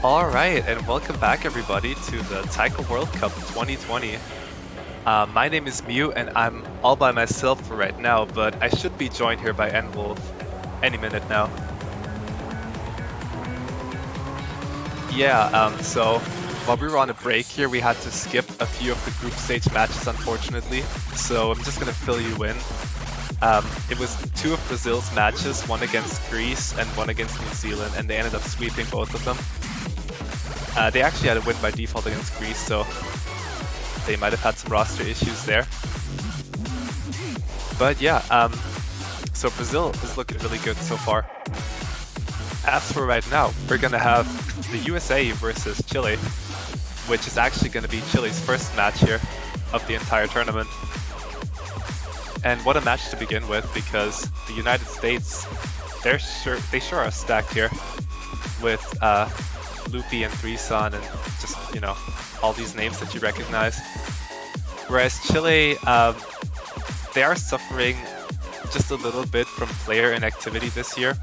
Alright, and welcome back everybody to the Taiko World Cup 2020. My name is Mew and I'm all by myself for right now, but I should be joined here by N-Wolf any minute now. Yeah, so while we were on a break here, we had to skip a few of the group stage matches unfortunately, so I'm just gonna fill you in. It was two of Brazil's matches, one against Greece and one against New Zealand, and they ended up sweeping both of them. They actually had a win by default against Greece, so they might have had some roster issues there. But yeah, so Brazil is looking really good so far. as for right now, we're gonna have the USA versus Chile, which is actually gonna be Chile's first match here of the entire tournament. And what a match to begin with, because the United States, they sure are stacked here with Loopy and Threeson and just, you know, all these names that you recognize. Whereas Chile, they are suffering just a little bit from player inactivity this year,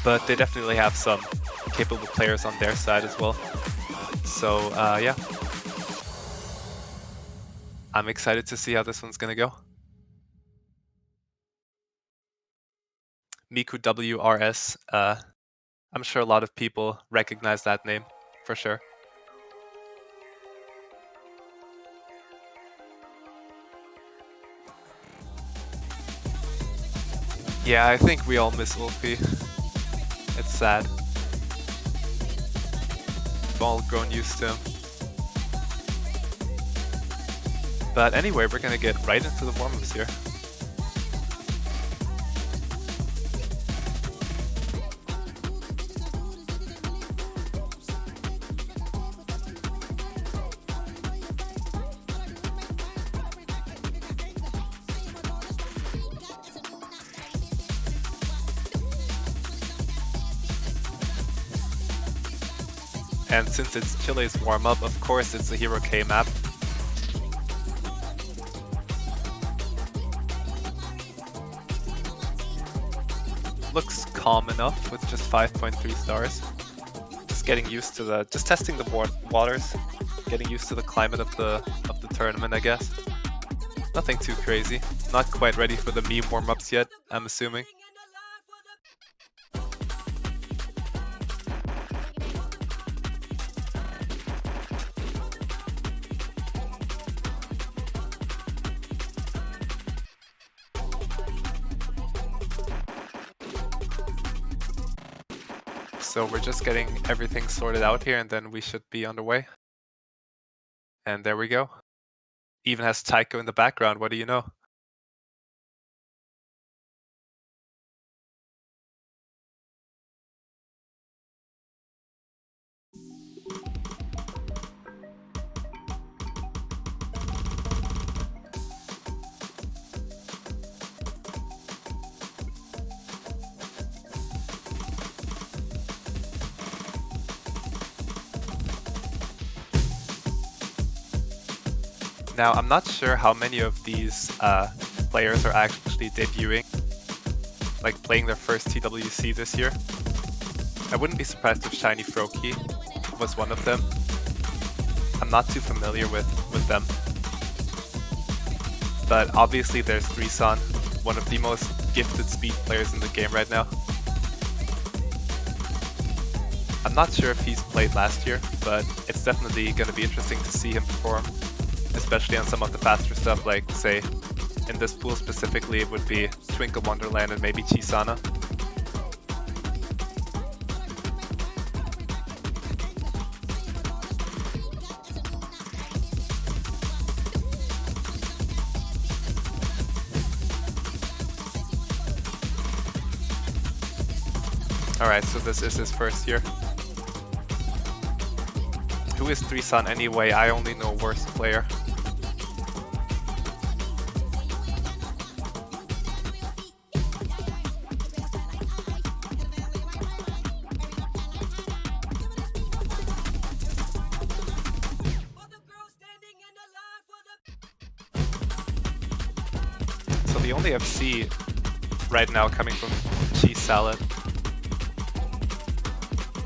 but they definitely have some capable players on their side as well. So yeah, I'm excited to see how this one's gonna go. Miku WRS, I'm sure a lot of people recognize that name, for sure. Yeah, I think we all miss Ulfi. It's sad. We've all grown used to him. But anyway, we're gonna get right into the warm-ups here. And since it's Chile's warm-up, of course it's a Hero K map. Looks calm enough with just 5.3 stars. Just getting used to just testing the waters, getting used to the climate of the tournament, I guess. Nothing too crazy. Not quite ready for the meme warm-ups yet, I'm assuming. So we're just getting everything sorted out here and then we should be underway. And there we go. Even has Taiko in the background, what do you know? Now, I'm not sure how many of these players are actually debuting, like playing their first TWC this year. I wouldn't be surprised if Shiny Froakie was one of them. I'm not too familiar with them. But obviously there's Threeson, one of the most gifted speed players in the game right now. I'm not sure if he's played last year, but it's definitely going to be interesting to see him perform. Especially on some of the faster stuff, like, say, in this pool specifically, it would be Twinkle Wonderland and maybe Chisana. Alright, so this is his first year. Who is Threeson anyway? I only know worst player. So the only FC right now coming from Cheese Salad.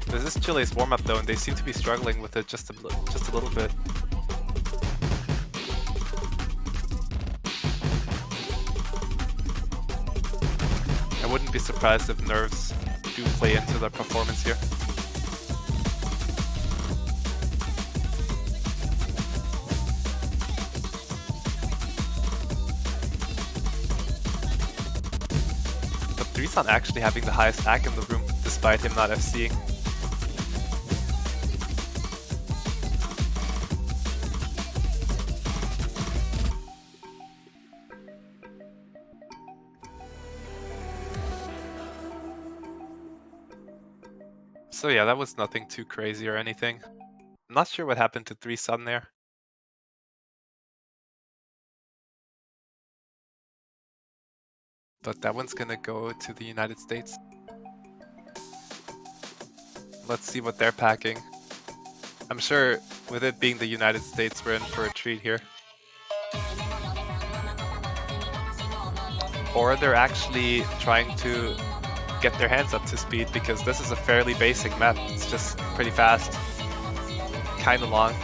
This is Chile's warm-up though, and they seem to be struggling with it just a little bit. I wouldn't be surprised if nerves do play into their performance here. But Threeson actually having the highest AC in the room, despite him not FCing. So yeah, that was nothing too crazy or anything. I'm not sure what happened to 3 Sun there. But that one's gonna go to the United States. Let's see what they're packing. I'm sure with it being the United States, we're in for a treat here. Or they're actually trying to get their hands up to speed, because this is a fairly basic map. It's just pretty fast, kinda long.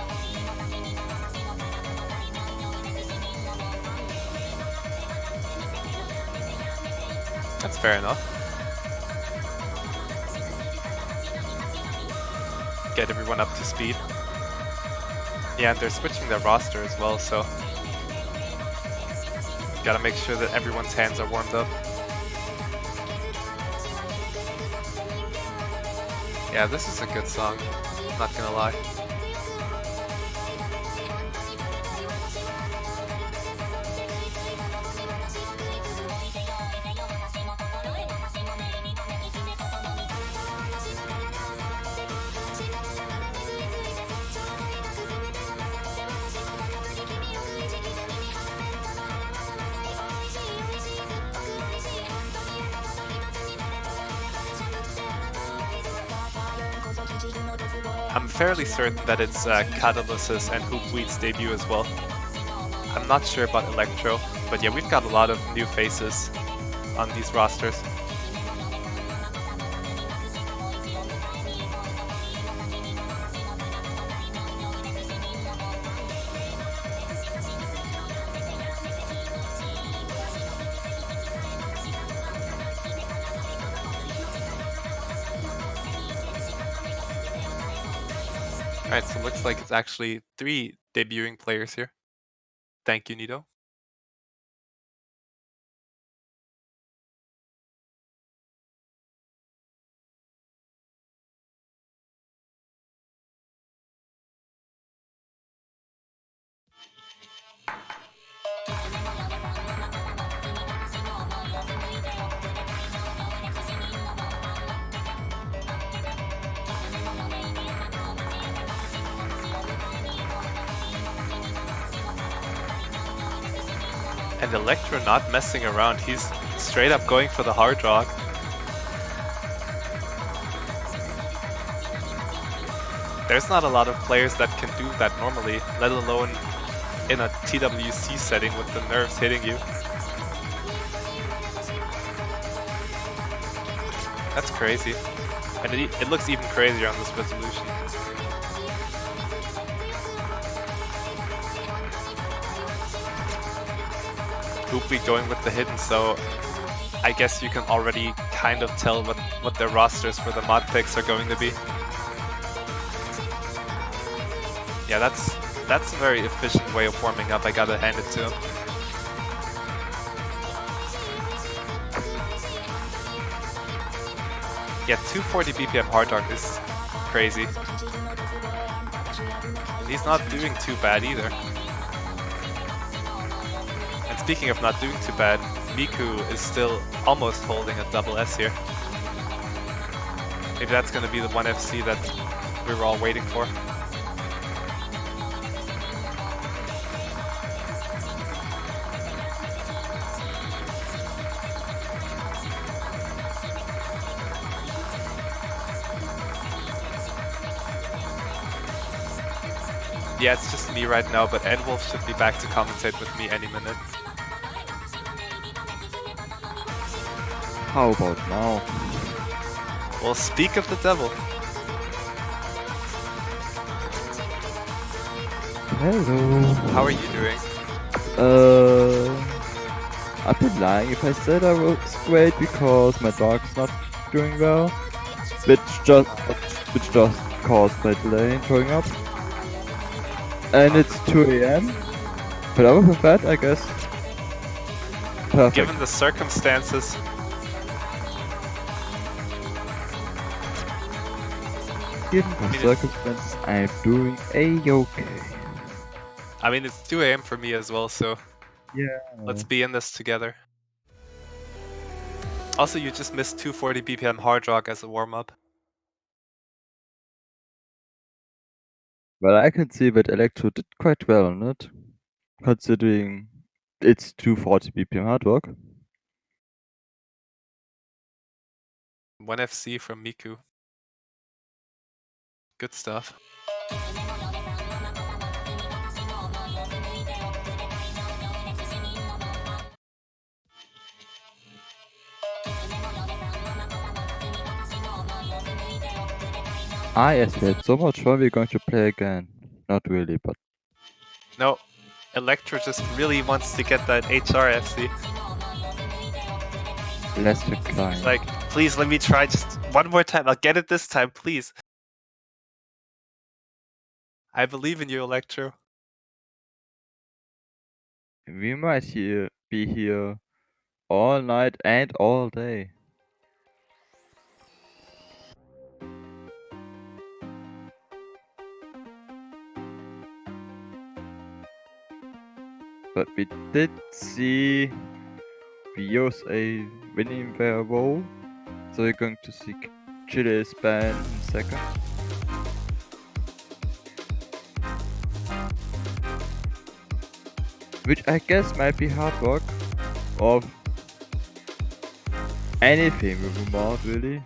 That's fair enough. Get everyone up to speed. Yeah, and they're switching their roster as well, so gotta make sure that everyone's hands are warmed up. Yeah, this is a good song, not gonna lie. I'm fairly certain that it's Catalys's and Hoopweed's debut as well. I'm not sure about Electro, but yeah, we've got a lot of new faces on these rosters. Alright, so it looks like it's actually 3 debuting players here. Thank you, Nito. And Electro not messing around, he's straight up going for the hard rock. There's not a lot of players that can do that normally, let alone in a TWC setting with the nerves hitting you. That's crazy. And it looks even crazier on this resolution. Hoopweed going with the hidden, so I guess you can already kind of tell what their rosters for the mod picks are going to be. Yeah, that's a very efficient way of warming up, I gotta hand it to him. Yeah, 240 BPM hard rock is crazy. He's not doing too bad either. And speaking of not doing too bad, Miku is still almost holding a double S here. Maybe that's gonna be the 1FC that we were all waiting for. Yeah, it's just me right now, but Endwolf should be back to commentate with me any minute. How about now? Well, speak of the devil. Hello. How are you doing? I'd be lying if I said I was great because my dog's not doing well, which just caused by delay in showing up. And it's 2 AM. But other than that, I guess. Perfect. Given the circumstances. Given the circumstances, I'm doing a-okay. I mean, it's 2 AM for me as well, so yeah. Let's be in this together. Also, you just missed 240 BPM hard rock as a warm-up. Well, I can see that Electro did quite well on it, considering it's 240 BPM hard work. 1 FC from Miku. Good stuff. Ah, yes, we had so much fun, we're going to play again. Not really, but No, Electro just really wants to get that HR FC. let's decline. It's like, please let me try just one more time. I'll get it this time, please. I believe in you, Electro. We might be here all night and all day. But we did see the USA winning their role, so we're going to see Chile's ban in second. Which I guess might be hard work of anything with Umar, really.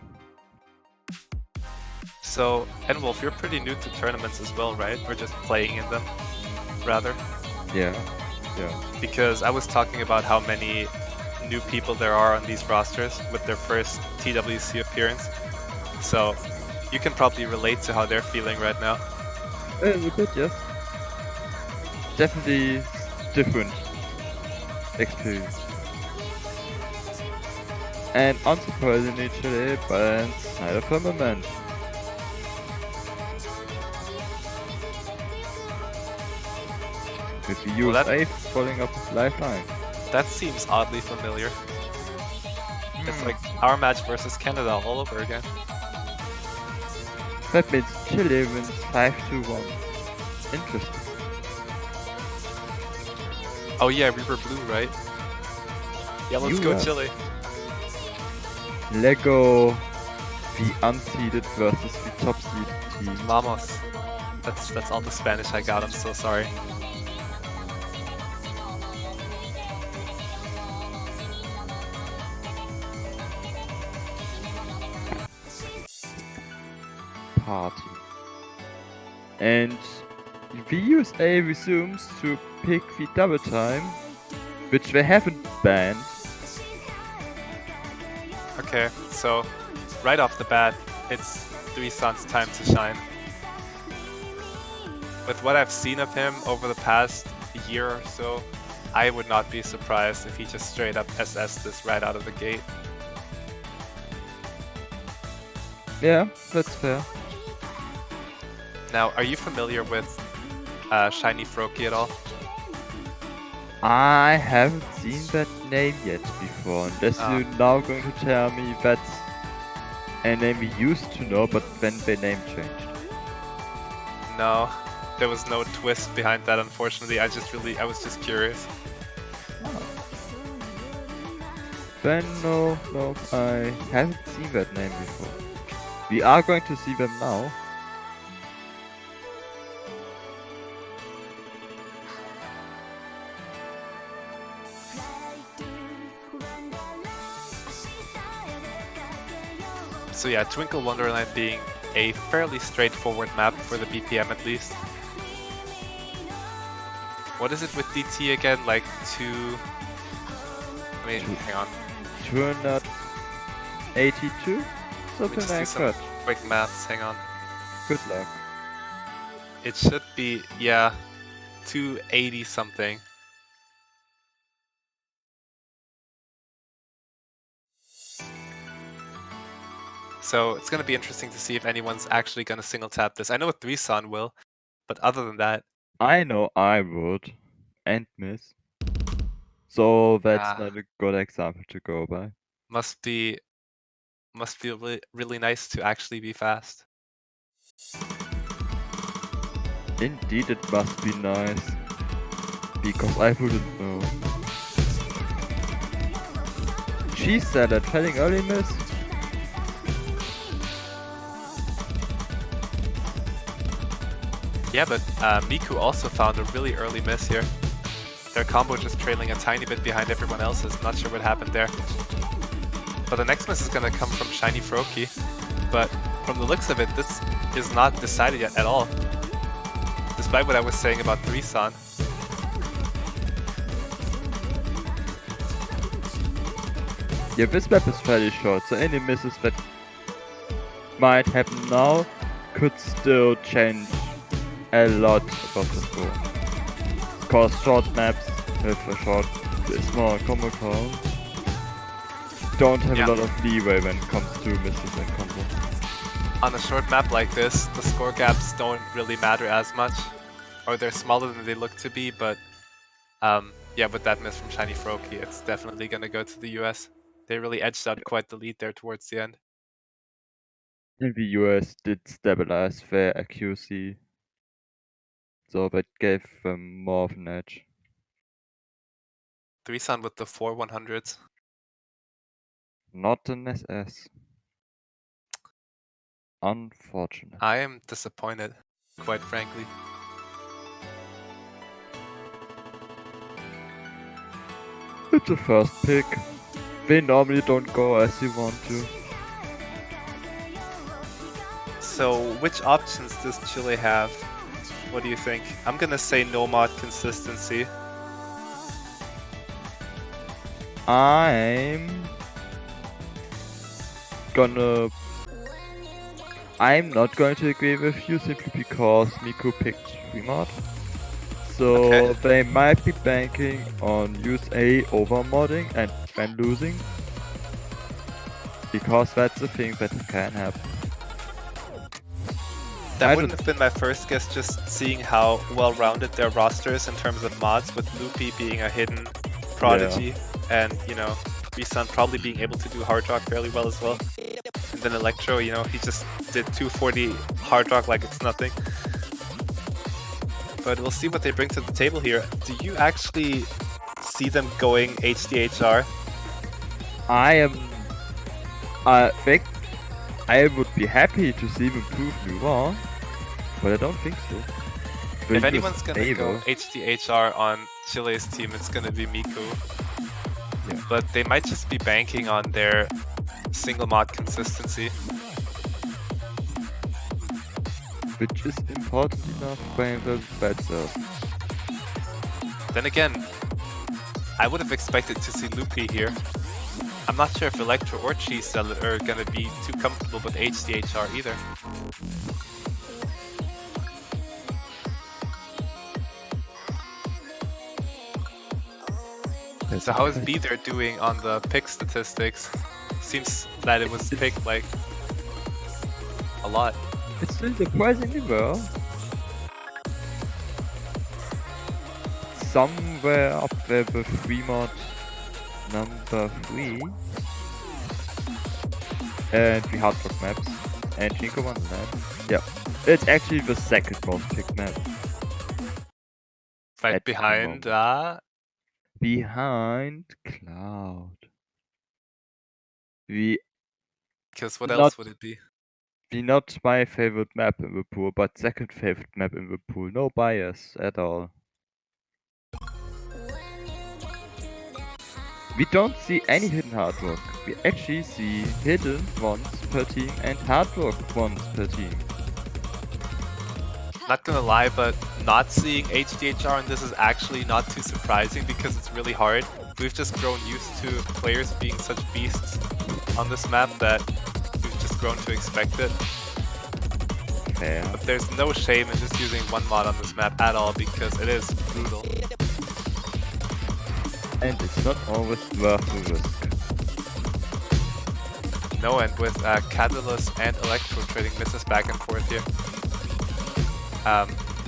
So, Enwolf, you're pretty new to tournaments as well, right? Or just playing in them, rather? Yeah. Because I was talking about how many new people there are on these rosters with their first TWC appearance. So, you can probably relate to how they're feeling right now. A little bit, yes. Definitely different experience. And unsurprisingly, Chile bans Side of Firmament. With the USA following up with Lifeline. That seems oddly familiar. It's like our match versus Canada all over again. That means Chile wins 5-1. Interesting. Oh yeah, we were blue, right? Yeah, let's go US. Chile. Lego, the unseeded versus the top seeded team. Vamos. That's all the Spanish I got, I'm so sorry. Party. And the USA resumes to pick the double time, which they haven't banned. Okay, so right off the bat, it's 3Sun's time to shine. With what I've seen of him over the past year or so, I would not be surprised if he just straight up SS this right out of the gate. Yeah, that's fair. Now, are you familiar with Shiny Froakie at all? I haven't seen that name yet before, unless you're now going to tell me that's a name we used to know, but then the name changed. No, there was no twist behind that, unfortunately. I was just curious. Oh. Then no, I haven't seen that name before. We are going to see them now. So yeah, Twinkle Wonderland being a fairly straightforward map for the BPM at least. What is it with DT again? Like hang on. 282? Something like that. Quick maths, hang on. Good luck. It should be, yeah, 280 something. So it's going to be interesting to see if anyone's actually going to single tap this. I know 3Sun will, but other than that... I know I would. And miss. So that's not a good example to go by. Must feel really nice to actually be fast. Indeed it must be nice. Because I wouldn't know. She said that heading early miss. Yeah, but Miku also found a really early miss here. Their combo just trailing a tiny bit behind everyone else's. Not sure what happened there. But the next miss is going to come from Shiny Froakie. But from the looks of it, this is not decided yet at all. Despite what I was saying about 3-san. Yeah, this map is fairly short, so any misses that might happen now could still change a lot about the score. Because short maps with a small combo count don't have a lot of leeway when it comes to misses and combo. On a short map like this, the score gaps don't really matter as much. Or they're smaller than they look to be, but yeah, with that miss from Shiny Froakie, it's definitely going to go to the US. They really edged out quite the lead there towards the end. And the US did stabilize their accuracy, so that gave them more of an edge. 3-san with the 4 100s. Not an SS. Unfortunate. I am disappointed, quite frankly. It's a first pick. They normally don't go as you want to. So, which options does Chile have? What do you think? I'm gonna say no mod consistency. I'm not going to agree with you simply because Miku picked Remod. So they might be banking on use A over modding and then losing. Because that's a thing that can happen. That wouldn't have been my first guess, just seeing how well-rounded their roster is in terms of mods, with Loopy being a hidden prodigy, and, you know, 3-san probably being able to do Hard Rock fairly well as well. And then Electro, you know, he just did 240 Hard Rock like it's nothing. But we'll see what they bring to the table here. Do you actually see them going HDHR? I think I would be happy to see them prove me wrong, but I don't think so. If anyone's gonna go HDHR on Chile's team, it's gonna be Miku. Yeah. But they might just be banking on their single mod consistency. Which is important enough when the bets up. Then again, I would have expected to see Loopy here. I'm not sure if Electro or Cheese Salad are gonna be too comfortable with HDHR either. So how is B there doing on the pick statistics? Seems that it was picked like a lot. It's still surprisingly well. Somewhere up there with Fremont number 3. And the Hard Rock maps. And Jinko Wonderland. Yeah. It's actually the second most picked map. Right behind behind Cloud. Because what else would it be? Not my favorite map in the pool, but second favorite map in the pool. No bias at all. We don't see any hidden hard rock. We actually see hidden once per team and hard rock once per team. Not gonna lie, but not seeing HDHR on this is actually not too surprising because it's really hard. We've just grown used to players being such beasts on this map that we've just grown to expect it. Fair. But there's no shame in just using one mod on this map at all because it is brutal. And it's not always worth the risk. No, and with Catalyst and Electro trading misses back and forth here.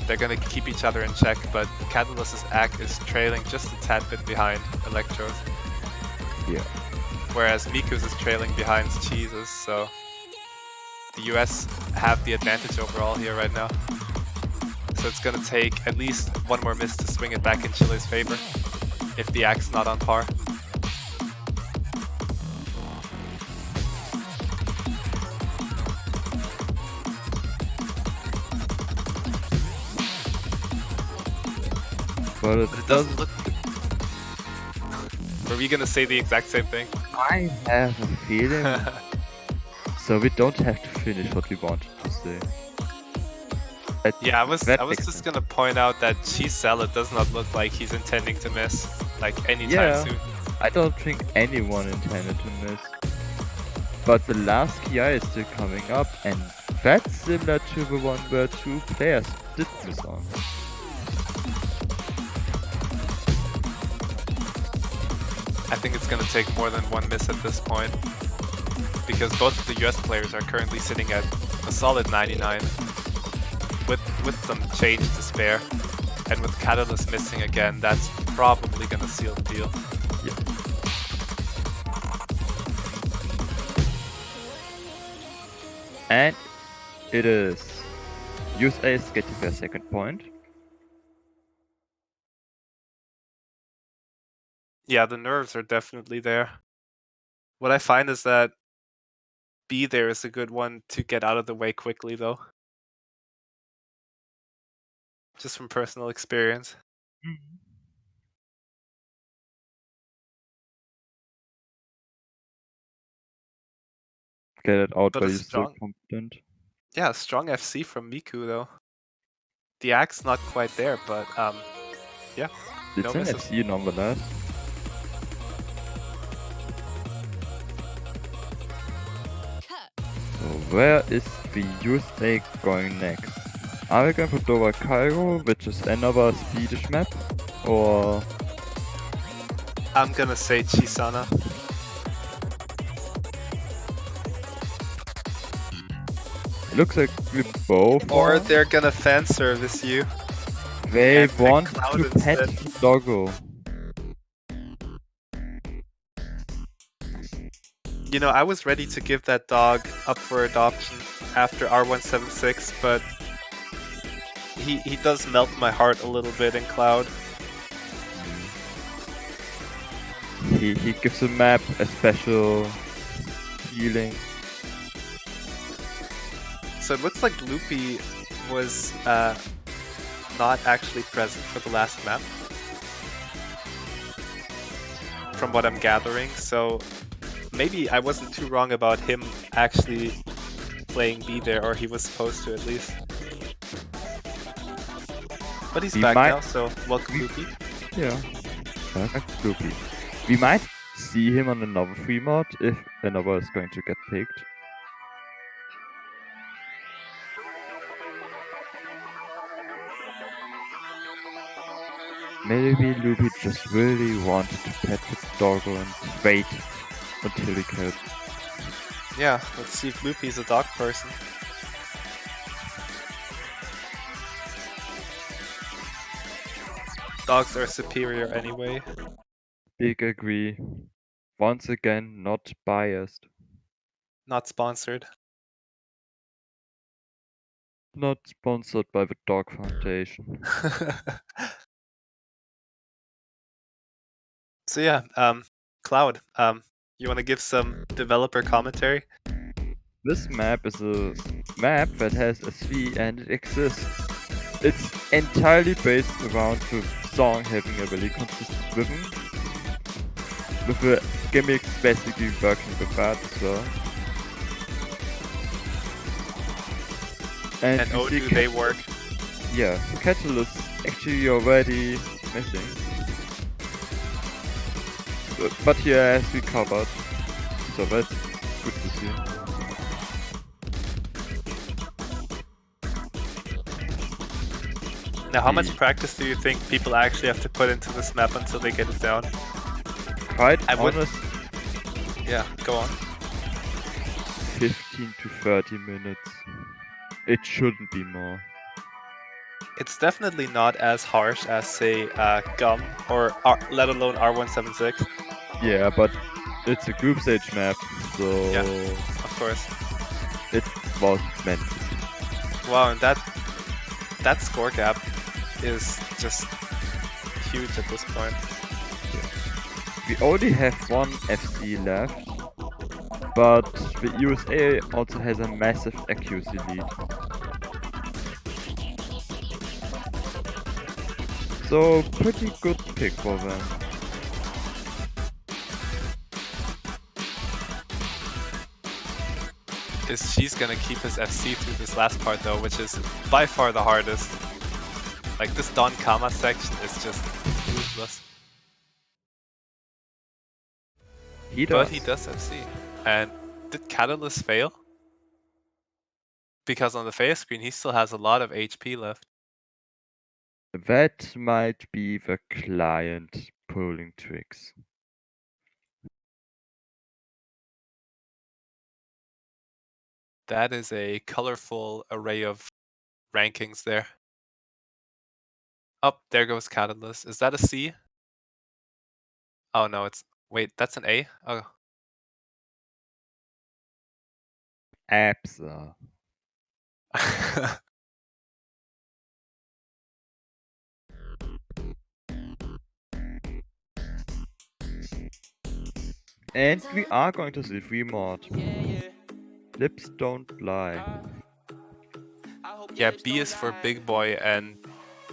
They're gonna keep each other in check, but Catalyst's ACK is trailing just a tad bit behind Electro's. Yeah. Whereas Miku's is trailing behind Cheese's, so the US have the advantage overall here right now. So it's gonna take at least one more miss to swing it back in Chile's favor, if the ACK's not on par. But it But it doesn't. doesn't look. Were we gonna say the exact same thing? I have a feeling. So we don't have to finish what we wanted to say. Yeah, I was That makes just sense. gonna point out that Cheese Salad does not look like he's intending to miss, like, anytime Yeah. soon. I don't think anyone intended to miss. But the last KI is still coming up, and that's similar to the one where 2 players did miss on. I think it's gonna take more than one miss at this point, because both of the US players are currently sitting at a solid 99, with some change to spare, and with Catalyst missing again, that's probably gonna seal the deal. Yeah. And it is USA is getting their second point. Yeah, the nerves are definitely there. What I find is that B there is a good one to get out of the way quickly, though. Just from personal experience. Get it out But while a you're still strong, confident. yeah, a strong FC from Miku, though. The axe not quite there, but yeah, It's no an misses. FC nonetheless. So where is the USA going next? Are we going for Dover Cairo, which is another Swedish map? Or I'm gonna say Chisana. it looks like we both Or are. they're gonna fan service you. They and pick want Cloud to pet instead. Doggo. You know, I was ready to give that dog up for adoption after R176, but he does melt my heart a little bit in Cloud. He gives the map a special feeling. So it looks like Loopy was not actually present for the last map, from what I'm gathering, so maybe I wasn't too wrong about him actually playing B there, or he was supposed to at least. But he's back now, so welcome Loopy. Yeah, perfect Loopy. We might see him on another free mod if another is going to get picked. Maybe Loopy just really wanted to pet the doggo and wait until he could. Yeah, let's see if Loopy's a dog person. Dogs are superior anyway. Big agree. Once again, not biased. Not sponsored. Not sponsored by the Dog Foundation. So yeah, Cloud, you want to give some developer commentary? This map is a map that has a SV and it exists. It's entirely based around the song having a really consistent rhythm, with the gimmicks basically working with that as well. And we oh, see do they work? Yeah, Catalyst actually already missing. But he has recovered, so that's good to see. Now, how much practice do you think people actually have to put into this map until they get it down? Quite I would- honest, Yeah, go on. 15 to 30 minutes. It shouldn't be more. It's definitely not as harsh as, say, Gum, or let alone R176. Yeah, but it's a group stage map, so Yeah. Of course. it was meant. Wow, and that score gap is just huge at this point. We only have one FC left, but the USA also has a massive accuracy lead. So So pretty good pick for them. She's gonna keep his FC through this last part though, which is by far the hardest. Like this Don Kama section is just ruthless. But he does FC. And did Catalyst fail? Because on the face screen he still has a lot of HP left. That might be the client pulling tricks. That is a colorful array of rankings there. Oh, there goes Catalyst. Is that a C? Oh no, it's... Wait, that's an A? Oh. Absa. And we are going to see 3 mod. Lips don't lie. Yeah, B is for big boy and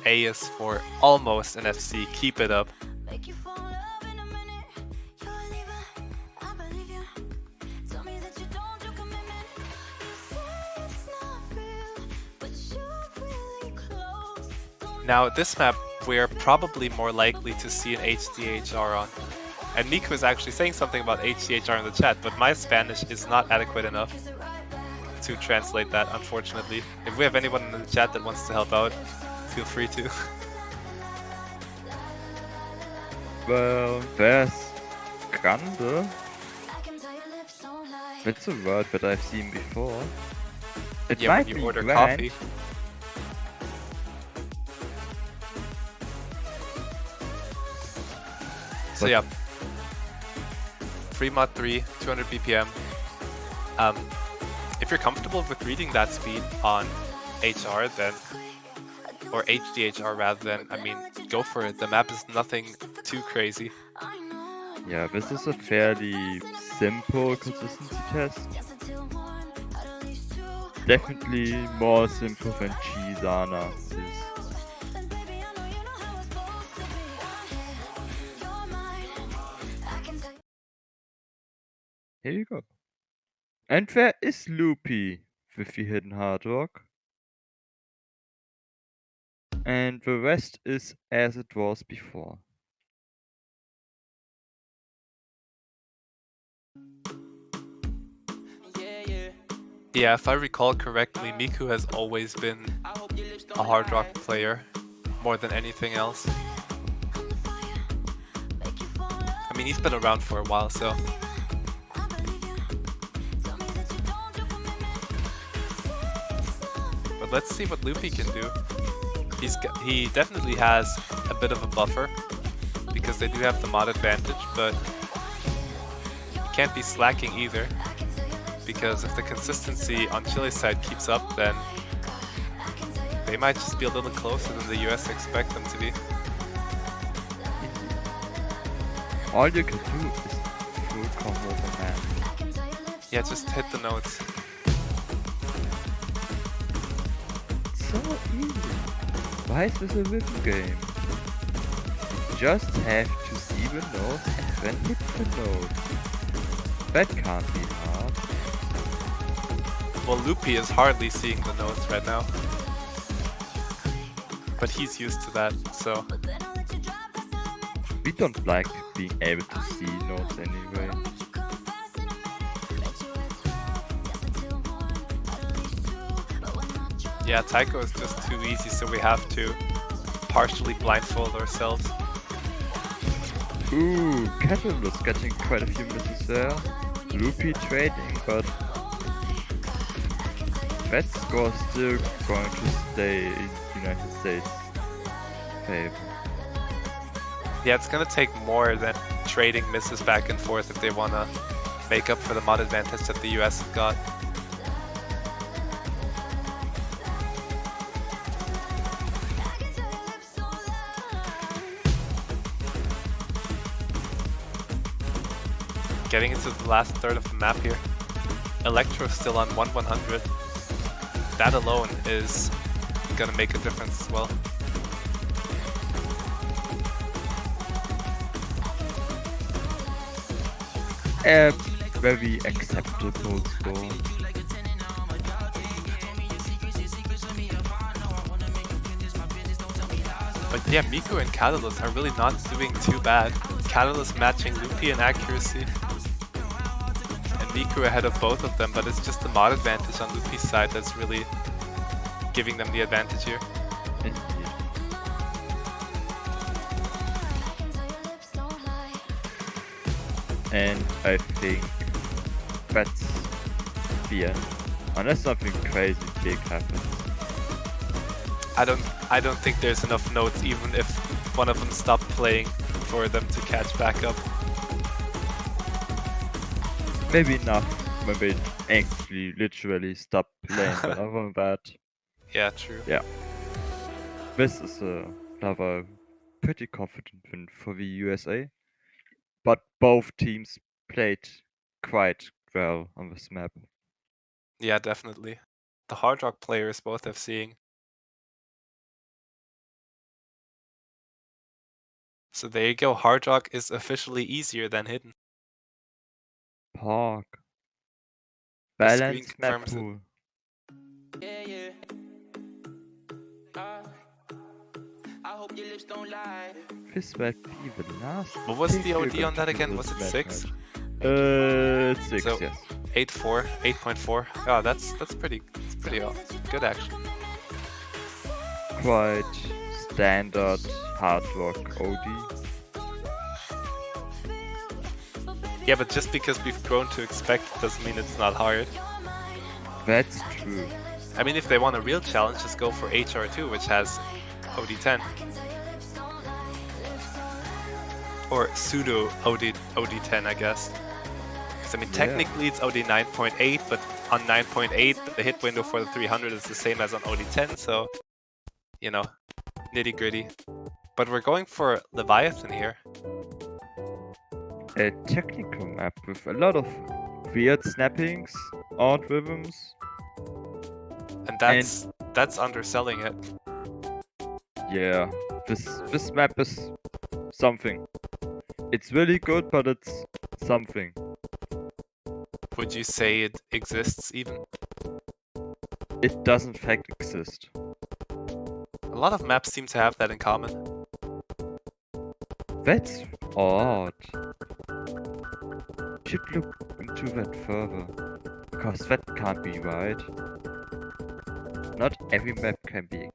A is for almost an FC. Keep it up. Now this map we're probably more likely to see an HDHR on. And Nico is actually saying something about HDHR in the chat, but my Spanish is not adequate enough to translate that, unfortunately. If we have anyone in the chat that wants to help out, feel free to. Well, there's Grande. That's a word that I've seen before. It Yeah, might when be you order grand. coffee. So yeah, free mod 3, 200 BPM. If you're comfortable with reading that speed on HR, then, or HDHR rather than, I mean, go for it. The map is nothing too crazy. Yeah, this is a fairly simple consistency test. Definitely more simple than Chisana is. Here you go. And there is Loopy with the hidden hard rock. And the rest is as it was before. Yeah, if I recall correctly, Miku has always been a hard rock player more than anything else. I mean, he's been around for a while, so... But let's see what Loopy can do. He definitely has a bit of a buffer, because they do have the mod advantage, but he can't be slacking either, because if the consistency on Chile's side keeps up, then they might just be a little closer than the US expect them to be. All you can do is full combo the man. Yeah, just hit the notes. So easy. Why is this a rhythm game? Just have to see the notes and then hit the note. That can't be hard. Well, Loopy is hardly seeing the notes right now. But he's used to that, so... We don't like being able to see notes anyway. Yeah, taiko is just too easy, so we have to partially blindfold ourselves. Ooh, Catalyst getting quite a few misses there. Loopy trading, but that score is still going to stay in United States favor. Yeah, it's gonna take more than trading misses back and forth if they wanna make up for the mod advantage that the US have got. Getting into the last third of the map here. Electro's still on 1/100. That alone is gonna make a difference as well. A very acceptable score. But yeah, Miku and Catalyst are really not doing too bad. Catalyst matching Loopy in accuracy. And Miku ahead of both of them, but it's just the mod advantage on Loopy's side that's really giving them the advantage here. Indeed. And I think that's the end. Unless something crazy big happens. I don't think there's enough notes, even if one of them stopped playing, for them to catch back up. Maybe enough when they actually literally stop playing, but other than that, Yeah, true. yeah. This is another pretty confident win for the USA. But both teams played quite well on this map. Yeah, definitely. The Hard Rock players both have seeing. So there you go, Hard Rock is officially easier than Hidden. Park. The screen Balance map confirms it. pool. This might be the last. What was the pick we're OD going on that to again? this Was it map 6? match. It's 6, So- yes. 8.4, 8.4. Oh, that's pretty good actually. Quite standard hard rock OD. Yeah, but just because we've grown to expect doesn't mean it's not hard. That's true. I mean, if they want a real challenge, just go for HR2, which has OD10. Or pseudo OD10, I guess. Because, I mean, technically it's OD 9.8, but on 9.8, the hit window for the 300 is the same as on OD10, so, you know, nitty gritty. But we're going for Leviathan here. A technical map with a lot of weird snappings, odd rhythms. And that's underselling it. Yeah, this map is something. It's really good, but it's something. Would you say it exists even? It doesn't fact exist. A lot of maps seem to have that in common. That's odd. Should look into that further, because that can't be right. Not every map can be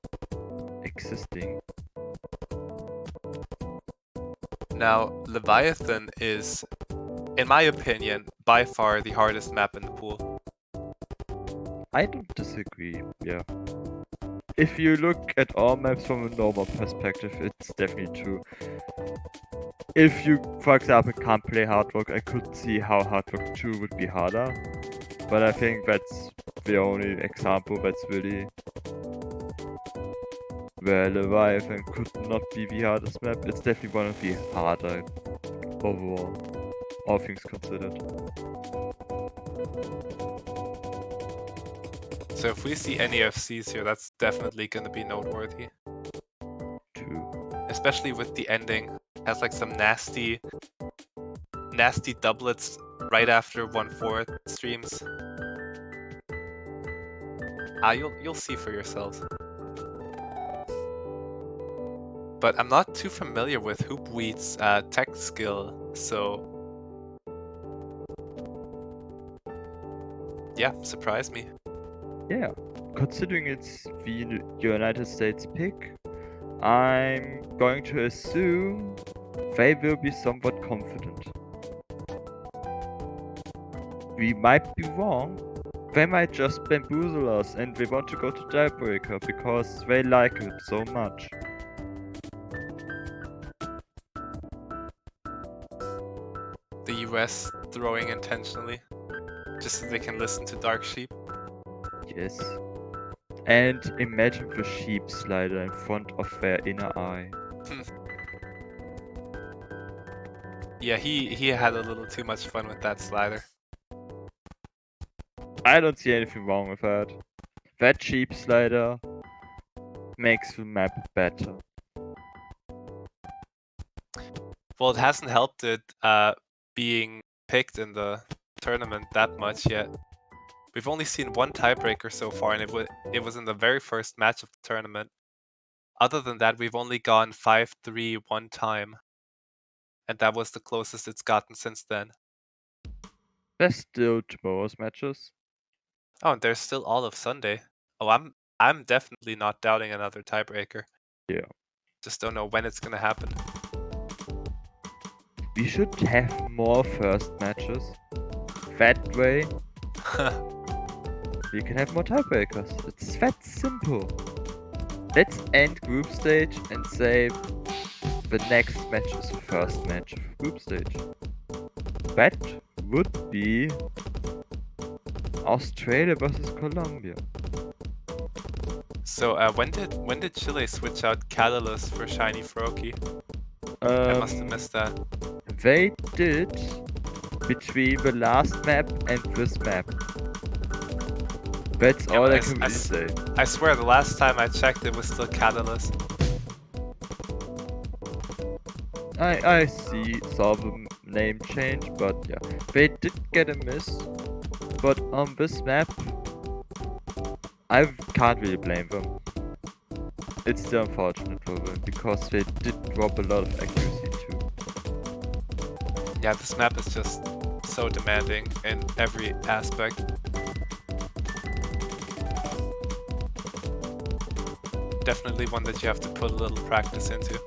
existing. Now, Leviathan is, in my opinion, by far the hardest map in the pool. I don't disagree, yeah. If you look at all maps from a normal perspective, it's definitely true. If you, for example, can't play Hard Rock, I could see how Hard Rock 2 would be harder. But I think that's the only example that's really where Leviathan could not be the hardest map. It's definitely one of the harder overall, all things considered. So if we see any FCs here, that's definitely going to be noteworthy. True. Especially with the ending. It has like some nasty doublets right after 1/4 streams. You'll see for yourselves. But I'm not too familiar with Hoopweed's tech skill, so yeah, surprised me. Yeah, considering it's the United States pick, I'm going to assume they will be somewhat confident. We might be wrong. They might just bamboozle us and they want to go to Jailbreaker because they like it so much. The US throwing intentionally, just so they can listen to Dark Sheep. Yes. And imagine the sheep slider in front of their inner eye. Yeah, he had a little too much fun with that slider. I don't see anything wrong with that. That sheep slider makes the map better. Well, it hasn't helped it being picked in the tournament that much yet. We've only seen one tiebreaker so far, and it was in the very first match of the tournament. Other than that, we've only gone 5-3 one time. And that was the closest it's gotten since then. There's still tomorrow's matches. Oh, and there's still all of Sunday. Oh, I'm definitely not doubting another tiebreaker. Yeah. Just don't know when it's gonna happen. We should have more first matches. That way, we can have more tiebreakers. It's that simple. Let's end group stage and say the next match is the first match of group stage. That would be Australia versus Colombia. So when did Chile switch out Catalyst for Shiny Froakie? I must have missed that. They did between the last map and this map. That's all I can really say. I swear the last time I checked it was still Catalyst. I saw the name change, but yeah. They did get a miss, but on this map, I can't really blame them. It's still unfortunate for them, because they did drop a lot of accuracy too. Yeah, this map is just so demanding in every aspect. Definitely one that you have to put a little practice into.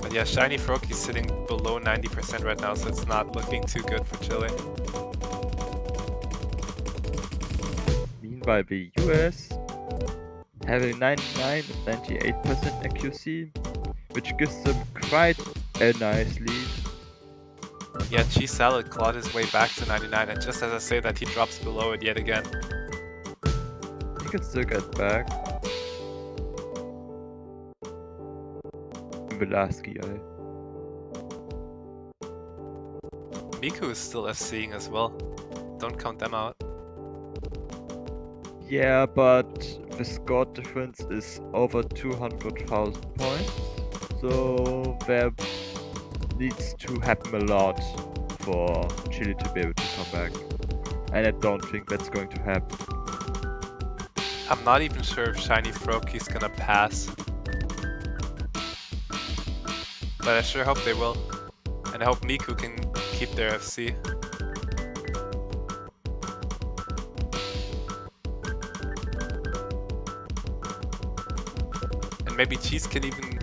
But yeah, Shiny Froakie's sitting below 90% right now, so it's not looking too good for Chile. Meanwhile, the US having 99 and 98% accuracy, which gives them quite a nice lead. Yeah, Cheese Salad clawed his way back to 99, and just as I say that, he drops below it yet again. He can still get back. Velasquez. Miku is still FCing as well. Don't count them out. Yeah, but the score difference is over 200,000 points, so there needs to happen a lot for Chile to be able to come back, and I don't think that's going to happen. I'm not even sure if Shiny Froakie's gonna pass. But I sure hope they will. And I hope Miku can keep their FC. And maybe Cheese can even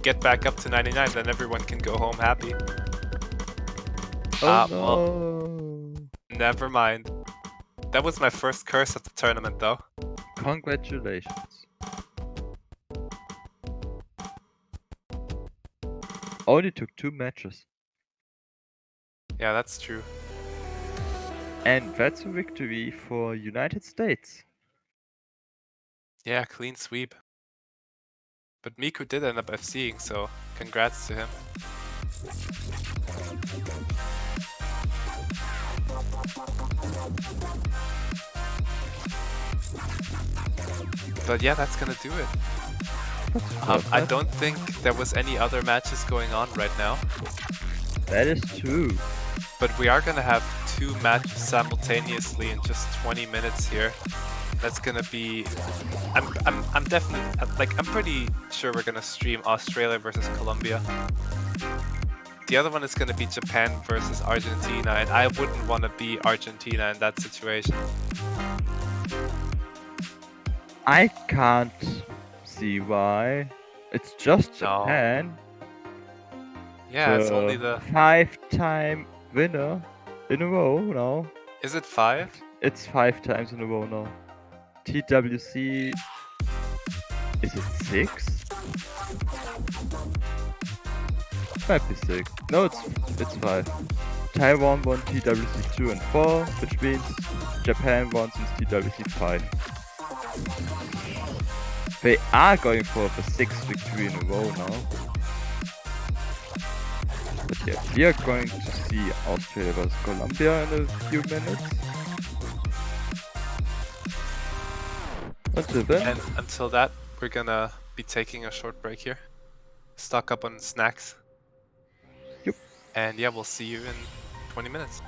get back up to 99, then everyone can go home happy. Oh no! Well, never mind. That was my first curse of the tournament though. Congratulations. Only took 2 matches. Yeah, that's true. And that's a victory for United States. Yeah, clean sweep. But Miku did end up FCing, so congrats to him. But yeah, that's gonna do it. I don't think there was any other matches going on right now. That is true. But we are gonna have 2 matches simultaneously in just 20 minutes here. That's gonna be... I'm definitely... Like, I'm pretty sure we're gonna stream Australia versus Colombia. The other one is gonna be Japan versus Argentina, and I wouldn't want to be Argentina in that situation. I can't see why. It's just Japan. Yeah, it's only the 5-time winner in a row now. Is it 5? It's 5 times in a row now. TWC... Is it 6? Might be 6. No, it's 5. Taiwan won TWC 2 and 4, which means Japan won since TWC 5. They are going for the 6th victory in a row now. But yeah, we are going to see Australia vs Colombia in a few minutes. Until then. And until that, we're gonna be taking a short break here. stock up on snacks. Yep. And yeah, we'll see you in 20 minutes.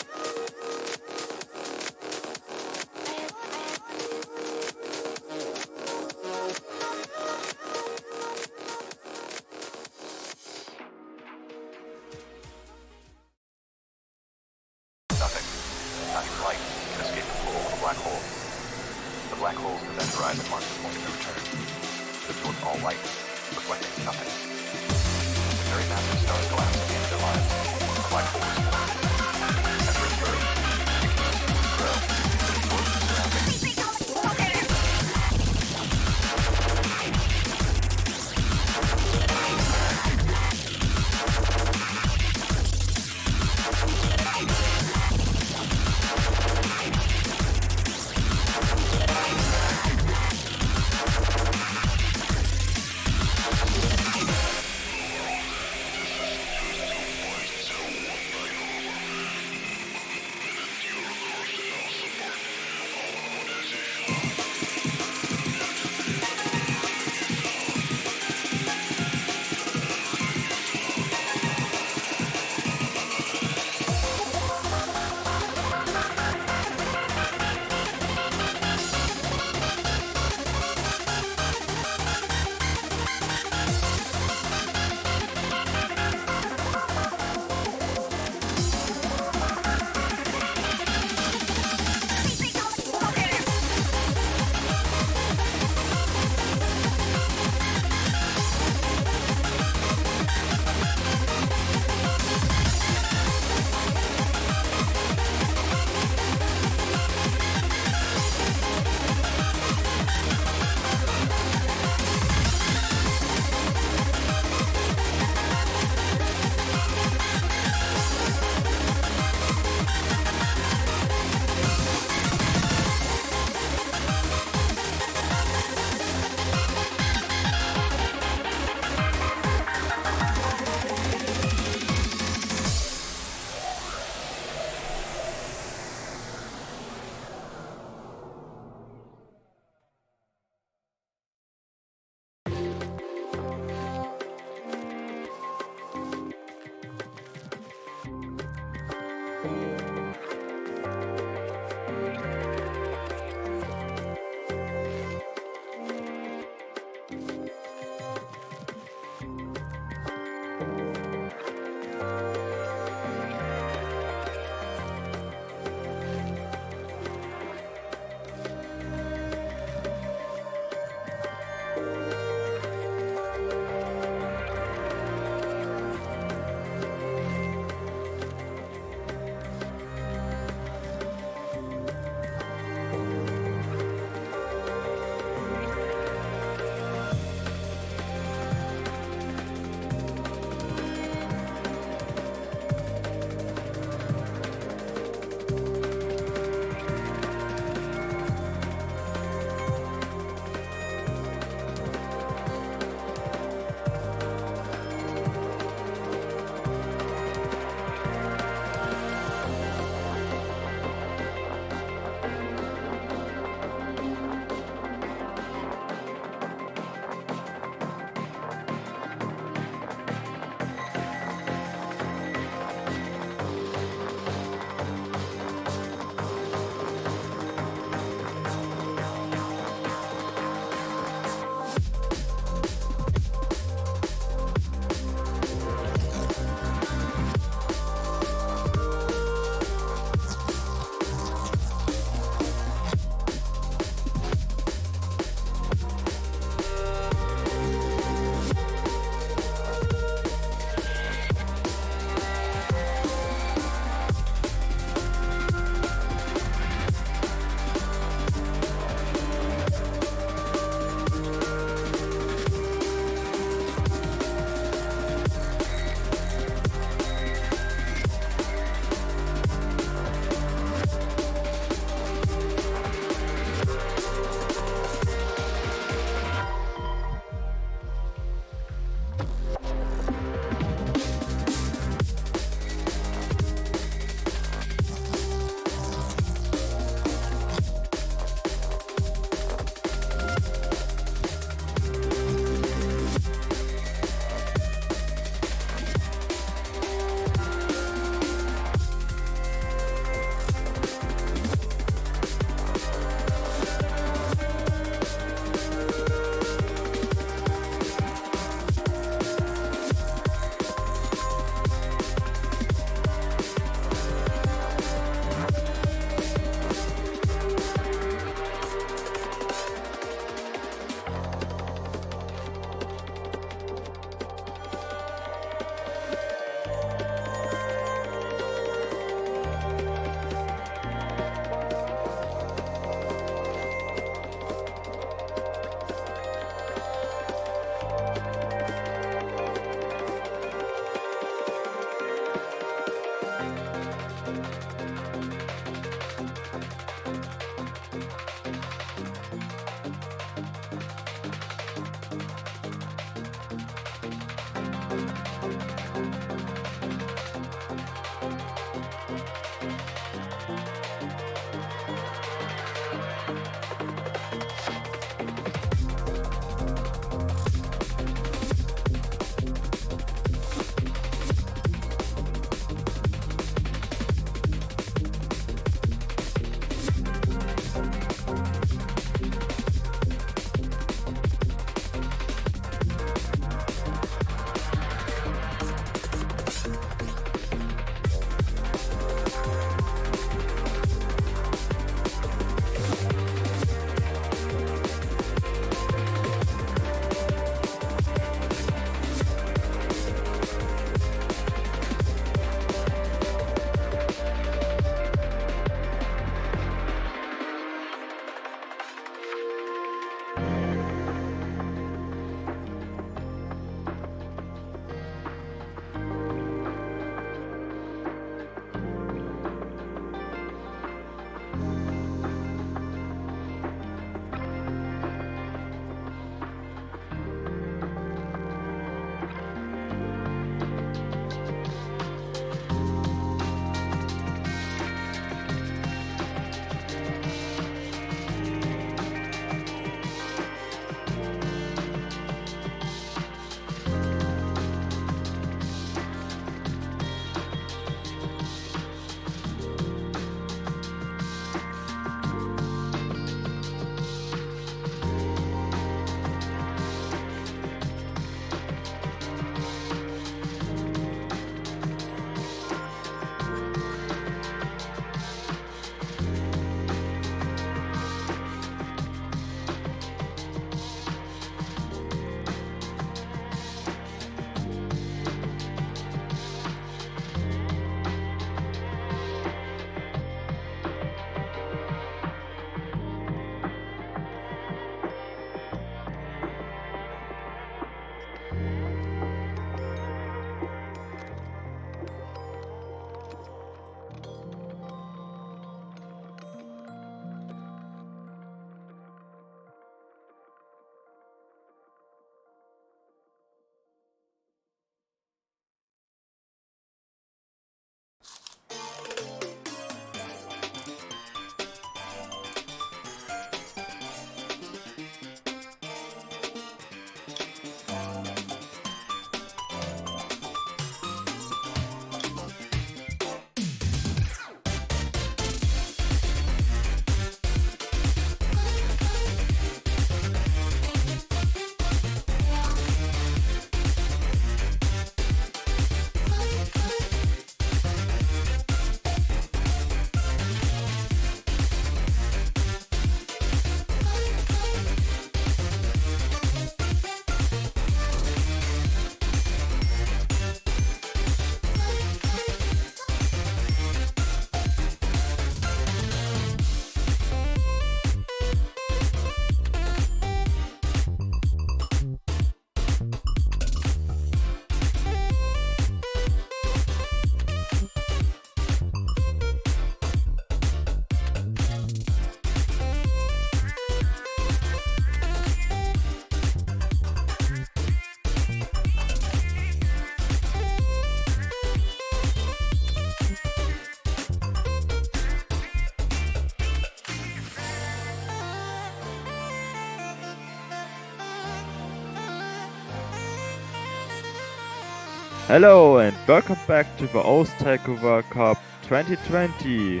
Hello and welcome back to the OS Taiko World Cup 2020.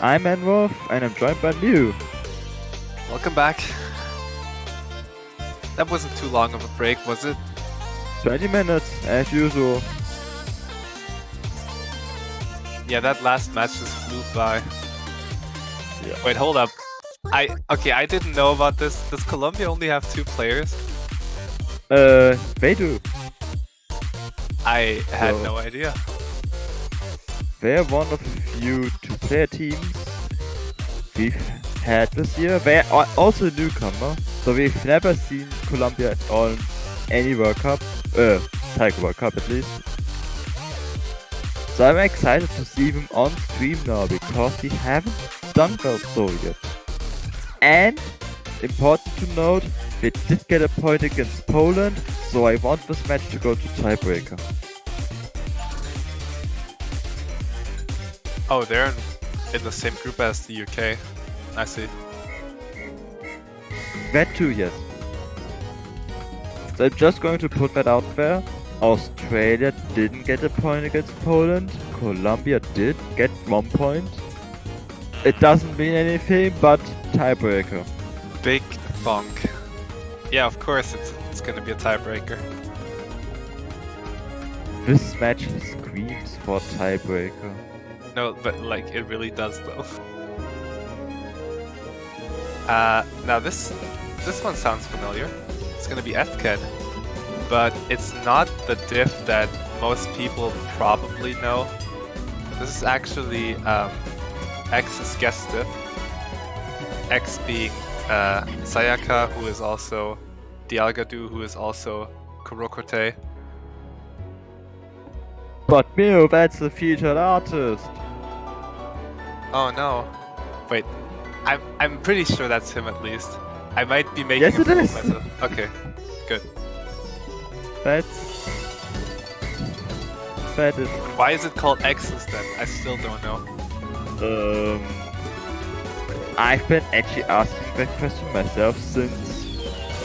I'm Enwolf and I'm joined by Mew. Welcome back. That wasn't too long of a break, was it? 20 minutes, as usual. Yeah, that last match just flew by. Yeah. Wait, hold up. I didn't know about this. Does Colombia only have 2 players? They do. I had So- no idea. They're one of the few 2-player teams we've had this year. They're also a newcomer, so we've never seen Colombia at all in any World Cup. Taiko World Cup at least. So I'm excited to see them on stream now because we haven't done that so yet. And important to note, they did get a point against Poland, so I want this match to go to tiebreaker. Oh, they're in the same group as the UK. I see. That too, yes. So I'm just going to put that out there. Australia didn't get a point against Poland. Colombia did get 1 point. It doesn't mean anything, but tiebreaker. Big thunk. Yeah, of course it's gonna be a tiebreaker. This match screams for tiebreaker. No, but like it really does though. Now this one sounds familiar. It's gonna be Ethken, but it's not the diff that most people probably know. This is actually X's guest diff. X being Sayaka, who is also Dialgadu, who is also Kurokote. But Mew, that's the featured artist. Oh no. Wait. I'm pretty sure that's him at least. I might be making Yes, a it fool of is. myself. Okay. Good. That is. Why is it called X's then? I still don't know. I've been actually asking that question myself since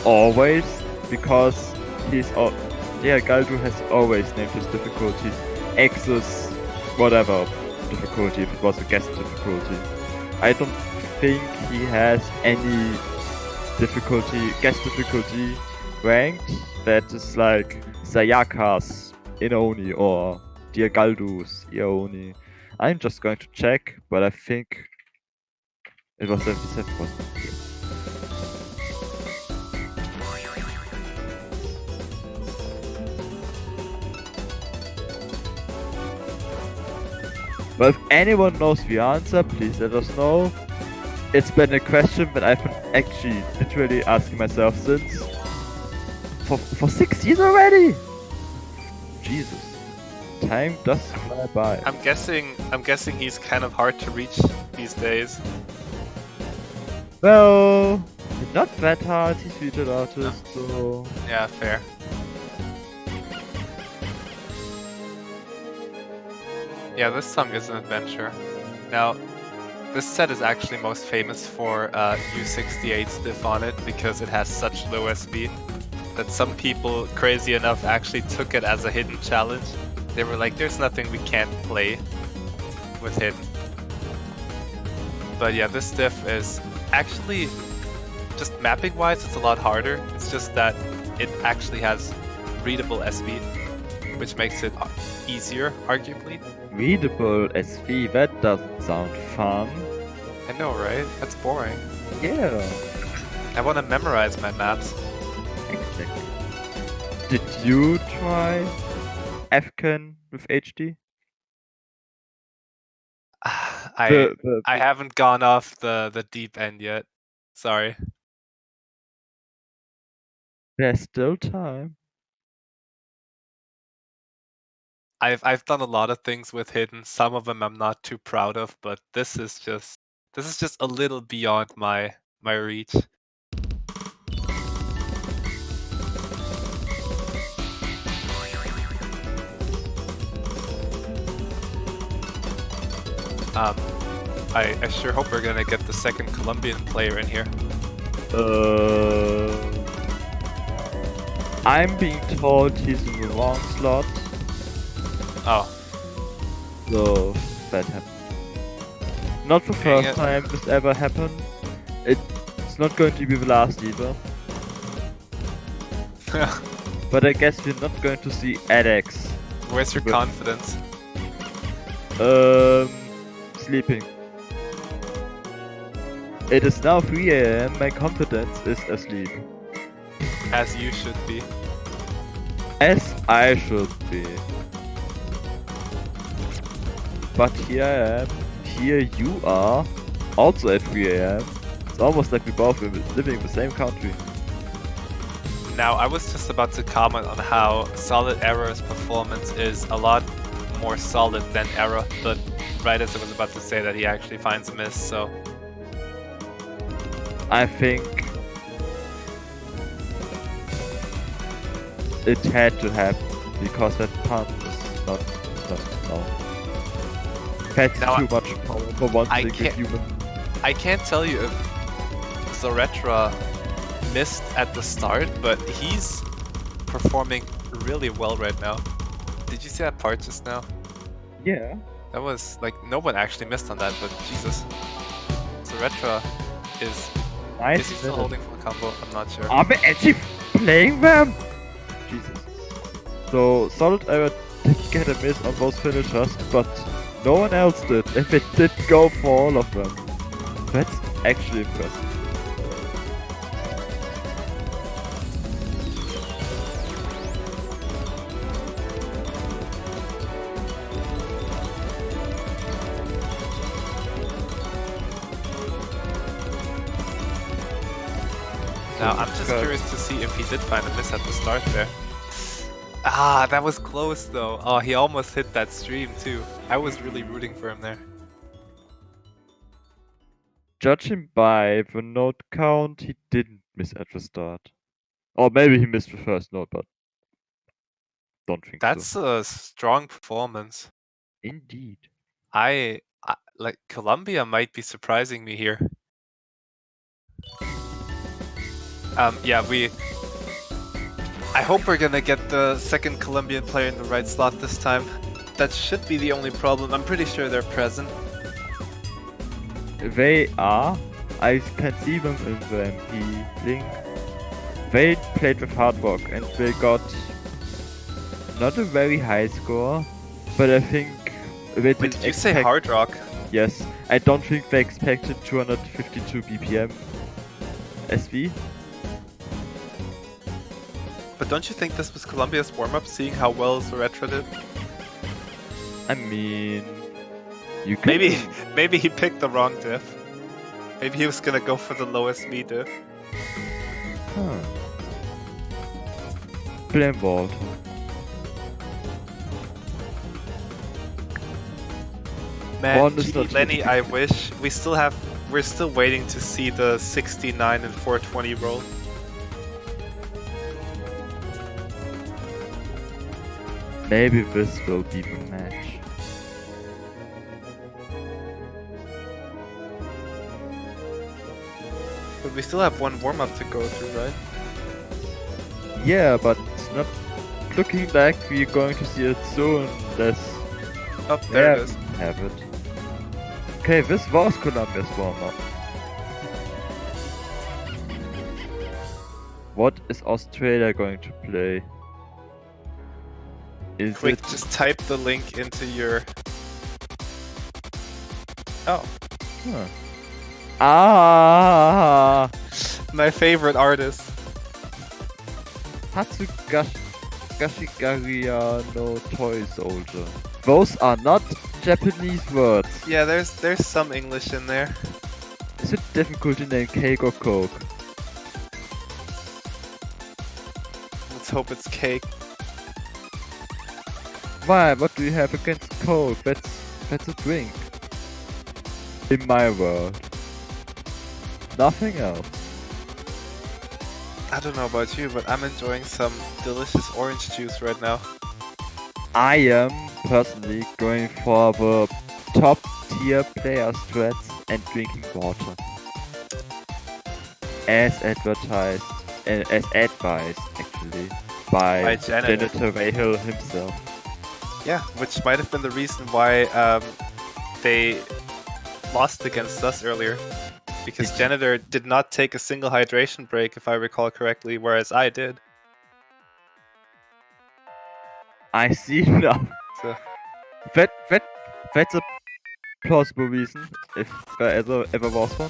always, because Galdu has always named his difficulties X's whatever difficulty, if it was a guest difficulty. I don't think he has any guest difficulty ranked that is like Sayaka's Inoni or Galdu's Ioni. I'm just going to check, but I think it was 77, wasn't it? But if anyone knows the answer, please let us know. It's been a question that I've been actually literally asking myself since for 6 years already. Jesus, time does fly by. I'm guessing he's kind of hard to reach these days. Well, not that hard. He's featured artist, so Yeah, fair. Yeah, this song is an adventure. Now, this set is actually most famous for U68's diff on it because it has such low SB that some people, crazy enough, actually took it as a hidden challenge. They were like, there's nothing we can't play with hidden. But yeah, this diff is actually, just mapping-wise, it's a lot harder. It's just that it actually has readable SB, which makes it easier, arguably. readable SV. That doesn't sound fun. I know, right? That's boring. Yeah. I want to memorize my maps. Exactly. Did you try Afghan with HD? I haven't gone off the deep end yet. Sorry. There's still time. I've done a lot of things with hidden. Some of them I'm not too proud of, but this is just a little beyond my reach. I sure hope we're gonna get the second Colombian player in here. I'm being told he's in the wrong slot, Oh, So that happened. Not the Dang first it. time this ever happened. It's not going to be the last either. But I guess we're not going to see Alex. Where's your But- confidence? Sleeping. It is now 3 AM, my confidence is asleep. As you should be. As I should be. But here I am, here you are, also at 3 AM. It's almost like we both were living in the same country. Now, I was just about to comment on how Solid Error's performance is a lot more solid than Error, but right as I was about to say that, he actually finds a miss, so... I think it had to happen because that pun is not no. That's Now, too much power for one I single can't- human. I can't tell you if Zoretra missed at the start, but he's performing really well right now. Did you see that part just now? Yeah. That was, like, no one actually missed on that, but Jesus. Zoretra is... Nice. Is he still holding for the combo? I'm not sure. Are we actually playing them? Jesus. So Solid Error did get a miss on both finishers, but no one else did. If it did go for all of them. That's actually impressive. Now, I'm just curious to see if he did find a miss at the start there. Ah, that was close though. Oh, he almost hit that stream too. I was really rooting for him there. Judging by the note count, he didn't miss at the start. Or maybe he missed the first note, but don't think That's so. a strong performance. Indeed. I like Colombia might be surprising me here. Yeah, I hope we're gonna get the second Colombian player in the right slot this time. That should be the only problem. I'm pretty sure they're present. They are. I can see them in the MP link. They played with Hard Rock and they got not a very high score, but I think they Wait, didn't did you say expect- Hard Rock? Yes, I don't think they expected 252 BPM SV. But don't you think this was Colombia's warm-up, seeing how well Zoretra did? I mean, you can Maybe he picked the wrong diff. Maybe he was gonna go for the lowest me diff. Huh. Blame Vault. Man, One is gee, not Lenny, typical. I wish we're still waiting to see the 69 and 420 roll. Maybe this will be the match. But we still have one warm-up to go through, right? Yeah, but it's not looking like we're going to see it soon. Let's Oh, there it is. have it. Okay, this was Colombia's warm-up. What is Australia going to play? Is Quick, it... just type the link into your... Oh, Huh. Ah! my favorite artist. Hatsugashigaria no toy soldier. Those are not Japanese words. Yeah, there's some English in there. Is it difficult to name cake or coke? Let's hope it's cake. Why? What do you have against coke? That's a drink. In my world. Nothing else. I don't know about you, but I'm enjoying some delicious orange juice right now. I am personally going for the top tier player strats and drinking water. As advertised, as advised actually, by By Janet. Janitor Rahel himself. Yeah, which might have been the reason why they lost against us earlier. Because Janitor did not take a single hydration break, if I recall correctly, whereas I did. I see now. So That's a plausible reason, if there ever was one.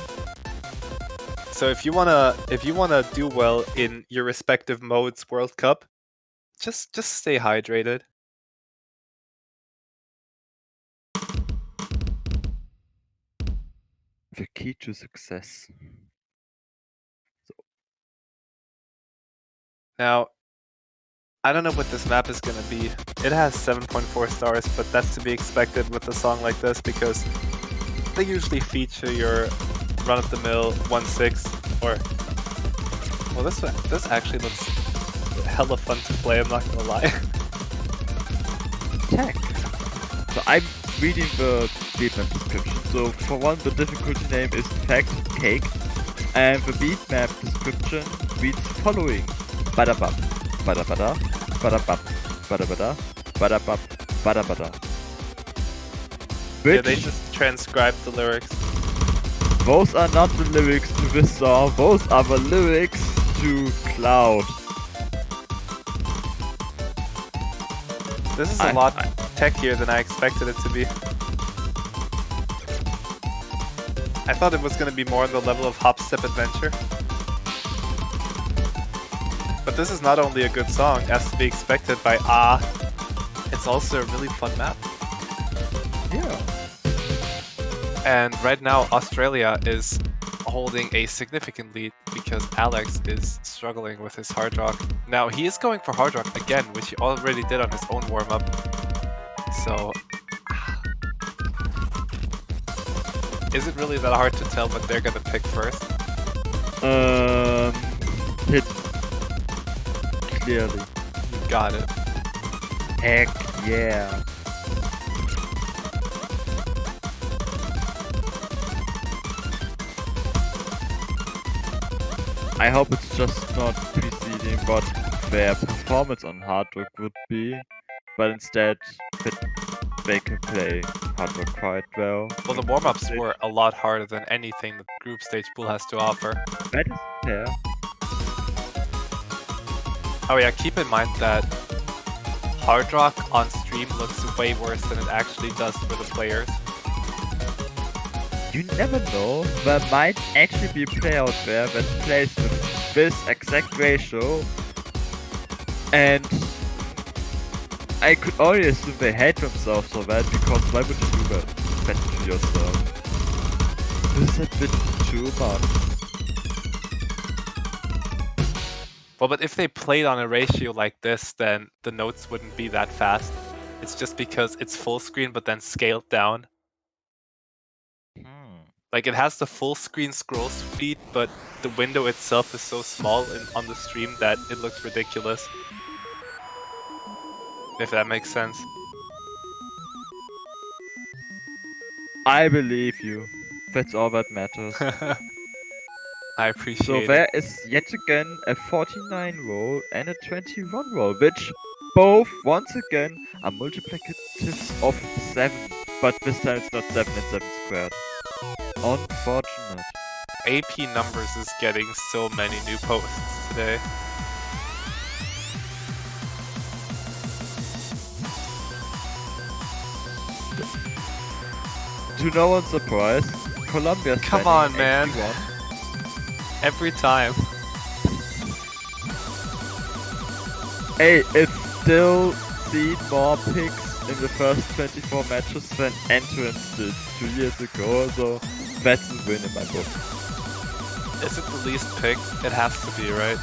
So if you wanna do well in your respective modes World Cup, just stay hydrated. The key to success. Now, I don't know what this map is gonna be. It has 7.4 stars, but that's to be expected with a song like this because they usually feature your run-of-the-mill 1-6 or... Well, this actually looks hella fun to play, I'm not gonna lie. Tech. So I'm reading the beat map description. So for one, the difficulty name is fact cake, and the beat map description reads following: badabab, badabada, badabab, badabada, badabab, badabada. Yeah, they just transcribed the lyrics. Those are not the lyrics to this song. Those are the lyrics to Cloud. This is a lot techier than I expected it to be. I thought it was going to be more on the level of Hop Step Adventure. But this is not only a good song, as to be expected by it's also a really fun map. Yeah. And right now, Australia is holding a significant lead because Alex is struggling with his hard rock. Now, he is going for hard rock again, which he already did on his own warm-up. So... Is it really that hard to tell what they're gonna pick first? Hit. Clearly. You got it. Heck yeah. I hope it's just not preceding what their performance on hard rock would be, but instead that they can play hard rock quite well. Well, the warm-ups were a lot harder than anything the group stage pool has to offer. That is fair. Oh yeah, keep in mind that hard rock on stream looks way worse than it actually does for the players. You never know, there might actually be a player out there that plays with this exact ratio, and I could only assume they hate themselves for that, because why would you do that to yourself? This is a bit too much. Well, but if they played on a ratio like this, then the notes wouldn't be that fast. It's just because it's full screen but then scaled down. Like, it has the full screen scroll speed, but the window itself is so small on the stream that it looks ridiculous. If that makes sense. I believe you. That's all that matters. I appreciate it. So there is yet again a 49 roll and a 21 roll, which both, once again, are multiplicatives of 7. But this time it's not 7 and 7 squared. Unfortunate. AP Numbers is getting so many new posts today. To no one's surprise, Colombia's Come on, man. 81. Every time. Hey, it's still seen more picks in the first 24 matches than entrants did 2 years ago, so that's a win in my book. Is it the least picked? It has to be, right?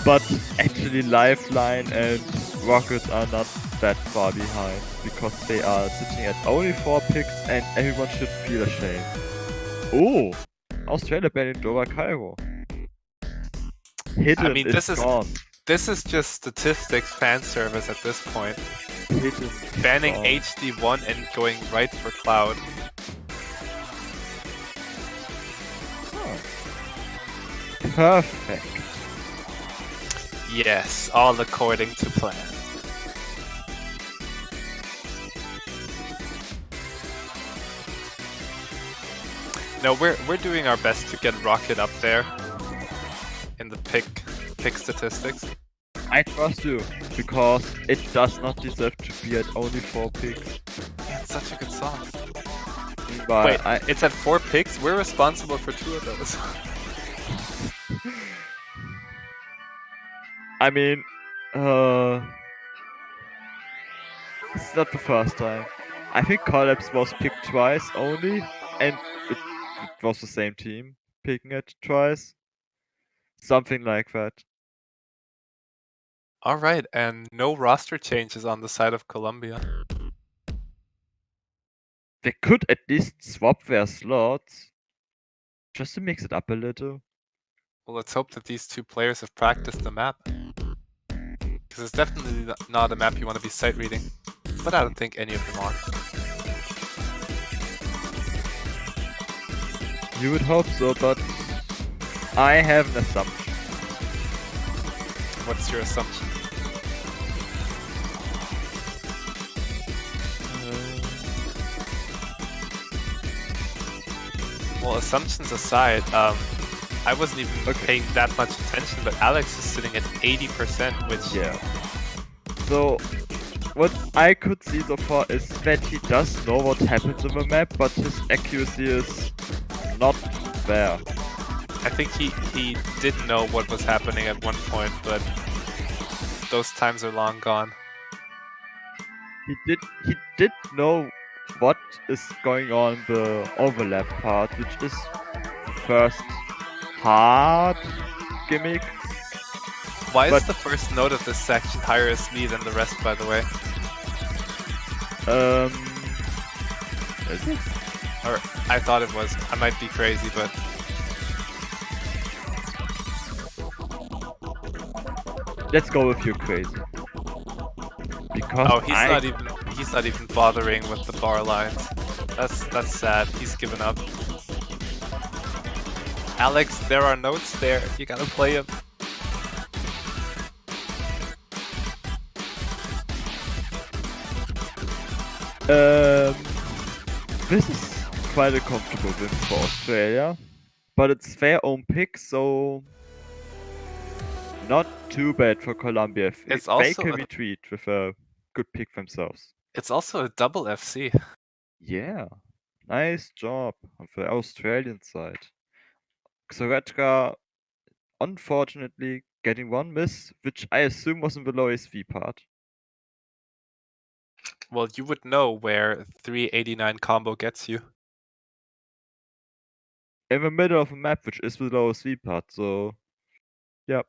But actually Lifeline and Rocket are not that far behind, because they are sitting at only 4 picks and everyone should feel ashamed. Oh! Australia banning Dora Cairo. Hidden is gone. This is just statistics fan service at this point. Hidden Banning gone. HD1 and going right for Cloud. Perfect. Yes, all according to plan. No, we're doing our best to get Rocket up there in the pick statistics. I trust you, because it does not deserve to be at only 4 picks. Yeah, it's such a good song. But Wait, it's at 4 picks? We're responsible for 2 of those. I mean, it's not the first time. I think Collapse was picked twice only, and it was the same team picking it twice. Something like that. Alright, and no roster changes on the side of Colombia. They could at least swap their slots, just to mix it up a little. Well, let's hope that these 2 players have practiced the map. Because it's definitely not a map you want to be sight reading. But I don't think any of them are. You would hope so, but I have an assumption. What's your assumption? Well, assumptions aside, I wasn't even paying that much attention, but Alex is sitting at 80%, which... Yeah. So, what I could see so far is that he does know what happens on the map, but his accuracy is not there. I think he did know what was happening at one point, but those times are long gone. He did know what is going on in the overlap part, which is the first hard gimmick. Why is the first note of this section higher SP than the rest, by the way? Is it? Or I thought it was. I might be crazy, but let's go with you crazy. Because he's not even bothering with the bar lines. That's sad. He's given up. Alex, there are notes there. You gotta play him. This is quite a comfortable win for Australia, but it's their own pick, so not too bad for Colombia. If It's they also can a- retreat with a good pick themselves. It's also a double FC. Yeah, nice job on the Australian side. Xoretka, unfortunately, getting one miss, which I assume was in the low SV part. Well, you would know where 389 combo gets you. In the middle of a map, which is the low SV part, so yeah.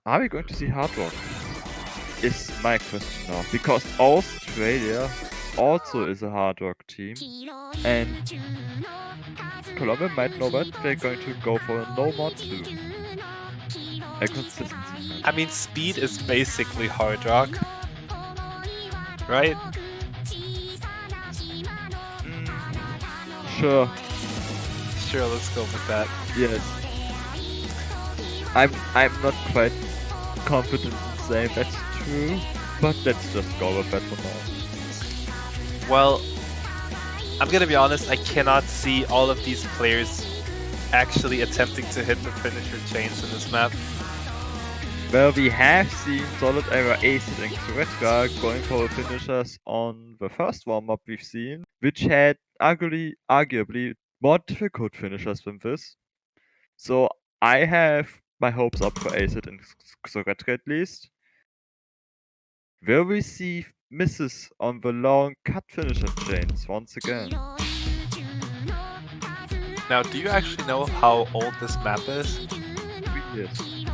Are we going to see Hard Rock? Is my question now. Because Australia also is a Hard Rock team. And Colombia might know that they're going to go for a no mod 2. A consistency. I mean, speed is basically hard rock. Right? Sure. Sure, let's go with that. Yes. I'm not quite confident in saying that's true, but let's just go with that for now. Well, I'm gonna be honest, I cannot see all of these players actually attempting to hit the finisher chains in this map. Well, we have seen Solid Era Acid and Xoretka going for the finishers on the first warm-up we've seen, which had arguably more difficult finishers than this. So I have my hopes up for Acid and Xoretka at least. Will we see misses on the long cut finisher chains once again? Now, do you actually know how old this map is? 3 years.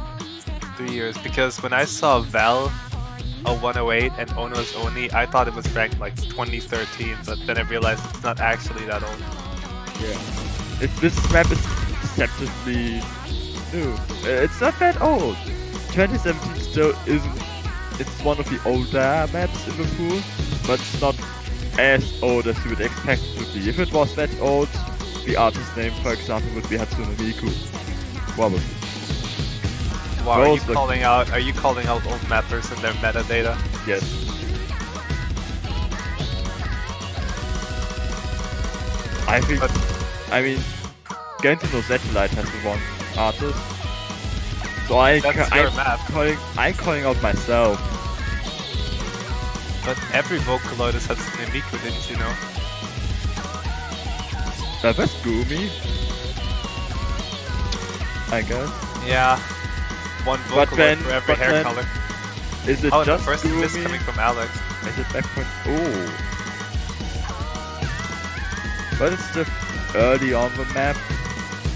3 years, because when I saw Val 0108 and Ono's Oni, I thought it was ranked like 2013, but then I realized it's not actually that old. Yeah. This map is deceptively new. It's not that old. 2017 still isn't. It's one of the older maps in the pool, but it's not as old as you would expect it to be. If it was that old, the artist name, for example, would be Hatsune Miku. Probably. Wow, Both look- are you calling out old mappers and their metadata? Yes. I mean, Genshin no Satellite has the wrong artist. So I'm calling out myself. But every Vocaloid has Mimiku, didn't you know? That's Gumi. I guess. Yeah. One Vocaloid for every hair color. Is it Oh, just the first Gumi? miss coming from Alex. Is it backpoint? Oh. But it's just early on the map.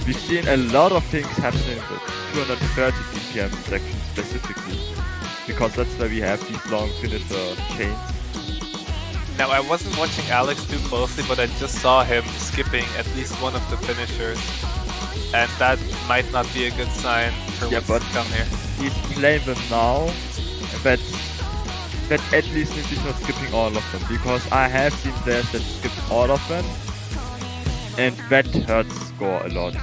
We've seen a lot of things happening in the 230 BPM section specifically. Because that's where we have these long finisher chains. Now, I wasn't watching Alex too closely, but I just saw him skipping at least one of the finishers. And that might not be a good sign for what's to come here. He's playing them now, but that at least means he's not skipping all of them. Because I have seen players that skip all of them, and that hurts score a lot.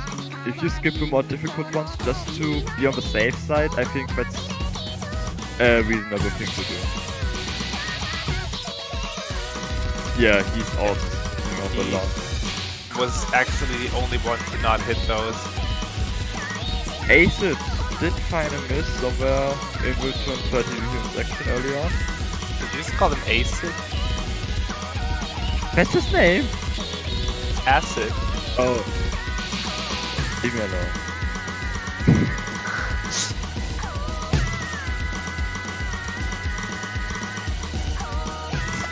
If you skip the more difficult ones just to be on the safe side, I think that's a reasonable thing to do. Yeah, he's also on the lot. Was actually the only one to not hit those. Acid did find a miss somewhere in the 230 BPM section early on. Did you just call him Acid? That's his name? Acid. Oh. Leave me alone.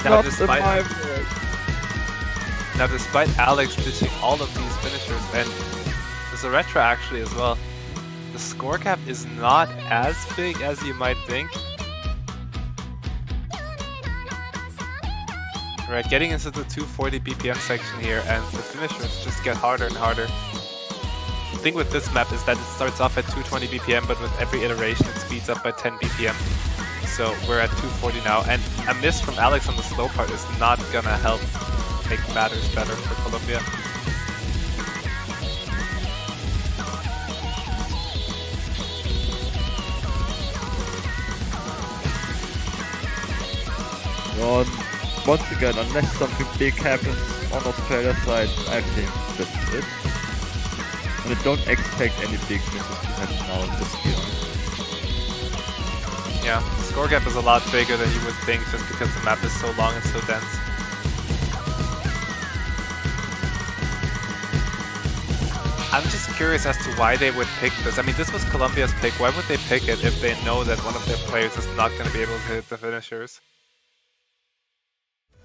Now, despite Alex ditching all of these finishers, and there's a retro actually as well, the score gap is not as big as you might think. Right, getting into the 240 BPM section here, and the finishers just get harder and harder. The thing with this map is that it starts off at 220 BPM, but with every iteration it speeds up by 10 BPM. So we're at 240 now, and a miss from Alex on the slow part is not gonna help make matters better for Colombia. Once again, unless something big happens on Australia's side, I think that's it. And I don't expect any big misses to happen now in this game. Yeah, the score gap is a lot bigger than you would think just because the map is so long and so dense. I'm just curious as to why they would pick this. I mean, this was Colombia's pick. Why would they pick it if they know that one of their players is not going to be able to hit the finishers?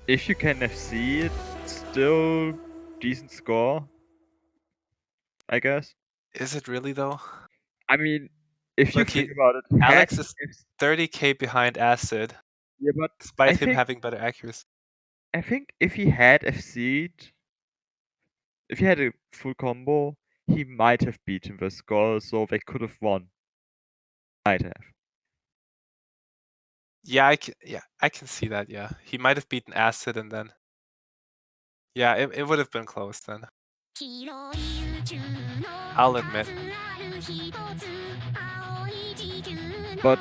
If you can FC it, still decent score, I guess. Is it really though? I mean, if Look, you think about it, Alex is 30k behind Acid, yeah, but despite him having better accuracy. I think if he had FC'd, if he had a full combo, he might have beaten the score, so they could have won. Might have. Yeah, I can see that. Yeah, he might have beaten Acid, and then yeah, it would have been close then. I'll admit. But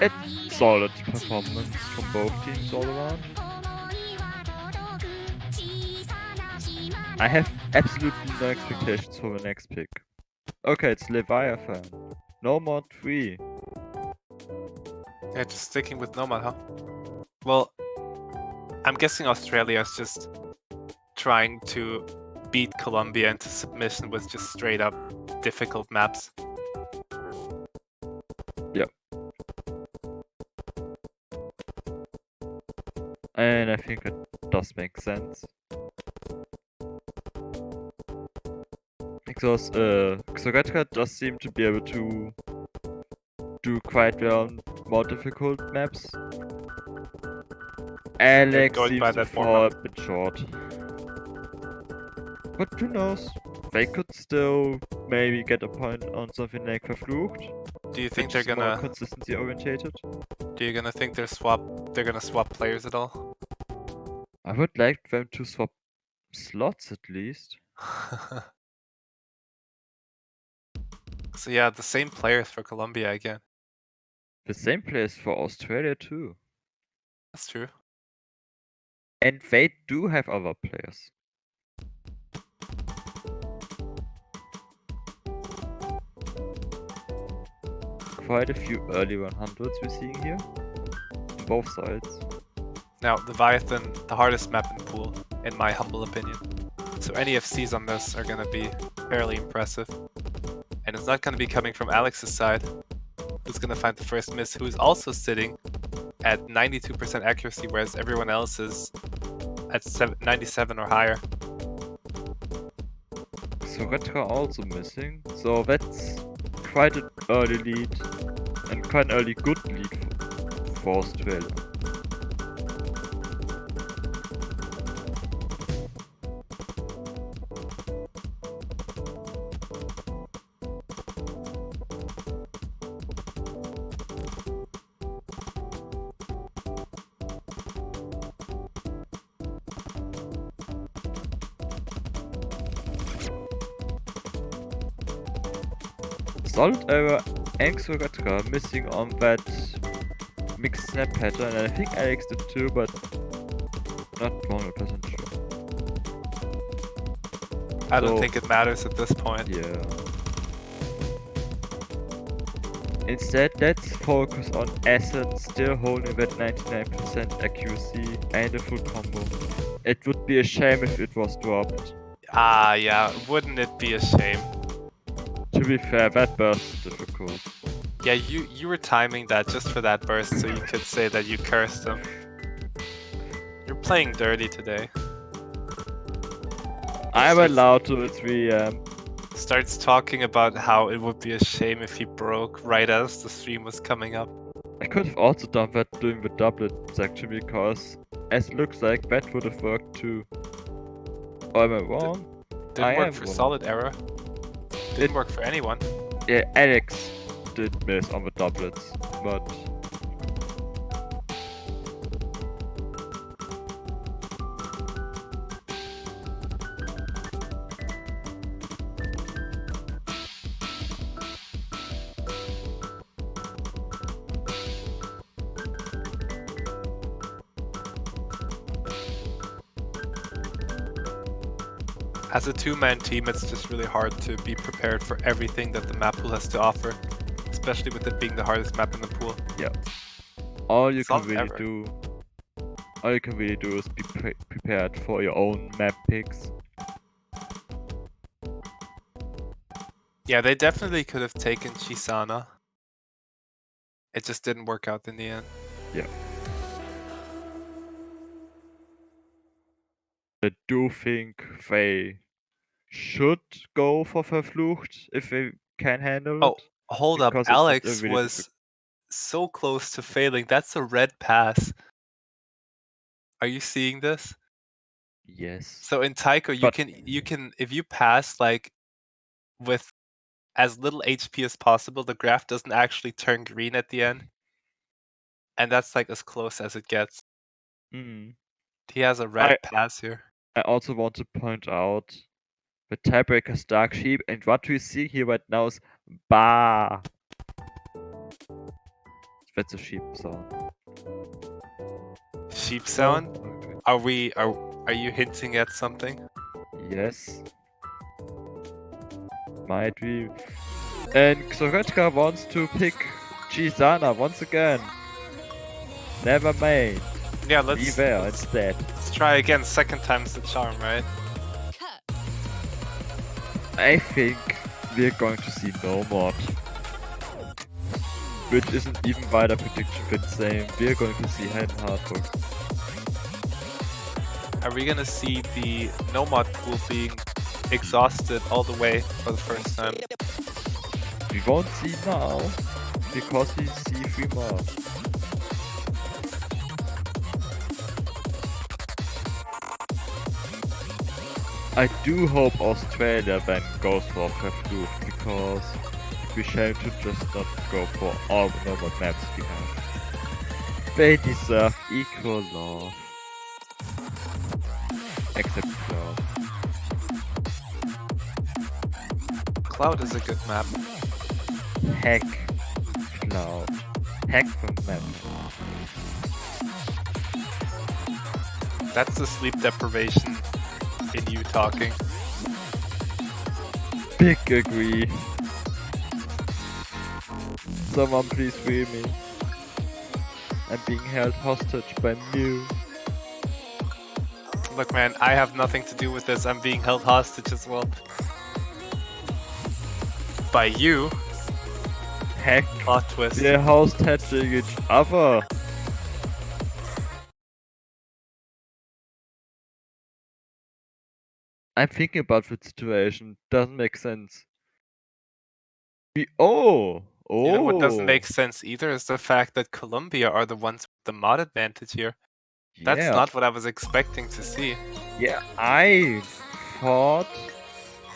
it's solid performance from both teams all around. I have absolutely no expectations for the next pick. Okay, it's Leviathan. No mod 3. Yeah, just sticking with Nomad, huh? Well, I'm guessing Australia is just trying to beat Colombia into submission with just straight up difficult maps. Yep. And I think it does make sense. Because Xoretka does seem to be able to do quite well on more difficult maps. Alex seems to fall a bit short. But who knows? They could still maybe get a point on something like Verflucht. Do you think they're gonna consistency orientated? Do you gonna think they're gonna swap players at all? I would like them to swap slots at least. So yeah, the same players for Colombia again. The same place for Australia too. That's true. And they do have other players. Quite a few early 100s we're seeing here. On both sides. Now, Leviathan, the hardest map in the pool, in my humble opinion. So any FCs on this are gonna be fairly impressive. And it's not gonna be coming from Alex's side, who's gonna find the first miss, who's also sitting at 92% accuracy, whereas everyone else is at 97 or higher. So Retra also missing. So that's quite an early lead. And quite an early good lead for Australia. Solid error and Retra missing on that mixed snap pattern, and I think Alex did too, but not 100% sure. I don't think it matters at this point. Yeah. Instead, let's focus on Acid still holding that 99% accuracy and a full combo. It would be a shame if it was dropped. Ah, yeah, wouldn't it be a shame? To be fair, that burst is difficult. Yeah, you were timing that just for that burst, so you could say that you cursed him. You're playing dirty today. I'm allowed to at 3 Starts talking about how it would be a shame if he broke right as the stream was coming up. I could have also done that during the doublet section because, as it looks like, that would have worked too. Or am I wrong? Didn't I work am for wrong. Solid Error. Didn't work for anyone. Yeah, Alex did miss on the doublets, but... As a two-man team, it's just really hard to be prepared for everything that the map pool has to offer, especially with it being the hardest map in the pool. Yeah. All you can Solid really Error. do is be prepared for your own map picks. Yeah, they definitely could have taken Chisana. It just didn't work out in the end. Yeah. I do think they should go for Verflucht if they can handle Oh, it. hold up. Because it's Alex a really was so close to failing. That's a red pass. Are you seeing this? Yes. So in Taiko, you can if you pass like with as little HP as possible, the graph doesn't actually turn green at the end. And that's like as close as it gets. Mm. He has a red pass here. I also want to point out the tiebreaker's Dark Sheep, and what we see here right now is Ba. That's a sheep sound. Sheep sound? Oh, Are you hinting at something? yes. Might be. And Xoretka wants to pick Chisana once again. Never mind. Yeah, Be there instead. let's try again. Second time's the charm, right? I think we're going to see no mod. Which isn't even by the prediction fit saying we're going to see Hen Hardrock. Are we gonna see the Nomad pool being exhausted all the way for the first time? We won't see now, because we see 3 more. I do hope Australia then goes for Verflucht, because it'd be shame to just not go for all the normal maps we have. They deserve equal love. Except Cloud. Cloud is a good map. Heck Cloud. Heck from map. That's the sleep deprivation in you talking. Big agree. Someone please free me. I'm being held hostage by Mew. Look, man, I have nothing to do with this. I'm being held hostage as well. By you? Heck. Plot twist. They're hostage-ing each other. I'm thinking about the situation. Doesn't make sense. Oh! You know what doesn't make sense either is the fact that Colombia are the ones with the mod advantage here. That's Yeah. not what I was expecting to see. Yeah, I thought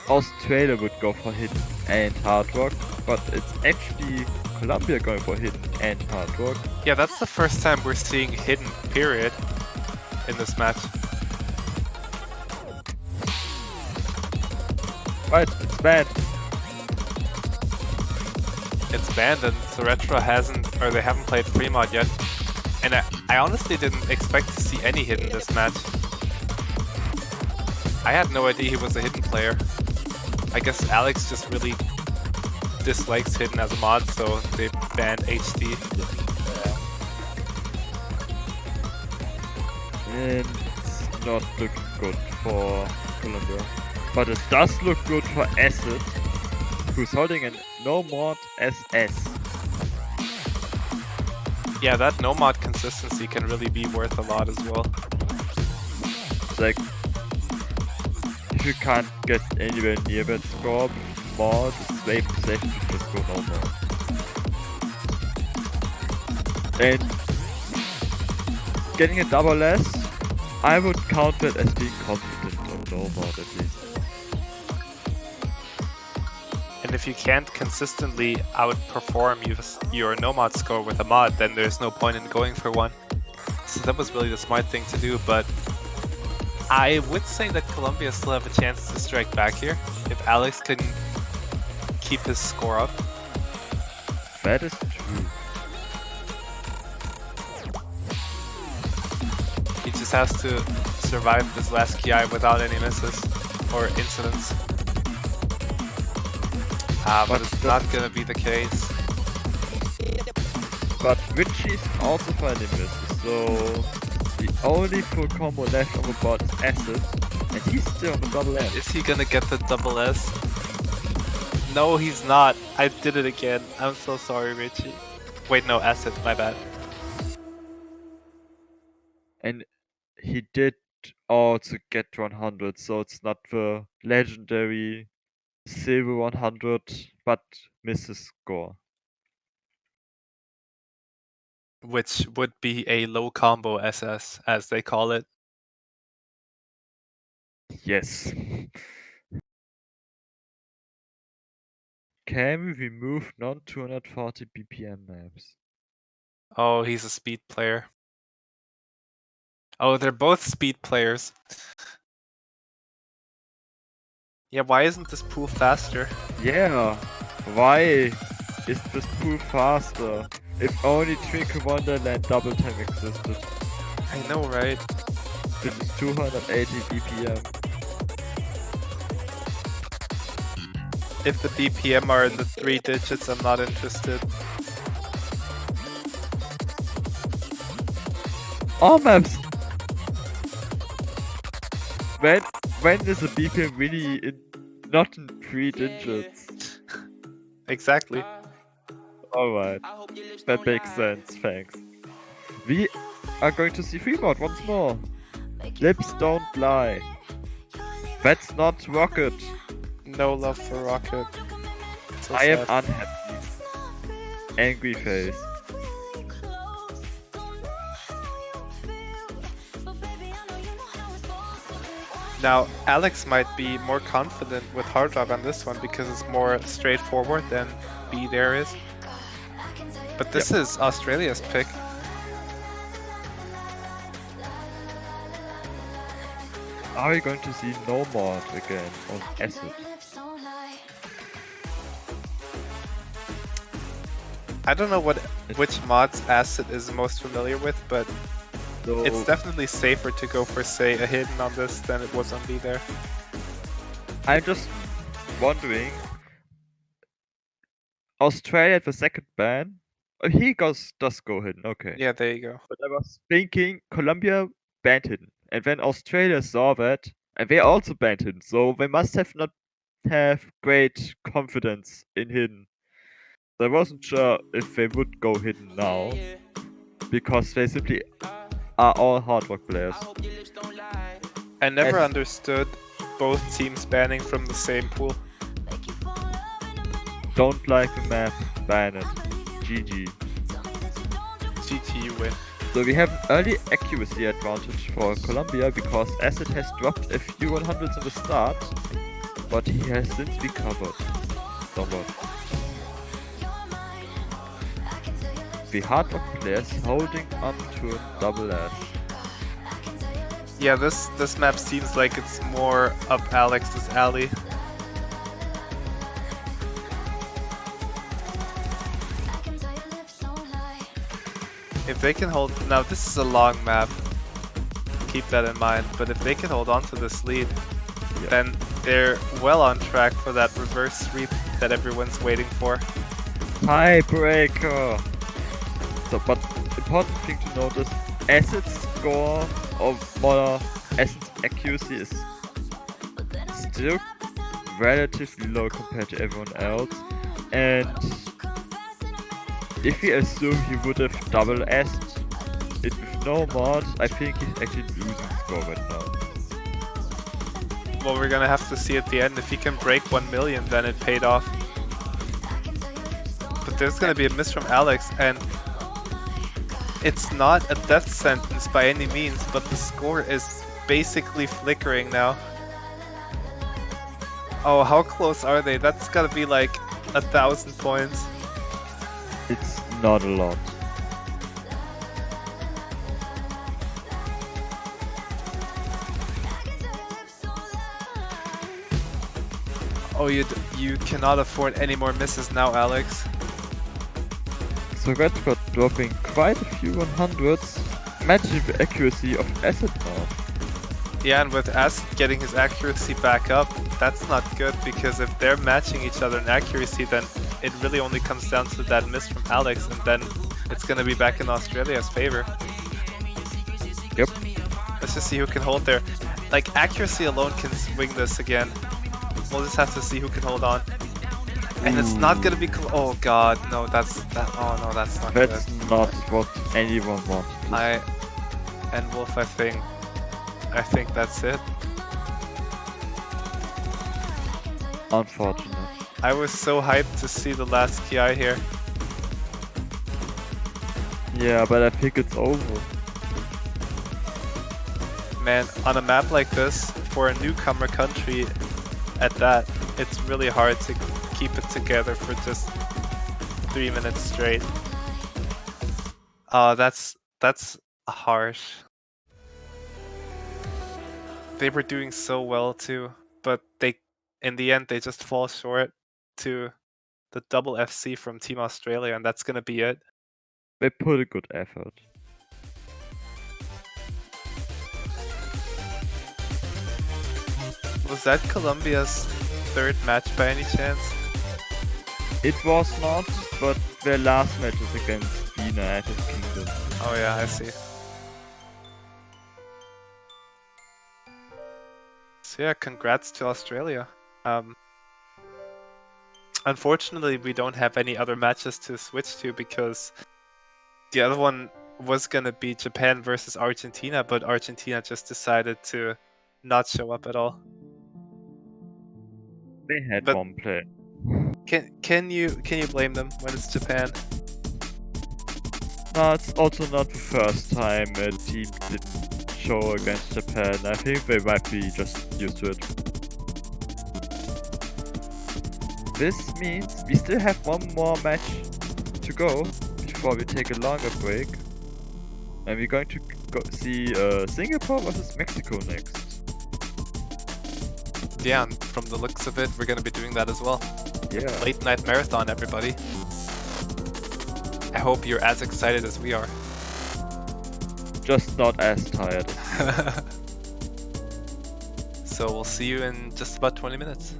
Australia would go for hidden and hard rock, but it's actually Colombia going for hidden and hard rock. Yeah, that's the first time we're seeing hidden, period, in this match. Right, it's bad. It's banned and Retro hasn't, or they haven't played free mod yet. And I honestly didn't expect to see any hidden this match. I had no idea he was a hidden player. I guess Alex just really dislikes hidden as a mod, so they banned HD. And it's not looking good for Colombia. But it does look good for Acid, who's holding a no mod SS. Yeah, that no mod consistency can really be worth a lot as well. It's like, if you can't get anywhere near that score with mod, it's very safe to just go no mod. And getting a double S, I would count that as being confident on no mod at least. And if you can't consistently outperform your no mod score with a mod, then there's no point in going for one. So that was really the smart thing to do, but I would say that Colombia still have a chance to strike back here if Alex can keep his score up. That is true. He just has to survive this last KI without any misses or incidents. But it's not gonna be the case. But Richie's also finding misses, so the only full combo left on the board is Acid, and he's still on the double S. Is he gonna get the double S? No, he's not. I did it again. I'm so sorry, Richie. Wait, no, Acid, my bad. And he did also get 100, so it's not the legendary silver 100, but misses score. Which would be a low combo SS, as they call it. Yes. Can we remove non-240 BPM maps? Oh, he's a speed player. Oh, they're both speed players. Yeah, why isn't this pool faster? Yeah, why is this pool faster? If only Twinkle Wonderland double time existed. I know, right? This is 280 BPM. If the BPM are in the 3 digits, I'm not interested. All maps! When is a BPM really not in 3 digits? Exactly. Alright, that makes sense, thanks. We are going to see free mod once more. Lips don't lie. That's not Rocket. No love for Rocket. So I am sad. unhappy. Angry face. Now, Alex might be more confident with Hard Rock on this one because it's more straightforward than B there is. But this is Australia's pick. Are we going to see no mod again on Acid? I don't know which mods Acid is most familiar with, but So it's definitely safer to go for, say, a hidden on this than it was on B there. I'm just wondering. Australia had the second ban. Oh, he does go hidden, okay. Yeah, there you go. But I was thinking Colombia banned hidden. And then Australia saw that and they also banned hidden. So they must have not have great confidence in hidden. So I wasn't sure if they would go hidden now. Because they simply are all hard rock players. I never As- understood both teams banning from the same pool. Don't like the map, ban it. GG. GG, you win. So we have early accuracy advantage for Colombia because Acid has dropped a few 100s in the start, but he has since recovered somewhat. The hard rock players holding on to a double ash. Yeah, this map seems like it's more up Alex's alley. If they can hold... Now, this is a long map. Keep that in mind. But if they can hold on to this lead, then they're well on track for that reverse sweep that everyone's waiting for. Tiebreaker! So, but important thing to notice, Acid's score of more Acid's accuracy is still relatively low compared to everyone else. And if we assume he would have double S'd it with no mod, I think he's actually losing score right now. Well, we're gonna have to see at the end. If he can break 1 million, then it paid off. But there's gonna be a miss from Alex, and it's not a death sentence by any means, but the score is basically flickering now. Oh, how close are they? That's gotta be like 1,000 points. It's not a lot. Oh, you cannot afford any more misses now, Alex. So Red got dropping quite a few 100s, matching the accuracy of Acid now. Yeah, and with Acid getting his accuracy back up, that's not good, because if they're matching each other in accuracy, then it really only comes down to that miss from Alex, and then it's gonna be back in Australia's favor. Yep. Let's just see who can hold there. Like, accuracy alone can swing this again. We'll just have to see who can hold on. And it's not gonna be oh god, no, that's not That's good. not what anyone wants. And Wolf, I think that's it. Unfortunate. I was so hyped to see the last KI here. Yeah, but I think it's over. Man, on a map like this, for a newcomer country at that, it's really hard to keep it together for just 3 minutes straight. That's harsh. They were doing so well too, but in the end they just fall short to the double FC from Team Australia, and that's gonna be it. They put a good effort. Was that Colombia's third match by any chance? It was not, but their last match was against the United Kingdom. Oh yeah, I see. So yeah, congrats to Australia. Unfortunately, we don't have any other matches to switch to because the other one was gonna be Japan versus Argentina, but Argentina just decided to not show up at all. They had But- one play. Can you blame them when it's Japan? No, it's also not the first time a team didn't show against Japan. I think they might be just used to it. This means we still have one more match to go before we take a longer break. And we're going to go see Singapore versus Mexico next. Yeah, and from the looks of it, we're gonna be doing that as well. Yeah. Late night marathon, everybody. I hope you're as excited as we are. Just not as tired. So we'll see you in just about 20 minutes.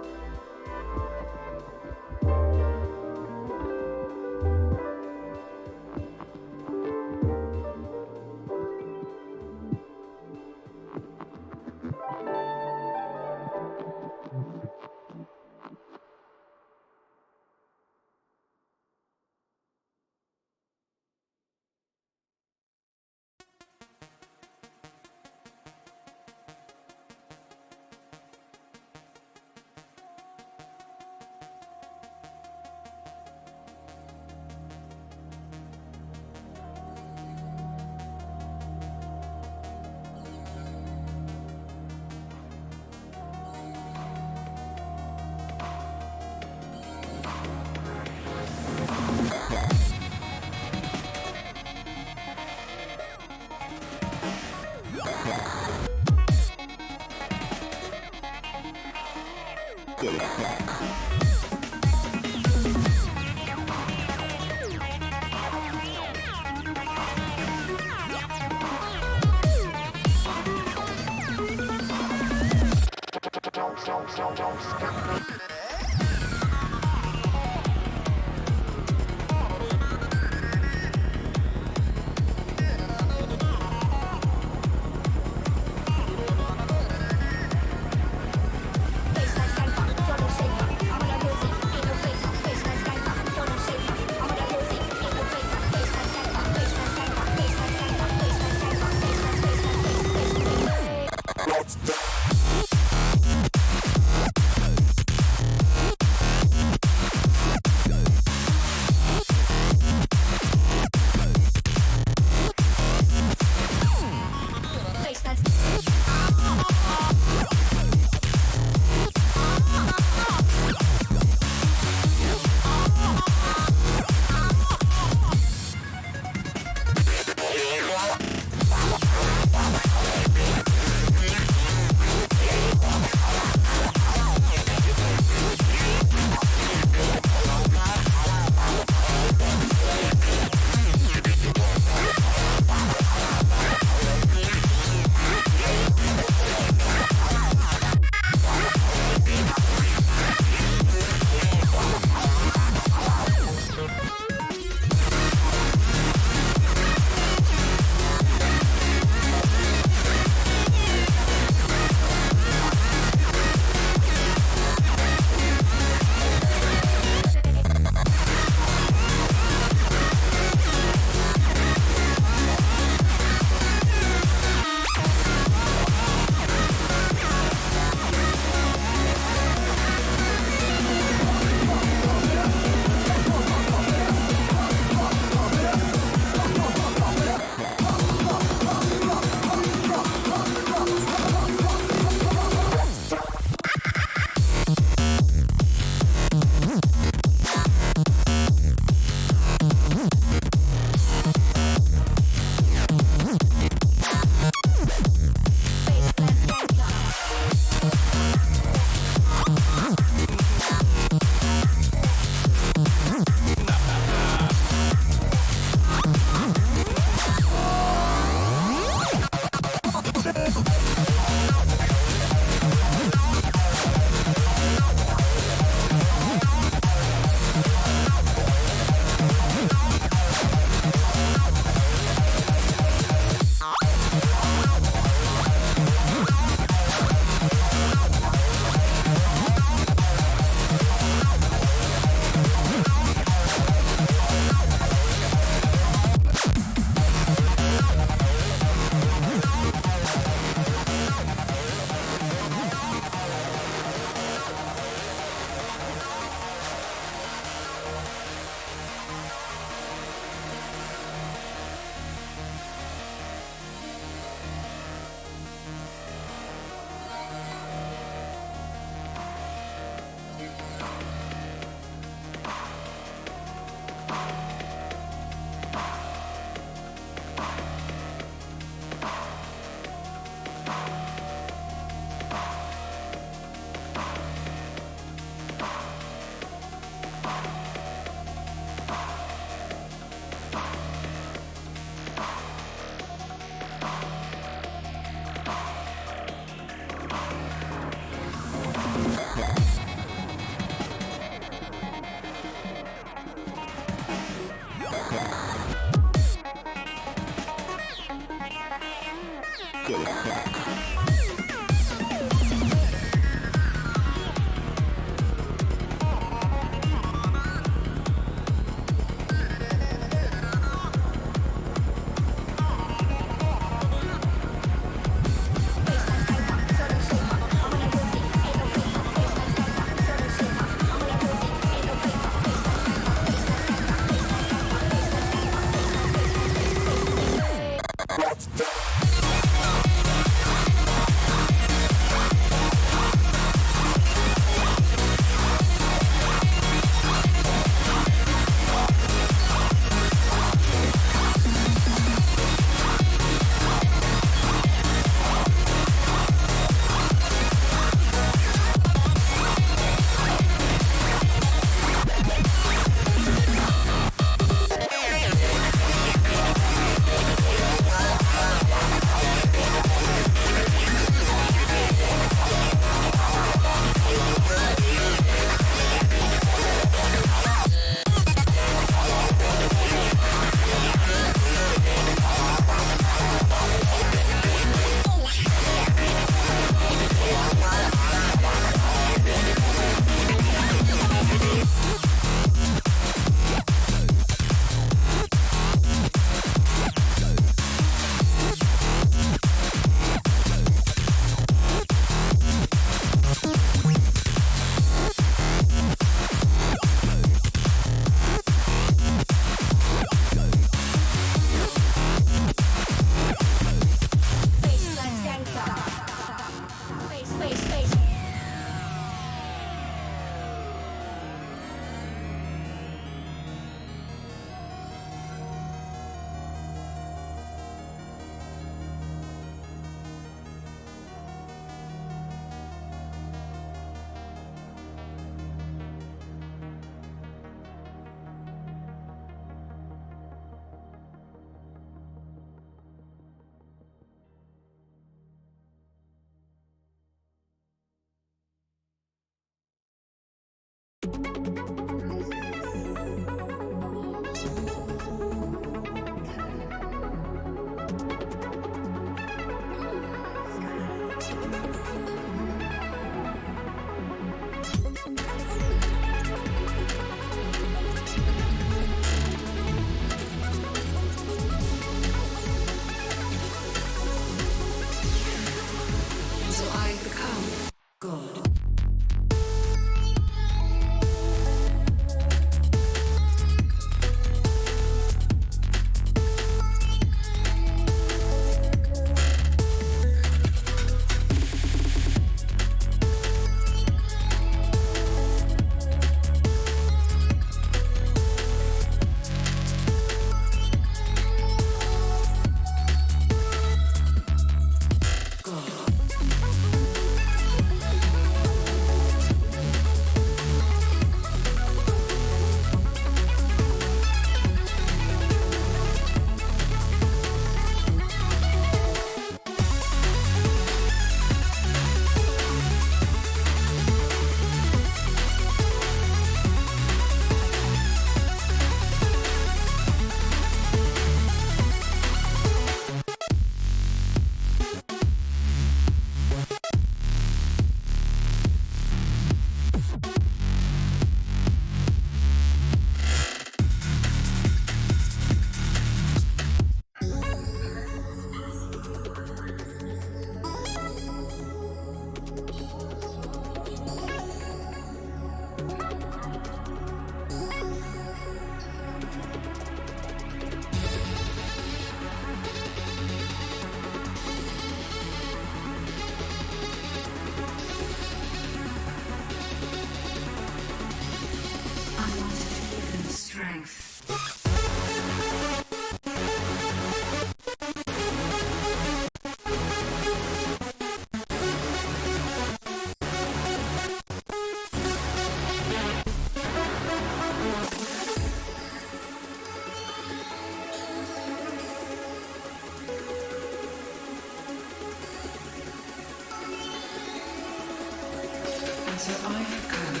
so I've become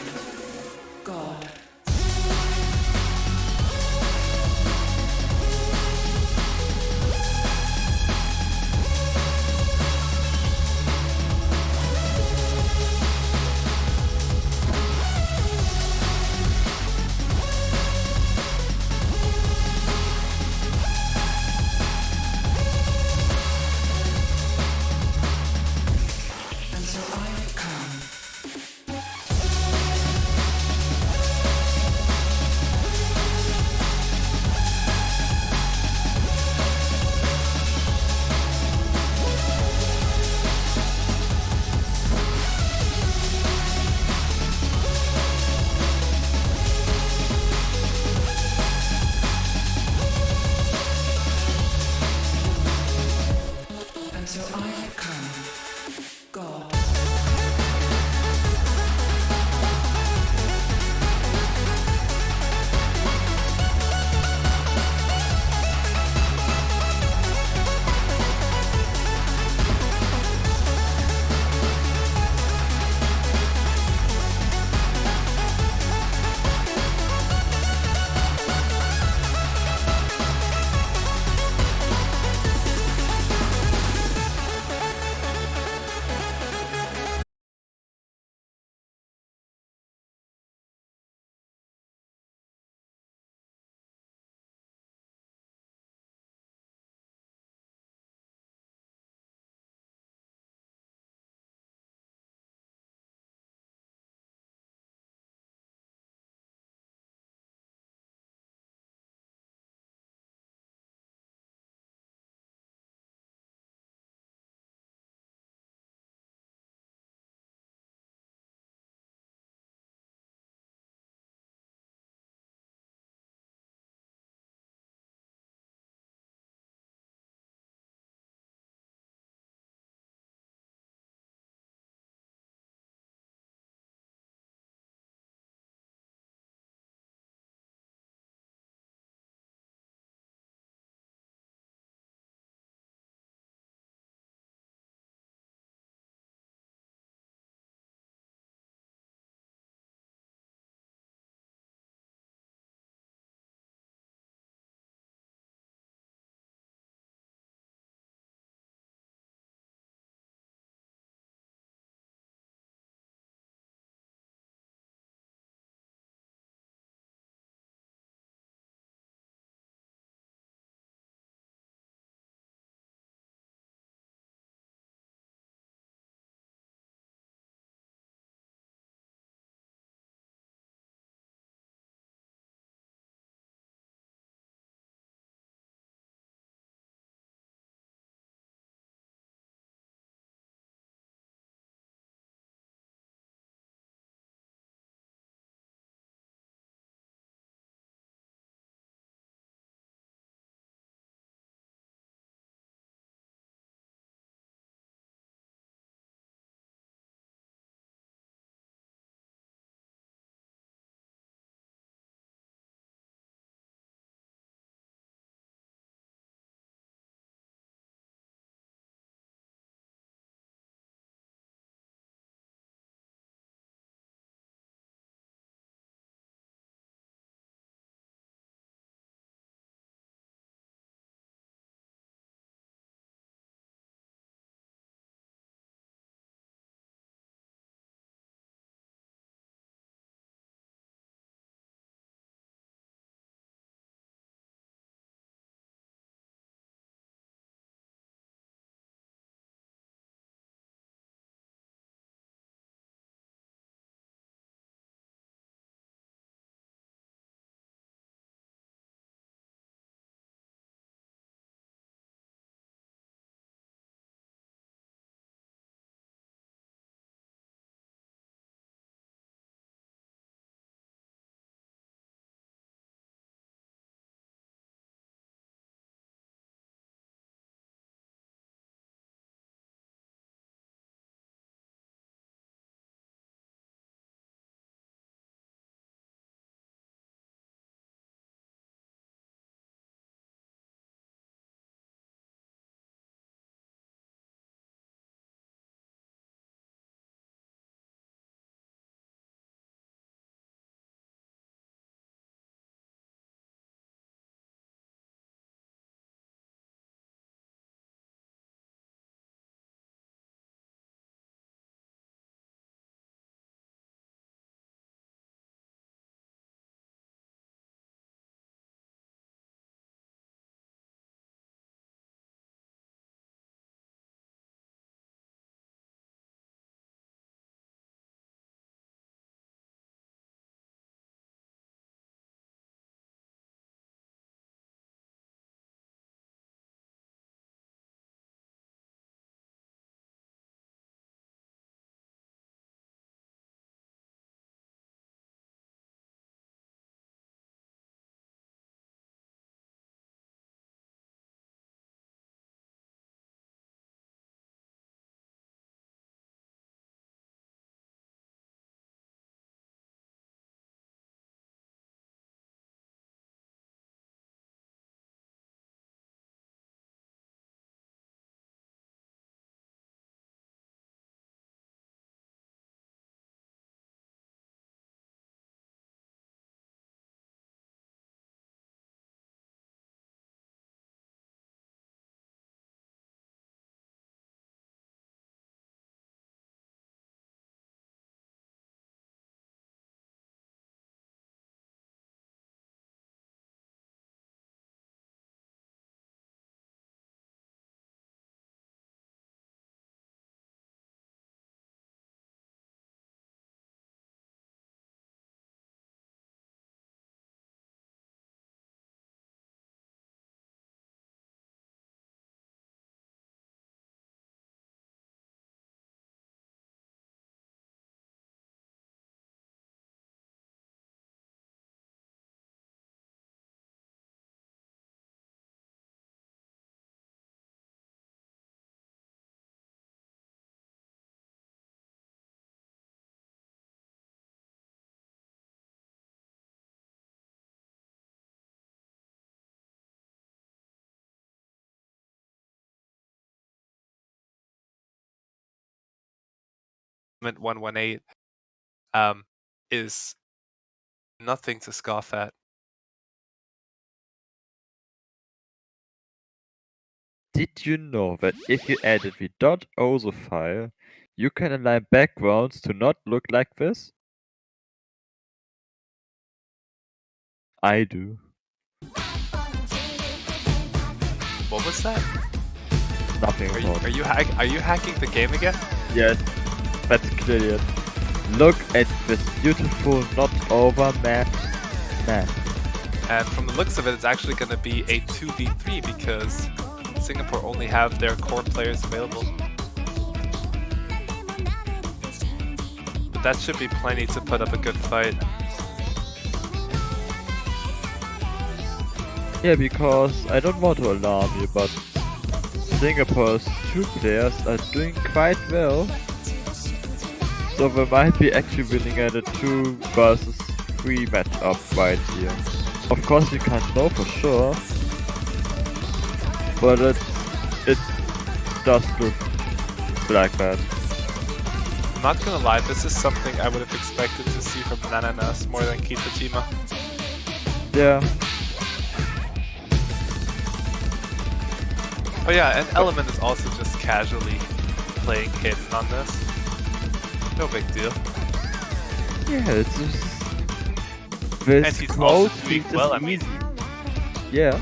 God. And so I've become and so I've become God. Element 118 is nothing to scoff at. Did you know that if you edit the .oso file, you can align backgrounds to not look like this? I do. What was that? Nothing Are important. you hacking the game again? Yes, that's clear. Look at this beautiful not over map. And from the looks of it, it's actually going to be a 2v3 because Singapore only have their core players available. But that should be plenty to put up a good fight. Yeah, because I don't want to alarm you, but Singapore's 2 players are doing quite well. So they might be actually winning at a 2 versus 3 matchup right here. Of course we can't know for sure, but it does look like that. I'm not gonna lie, this is something I would have expected to see from Nananas more than Kitajima. Yeah. Oh yeah, and Element is also just casually playing hidden on this. No big deal. Yeah, it's just... This And he's also close doing is well, I mean. easy. Yeah.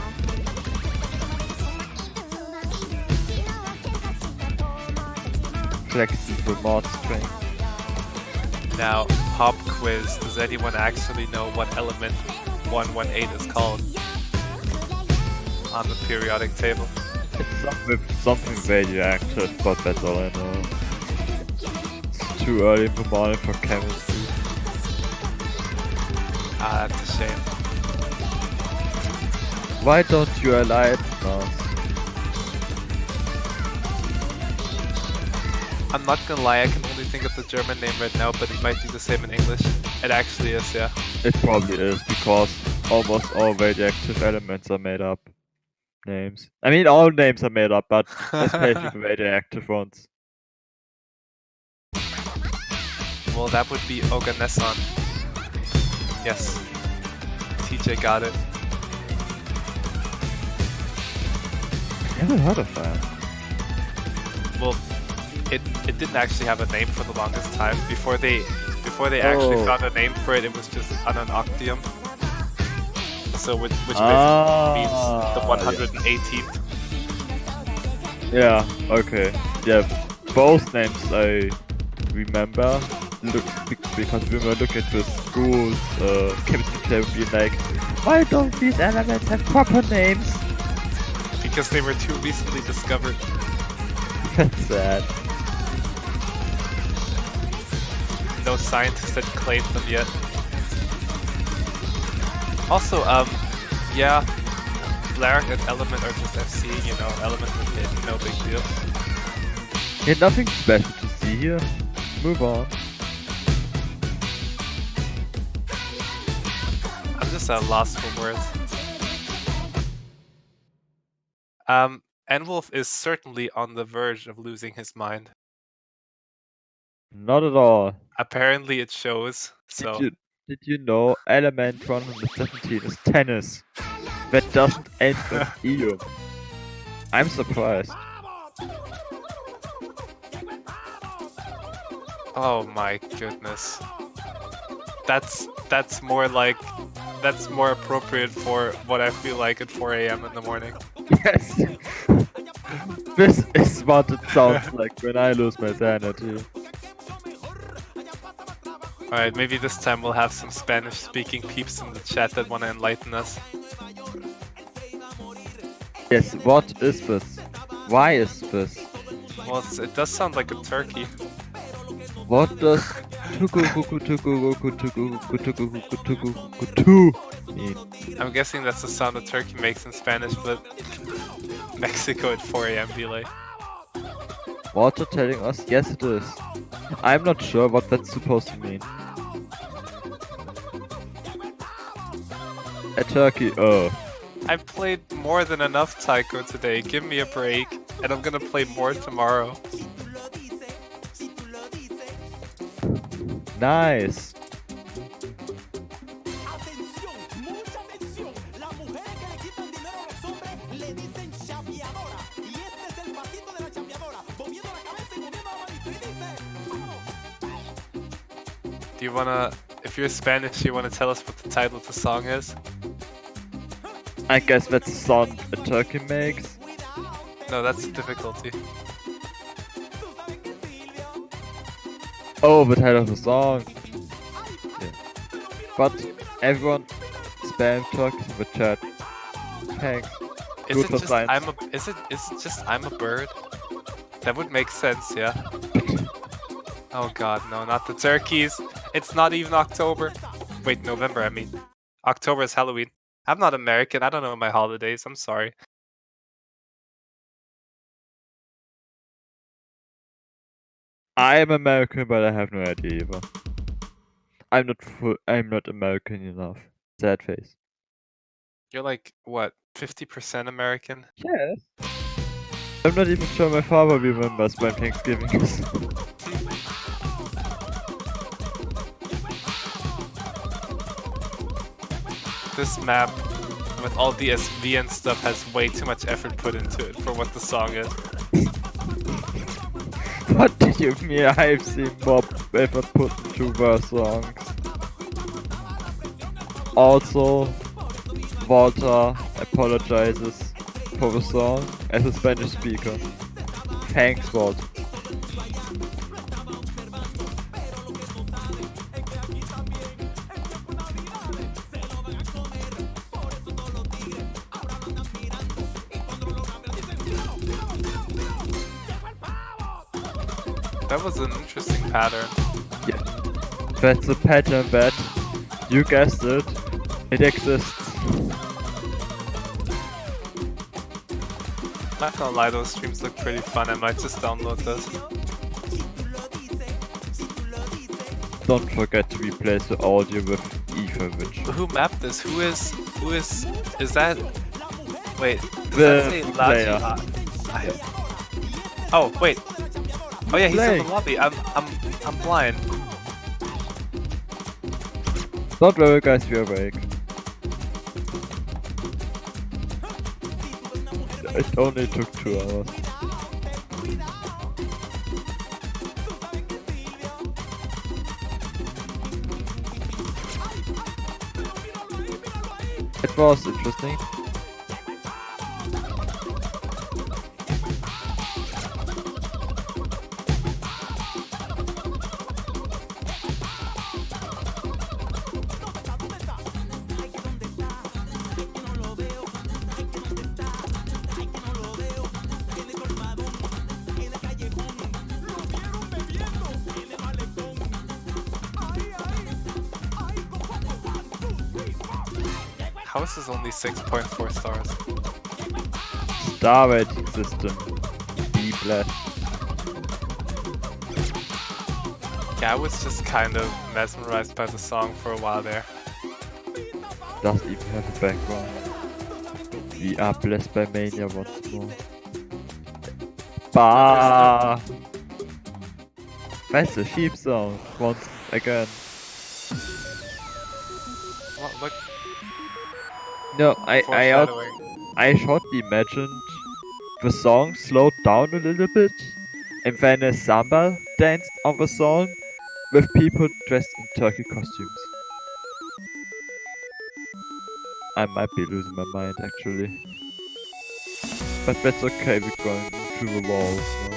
Flexible mod strength. Now, pop quiz. Does anyone actually know what element 118 is called on the periodic table? It's something radioactive, but that's all I know. It's too early in the morning for chemistry. Ah, that's a shame. Why don't you enlighten us? I'm not gonna lie, I can only think of the German name right now, but it might be the same in English. It actually is, yeah. It probably is, because almost all radioactive elements are made up names. I mean, all names are made up, but especially the radioactive ones. Well, that would be Oganesson. Yes. TJ got it. Never heard of that. Well, it didn't actually have a name for the longest time. Before they actually found a name for it, it was just Ananoctium. So which basically means the 118th. Yeah, okay. Yeah, both names I remember. Because we were looking at the school's chemistry club and be like, why don't these elements have proper names? Because they were too recently discovered. That's sad. No scientist had claimed them yet. Also, yeah, Blark and Element are just FC, you know, Element was hidden, no big deal. Yeah, nothing special to see here. Move on. I'm just at a loss for words. Enwolf is certainly on the verge of losing his mind. Not at all. Apparently it shows, so... Did you know element 117 is tennis? That doesn't end with EU. I'm surprised. Oh my goodness. That's more appropriate for what I feel like at 4 AM in the morning. Yes! This is what it sounds like when I lose my sanity. Alright, maybe this time we'll have some Spanish-speaking peeps in the chat that want to enlighten us. Yes, what is this? Why is this? Well, it does sound like a turkey. What does tuku mean? I'm guessing that's the sound a turkey makes in Spanish, but Mexico at 4 AM delay. Water telling us? Yes, it is. I'm not sure what that's supposed to mean. A turkey, oh. I've played more than enough taiko today, give me a break, and I'm gonna play more tomorrow. Nice. Atención, mucha atención. Las mujeres que le quitan dinero a los hombres le dicen chapeadora. Y este es el pasito de la chapeadora. Moviendo la cabeza y moviendo la manito. Y dice, vámonos. Do you wanna, if you're Spanish, you wanna tell us what the title of the song is? I guess that's the sound a turkey makes. No, that's the difficulty. Oh, the title of the song. Yeah. But everyone spam turkeys in the chat. Thanks. Is Good it for just science. is it just I'm a bird? That would make sense, yeah. Oh god, no, not the turkeys. It's not even October. Wait, November, I mean. October is Halloween. I'm not American, I don't know my holidays, I'm sorry. I am American, but I have no idea either. I'm not American enough. Sad face. You're like, what, 50% American? Yes. I'm not even sure my father remembers when Thanksgiving is. This map, with all the SV and stuff, has way too much effort put into it for what the song is. What do you mean? I've seen more effort put into the songs. Also, Walter apologizes for the song as a Spanish speaker. Thanks, Walter. That was an interesting pattern. Yeah. That's a pattern that, you guessed it, it exists. Not gonna lie, those streams look pretty fun, I might just download this. Don't forget to replace the audio with ether, which... Who mapped this? Who is that? Wait, does The that say player. Oh, wait. Oh yeah, he's in Playing. the lobby. I'm blind. Don't worry guys, we're awake. It only took 2 hours. It was interesting. How is this only 6.4 stars? Star rating system. Be blessed. Yeah, I was just kind of mesmerized by the song for a while there. Doesn't even have a background. We are blessed by mania once more. Bah! That's a sheep song once again. Look, No, foreshadowing. I shortly imagined the song slowed down a little bit, and then a samba danced on the song with people dressed in turkey costumes. I might be losing my mind actually. But that's okay, we're going through the walls now.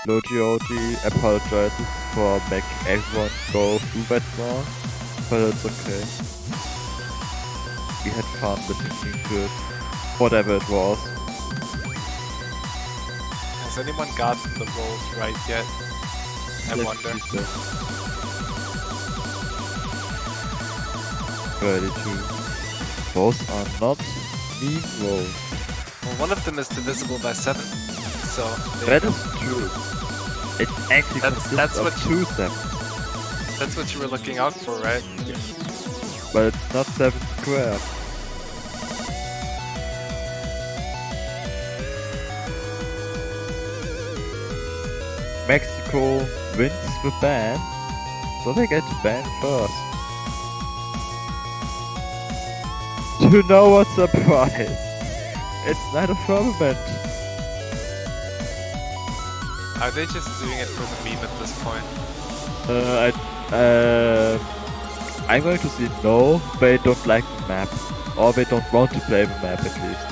Logi apologizes for making everyone go through that song, but it's okay. We had fun listening to it, whatever it was. Has anyone gotten the roles right yet? I Let's wonder. see so. 32. Those are not mean rolls. Well, one of them is divisible by 7, so That is true. It actually That's consists of what 2 7, that's what you were looking out for, right? but it's not 7 squared. Mexico wins the ban, so they get banned first. You know what's the prize? It's not a firmament. Are they just doing it for the meme at this point? I'm going to say no, they don't like the map. Or they don't want to play the map at least.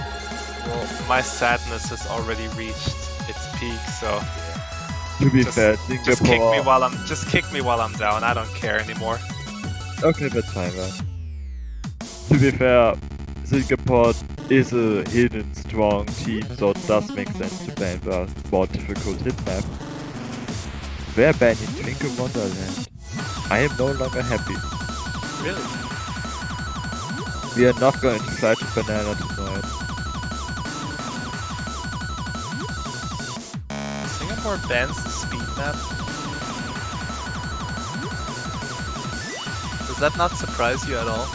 Well, my sadness has already reached its peak, so To be just, fair, just kick me while I'm down. I don't care anymore. Okay, that's fine then. To be fair, Singapore is a hidden strong team, so it does make sense to ban the more difficult hit map. They're banning Twinkle Wonderland. I am no longer happy. Really? We are not going to fight a banana tonight. Singapore bans the speed map? Does that not surprise you at all?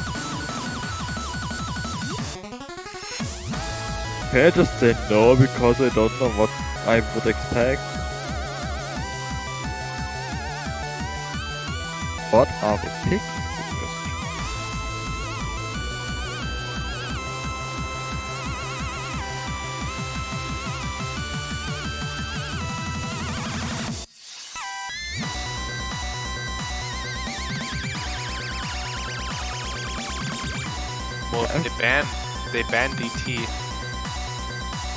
Can I just say no because I don't know what I would expect? What are the picks? Well, they ban DT.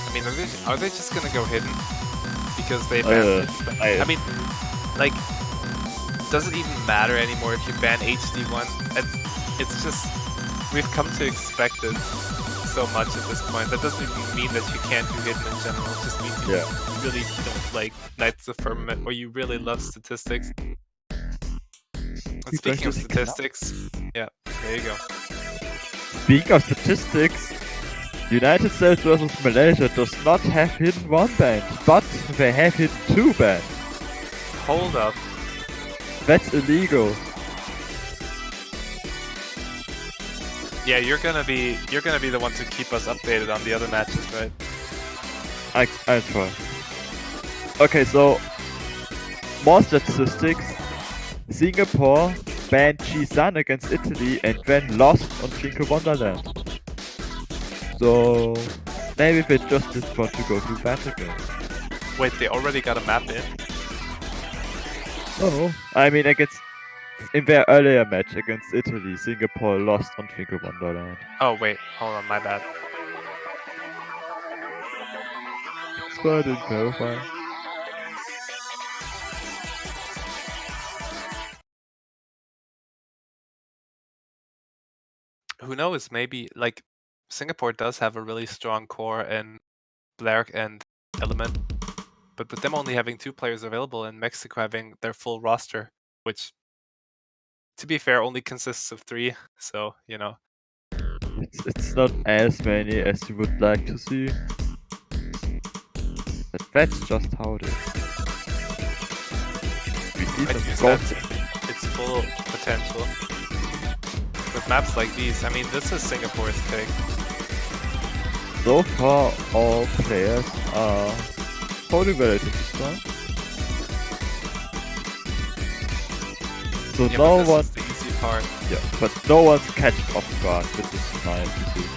I mean, are they just gonna go hidden? Because they banned I mean, like, does it even matter anymore if you ban HD1? It's just, we've come to expect it so much at this point. That doesn't even mean that you can't do hidden in general. It just means you really don't like Knights of Firmament or you really love statistics. And speaking of statistics, yeah, there you go. Speaking of statistics, United States versus Malaysia does not have hidden 1 banned, but they have hidden 2 banned. Hold up. That's illegal. Yeah, you're gonna be the one to keep us updated on the other matches, right? I'll try. Okay, so more statistics. Singapore banned G-Sun against Italy and then lost on Twinkle Wonderland. So maybe they just didn't want to go to that again. Wait, they already got a map in? Oh, I mean in their earlier match against Italy, Singapore lost on Twinkle Wonderland. Oh wait, hold on, my bad. So I didn't clarify. Who knows, maybe, like, Singapore does have a really strong core in Blark and Element, but with them only having 2 players available and Mexico having their full roster, which, to be fair, only consists of 3, so, you know. It's not as many as you would like to see. But that's just how it is. We see I'd some use gold. that to its full potential. With maps like these, I mean, this is Singapore's pick. So far, all players are holding relatively strong. So Yeah, no but this one, is the easy part. yeah, but no one's catching off guard, which is nice to see.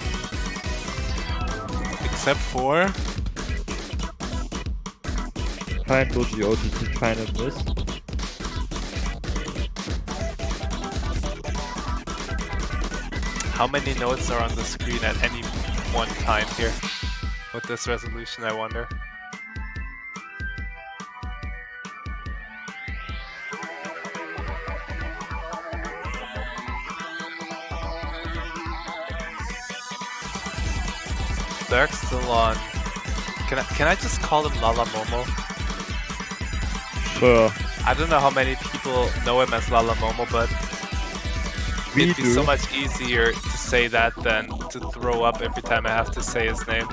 Except for... Fine, Doji OTT final miss. How many notes are on the screen at any one time here? With this resolution, I wonder. Dark's still on. Can I just call him Lala Momo? Sure. I don't know how many people know him as Lala Momo, but it'd be so much easier to say that than to throw up every time I have to say his name.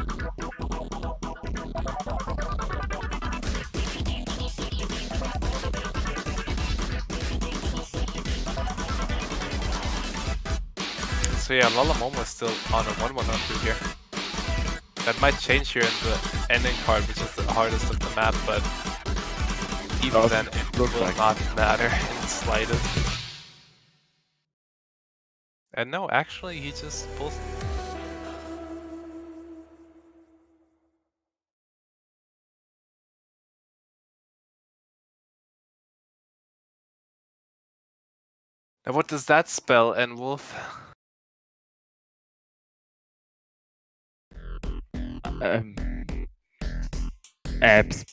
So yeah, Lala Momo is still on a 1-100 here. That might change here in the ending card, which is the hardest of the map, but even Doesn't then it look will like not matter in the slightest. And no, actually, he just pulls. Now, what does that spell, N Wolf? Abs.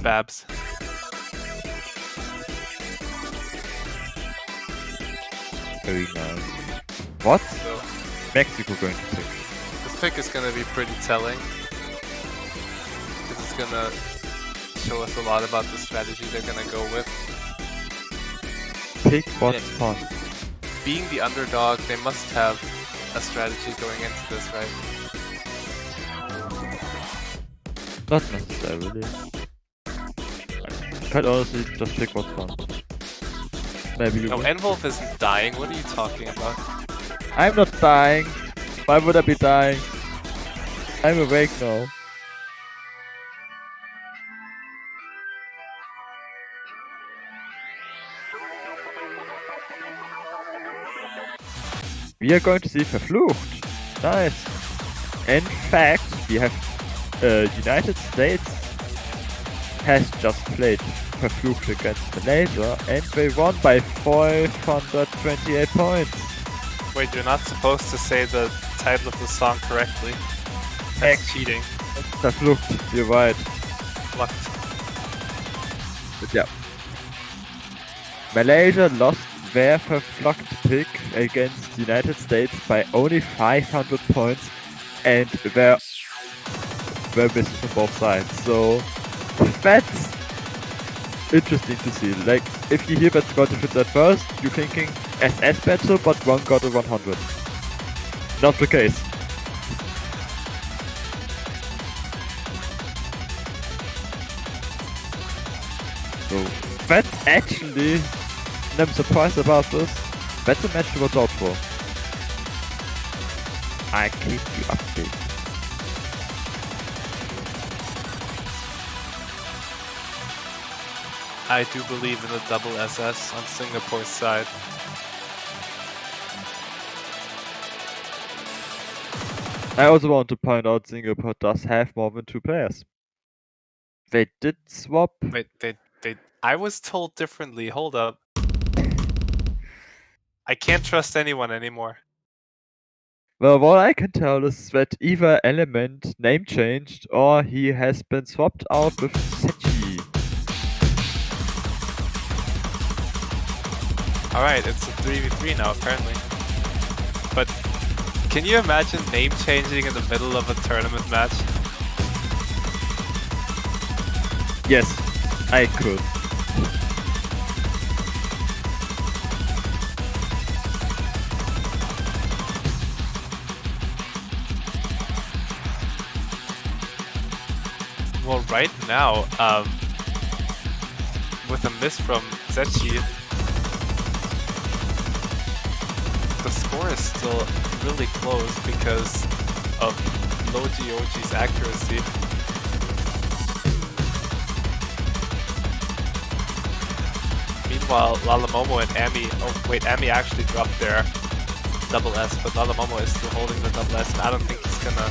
Babs. Very nice. What? So Mexico going to pick. this pick is gonna be pretty telling. This is gonna show us a lot about the strategy they're gonna go with. Pick what's Yeah. fun. Being the underdog, they must have a strategy going into this, right? Not necessarily. Quite honestly, just pick what's fun. Maybe you No, will. N-Wolf isn't dying. What are you talking about? I'm not dying. Why would I be dying? I'm awake now. We are going to see Verflucht. Nice. In fact, we have United States has just played Verflucht against Malaysia and they won by 528 points. Wait, you're not supposed to say the title of the song correctly. That's cheating. Verflucht, you're right. Lucked. But yeah. Malaysia lost their Verflucht pick against the United States by only 500 points and they're missing from both sides. So that's interesting to see. Like, if you hear that Scott fits at first, you're thinking SS battle, but one got a 100. Not the case. So that's actually, and I'm surprised about this, that's a match to watch out for. I keep you updated. I do believe in the double SS on Singapore's side. I also want to point out Singapore does have more than 2 players. They did swap. Wait, I was told differently. Hold up. I can't trust anyone anymore. Well, what I can tell is that either Element name changed or he has been swapped out with Sechi. Alright, it's a 3v3 now, apparently. But can you imagine name changing in the middle of a tournament match? Yes, I could. Well, right now, with a miss from Zechi, the score is still really close because of low Gioji's accuracy. Meanwhile, Lalamomo and Ami, oh wait, Ami actually dropped their double S, but Lalamomo is still holding the double S, and I don't think he's gonna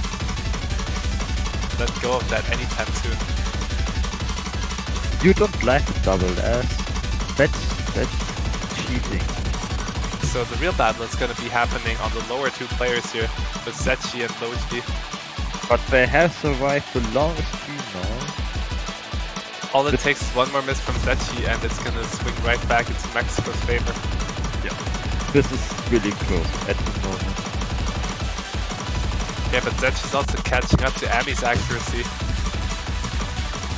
let go of that anytime soon. You don't like double S. That's cheating. So the real battle is gonna be happening on the lower two players here, with Zechi and Loji. But they have survived the longest stream now. All it takes is one more miss from Zechi and it's gonna swing right back into Mexico's favor. Yeah. This is really close at the moment. Yeah, but Zechi's also catching up to Ami's accuracy.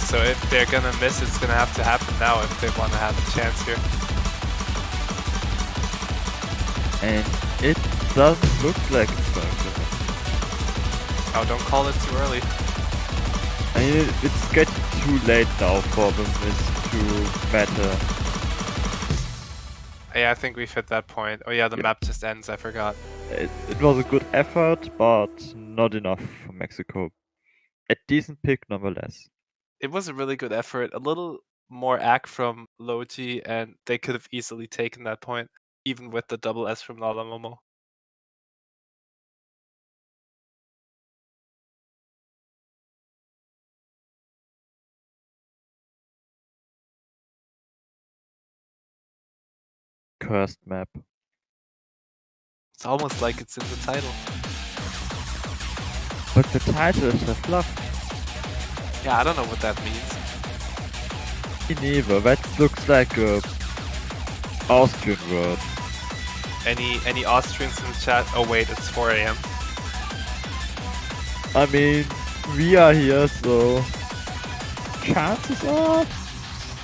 So if they're gonna miss, it's gonna have to happen now if they wanna have a chance here. And it doesn't look like it's going to happen. Oh, don't call it too early. I mean, it's getting too late now for the miss to matter. Yeah, I think we've hit that point. Oh yeah, the map just ends, I forgot. It was a good effort, but not enough for Mexico. A decent pick nonetheless. It was a really good effort, a little more act from Logi, and they could have easily taken that point, even with the double S from Lalamomo. Cursed map. It's almost like it's in the title. But the title is a fluff. Yeah, I don't know what that means. Me neither. That looks like a Austrian word. Any Austrians in the chat? Oh wait, it's 4 AM. I mean, we are here, so chances are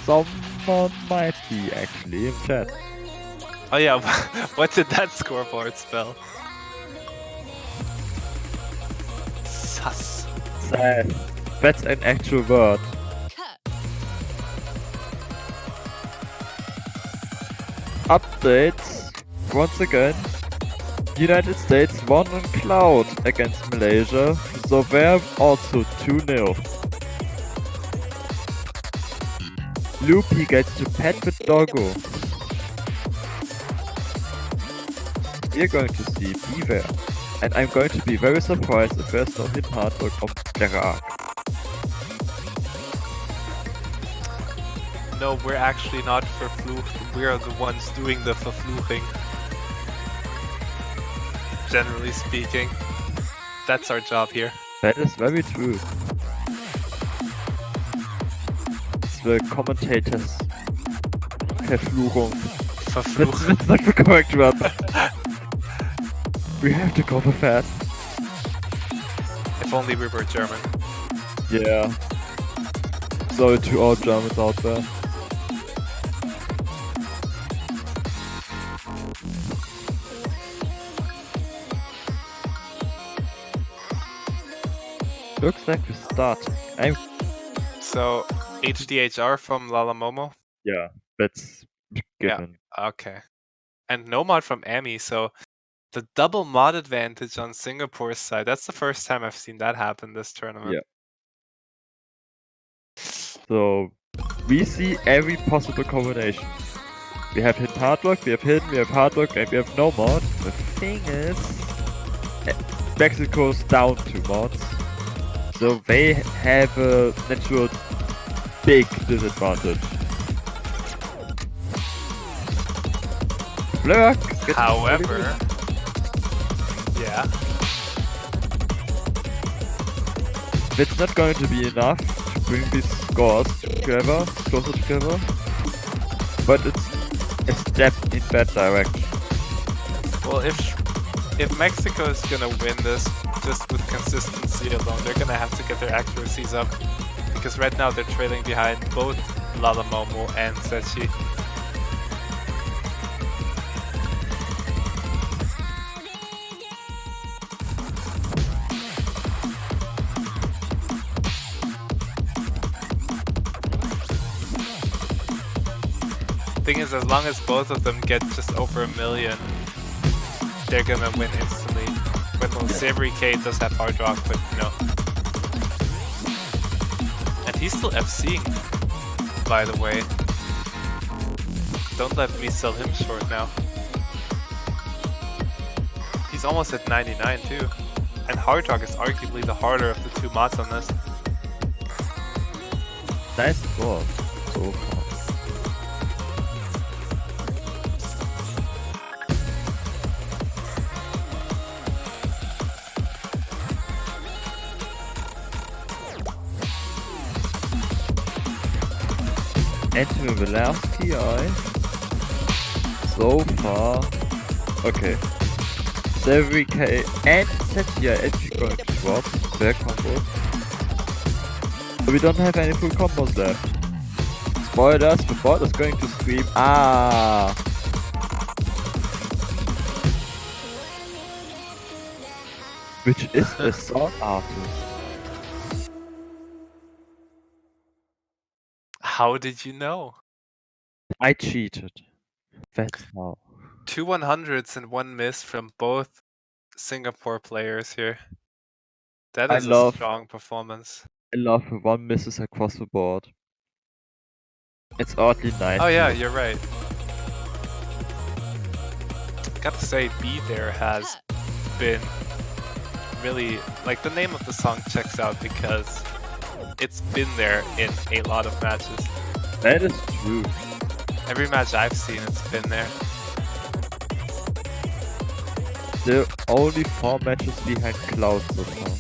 someone might be actually in chat. Oh yeah, what did that scoreboard spell? Sus. Sad. That's an actual word. Updates. Once again, United States won on Cloud against Malaysia, so they're also 2-0. Loopy gets to pet with Doggo. We're going to see Beaver, and I'm going to be very surprised if there's no hit hard work of Berak. No, we're actually not verflucht. We are the ones doing the verfluching. Generally speaking. That's our job here. That is very true. It's the commentators' Verfluchung. Verflucht. That's not the correct word. We have to go for fast. If only we were German. Yeah. Sorry to all Germans out there. Looks like we start. So, HDHR from Lalamomo? Yeah, that's given. Okay. And no mod from Ami, so the double mod advantage on Singapore's side, that's the first time I've seen that happen this tournament. Yeah. So we see every possible combination. We have hidden hard rock, we have hidden, we have hard rock, and we have no mod. The thing is, Mexico's down 2 mods, so they have a natural big disadvantage. Blurk. However, yeah, It's not going to be enough to bring these scores together, closer together, but it's a step in that direction. well, if Mexico is gonna win this just with consistency alone, they're gonna have to get their accuracies up, because right now they're trailing behind both Lalamomo and Sechi. Thing is, as long as both of them get just over 1 million, they're gonna win instantly. Well, Savory K does have hard rock, but no. And he's still FCing, by the way. Don't let me sell him short now. He's almost at 99 too. And hard rock is arguably the harder of the 2 mods on this. Nice score so far. Entering the last TI. So far. Okay. Savory K and Sechi are actually going to drop their combos. But we don't have any full combos left. Spoilers, the bot is going to scream, ah! Which is a song artist. How did you know? I cheated. That's how. 2 100s and 1 miss from both Singapore players here. That is a strong performance. I love when one misses across the board. It's oddly nice. Oh yeah, you're right. Gotta say, B there has been really, like, the name of the song checks out because it's been there in a lot of matches. That is true. Every match I've seen, it's been there. There are only 4 matches behind Cloud so far.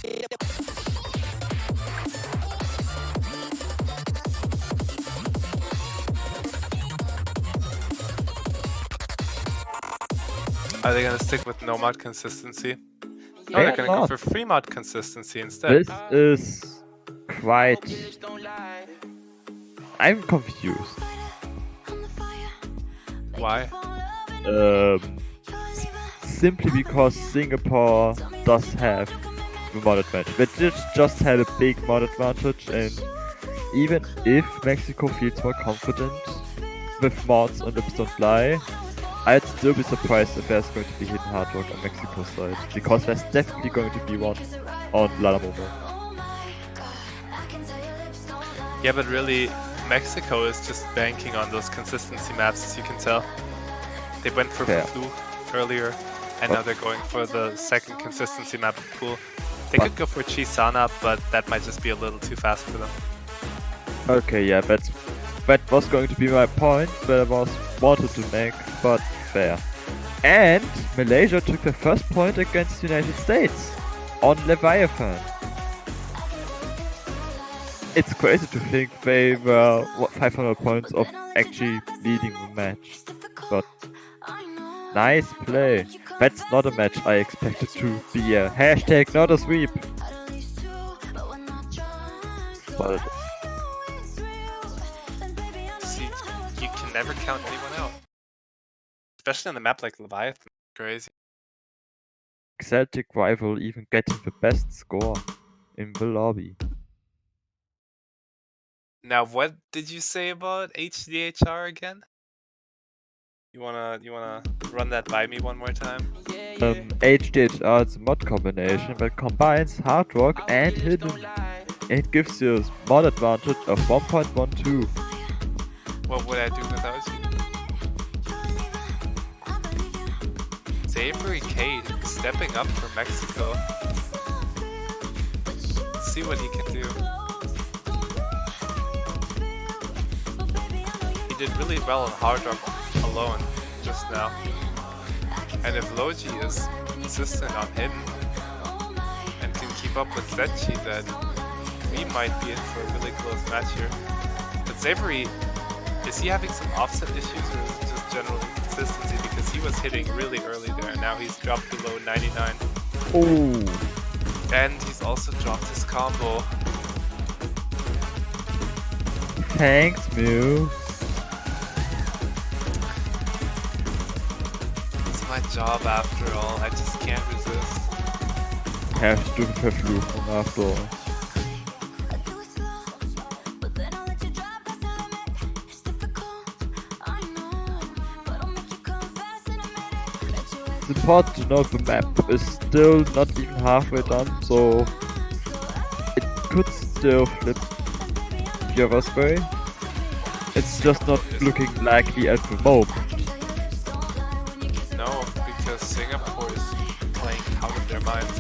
Are they gonna stick with no mod consistency? Oh, They're they're gonna go not. for free mod consistency instead. This is quite... I'm confused. Why? Simply because Singapore does have the mod advantage. They just had a big mod advantage, and even if Mexico feels more confident with mods on Lips Don't Lie, I'd still be surprised if there's going to be hidden hard work on Mexico's side, because there's definitely going to be one on Lalamomo. Yeah, but really, Mexico is just banking on those consistency maps, as you can tell. They went for Fair. Flu earlier, and now they're going for the second consistency map pool. They could go for Chisana, but that might just be a little too fast for them. Okay, yeah, that was going to be my point that I wanted to make, but fair. And Malaysia took the first point against the United States on Leviathan. It's crazy to think they were 500 points of actually leading the match, but nice play. That's not a match I expected to be a hashtag not a sweep. But it is. See, you can never count anyone out. Especially on a map like Leviathan. Crazy. Celtic rival even getting the best score in the lobby. Now, what did you say about HDHR again? You wanna run that by me one more time? HDHR is a mod combination that combines hard rock and hidden. It gives you a mod advantage of 1.12. What would I do without you? Savory Kate stepping up for Mexico. Let's see what he can do. He did really well on hard rock alone just now. And if Logi is consistent on hidden and can keep up with Zetchi, then we might be in for a really close match here. But Savory, is he having some offset issues or is it just general inconsistency? Because he was hitting really early there, now he's dropped below 99. Oh, And he's also dropped his combo. thanks, Mew. It's my job after all, I just can't resist. Hast du verfluchen after all. It's important to note the map is still not even halfway done, so it could still flip the other way. It's just not looking likely at the moment. No, because Singapore is playing out of their minds.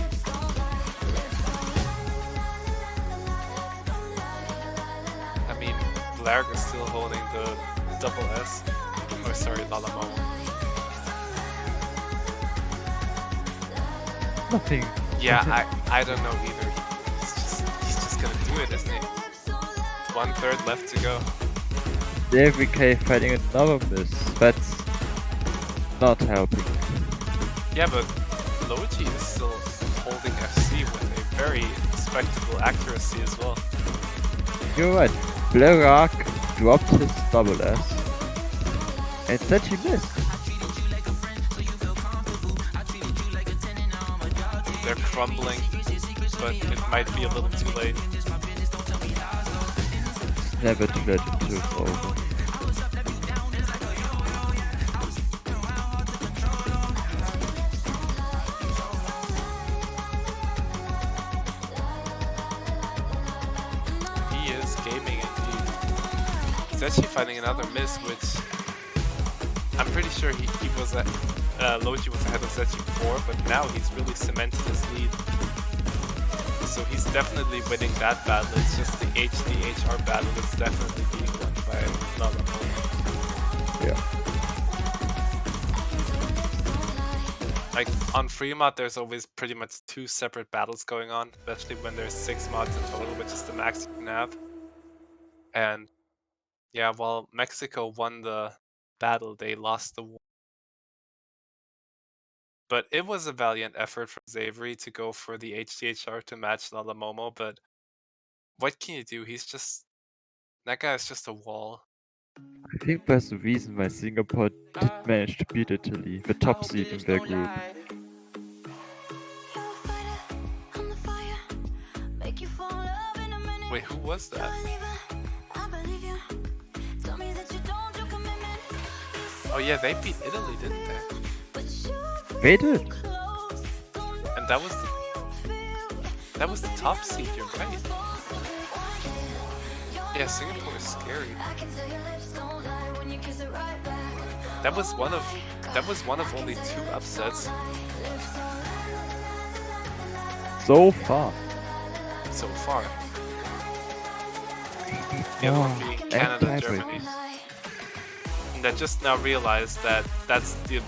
I mean, Blarg is still holding the double S. Oh, sorry, Lalamomo. Nothing. Yeah, I don't know either. He's just gonna do it, isn't he? 1/3 left to go. Every K fighting another miss. That's not helping. Yeah, but Logi is still holding FC with a very respectable accuracy as well. You're right. Blarak dropped his double S. And said he missed. They're crumbling, but it might be a little too late. It's never too late until it's over. He is gaming indeed. he's actually fighting another miss, which I'm pretty sure he was at Logi was ahead of Zetchi before, but now he's really cemented his lead. So he's definitely winning that battle. It's just the HDHR battle that's definitely being won by Lalamo. Yeah. Like on free mod, there's always pretty much 2 separate battles going on, especially when there's 6 mods in total, which is the max you can have. And yeah, while Mexico won the battle, they lost the war. But it was a valiant effort from Xavery to go for the HDHR to match Lalamomo, but what can you do? He's just... that guy is just a wall. I think that's the reason why Singapore did manage to beat Italy, the top seed in their group. Wait, who was that? Oh yeah, they beat Italy, didn't they? They did! And that was the top seed, you're right. Yeah, Singapore is scary. That was one of only 2 upsets So far. so far. The other one being Canada and Germany. And I just now realized that that's the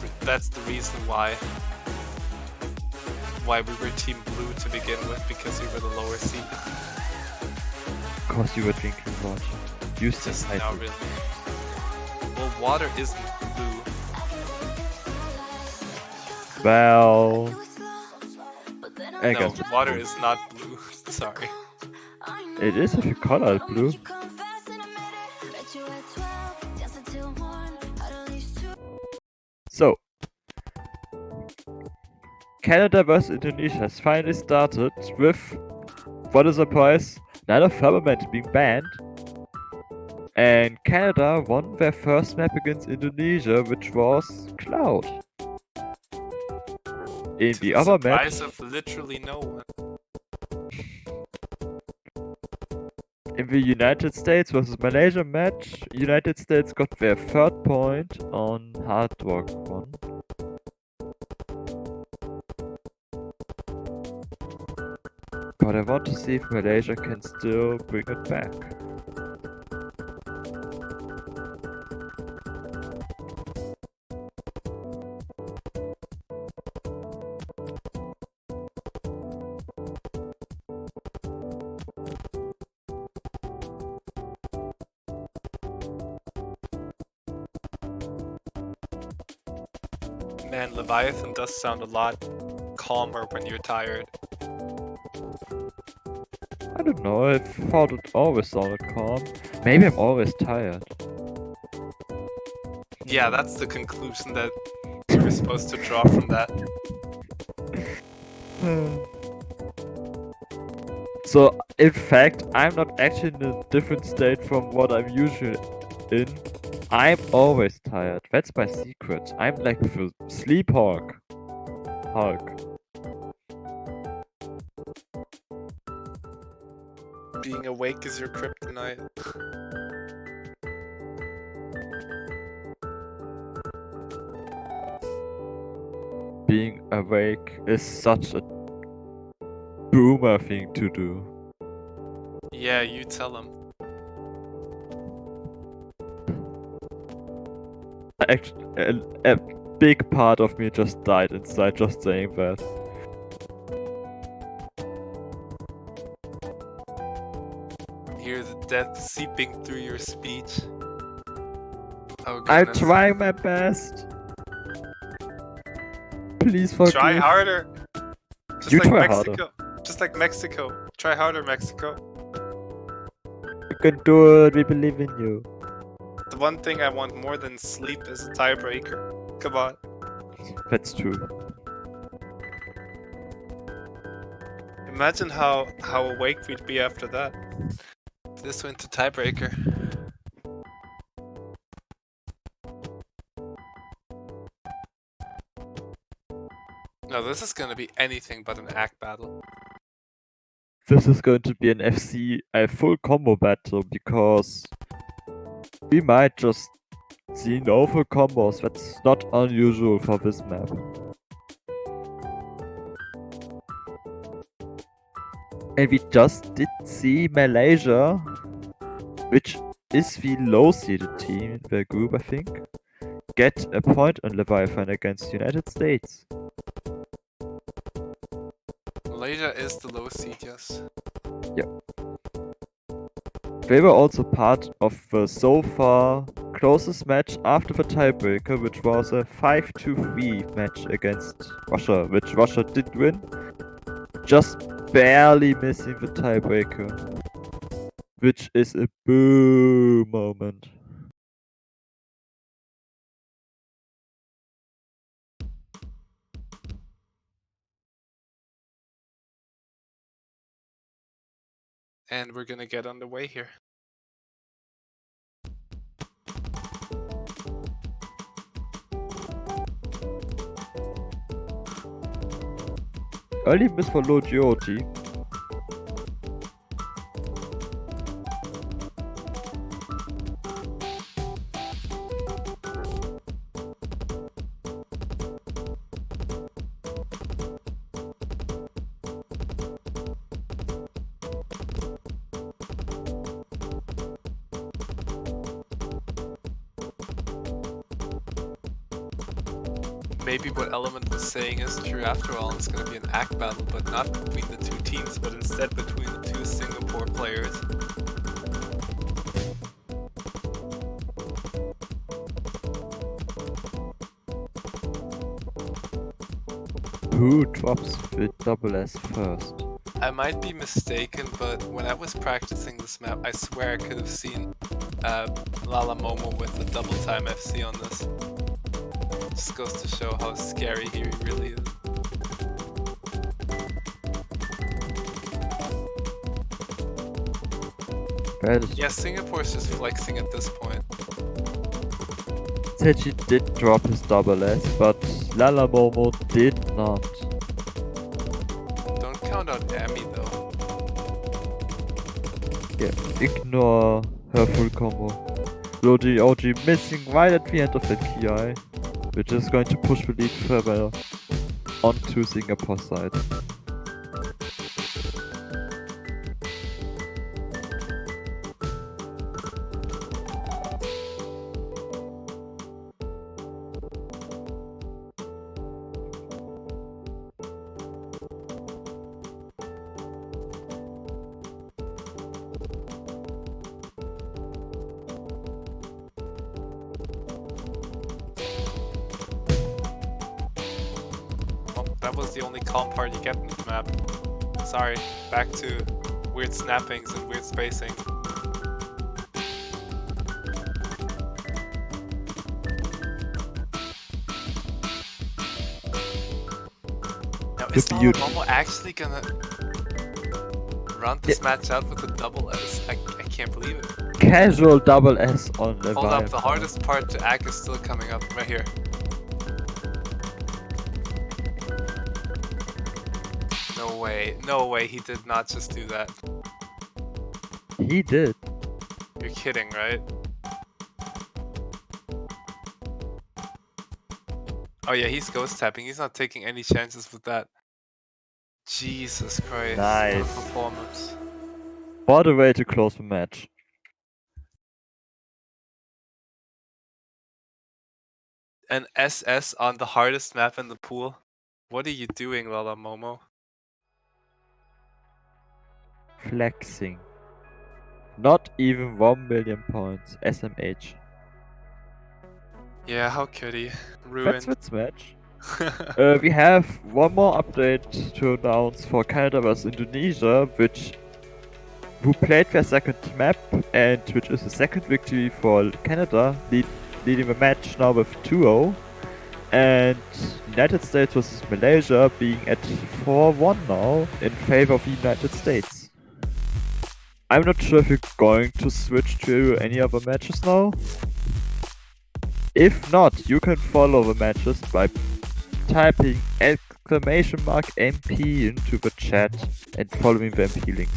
reason why we were Team Blue to begin with, because we were the lower seed. Cause you were drinking water. You Just said now, really. Well, water isn't blue. Well, I No, guess water is not blue. Sorry. it is if you color it blue. So, Canada vs Indonesia has finally started with, what a surprise, neither firmament being banned. And Canada won their first map against Indonesia, which was Cloud. In To the the other match, surprise of literally no one. in the United States vs Malaysia match, United States got their 3rd point on Hard Rock 1. But I want to see if Malaysia can still bring it back. Man, Leviathan does sound a lot calmer when you're tired. I don't know, I thought it always sounded calm. Maybe I'm always tired. Yeah, that's the conclusion that we're supposed to draw from that. So, in fact, I'm not actually in a different state from what I'm usually in. I'm always tired. That's my secret. I'm like the sleep hawk. Being awake is your kryptonite. Being awake is such a boomer thing to do. Yeah, you tell him. Actually, a big part of me just died inside just saying that. Hear the death seeping through your speech. Oh, I'm goodness. trying my best. Please forgive. Try harder. Just You like try Mexico. Just like Mexico. Try harder, Mexico. You can do it. We believe in you. The one thing I want more than sleep is a tiebreaker. Come on. That's true. Imagine how awake we'd be after that. This went to tiebreaker. No, this is gonna be anything but an act battle. This is going to be an FC, a full combo battle, because We might just see no full combos. That's not unusual for this map. And we just did see Malaysia, which is the low-seeded team in the group, I think, get a point on Leviathan against the United States. Malaysia is the low seed, yes. They were also part of the so far closest match after the tiebreaker, which was a 5-3 match against Russia, which Russia did win, just barely missing the tiebreaker, which is a boo moment. And we're gonna get underway here. Early miss for Low Georgie. Maybe what Element was saying is true after all. It's gonna be an act battle, but not between the two teams, but instead between the two Singapore players. Who drops the double S first? I might be mistaken, but when I was practicing this map, I swear I could have seen Lala Momo with the double time FC on this. Just goes to show how scary he really is. Yeah, Singapore's just flexing at this point. Said she did drop his double S, but Lala Momo did not. Don't count out Amy though. Yeah, ignore her full combo. Lodi OG missing right at the end of that KI, which is going to push the lead further onto Singapore side. That was the only calm part you get in this map. Sorry, back to weird snappings and weird spacing. Now, is Momo actually gonna run this match out with a double S? I can't believe it. Casual double S on the Hold up, the hardest part to act is still coming up right here. No way, he did not just do that. He did. You're kidding, right? Oh yeah, he's ghost tapping. He's not taking any chances with that. Jesus Christ. Nice. What a performance. What a way to close the match. An SS on the hardest map in the pool? What are you doing, Lala Momo? Flexing. Not even 1 million points. SMH. Yeah, how could he? Ruined. That's its match. We have one more update to announce for Canada vs Indonesia, who played their second map and which is the second victory for Canada, leading the match now with 2-0. And United States vs Malaysia being at 4-1 now in favor of the United States. I'm not sure if you're going to switch to any other matches now. If not, you can follow the matches by typing !MP into the chat and following the MP links.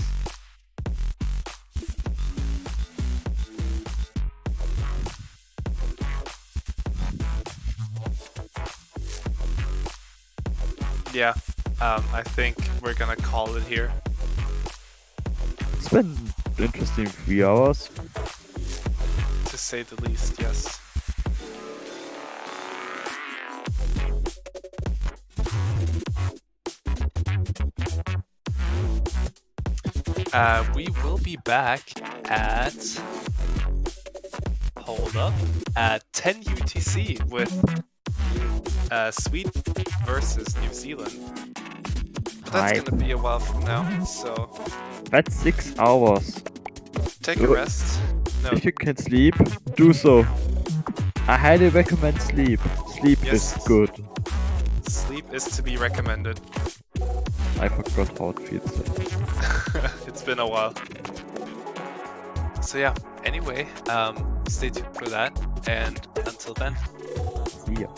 yeah, I think we're gonna call it here. It's been interesting 3 hours. To say the least, yes. We will be back at... Hold up. At 10 UTC with Sweden versus New Zealand. But that's Hype. gonna be a while from now, so That's 6 hours. take a rest. No, If you can sleep, do so. I highly recommend sleep. Sleep Yes. is good. sleep is to be recommended. I forgot how it feels like. It's been a while. So yeah, anyway, stay tuned for that, and until then. See ya.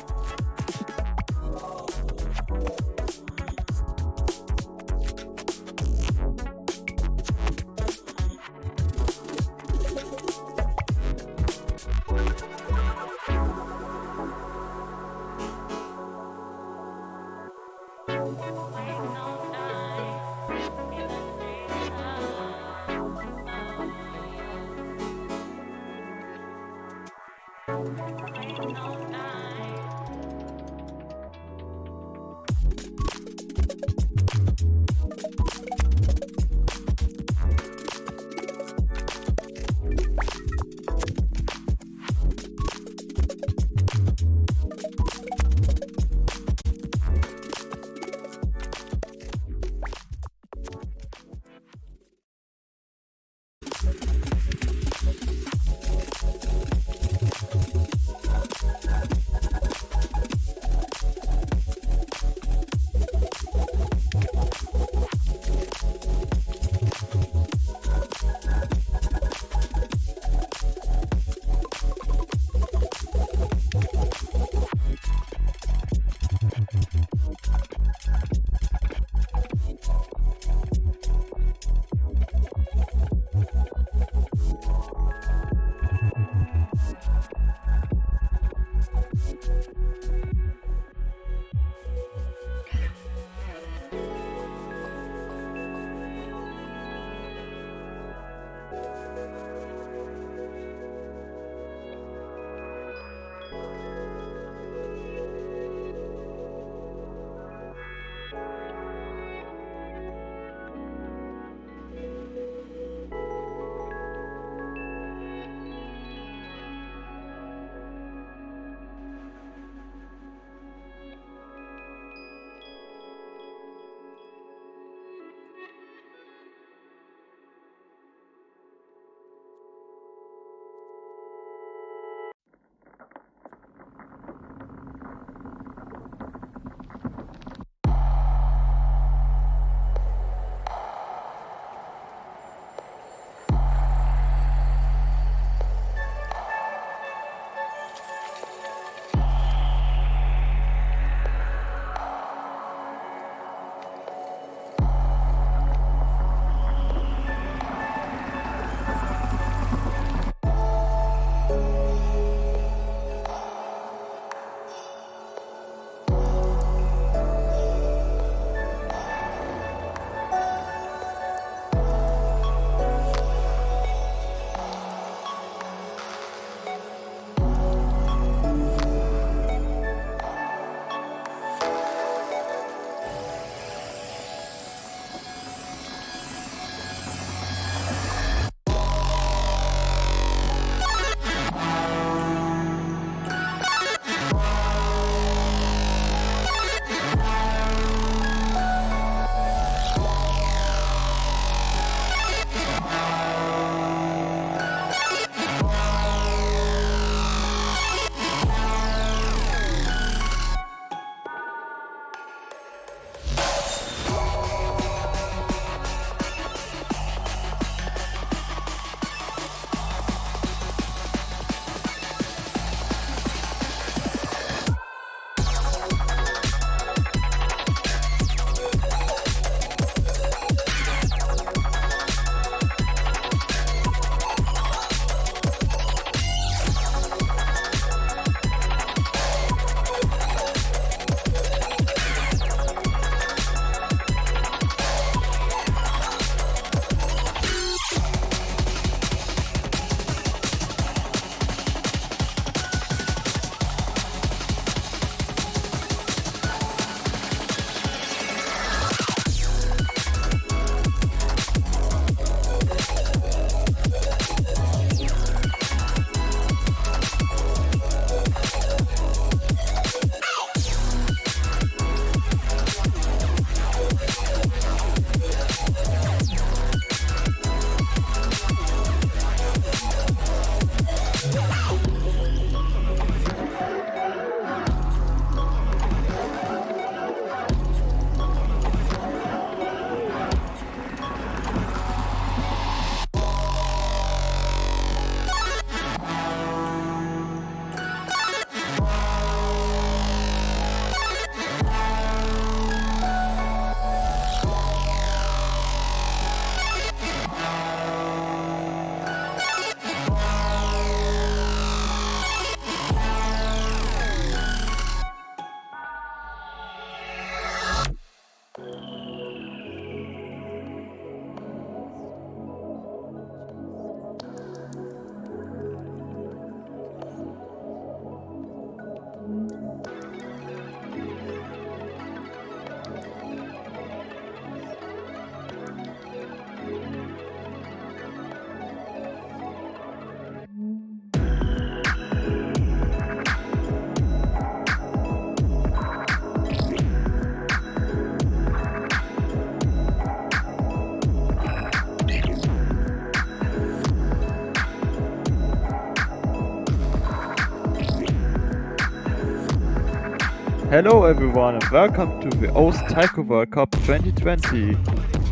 Hello everyone and welcome to the OS Taiko World Cup 2020.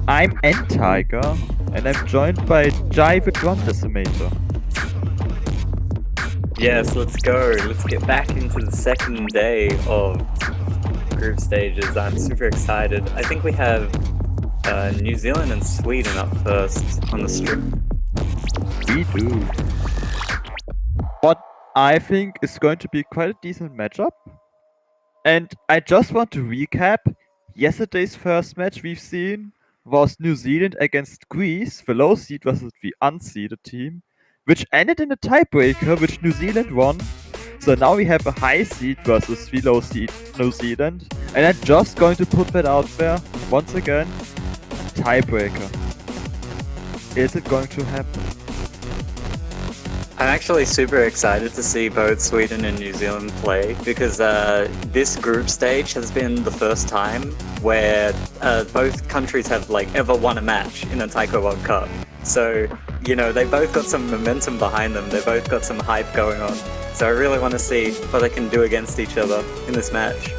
I'm N-Tiger and I'm joined by Jai the Drum Decimator. Yes, let's go. Let's get back into the second day of group stages. I'm super excited. I think we have New Zealand and Sweden up first on the strip. We do. What I think is going to be quite a decent matchup. And I just want to recap, yesterday's first match we've seen was New Zealand against Greece, the low seed versus the unseeded team, which ended in a tiebreaker, which New Zealand won. So now we have a high seed versus the low seed New Zealand, and I'm just going to put that out there once again. Tiebreaker. Is it going to happen? I'm actually super excited to see both Sweden and New Zealand play because this group stage has been the first time where both countries have like ever won a match in a Taiko World Cup. So, you know, they both got some momentum behind them. They both got some hype going on. So I really want to see what they can do against each other in this match.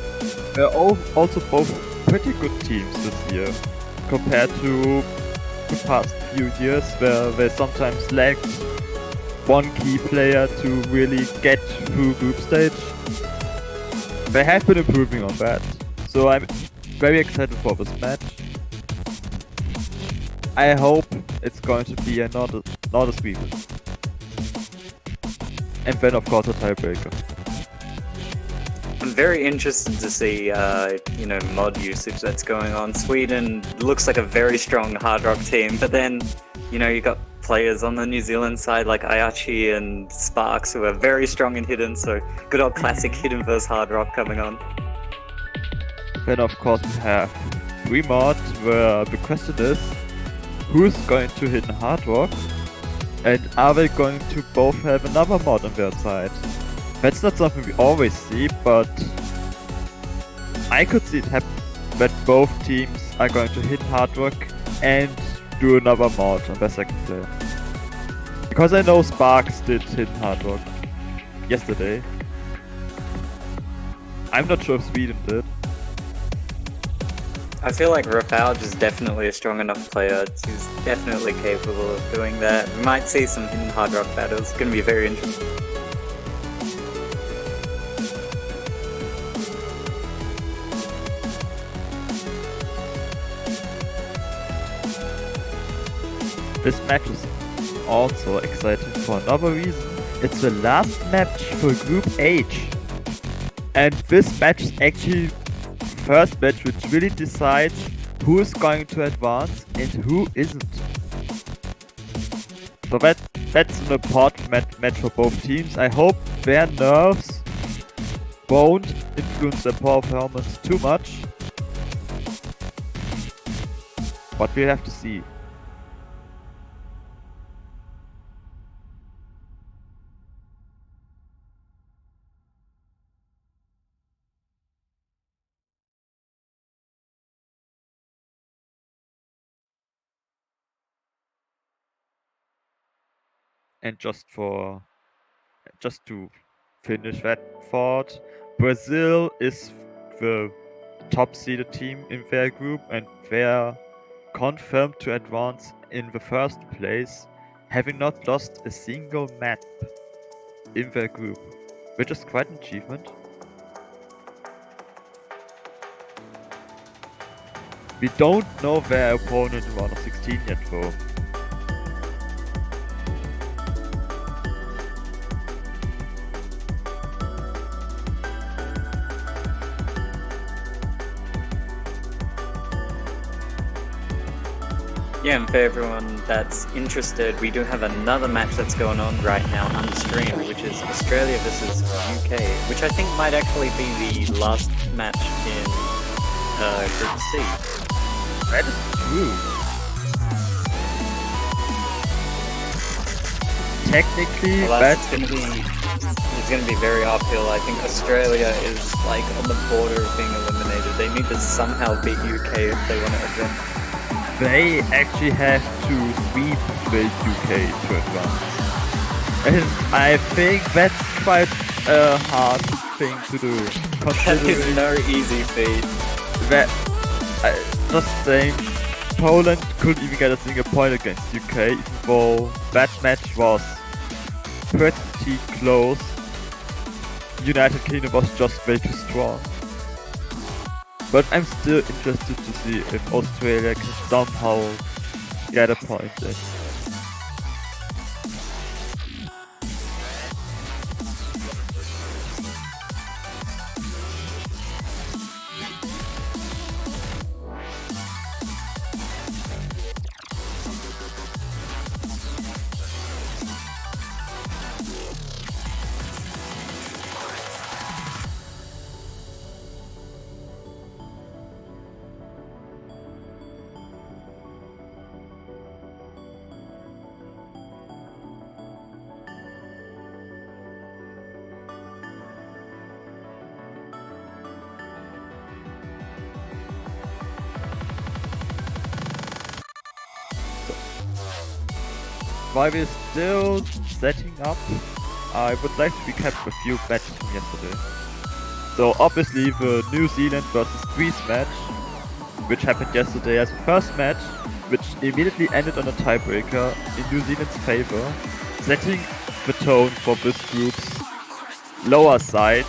They're also both pretty good teams this year compared to the past few years where they sometimes lacked one key player to really get through group stage. They have been improving on that, so I'm very excited for this match. I hope it's going to be not a sweeper. And then of course a tiebreaker. I'm very interested to see, mod usage that's going on. Sweden looks like a very strong hard rock team, but then, you know, you got players on the New Zealand side like Ayachi and Sparks who are very strong in hidden, so good old classic hidden versus hard rock coming on. Then of course we have Remod, where the question is, who's going to hit hard rock? And are they going to both have another mod on their side? That's not something we always see, but I could see it happen that both teams are going to hit hard rock and do another mod on their second player. Because I know Sparks did hit hard rock yesterday. I'm not sure if Sweden did. I feel like Rafalj is definitely a strong enough player. He's definitely capable of doing that. We might see some hidden hard rock battles. It's going to be very interesting. This match is also exciting for another reason. It's the last match for Group H. And this match is actually the first match which really decides who is going to advance and who isn't. So that's an important match for both teams. I hope their nerves won't influence their performance too much. But we'll have to see. And just to finish that thought, Brazil is the top seeded team in their group and they're confirmed to advance in the first place, having not lost a single map in their group, which is quite an achievement. We don't know their opponent in round of 16 yet though. Yeah, and for everyone that's interested, we do have another match that's going on right now on stream, which is Australia versus UK, which I think might actually be the last match in Group C. That is true. Technically, Well, it's gonna be very uphill. I think Australia is like on the border of being eliminated. They need to somehow beat UK if they want to advance. they actually have to sweep the UK to advance. And I think that's quite a hard thing to do. That is Considering no easy feat. that, just saying, Poland couldn't even get a single point against UK, even though that match was pretty close. United Kingdom was just way too strong. But I'm still interested to see if Australia can somehow get a point in. While we're still setting up, I would like to recap a few matches from yesterday. So obviously the New Zealand versus Greece match, which happened yesterday as the first match, which immediately ended on a tiebreaker in New Zealand's favor, setting the tone for this group's lower side,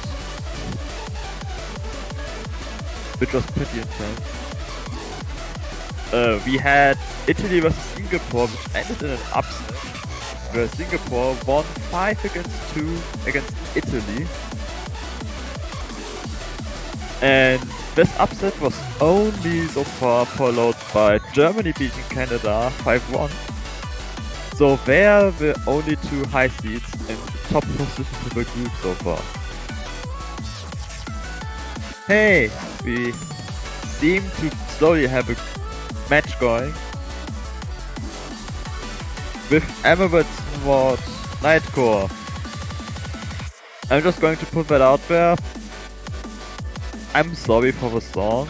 which was pretty intense. We had Italy versus Singapore, which ended in an upset, where Singapore won 5 against 2 against Italy. And this upset was only so far followed by Germany beating Canada 5-1. So they're the only 2 high seeds in the top positions of the group so far. Hey, we seem to slowly have a match going with Emirates Mod Nightcore. I'm just going to put that out there. I'm sorry for the song.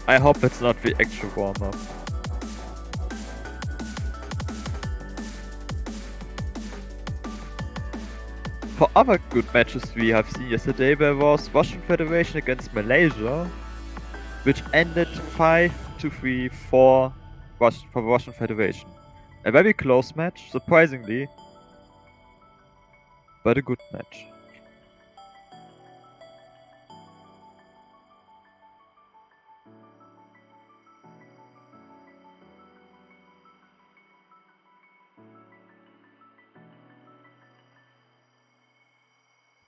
I hope it's not the actual warm-up. For other good matches we have seen yesterday, there was Russian Federation against Malaysia, which ended 5-3 for the Russian Federation. A very close match, surprisingly, but a good match.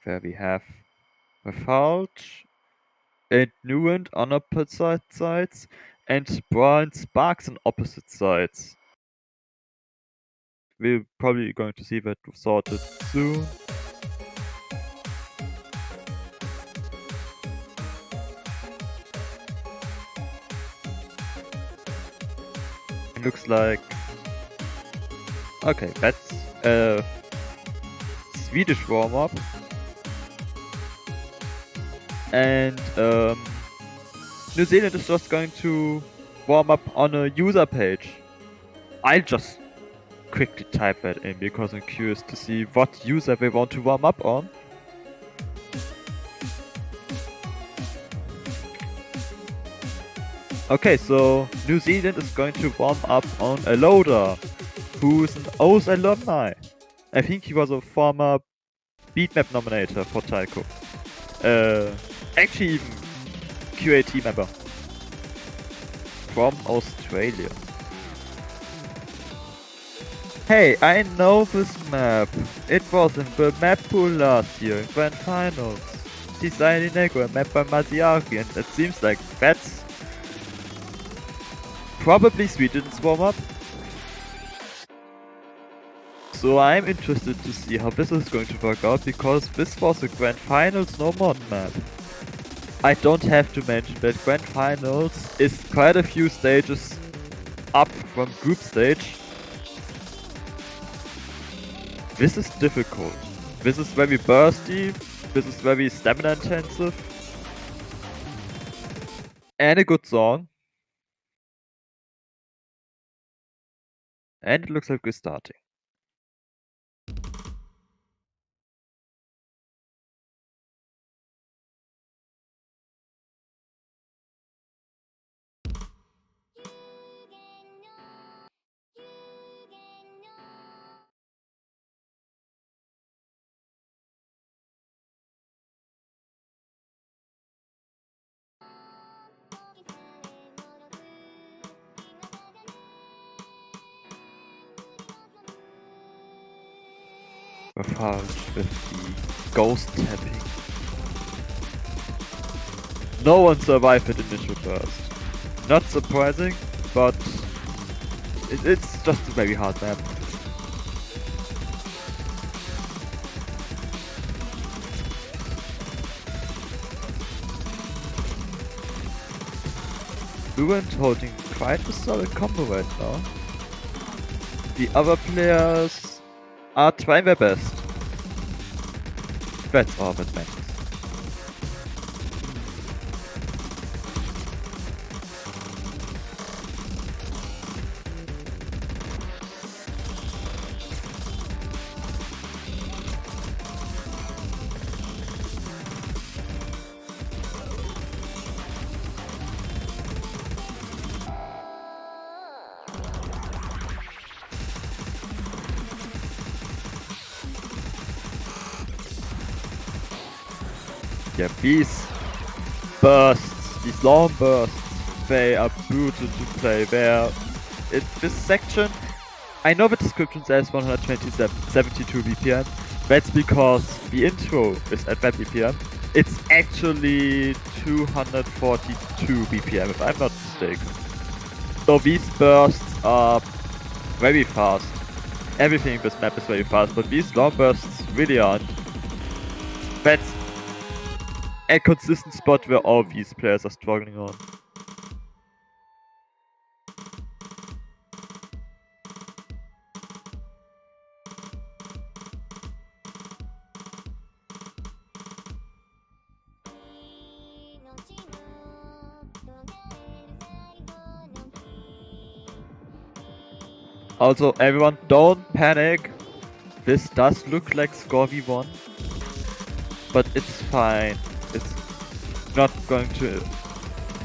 There we have Refault and Nuent on opposite sides, and Brawl Sparks on opposite sides. We're probably going to see that sorted soon. It looks like... Okay, that's a Swedish warm-up. And New Zealand is just going to warm up on a user page. I'll just quickly type that in because I'm curious to see what user they want to warm up on. Okay, so New Zealand is going to warm up on a loader who's an O's alumni. I think he was a former beatmap nominator for Taiko. Actually even QAT member from Australia. Hey, I know this map. It was in the map pool last year in Grand Finals. Design Negro, a map by Maziaki, and it seems like that's probably Sweden's warm-up. So I'm interested to see how this is going to work out, because this was a Grand Finals no mod map. I don't have to mention that Grand Finals is quite a few stages up from group stage. This is difficult. This is very bursty, this is very stamina intensive. And a good song. And it looks like we're starting. were fouled with the ghost tapping. No one survived at initial burst. Not surprising, but it's just a very hard map. Ruined holding quite a solid combo right now. The other players are trying their best. That's all that matters. Yeah, these bursts, these long bursts, they are brutal to play. This section, I know the description says 172 BPM. That's because the intro is at that BPM. It's actually 242 BPM if I'm not mistaken. So these bursts are very fast. Everything in this map is very fast, but these long bursts really aren't. That's a consistent spot where all these players are struggling on. Also, everyone, don't panic. This does look like score v1, but it's fine. It's not going to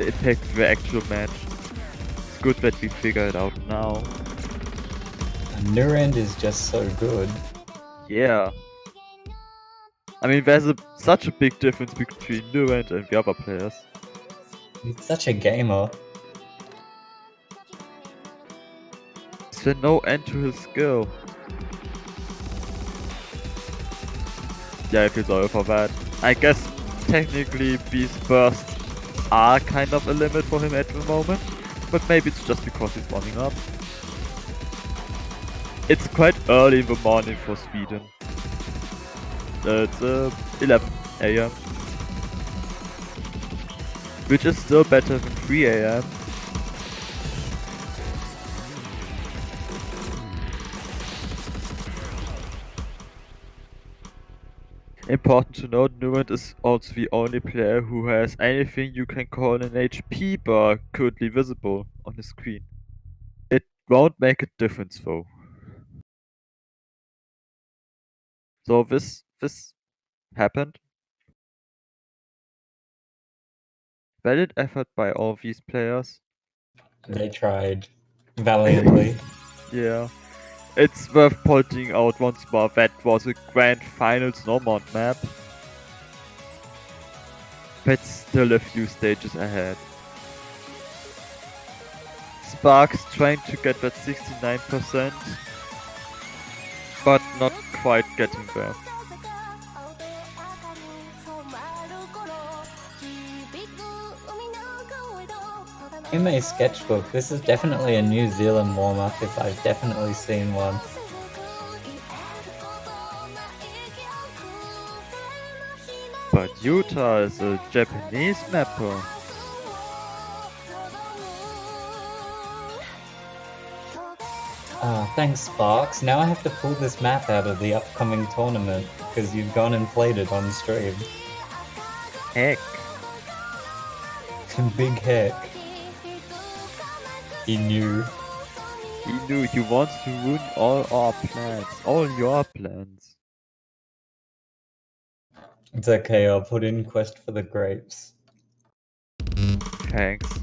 impact the actual match. It's good that we figure it out now. Nurend is just so good. Yeah. I mean, there's such a big difference between Nurend and the other players. He's such a gamer. Is there no end to his skill? Yeah, I feel sorry for that. I guess technically these bursts are kind of a limit for him at the moment, but maybe it's just because he's warming up. It's quite early in the morning for Sweden. It's 11 AM. Which is still better than 3 AM. Important to note, Nurend is also the only player who has anything you can call an HP bar currently visible on his screen. It won't make a difference though. So this happened. Valid effort by all these players. They tried valiantly. Yeah. It's worth pointing out once more that was a grand final snowmount map. But still a few stages ahead. Sparks trying to get that 69%, but not quite getting there. In my sketchbook, this is definitely a New Zealand warm-up if I've definitely seen one. But Utah is a Japanese mapper. Ah, thanks Sparks. Now I have to pull this map out of the upcoming tournament, because you've gone and played it on stream. Heck. Big heck. He knew. He knew he wants to ruin all our plans. All your plans. It's okay, I'll put in Quest for the Grapes. Thanks.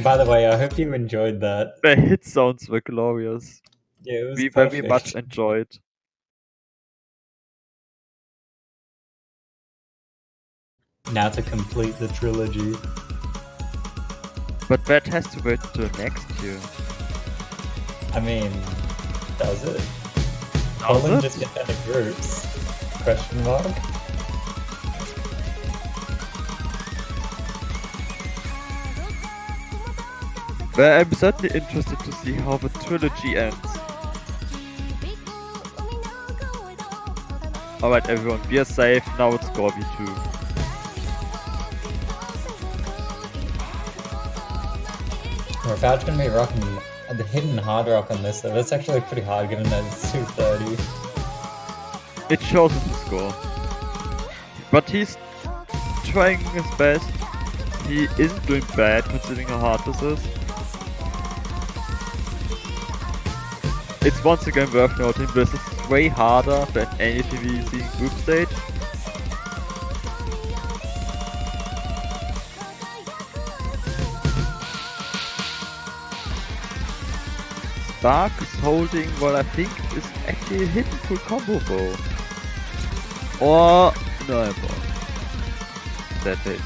By the way, I hope you enjoyed that. The hit sounds were glorious. Yeah, it was We perfect. very much enjoyed. Now to complete the trilogy. But that has to wait till next year. I mean, does it? Poland it? just get out of groups? Question mark? But I'm certainly interested to see how the trilogy ends. Alright everyone, we are safe, now it's Gorby 2. We're about to be rocking the hidden hard rock on this, though. That's actually pretty hard given that it's 230. It shows in the score. But he's trying his best. He isn't doing bad considering how hard this is. It's once again worth noting this is way harder than anything we see in group stage. Spark is holding what I think is actually a hidden full combo bow. Or no, that is.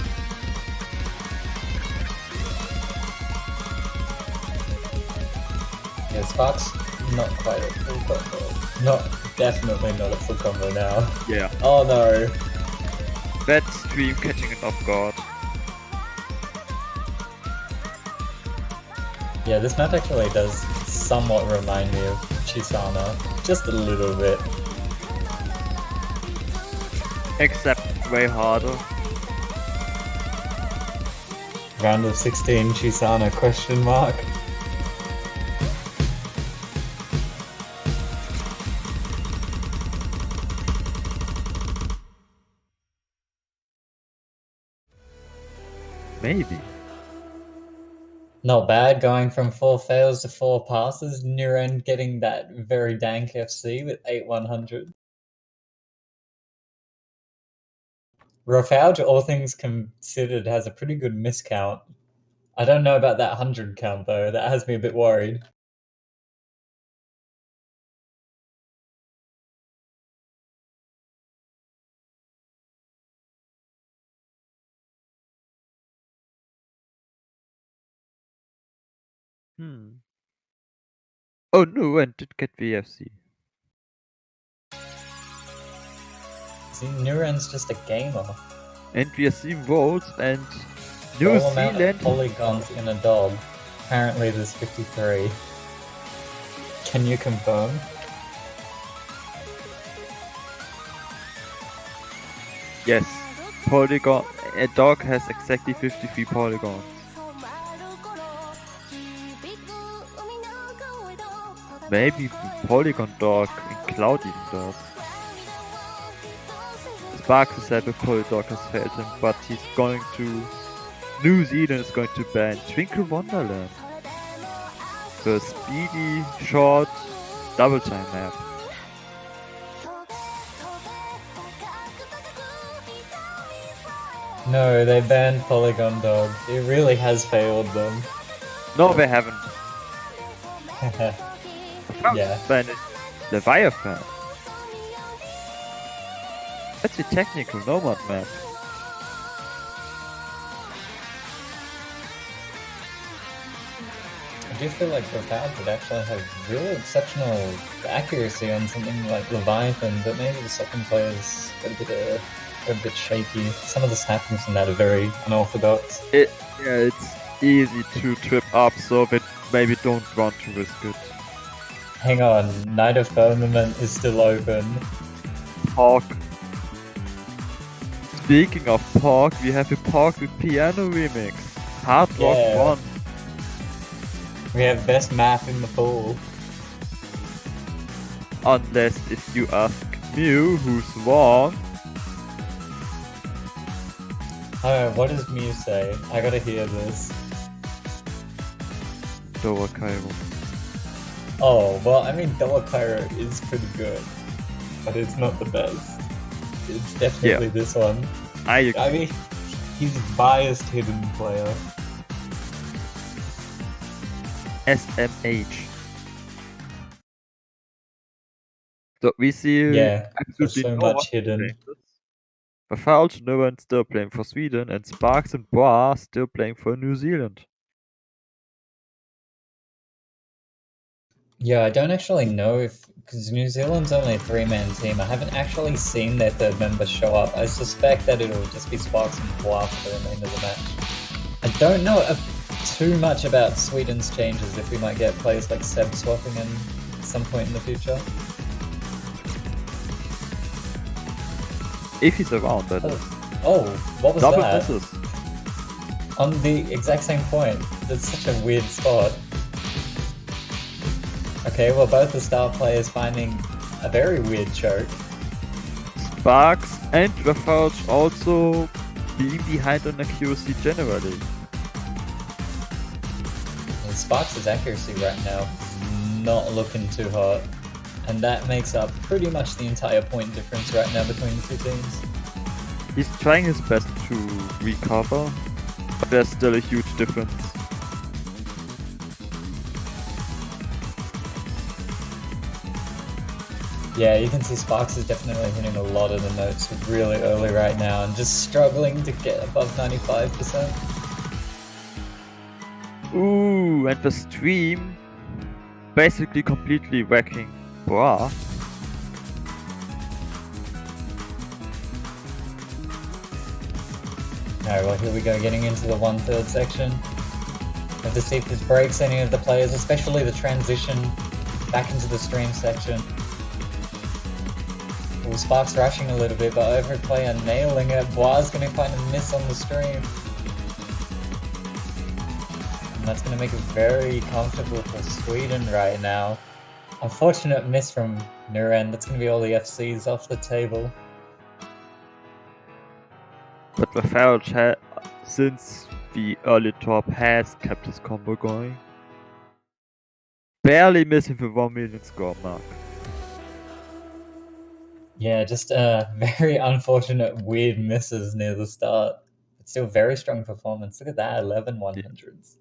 Yeah, Spark's not quite a full combo. Definitely not a full combo now. Yeah. Oh no. That stream catching it off guard. Yeah, this map actually does somewhat remind me of Chisana. Just a little bit. Except way harder. Round of 16 Chisana question mark. Maybe. Not bad, going from 4 fails to 4 passes. Nuren getting that very dank FC with 8-100. Rofauge, all things considered, has a pretty good miscount. I don't know about that 100 count though, that has me a bit worried. Oh no, and did get VFC. See, Nuren's just a gamer. And we are seeing votes and New Full amount of Zealand. polygons in a dog. Apparently there's 53. Can you confirm? Yes. Polygon. A dog has exactly 53 polygons. Maybe the polygon dog in Cloud even does. Spark disabled polydog has failed him, but he's going to... New Zealand is going to ban Twinkle Wonderland. The speedy, short, double time map. No, they banned Polygon Dog. It really has failed them. No, they haven't. Yeah. Banned Leviathan. That's a technical nomad map. I do feel like Rofauge would actually have really exceptional accuracy on something like Leviathan, but maybe the second player is a bit shaky. Some of the snappings in that are very unorthodox. Yeah, it's easy to trip up, so they maybe don't want to risk it. Hang on, Night of Firmament is still open. Pork. Speaking of pork, we have a pork with piano remix. Hard Rock Yeah. 1. We have best map in the pool. Unless if you ask Mew who's wrong. Alright, what does Mew say? I gotta hear this. Doa Cairo. Oh, well, I mean, Doa Cairo is pretty good, but it's not the best. It's definitely this one. I mean, he's biased hidden player. SMH. So we see Yeah, absolutely so no much one hidden. playing this. Rofauge, no one still playing for Sweden, and Sparks and Bois still playing for New Zealand. Yeah, I don't actually know if, because New Zealand's only a 3-man team, I haven't actually seen their third member show up. I suspect that it'll just be Sparks and Bois for the remainder of the match. I don't know too much about Sweden's changes, if we might get players like Seb swapping in at some point in the future. If he's around, that is. Oh, what was Double that? misses. On the exact same point. That's such a weird spot. Okay, well, both the star players finding a very weird choke. Sparks and Refuge also being behind on accuracy generally. And Sparks' accuracy right now not looking too hot. And that makes up pretty much the entire point difference right now between the two teams. He's trying his best to recover, but there's still a huge difference. Yeah, you can see Sparks is definitely hitting a lot of the notes really early right now and just struggling to get above 95%. Ooh, and the stream basically completely wrecking Bra. Alright, well, here we go, getting into the 1/3 section. Have to see if this breaks any of the players, especially the transition back into the stream section. Ooh, Sparks rushing a little bit, but Overhead player nailing it. Bois is going to find a miss on the stream. And that's going to make it very comfortable for Sweden right now. Unfortunate miss from Nuren. That's going to be all the FCs off the table. But the Refuge since the early top has kept his combo going. Barely missing the 1 million score mark. Yeah, just very unfortunate weird misses near the start. But still very strong performance. Look at that, 11 100s.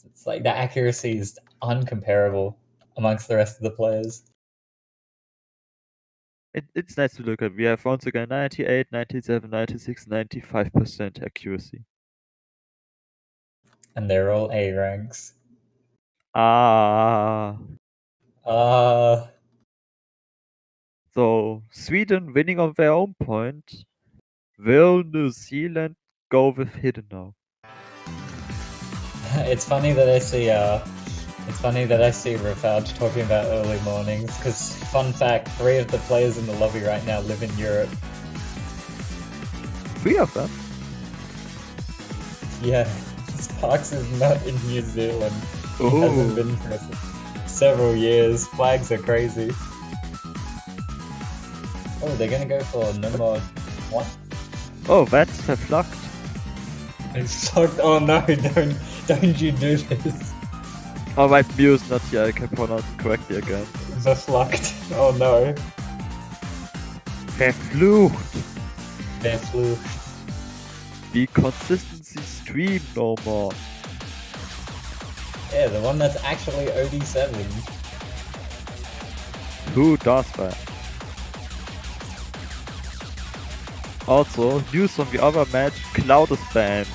It's like the accuracy is uncomparable amongst the rest of the players. It's nice to look at. We have once again 98, 97, 96, 95% accuracy. And they're all A ranks. Ah. Uh, So Sweden winning on their own point. Will New Zealand go with hidden now? it's funny that I see Refuge talking about early mornings, because fun fact, 3 of the players in the lobby right now live in Europe. 3 of them? Yeah, Sparks is not in New Zealand. He hasn't been for several years. Flags are crazy. Oh, they're gonna go for no more. What? Oh, that's verflucht. It's fucked. Oh no! Don't you do this? Oh, my Muse not here. I can pronounce it correctly again. Verflucht. Oh no. Verflucht. Verflucht. The consistency stream no more. Yeah, the one that's actually OD7. Who does that? Also, news from the other match, Cloud is banned.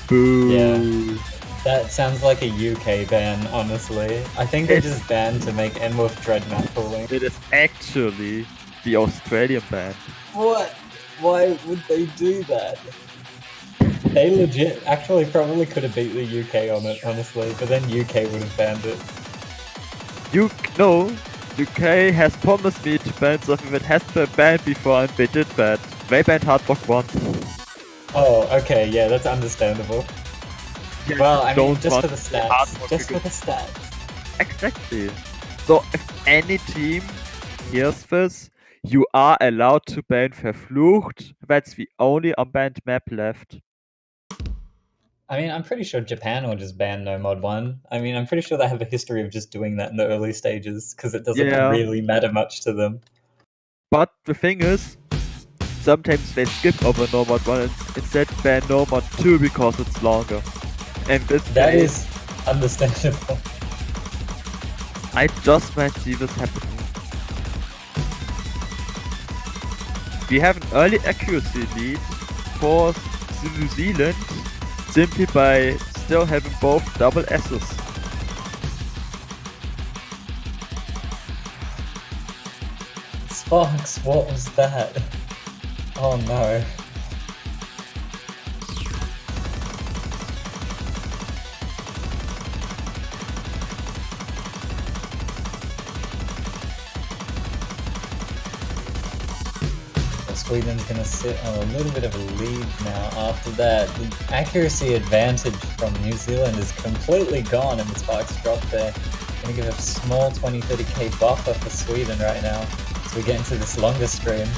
Boo. Yeah. That sounds like a UK ban, honestly. I think they just banned to make Enwolf Dread map pooling. It is actually the Australian ban. What? Why would they do that? They legit actually probably could have beat the UK on it, honestly, but then UK would have banned it. UK has promised me to ban something that has been banned before and they did that. They banned Hardrock 1. Oh, okay, yeah, that's understandable. Yeah, Well, I mean, don't just want for the to ban stats. Hardrock Just for because- the stats. Exactly. So if any team hears this, you are allowed to ban Verflucht. That's the only unbanned map left. I mean, I'm pretty sure Japan will just ban No Mod 1. I mean, I'm pretty sure they have a history of just doing that in the early stages, because it doesn't Yeah. really matter much to them. But the thing is, sometimes they skip over No Mod 1 and instead ban No Mod 2 because it's longer. And this That case, is understandable. I just might see this happening. We have an early accuracy lead for New Zealand simply by still having both double S's. Fox, what was that? Oh no. Sweden's gonna sit on a little bit of a lead now. After that, the accuracy advantage from New Zealand is completely gone, and the Sparks drop there. Gonna give a small 20-30k buffer for Sweden right now as we get into this longer stream.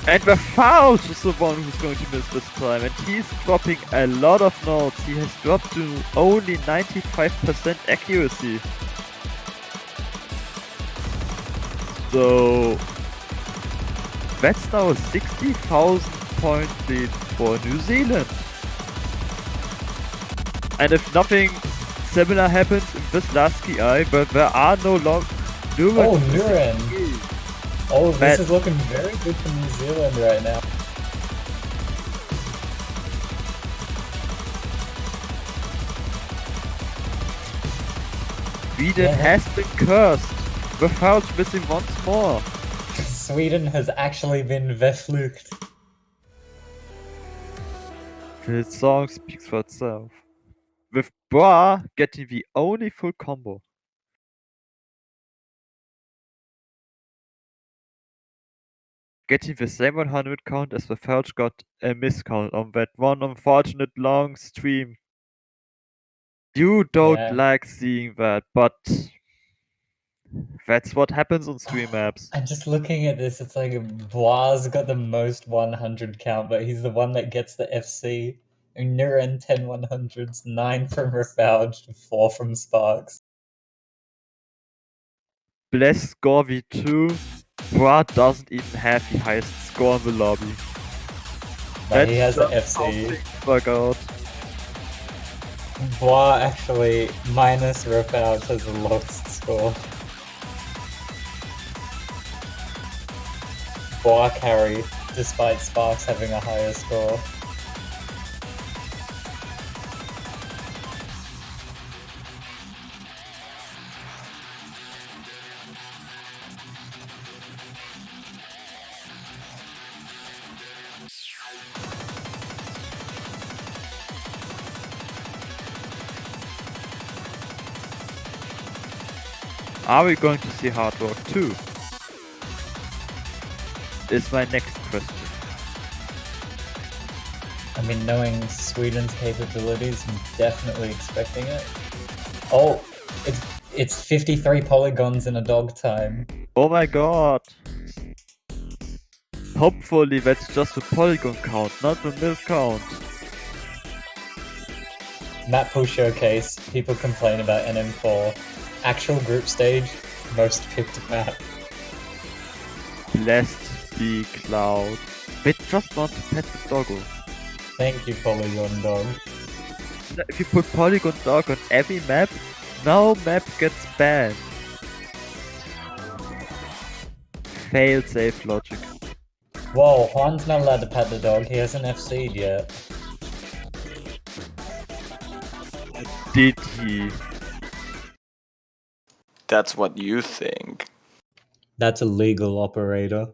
And the Fouch is the one who's going to miss this time, and he's dropping a lot of notes. He has dropped to only 95% accuracy. So that's now a 60,000 point lead for New Zealand. And if nothing similar happens in this last KI, but there are no long Oh, Nuren! Oh, this is looking very good for New Zealand right now. Sweden has been cursed without missing once more. Sweden has actually been verflucht. The song speaks for itself. With Bra getting the only full combo. Getting the same 100 count as the Felch got a miscount on that one unfortunate long stream. You don't like seeing that, but that's what happens on stream maps. I'm just looking at this, it's like Bois got the most 100 count, but he's the one that gets the FC. Nuren 10 100s, 9 from Refouge, 4 from Sparks. Bless score V2. Bra doesn't even have the highest score in the lobby. But he has the FC. Fuck out. Bois actually, minus Refouge, has the lowest score. Bois carry, despite Sparks having a higher score. Are we going to see hard work too? Is my next question. I mean, knowing Sweden's capabilities, I'm definitely expecting it. Oh, it's 53 polygons in a dog time. Oh my god! Hopefully that's just the polygon count, not the mill count. Map pool showcase, people complain about NM4. Actual group stage, most picked map. Blessed be Cloud. They just want to pet the doggo. Thank you, Polygon Dog. If you put Polygon Dog on every map, no map gets banned. Fail safe logic. Whoa, Juan's not allowed to pet the dog, he hasn't FC'd yet. Did he? That's what you think. That's a legal operator.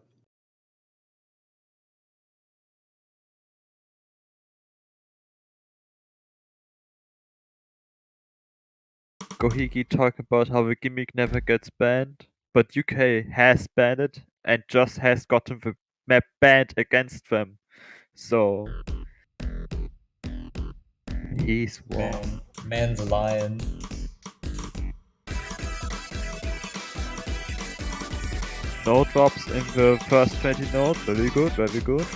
Gohiki talk about how the gimmick never gets banned, but UK has banned it and just has gotten the map banned against them. So he's wrong. Man's lying. No drops in the first 20 nodes, very good, very good.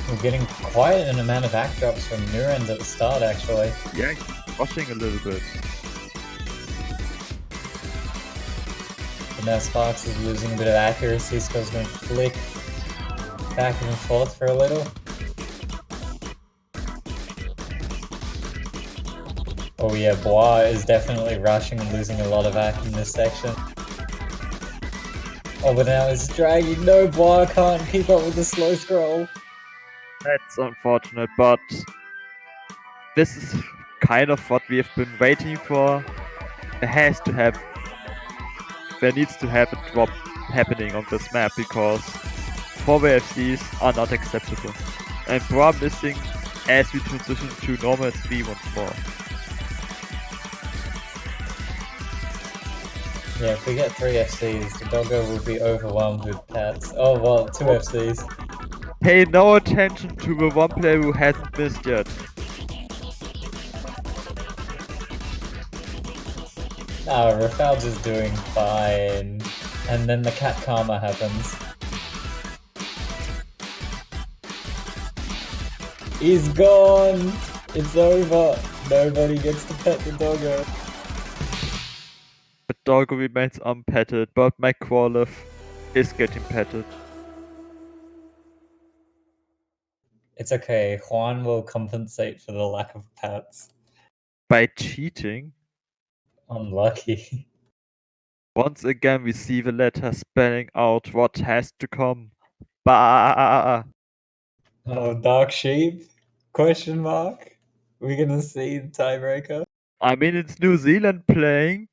We're getting quite an amount of act drops from Nurens at the start, actually. Yeah, rushing a little bit. But now Sparks is losing a bit of accuracy, so he's going to flick back and forth for a little. Oh yeah, Bois is definitely rushing and losing a lot of act in this section. Oh, but now it's dragging. No, Bois can't keep up with the slow scroll. That's unfortunate, but this is kind of what we have been waiting for. There needs to have a drop happening on this map because 4-way FCs are not acceptable. And promising as we transition to normal SV once more. Yeah, if we get 3 FCs, the doggo will be overwhelmed with pets. Oh well, 2 FCs. Pay no attention to the one player who hasn't missed yet. Rafalj is doing fine. And then the cat karma happens. He's gone! It's over! Nobody gets to pet the doggo. The doggo remains unpetted, but my Qualif is getting petted. It's okay, Juan will compensate for the lack of pets. By cheating, Unlucky. once again we see the letter spelling out what has to come. Bah! Oh, Dark Sheep? Question mark? We gonna see the tiebreaker? I mean, it's New Zealand playing.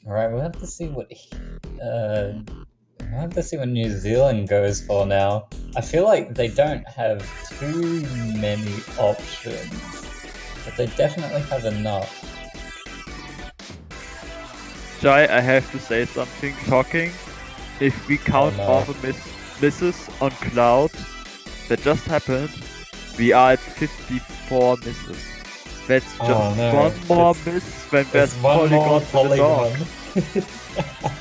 Alright, we'll have to see what we'll have to see what New Zealand goes for now. I feel like they don't have too many options, but they definitely have enough. Jai, I have to say something shocking. If we count no. all the misses on Cloud that just happened, we are at 54 misses. That's just no, one more miss when there's one more polygon to the dog.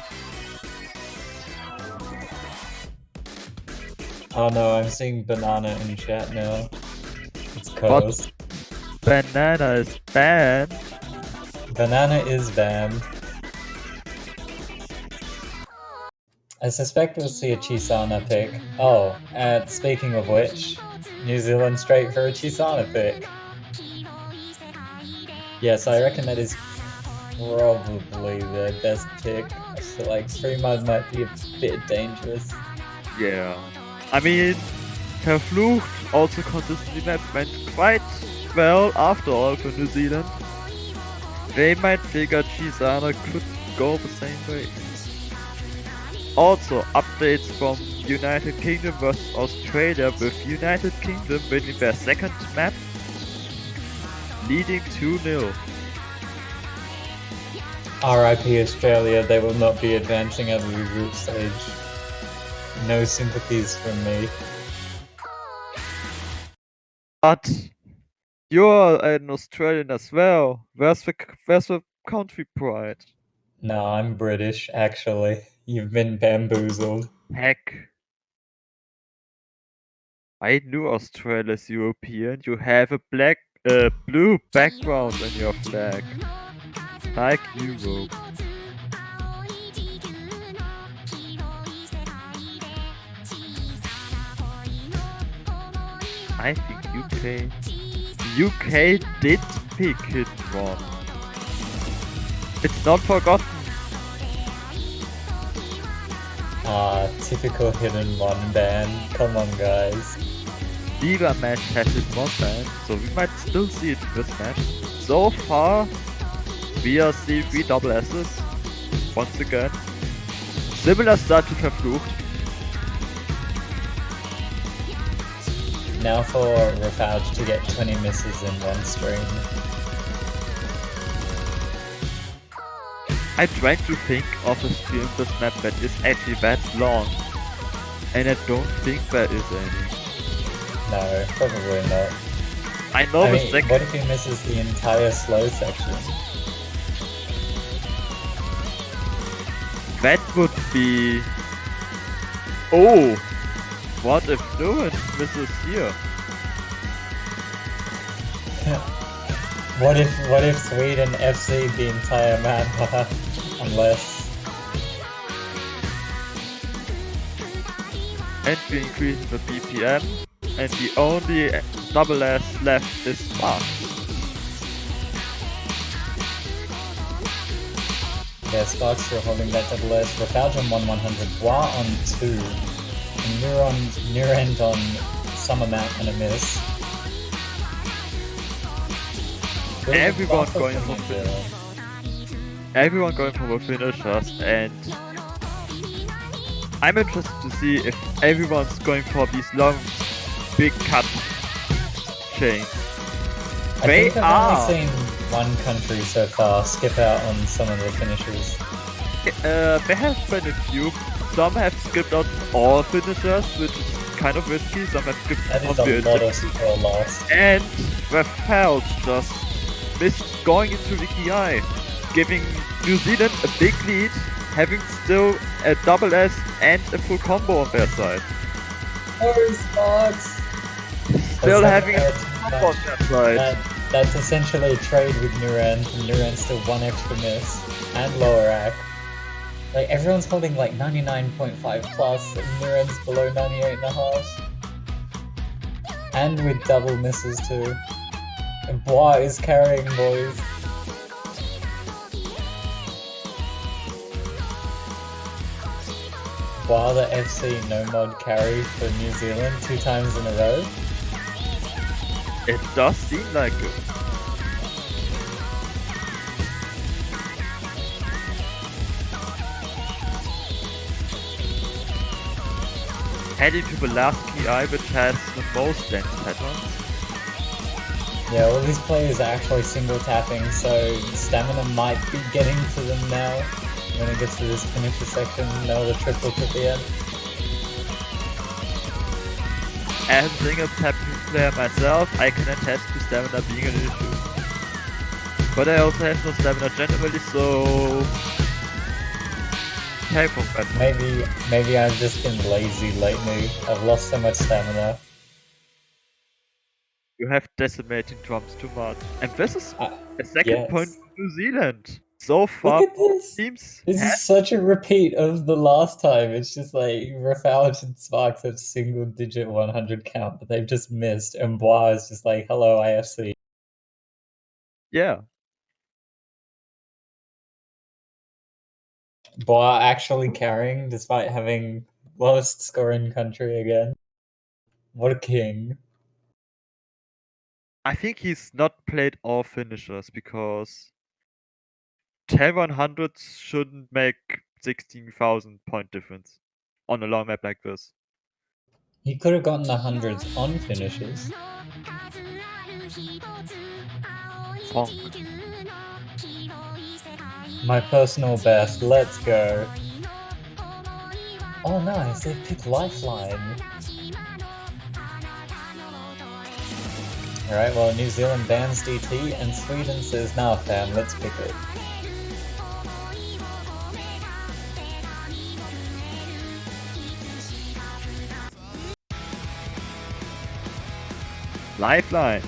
Oh no, I'm seeing banana in chat now. It's Coast. Banana is banned. Banana is banned. I suspect we'll see a Chisana pick. Oh, and speaking of which, New Zealand straight for a Chisana pick. Yes, I reckon that is probably their best pick. I feel like Free Mud might be a bit dangerous. Yeah. I mean, Verflucht also consistently went quite well after all for New Zealand. They might figure Chisana could go the same way. Also, updates from United Kingdom vs Australia, with United Kingdom winning their second map, leading 2-0. RIP Australia, they will not be advancing out of the group stage. No sympathies from me. But you're an Australian as well. Where's the country pride? No, I'm British, actually. You've been bamboozled. Heck. I knew Australia's European. You have a blue background on your flag. Like Europe. I think UK. UK did pick it wrong. It's not forgotten. Typical hidden one ban. Come on, guys. Diva match has hit one ban, so we might still see it in this match. So far, we are seeing 3 double S's. Once again. Similar start to Verflucht. Now for Rafalj to get 20 misses in one stream. I tried to think of a stream this map that is actually that long, and I don't think there is any. No, probably not. I know the second. What if he misses the entire slow section? That would be. Oh! What if no one misses here? What if Sweden FC'd the entire map? Unless... And we increase the BPM, and the only double S left is Spark. Yeah, Spark's still holding that double S. Rafalge on 100, Bois on 2, and near end on Summer Map and a miss. Really Everyone buffer going from for New Zealand. Everyone going for the finishers, and I'm interested to see if everyone's going for these long, big cut chains. I They think I've are. only seen one country so far skip out on some of the finishers. There have been a few. Some have skipped out all finishers, which is kind of risky. Some have skipped That on is a the lot of score loss. and Rafalge just missed going into the KI, giving New Zealand a big lead, having still a double S and a full combo on their side. Oh, Sparks! Still That's having a not full bad. combo on their side. That's essentially a trade with Nuran, and Nuran still one extra miss, and lower rack. Like, everyone's holding like 99.5 plus, and Nuran's below 98.5. And with double misses too. And Bois is carrying, boys. Bois the FC no mod carry for New Zealand 2 times in a row. It does seem like it. Heading to the last KI, which has the most dance patterns. Yeah, all these players are actually single tapping, so stamina might be getting to them now. When it gets to this finisher section, no, the triple at the end. As a single tapping player myself, I can attest to stamina being an issue. But I also have no stamina generally, so... Okay, from that. Maybe I've just been lazy lately. I've lost so much stamina. You have decimating drums too much. And this is Uh, a second yes. point for New Zealand. So far, Look at this! teams This have is such a repeat of the last time. It's just like Rafalge and Sparks have single digit 100 count, but they've just missed, and Bois is just like, hello IFC. yeah. Bois actually carrying despite having lowest score in country again. What a king. I think he's not played all finishers because 10-100s shouldn't make 16,000 point difference on a long map like this. He could have gotten the hundreds on finishes. Fonk. My personal best, let's go. Oh nice, they picked Lifeline. Alright, well New Zealand bans DT and Sweden says, nah fam, let's pick it. Lifeline.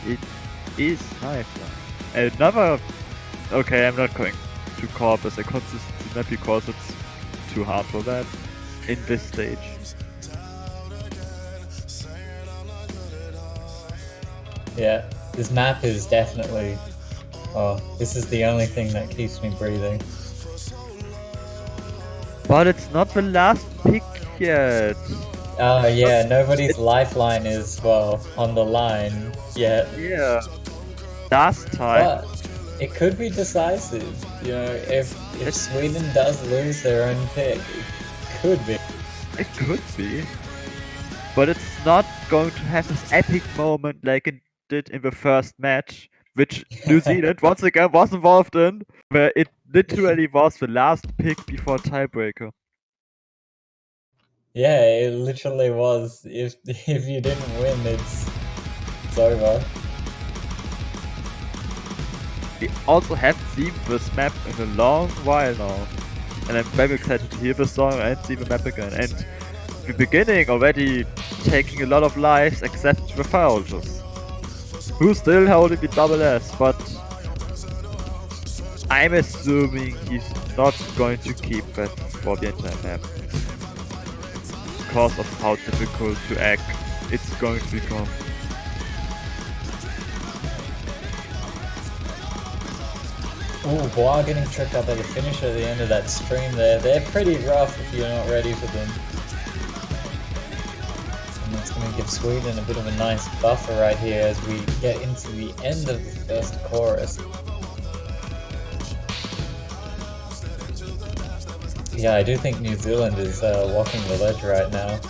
It is Lifeline. Another... Okay, I'm not going to call up as a consistency map because it's too hard for that in this stage. Yeah, this map is definitely... Oh, this is the only thing that keeps me breathing. But it's not the last pick yet. Yeah, nobody's lifeline is, well, on the line yet. Yeah. Last time. But it could be decisive. You know, if Sweden does lose their own pick, it could be. It could be. But it's not going to have this epic moment like it did in the first match, which New Zealand once again was involved in, where it literally was the last pick before tiebreaker. Yeah, it literally was. If you didn't win, it's over. We also haven't seen this map in a long while now. And I'm very excited to hear the song and see the map again. And the beginning already taking a lot of lives except the Firehouses, who's still holding the double S, but I'm assuming he's not going to keep that for the entire map. Because of how difficult to act it's going to become. Ooh, Bois getting tripped up by the finisher at the end of that stream there. They're pretty rough if you're not ready for them. And that's going to give Sweden a bit of a nice buffer right here as we get into the end of the first chorus. Yeah, I do think New Zealand is walking the ledge right now.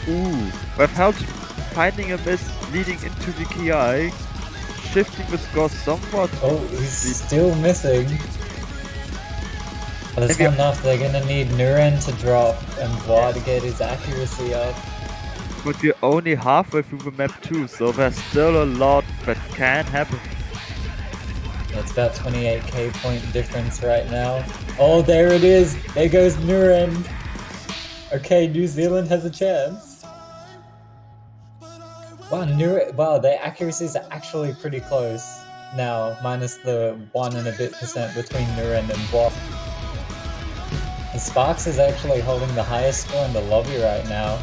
Ooh, without finding a miss leading into the KI, shifting the score somewhat. Oh, he's still missing. But it's not enough, they're gonna need Nuren to drop and Bois to get his accuracy up. But we're only halfway through the map too, so there's still a lot that can happen. It's about 28k point difference right now. Oh, there it is! There goes Nuren! Okay, New Zealand has a chance. Wow, wow, their accuracies are actually pretty close now, minus the 1 and a bit % between Nuren and Bois. And Sparks is actually holding the highest score in the lobby right now.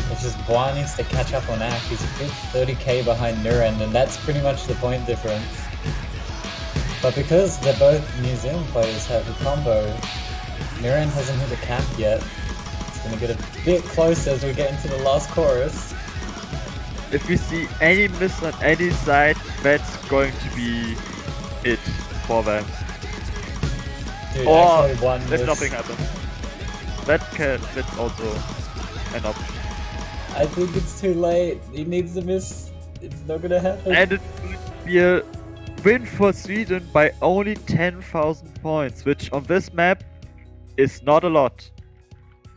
It's just Bois needs to catch up on Ack. He's a good 30k behind Nuren, and that's pretty much the point difference. But because they're both New Zealand players have a combo, Nuren hasn't hit a cap yet. It's gonna get a bit closer as we get into the last chorus. If we see any miss on any side, that's going to be it for them. Dude, Or actually one if miss. nothing happens. That's also an option. I think it's too late. He needs to miss. It's not gonna happen. And it would be a win for Sweden by only 10,000 points, which on this map is not a lot.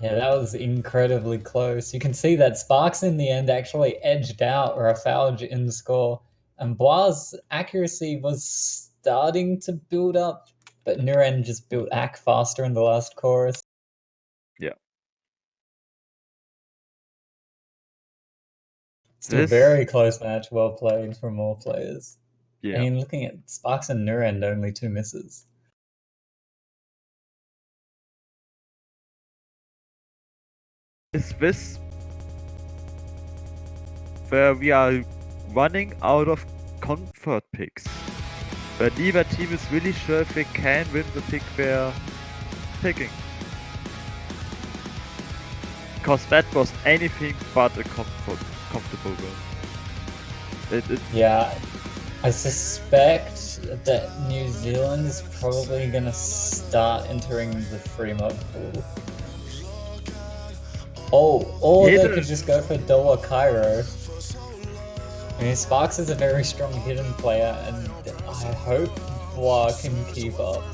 Yeah, that was incredibly close. You can see that Sparks in the end actually edged out Rafalge in the score. And Bois' accuracy was starting to build up, but Nuren just built Ack faster in the last chorus. Yeah. Still very close match, well played from all players. Yeah. I mean, looking at Sparks and Nuren, only 2 misses. Is this where we are running out of comfort picks? Where neither team is really sure if they can win the pick they're picking. Because that was anything but a comfortable win. Yeah, I suspect that New Zealand is probably gonna start entering the free mod pool. Oh, or they could just go for Doa Cairo. I mean, Sparks is a very strong hidden player, and I hope Bois can keep up.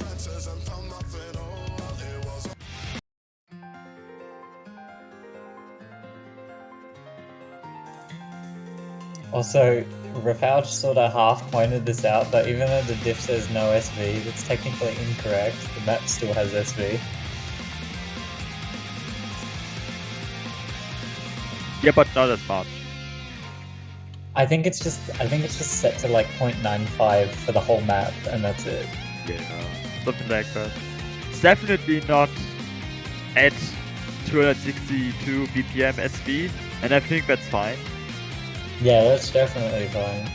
Also, Rafalge sort of half pointed this out, but even though the diff says no SV, that's technically incorrect. The map still has SV. Yeah, but not as much. I think it's just set to like 0.95 for the whole map, and that's it. Yeah, something like that. It's definitely not at 262 BPM SV, and I think that's fine. Yeah, that's definitely fine.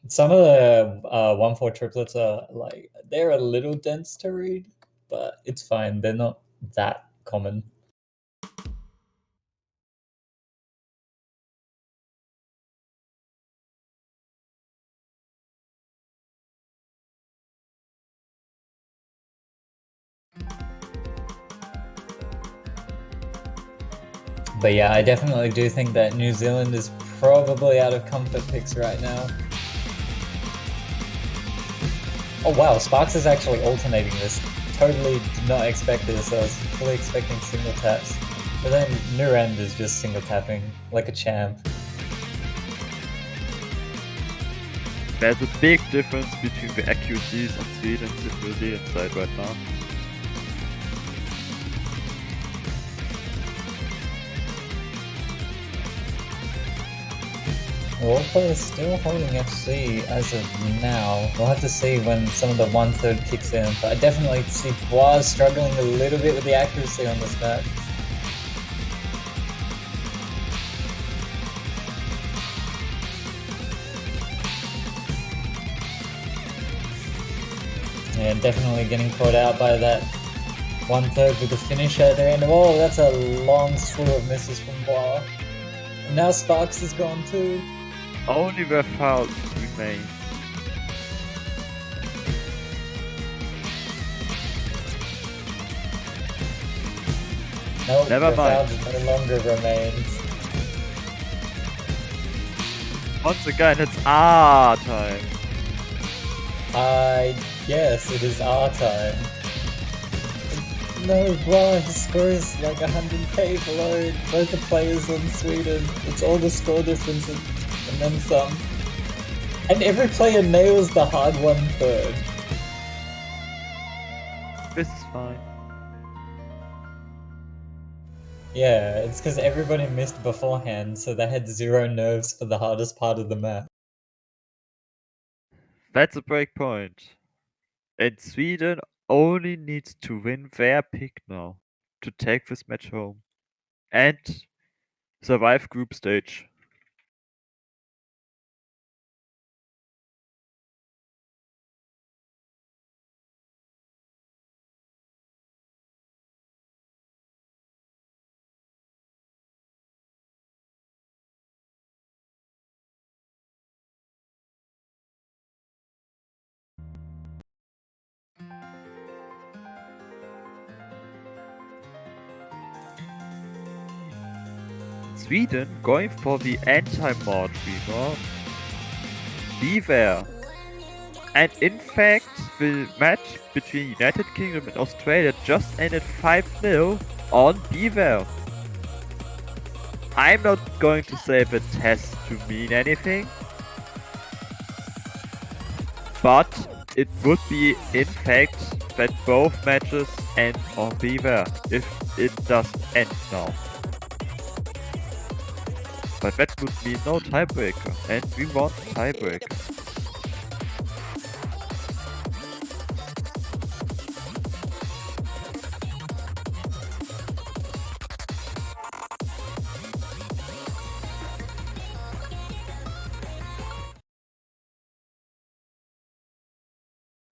Some of the 1-4 triplets are like, they're a little dense to read, but it's fine. They're not that common. But yeah, I definitely do think that New Zealand is probably out of comfort picks right now. Oh wow, Sparks is actually alternating this. Totally did not expect this. I was fully expecting single taps. But then Nurend is just single tapping like a champ. There's a big difference between the accuracies on Sweden and the Brazilian side right now. Warplay is still holding FC as of now. We'll have to see when some of the 1/3 kicks in, but I definitely see Bois struggling a little bit with the accuracy on this match. Yeah, definitely getting caught out by that 1/3 with the finish at the end. Oh, that's a long slew of misses from Bois. And now Sparks is gone too. Only where foul remains. No, Never mind. no longer remains. Once again, it's our time. Yes, it is our time. No, wow, he scores like 100k below both the players on Sweden. It's all the score difference and then some. And every player nails the hard 1/3. This is fine. Yeah, it's because everybody missed beforehand, so they had 0 nerves for the hardest part of the map. That's a break point. And Sweden only needs to win their pick now to take this match home and survive group stage. Sweden going for the anti-mod rework. Beware. And in fact, the match between United Kingdom and Australia just ended 5-0 on Beware. I'm not going to say that has to mean anything, but it would be in fact that both matches end on Beware if it does end now. But that would mean no tiebreaker, and we want tiebreaker.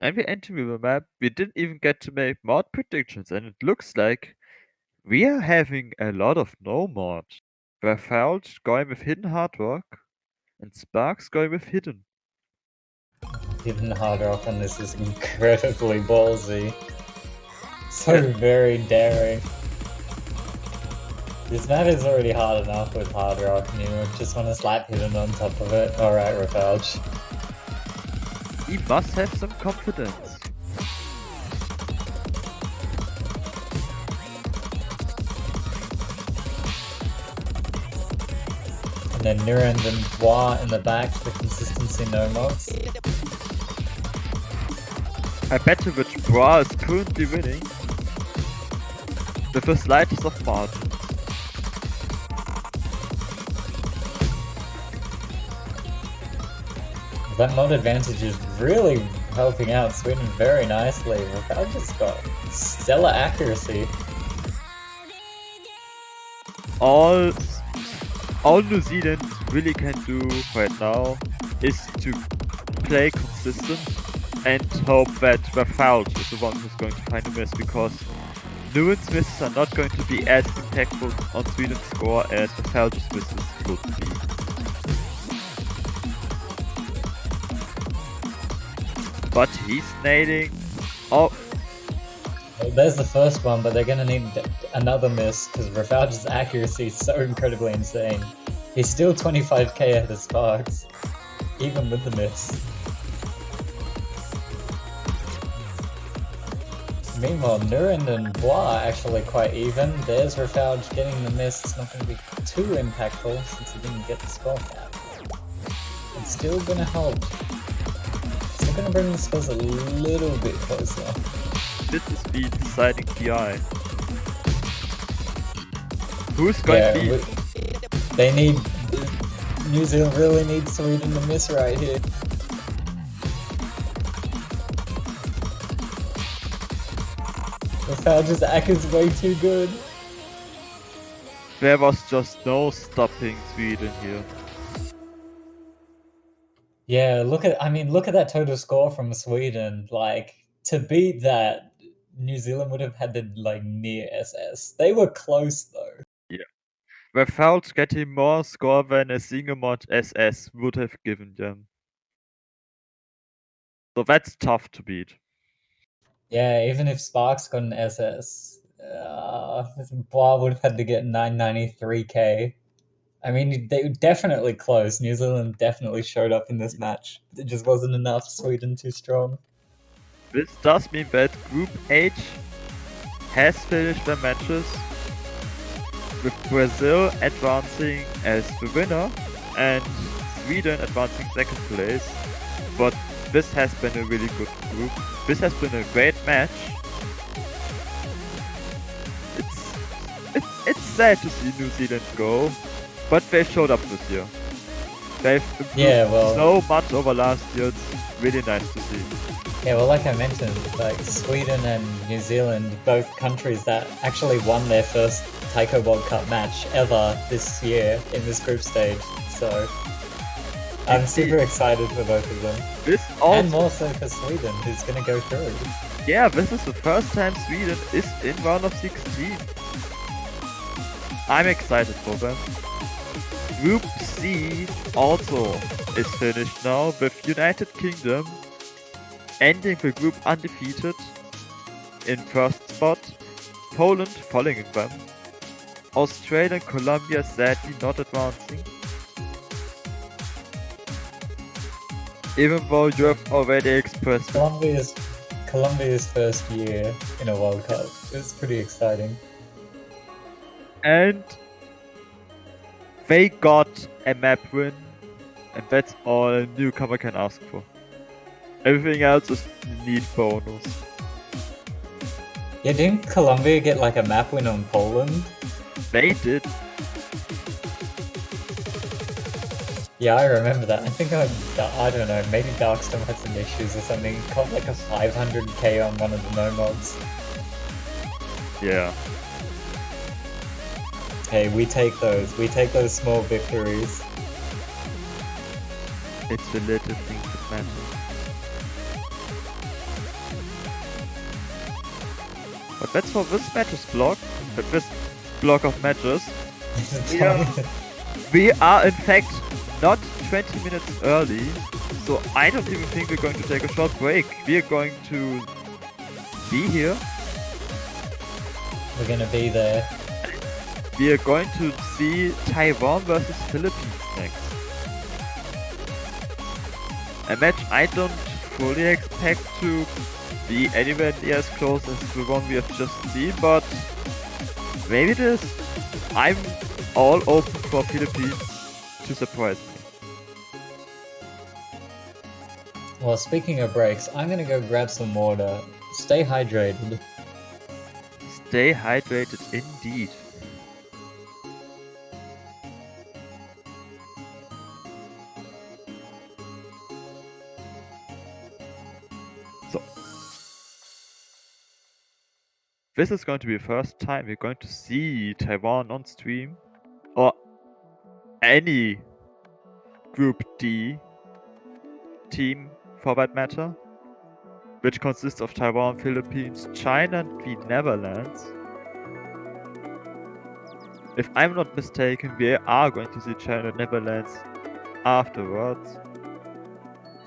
And we enter the map, we didn't even get to make mod predictions, and it looks like we are having a lot of no mod. Rafael going with Hidden Hard Rock, and Sparks going with Hidden. Hidden hard rock on this is incredibly ballsy. So very daring. This map is already hard enough with hard rock, and you just want to slap Hidden on top of it. Alright, Rafalj. He must have some confidence. And then Nurend and Bois in the back for consistency no mods. I bet you which Bra is currently winning with the slightest of margins. That mod advantage is really helping out Sweden very nicely. Rafalj just got stellar accuracy. All New Zealand really can do right now is to play consistent and hope that Rafael is the one who's going to find a miss, because Nuen's misses are not going to be as impactful on Sweden's score as Rafael's misses would be. But he's nailing. Oh, Well, there's the first one, but they're gonna need another miss because Rafalj's accuracy is so incredibly insane. He's still 25k ahead of Sparks, even with the miss. Meanwhile, Nurend and Bois are actually quite even. There's Rafalj getting the miss. It's not going to be too impactful since he didn't get the score cap. It's still going to help. Still going to bring the scores a little bit closer. this is the deciding PI. Who's going to be? They need New Zealand really needs Sweden to miss right here. Nostalgia's act is way too good. There was just no stopping Sweden here. Yeah, look at that total score from Sweden. Like, to beat that, New Zealand would have had the like near SS. They were close though. Without getting more score than a single mod SS would have given them. So that's tough to beat. Yeah, even if Sparks got an SS, Bois would have had to get 993k. I mean, they were definitely close. New Zealand definitely showed up in this match. It just wasn't enough. Sweden too strong. This does mean that Group H has finished their matches, with Brazil advancing as the winner and Sweden advancing second place. But this has been a really good group. This has been a great match. It's sad to see New Zealand go, but they showed up this year. They've improved so much over last year. It's really nice to see. Yeah, well, like I mentioned, like Sweden and New Zealand, both countries that actually won their first Taiko World Cup match ever this year in this group stage. So I'm super excited for both of them. And more so for Sweden, who's going to go through. Yeah, this is the first time Sweden is in round of 16. I'm excited for them. Group C also is finished now, with United Kingdom ending the group undefeated in first spot, Poland following them, Australia and Colombia sadly not advancing. Even though you have already expressed Colombia's first year in a World Cup. It's pretty exciting. And they got a map win, and that's all a newcomer can ask for. Everything else is neat bonus. Yeah, didn't Colombia get like a map win on Poland? They did. Yeah, I remember that. I think I don't know, maybe Darkstorm had some issues or something. He caught like a 500k on one of the no mods. Yeah. Hey, we take those. We take those small victories. It's the little things that matter. But that's for this matches block. This block of matches. We are in fact not 20 minutes early, so I don't even think we're going to take a short break. We are going to be here. We're gonna be there. We are going to see Taiwan versus Philippines next. A match I don't fully expect to be anywhere near as close as the one we have just seen, but maybe it is. I'm all open for Philippines to surprise me. Well, speaking of breaks, I'm gonna go grab some water. Stay hydrated. Stay hydrated indeed. So, this is going to be the first time we're going to see Taiwan on stream, or any Group D team for that matter, which consists of Taiwan, Philippines, China and the Netherlands. If I'm not mistaken, we are going to see China and Netherlands afterwards.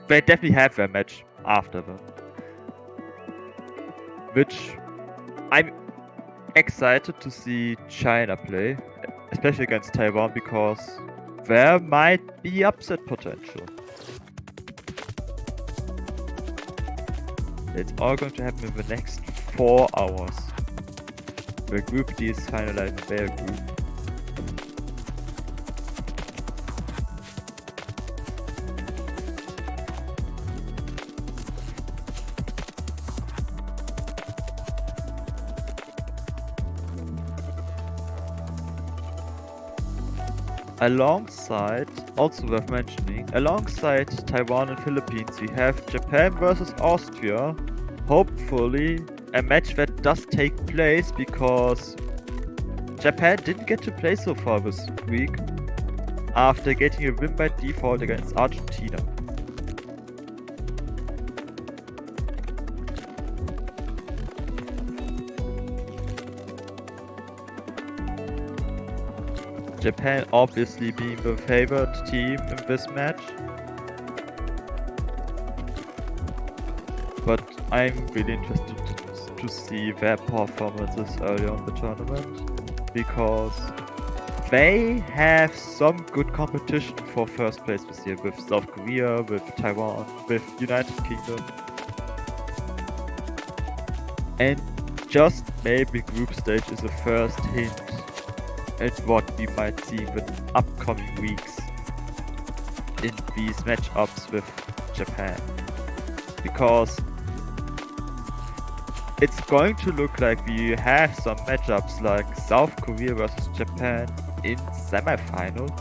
They definitely have their match after them. Which I'm excited to see China play, especially against Taiwan, because there might be upset potential. It's all going to happen in the next 4 hours. The Group D is finalizing their group. alongside, also worth mentioning, alongside Taiwan and Philippines, we have Japan versus Austria. Hopefully, a match that does take place because Japan didn't get to play so far this week after getting a win by default against Argentina. Japan obviously being the favored team in this match. But I'm really interested to see their performances early on the tournament. Because they have some good competition for first place this year with South Korea, with Taiwan, with United Kingdom. And just maybe group stage is a first hint at what we might see in the upcoming weeks in these matchups with Japan. Because it's going to look like we have some matchups like South Korea versus Japan in semifinals.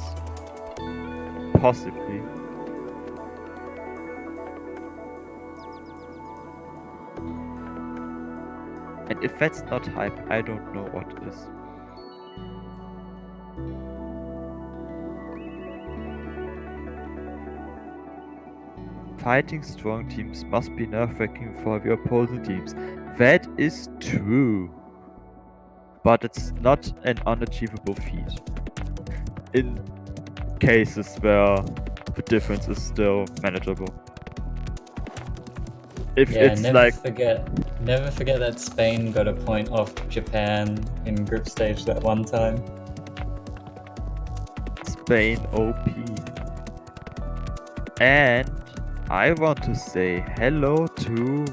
Possibly. And if that's not hype, I don't know what is. Fighting strong teams must be nerve-wracking for the opposing teams. That is true. But it's not an unachievable feat. In cases where the difference is still manageable. If Yeah, it's like never forget that Spain got a point off Japan in group stage that one time. Spain OP. And I want to say hello to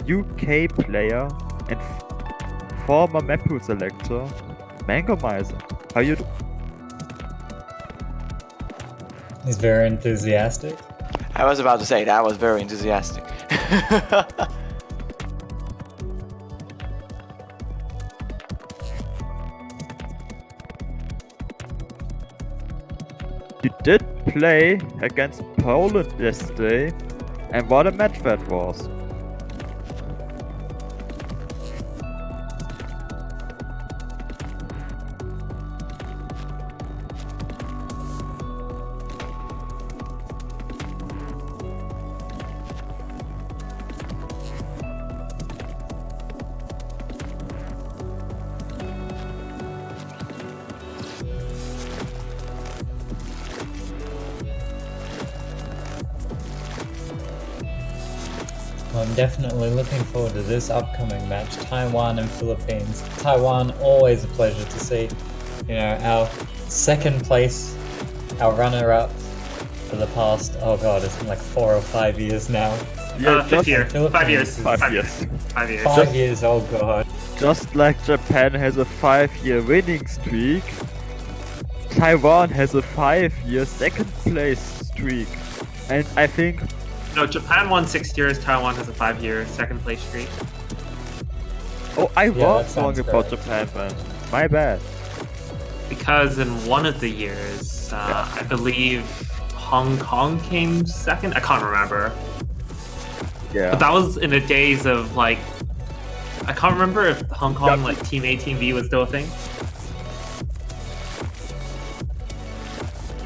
UK player and former Mapu selector, Mango Miser. How you do? He's very enthusiastic. I was about to say that was very enthusiastic. You did play against Poland yesterday, and what a match that was. Well, I'm definitely looking forward to this upcoming match, Taiwan and Philippines. Taiwan, always a pleasure to see. You know, our second place, our runner-up for the past, oh god, it's been like 4 or 5 years now. Yeah, Fifth year. Philippines 5 years. is 5 years. 5 years. 5 years, oh god. Just like Japan has a 5-year winning streak, Taiwan has a 5-year second place streak. And I think No, Japan won 6 years. Taiwan has a 5-year second place streak. I Yeah, that was wrong sounds about correct. Japan, man. My bad. Because in one of the years, I believe Hong Kong came second. I can't remember. Yeah. But that was in the days of like, I can't remember if Hong Kong Yep. like Team A, Team V was still a thing.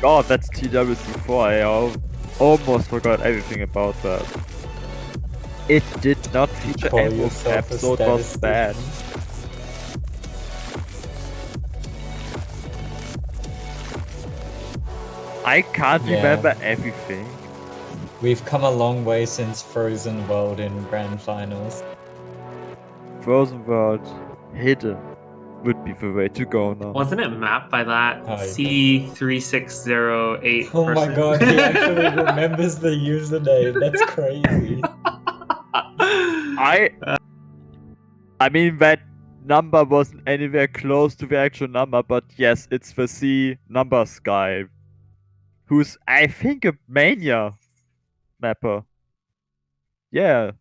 God, that's TWC4. I almost forgot everything about that. It did not feature Call ammo yourself cap, a so it was bad. I can't Yeah. remember everything. We've come a long way since Frozen World in Grand Finals. Frozen World hidden would be the way to go now. Wasn't it mapped by that Oh, yeah. C3608 Oh my person? god, he actually remembers the username. That's crazy. I mean that number wasn't anywhere close to the actual number, but yes, it's the C numbers guy. Who's I think a mania mapper. Yeah.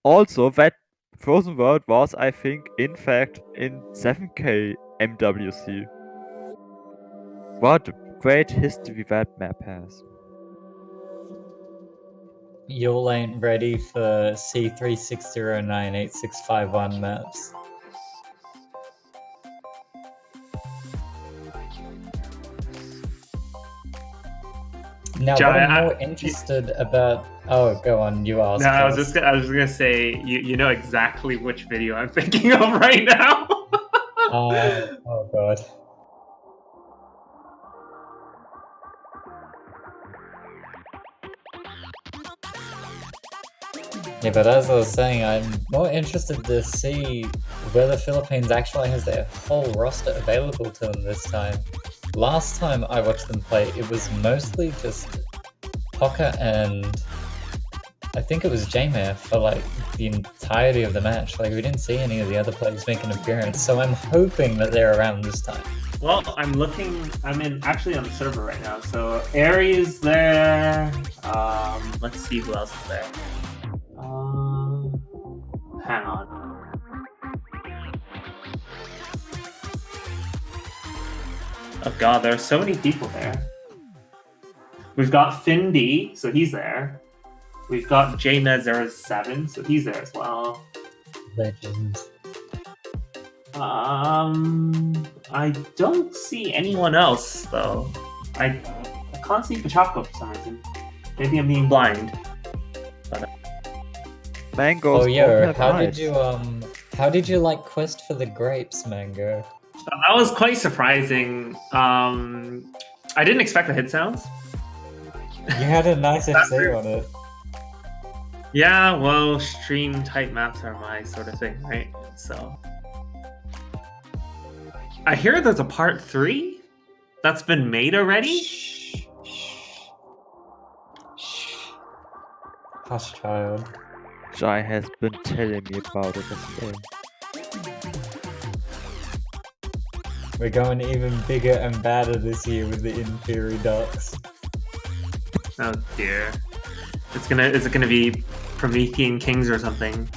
Also that Frozen World was I think in fact in 7K MWC. What great history that map has. Y'all ain't ready for C36098651 maps. Now, Jai, what I'm more interested about... Oh, go on, you asked. No, I was first. just gonna say you know exactly which video I'm thinking of right now. Oh god. Yeah, but as I was saying, I'm more interested to see whether Philippines actually has their whole roster available to them this time. Last time I watched them play, it was mostly just Poca and I think it was J-Mare for like the entirety of the match. Like we didn't see any of the other players make an appearance, so I'm hoping that they're around this time. Well, I'm actually on the server right now. So Aerie is there. Let's see who else is there. Hang on. Oh god, there are so many people there. We've got Finn D, so he's there. We've got JMez07, so he's there as well. Legend. I don't see anyone else though. I can't see Pachako for some reason. Maybe I'm being blind. Mangoes. Oh yeah, have how eyes. did you like Quest for the Grapes, Mango? That was quite surprising. I didn't expect the hit sounds. You had a nice FC on it. Yeah, well, stream type maps are my sort of thing, right? So I hear there's a part 3 that's been made already. Hush, child. Jai has been telling me about it as well. We're going even bigger and badder this year with the In-Theory Ducks. Oh dear. Is it gonna be Promethean Kings or something?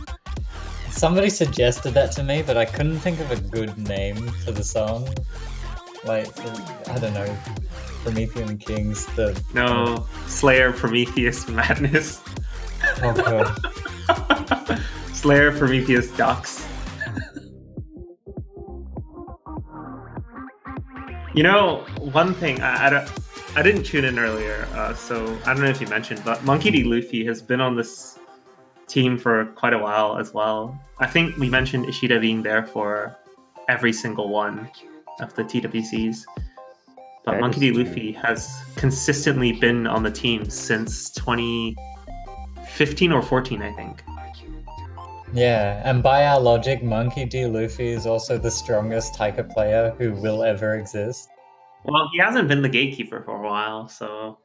Somebody suggested that to me, but I couldn't think of a good name for the song. Like, I don't know, Promethean Kings, No, Slayer Prometheus Madness. Oh god. Slayer Prometheus Ducks. You know, one thing, I didn't tune in earlier, so I don't know if you mentioned, but Monkey D. Luffy has been on this team for quite a while as well. I think we mentioned Ishida being there for every single one of the TWCs. But That Monkey is D. true. Luffy has consistently been on the team since 2015 or 14, I think. Yeah, and by our logic, Monkey D. Luffy is also the strongest taiko player who will ever exist. Well, he hasn't been the gatekeeper for a while, so...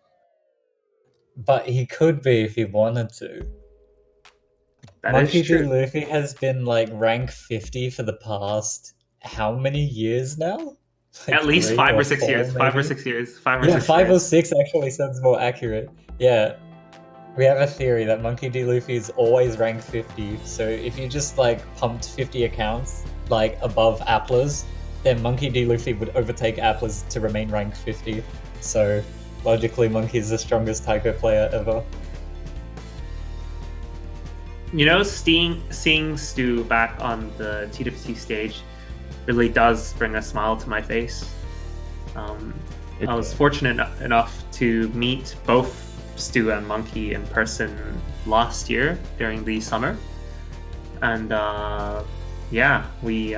But he could be if he wanted to. That Monkey is D. true. Luffy has been like rank 50 for the past how many years now? Like At least 3 5 or or 6 4 years. 5 or maybe? 6 years. 5 or Yeah, 6 5 or years. 6 actually sounds more accurate. Yeah. We have a theory that Monkey D. Luffy is always ranked 50, so if you just like pumped 50 accounts like above Appler's, then Monkey D. Luffy would overtake Appler's to remain ranked 50. So logically, Monkey is the strongest taiko player ever. You know, seeing Stu back on the TWC stage really does bring a smile to my face. I was fortunate enough to meet both Stu and Monkey in person last year during the summer. And yeah, we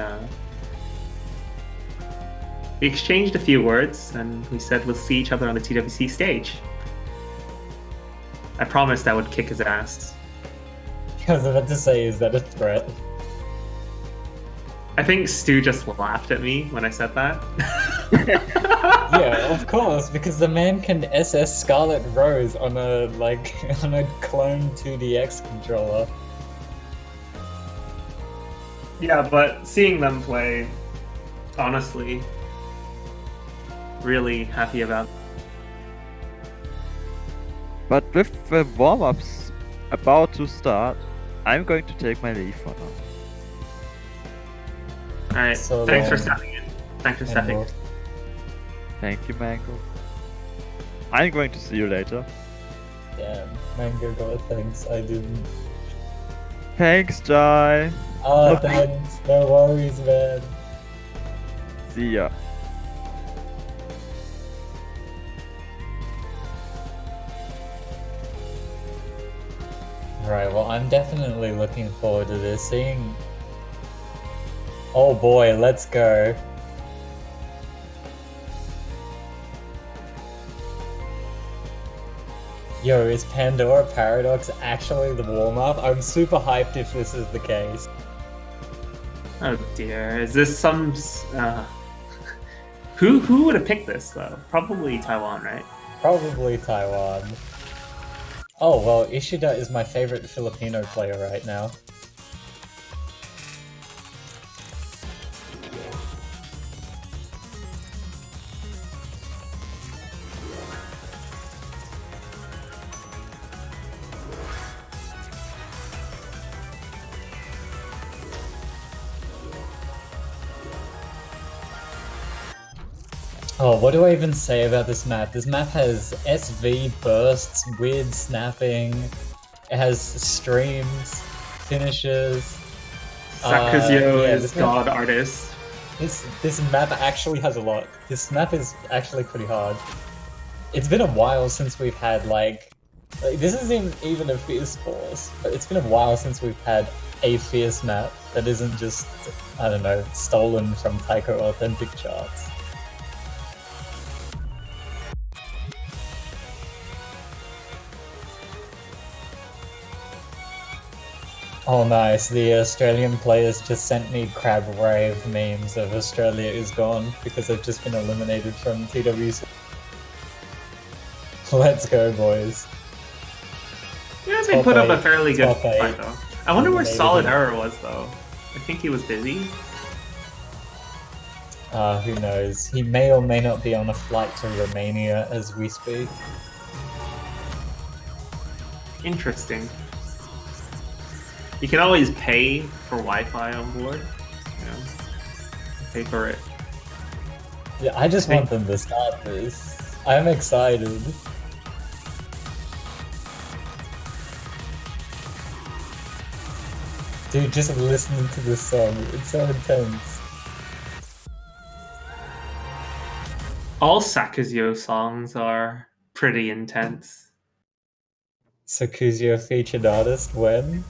exchanged a few words and we said we'll see each other on the TWC stage. I promised I would kick his ass. I was about to say, is that a threat? I think Stu just laughed at me when I said that. Yeah, of course, because the man can SS Scarlet Rose on a on a clone 2DX controller. Yeah, but seeing them play, honestly, really happy about. But with the warm-ups about to start, I'm going to take my leave for now. Alright, So thanks for long. stepping in. Thanks for And stepping in. we'll- Thank you, Mango. I'm going to see you later. Damn, Mango God, thanks. I didn't. Thanks, Jai. Oh, thanks. No worries, man. See ya. Right, well, I'm definitely looking forward to this. Seeing. Oh boy, let's go. Yo, is Pandora Paradox actually the warm-up? I'm super hyped if this is the case. Oh dear, is this some? Who would have picked this though? Probably Taiwan, right? Probably Taiwan. Oh, well, Ishida is my favorite Filipino player right now. Oh, what do I even say about this map? This map has SV, bursts, weird snapping, it has streams, finishes. Sakazio yeah, is this map- God Artist. This map actually has a lot. This map is actually pretty hard. It's been a while since we've had like this isn't even a fierce force, but it's been a while since we've had a fierce map that isn't just, I don't know, stolen from Taiko Authentic charts. Oh nice, the Australian players just sent me crab rave memes of Australia is gone because they've just been eliminated from TWC. Let's go, boys. Yeah, they Top put up a eight, fairly good top eight. fight though. I wonder where Eliminated Solid him. Error was though. I think he was busy. Who knows? He may or may not be on a flight to Romania as we speak. Interesting. You can always pay for Wi-Fi on board. You know, pay for it. Yeah, I just want them to start this. I'm excited. Dude, just listening to this song, it's so intense. All Sakazio songs are pretty intense. Sakuzio featured artist when?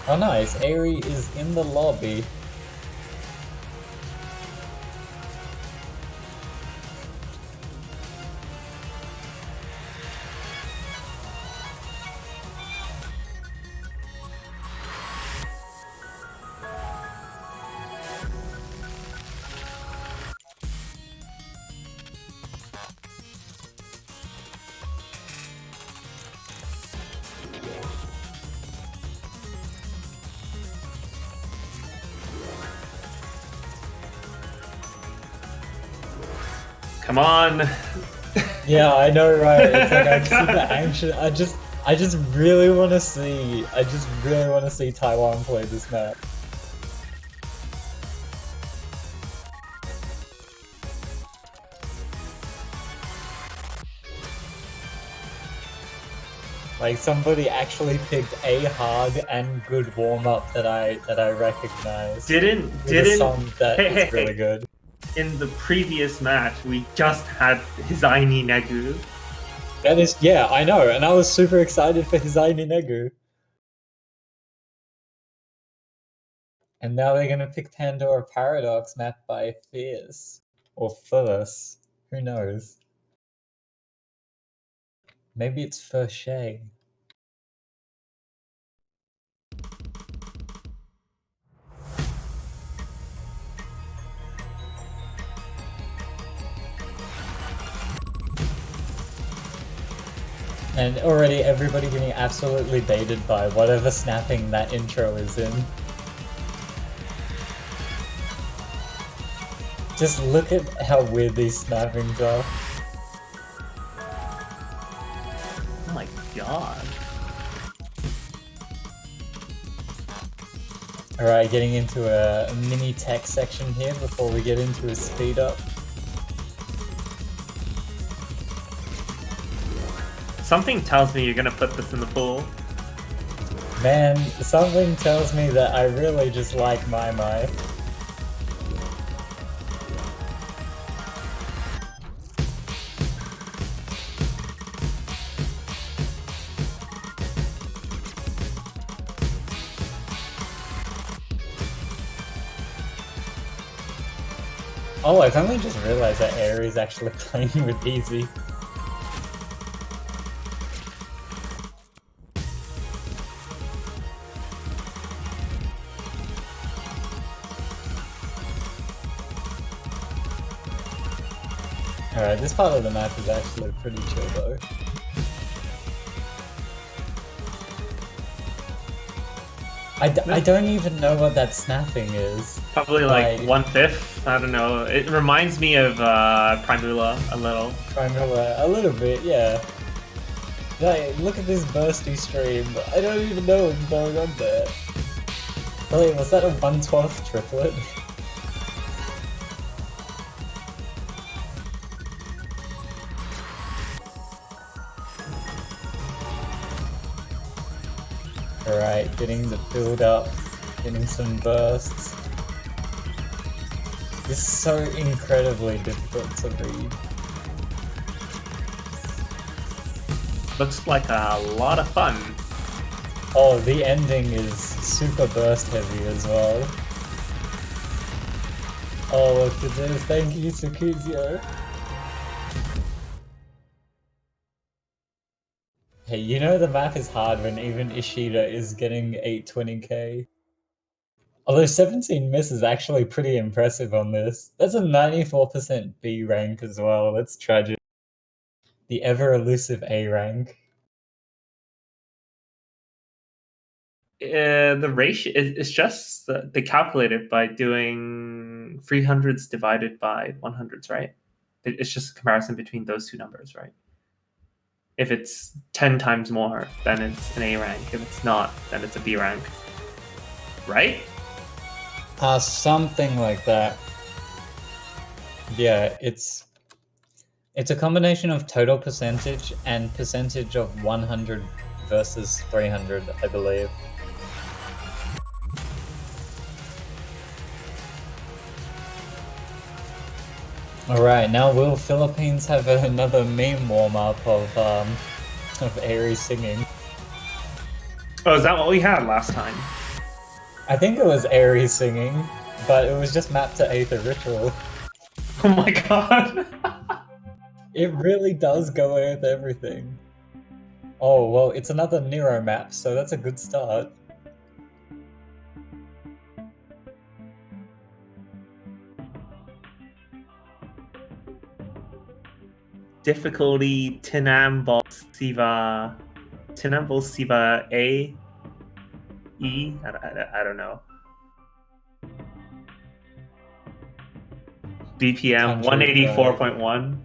Oh nice, Airi is in the lobby. Come on. Yeah, I know, right? It's like I'm super anxious. I just really want to see. I just really want to see Taiwan play this map. Like somebody actually picked a hard and good warm up that I recognize. Didn't With a song that hey, is really hey. good. In the previous match, we just had Hizaini Negu. That is, yeah, I know, and I was super excited for Hizaini Negu. And now they're gonna pick Pandora Paradox map by Fierce. Or Phyllis. Who knows? Maybe it's Furchet. And already everybody getting absolutely baited by whatever snapping that intro is in. Just look at how weird these snappings are. Oh my god. Alright, getting into a mini tech section here before we get into a speed up. Something tells me you're gonna put this in the pool. Man, something tells me that I really just like my. Oh, I've only just realized that Aries actually playing with Easy. Alright, this part of the map is actually pretty chill though. I don't even know what that snapping is. Probably like 1/5. I don't know. It reminds me of Primula a little. Primula, a little bit, yeah. Like, look at this bursty stream. I don't even know what's going on there. Wait, was that a 1/12 triplet? Alright, getting the build up, getting some bursts. This is so incredibly difficult to read. Looks like a lot of fun. Oh, the ending is super burst heavy as well. Oh, look at this. Thank you, Sakuzio. Hey, you know the map is hard when even Ishida is getting 820k. Although 17 miss is actually pretty impressive on this. That's a 94% B rank as well. That's tragic. The ever elusive A rank. The ratio is just they calculate it by doing 300s divided by 100s, right? It's just a comparison between those two numbers, right? If it's 10 times more, then it's an A rank. If it's not, then it's a B rank. Right? Something like that. Yeah, it's a combination of total percentage and percentage of 100 versus 300, I believe. Alright, now will Philippines have another meme warm-up of Aries singing? Oh, is that what we had last time? I think it was Aries singing, but it was just mapped to Aether Ritual. Oh my god. It really does go away with everything. Oh, well, it's another Nero map, so that's a good start. Difficulty Tinambol Siva A E? I don't know. BPM Country 184.1.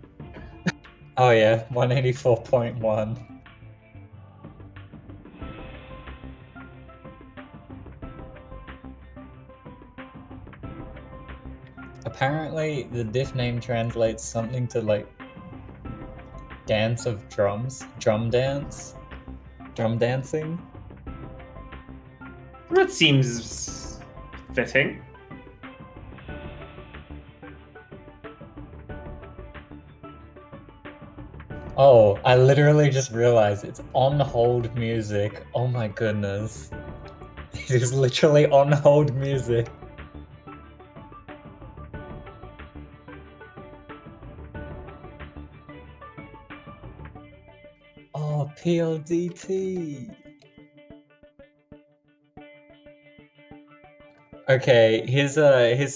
Oh yeah, 184.1. Apparently, the diff name translates something to like dance of drums, drum dance, drum dancing. That seems fitting. Oh, I literally just realized it's on hold music. Oh my goodness. It is literally on hold music. Oh, PLDT. Okay, here's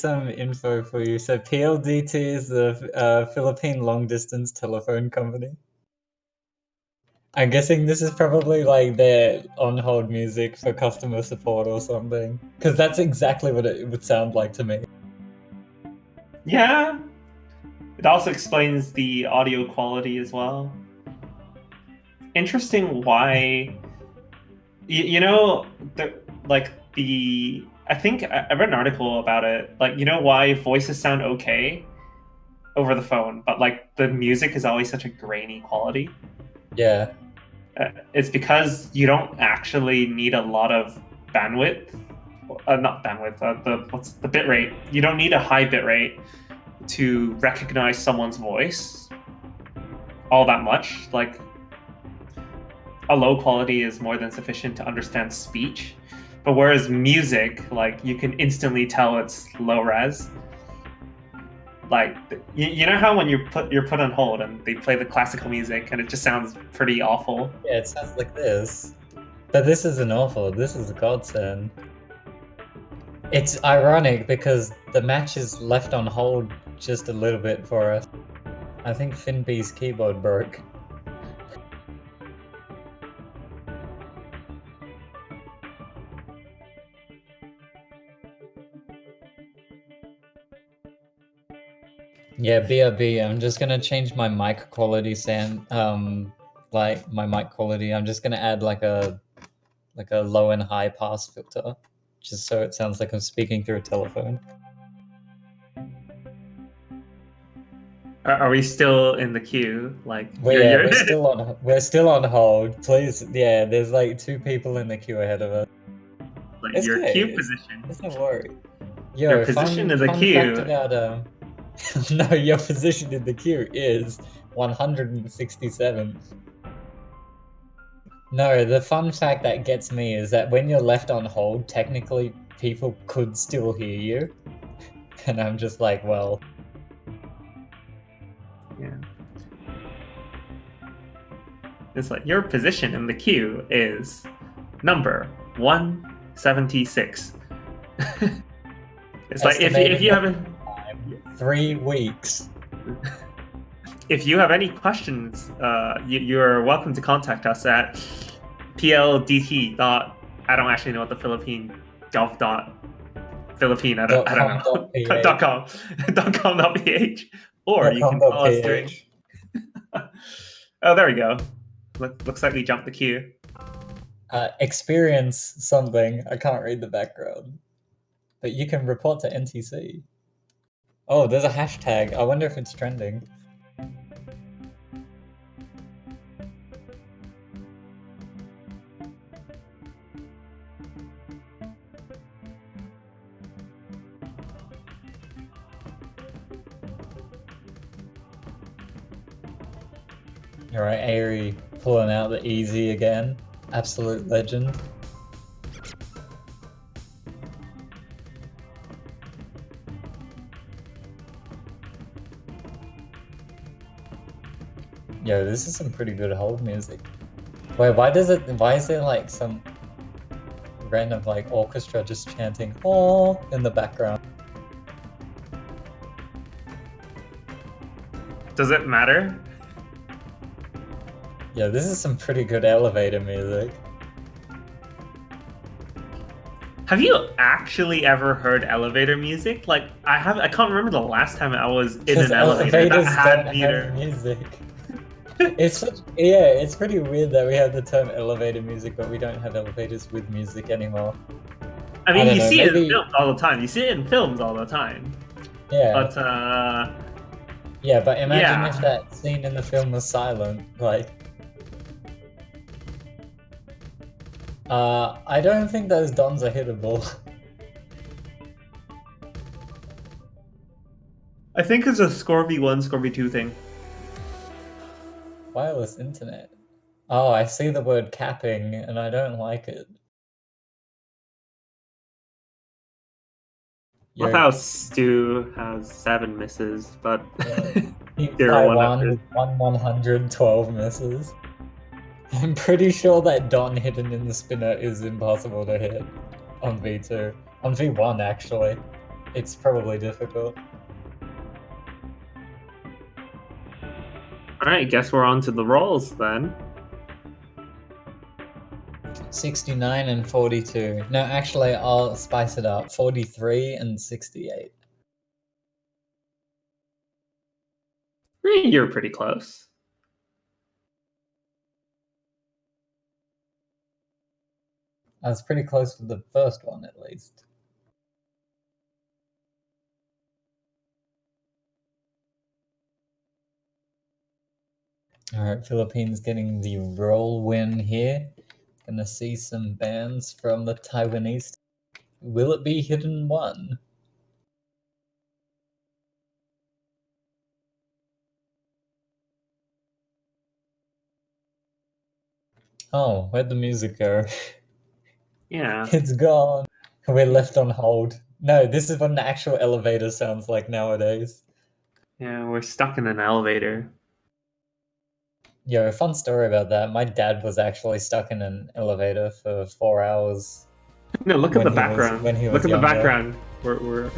some info for you. So PLDT is the Philippine long distance telephone company. I'm guessing this is probably like their on hold music for customer support or something. Because that's exactly what it would sound like to me. Yeah. It also explains the audio quality as well. Interesting why you know like the I think I read an article about it. Like, you know why voices sound okay over the phone, but like the music is always such a grainy quality? Yeah. It's because you don't actually need a lot of bandwidth. Not bandwidth. What's the bit rate? You don't need a high bit rate to recognize someone's voice all that much. Like, a low quality is more than sufficient to understand speech. But whereas music, like, you can instantly tell it's low res. Like, you know how when you're put on hold and they play the classical music and it just sounds pretty awful. Yeah, it sounds like this. But this isn't awful. This is a godsend. It's ironic because the match is left on hold just a little bit for us. I think Finby's keyboard broke. Yeah, BRB, I'm just gonna change my mic quality, like my mic quality. I'm just gonna add like a low and high pass filter, just so it sounds like I'm speaking through a telephone. Are we still in the queue? Like, We're still on hold. Please, yeah, there's like 2 people in the queue ahead of us. like It's your okay. queue position. It's no worry. Your Yo, position in the fun fact queue. about no, your position in the queue is 167th. No, the fun fact that gets me is that when you're left on hold, technically people could still hear you. And I'm just like, well, Yeah. It's like your position in the queue is number 176. It's like if you have 3 weeks. if you have any questions, you're welcome to contact us at pldt. I don't actually know what the Philippine gov dot Philippine. I don't know. .com.ph. .com.ph, or you can call us during. Oh, there we go. Looks like we jumped the queue. Experience something. I can't read the background. But you can report to NTC. Oh, there's a hashtag. I wonder if it's trending. Alright, Aerie pulling out the easy again. Absolute legend. Yo, this is some pretty good hold music. Wait, why is there like some random like orchestra just chanting "oh" in the background? Does it matter? Yeah, this is some pretty good elevator music. Have you actually ever heard elevator music? Like, I can't remember the last time I was in an elevator that had meter music. It's pretty weird that we have the term elevator music, but we don't have elevators with music anymore. I mean, you see it in films all the time. You see it in films all the time. Yeah. But yeah, but imagine if that scene in the film was silent, like. I don't think those dons are hittable. I think it's a Scorby 1, Scorby 2 thing. Wireless internet. Oh, I see the word capping, and I don't like it. Love how Stu has 7 misses, but Taiwan with 112 misses. I'm pretty sure that Don hidden in the spinner is impossible to hit on V2. On V1, actually. It's probably difficult. Alright, guess we're on to the rolls then. 69 and 42. No, actually, I'll spice it up. 43 and 68. You're pretty close. I was pretty close with the first one, at least. Alright, Philippines getting the roll win here. Gonna see some bans from the Taiwanese. Will it be Hidden One? Oh, where'd the music go? Yeah, It's gone. We're left on hold. No, this is what an actual elevator sounds like nowadays. yeah, we're stuck in an elevator. Yo, a fun story about that. My dad was actually stuck in an elevator for 4 hours No, look at the when background. he Look was at the younger. background. We're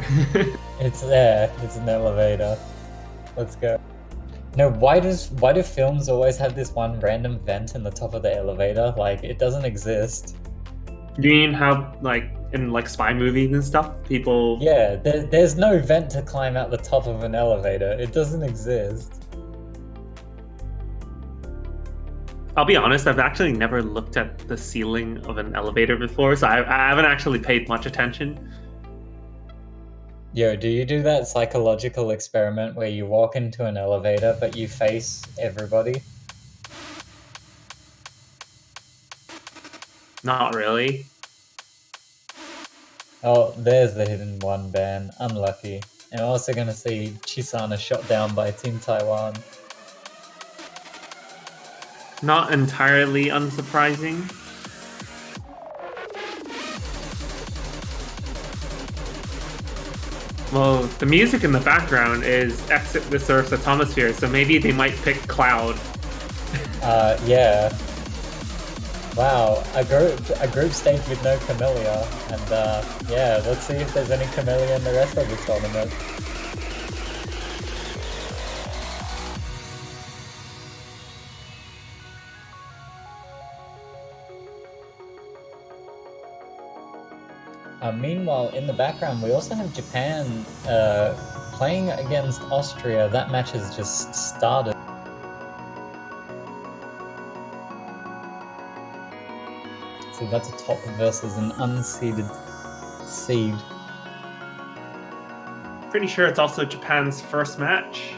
It's there. It's an elevator. Let's go. No, why do films always have this one random vent in the top of the elevator? Like, it doesn't exist. Do you mean how, like, in like spy movies and stuff, people? Yeah, there's no vent to climb out the top of an elevator. It doesn't exist. I'll be honest, I've actually never looked at the ceiling of an elevator before, so I haven't actually paid much attention. Yo, do you do that psychological experiment where you walk into an elevator but you face everybody? Not really. Oh, there's the Hidden One ban. Unlucky. And I'm also gonna see Chisana shot down by Team Taiwan. Not entirely unsurprising. Well, the music in the background is Exit this Earth's Atomosphere, so maybe they might pick Cloud. Yeah. Wow, a group stage with no Camellia, and yeah, let's see if there's any Camellia in the rest of the tournament. Meanwhile, in the background, we also have Japan playing against Austria. That match has just started. So that's a top versus an unseeded seed. Pretty sure it's also Japan's first match.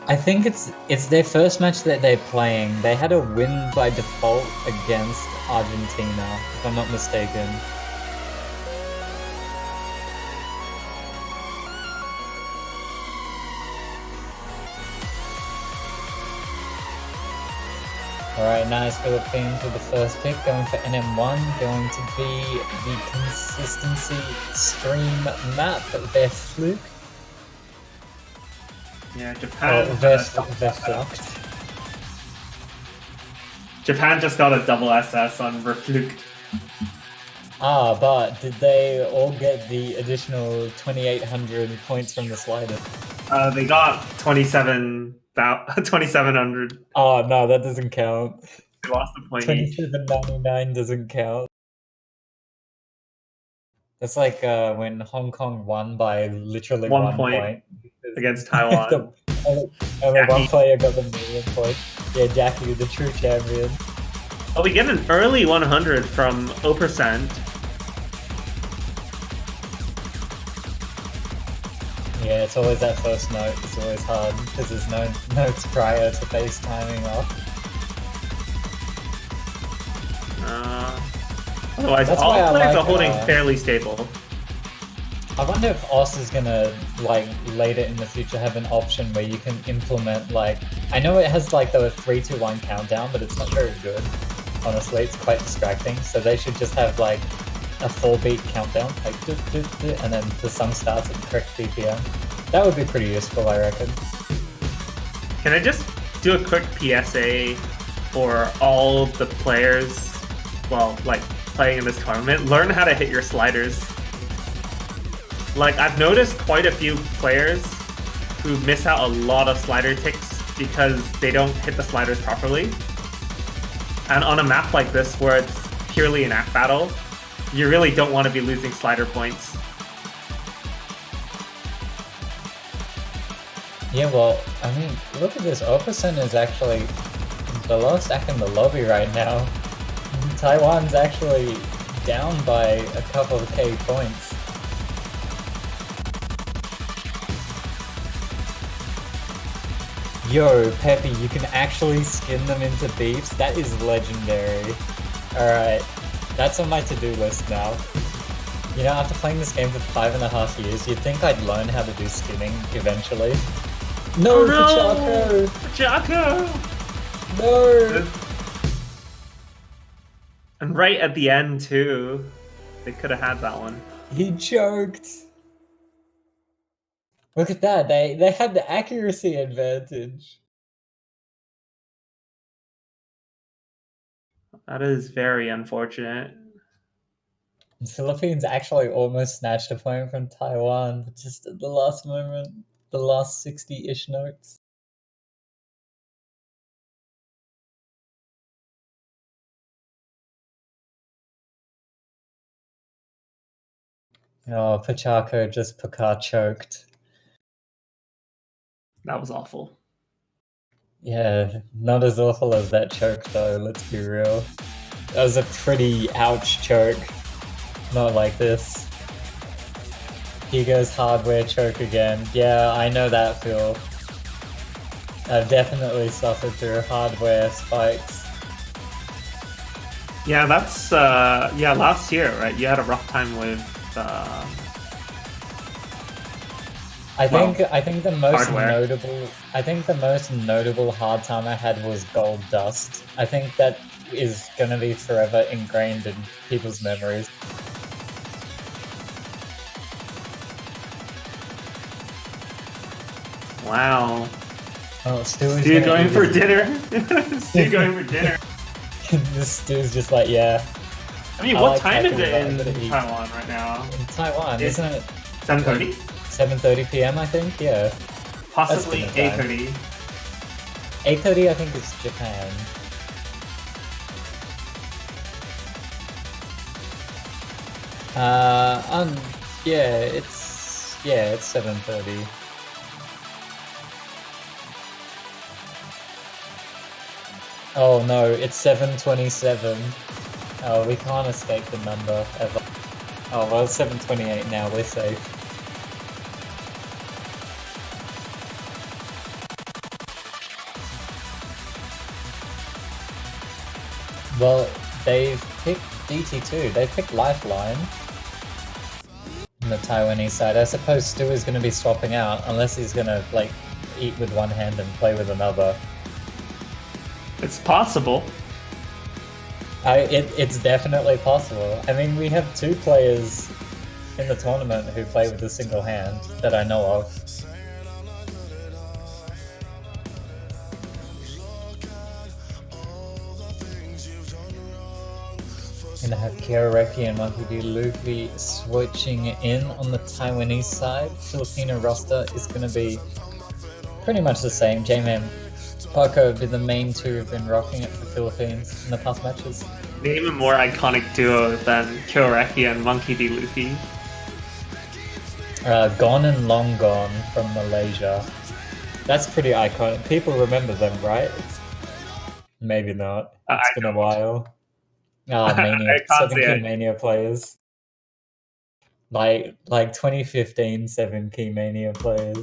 I think it's their first match that they're playing. They had a win by default against Argentina, if I'm not mistaken. Alright, nice. Philippines with the first pick, going for NM1, going to be the consistency stream map, their fluke. Yeah, Japan. Their fluke. Japan just got a double SS on Verfluke. Ah, but did they all get the additional 2,800 points from the slider? They got 2,700. Oh, no, that doesn't count. They lost a point each. 27.99 doesn't count. That's like when Hong Kong won by literally 1 point. Against Taiwan. Only one player got the million points. Yeah, Jackie, the true champion. Oh, we get an early 100 from 0%. Yeah, it's always that first note. It's always hard because there's no notes prior to base timing off. Otherwise, That's all why I players like, are holding fairly stable. I wonder if OS is gonna, like, later in the future have an option where you can implement, like... I know it has, like, the 3, 2, 1 countdown, but it's not very good. Honestly, it's quite distracting. So they should just have, like, a 4-beat countdown, like, and then the song starts at the correct BPM. That would be pretty useful, I reckon. Can I just do a quick PSA for all the players, well, like, playing in this tournament? Learn how to hit your sliders. Like, I've noticed quite a few players who miss out a lot of slider ticks because they don't hit the sliders properly. And on a map like this, where it's purely an act battle, you really don't want to be losing slider points. Yeah, well, I mean, look at this. Operson is actually the lowest stack in the lobby right now. Taiwan's actually down by a couple of K points. Yo, Peppy, you can actually skin them into beefs? That is legendary. Alright, that's on my to-do list now. You know, after playing this game for 5.5 years, you'd think I'd learn how to do skinning eventually. No, Oh, Pachako! Pachako! No! And right at the end too. They could have had that one. He choked! Look at that, they had the accuracy advantage. That is very unfortunate. The Philippines actually almost snatched a point from Taiwan, but just at the last moment, the last 60-ish notes. Oh, Pachako just Paka choked. That was awful. Yeah, not as awful as that choke though, let's be real. That was a pretty ouch choke. Not like this. Here goes hardware choke again. Yeah, I know that feel. I've definitely suffered through hardware spikes. Yeah, that's yeah, last year, right? You had a rough time with I think the most hardware. notable hard time I had was Gold Dust. I think that is gonna be forever ingrained in people's memories. Wow. Oh, Stu going for dinner. Stu going for dinner. This Stu's just like, yeah. I mean, I what like time is Taiko, it but I'm gonna in eat. Taiwan right now? In Taiwan, It's isn't it 7:30? 7:30 p.m. I think? Yeah. Possibly That's dinner time. 8:30. 8:30 I think is Japan. Yeah, it's 7:30. Oh no, it's 7:27. Oh, we can't escape the number ever. Oh well, it's 7:28 now, we're safe. Well, they've picked DT2, they picked Lifeline on the Taiwanese side. I suppose Stu is going to be swapping out, unless he's going to, like, eat with one hand and play with another. It's possible. It's definitely possible. I mean, we have 2 players in the tournament who play with a single hand that I know of. Gonna have Kiareki and Monkey D. Luffy switching in on the Taiwanese side. Filipino roster is gonna be pretty much the same. J-Man, Paco have been the main 2 who've been rocking it for Philippines in the past matches. Name a more iconic duo than Kyoreki and Monkey D. Luffy. Gone and Long Gone from Malaysia. That's pretty iconic. People remember them, right? Maybe not. It's been a while. Ah, Mania. I can't 7 say Key Mania players. Like 2015 7 Key Mania players.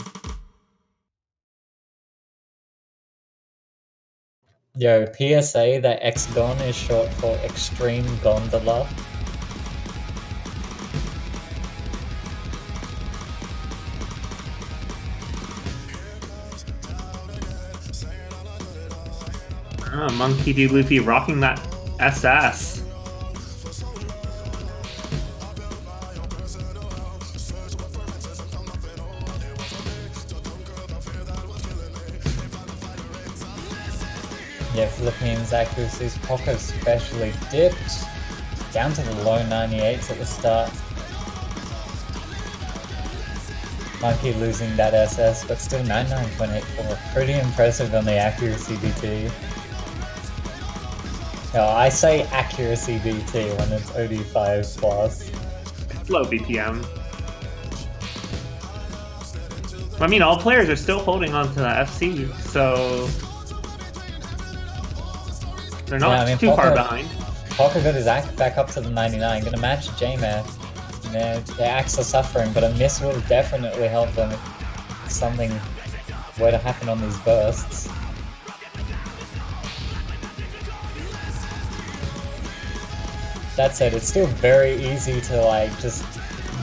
Yo, PSA, that X-Gon is short for Extreme Gondola. Monkey D. Luffy rocking that SS. Yeah, Philippines accuracies, Poco especially dipped down to the low 98s at the start. Monkey losing that SS, but still 99.84. Pretty impressive on the accuracy BT. No, I say accuracy BT when it's OD5 plus. Low BPM. I mean, all players are still holding on to the FC, so they're not too far behind. Poco got his act back up to the 99, gonna match J-Man. Their acts are suffering, but a miss will definitely help them. Something were to happen on these bursts. That said, it's still very easy to like just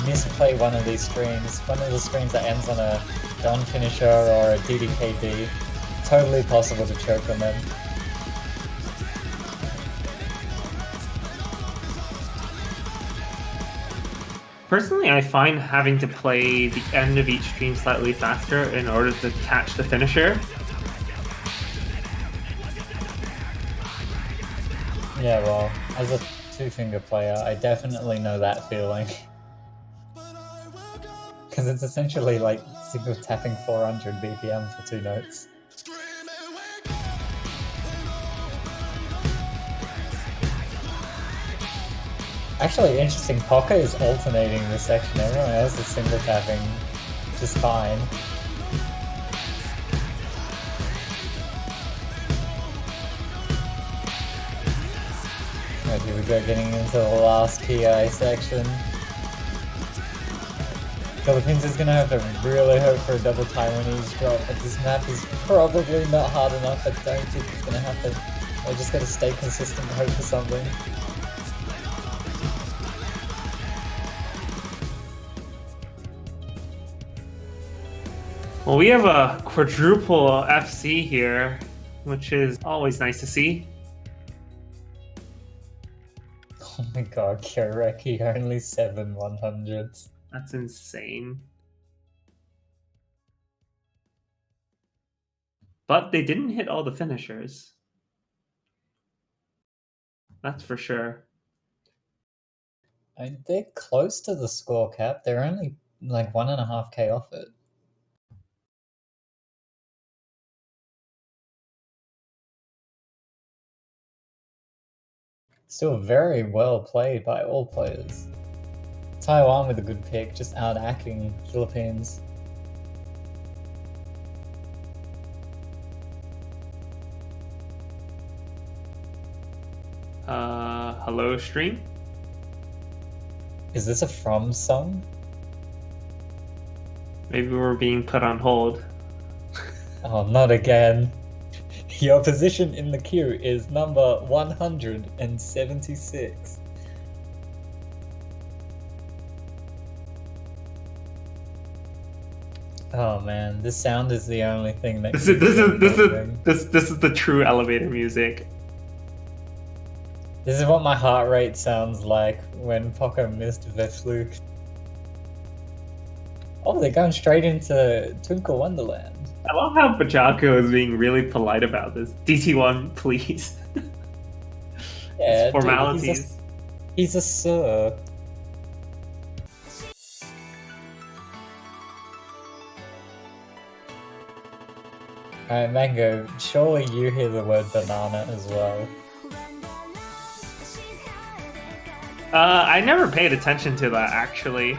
misplay one of these streams. One of the streams that ends on a Don finisher or a DDKD. Totally possible to choke on them. Personally, I find having to play the end of each stream slightly faster in order to catch the finisher. Yeah, well, as a two-finger player, I definitely know that feeling. Because it's essentially like single tapping 400 BPM for 2 notes. Actually, interesting, Poca is alternating this section, everyone else is single tapping just fine. Right, here we go, getting into the last PI section. Philippines is gonna have to really hope for a double Taiwanese drop, but this map is probably not hard enough. I don't think it's gonna happen. I just gotta stay consistent and hope for something. Well, we have a quadruple FC here, which is always nice to see. Oh my god, Kyoreki, only 7 100s. That's insane. But they didn't hit all the finishers. That's for sure. I mean, they're close to the score cap. They're only like 1.5k off it. Still very well played by all players. Taiwan with a good pick, just out-acting Philippines. Hello, stream? Is this a From song? Maybe we're being put on hold. Oh, not again. Your position in the queue is number 176. Oh man, this sound is the only thing that This is the true elevator music. This is what my heart rate sounds like when Poco missed Vefluke. Oh, they're going straight into Twinkle Wonderland. I love how Bajako is being really polite about this. DT1, please. Yeah, It's formalities. Dude, he's a sir. Alright, Mango, surely you hear the word banana as well. I never paid attention to that, actually.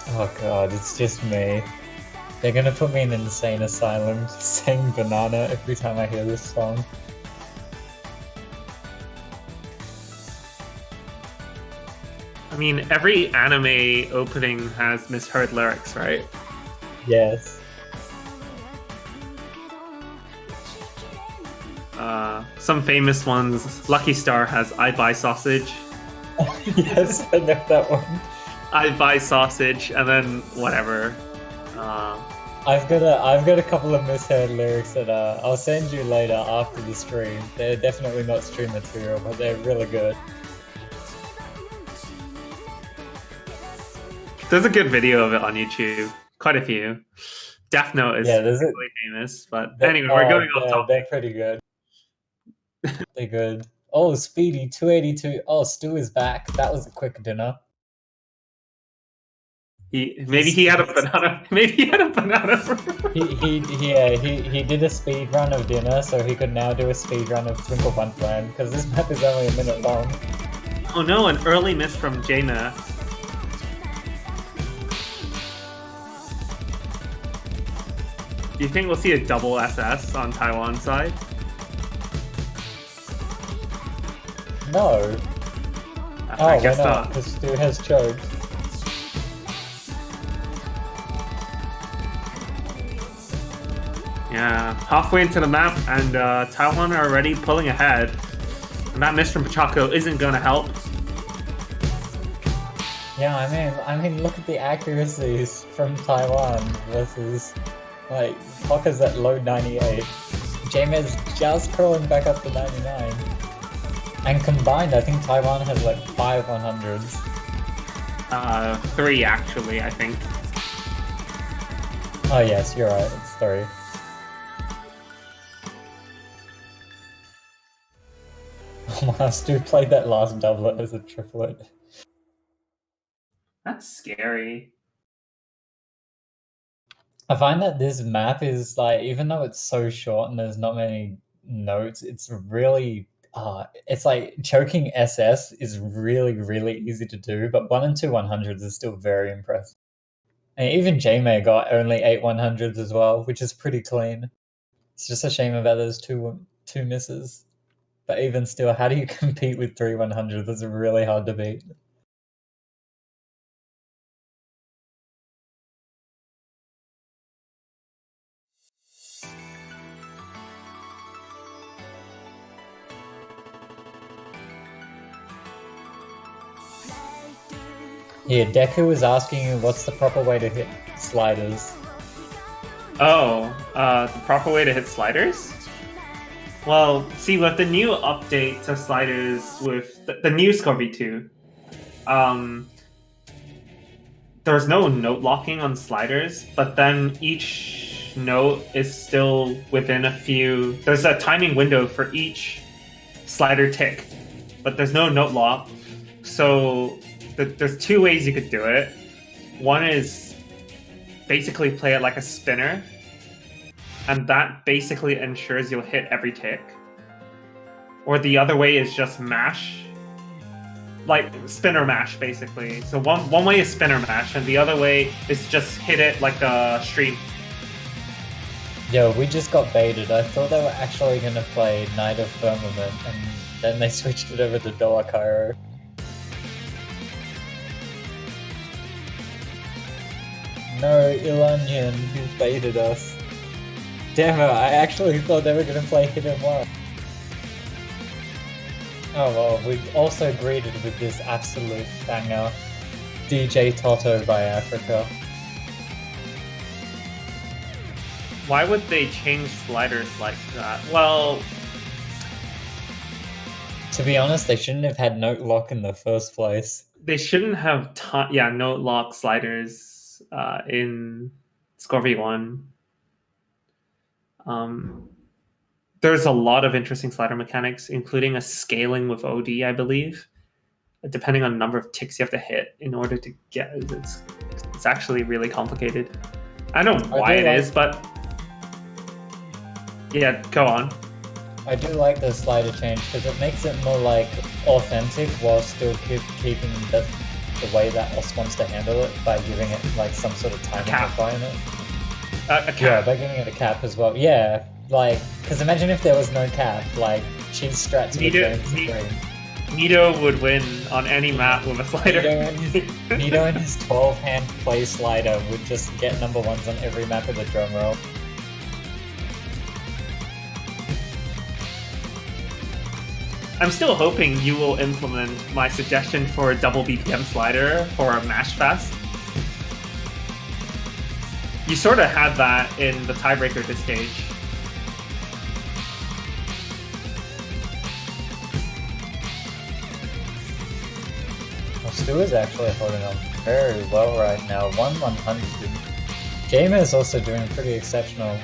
Oh god, it's just me. They're gonna put me in an insane asylum saying banana every time I hear this song. I mean, every anime opening has misheard lyrics, right? Yes. Some famous ones, Lucky Star has I buy sausage. Yes, I know that one. I buy sausage, and then whatever. I've got a couple of misheard lyrics that I'll send you later after the stream. They're definitely not stream material, but they're really good. There's a good video of it on YouTube. Quite a few. Death Note is really famous, but anyway, we're going off topic. They're pretty good. They're good. Oh, Speedy 282. Oh, Stu is back. That was a quick dinner. Maybe he had a banana. Maybe he had a banana. He did a speed run of dinner, so he could now do a speed run of Twinkle Wonderland because this map is only a minute long. Oh no, an early miss from Jaina. Do you think we'll see a double SS on Taiwan side? No. I guess why not. Because Stu has choked. Yeah, halfway into the map, and Taiwan are already pulling ahead. And that miss from Pachaco isn't gonna help. Yeah, I mean, look at the accuracies from Taiwan versus like Hokka's at low 98. Jame's just crawling back up to 99. And combined, I think Taiwan has like 5 100s. 3 actually, I think. Oh yes, you're right, it's 3. Oh my, Stu played that last doublet as a triplet. That's scary. I find that this map is like, even though it's so short and there's not many notes, it's really it's like choking SS is really easy to do, but 1 and 2 100s is still very impressive. And even J-May got only 8 100s as well, which is pretty clean. It's just a shame about those two misses. But even still, how do you compete with 3 100s? That's really hard to beat. Yeah, Deku was asking you what's the proper way to hit sliders. Oh, the proper way to hit sliders? Well, see, with the new update to sliders with the new Scorby 2, there's no note locking on sliders, but then each note is still within a few... There's a timing window for each slider tick, but there's no note lock. So there's 2 ways you could do it. One is basically play it like a spinner, and that basically ensures you'll hit every tick. Or the other way is just mash, like spinner mash, basically. So one way is spinner mash, and the other way is just hit it like a stream. Yo, we just got baited. I thought they were actually gonna play Night of Firmament, and then they switched it over to Doa Cairo. No, Ilanian, who baited us. Damn it, I actually thought they were gonna play Hidden One. Oh well, we also greeted with this absolute banger, DJ Toto by Africa. Why would they change sliders like that? Well, to be honest, they shouldn't have had note lock in the first place. They shouldn't have note lock sliders in Scorby 1. There's a lot of interesting slider mechanics, including a scaling with OD, I believe. Depending on the number of ticks you have to hit in order to get it. It's actually really complicated. I don't know why it is, but yeah, go on. I do like the slider change because it makes it more like authentic while still keeping the way that Os wants to handle it by giving it like some sort of timing requirement. A cap. Yeah, by giving it a cap as well. Yeah, like, because imagine if there was no cap, like, cheese strats would reign supreme. Nito would win on any map with a slider. Nito and his 12-hand play slider would just get #1s on every map with a drum roll. I'm still hoping you will implement my suggestion for a double BPM slider for a Mash Fest. You sort of had that in the tiebreaker this stage. Well, Stu is actually holding on very well right now. 1-100. Gamer is also doing pretty exceptional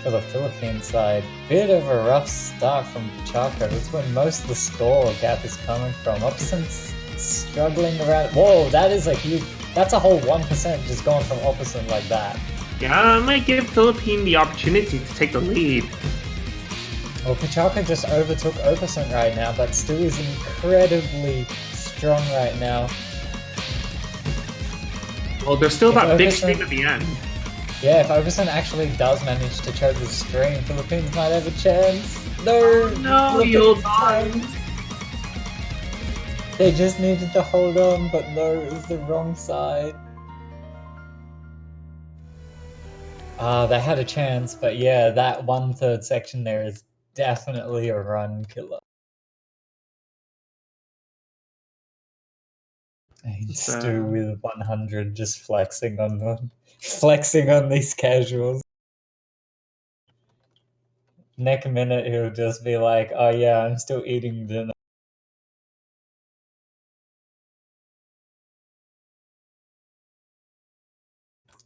for the Philippine side. Bit of a rough start from Pachaco. That's where most of the score gap is coming from. Opposite's struggling around. Whoa, that is a huge... That's a whole 1% just going from opposite like that. Yeah, I might give Philippine the opportunity to take the lead. Well, Pachaco just overtook Opusant right now, but Stu is incredibly strong right now. Well, there's still that big stream at the end. Yeah, if Opusant actually does manage to choke the stream, Philippines might have a chance. No! No, you'll die. They just needed to hold on, but no, it was the wrong side. They had a chance, but yeah, that 1/3 section there is definitely a run killer. And Stu with 100 just flexing on them. Flexing on these casuals. Next minute he'll just be like, oh yeah, I'm still eating dinner.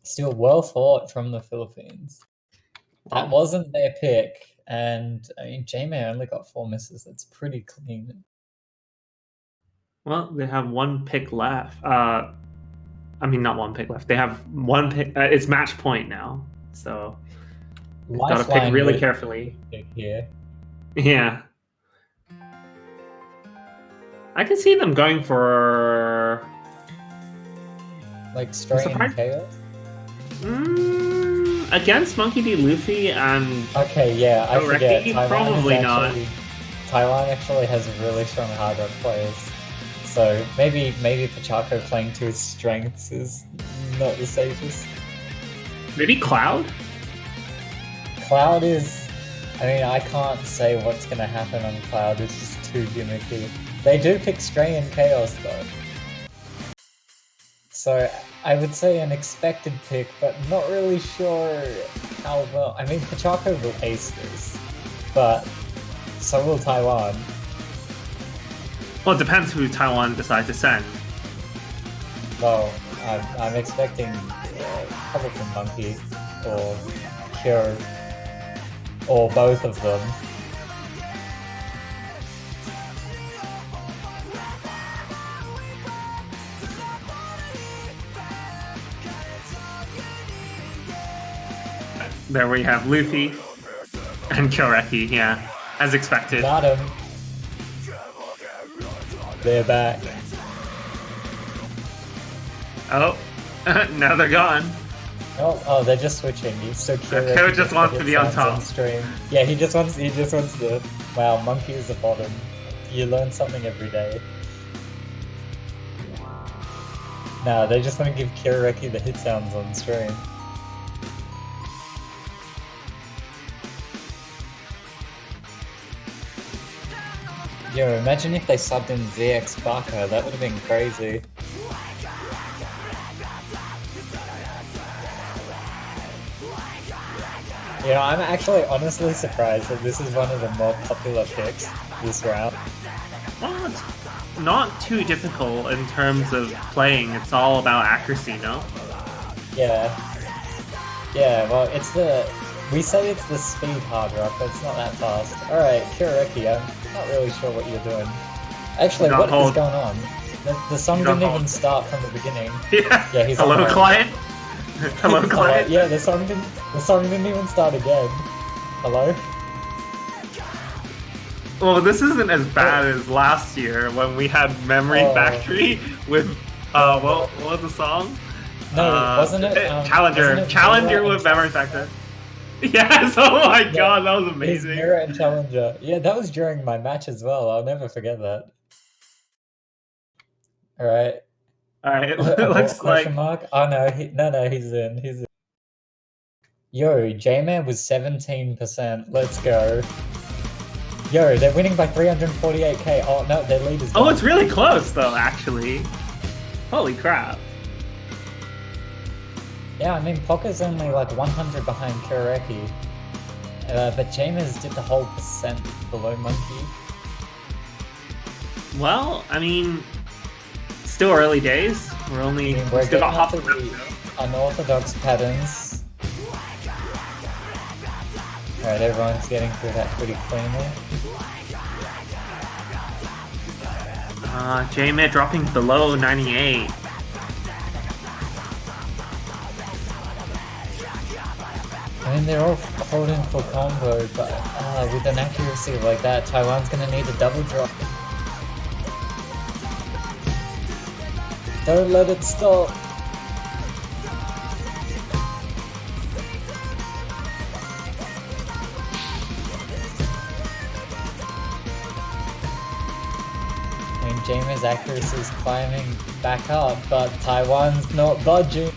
Still well fought from the Philippines. That wasn't their pick, and I mean J-Man only got 4 misses. That's pretty clean. Well, they have one pick left. I mean, not one pick left. They have one pick. It's match point now, so they've got to pick Lifeline really would- carefully. pick here. Yeah. I can see them going for Like Stray and surprised- Chaos. Against Monkey D. Luffy and Okay, yeah, I Correct. forget. Probably not. Taiwan actually has really strong hard rock players. So maybe Pachaco playing to his strengths is not the safest. maybe Cloud. Cloud is... I mean, I can't say what's going to happen on Cloud. It's just too gimmicky. They do pick Stray and Chaos, though. So I would say an expected pick, but not really sure how well... I mean, Pachaco will ace this, but so will Taiwan. Well, it depends who Taiwan decides to send. Well, I'm expecting probably Monkey or Cure or both of them. There we have Luffy and Kyoreki, yeah, as expected. Got him. They're back. Oh, now they're gone. Oh, they're just switching. He's so curious. Kyo just wants to be on top. Stream. Yeah, he just wants the. Wow, Monkey is the bottom. You learn something every day. Nah, they just want to give Kirareki the hit sounds on stream. Yo, imagine if they subbed in ZX Baka, that would have been crazy. You know, I'm actually honestly surprised that this is one of the more popular picks this round. Well, it's not too difficult in terms of playing. It's all about accuracy, no? Yeah. Yeah, well, it's the... We say it's the speed hard rock, but it's not that fast. Alright, Kirareki, I'm not really sure what you're doing. Actually, what is going on? The song didn't even start from the beginning. Yeah, he's hello, on hold. client? Hello, client? Yeah, the song didn't even start again. Hello? Well, this isn't as bad as last year when we had Memory Factory with, what was the song? No, wasn't it? Challenger. Wasn't it Challenger Mirror with and Memory Factory. Yes, oh my god, that was It's amazing. Mirror and Challenger. Yeah, that was during my match as well. I'll never forget that. Alright. Alright, it looks like... Question mark? Oh no, he's in. He's in. Yo, J-Man was 17%. Let's go. Yo, they're winning by 348k. Oh no, their lead is Oh, gone. it's really close though, actually. Holy crap. Yeah, I mean, Pokka's only like 100 behind Kirareki. But James did the whole percent below Monkey. Well, I mean, still early days. We're only We're still got half getting the into the unorthodox patterns. Alright, everyone's getting through that pretty cleanly. J-Med dropping below 98. I mean, they're all holding for combo, but with an accuracy like that, Taiwan's gonna need a double drop. Don't let it stop. I mean, Jamer's accuracy is climbing back up, but Taiwan's not budging.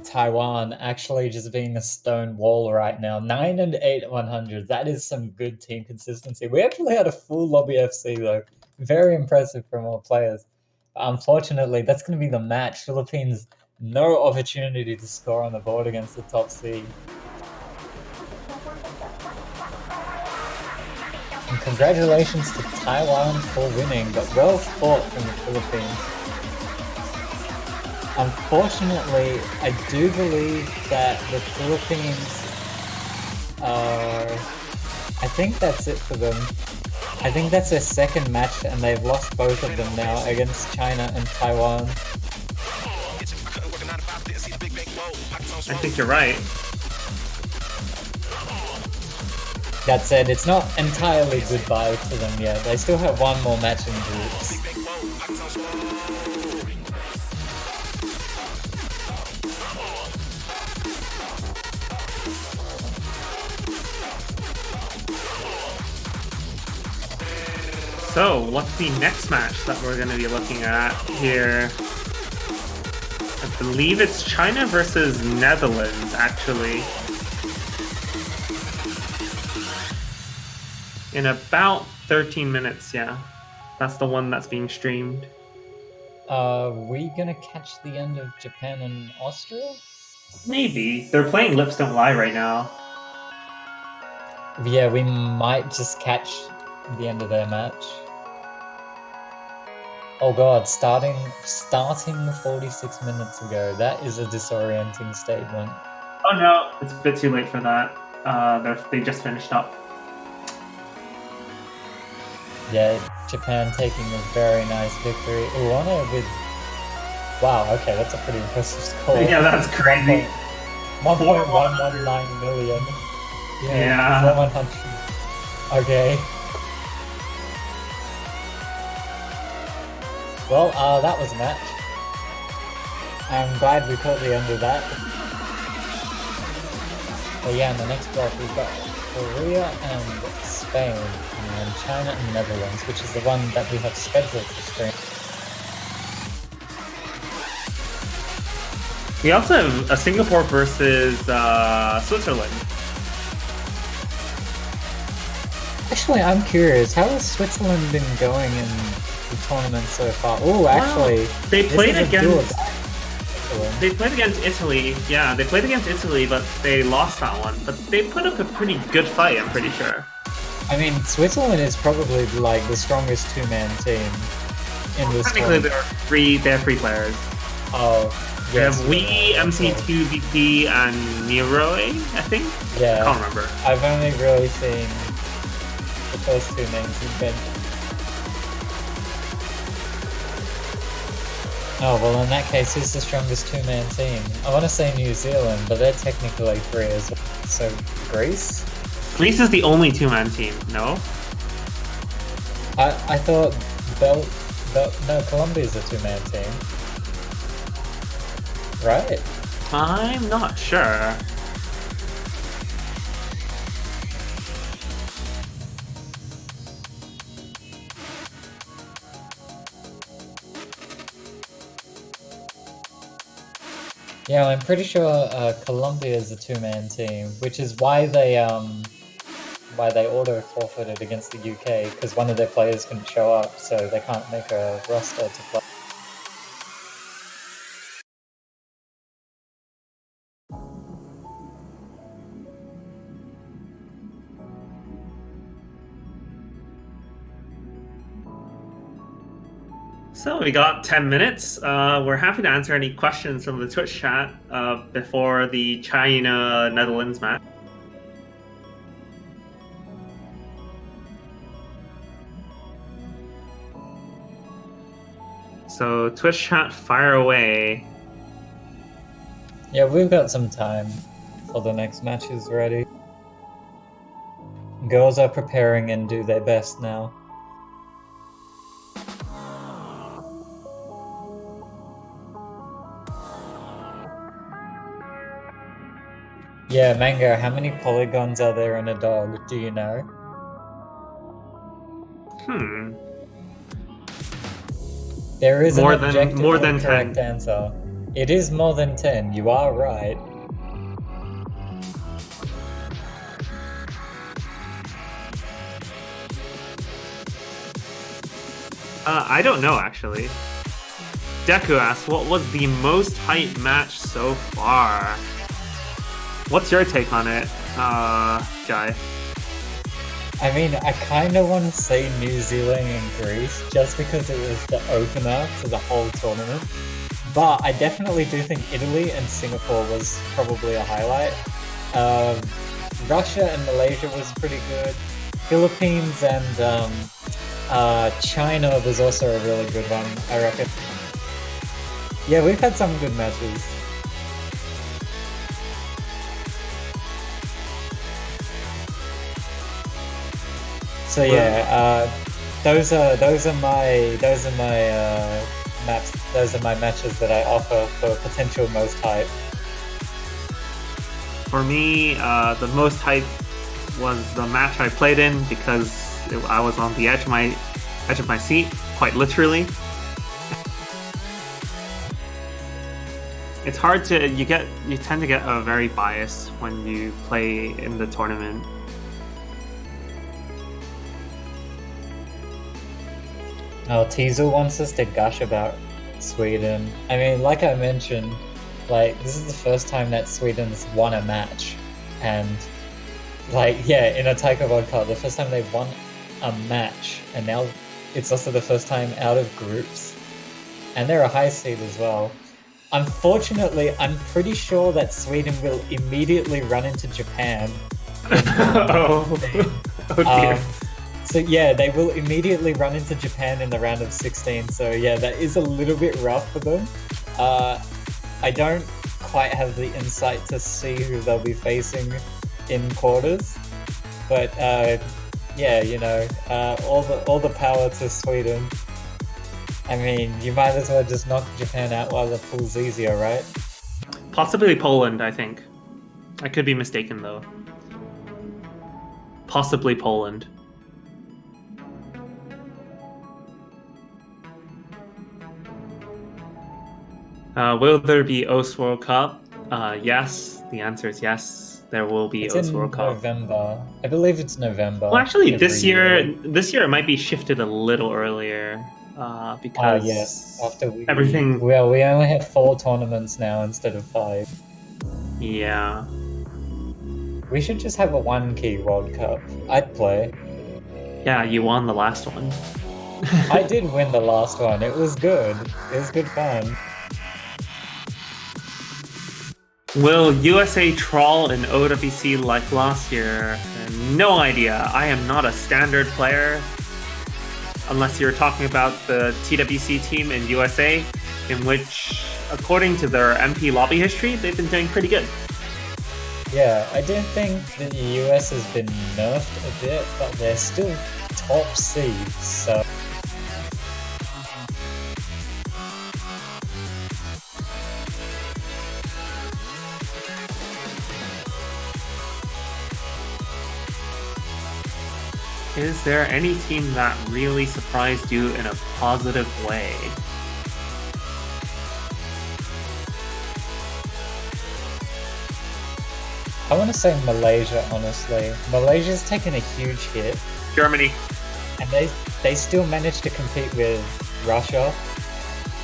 Taiwan actually just being a stone wall right now. 9 and 8 at 100. That is some good team consistency. We actually had a full lobby FC though. Very impressive from all players. Unfortunately, that's going to be the match. Philippines, no opportunity to score on the board against the top seed. And congratulations to Taiwan for winning, but well fought from the Philippines. Unfortunately, I do believe that the Philippines are... I think that's it for them. I think that's their second match and they've lost both of them now against China and Taiwan. I think you're right. That said, it's not entirely goodbye to them yet. They still have one more match in groups. So, what's the next match that we're going to be looking at here? I believe it's China versus Netherlands, actually. In about 13 minutes, yeah. That's the one that's being streamed. Are we gonna catch the end of Japan and Austria? Maybe. They're playing Lips Don't Lie right now. Yeah, we might just catch the end of their match. Oh god, starting 46 minutes ago. That is a disorienting statement. Oh no, it's a bit too late for that. They just finished up. Yeah, Japan taking a very nice victory. Uwana with... Wow, okay, that's a pretty impressive score. Yeah, that's crazy. 1.119 million. Yeah. 100. Okay. Well, that was a match. I'm glad we caught the end of that. But yeah, in the next block we've got Korea and Spain, and China and Netherlands, which is the one that we have scheduled to stream. We also have a Singapore versus Switzerland. Actually, I'm curious, how has Switzerland been going in the tournament so far? Oh, actually, they played against Italy. Yeah, they played against Italy, but they lost that one. But they put up a pretty good fight, I'm pretty sure. I mean, Switzerland is probably like the strongest two-man team in this Technically, tournament. they have three players. Oh, They yes. have We, MC2VP, and Niroi, I think? Yeah. I can't remember. I've only really seen the first two names you've mentioned. Oh, well, in that case, who's the strongest two-man team? I want to say New Zealand, but they're technically three as well. So, Greece? Greece is the only two-man team, no? I thought no, Colombia's a two-man team. Right? I'm not sure. Yeah, I'm pretty sure Colombia is a two-man team, which is why they auto forfeited against the UK, because one of their players couldn't show up, so they can't make a roster to play. So we got 10 minutes. We're happy to answer any questions from the Twitch chat before the China-Netherlands match. So Twitch chat, fire away. Yeah, we've got some time for the next matches ready. Girls are preparing and do their best now. Yeah, Mango, how many polygons are there in a dog? Do you know? There is More an than- objective more than correct 10. answer. It is more than 10, you are right. I don't know, actually. Deku asks, what was the most hype match so far? What's your take on it, Jai? I mean, I kind of want to say New Zealand and Greece just because it was the opener to the whole tournament. But I definitely do think Italy and Singapore was probably a highlight. Russia and Malaysia was pretty good. Philippines and China was also a really good one, I reckon. Yeah, we've had some good matches. So yeah, those are my maps. Those are my matches that I offer for potential most hype. For me, the most hype was the match I played in because I was on the edge of my seat, quite literally. It's hard to you tend to get a very bias when you play in the tournament. Oh, Teasel wants us to gush about Sweden. I mean, like I mentioned, like this is the first time that Sweden's won a match, and like yeah, in a Taiko World Cup, the first time they've won a match, and now it's also the first time out of groups, and they're a high seed as well. Unfortunately, I'm pretty sure that Sweden will immediately run into Japan. Oh dear. So yeah, they will immediately run into Japan in the round of 16. So yeah, that is a little bit rough for them. I don't quite have the insight to see who they'll be facing in quarters, but yeah, you know, all the power to Sweden. I mean, you might as well just knock Japan out while the pool's easier, right? Possibly Poland, I think. I could be mistaken though. Possibly Poland. Will there be OS World Cup? Yes. The answer is yes. There will be OS World Cup. November. I believe it's November. Well, actually, this year year it might be shifted a little earlier because yes. After everything. Well, we only have 4 tournaments now instead of 5. Yeah. We should just have a 1-key World Cup. I'd play. Yeah, you won the last one. I did win the last one. It was good. It was good fun. Will USA trawl in OWC like last year? No idea. I am not a standard player. Unless you're talking about the TWC team in USA, in which, according to their MP lobby history, they've been doing pretty good. Yeah, I do think that the US has been nerfed a bit, but they're still top seed, so... Is there any team that really surprised you in a positive way? I want to say Malaysia, honestly. Malaysia's taken a huge hit. Germany. And they still managed to compete with Russia.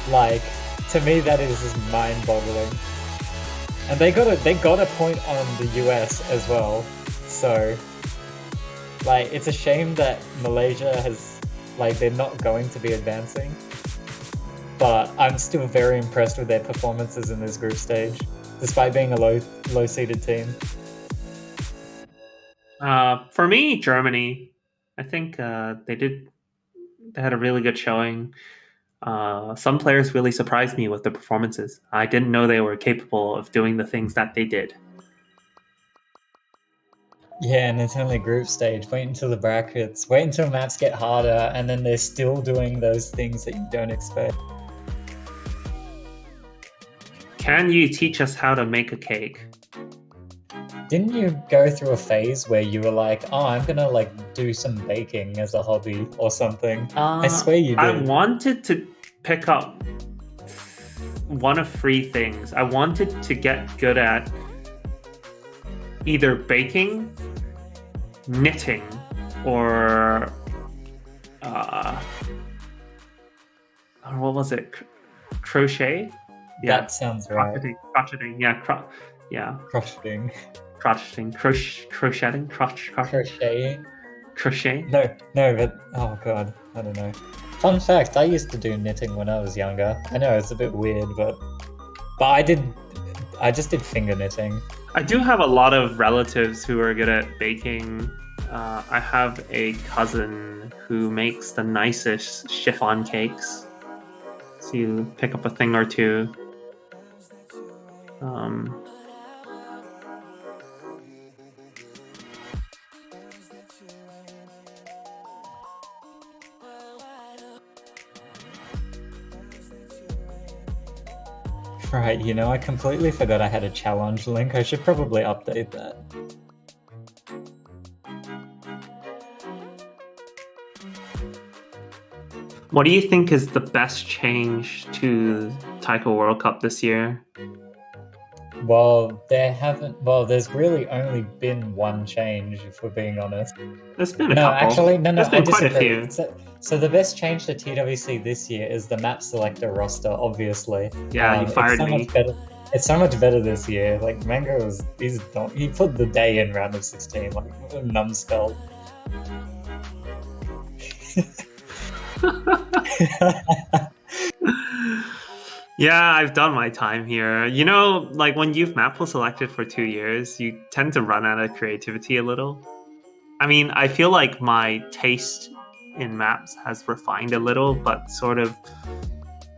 Like, to me that is just mind-boggling. And they got a point on the US as well. So, like, it's a shame that Malaysia has, like, they're not going to be advancing. But I'm still very impressed with their performances in this group stage, despite being a low-seeded team. For me, Germany. I think they had a really good showing. Some players really surprised me with their performances. I didn't know they were capable of doing the things that they did. Yeah, and it's only group stage. Wait until the brackets. Wait until maps get harder, and then they're still doing those things that you don't expect. Can you teach us how to make a cake? Didn't you go through a phase where you were like, oh, I'm gonna like do some baking as a hobby or something? I swear you did. I wanted to pick up one of three things. I wanted to get good at either baking, knitting, or what was it? Crochet? That sounds right. Crocheting. Yeah. Crocheting. Crocheting. Crocheting. Crochet. No, but oh god, I don't know. Fun fact: I used to do knitting when I was younger. I know it's a bit weird, but I just did finger knitting. I do have a lot of relatives who are good at baking. I have a cousin who makes the nicest chiffon cakes. So you pick up a thing or two. Right, you know, I completely forgot I had a challenge link. I should probably update that. What do you think is the best change to Taiko World Cup this year? Well, there's really only been one change, if we're being honest. There's been a No, couple. actually, no, There's I been quite a disagree. few. So the best change to TWC this year is the map selector roster, obviously. Yeah, you fired it's so me. Much better. It's so much better this year. Like Mango he put the day in round of 16, like a numbskull. Yeah, I've done my time here. You know, like when you've map pool selected for 2 years, you tend to run out of creativity a little. I mean, I feel like my taste in maps has refined a little, but sort of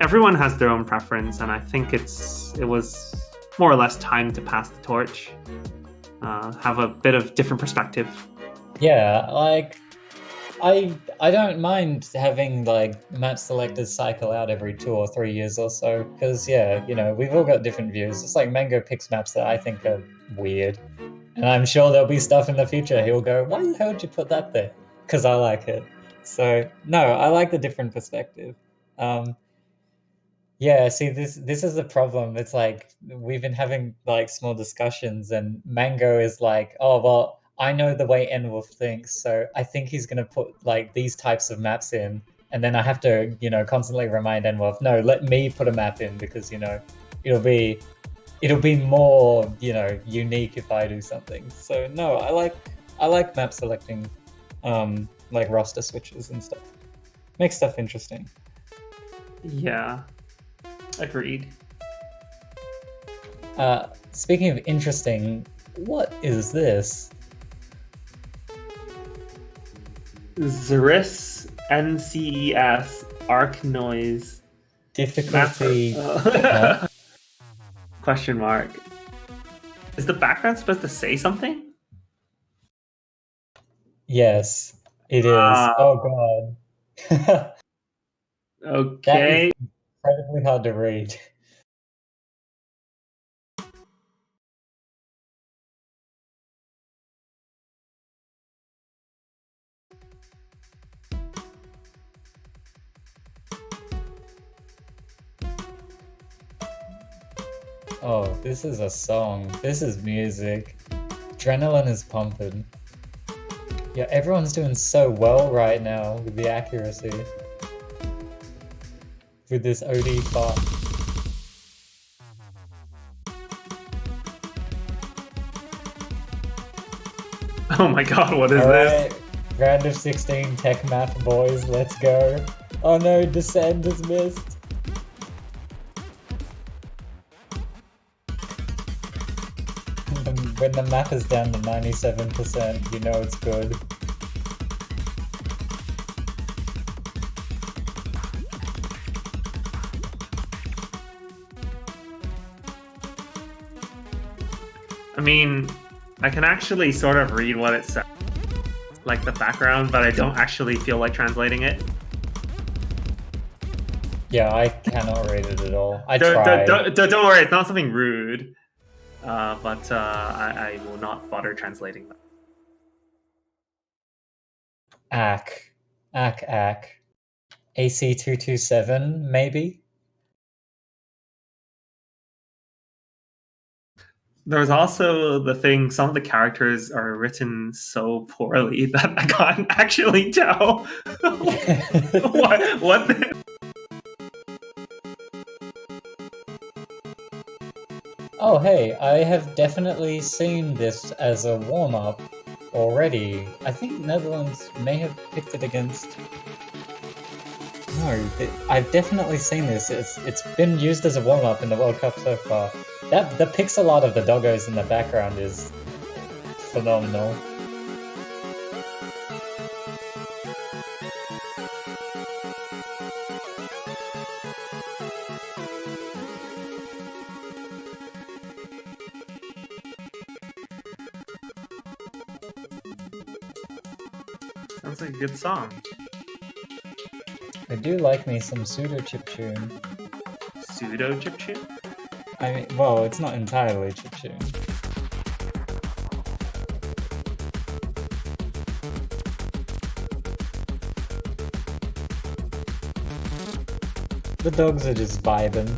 everyone has their own preference, and I think it was more or less time to pass the torch, have a bit of different perspective. Yeah, like I don't mind having like map selectors cycle out every 2 or 3 years or so, because yeah, you know, we've all got different views. It's like Mango picks maps that I think are weird, and I'm sure there'll be stuff in the future he'll go, why the hell did you put that there? Because I like it. So no, I like the different perspective. Yeah, see, this is the problem. It's like we've been having like small discussions, and Mango is like, "Oh, well, I know the way Enwolf thinks, so I think he's gonna put like these types of maps in." And then I have to, you know, constantly remind Enwolf, "No, let me put a map in because, you know, it'll be more, you know, unique if I do something." So no, I like map selecting, like roster switches and stuff. Makes stuff interesting. Yeah, agreed. Speaking of interesting, what is this? Zeris NCES Arc Noise Difficulty. Huh? Question mark. Is the background supposed to say something? Yes, it is. Oh god. That is Okay. incredibly hard to read. Oh, this is a song. This is music. Adrenaline is pumping. Yeah, everyone's doing so well right now with the accuracy. With this OD fart. Oh my god, what is Alright, this? round of 16 tech math boys, let's go. Oh no, Descend is missed. When the map is down to 97%, you know it's good. I mean, I can actually sort of read what it says, like the background, but I don't actually feel like translating it. Yeah, I cannot read it at all. I Don't tried. worry, it's not something rude, but I will not bother translating that. Ack. AC227, maybe? There's also the thing, some of the characters are written so poorly that I can't actually tell what the... Oh hey, I have definitely seen this as a warm-up already. I think Netherlands may have picked it against... No, I've definitely seen this. It's been used as a warm-up in the World Cup so far. The pixel art of the doggos in the background is phenomenal. Sounds like a good song. I do like me some pseudo chiptune. Pseudo chiptune? I mean, well, it's not entirely chiptune. The dogs are just vibing.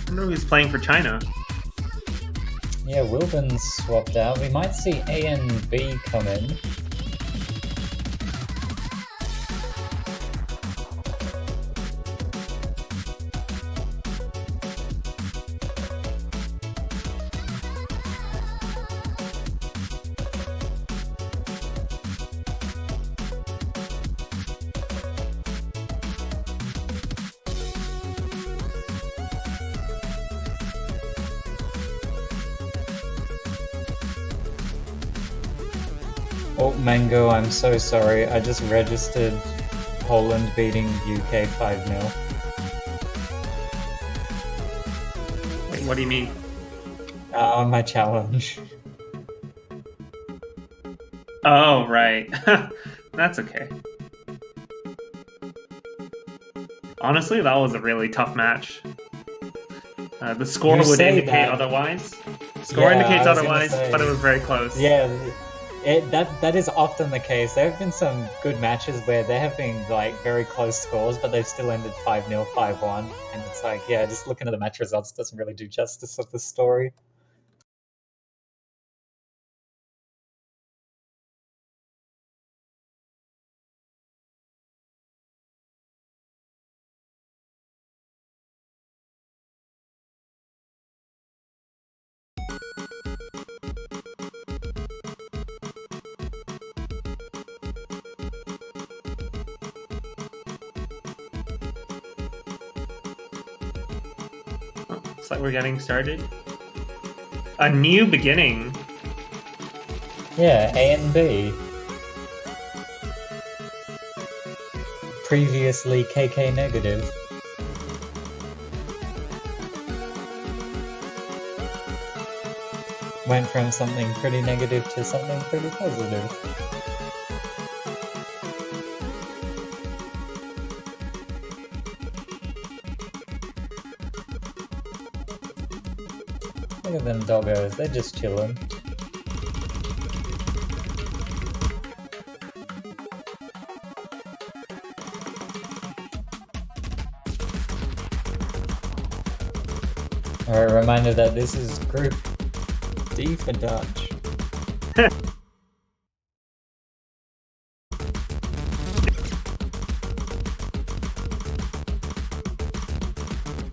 I wonder who's playing for China. Yeah, Wilburn's swapped out. We might see A and B come in. Oh, Mango, I'm so sorry. I just registered Poland beating UK 5-0. Wait, what do you mean? On my challenge. Oh, right. That's okay. Honestly, that was a really tough match. The score You would say indicate that. otherwise. Score Yeah, indicates I was gonna otherwise, say. but it was very close. Yeah, that is often the case. There have been some good matches where there have been like very close scores, but they've still ended 5-0, 5-1, and it's like, yeah, just looking at the match results doesn't really do justice of the story. Looks like we're getting started. A new beginning. Yeah, A and B. Previously KK negative. Went from something pretty negative to something pretty positive. Look at them doggos, they're just chilling. Alright, reminder that this is Group D for Dutch.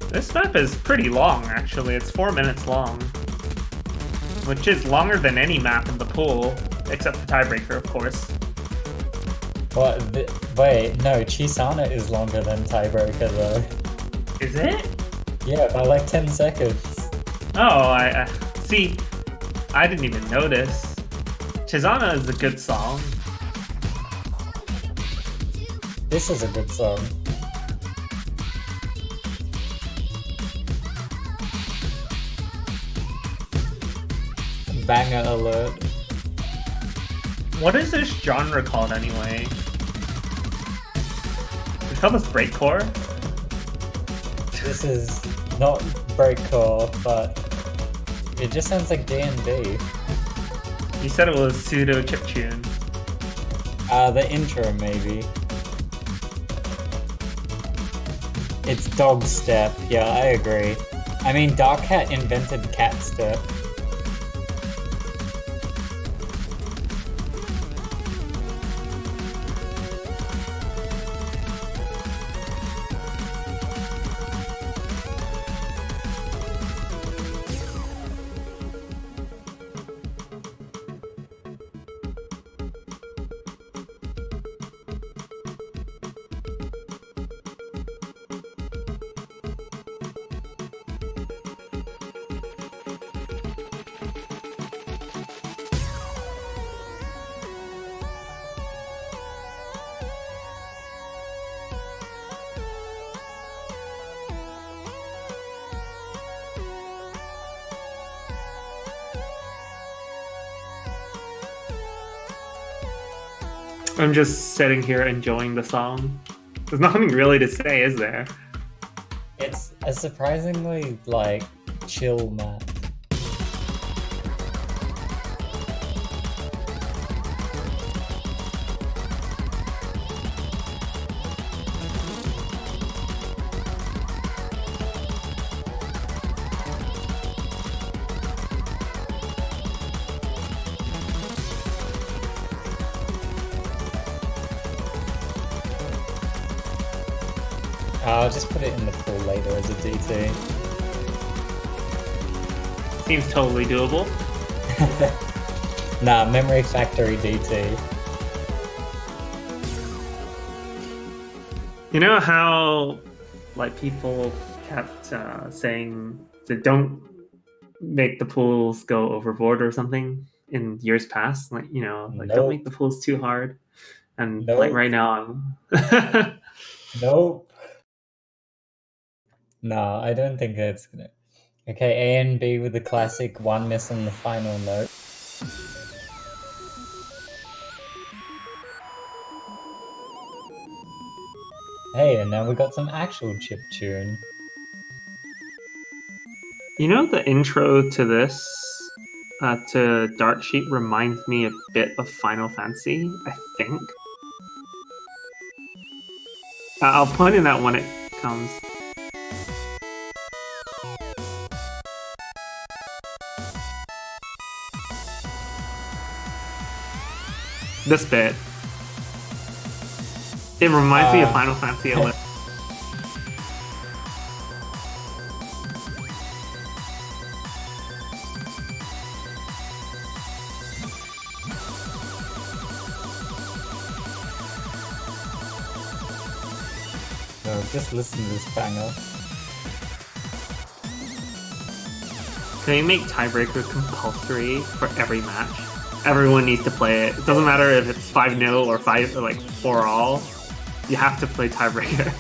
This map is pretty long, actually. It's 4 minutes long. Which is longer than any map in the pool, except for Tiebreaker, of course. What? Wait, no, Chisana is longer than Tiebreaker though. Is it? Yeah, by like 10 seconds. Oh, I see. I didn't even notice. Chisana is a good song. This is a good song. banger alert. What is this genre called anyway? It's called this breakcore? This is not breakcore, but it just sounds like D&D. You said it was pseudo chiptune. The intro maybe. It's dog step, yeah, I agree. I mean, Dark Cat invented cat step. I'm just sitting here enjoying the song. There's nothing really to say, is there? It's a surprisingly, like, chill map. I'll just put it in the pool later as a DT. Seems totally doable. Nah, Memory Factory DT. You know how, like, people kept saying that don't make the pools go overboard or something in years past? Like, you know, like, don't make the pools too hard. And, like, right now I'm... Nope. No, I don't think it's gonna... Okay, A and B with the classic one miss on the final note. Hey, and now we got some actual chiptune. You know, the intro to this, to Dark Sheet reminds me a bit of Final Fantasy, I think. I'll point it out when it comes. This bit. It reminds me of Final Fantasy a little. So just listen to this banger. Can you make tiebreakers compulsory for every match? Everyone needs to play it. It doesn't matter if it's 5-0 or 4-all. You have to play tiebreaker.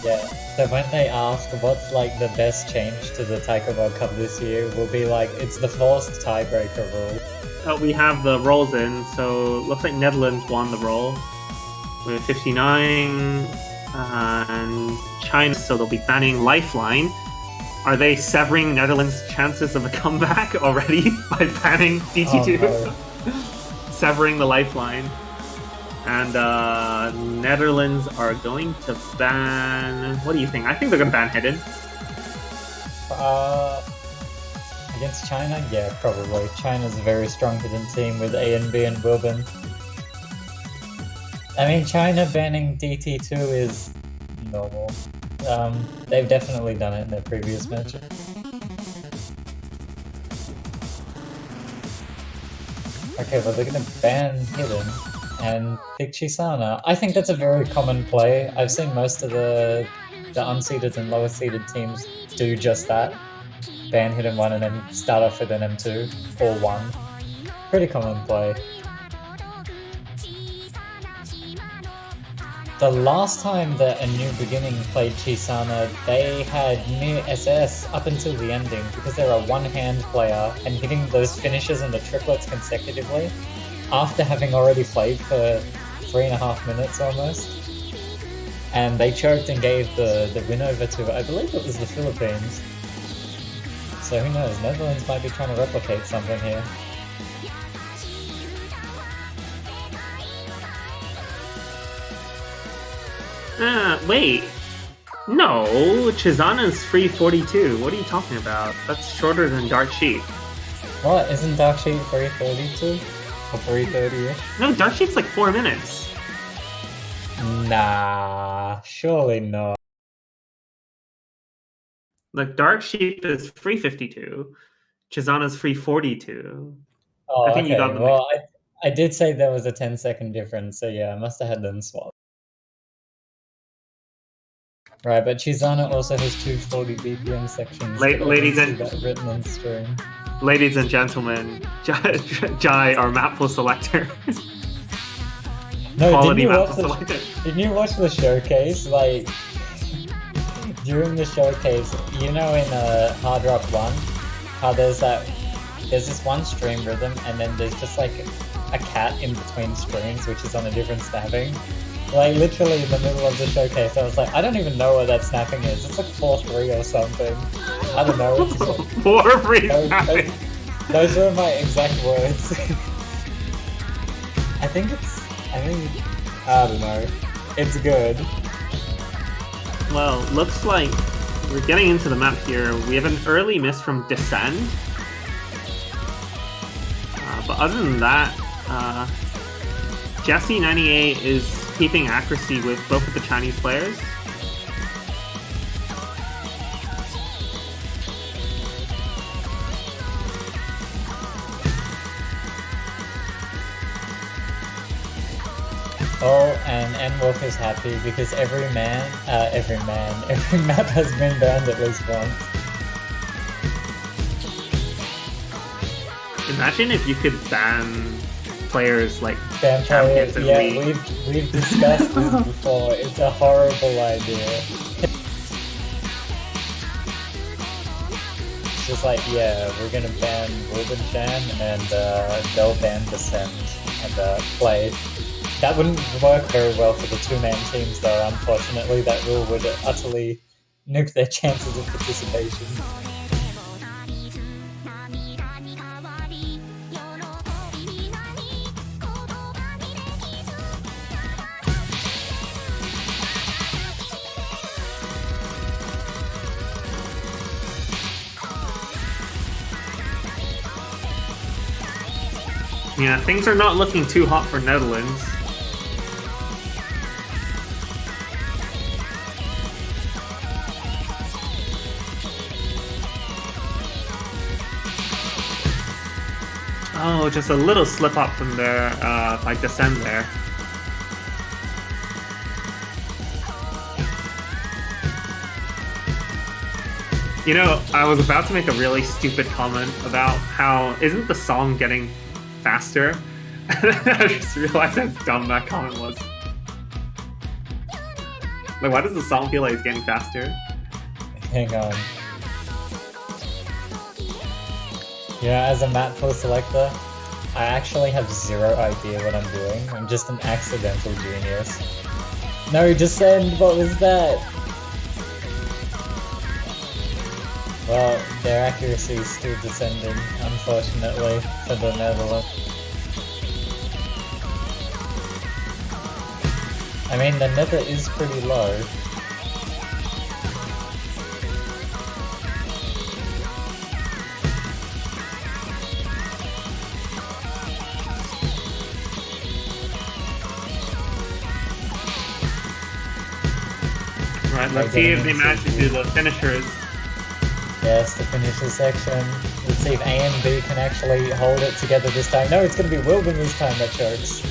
Yeah, so when they ask what's like the best change to the Taiko World Cup this year, we'll be like, it's the forced tiebreaker rule. We have the rolls in, so looks like Netherlands won the roll with 59, and China, so they'll be banning Lifeline. Are they severing Netherlands' chances of a comeback already by banning DT2? Oh, no. Severing the Lifeline. And Netherlands are going to ban... What do you think? I think they're going to ban Hidden. Against China? Yeah, probably. China's a very strong hidden team with A and B and Wilbin. I mean, China banning DT2 is normal. They've definitely done it in their previous matches. Okay, well they're gonna ban Hidden and pick Chisana. I think that's a very common play. I've seen most of the unseeded and lower seeded teams do just that. Ban Hidden 1 and then start off with an M2 or 1. Pretty common play. the last time that A New Beginning played Chisana, they had near SS up until the ending because they're a one-hand player and hitting those finishes and the triplets consecutively after having already played for 3.5 minutes almost. And they choked and gave the win over to, I believe it was the Philippines. So who knows, Netherlands might be trying to replicate something here. Wait. No, Chisana's free 42. What are you talking about? That's shorter than Dark Sheep. What? Isn't Dark Sheep 342? Or 330-ish? No, Dark Sheep's like 4 minutes. Nah, surely not. Like, Dark Sheep is free 52. Chisana's free 42. Oh, I think you okay. got them Well, I did say there was a 10-second difference, so yeah, I must have had them swapped. Right, but Chisana also has 240 BPM sections. Ladies and that written on stream. Ladies and gentlemen, Jai, our map pool selector. No, Quality map pool selector. didn't you watch the showcase? Like, during the showcase, you know in Hard Rock 1, how there's this one stream rhythm, and then there's just like a cat in between streams, which is on a different snapping. Like, literally in the middle of the showcase, I was like, I don't even know what that snapping is. It's like 4-3 or something. I don't know. 4-3 snapping. Those were my exact words. I don't know. It's good. Well, looks like we're getting into the map here. We have an early miss from Descend. But other than that, Jesse98 is keeping accuracy with both of the Chinese players. Oh, and N-Wolf is happy because every map has been banned at least once. Imagine if you could ban players like Ban champions players, and yeah, League. we've discussed this before. It's a horrible idea. It's just like, yeah, we're gonna ban Ruben Chan and they'll ban Descent and play. That wouldn't work very well for the two-man teams though, unfortunately. That rule would utterly nuke their chances of participation. Yeah, things are not looking too hot for Netherlands. Oh, just a little slip up from there, by Descend there. You know, I was about to make a really stupid comment about how isn't the song getting faster? I just realized how dumb that comment was. Like, why does the song feel like it's getting faster? Hang on. Yeah, as a map pool selector, I actually have zero idea what I'm doing. I'm just an accidental genius. No, Descend, what was that? Well, their accuracy is still descending, unfortunately, for the Netherlands. I mean, the nether is pretty low. Right, let's see if they manage to do the finishers. Yes, the finisher section. Let's see if A and B can actually hold it together this time. No, it's going to be Wilburn this time that chokes.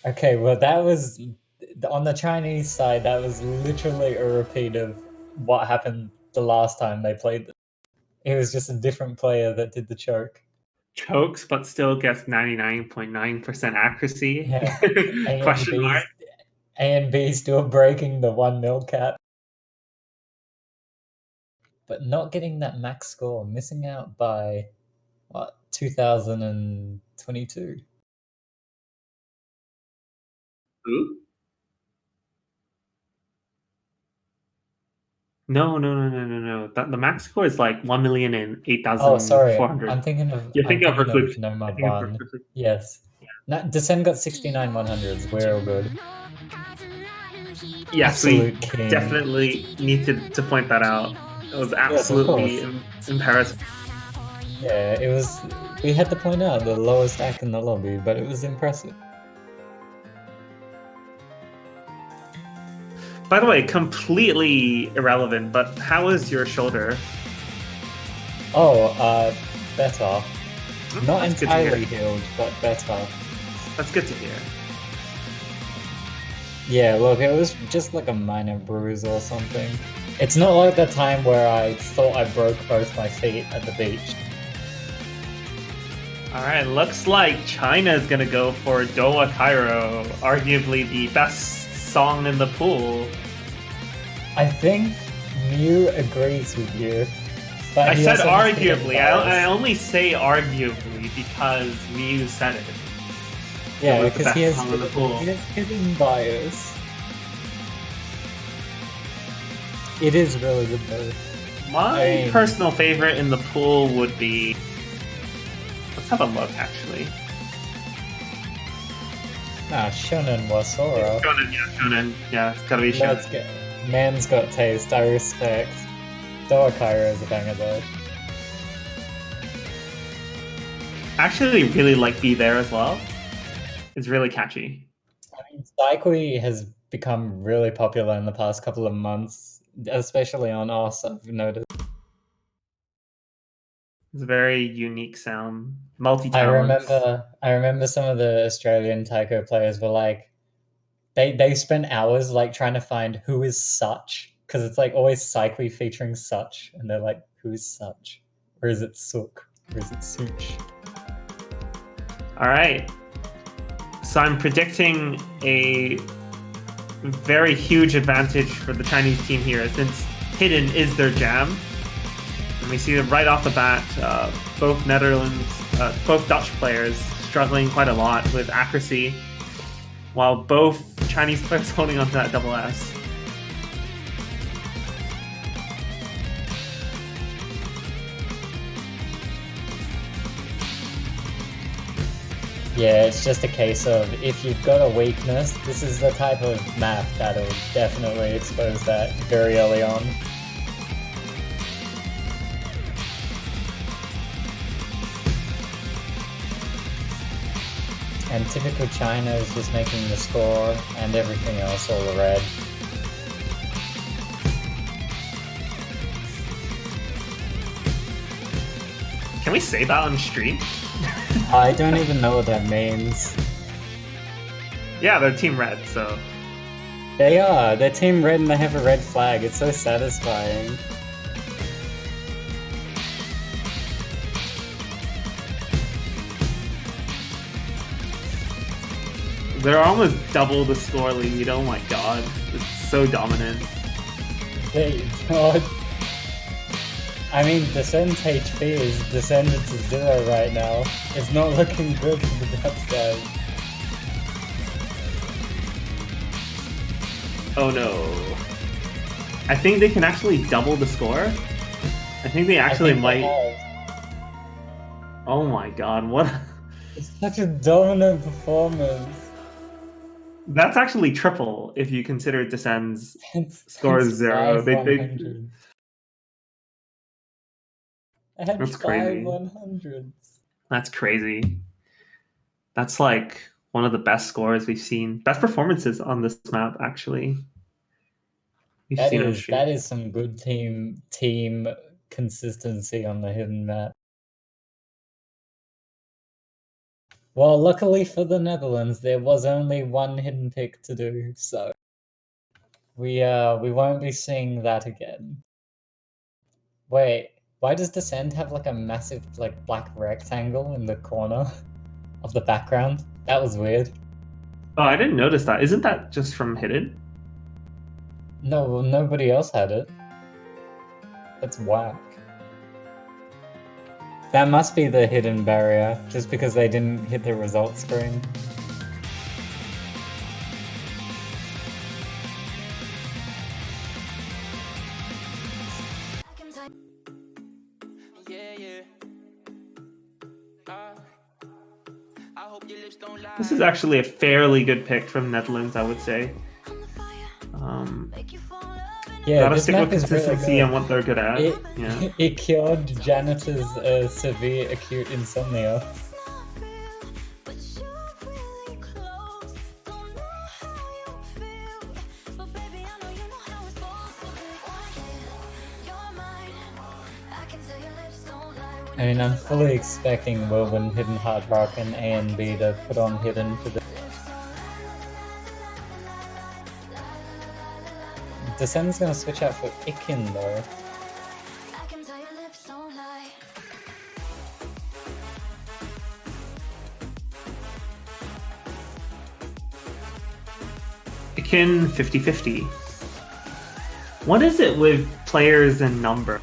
Okay, well that was... On the Chinese side, that was literally a repeat of what happened the last time they played. It was just a different player that did the choke. chokes, but still gets 99.9% accuracy. Yeah. A Question and mark. B's, A and B still breaking the 1-0 cap. But not getting that max score, missing out by, what, 2022? Who? No. The max score is like 1,008,400. Oh, sorry. I'm thinking of You're thinking of Recluse. Noma I think of 1. Recluse. Yes. Descend got 69 100s. We're all good. Yes, we Absolute king. definitely need to point that out. It was Yes, of absolutely course. embarrassing. Yeah, it was. We had to point out the lowest stack in the lobby, but it was impressive. By the way, completely irrelevant, but how is your shoulder? Oh, better. Not That's good to hear. entirely healed, but better. That's good to hear. Yeah, look, it was just like a minor bruise or something. It's not like the time where I thought I broke both my feet at the beach. Alright, looks like China's gonna go for Doa Cairo, arguably the best song in the pool. I think Mew agrees with you. But I he said also has to get arguably. I bars. only say arguably because Mew said it. Yeah, was the because he best has song in the pool. hidden bias. It is really good though. My personal favorite in the pool would be... Let's have a look, actually. Shonen Wasora. Shonen. Yeah, it's gotta be Shonen. Let's go. Man's got taste, I respect. Doa Cairo is a banger though. Actually, really like Be There as well. It's really catchy. I mean, Saikui has become really popular in the past couple of months, especially on us, I've noticed. It's a very unique sound. Multi-talents. I remember some of the Australian taiko players were like, they spent hours like trying to find who is Such, because it's like always Saikui featuring Such, and they're like, who is Such? Or is it Suk? Or is it Such? Alright. So I'm predicting a very huge advantage for the Chinese team here, since Hidden is their jam. And we see that right off the bat, both both Dutch players struggling quite a lot with accuracy, while both Chinese players holding onto that double S. Yeah, it's just a case of if you've got a weakness, this is the type of map that'll definitely expose that very early on. And typical China is just making the score and everything else all red. Can we say that on stream? I don't even know what that means. Yeah, they're Team Red, so... They are. They're Team Red and they have a red flag. It's so satisfying. They're almost double the score lead, oh my god. It's so dominant. God. I mean, Descend's HP is descended to 0 right now. It's not looking good for the Dutch guys. Oh no. I think they can actually double the score. I think they actually might... Oh my god, what? It's such a dominant performance. That's actually triple if you consider Descend's score is 0. They had That's 5 crazy. 100s. That's crazy. That's like one of the best scores we've seen. Best performances on this map, actually. That is some good team consistency on the hidden map. Well, luckily for the Netherlands, there was only one hidden pick to do, so we won't be seeing that again. Wait, Why does Descend have like a massive like black rectangle in the corner of the background? That was weird. Oh, I didn't notice that. Isn't that just from Hidden? No, well, nobody else had it. That's whack. That must be the hidden barrier, just because they didn't hit the result screen. This is actually a fairly good pick from Netherlands, I would say. Yeah, Gotta this stick map with is really consistency good. and what they're good at. Yeah. It cured Janitor's severe acute insomnia. I mean, I'm fully expecting Wilburn, Hidden Hard Rock, and A and B to put on Hidden for the... Descend's gonna switch out for Ikin though. Akin 50-50. What is it with players and number?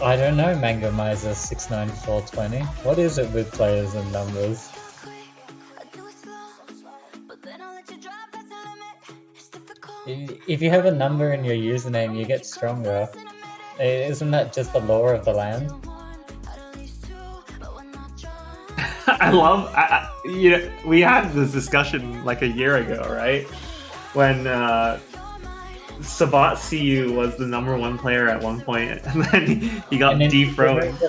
I don't know, Mango Miser 69420. What is it with players and numbers? If you have a number in your username, you get stronger. Isn't that just the law of the land? We had this discussion like a year ago, right? When Sabat CU was the #1 player at one point, and then he got dethroned. And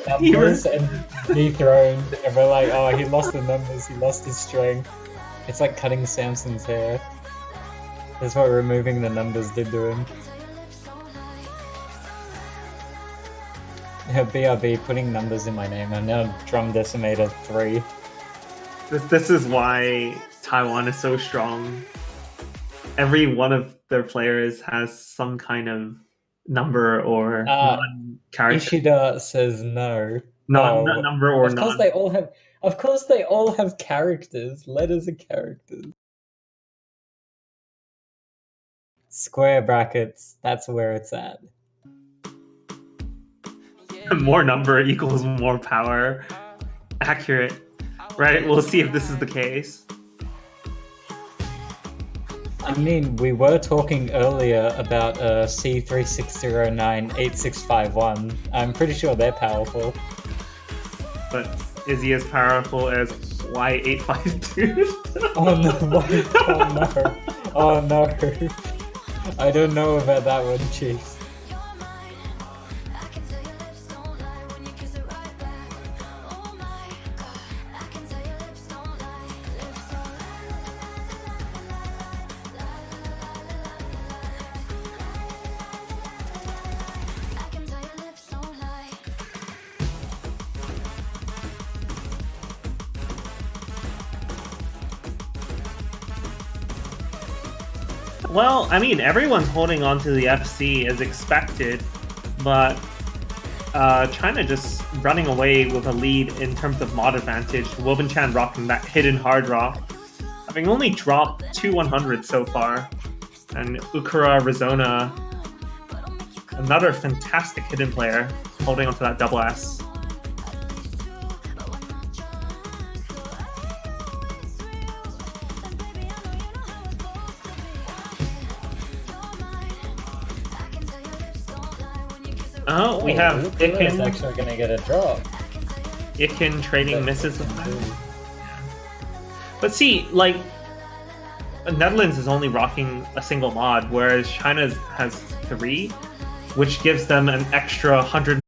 dethroned, and we're like, oh, he lost the numbers, he lost his strength. It's like cutting Samson's hair. That's what removing the numbers did to him. Yeah, BRB, putting numbers in my name. I'm now Drum Decimator 3. This is why Taiwan is so strong. Every one of their players has some kind of number or non-character. Ishida says no. Not number or of course they all have. Of course they all have characters. Letters are characters. Square brackets. That's where it's at. More number equals more power. Accurate. Right? We'll see if this is the case. I mean, we were talking earlier about C36098651. I'm pretty sure they're powerful. But is he as powerful as Y852? Oh no, oh no. Oh no. I don't know about that one, Chief. Well, I mean, everyone's holding on to the FC as expected, but China just running away with a lead in terms of mod advantage. Woven Chan rocking that hidden hard rock, having only dropped 2 100 so far. And Ukura Rizona, another fantastic hidden player, holding onto that double S. Oh, we have Ikin actually gonna get a drop. Ikin trading misses with them. But see, like, Netherlands is only rocking a single mod, whereas China has 3, which gives them an extra 100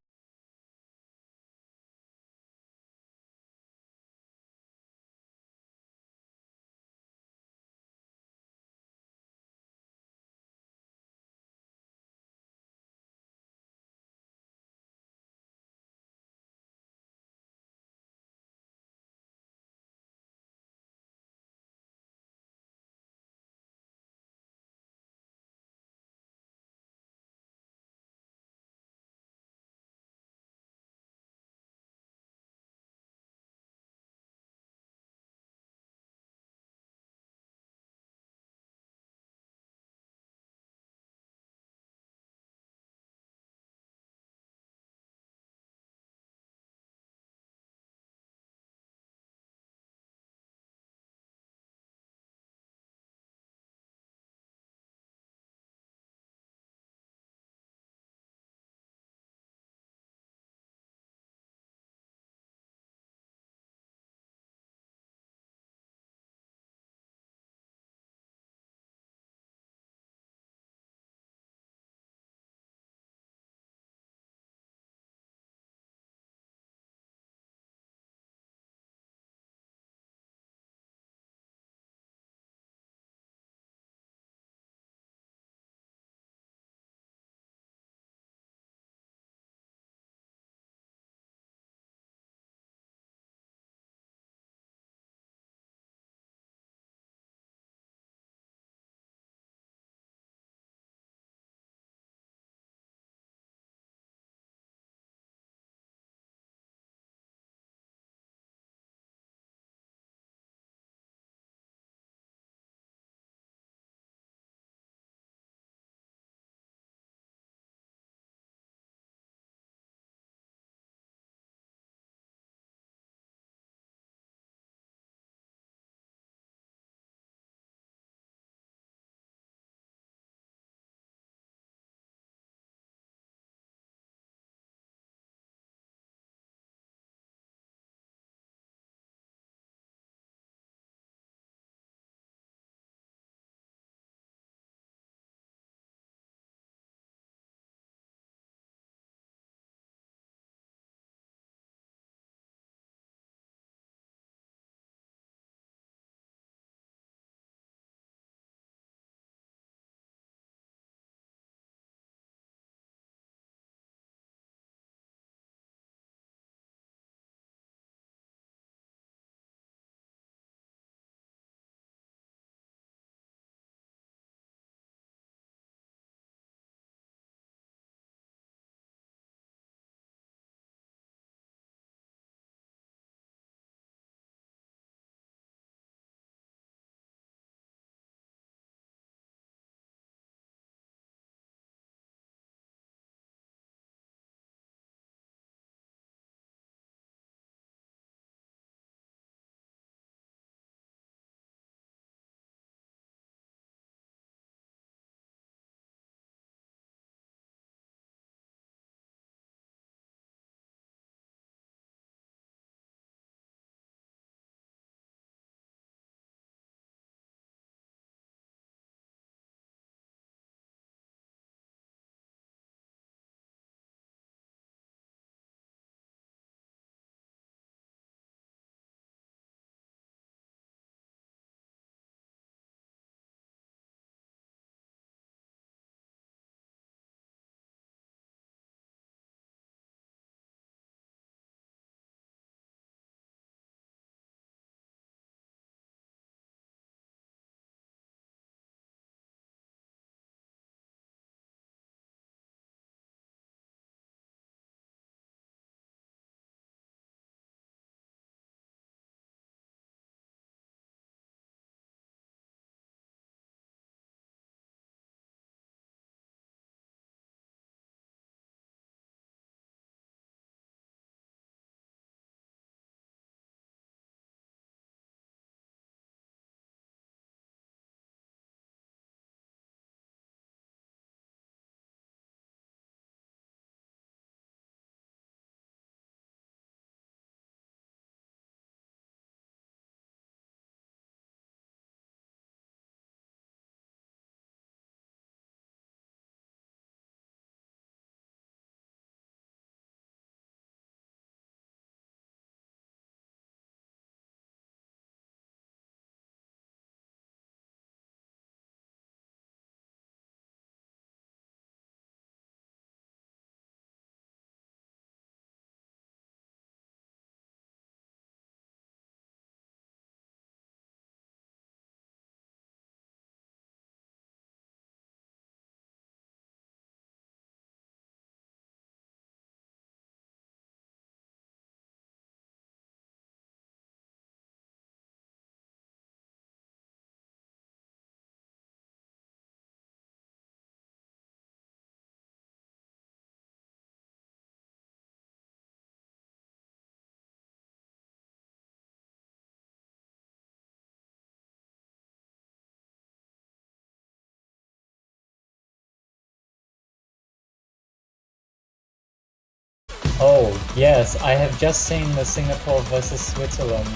Oh, yes, I have just seen the Singapore versus Switzerland.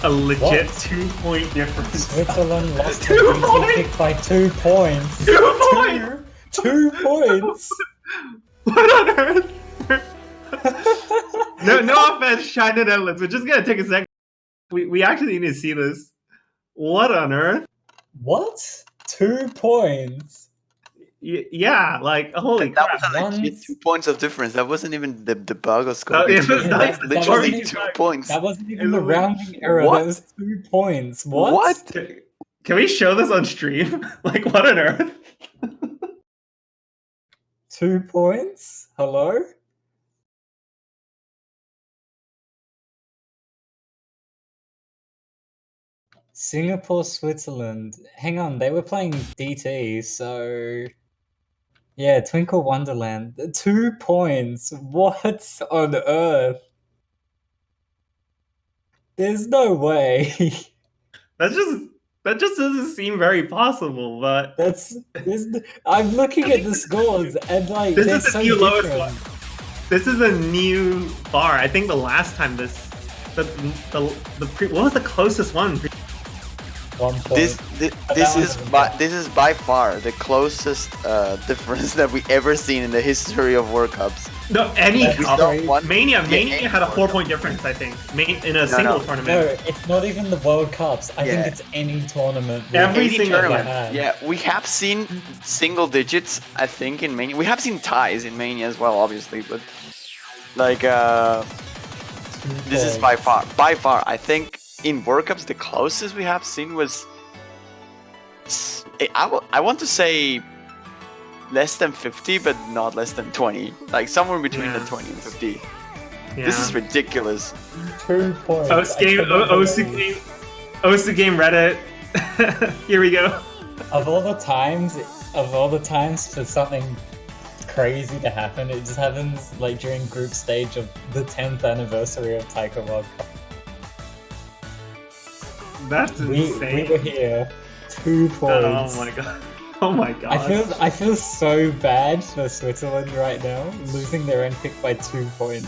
A legit What? 2-point difference. Switzerland lost to 2 BT points! pick by 2 points. 2 points! 2 points! What on earth? No offense, China Netherlands. We're just gonna take a second. We actually need to see this. What on earth? What? 2 points? Yeah, like holy That crap. was a legit 2 points of difference. That wasn't even the bug or score. It was That's not- literally that 2 wasn't- points. That wasn't even It the was- rounding error, What? that was 2 points. What? What? Can we show this on stream? Like what on earth? 2 points? Hello? Singapore, Switzerland. Hang on, they were playing DT, so yeah, Twinkle Wonderland. 2 points. What on earth? There's no way. That just doesn't seem very possible, but I'm looking at the scores and like this they're is the so new lowest different. one. This is a new bar. I think the last time what was the closest one? 1 point. This is by far the closest difference that we ever seen in the history of World Cups. No, any That's cup. right. Mania any had a World 4-point difference, I think. In a single no. tournament. No, it's not even the World Cups. I Yeah. think it's any tournament. Every Any single tournament. had. Yeah, we have seen single digits, I think, in Mania. We have seen ties in Mania as well, obviously, but like this is by far. I think in World Cups the closest we have seen was I want to say less than 50, but not less than 20. Like somewhere between the 20 and 50. Yeah. This is ridiculous. 2 points. OC I cannot believe. game Reddit. Here we go. Of all the times for something crazy to happen, it just happens like during group stage of the 10th anniversary of Taiko World Cup. That's We insane. were here. 2 points. Oh my god. Oh my god. I feel so bad for Switzerland right now, losing their own pick by 2 points.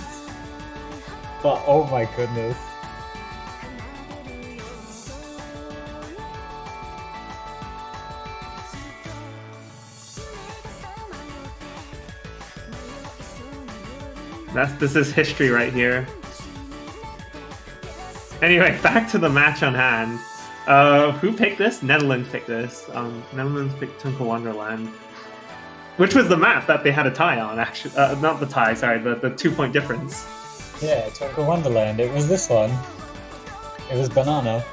But oh my goodness. This is history right here. Anyway, back to the match on hand. Who picked this? Netherlands picked this. Netherlands picked Twinkle Wonderland. Which was the map that they had a tie on, actually. Not the tie, sorry, the 2-point difference. Yeah, Twinkle Wonderland. It was this one. It was Banana.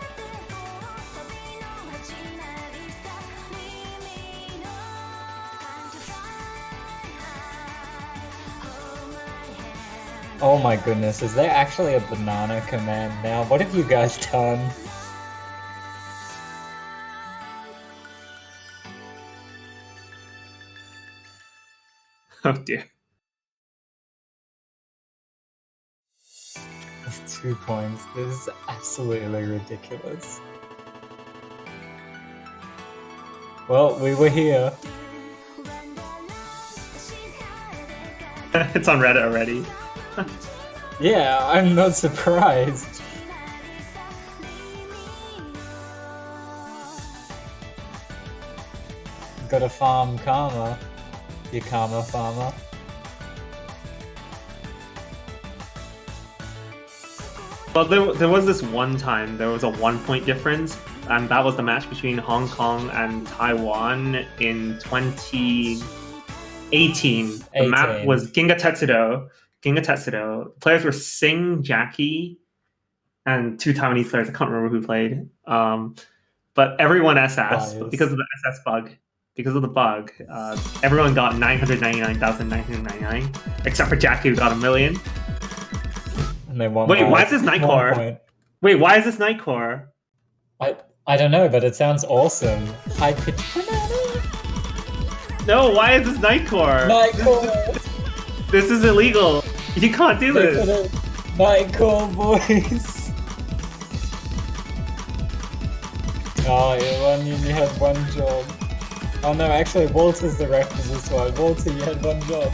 Oh my goodness, is there actually a banana command now? What have you guys done? Oh dear. 2 points. This is absolutely ridiculous. Well, we were here. It's on Reddit already. Yeah, I'm not surprised. Gotta farm karma, you karma farmer. Well, there was this one time, there was a 1-point difference, and that was the match between Hong Kong and Taiwan in 2018. The map 18. was Ginga Tetsudo. Players were Sing, Jackie, and 2 Taiwanese players. I can't remember who played. But everyone SS, Bias. because of the SS bug. Because of the bug, everyone got 999,999, except for Jackie, who got 1 million. And they won. Wait, by why is this 1 Nightcore? point. Wait, why is this Nightcore? I don't know, but it sounds awesome. High pitch banana. No, why is this Nightcore? Nightcore. This is illegal. You can't do this. Nightcore, boys. Oh, you had one job. Oh no, actually, Walter's the ref for this one. Walter, you had one job.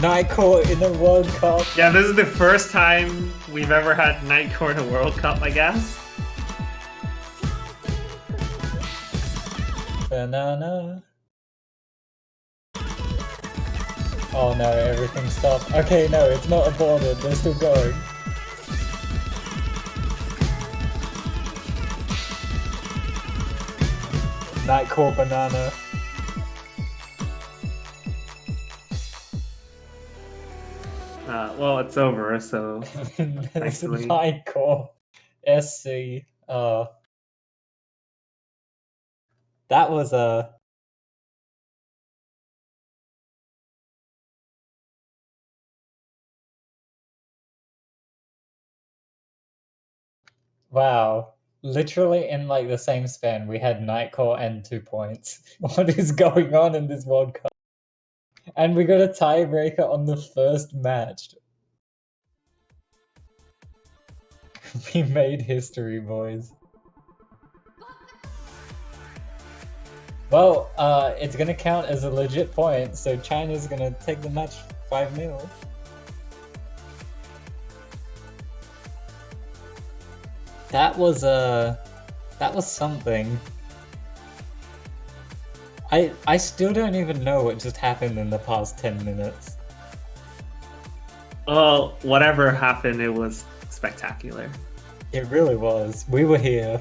Night Court in the World Cup. Yeah, this is the first time we've ever had Night Court in a World Cup, I guess. Banana. Oh no, everything stopped. Okay, no, it's not aborted. They're still going. Night Court banana. Well, it's over, so There's a Thankfully. Night Court. SC. That was a. Wow. Literally in like the same span, we had Night Court and 2 points. What is going on in this World Cup? And we got a tiebreaker on the first match. We made history, boys. Well, it's gonna count as a legit point, so China's gonna take the match 5-0. That was something. I still don't even know what just happened in the past 10 minutes. Well, whatever happened, it was spectacular. It really was. We were here.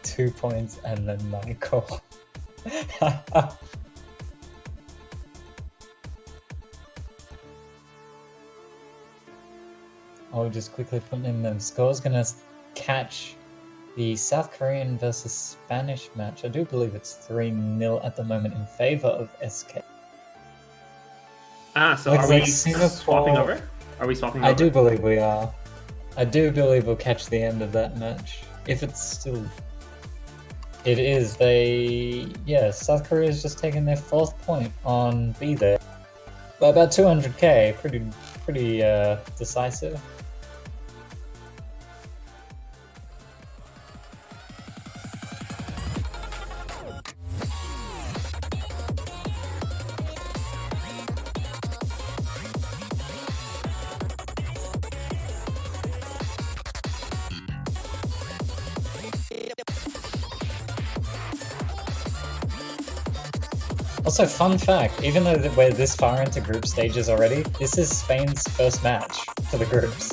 Two points and then Michael. I'll just quickly put in the scores. Gonna catch the South Korean versus Spanish match. I do believe it's 3-0 at the moment in favor of SK. So Looks are we like Singapore- swapping over? Are we swapping over? I do believe we are. I do believe we'll catch the end of that match. If it's still... It is. South Korea's just taken their 4th point on B there. By about 200k. Pretty decisive. Also, fun fact, even though we're this far into group stages already, this is Spain's first match for the groups.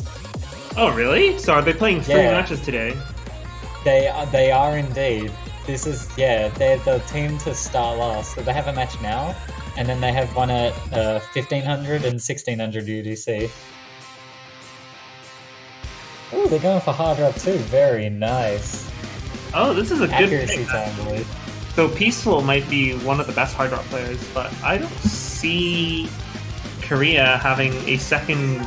Oh, really? So are they playing 3 Yeah. matches today? They are indeed. This is, they're the team to start last. So they have a match now, and then they have one at 1500 and 1600 UDC. Oh, they're going for hard rock too. Very nice. Oh, this is a good Accuracy pick. time, boy. So Peaceful might be one of the best hard rock players, but I don't see Korea having a second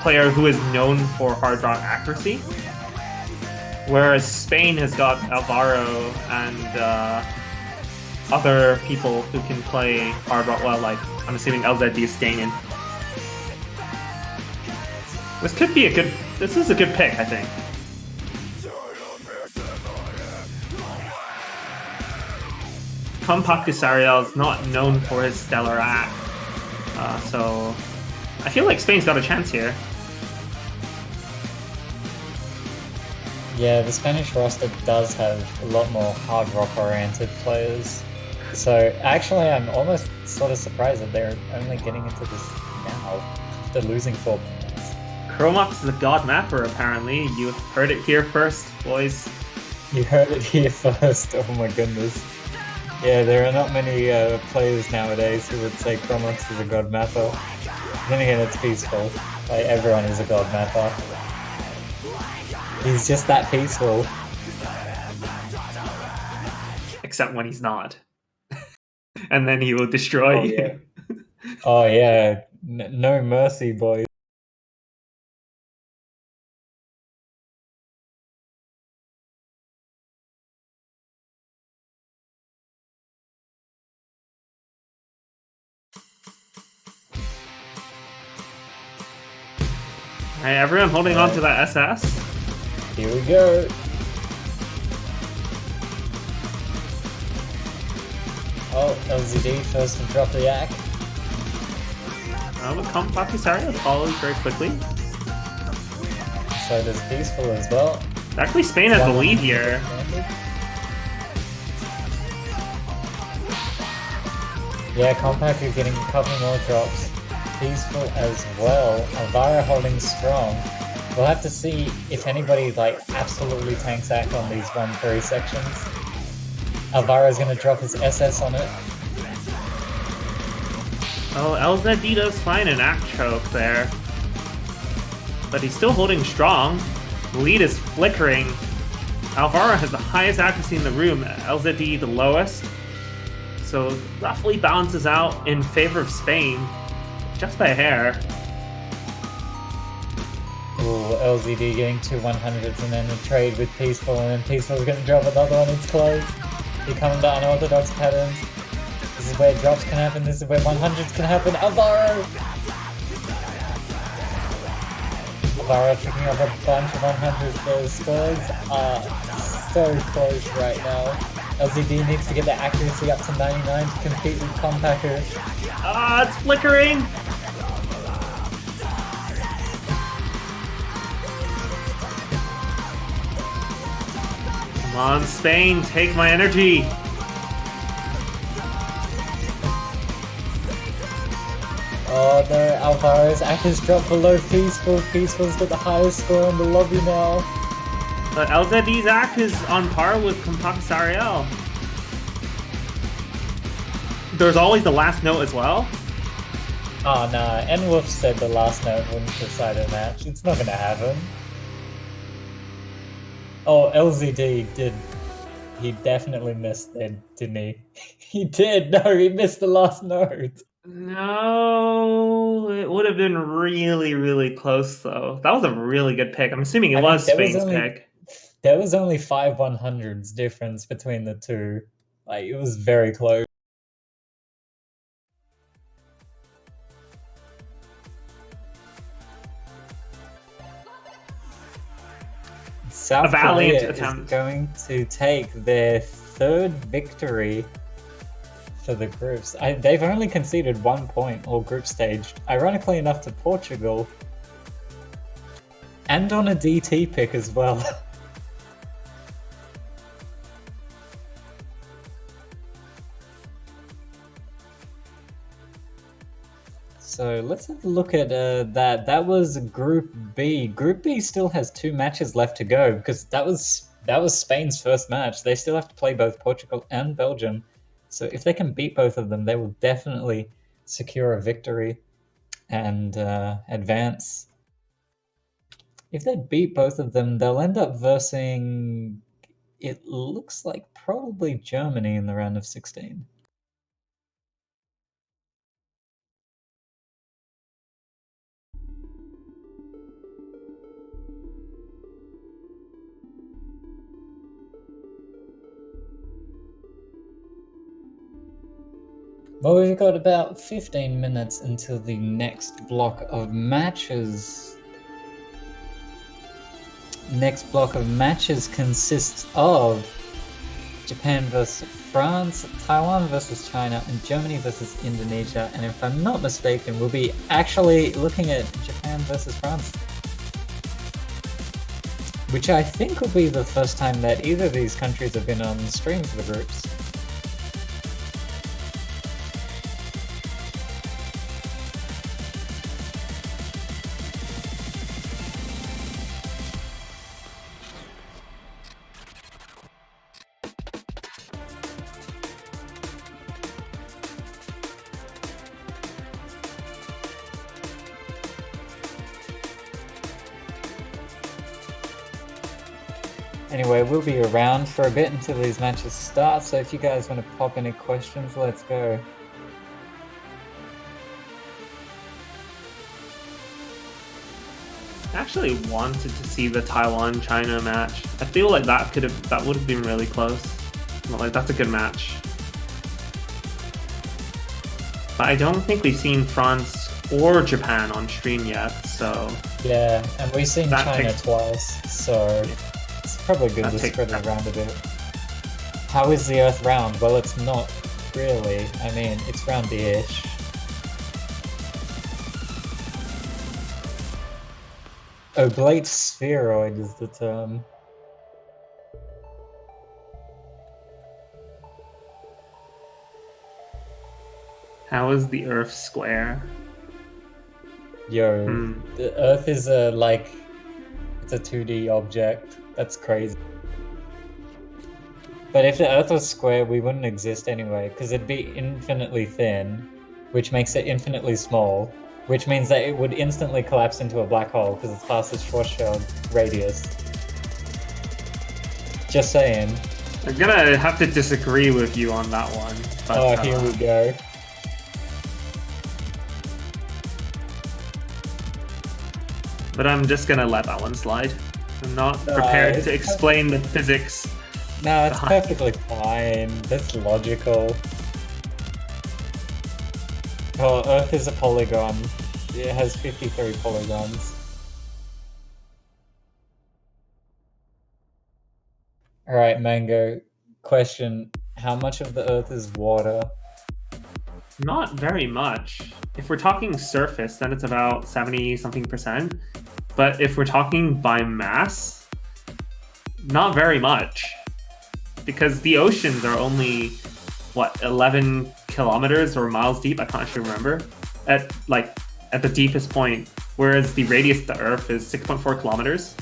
player who is known for hard rock accuracy. Whereas Spain has got Alvaro and other people who can play hard rock well, like I'm assuming LZD is staying in. This is a good pick, I think. Compact Gusariel is not known for his stellar act, so I feel like Spain's got a chance here. Yeah, the Spanish roster does have a lot more hard rock oriented players. So actually, I'm almost sort of surprised that they're only getting into this now after losing 4 points. Chromox is a god mapper, apparently. You heard it here first, boys. You heard it here first. Oh my goodness. Yeah, there are not many players nowadays who would say Chromox is a god mapper. Then again, it's peaceful. Like, everyone is a god mapper. He's just that peaceful. Except when he's not. And then he will destroy you. Yeah. Oh yeah, no mercy, boys. Alright, everyone holding on to that SS. Here we go. Oh, LZD first to drop the yak. But Papisario follows very quickly. So does Peaceful as well. Actually, Spain has the lead here. Yeah, Compact are getting a couple more drops. Peaceful as well. Alvaro holding strong. We'll have to see if anybody like absolutely tanks Ack on these 1-3 sections. Alvaro's gonna drop his SS on it. Oh, LZD does find an Act choke there. But he's still holding strong. The lead is flickering. Alvaro has the highest accuracy in the room, LZD the lowest. So roughly balances out in favor of Spain, just by a hair. Ooh, LZD getting 2 100s and then a trade with Peaceful, and then Peaceful's gonna drop another one, it's close. He coming to unorthodox patterns. This is where drops can happen, this is where 100s can happen. Alvaro! Alvaro picking up a bunch of 100s, those scores are so close right now. LZD needs to get their accuracy up to 99 to compete with Compacker. Ah, it's flickering! Come on, Spain, take my energy! Oh no, Alvaro's accuracy dropped below Peaceful. Peaceful's got the highest score in the lobby now. But LZD's act is on par with Papisario. There's always the last note as well. Oh nah, N-Wolf said the last note wouldn't decide a match. It's not gonna happen. Oh, LZD did. He definitely missed it, didn't he? He did! No, he missed the last note! No, it would have been really, really close though. That was a really good pick. I'm assuming it was Spain's pick. There was only 5 100s difference between the two. Like, it was very close. South Korea is going to take their 3rd victory for the groups. They've only conceded 1 point all group stage, ironically enough to Portugal, and on a DT pick as well. So let's have a look at that. That was Group B. Group B still has 2 matches left to go because that was Spain's first match. They still have to play both Portugal and Belgium. So if they can beat both of them, they will definitely secure a victory and advance. If they beat both of them, they'll end up versing, it looks like probably Germany in the round of 16. Well, we've got about 15 minutes until the next block of matches. Next block of matches consists of Japan versus France, Taiwan versus China, and Germany versus Indonesia. And if I'm not mistaken, we'll be actually looking at Japan versus France, which I think will be the first time that either of these countries have been on stream for the groups. Anyway, we'll be around for a bit until these matches start, so if you guys want to pop any questions, let's go. I actually wanted to see the Taiwan-China match. I feel like that would have been really close. Like, that's a good match. But I don't think we've seen France or Japan on stream yet, so... Yeah, and we've seen China twice, so it's probably good to spread it around a bit. How is the Earth round? Well, it's not really. I mean, it's roundy-ish. Oblate spheroid is the term. How is the Earth square? Yo, the Earth is it's a 2D object. That's crazy. But if the Earth was square, we wouldn't exist anyway, because it'd be infinitely thin, which makes it infinitely small, which means that it would instantly collapse into a black hole because it's past its Schwarzschild radius. Just saying. I'm gonna have to disagree with you on that one. But, Oh, here we go. But I'm just gonna let that one slide. I'm not prepared to explain the physics. No, it's perfectly fine. That's logical. Oh, Earth is a polygon. It has 53 polygons. Alright, Mango. Question. How much of the Earth is water? Not very much. If we're talking surface, then it's about 70-something%. But if we're talking by mass, not very much. Because the oceans are only, what, 11 kilometers or miles deep? I can't actually remember. At the deepest point. Whereas the radius of the Earth is 6.4 kilometers.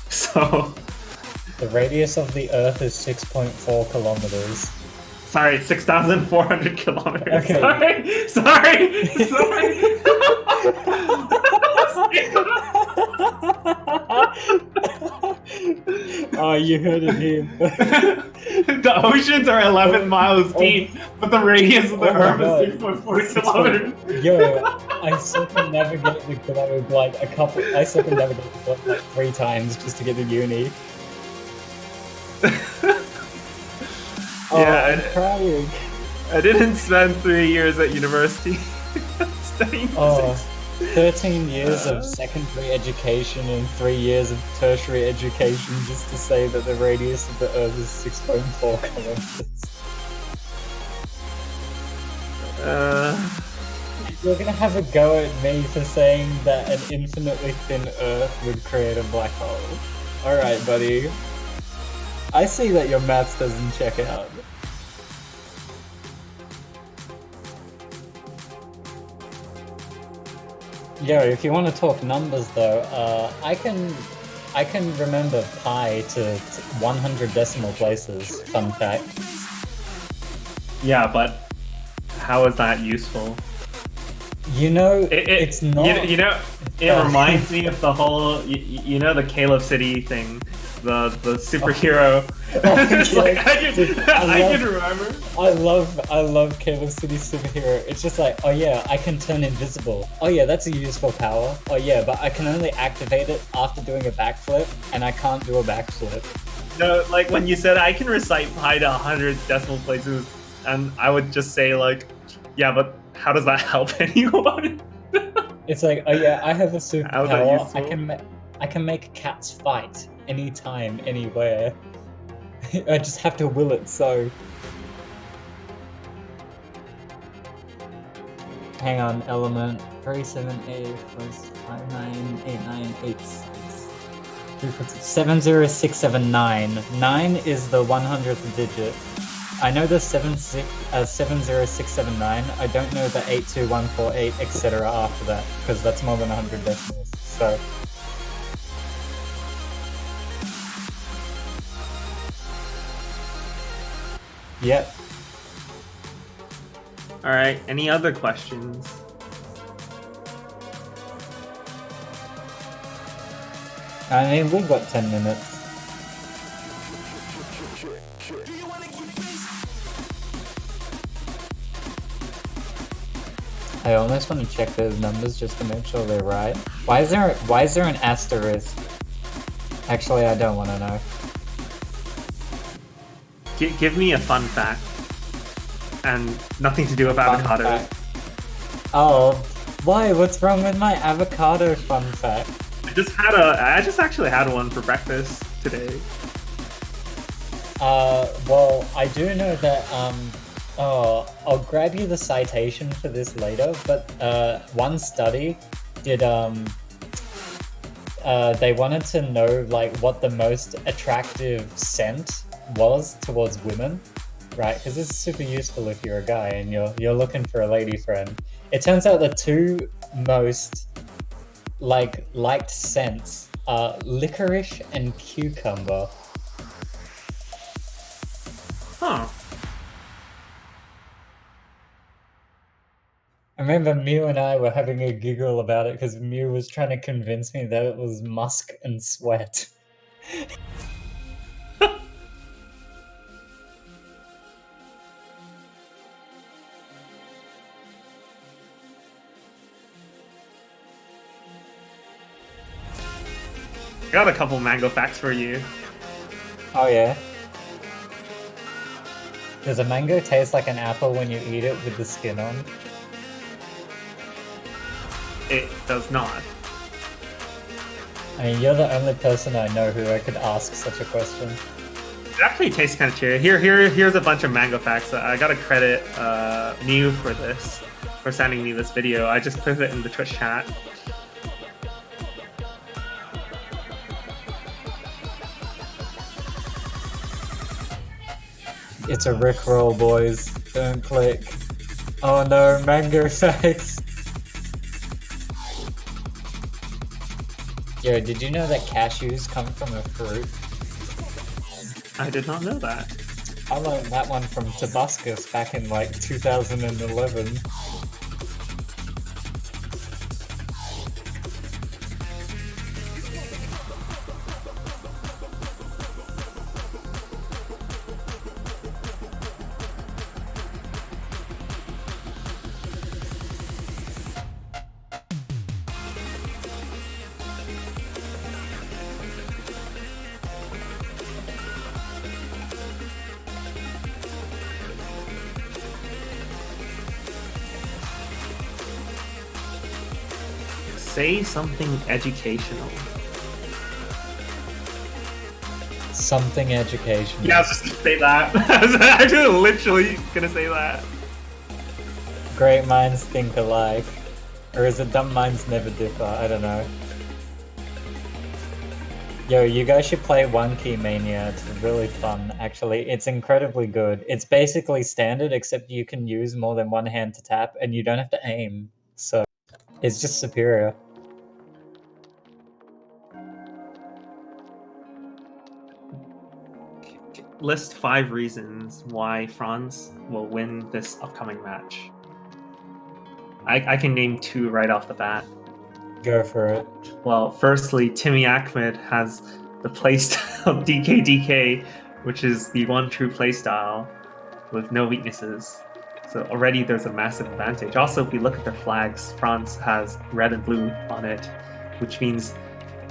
So... The radius of the Earth is 6.4 kilometers. Sorry, 6,400 kilometers. Okay. Sorry. Oh, you heard it here. The oceans are 11 miles deep, but the radius of the Earth is 6.4 kilometers. Yo, I circumnavigated the globe I circumnavigated the globe like 3 times just to get to uni. Yeah, I'm crying. I didn't spend 3 years at university studying physics. 13 years of secondary education and 3 years of tertiary education just to say that the radius of the Earth is 6.4 kilometers. You're gonna have a go at me for saying that an infinitely thin Earth would create a black hole. Alright, buddy. I see that your maths doesn't check out. Yo, if you want to talk numbers though, I can remember pi to 100 decimal places. Fun fact. Yeah, but how is that useful? You know, it's not. You know, it reminds me of the whole, you know, the Caleb City thing, the superhero. It's like, I can remember. I love Caleb City superhero. It's just like, oh yeah, I can turn invisible. Oh yeah, that's a useful power. Oh yeah, but I can only activate it after doing a backflip, and I can't do a backflip. No, like when you said I can recite pi to 100 decimal places, and I would just say like, yeah, but how does that help anyone? It's like, oh yeah, I have a superpower. useful? I can make cats fight anytime, anywhere. I just have to will it so. Hang on, element 378 plus 598986. 70679. 9 is the 100th digit. I know the 70679. I don't know the 82148, etc. after that, because that's more than 100 decimals. So. Yep. Alright, any other questions? I mean, we've got 10 minutes. I almost want to check those numbers just to make sure they're right. Why is there an asterisk? Actually, I don't want to know. Give me a fun fact. And nothing to do with avocado. Oh, why? What's wrong with my avocado fun fact? I just actually had one for breakfast today. Well, I do know that Oh, I'll grab you the citation for this later, but one study did they wanted to know like what the most attractive scent was towards women, right? Because this is super useful if you're a guy and you're looking for a lady friend. It turns out the two most liked scents are licorice and cucumber. Huh. I remember Mew and I were having a giggle about it because Mew was trying to convince me that it was musk and sweat. I got a couple mango facts for you. Oh yeah? Does a mango taste like an apple when you eat it with the skin on? It does not. I mean, you're the only person I know who I could ask such a question. It actually tastes kind of cheery. Here's a bunch of mango facts. I gotta credit Mew for this, for sending me this video. I just put it in the Twitch chat. It's a Rickroll, boys. Don't click. Oh no, mango facts. Yo, did you know that cashews come from a fruit? I did not know that. I learned that one from Tabascus back in like 2011. Say something educational. Something educational. Yeah, I was just gonna say that. I was actually literally gonna say that. Great minds think alike. Or is it dumb minds never differ? I don't know. Yo, you guys should play One Key Mania. It's really fun, actually. It's incredibly good. It's basically standard, except you can use more than one hand to tap, and you don't have to aim. So, it's just superior. List 5 reasons why France will win this upcoming match. I can name 2 right off the bat. Go for it. Well, firstly, Timmy Ahmed has the playstyle DK, which is the one true playstyle with no weaknesses. So already there's a massive advantage. Also, if we look at their flags, France has red and blue on it, which means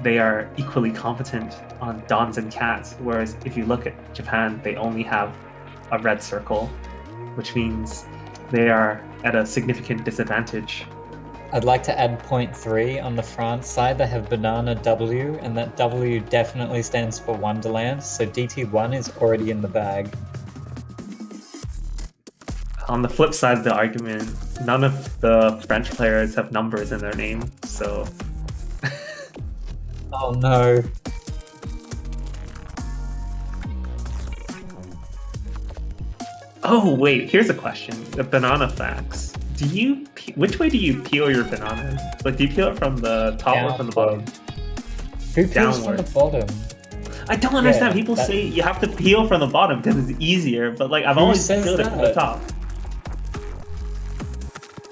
they are equally competent on Dons and Cats, whereas if you look at Japan, they only have a red circle, which means they are at a significant disadvantage. I'd like to add point 3 on the France side. They have Banana W, and that W definitely stands for Wonderland, so DT1 is already in the bag. On the flip side of the argument, none of the French players have numbers in their name, so... Oh no. Oh wait, here's a question. The banana facts. Which way do you peel your bananas? Like, do you peel it from the top or from the bottom? Who peels from the bottom? I don't understand. Yeah, People say you have to peel from the bottom because it's easier, but like I've always peeled it from the top.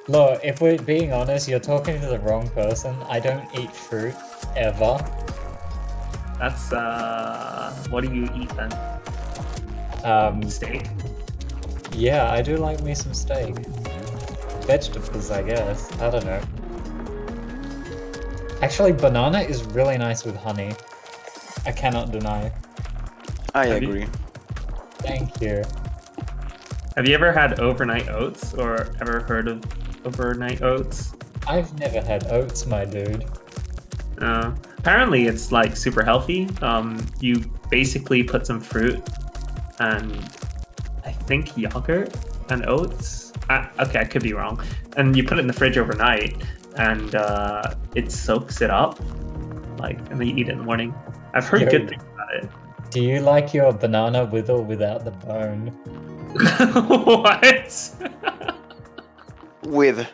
Look, if we're being honest, you're talking to the wrong person. I don't eat fruit, ever. That's, what do you eat then? Steak? Yeah, I do like me some steak. Vegetables, I guess. I don't know. Actually, banana is really nice with honey. I cannot deny. I agree. Thank you. Have you ever had overnight oats or ever heard of overnight oats? I've never had oats, my dude. Apparently it's like super healthy. You basically put some fruit and I think yogurt and oats. Okay, I could be wrong. And you put it in the fridge overnight, and it soaks it up, like, and then you eat it in the morning. I've heard Yo. good things about it. Do you like your banana with or without the bone? What? With.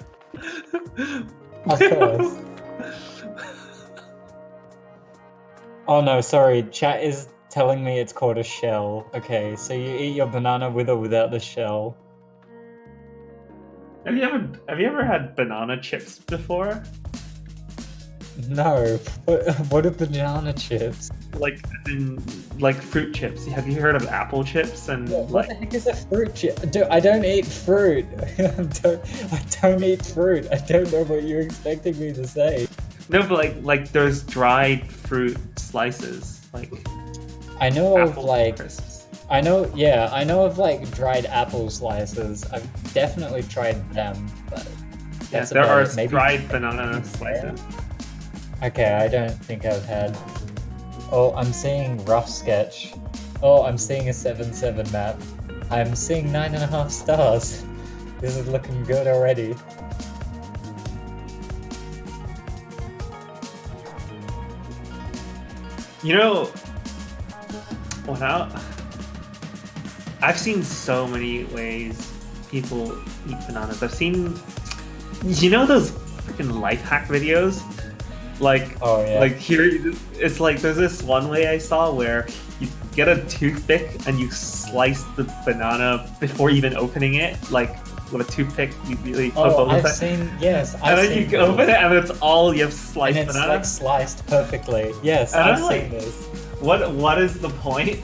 Of course. Oh no, sorry. Chat is telling me it's called a shell. Okay, so you eat your banana with or without the shell. Have you ever had banana chips before? No. What are banana chips? Like fruit chips. Have you heard of apple chips and What the heck is a fruit chip? I don't eat fruit. I don't eat fruit. I don't know what you're expecting me to say. No, but like there's dried fruit slices, like I know of apple like crisps. I know of like dried apple slices. I've definitely tried them, but Yeah, that's there about are it. Maybe dried banana slices. Okay, I don't think I've had. Oh, I'm seeing rough sketch. Oh, I'm seeing a 7/7 map. I'm seeing 9.5 stars. This is looking good already. You know, without I've seen so many ways people eat bananas. I've seen, you know, those freaking life hack videos. Like, Oh yeah. like here, it's like there's this one way I saw where you get a toothpick and you slice the banana before even opening it. Like with a toothpick, you really put both I've sides. seen. Yes, And I've then seen you open this. it and it's all you have sliced And it's banana. like sliced perfectly. Yes, And I've I'm seen like, this. what is the point?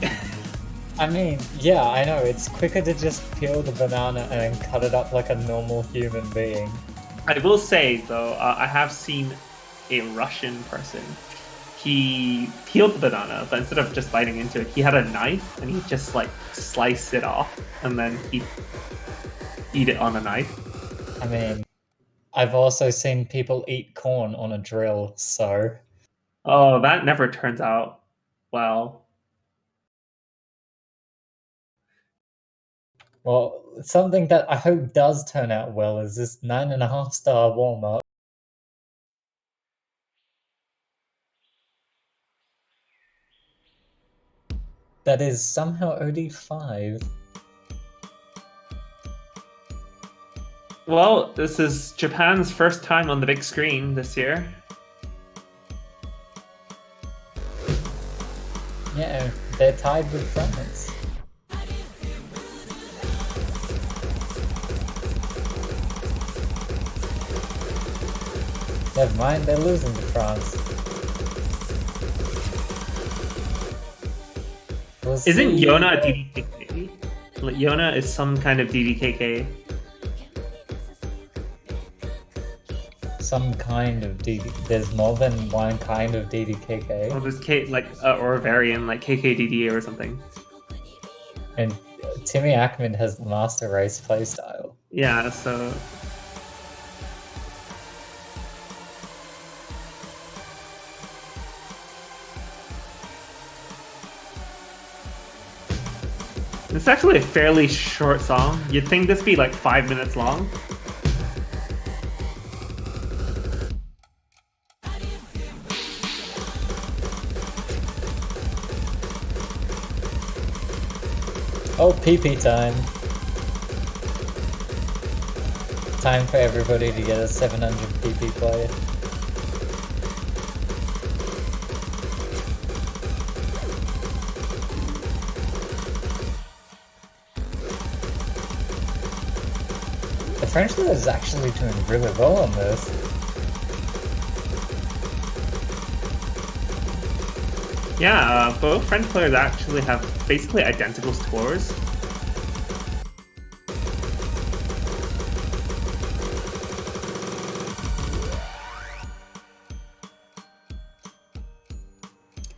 I mean, yeah, I know. It's quicker to just peel the banana and then cut it up like a normal human being. I will say though, I have seen a Russian person. He peeled the banana, but instead of just biting into it, he had a knife and he just like slice it off and then he eat it on a knife. I mean, I've also seen people eat corn on a drill, so. Oh, that never turns out well. Well, something that I hope does turn out well is this 9.5 star warm-up. That is somehow OD5. Well, this is Japan's first time on the big screen this year. Yeah, they're tied with France. Never mind, they're losing to France. We'll Isn't see. Yona a DDKK? Like, Yona is some kind of DDKK. Some kind of DD. There's more than one kind of DDKK. Well, there's or a variant like KKDD or something. And Timmy Ackman has the Master Race playstyle. Yeah, so it's actually a fairly short song. You'd think this be like 5 minutes long. Oh, PP time. Time for everybody to get a 700 PP play. The French player is actually doing really well on this. Yeah, both French players actually have basically identical scores.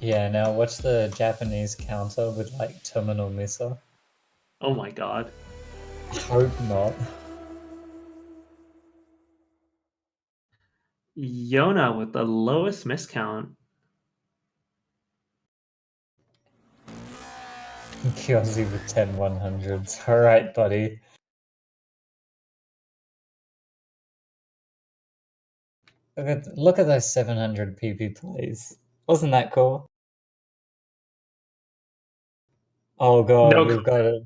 Yeah, now watch the Japanese counter with like terminal missile. Oh my god. Hope not. Yona with the lowest miscount. Kyozi with 10 100s. Alright, buddy. Look at those 700 PP plays. Wasn't that cool? Oh god, No we've got it.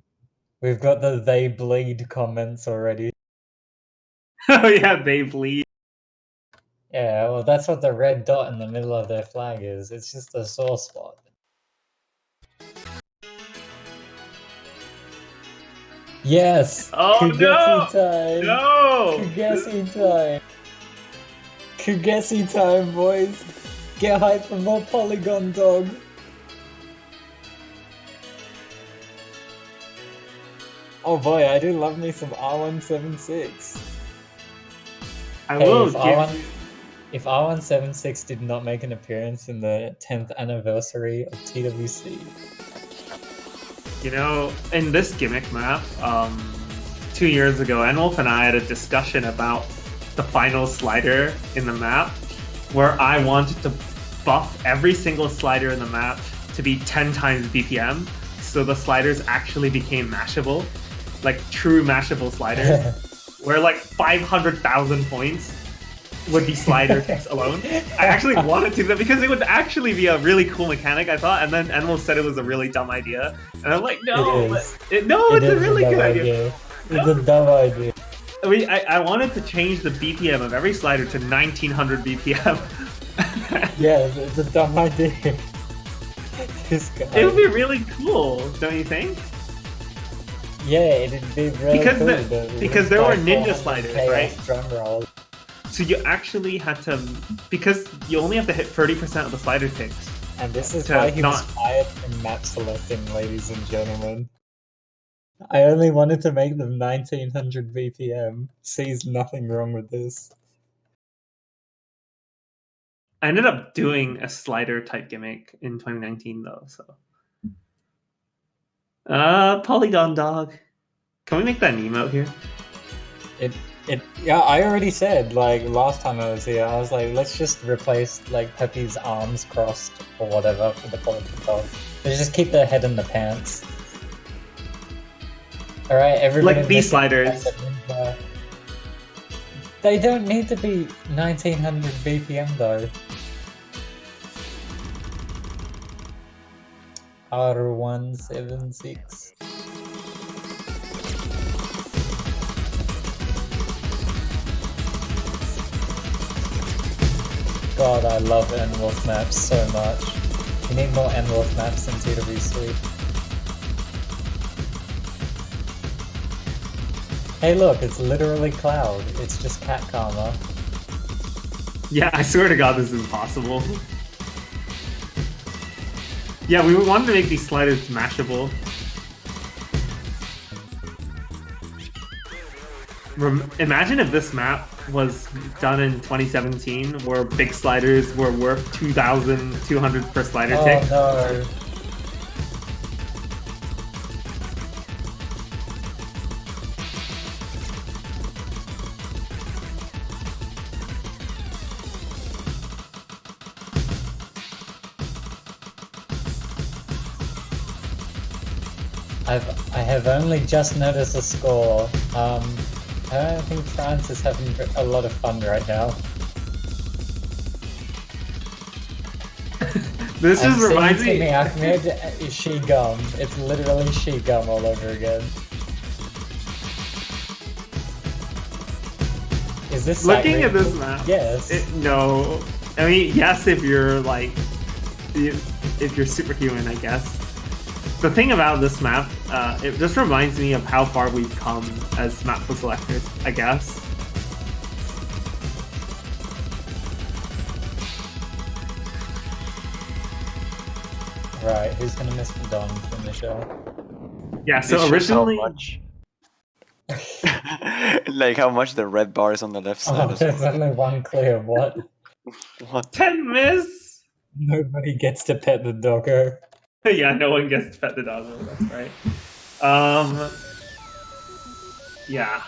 We've got the "they bleed" comments already. Oh yeah, they bleed. Yeah, well, that's what the red dot in the middle of their flag is. It's just a sore spot. Yes! Oh no! Kugesi time! No! Kugesi time! Kugesi time, boys! Get hyped for more Polygon Dog! Oh boy, I do love me some R176. I Hey, will if give R1 you. if R176 did not make an appearance in the 10th anniversary of TWC. You know, in this gimmick map, 2 years ago, Enwolf and I had a discussion about the final slider in the map, where I wanted to buff every single slider in the map to be 10 times BPM, so the sliders actually became mashable, like true mashable sliders, where like 500,000 points would be sliders alone. I actually wanted to do that because it would actually be a really cool mechanic, I thought, and then Enwolf said it was a really dumb idea. And I'm like, no, It is. no, It it's a is really dumb good idea. It's a dumb idea. I mean, I wanted to change the BPM of every slider to 1900 BPM. Yeah, it's a dumb idea. This guy. It would be really cool, don't you think? Yeah, it'd be really Because cool. because there were ninja sliders, right? Drum roll. So you actually had to, because you only have to hit 30% of the slider ticks. And this is To why he was not- fired from map selecting, ladies and gentlemen. I only wanted to make them 1900 BPM. Sees nothing wrong with this. I ended up doing a slider type gimmick in 2019 though, so. Polygon Dog. Can we make that an emote here? Yeah, I already said, like, last time I was here, I was like, let's just replace, like, Pepe's arms crossed or whatever for the Polygon Dog. Let's just keep the head in the pants. Alright, everybody. Like these sliders. They don't need to be 1900 BPM though. R176. God, I love Enwolf maps so much. We need more Enwolf maps in TWC. Hey look, it's literally Cloud. It's just cat karma. Yeah, I swear to God, this is impossible. Yeah, we wanted to make these sliders mashable. Imagine if this map was done in 2017, where big sliders were worth 2,200 per slider tick. Oh no. I have only just noticed the score. I don't think France is having a lot of fun right now. This just reminds me. Timmy Ahmed is she gum. It's literally she gum all over again. Is this Looking at this readable? map, Yes. no. I mean, yes, if you're like, if you're superhuman, I guess. The thing about this map, it just reminds me of how far we've come as map selectors, I guess. Right, who's gonna miss the Don from the show? Yeah, so This shows originally, how much, like how much the red bar is on the left side. Oh, as there's well. only one clear. What? What? 10 miss! Nobody gets to pet the doggo. Yeah, no one gets to pet the doggo, that's right. Yeah.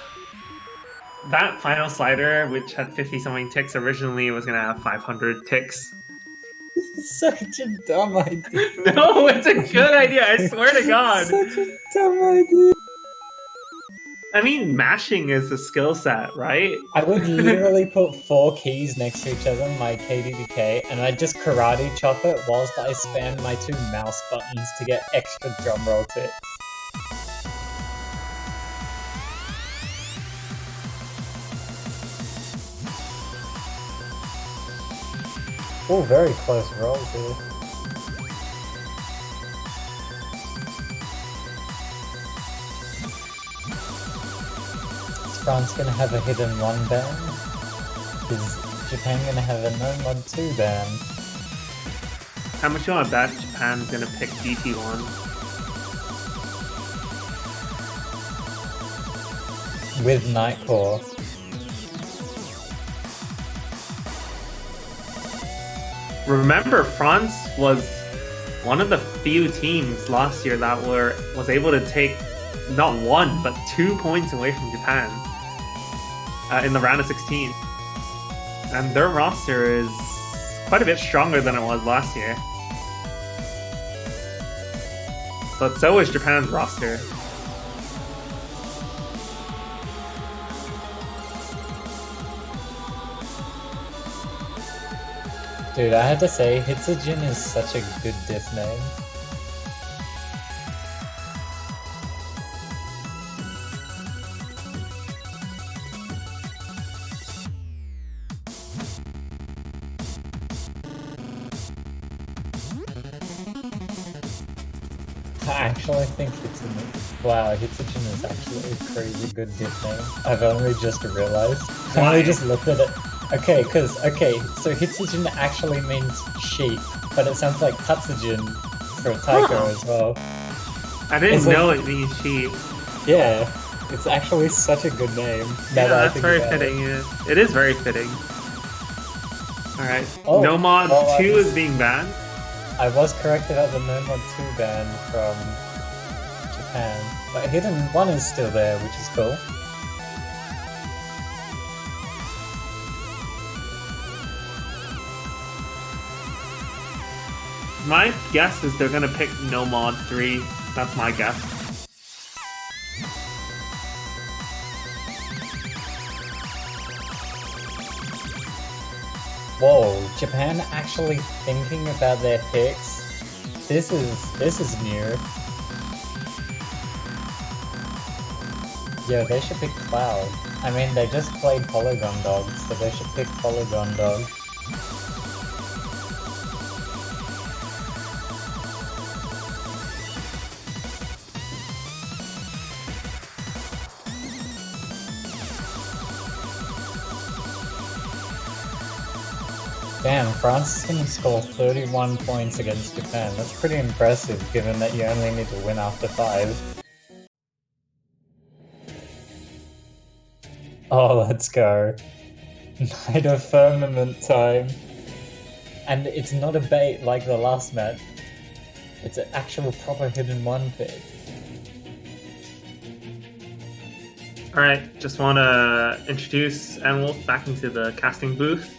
That final slider, which had 50 something ticks, originally was gonna have 500 ticks. Such a dumb idea. No, it's a good idea, I swear to God. Such a dumb idea. I mean, mashing is a skill set, right? I would literally put 4 keys next to each other, my KDDK, and I'd just karate chop it whilst I spam my 2 mouse buttons to get extra drumroll tips. Oh, very close rolls here. Is France gonna have a hidden 1 ban? Is Japan gonna have a no mod 2 ban? How much you want to bet Japan's gonna pick DT1? With Nightcore. Remember, France was one of the few teams last year that was able to take not 1 but 2 points away from Japan in the round of 16, and their roster is quite a bit stronger than it was last year. But so is Japan's roster. Dude, I had to say, Hitsujin is such a good diss name. I actually think Hitsujin is actually a crazy good diss name. I've only just realized. I only just looked at it. Okay, so Hitsujin actually means sheep, but it sounds like Tatsujin for taiko as well. I didn't It's like- know it means sheep. Yeah, it's actually such a good name. Yeah, now that I that's think very about it. fitting. It is very fitting. Alright, Oh, no mod well, 2 is being banned. I was correct about the no mod 2 ban from Japan, but hidden 1 is still there, which is cool. My guess is they're gonna pick no mod 3. That's my guess. Whoa, Japan actually thinking about their picks? This is new. Yo, they should pick Cloud. I mean, they just played Polygon Dog, so they should pick Polygon Dog. Damn, France is going to score 31 points against Japan. That's pretty impressive, given that you only need to win after 5. Oh, let's go. Night of Firmament time. And it's not a bait like the last match. It's an actual proper hidden 1 pick. Alright, just want to introduce Anwolf back into the casting booth.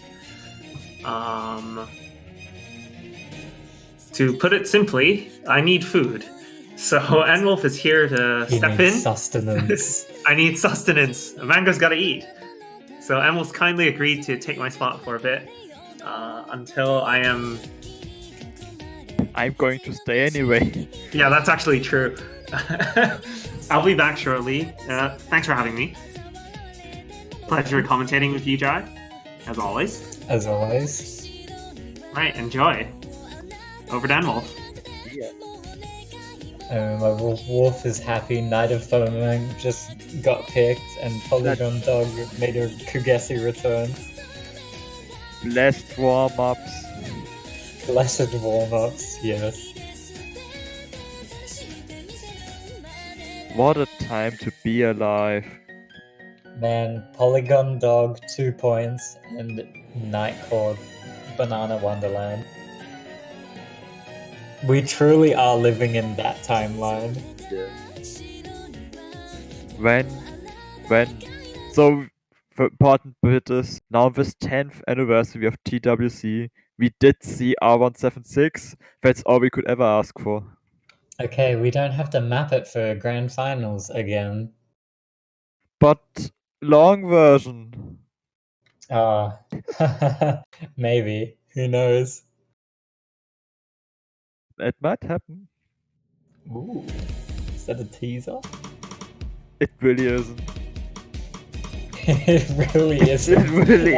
To put it simply, I need food. So Anwolf is here to He step needs in. sustenance. I need sustenance. Mango's gotta eat. So Anwolf's kindly agreed to take my spot for a bit until I am. I'm going to stay anyway. Yeah, that's actually true. I'll be back shortly. Thanks for having me. Pleasure commentating with you, Jai, as always. As always. Right, enjoy. Over to Anwolf. My Wolf is happy. Knight of Firmament just got picked, and Polygon Dog made a Kugesi return. Blessed warm-ups. Blessed warm-ups, yes. What a time to be alive. Man, Polygon Dog 2 points, and Nightcore Banana Wonderland. We truly are living in that timeline. So, the important bit is, now this 10th anniversary of TWC, we did see R176. That's all we could ever ask for. Okay, we don't have to map it for grand finals again. but long version. Ah, maybe. Who knows? It might happen. Ooh, is that a teaser? It really isn't. It really isn't. It really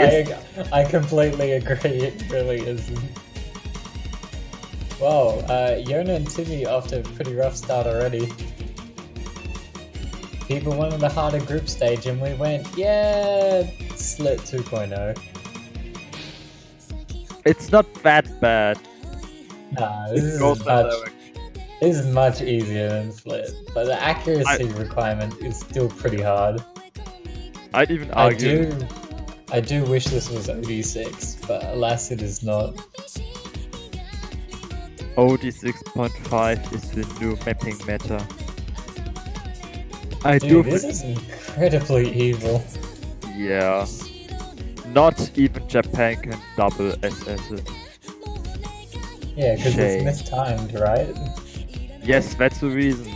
I completely agree. It really isn't. Wow, Yona and Timmy off to a pretty rough start already. People wanted a harder group stage, and we went, yeah, Slit 2.0. It's not that bad. Nah, this It goes is that much. direction. This is much easier than Slit, but the accuracy requirement is still pretty hard. I'd even argue. I do wish this was OD6, but alas it is not. OD 6.5 is the new mapping meta. I do Dude, this is incredibly evil. Yeah. Not even Japan can double SS it. Yeah, because Shame. it's mistimed, right? Yes, that's the reason.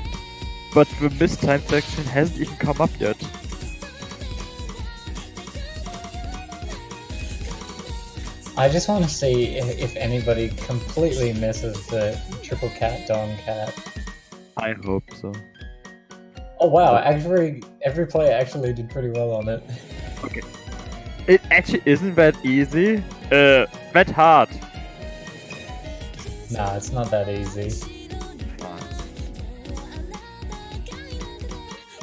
But the mistimed section hasn't even come up yet. I just want to see if anybody completely misses the triple cat dong cat. I hope so. Oh wow, actually, every player actually did pretty well on it. Okay. It actually isn't that easy. That hard. Nah, it's not that easy.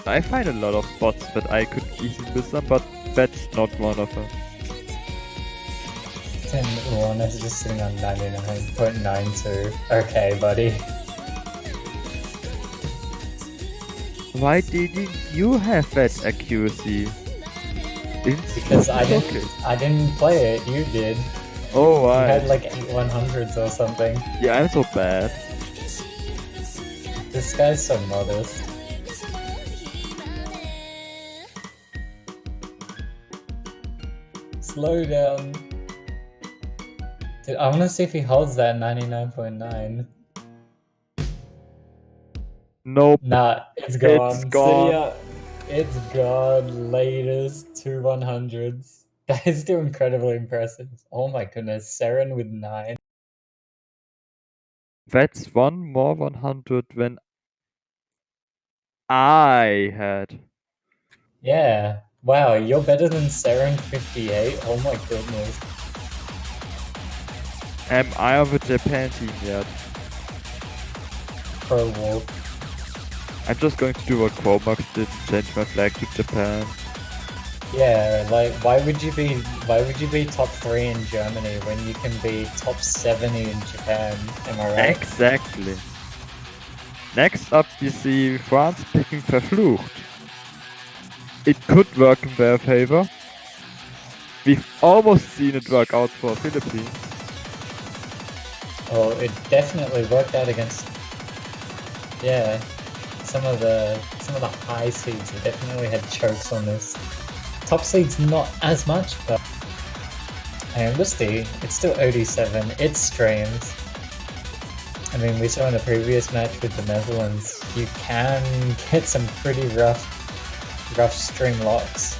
I find a lot of spots that I could easily miss them, but that's not one of them. Tim Warner is just sitting on 99.92. Okay, buddy. Why didn't you have that accuracy? Because I didn't play it, you did. Oh, You why? had like 8 100s or something. Yeah, I'm so bad. This guy's so modest. Slow down. Dude, I want to see if he holds that 99.9. Nope. Nah, it's gone. It's gone. See ya. It's gone. Latest 2 100s. That is still incredibly impressive. Oh my goodness, Seren with 9. That's one more 100 than I had. Yeah. Wow, you're better than Seren 58? Oh my goodness. Am I of a Japan team yet? Pro Wolf. I'm just going to do what Chromax did and change my flag to Japan. Yeah, like why would you be top 3 in Germany when you can be top 70 in Japan? Am I right? Exactly. Next up we see France picking Verflucht. It could work in their favor. We've almost seen it work out for Philippines. Oh, it definitely worked out against. Yeah, some of the high seeds definitely had chokes on this. Top seeds not as much, but and we'll see. It's still OD7. It's streams. I mean, we saw in the previous match with the Netherlands, you can get some pretty rough stream locks.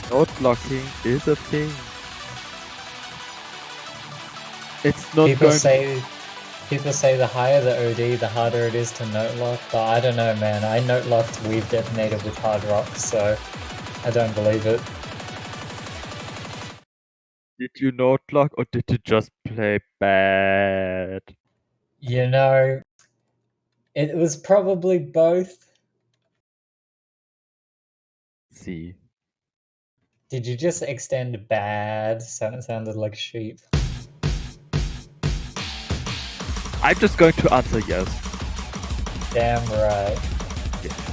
Note blocking is a thing. It's not People say the higher the OD, the harder it is to note lock, but I don't know, man. I note locked Weave Detonated with hard rocks, so I don't believe it. Did you note lock or did you just play bad? You know, it was probably both. See. Did you just extend bad? Sounded like sheep. I'm just going to answer yes. Damn right.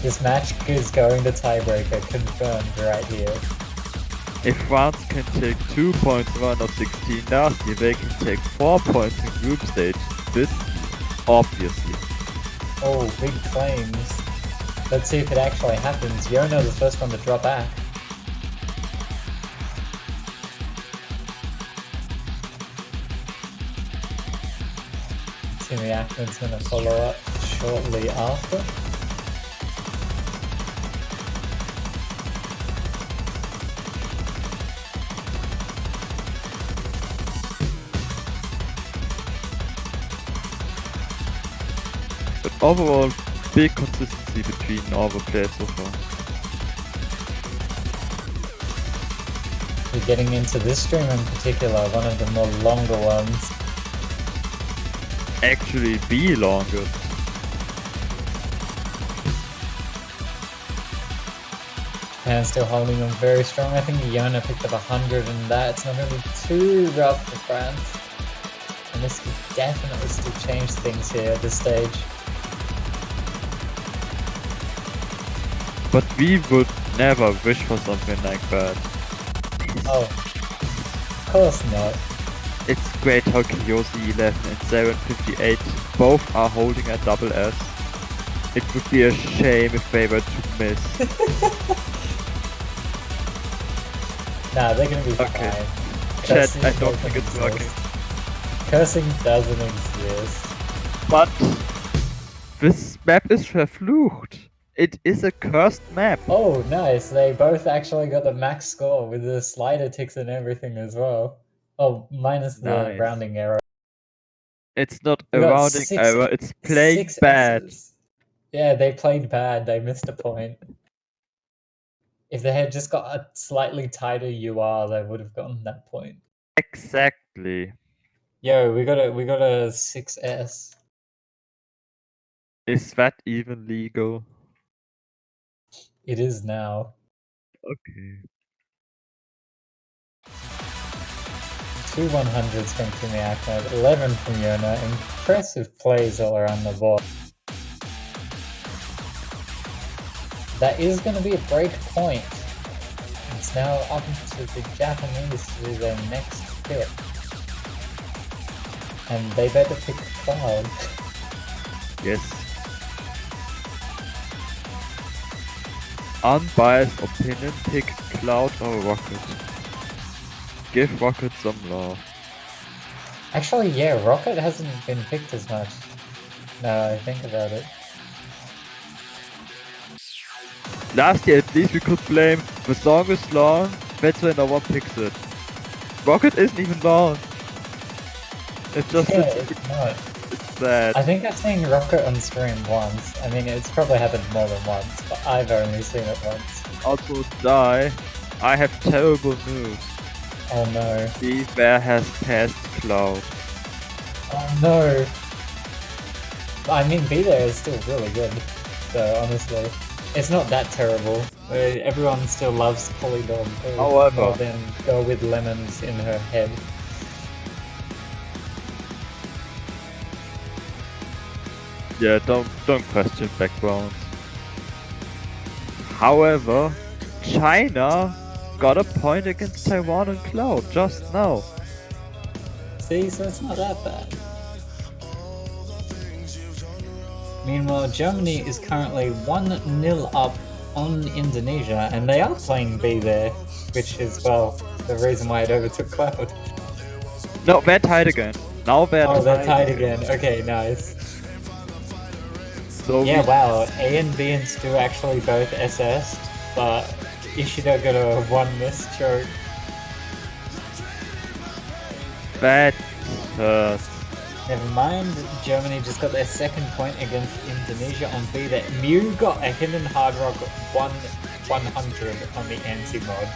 This match is going to tiebreaker, confirmed right here. If France can take 2 points in round of 16 nasty, they can take 4 points in group stage. This, obviously. Oh, big claims. Let's see if it actually happens. Yona the first one to drop back. Timmy Ackman's gonna follow up for shortly after. But overall, big consistency between all the players so far. We're getting into this stream in particular, one of the more longer ones. Actually, the longest. Japan's still holding them very strong. I think Yona picked up 100 in that. It's not going to be too rough for France. And this could definitely still change things here at this stage. But we would never wish for something like that. Oh, of course not. It's great how Kiyoshi 11 and 758 both are holding a double S. It would be a shame if they were to miss. Nah, they're gonna be Okay. fine. Chat, Cursing I don't doesn't think it's working. exist. Cursing doesn't exist. But this map is verflucht. It is a cursed map. Oh, nice. They both actually got the max score with the slider ticks and everything as well. Oh, minus the Nice. rounding error. It's not We a got rounding error, it's playing 6 bad. S's. Yeah, they played bad. They missed a point. If they had just got a slightly tighter UR, they would have gotten that point. Exactly. Yo, we got a 6S. Is that even legal? It is now. Okay. 2 100s from Kimi Ahmed, 11 from Yona. Impressive plays all around the board. That is going to be a break point. It's now up to the Japanese to do their next pick. And they better pick Cloud. Yes. Unbiased opinion, pick Cloud or Rocket. Give Rocket some love. Actually, yeah, Rocket hasn't been picked as much. Now I think about it. Last year at least we could blame the song is long, that's why no one picks it. Rocket isn't even long. It's just Yeah, it's it's not. sad. I think I've seen Rocket on stream once. I mean, it's probably happened more than once, but I've only seen it once. Also die. I have terrible news. Oh no. The bear has passed Cloud. Oh no. I mean, Be There is still really good, so honestly. It's not that terrible. Everyone still loves Polydog However. more than Go With Lemons in her head. Yeah, don't question backgrounds. However, China got a point against Taiwan and Cloud just now. See, so it's not that bad. Meanwhile, Germany is currently 1-0 up on Indonesia, and they are playing B there, which is, well, the reason why it overtook Cloud. No, they're tied again. Now they're Oh, they're tied again. Okay, nice. So Yeah, wow, A and B and Stu actually both SS'd, but Ishida got a 1-miss choke. that hurts. Never mind, Germany just got their second point against Indonesia on B. That Mew got a hidden hard rock 100 on the anti-mod.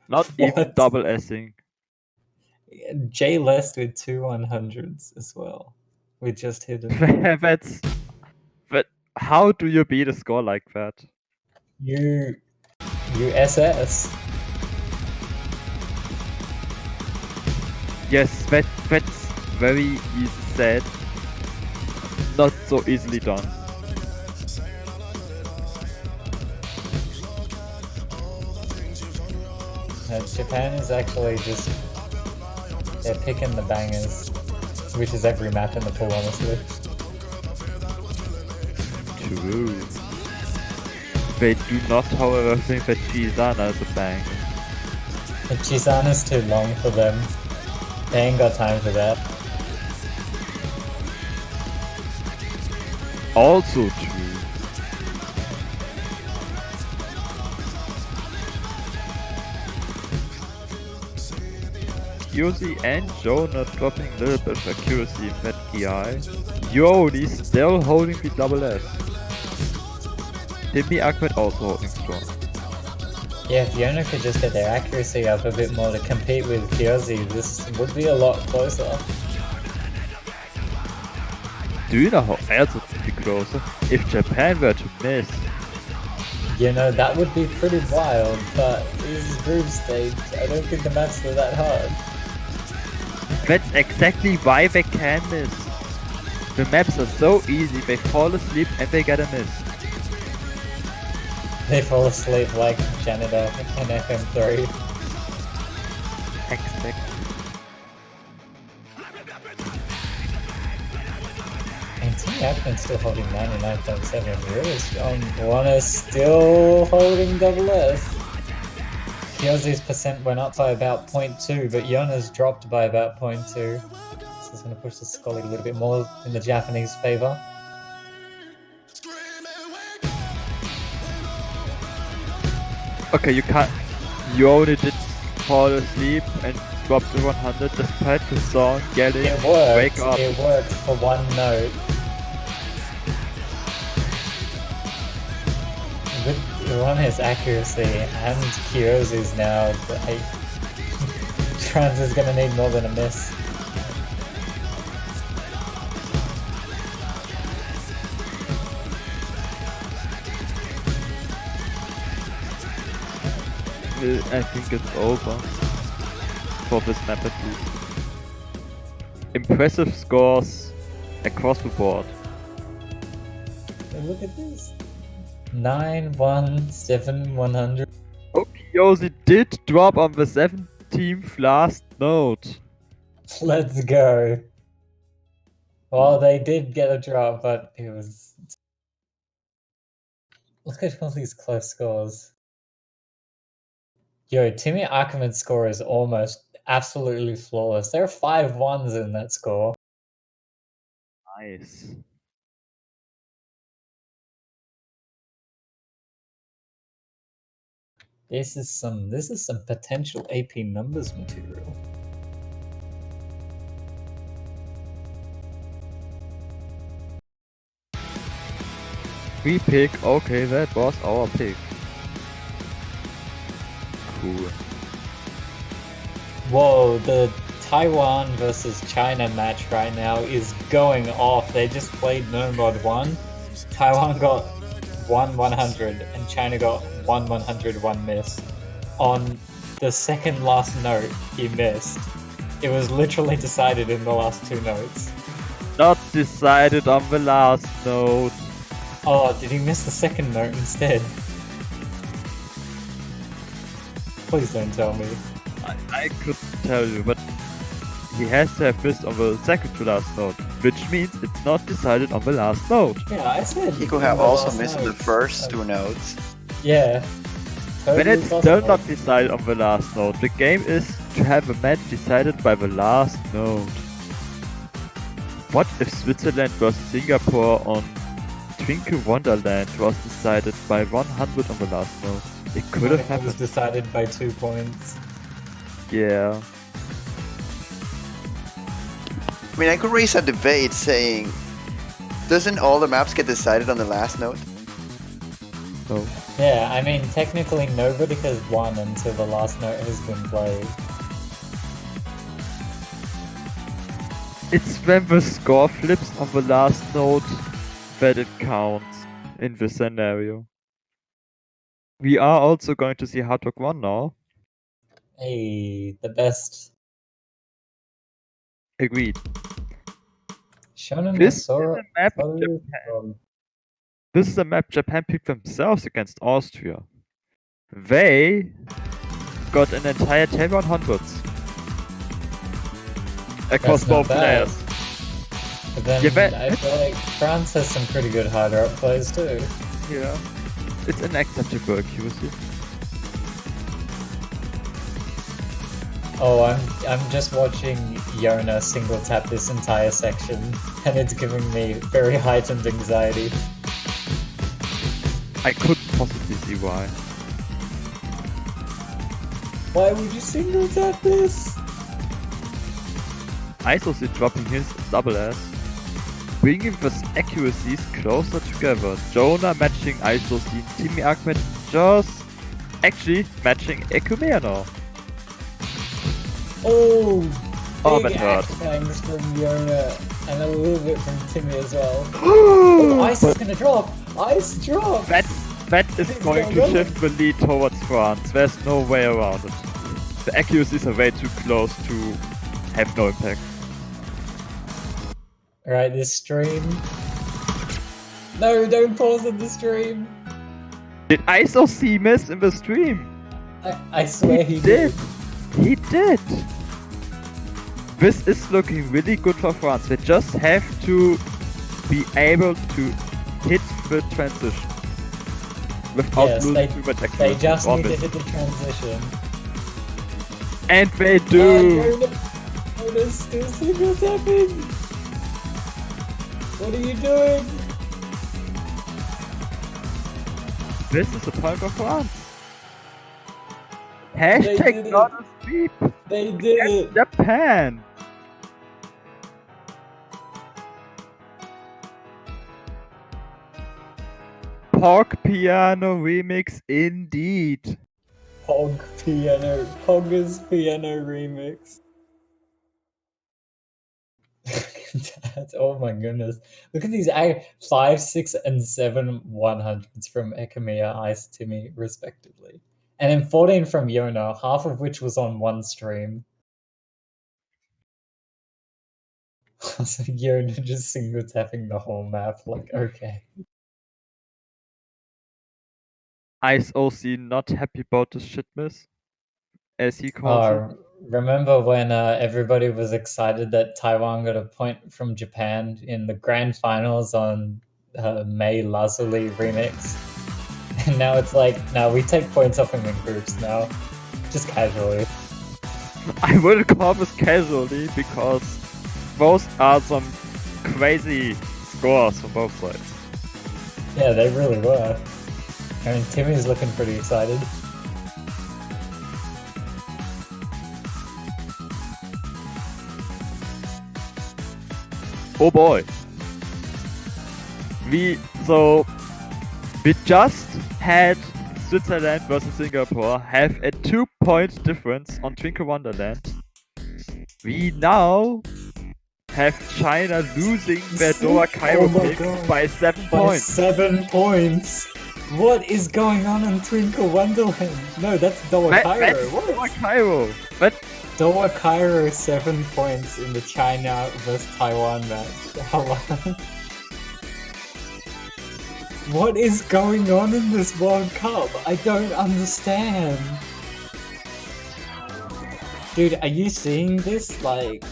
Not even What? double S-ing. Jay Lest with 2 100s as well. We just hidden. But how do you beat a score like that? You SS. Yes, that's very easy said. Not so easily done. Japan is actually just... They're picking the bangers. Which is every map in the pool, honestly. True. They do not, however, think that Chisana is a bang. And Chisana's too long for them. They ain't got time for that. also true. Yuzi and Joe not dropping a little bit of accuracy in that PI. Yodi still holding the double S. Timmy Ahmed also holding strong. Yeah, if Yona could just get their accuracy up a bit more to compete with Kyozi, this would be a lot closer. Do you know how else it would be closer? If Japan were to miss. You know, that would be pretty wild, but this is group stage. I don't think the maps are that hard. That's exactly why they can miss. The maps are so easy, they fall asleep and they get a miss. They fall asleep like Janitor and FM3. Expect. And Team Akman's still holding 99.7, really strong. Warner's still holding double S. Kyozi's percent went up by about 0.2, but Yona's dropped by about 0.2. This is going to push the Scully a little bit more in the Japanese favor. Okay, you can't. You only did fall asleep and dropped to 100 despite the song yelling, It worked. wake up. It worked for one note. With Iwana's accuracy and Kyozi's now, Trans is going to need more than a miss. I think it's over. For this map at least. Impressive scores across the board. Look at this. 9, 1, 7, 100. Yosi did drop on the 17th last note. Let's go. Well, they did get a drop, but it was... Look at all these close scores. Yo, Timmy Ackerman's score is almost absolutely flawless. There are 5 ones in that score. Nice. This is some potential AP numbers material. We pick, okay, that was our pick. Cool. Whoa, the Taiwan versus China match right now is going off. They just played No Mod 1. Taiwan got 1-100 and China got 1-100 miss. On the second last note, he missed. It was literally decided in the last 2 notes. Not decided on the last note. Oh, did he miss the second note instead? Please don't tell me. I couldn't tell you, but he has to have missed on the second to last note, which means it's not decided on the last note. Yeah, I said He could have also missed the first 2 notes. Yeah. When Totally it's still possible. not decided on the last note, the game is to have a match decided by the last note. What if Switzerland versus Singapore on Twinkle Wonderland was decided by 100 on the last note? It could have It was happened. decided by 2 points. Yeah. I mean, I could raise a debate saying, doesn't all the maps get decided on the last note? So Yeah, I mean, technically nobody has won until the last note has been played. it's when the score flips on the last note that it counts in this scenario. We are also going to see Hardrock 1 now. Hey, the best. Agreed. Shonen This is Masora. a map Toru- This is a map Japan picked themselves against Austria. They got an entire 10 100s across That's not both bad. players. But then Yeah, but- I feel like France has some pretty good harder up plays too. Yeah. It's an acceptable accuracy. Oh, I'm just watching Yona single tap this entire section, and it's giving me very heightened anxiety. I couldn't possibly see why. Why would you single tap this? ISOC dropping his double S, bringing these accuracies closer together. Jonah matching ISOC, Timmy Ahmed just actually matching Ekumea now. Oh, Oh, big that hurt. axe bangs from Yona, and a little bit from Timmy as well. Oh, Ice is gonna drop! Ice drop! That is It's going going to on. shift the lead towards France. There's no way around it. The accuracies are way too close to have no impact. Alright, this stream. No, don't pause on the stream! Did ISOC miss in the stream? I swear he did. did. He did. This is looking really good for France. They just have to be able to hit the transition without Yes, losing too much accuracy. They just or need to miss. hit the transition. And they do. Yona's still single tapping! What are you doing? This is the point of France. They Hashtag did it. not a sweep. They did it! Japan. Pork Piano remix indeed. Pog's piano remix. That, oh my goodness. Look at these 5, 6, and 7 100s from Ekamiya, Ice Timmy, respectively. And then 14 from Yona, half of which was on one stream. So Yona just single tapping the whole map, like, okay. Ice OC not happy about this shit miss, as he calls it. Remember when everybody was excited that Taiwan got a point from Japan in the grand finals on Mei Lazuli remix? And now it's like, now we take points off him in groups now. Just casually. I wouldn't call this casually because those are some crazy scores from both sides. Yeah, they really were. I mean, Timmy's looking pretty excited. Oh boy. We just had Switzerland versus Singapore have a 2-point difference on Twinkle Wonderland. We now have China losing their Doha Cairo Oh my pick God. by 7 By points. 7 points! What is going on in Twinkle Wonderland? No, that's Doha Cairo. That's What? Doha Cairo. But Doha Cairo 7 points in the China vs Taiwan match. Hello. What is going on in this World Cup? I don't understand. Dude, are you seeing this? Like,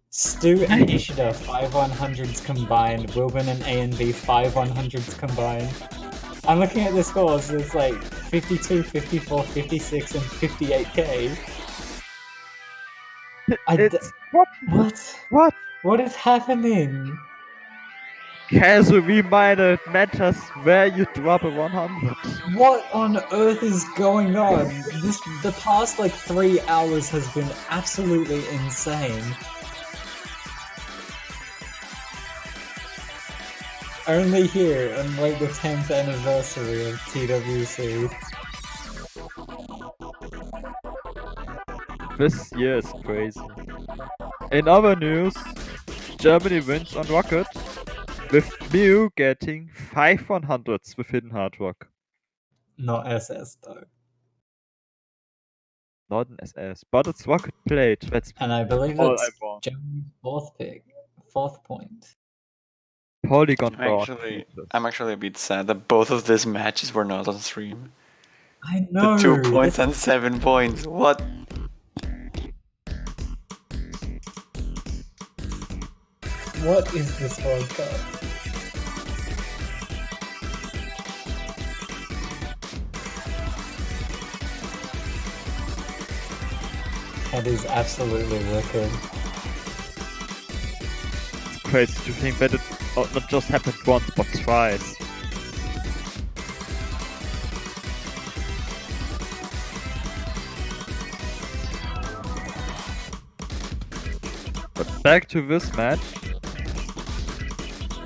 Stu and Ishida 5 100s combined, Wilburn and A&B 5 100s combined. I'm looking at the scores, it's like 52, 54, 56, and 58k. it's What? What is happening? casual reminder matters where you drop a 100. What on earth is going on? The past like 3 hours has been absolutely insane. Only here on like the 10th anniversary of TWC. This year is crazy. In other news, Germany wins on Rocket, with Mew getting 5 100s with Hidden Hard Rock. Not SS though. Not an SS, but it's Rocket Plate. That's And I believe all that's I want. Germany's 4th pick. 4th point. Polygon I'm actually a bit sad that both of these matches were not on stream. I know! The 2 points and 7 points. What? What is this World Cup? That is absolutely wicked. It's crazy to think that it not just happened once, but twice. But back to this match.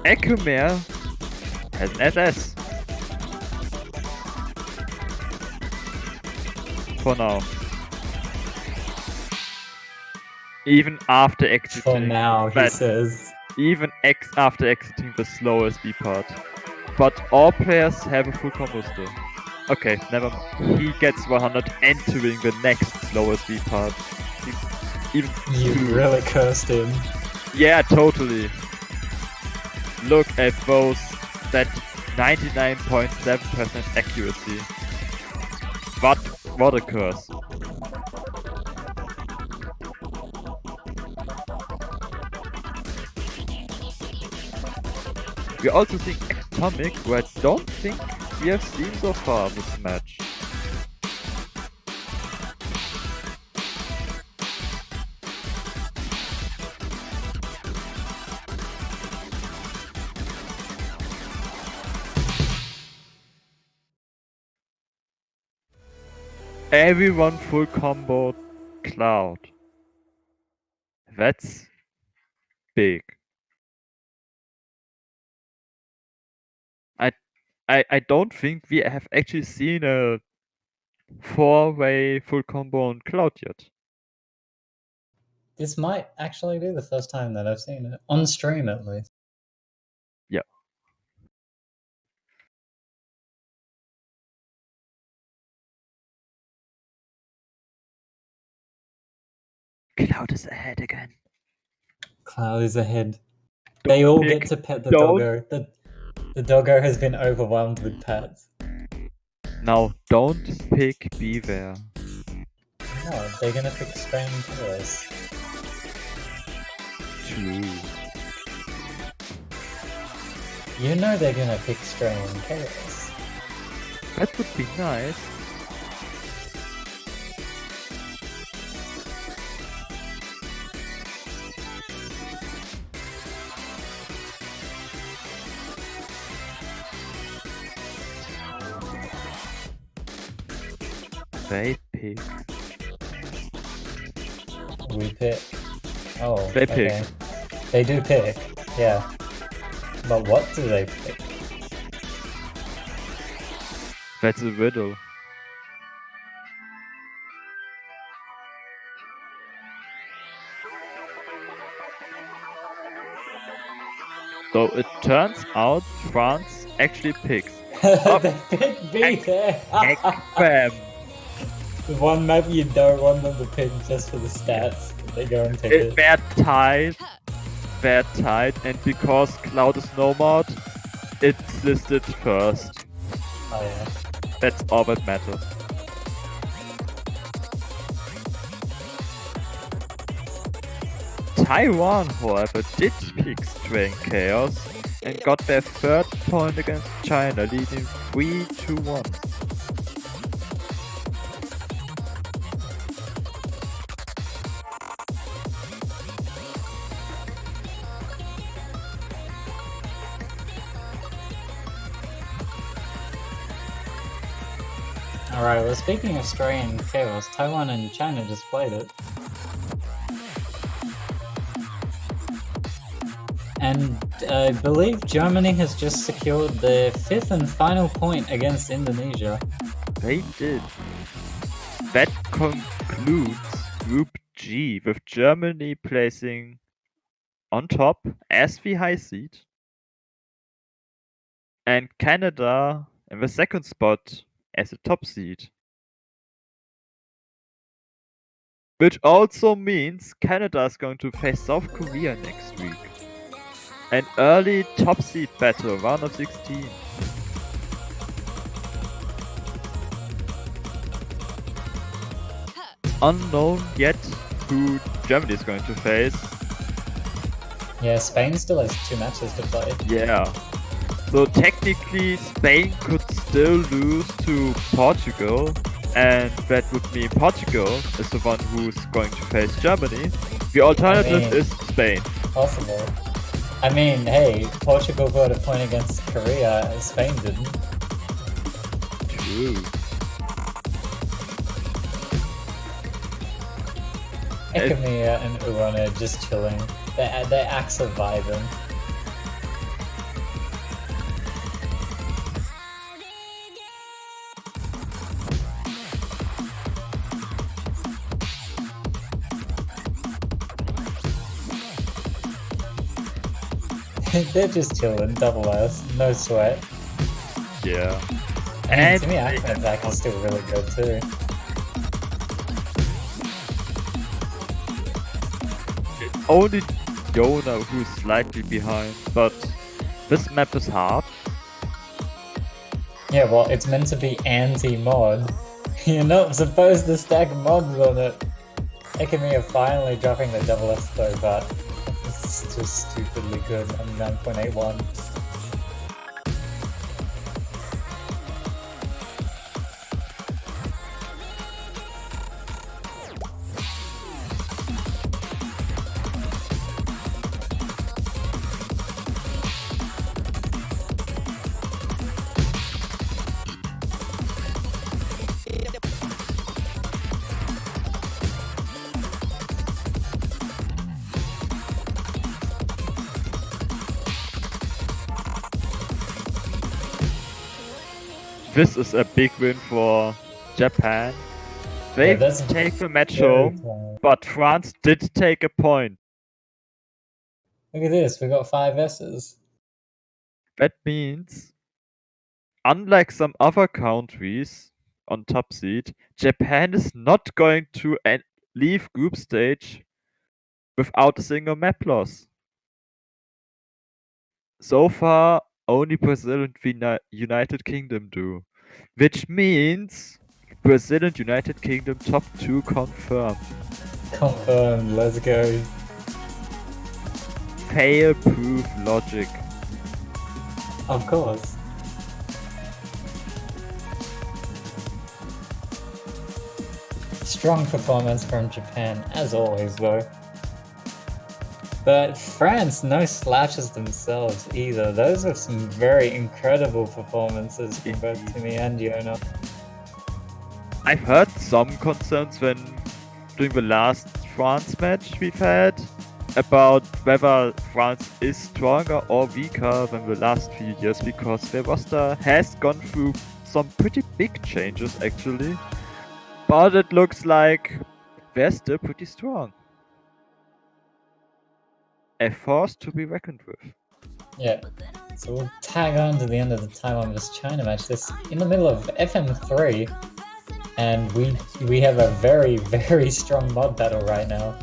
Ekumare has an SS. For now. Even after exiting. For now, he that- says. Even after exiting the slowest V part. But all players have a full combo still. Okay, never mind. He gets 100 entering the next slowest V part. Even You really cursed him. Yeah, totally. Look at those, that 99.7% accuracy. What a curse. We're also seeing Atomic, who I don't think we have seen so far this match. Everyone full combo Cloud. That's big. I don't think we have actually seen a 4-way full combo on Cloud yet. This might actually be the first time that I've seen it. On stream, at least. Yeah. Cloud is ahead again. Cloud is ahead. They all get to pet the doggo. The doggo has been overwhelmed with pets. Now don't pick Beaver. No, they're gonna pick Strain Chaos. True. You know they're gonna pick Strain Chaos. That would be nice. They pick. We pick. Oh, They pick. okay. They do pick, yeah. But what do they pick? That's a riddle. So it turns out France actually picks. They pick Beaver! Bam! The one map you don't want them to pick just for the stats. They go and pick it. They're tied. They're tied, and because Cloud is Nomad, it's listed first. Oh yeah. That's all that matters. Taiwan, however, did pick Strain Chaos and got their third point against China, leading 3-1. Alright, well speaking of Strain Chaos, Taiwan and China just played it. And I believe Germany has just secured their 5th and final point against Indonesia. They did. That concludes Group G, with Germany placing on top as the high seed, and Canada in the second spot as a top seed. Which also means Canada is going to face South Korea next week. An early top seed battle, round of 16. Unknown yet who Germany is going to face. Yeah, Spain still has 2 matches to play. Yeah. So technically Spain could still lose to Portugal, and that would mean Portugal is the one who's going to face Germany. The alternative is Spain. Possible. I mean, hey, Portugal got a point against Korea, and Spain didn't. True. Ekamiya and Uwana just chilling. Their acts are vibing. They're just chilling, double S, no sweat. Yeah. And to me, Ahmed's act is still really good too. Only Yona who's slightly behind, but this map is hard. Yeah, well, it's meant to be anti-mod. You're not supposed to stack mods on it. Ekamiya finally dropping the double S though, but it's just stupidly good on 9.81. This is a big win for Japan. They that's take the match very home, tight. but France did take a point. Look at this, we got 5 S's. That means, unlike some other countries on top seed, Japan is not going to leave group stage without a single map loss. So far, only Brazil and the United Kingdom do. Which means Brazil and United Kingdom top 2 confirmed. Confirmed, let's go. Fail-proof logic. Of course. Strong performance from Japan, as always though. But France, no slouches themselves either. Those are some very incredible performances from both Timmy and Yona. I've heard some concerns when during the last France match we've had about whether France is stronger or weaker than the last few years, because their roster has gone through some pretty big changes actually. But it looks like they're still pretty strong. A force to be reckoned with. Yeah. So we'll tag on to the end of the time on this China match. This in the middle of FM3, and we have a very, very strong mod battle right now.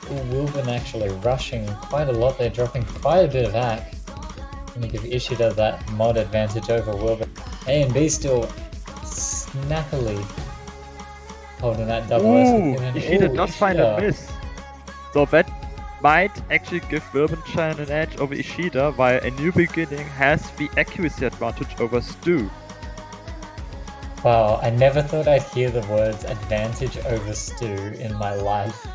Wilburn actually rushing quite a lot. They're dropping quite a bit of hack. Gonna give Ishida that mod advantage over Wilburn. A and B still snappily holding that double S. Ishida does find a miss. So that might actually give Wilburn-chan an edge over Ishida, while A New Beginning has the accuracy advantage over Stu. Wow, I never thought I'd hear the words advantage over Stu in my life.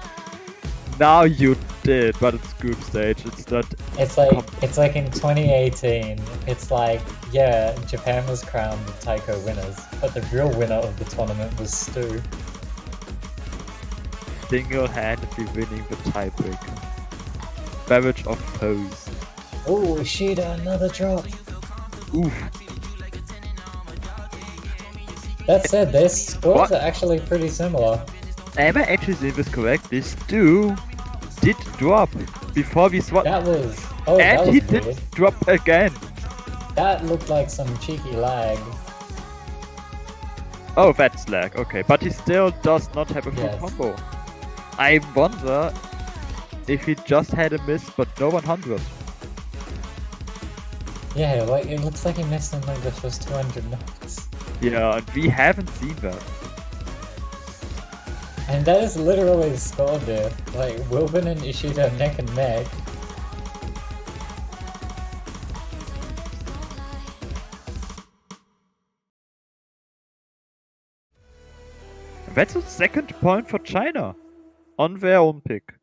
Now you did, but it's group stage. It's not. It's like in 2018. It's like, yeah, Japan was crowned the taiko winners, but the real winner of the tournament was Stu. Single-handedly winning the tiebreaker. Beverage of foes. Oh, Ishida, another drop. Oof. That said, their scores are actually pretty similar. Am I actually saying this correctly? Stu did drop before we swap. That was... Oh, and that was he weird. did drop again. That looked like some cheeky lag. Oh, that's lag. Okay, but he still does not have a full Yes. combo. I wonder if he just had a miss, but no 100. Yeah, like it looks like he missed in like the first 200 knocks. Yeah, and we haven't seen that. And that is literally the score there. Like, Wilburn and Ishida neck and neck. That's a second point for China on their own pick.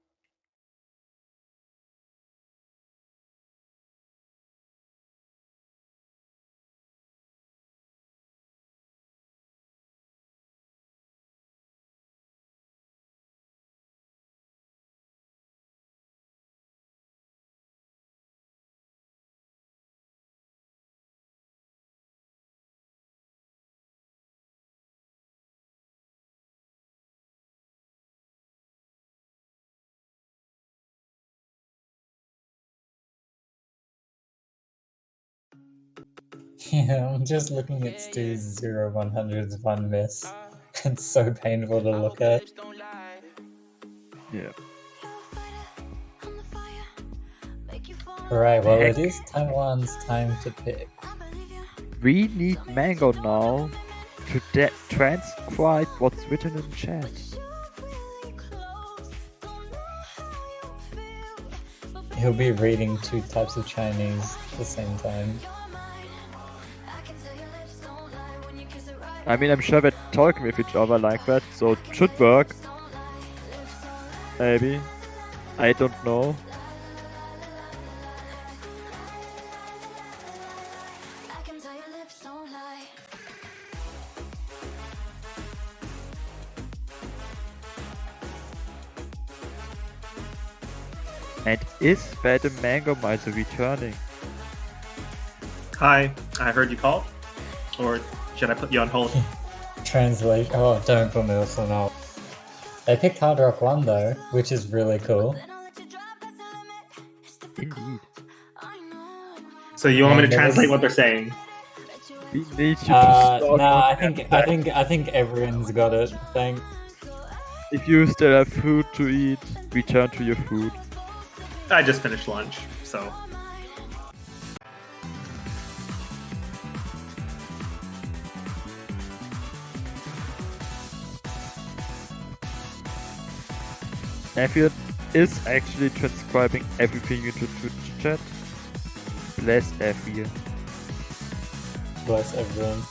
Yeah, I'm just looking at Stu's 0-100's one miss. It's so painful to look at. Yeah. Alright, well, Heck. it is Taiwan's time to pick. We need Mango now to transcribe what's written in chat. He'll be reading two types of Chinese at the same time. I mean, I'm sure they're talking with each other like that, so it should work. Maybe. I don't know. And is that a Mango Miser returning? Hi, I heard you call. Or should I put you on hold? Translate. Oh, don't put me on hold. They picked Hard Rock 1 though, which is really cool. Indeed. So you want me to And there translate was- what they're saying? We need you to stop. Nah, I think everyone's got it. Thanks. If you still have food to eat, return to your food. I just finished lunch, so. Elliot is actually transcribing everything into Twitch chat. Bless Elliot. Bless everyone.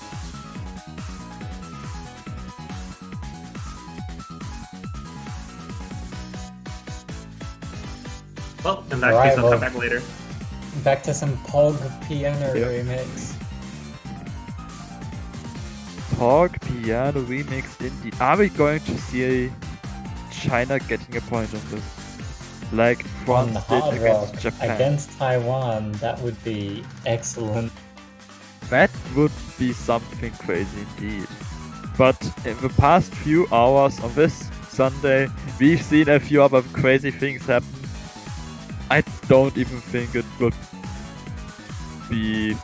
Well, in that Alright, case, I'll well- come back later. Back to some Pog Piano Yeah. remix. Pog Piano remix indeed. Are we going to see China getting a point on this? Like On France did Hard against Rock Japan. against Taiwan, that would be excellent. That would be something crazy indeed. But in the past few hours on this Sunday, we've seen a few other crazy things happen. I don't even think it would be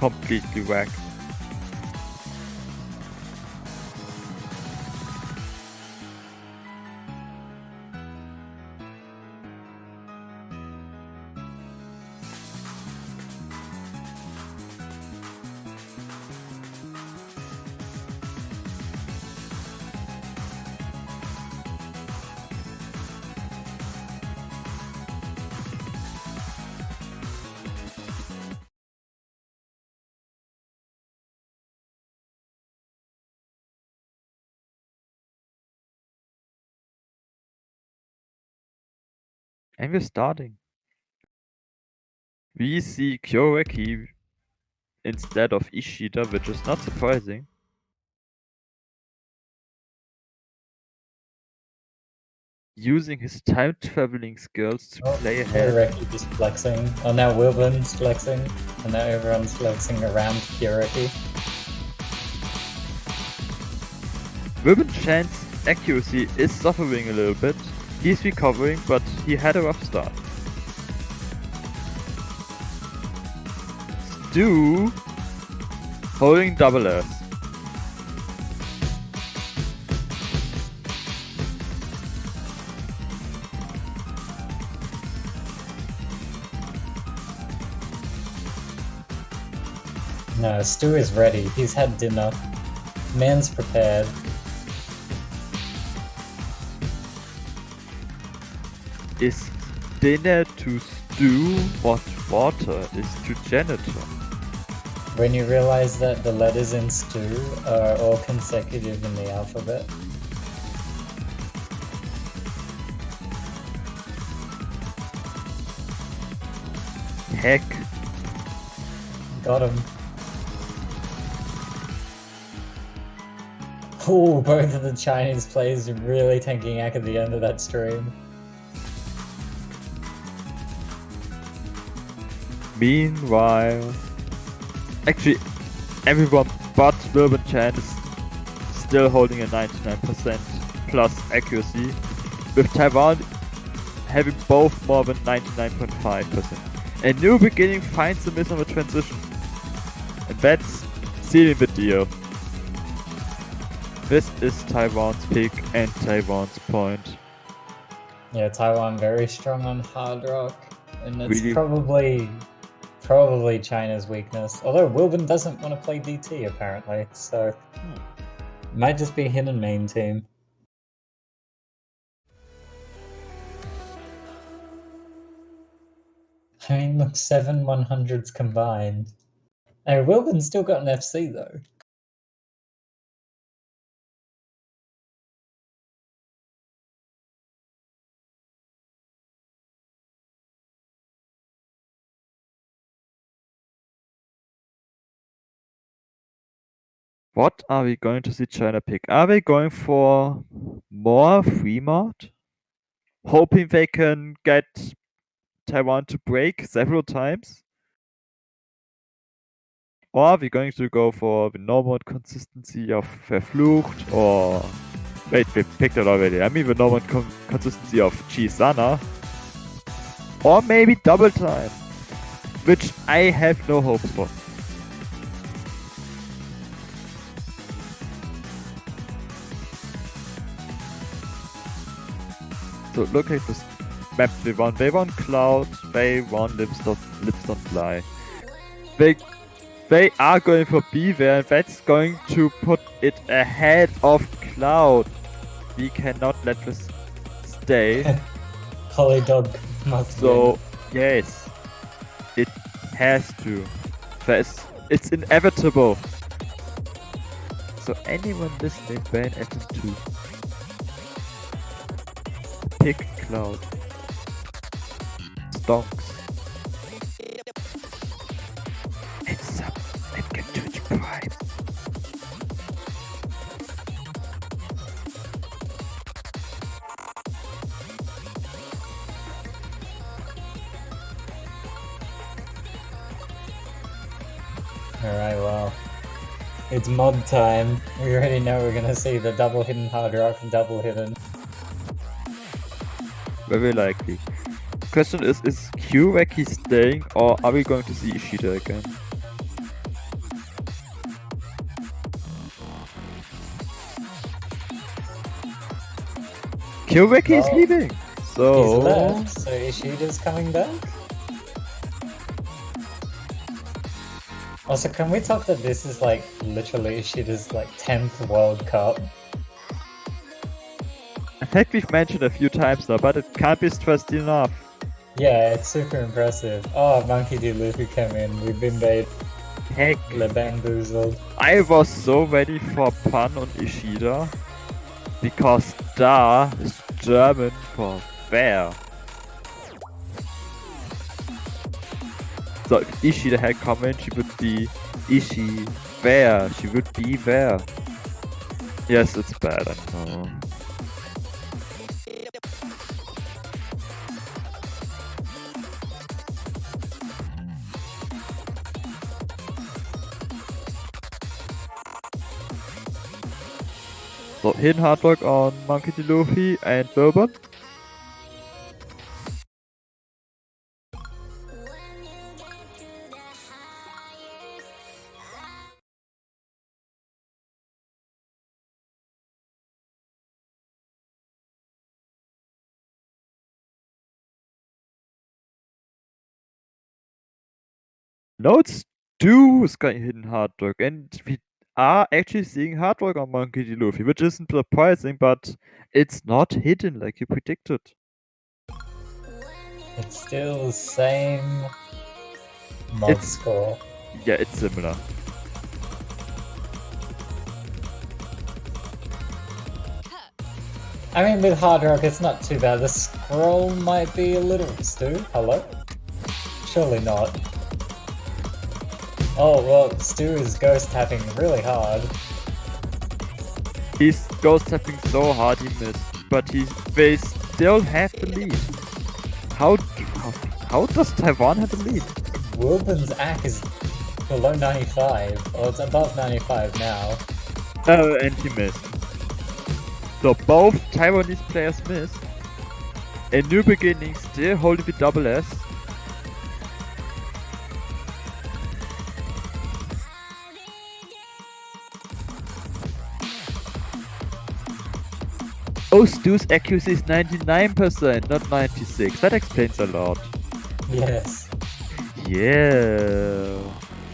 completely whack. And we're starting. We see Kyoreki instead of Ishida, which is not surprising. Using his time traveling skills to play ahead. Kyoreki just flexing. Oh, now Wilburn's flexing. And now everyone's flexing around Kyoreki. Ribbon Chan's accuracy is suffering a little bit. He's recovering, but he had a rough start. Stu holding double S. No, Stu is ready. He's had dinner. Man's prepared. Is dinner to Stu what water is to janitor? When you realize that the letters in stew are all consecutive in the alphabet. Heck. Got him. Oh, both of the Chinese players really tanking Ak at the end of that stream. Meanwhile, actually, everyone but Wilbur Chan is still holding a 99% plus accuracy, with Taiwan having both more than 99.5%. A new beginning finds the miss on the transition, and that's sealing the deal. This is Taiwan's pick and Taiwan's point. Yeah, Taiwan very strong on hard rock, and it's Really? probably China's weakness. Although Wilbur doesn't want to play DT apparently, so might just be hidden main team. I mean, look, 7 100s combined. Hey, Wilbur's still got an FC though. What are we going to see China pick? Are they going for more free mod? Hoping they can get Taiwan to break several times? Or are we going to go for the normal consistency of Verflucht? Or... Wait, we picked it already. I mean the normal consistency of Chisana. Or maybe double time. Which I have no hopes for. So look at this map they won. They won Cloud, they won Lips Don't Fly. They are going for B there, and that's going to put it ahead of Cloud. We cannot let this stay. Polydog must So win. yes, it has to. It's inevitable. So anyone listening, ban FM2. Pick Cloud. Stonks. It's up. It can Twitch Prime. Alright, well. It's mod time. We already know we're gonna see the double hidden hard rock and double hidden. Very likely. Question is Q-Wacky staying, or are we going to see Ishida again? Q-Wacky is Well, leaving! He's So... left, so Ishida's coming back? Also, can we talk that this is like literally Ishida's like 10th World Cup? I think we've mentioned a few times now, but it can't be stressed enough. Yeah, it's super impressive. Oh, Monkey D. Luffy came in. We've been bait. Heck, Le bamboozled. I was so ready for pun on Ishida, because da is German for fair. So if Ishida had come in, she would be Ishi there. She would be there. Yes, it's bad, I know. So hidden hard work on Monkey D. Luffy and Wilbur. No, it's Stu Sky hidden hard work, and we are actually seeing hard work on Monkey D. Luffy, which isn't surprising, but it's not hidden like you predicted. It's still the same mod It's- score. Yeah, it's similar. I mean, with Hard Rock, it's not too bad. The scroll might be a little... Stu, hello? Surely not. Oh, well, Stu is ghost tapping really hard. He's ghost tapping so hard he missed, but they still have the lead. How does Taiwan have the lead? Wilburn's AC is below 95. Well, it's above 95 now. Oh, and he missed. So both Taiwanese players missed. A new beginning, still holding the double S. Oh, Stu's accuracy is 99%, not 96. That explains a lot. Yes. Yeah.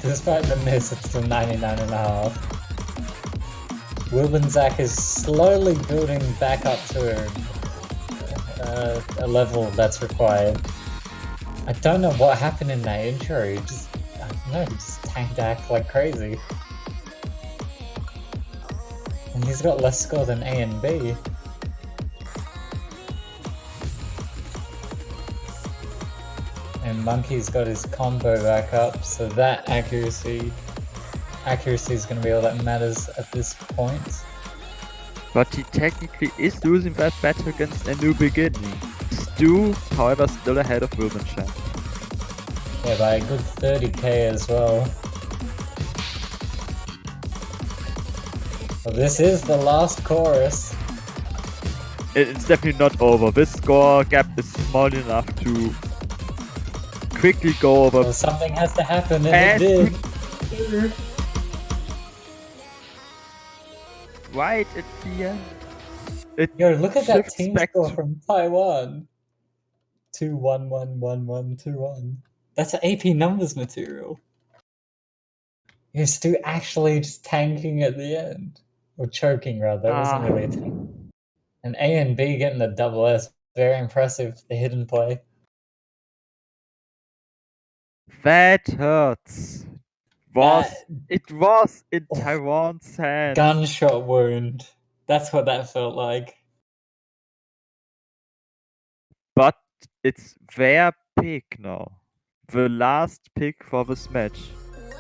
Despite the miss, it's still 99.5. Wilburn's AC is slowly building back up to a level that's required. I don't know what happened in that intro. Just, I don't know, just tanked AC like crazy. And he's got less score than A and B. And Monkey's got his combo back up, so that accuracy is going to be all that matters at this point. But he technically is losing that battle against a new beginning. Stu, however, still ahead of Wilmington. Yeah, by a good 30k as well. Well, this is the last chorus. It's definitely not over. This score gap is small enough to quickly go over. Well, something has to happen, and it did. Right at the end. It Yo, look at that shifts team back score to- from Taiwan. 2-1-1-1-1-2-1. That's AP numbers material. You're still actually just tanking at the end. Or choking, rather. It wasn't really a tank. And A and B getting the double S. Very impressive, the hidden play. That hurts. It was in Taiwan's hands. Gunshot wound. That's what that felt like. But it's their pick now. The last pick for this match,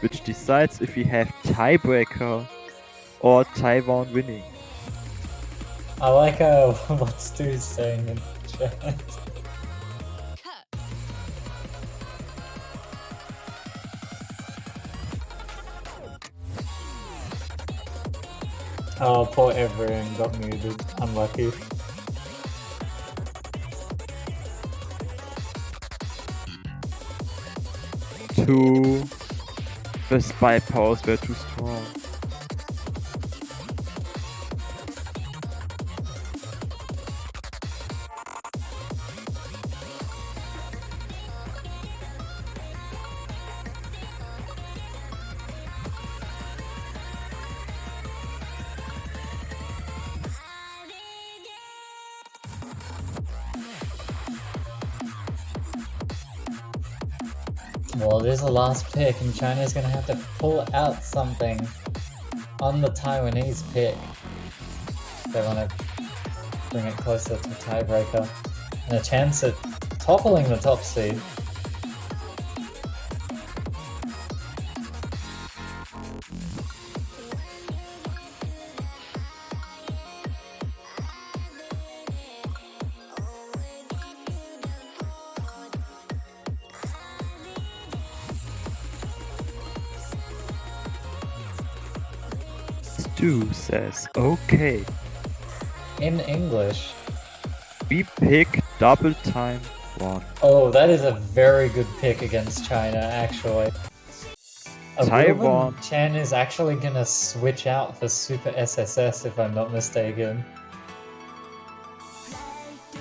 which decides if we have tiebreaker or Taiwan winning. I like what Stu's saying in the chat. Oh, poor Everin got muted. Unlucky. The spy powers were too strong. Well, it is the last pick, and China's gonna have to pull out something on the Taiwanese pick. They want to bring it closer to tiebreaker, and a chance at toppling the top seed. Stu says, okay, In English. we pick double time 1. Oh, that is a very good pick against China, actually. Taiwan. Chen is actually gonna switch out for Super SSS, if I'm not mistaken.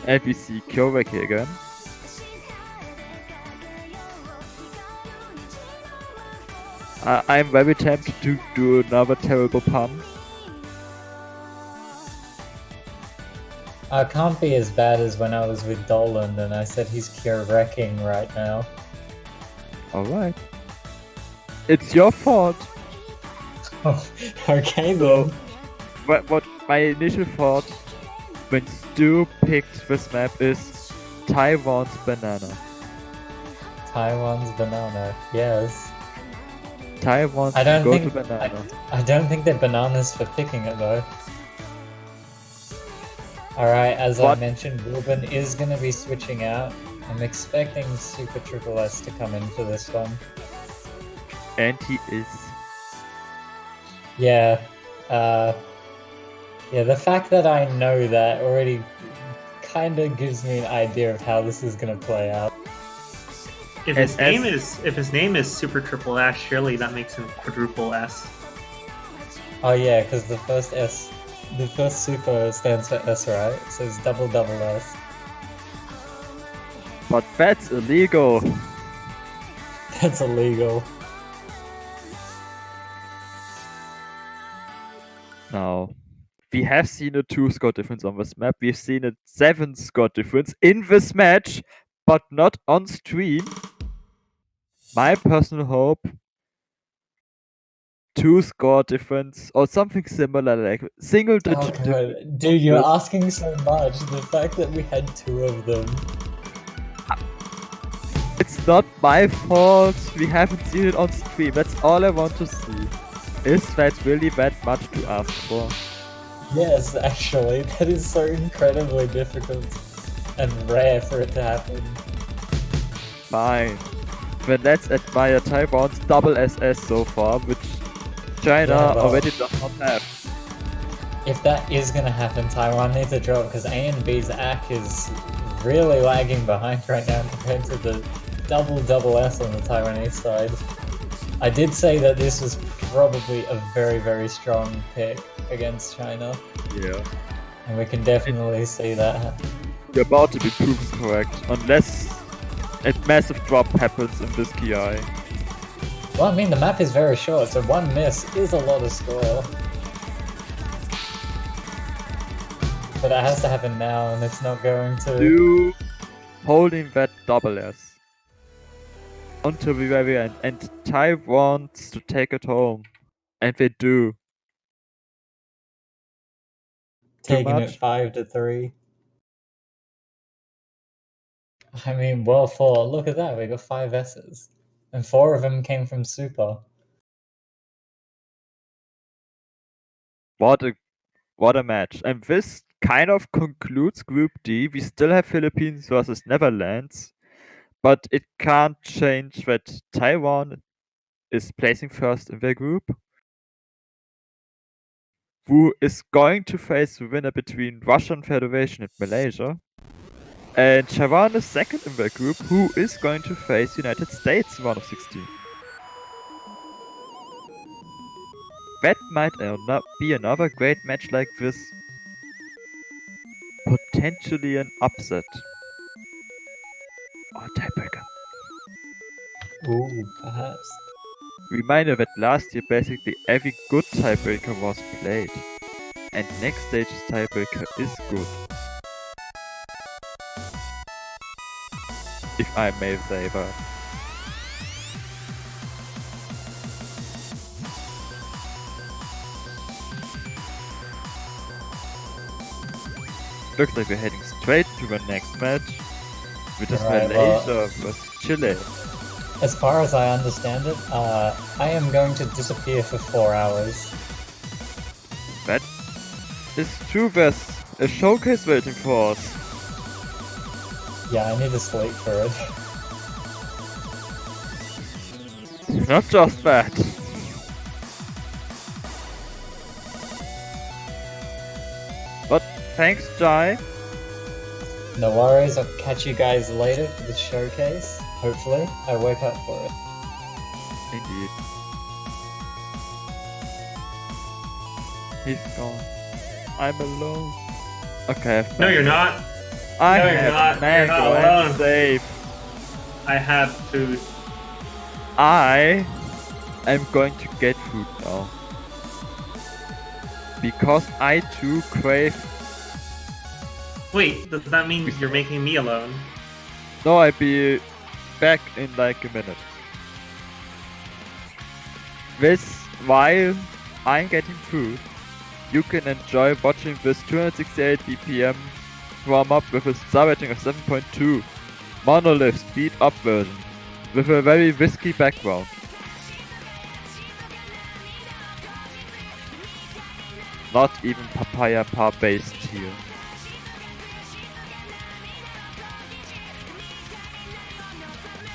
And we see Kyorak here again. I'm very tempted to do another terrible pun. I can't be as bad as when I was with Dolan and I said he's cure wrecking right now. Alright. It's your fault. Oh, okay then. What my initial thought when Stu picked this map is Taiwan's banana. Taiwan's banana. Yes. Taiwan's I don't go-to think banana. I don't think they're bananas for picking it though. Alright, as I What? mentioned, Ruben is gonna be switching out. I'm expecting Super Triple S to come in for this one. And he is. Yeah. Yeah, the fact that I know that already kinda gives me an idea of how this is gonna play out. If his name is Super Triple S, surely that makes him Quadruple S. Oh yeah, because the first S, the first super stands for S, right? So it's double S. But that's illegal. That's illegal. Now, we have seen a 2 score difference on this map. We've seen a 7 score difference in this match, but not on stream. My personal hope, 2 score difference or something similar, like single digit Oh difference. god, dude, you're asking so much. The fact that we had 2 of them. It's not my fault. We haven't seen it on stream. That's all I want to see. Is that really that much to ask for? Yes, actually, that is so incredibly difficult and rare for it to happen. Fine. Then let's admire Taiwan's double SS so far, which China Yeah, well, already does not have. if that is gonna happen, Taiwan needs a drop because A and B's ACK is really lagging behind right now compared to the double S on the Taiwanese side. I did say that this was probably a very, very strong pick against China, Yeah. and we can definitely see that. You're about to be proven correct, unless a massive drop happens in this KI. Well, I mean, the map is very short, so one miss is a lot of score. But that has to happen now, and it's not going to. You holding that double S until the very end, and Taiwan wants to take it home, and they do. Taking it much? 5-3. I mean, well fought. Look at that, we got 5 S's. And 4 of them came from Super. What a match. And this kind of concludes Group D. We still have Philippines versus Netherlands, but it can't change that Taiwan is placing first in their group, who is going to face the winner between Russian Federation and Malaysia. And Taiwan is second in their group, who is going to face United States round of 16. That might be another great match like this. Potentially an upset. Or tiebreaker. Ooh, perhaps. Reminder that last year basically every good tiebreaker was played. And next stage's tiebreaker is good. If I may say that. Looks like we're heading straight to the next match, which is Alright, Malaysia versus Chile. As far as I understand it, I am going to disappear for 4 hours. That is true, there's a showcase waiting for us. Yeah, I need to sleep for it. Not just that. But thanks, Jai. No worries, I'll catch you guys later for the showcase. Hopefully, I wake up for it. Indeed. He's gone. I'm alone. Okay, I've No, you're not. I No, you're have not. You're mango not and alone. safe. I have food. I am going to get food now. Because I too crave. Wait, does that mean you're making me alone? No, I'll be back in like a minute. while I'm getting through, you can enjoy watching this 268 BPM warm up with a star rating of 7.2 monolith speed up version with a very whiskey background. Not even papaya par based here.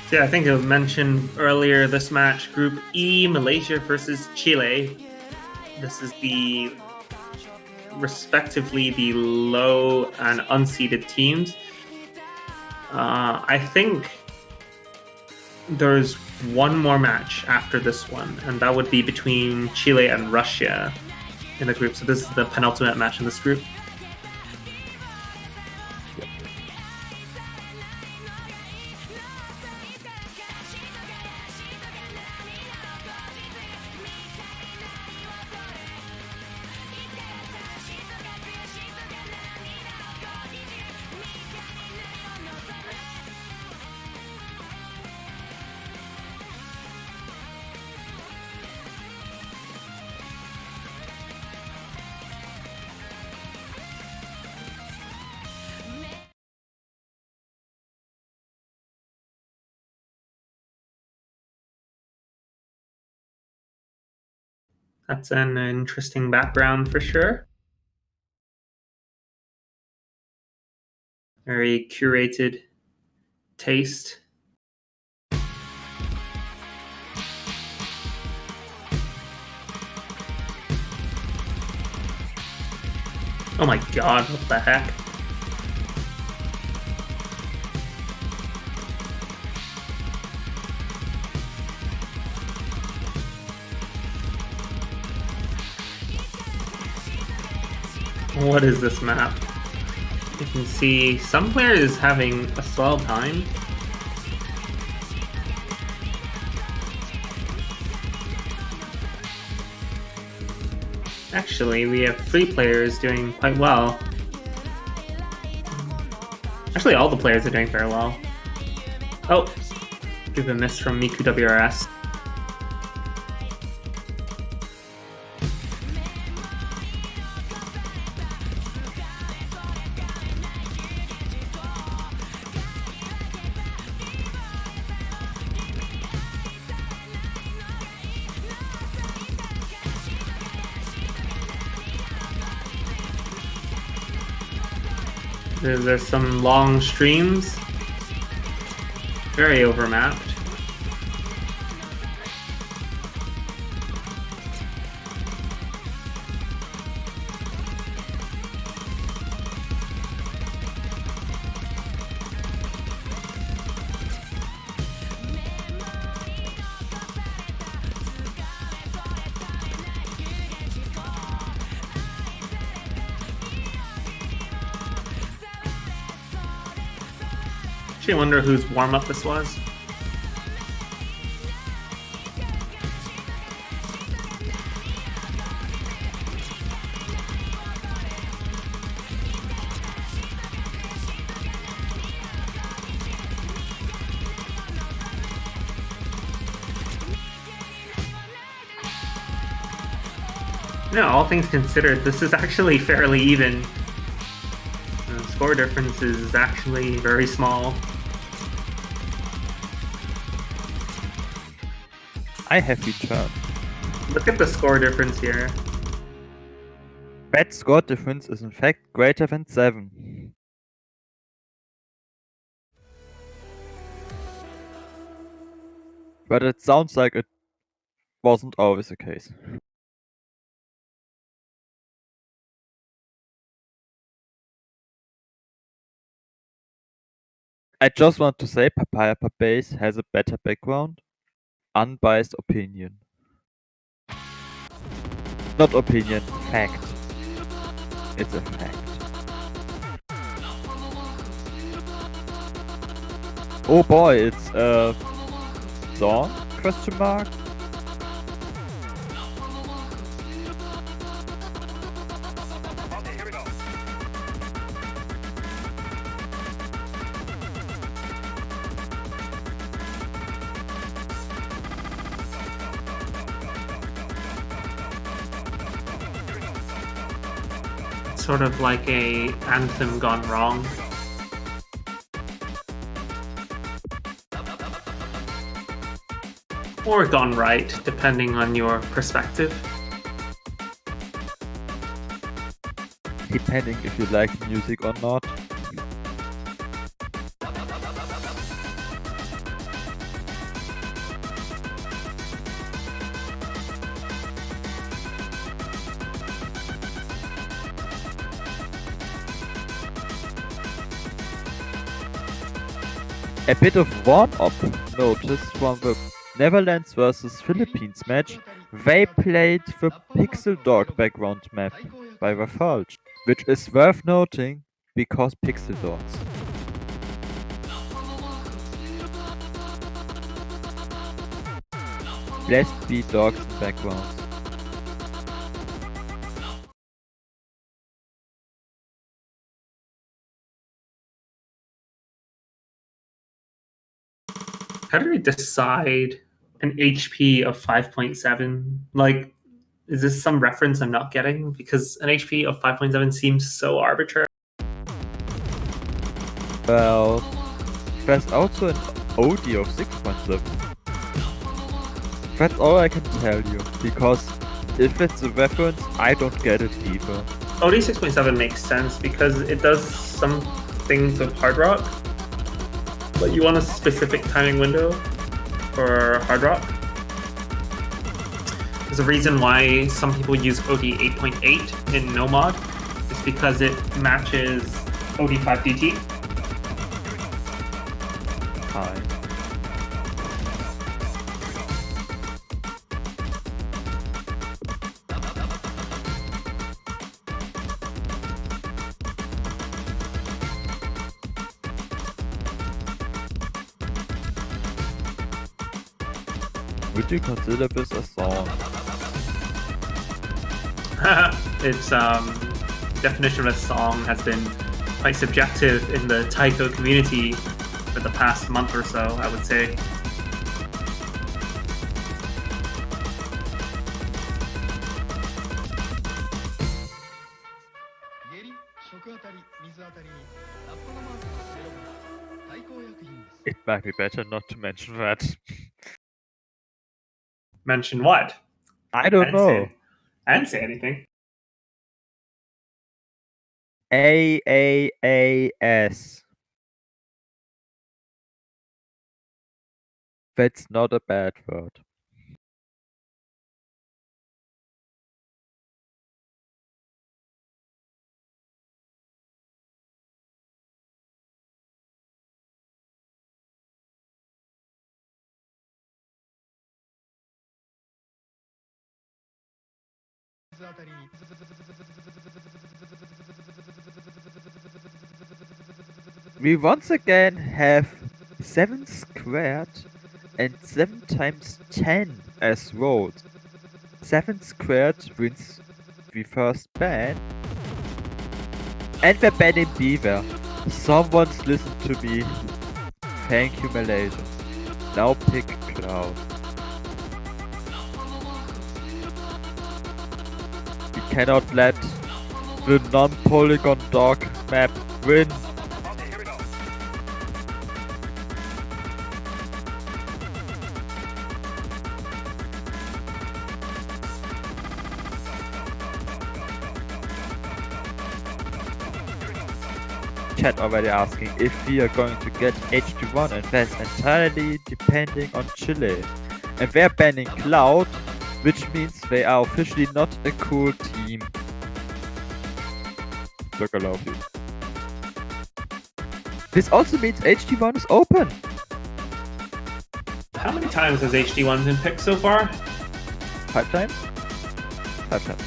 So yeah, I think I mentioned earlier this match, Group E, Malaysia versus Chile. This is the respectively the low and unseeded teams. I think there's one more match after this one, and that would be between Chile and Russia in the group. So this is the penultimate match in this group. That's an interesting background for sure. Very curated taste. Oh my god, what the heck? What is this map? You can see some players having a swell time. Actually, we have 3 players doing quite well. Actually, all the players are doing very well. Oh, give a miss from Miku WRS. There's some long streams. Very overmapped. I wonder whose warm-up this was. No, all things considered, this is actually fairly even. The score difference is actually very small. I have returned. Look at the score difference here. That score difference is in fact greater than 7. But it sounds like it wasn't always the case. I just want to say Papaya Base has a better background. Unbiased opinion. Not opinion, fact. It's a fact. Oh boy, it's Dawn? Question mark? sort of like a anthem gone wrong. Or gone right, depending on your perspective. Depending if you like music or not. A bit of warm-up notice from the Netherlands vs Philippines match. They played the Pixel Dog background map by Rafalj, which is worth noting because Pixel Dogs. Blessed be dogs in backgrounds. How do we decide an HP of 5.7? Like, is this some reference I'm not getting? Because an HP of 5.7 seems so arbitrary. Well, there's also an OD of 6.7. That's all I can tell you, because if it's a reference, I don't get it either. OD 6.7 makes sense because it does some things of Hard Rock, but you want a specific timing window for Hard Rock. There's a reason why some people use OD 8.8 in no mod. It's because it matches OD 5 DT. Hi. Would you consider this a song? Its definition of a song has been quite subjective in the taiko community for the past month or so, I would say. It might be better not to mention that. Mention what? I don't know. I didn't say anything. AAAS. That's not a bad word. We once again have 7 squared and 7 times 10 as roads. 7 squared wins the first ban. And we're banning Beaver. Someone's listened to me. Thank you, Malaysia. Now pick Cloud. We cannot let the non-polygon dog map win. Chat already asking if we are going to get HD1, and that's entirely depending on Chile. And they're banning Cloud, which means they are officially not a cool team. Look, I love you. This also means HD1 is open. How many times has HD1 been picked so far? 5 times? 5 times.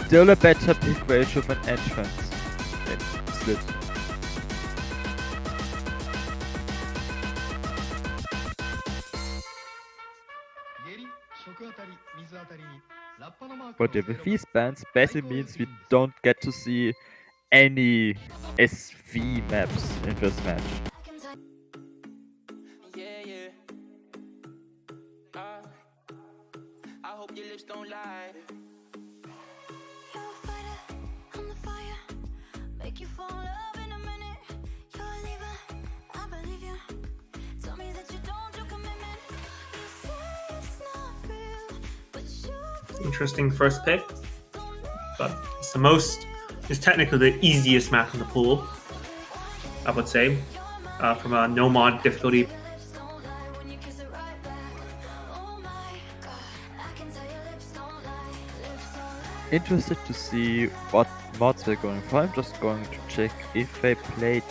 Still a better pick ratio than entrance. Slit. But yeah, with these bans basically means we don't get to see any SV maps in this match. I hope you Interesting first pick, but it's technically the easiest map in the pool, I would say, from a no mod difficulty. Interested to see what mods they're going for. I'm just going to check if they played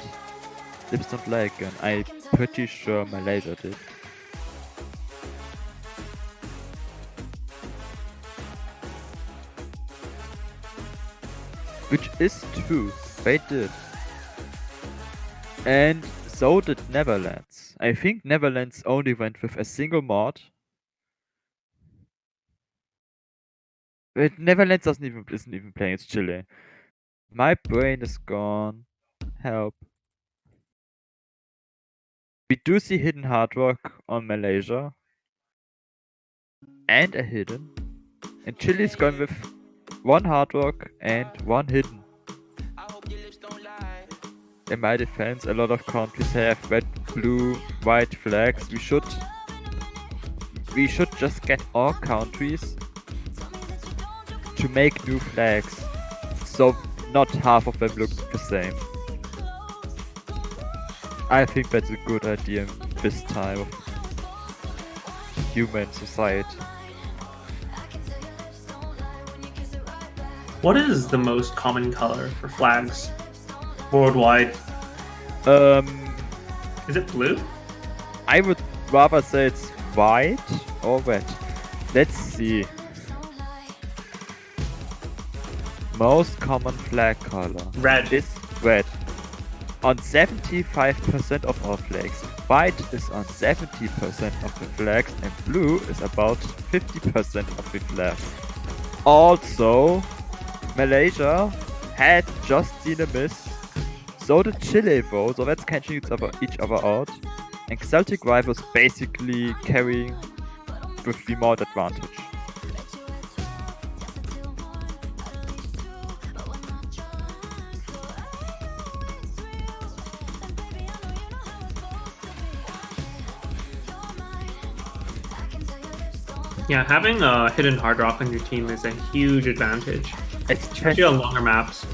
Lips Don't Lie again. I'm pretty sure Malaysia did. Which is true, they did. And so did Netherlands. I think Netherlands only went with a single mod. But Netherlands isn't even playing, it's Chile. My brain is gone. Help. We do see hidden hard rock on Malaysia. And a hidden. And Chile's gone with one hard rock and one hidden. In my defense, a lot of countries have red, blue, white flags. We should just get all countries to make new flags, so not half of them look the same. I think that's a good idea in this time of human society. What is the most common color for flags worldwide? Is it blue? I would rather say it's white or red. Let's see. Most common flag color Red. is red. On 75% of all flags. White is on 70% of the flags and blue is about 50% of the flags. Also, Malaysia had just seen a miss. So did Chile though, so that's catching each other out. And Celtic rivals basically carrying with the mod advantage. Yeah, having a hidden hard rock on your team is a huge advantage, especially on longer maps.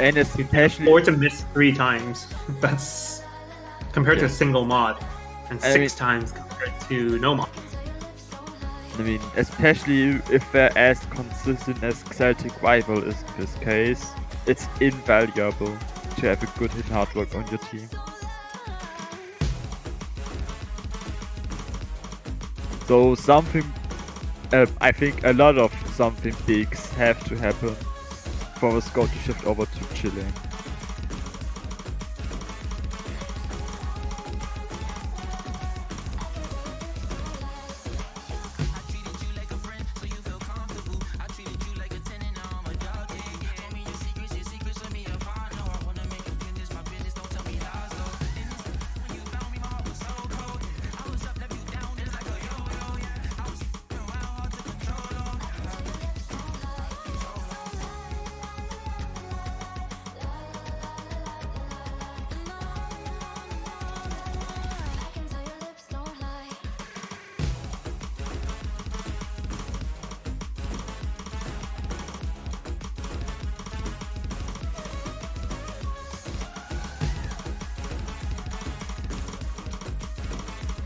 And You can especially afford to miss 3 times. That's compared to a single mod, and 6 times compared to no mod. I mean, especially if they're as consistent as Celtic rival is in this case, it's invaluable to have a good hidden hard rock on your team. So something, I think a lot of something bigs have to happen for the score to shift over to Chile.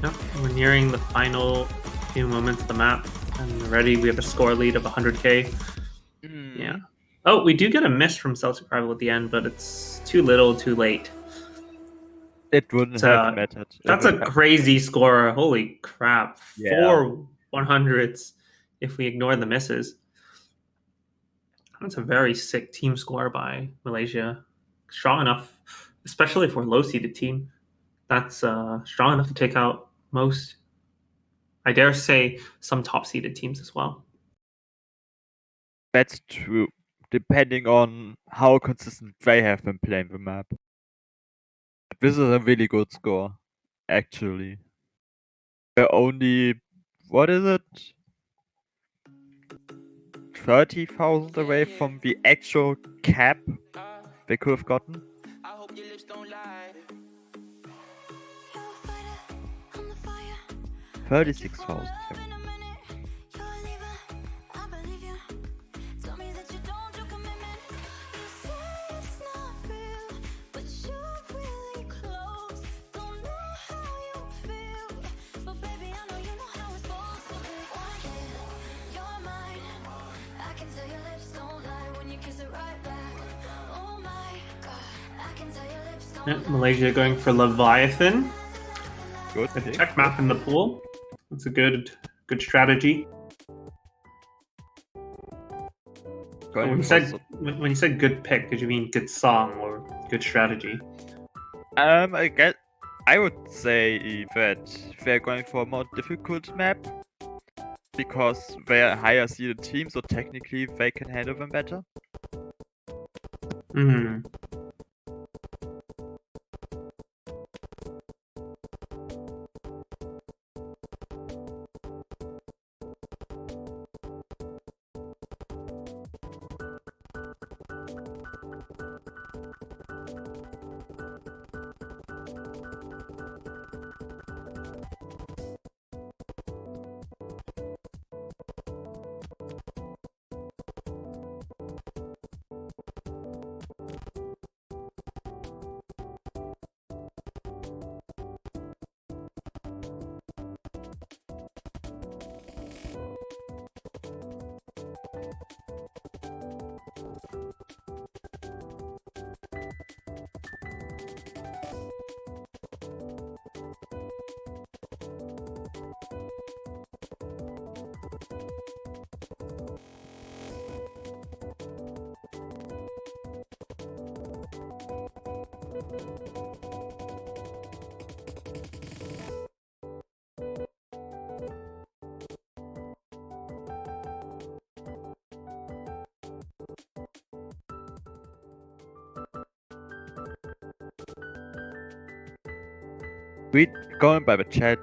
Yep, we're nearing the final few moments of the map, and already we have a score lead of 100k. Yeah. Oh, we do get a miss from Celtic Rival at the end, but it's too little, too late. It wouldn't have mattered. That's a crazy score. Holy crap. Yeah. 4 100s if we ignore the misses. That's a very sick team score by Malaysia. Strong enough, especially for a low-seeded team. That's strong enough to take out most, I dare say, some top-seeded teams as well. That's true, depending on how consistent they have been playing the map. This is a really good score, actually. They're only, what is it? 30,000 away from the actual cap they could have gotten. 36,000. Malaysia going for Leviathan. Good. A check map in the pool. That's a good strategy. When you said good pick, did you mean good song or good strategy? I would say that they're going for a more difficult map because they're a higher seeded team, so technically they can handle them better. Hmm. Going by the chat,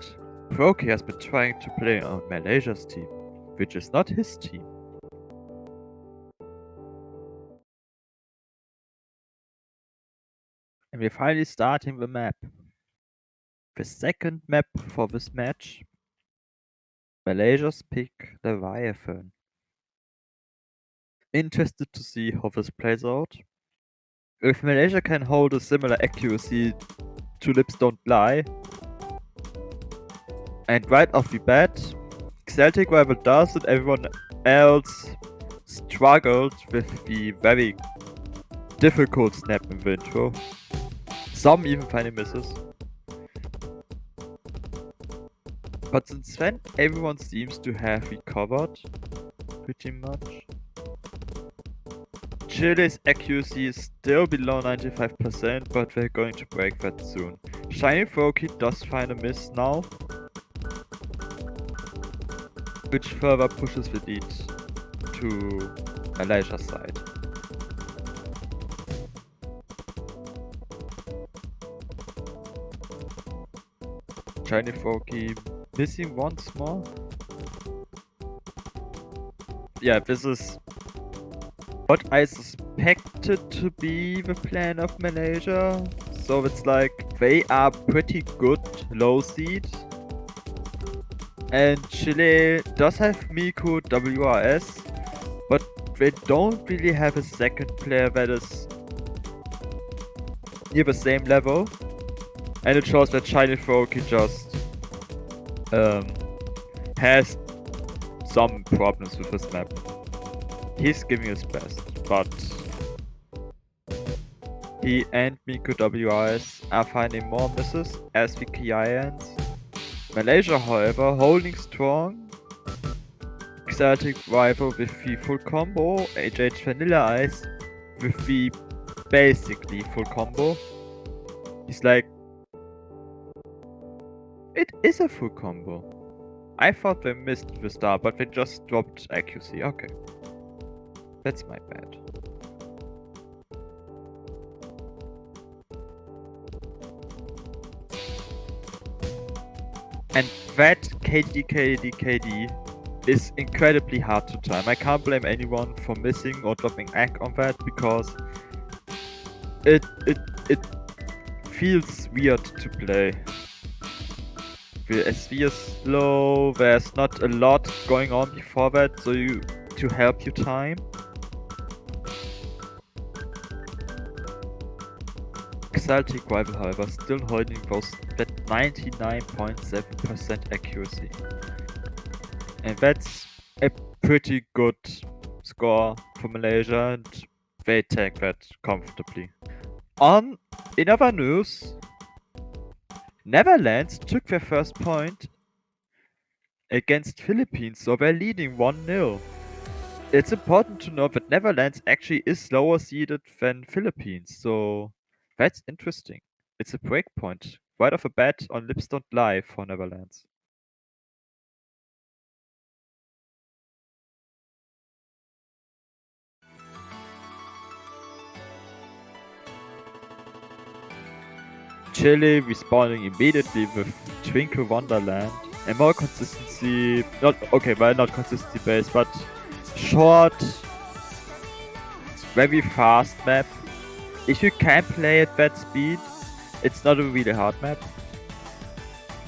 Proki has been trying to play on Malaysia's team, which is not his team. And we're finally starting the map. The second map for this match. Malaysia's pick Leviathan. Interested to see how this plays out. If Malaysia can hold a similar accuracy to Lips Don't Lie, and right off the bat, Celtic Rival does it, everyone else struggled with the very difficult snap in the intro. Some even finally misses. But since then, everyone seems to have recovered pretty much. Chile's accuracy is still below 95%, but they're going to break that soon. Shiny Froakie does find a miss now, which further pushes the lead to Malaysia's side. Shiny Froakie missing once more. Yeah, this is what I suspected to be the plan of Malaysia. So it's like they are pretty good low seed. And Chile does have Miku WRS, but they don't really have a second player that is near the same level. And it shows that Shiny Froakie just has some problems with this map. He's giving his best, but he and Miku WRS are finding more misses as the Kians. Malaysia, however, holding strong. Celtic Rival with the full combo, HH Vanilla Ice with the basically full combo. He's like, it is a full combo. I thought they missed the star, but they just dropped accuracy. Okay. That's my bad. And that KD is incredibly hard to time. I can't blame anyone for missing or dropping egg on that because it feels weird to play. The SV is slow, there's not a lot going on before that, so to help you time. Celtic rival, however, still holding those that 99.7% accuracy. And that's a pretty good score for Malaysia, and they take that comfortably. In other news, Netherlands took their first point against Philippines, so they're leading 1-0. It's important to know that Netherlands actually is lower seeded than Philippines, so that's interesting. It's a breakpoint right off a bat on Lips Don't Lie for Netherlands. Chile responding immediately with Twinkle Wonderland and more consistency, not consistency based, but short, very fast map. If you can play at that speed, it's not a really hard map,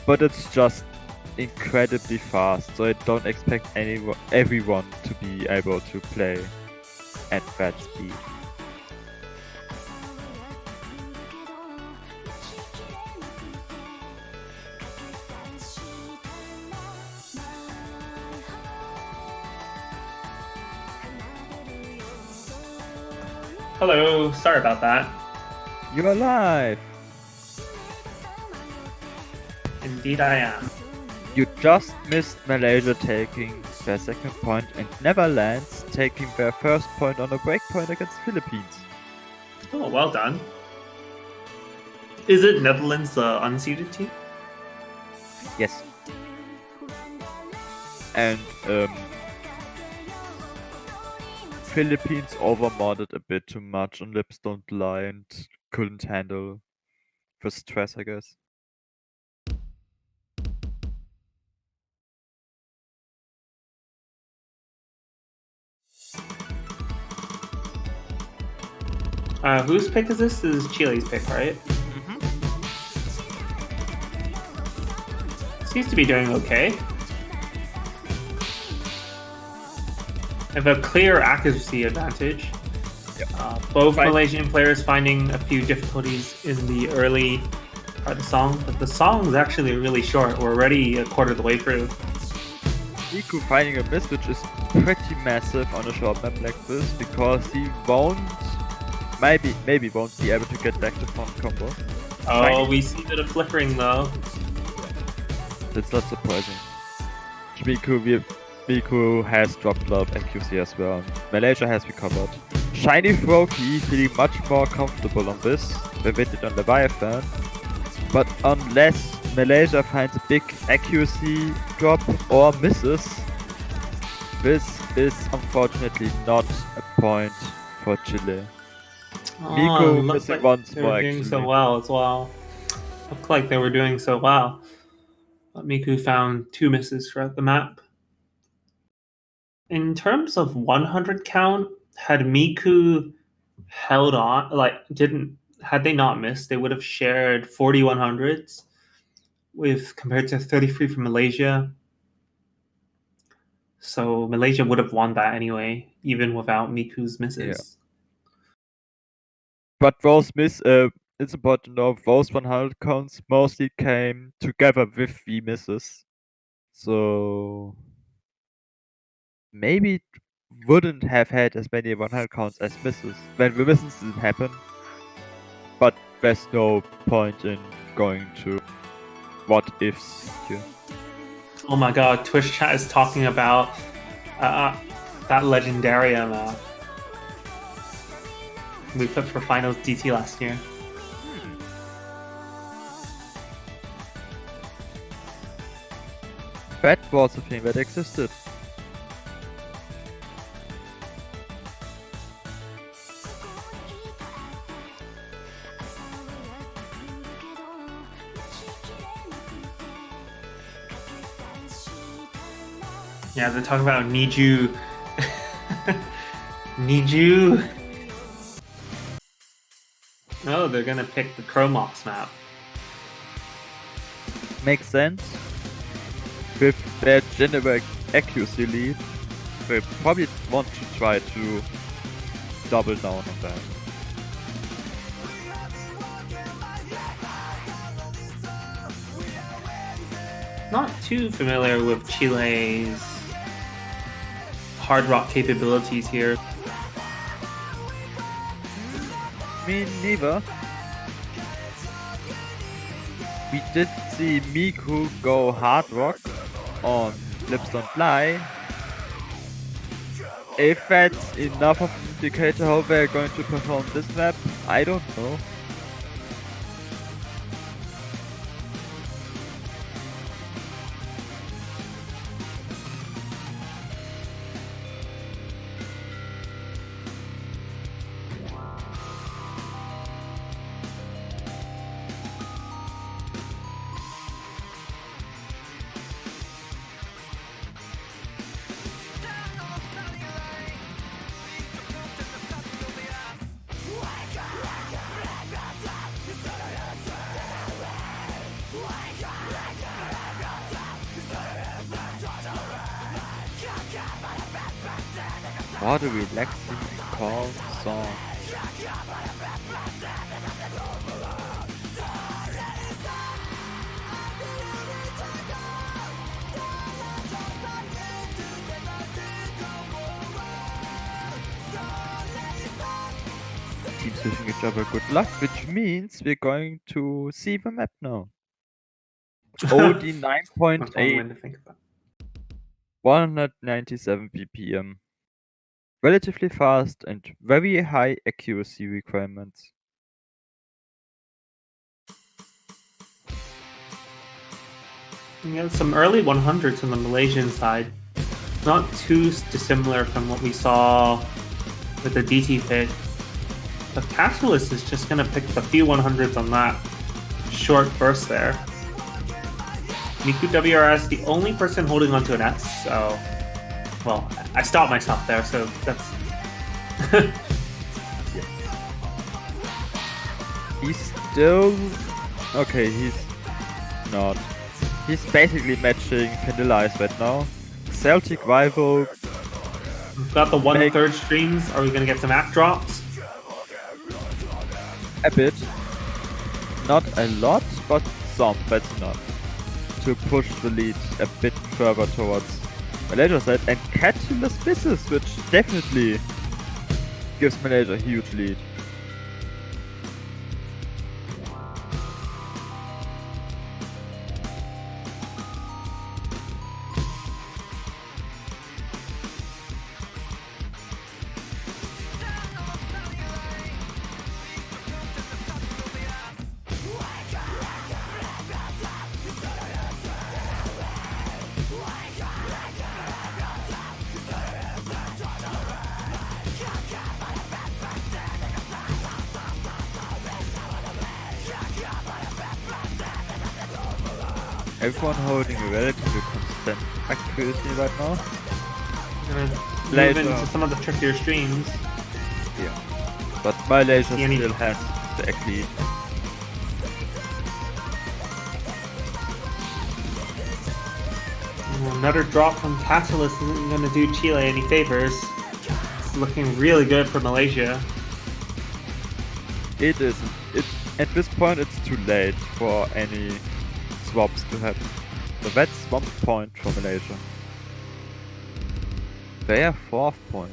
but it's just incredibly fast, so I don't expect everyone to be able to play at that speed. Hello, sorry about that. You're alive! Indeed I am. You just missed Malaysia taking their second point and Netherlands taking their first point on a breakpoint against Philippines. Oh, well done. Is it Netherlands the unseeded team? Yes. And Philippines overmodded a bit too much on Lips Don't Lie and couldn't handle the stress, I guess. Whose pick is this? This is Chile's pick, right? Seems to be doing okay. Have a clear accuracy advantage. Both Malaysian players finding a few difficulties in the early part of the song, but the song is actually really short. We're already a quarter of the way through. Niku finding a miss, which is pretty massive on a short map like this, because he maybe won't be able to get back to front combo. Oh, we see a bit of flickering though. That's not surprising. Miku has dropped a lot of accuracy as well. Malaysia has recovered. Shiny Froakie feeling much more comfortable on this than they did on Leviathan. But unless Malaysia finds a big accuracy drop or misses, this is unfortunately not a point for Chile. Miku missing like once they more were doing actually. so well as well. Looked like they were doing so well. But Miku found 2 misses throughout the map. In terms of 100 count, had Miku held on, had they not missed, they would have shared 40 100s with compared to 33 from Malaysia. So Malaysia would have won that anyway, even without Miku's misses. Yeah. But those it's important to know those 100 counts mostly came together with the misses. So maybe it wouldn't have had as many 100 counts as misses when the misses didn't happen. But there's no point in going to what ifs here. Oh my god, Twitch chat is talking about that Legendarium we put for Finals DT last year. That was a thing that existed. Yeah, they're talking about need you. Need you. Oh, they're gonna pick the Chromox map. Makes sense. With their general accuracy lead, they probably want to try to double down on that. Not too familiar with Chile's hard rock capabilities here. Me neither. We did see Miku go hard rock on Lips Don't Fly. If that's enough of an indicator how they're going to perform this map, I don't know. What a relaxing, calm song. Teams wishing each other good luck, which means we're going to see the map now. OD That's one 9.8, way to think about 197 ppm. Relatively fast and very high accuracy requirements. it. You have some early 100s on the Malaysian side. Not too dissimilar from what we saw with the DT pick. But Catalyst is just going to pick a few 100s on that short burst there. Miku WRS, the only person holding onto an S, so... Well, I stopped myself there, so that's... He's still... Okay, he's not. He's basically matching Vanilla Ice right now. Celtic Rival... We've got the 1/3 streams. Are we going to get some act drops? A bit. Not a lot, but some, that's enough. To push the lead a bit further towards Malaysia's side, and Catalyst misses, which definitely gives Malaysia a huge lead. Everyone holding a relatively constant accuracy right now. Gonna move Later. into some of the trickier streams. Yeah. But Malaysia See any- still has the egg lead. Another drop from Catalyst isn't going to do Chile any favors. It's looking really good for Malaysia. It is. At this point, it's too late for any swaps to happen. So that's 1 point for Malaysia. Their 4th point.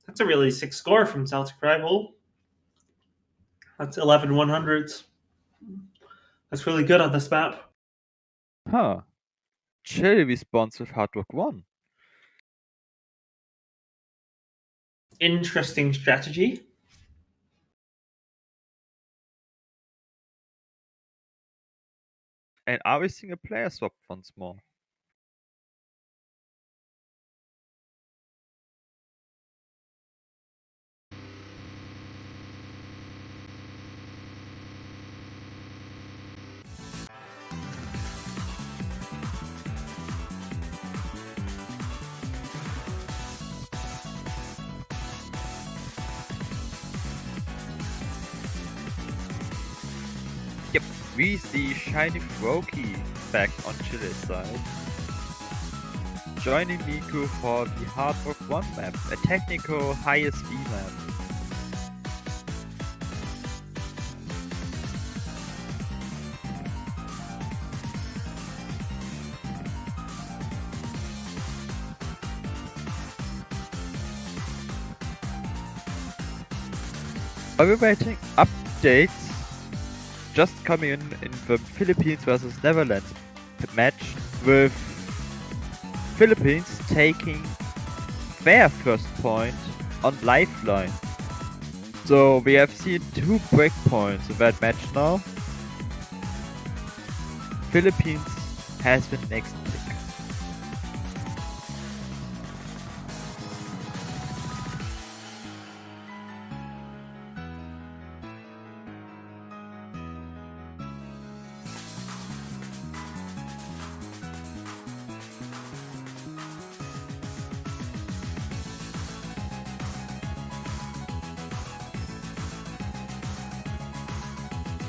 That's a really sick score from Celtic Rival. That's 11 100s. That's really good on this map. Huh. Chile responds with Hard Rock 1. Interesting strategy. And are we seeing a player swap once more? Yep, we see Shiny Froakie back on Chile's side. Joining Miku for the Hard Rock 1 map, a technical highest V map. While we're waiting, updates just coming in the Philippines versus Netherlands match, with Philippines taking their first point on Lifeline. So we have seen 2 breakpoints in that match now. Philippines has the next pick.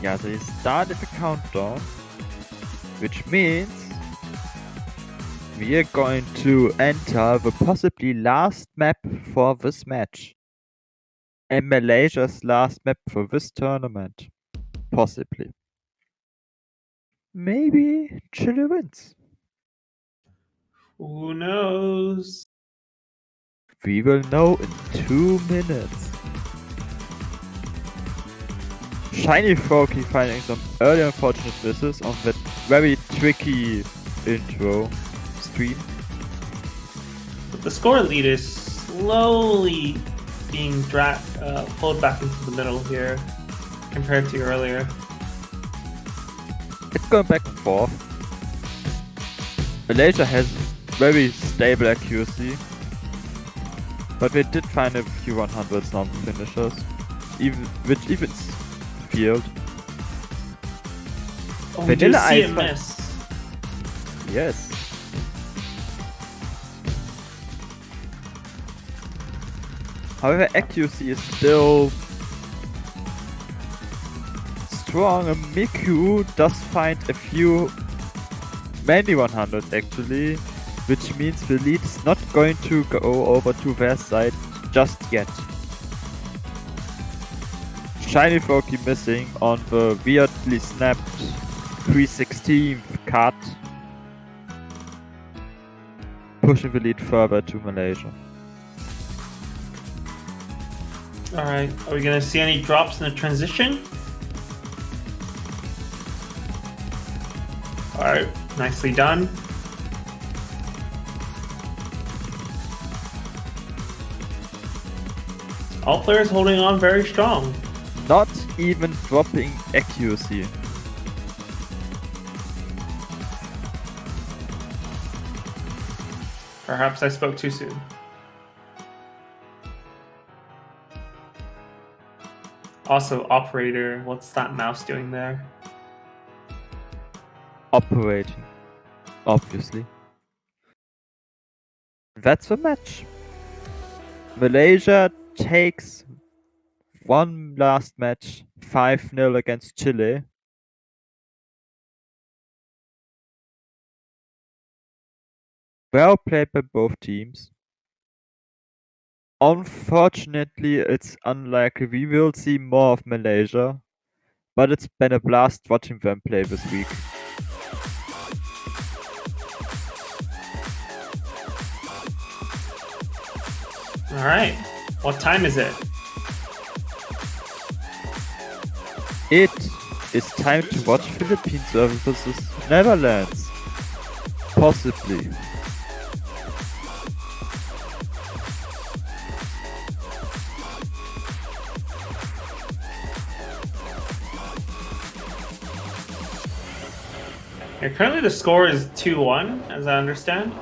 Yeah, they started the countdown, which means we are going to enter the possibly last map for this match. And Malaysia's last map for this tournament. Possibly. Maybe Chile wins. Who knows? We will know in 2 minutes. Shiny Froakie finding some early unfortunate misses on that very tricky intro stream. But the score lead is slowly being pulled back into the middle here compared to earlier. It's going back and forth. Malaysia has very stable accuracy, but they did find a few 100s non-finishers, which evens the field. Oh, we do Vanilla see Ice a miss. Yes. However, accuracy is still strong, and Miku does find a few many 100s actually, which means the lead is not going to go over to their side just yet. Shiny Froakie missing on the weirdly snapped 316th cut, pushing the lead further to Malaysia. Alright, are we gonna see any drops in the transition? Alright, nicely done. All players holding on very strong. Not even dropping accuracy. Perhaps I spoke too soon. Also, operator, what's that mouse doing there? Operating, obviously. That's the match. Malaysia takes one last match, 5-0 against Chile. Well played by both teams. Unfortunately, it's unlikely we will see more of Malaysia, but it's been a blast watching them play this week. Alright, what time is it? It is time to watch Philippines versus Netherlands. Possibly. Yeah, currently the score is 2-1, as I understand.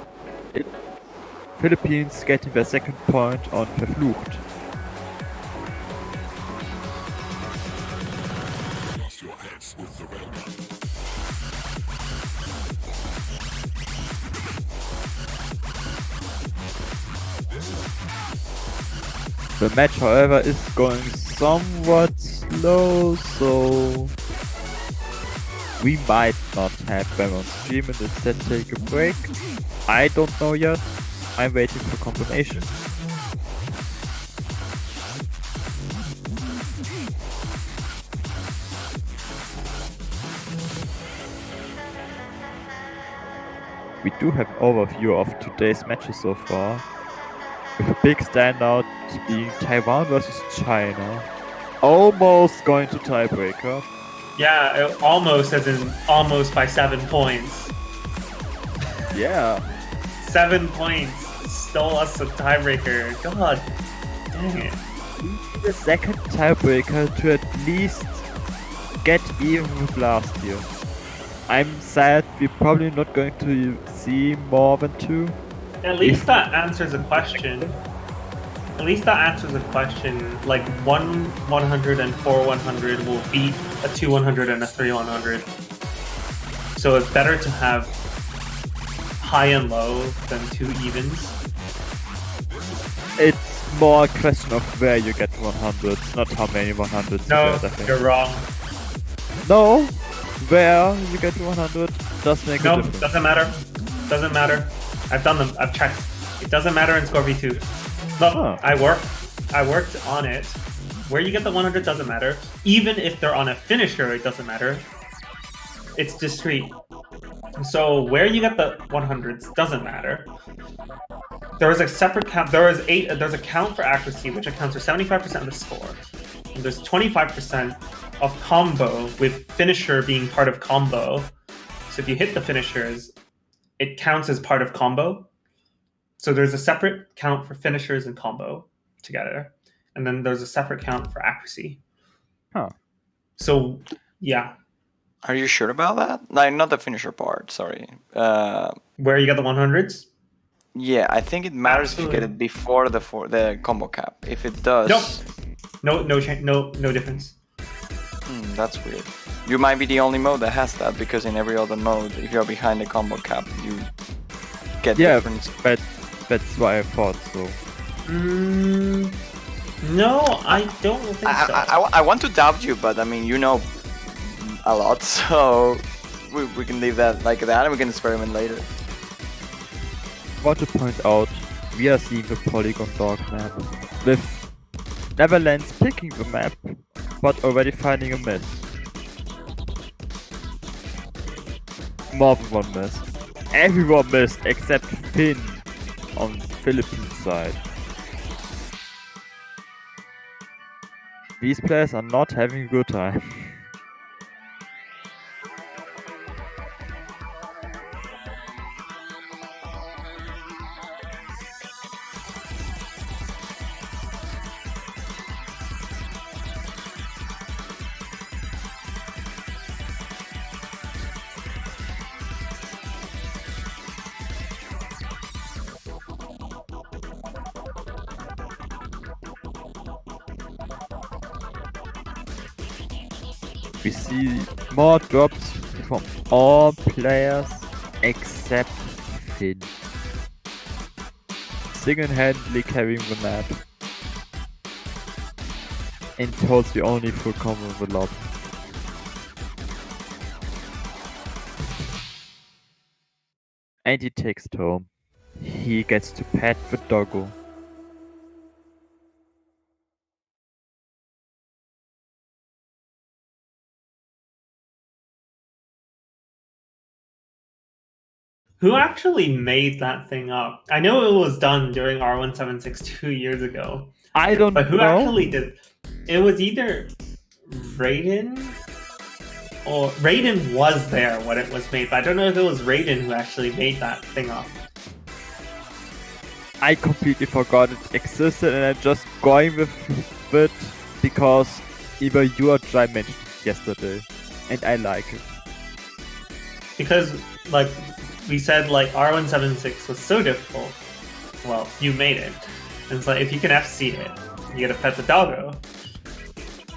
Philippines getting their second point on Verflucht. The match, however, is going somewhat slow, so We might not have them on stream and instead take a break. I don't know yet. I'm waiting for confirmation. We do have an overview of today's matches so far, with a big standout being Taiwan versus China. Almost going to tiebreaker. Yeah, almost as in almost by 7 points. Yeah. 7 points stole us a tiebreaker. God dang it. The second tiebreaker to at least get even with last year. I'm sad we're probably not going to see more than 2. At least that answers a question. At least that answers a question. Like 100 and 100 will beat a 100 and a 100. So it's better to have high and low than 2 evens. It's more a question of where you get 100s, not how many 100s No, you get, I think. you're wrong. No, where you get 100 does make a No, difference. doesn't matter. Doesn't matter. I've done them. I've checked. It doesn't matter in Score V2. Look, Huh. I worked on it. Where you get the 100 doesn't matter. Even if they're on a finisher, it doesn't matter. It's discrete. So where you get the 100s doesn't matter. There is a separate count. There's a count for accuracy, which accounts for 75% of the score. And there's 25% of combo, with finisher being part of combo. So if you hit the finishers, it counts as part of combo. So there's a separate count for finishers and combo together, and then there's a separate count for accuracy. Huh. So yeah, Are you sure about that? Like, not the finisher part, sorry. where you get the 100s? Yeah, I think it matters if you get Absolutely. it before the combo cap. If it does, No difference. that's weird. You might be the only mode that has that, because in every other mode, if you're behind the combo cap, you get Yeah, different. but that's why I thought so. No, I don't think so. I want to doubt you, but I mean, you know a lot, so we can leave that like that, and we can experiment later. I want to point out, we are seeing the Polygon Dog map, with Netherlands picking the map, but already finding a miss. More than one miss. Everyone missed except Finn on Philippines side. These players are not having a good time. We see more drops from all players except Finn. Single-handedly carrying the map. And holds the only full combo of the lob. And he takes it home. He gets to pet the doggo. Who actually made that thing up? I know it was done during R176 2 years ago. I don't But who know. actually did? It was either Raiden, or Raiden was there when it was made, but I don't know if it was Raiden who actually made that thing up. I completely forgot it existed and I'm just going with it because either you or Jai mentioned it yesterday. And I like it. Because, like, we said, like, R176 was so difficult. Well, you made it. And it's like, if you can FC it, you get to pet the doggo.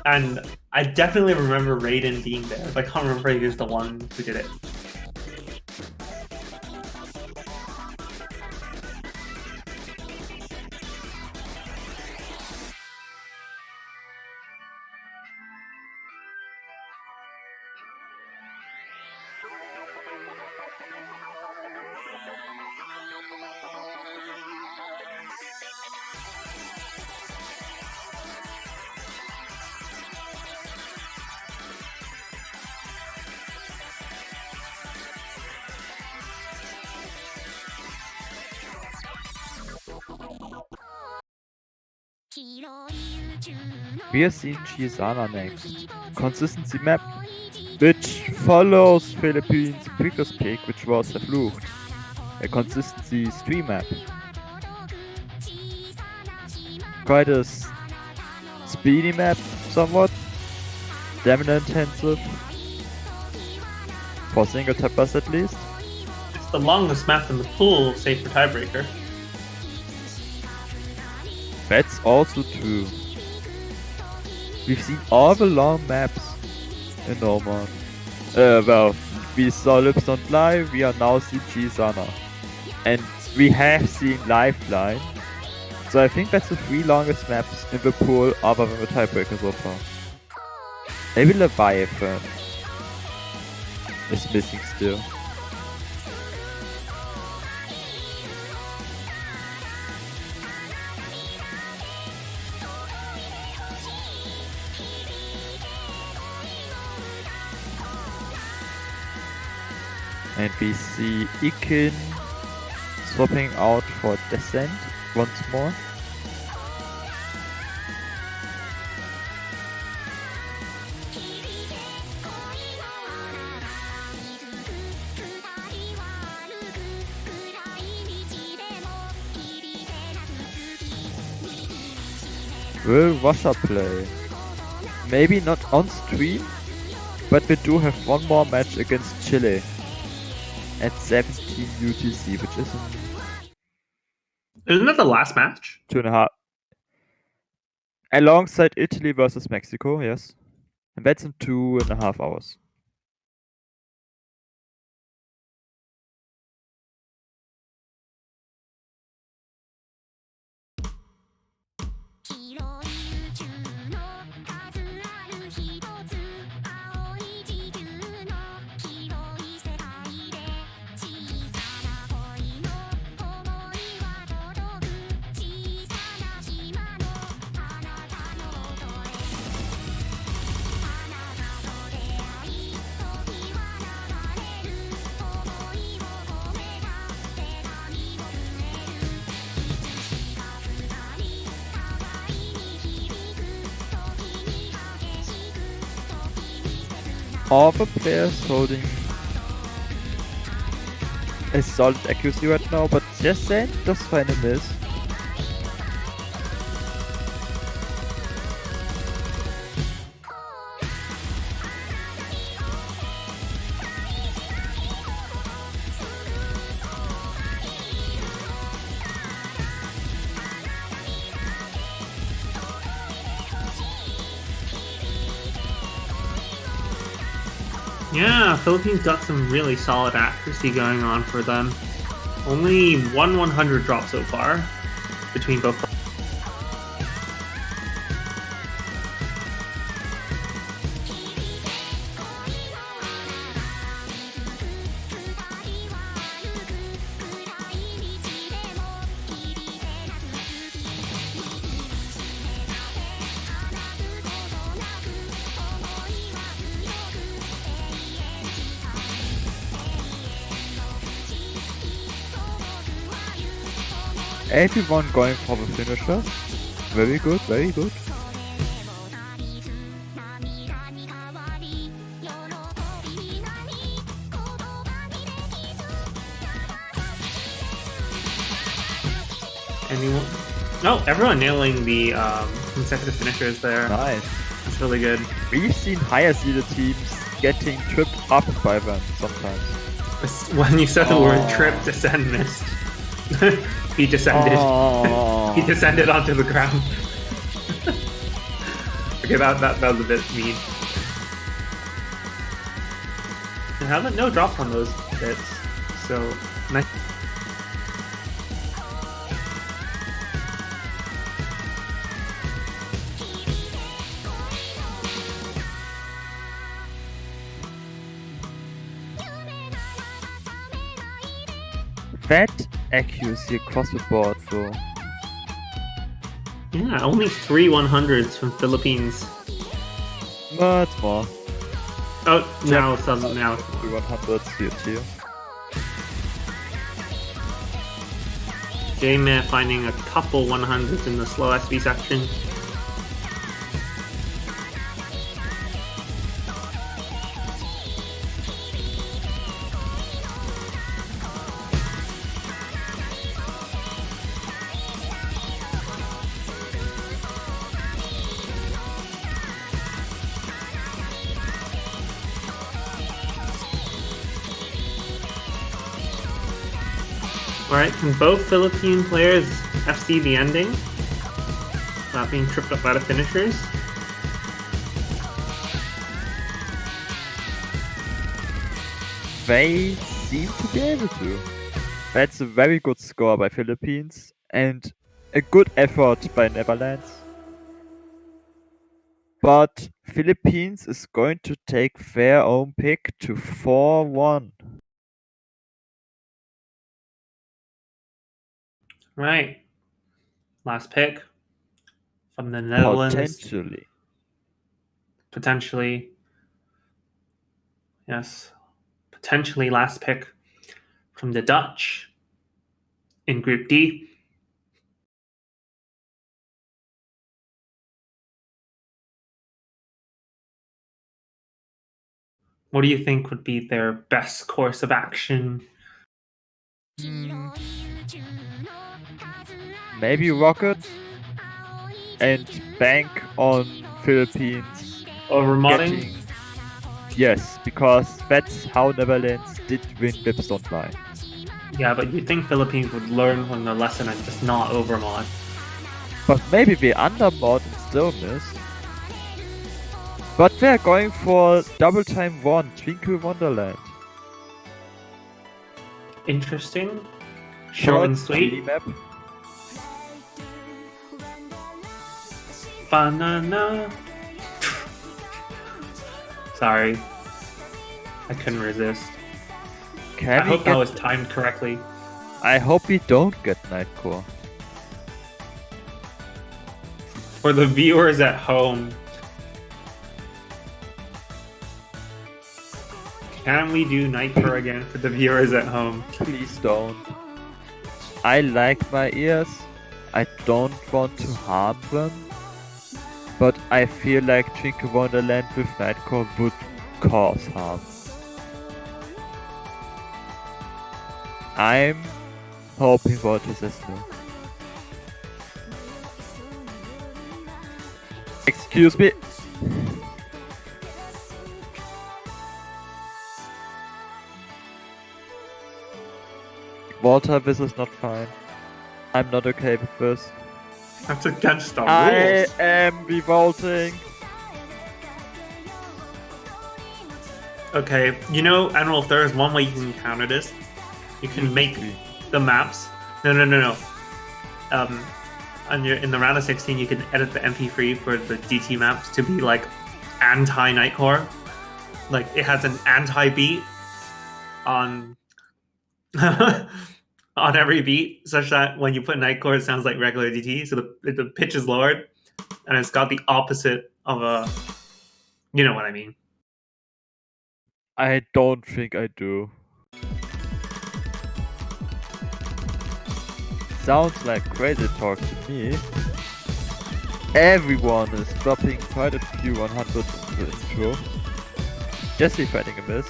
And I definitely remember Raiden being there, but I can't remember if he was the one who did it. We are seeing Chisana next. Consistency map, which follows Philippines' previous pick, which was Verflucht, a consistency stream map. Quite a speedy map, somewhat. Stamina intensive. For single tappers at least. It's the longest map in the pool, save for tiebreaker. That's also true. We've seen all the long maps in Norman. Well, we saw Lipstone live, we are now seeing Chisana. And we have seen Lifeline. So I think that's the 3 longest maps in the pool other than the tiebreaker so far. Maybe Leviathan is missing still. And we see Ikin swapping out for Descent once more. Will Russia play? Maybe not on stream, but we do have one more match against Chile at 17 UTC, which is Isn't that the last match? 2.5. Alongside Italy versus Mexico, yes. And that's in 2.5 hours. All the players holding a solid accuracy right now, but Descent does find a miss. Yeah, Philippines got some really solid accuracy going on for them. Only 1/100 drop so far between both. Everyone going for the finisher. Very good, very good. Anyone? No, everyone nailing the consecutive finishers there. Nice. That's really good. We've seen higher seeded teams getting tripped up by them sometimes. When you said the word trip, Descend missed. He descended. He descended onto the ground. Okay, that was a bit mean. I haven't no drops on those bits, so nice. That accuracy across the board, though. Yeah, only 3 100s from Philippines. No, it's more. Oh, now it's now. 100s here too. J-Man finding a couple 100s in the slow SB section. Alright, can both Philippine players FC the ending without being tripped up by the finishers? They seem to be able to. That's a very good score by Philippines and a good effort by Netherlands. But Philippines is going to take their own pick to 4-1. Right. Last pick from the Netherlands. Potentially. Yes. Potentially last pick from the Dutch in Group D. What do you think would be their best course of action? Maybe Rocket and bank on Philippines. Overmodding? Yes, because that's how Netherlands did win Bips Online. Yeah, but you think Philippines would learn from the lesson and just not overmod. But maybe they undermod and still miss. But they're going for double time 1, Twinkle Wonderland. Interesting. Short and sweet. Map. Banana. Sorry. I couldn't resist. I hope that was timed correctly. I hope we don't get Nightcore. For the viewers at home, can we do Nightcore again for the viewers at home? Please don't. I like my ears. I don't want to harm them. But I feel like Twinkle Wonderland with Nightcore would cause harm. I'm hoping for disaster. Excuse me. Walter, this is not fine. I'm not okay with this. That's against the rules. I am revolting. Okay, you know, Admiral, if there is one way you can counter this, you can make the maps. No. In the round of 16, you can edit the MP3 for the DT maps to be like anti-Nightcore. Like it has an anti-beat on on every beat, such that when you put Nightcore, it sounds like regular DT. So the pitch is lowered, and it's got the opposite of a. You know what I mean? I don't think I do. Sounds like crazy talk to me. Everyone is dropping quite a few 100s in the intro. Jesse fighting a miss.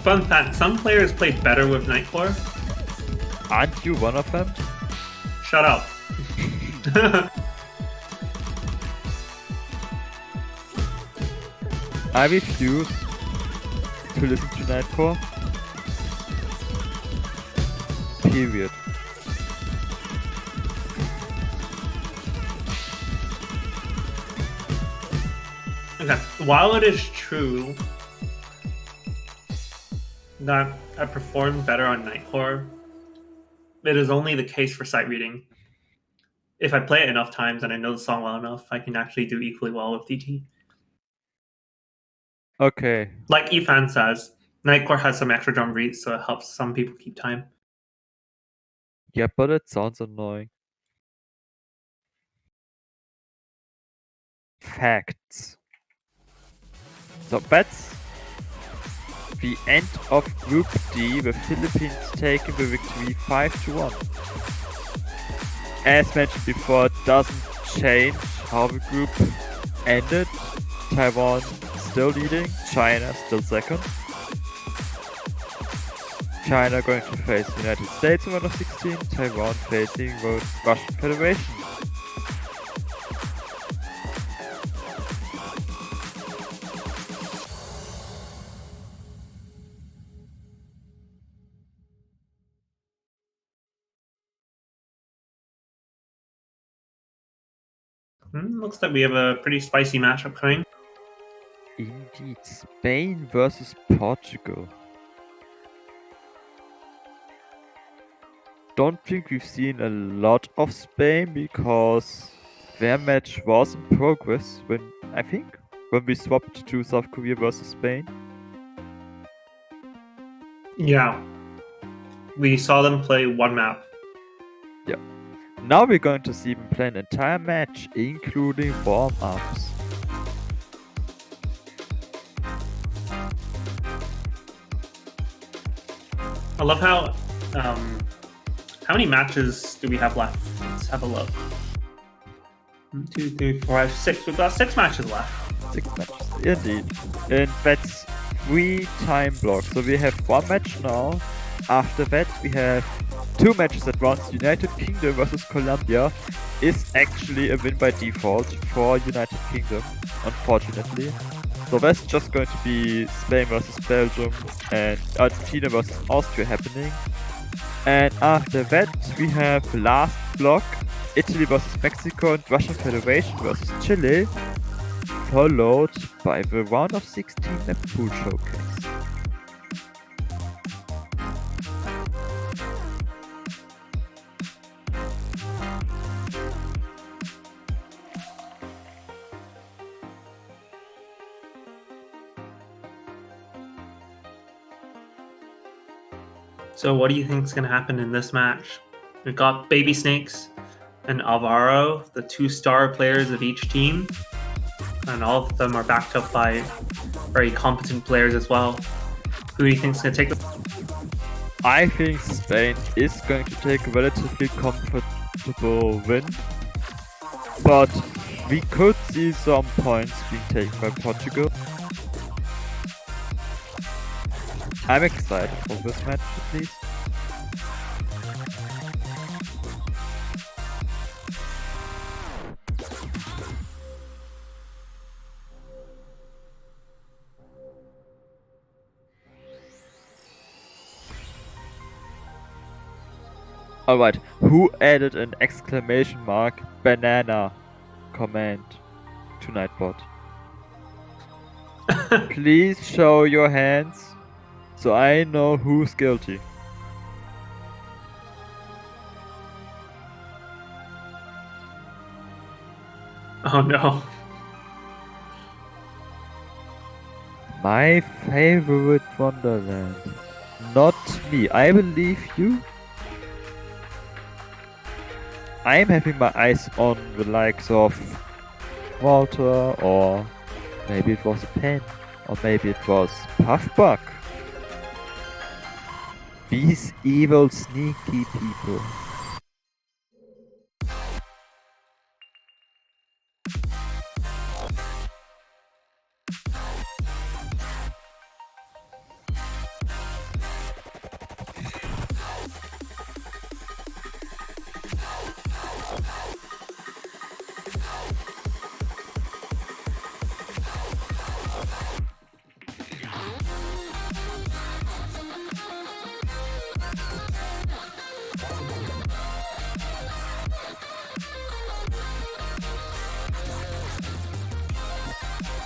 Fun fact, some players play better with Nightcore. Aren't you one of them? Shut up. I refuse to listen to Nightcore. Period. Okay, while it is true that I perform better on Nightcore, it is only the case for sight reading. If I play it enough times and I know the song well enough, I can actually do equally well with DT. Okay. Like Ethan says, Nightcore has some extra drum beats, so it helps some people keep time. Yeah, but it sounds annoying. Facts. So that's the end of Group D, the Philippines taking the victory 5-1. As mentioned before, it doesn't change how the group ended. Taiwan still leading, China still second. China going to face the United States in round of 16, Taiwan facing the Russian Federation. Looks like we have a pretty spicy matchup coming. Indeed, Spain versus Portugal. Don't think we've seen a lot of Spain because their match was in progress when we swapped to South Korea versus Spain. Yeah. We saw them play one map. Yeah. Now we're going to see them play an entire match, including warm-ups. I love how many matches do we have left? Let's have a look. 1, 2, 3, 4, 5, 6. We've got 6 matches left. 6 matches, indeed. And that's 3 time blocks. So we have 1 match now. After that, we have 2 matches at once. United Kingdom versus Colombia is actually a win by default for United Kingdom, unfortunately. So that's just going to be Spain versus Belgium and Argentina versus Austria happening. And after that, we have last block, Italy versus Mexico and Russian Federation versus Chile, followed by the round of 16 map pool showcase. So what do you think is going to happen in this match? We've got Baby Snakes and Alvaro, the 2 star players of each team. And all of them are backed up by very competent players as well. Who do you think is going to take them? I think Spain is going to take a relatively comfortable win. But we could see some points being taken by Portugal. I'm excited for this match at least. Alright, who added an exclamation mark banana command to Nightbot? Please show your hands so I know who's guilty. Oh no. My favorite Wonderland. Not me. I believe you. I'm having my eyes on the likes of Walter, or maybe it was Pen, or maybe it was Puffbuck. These evil, sneaky people.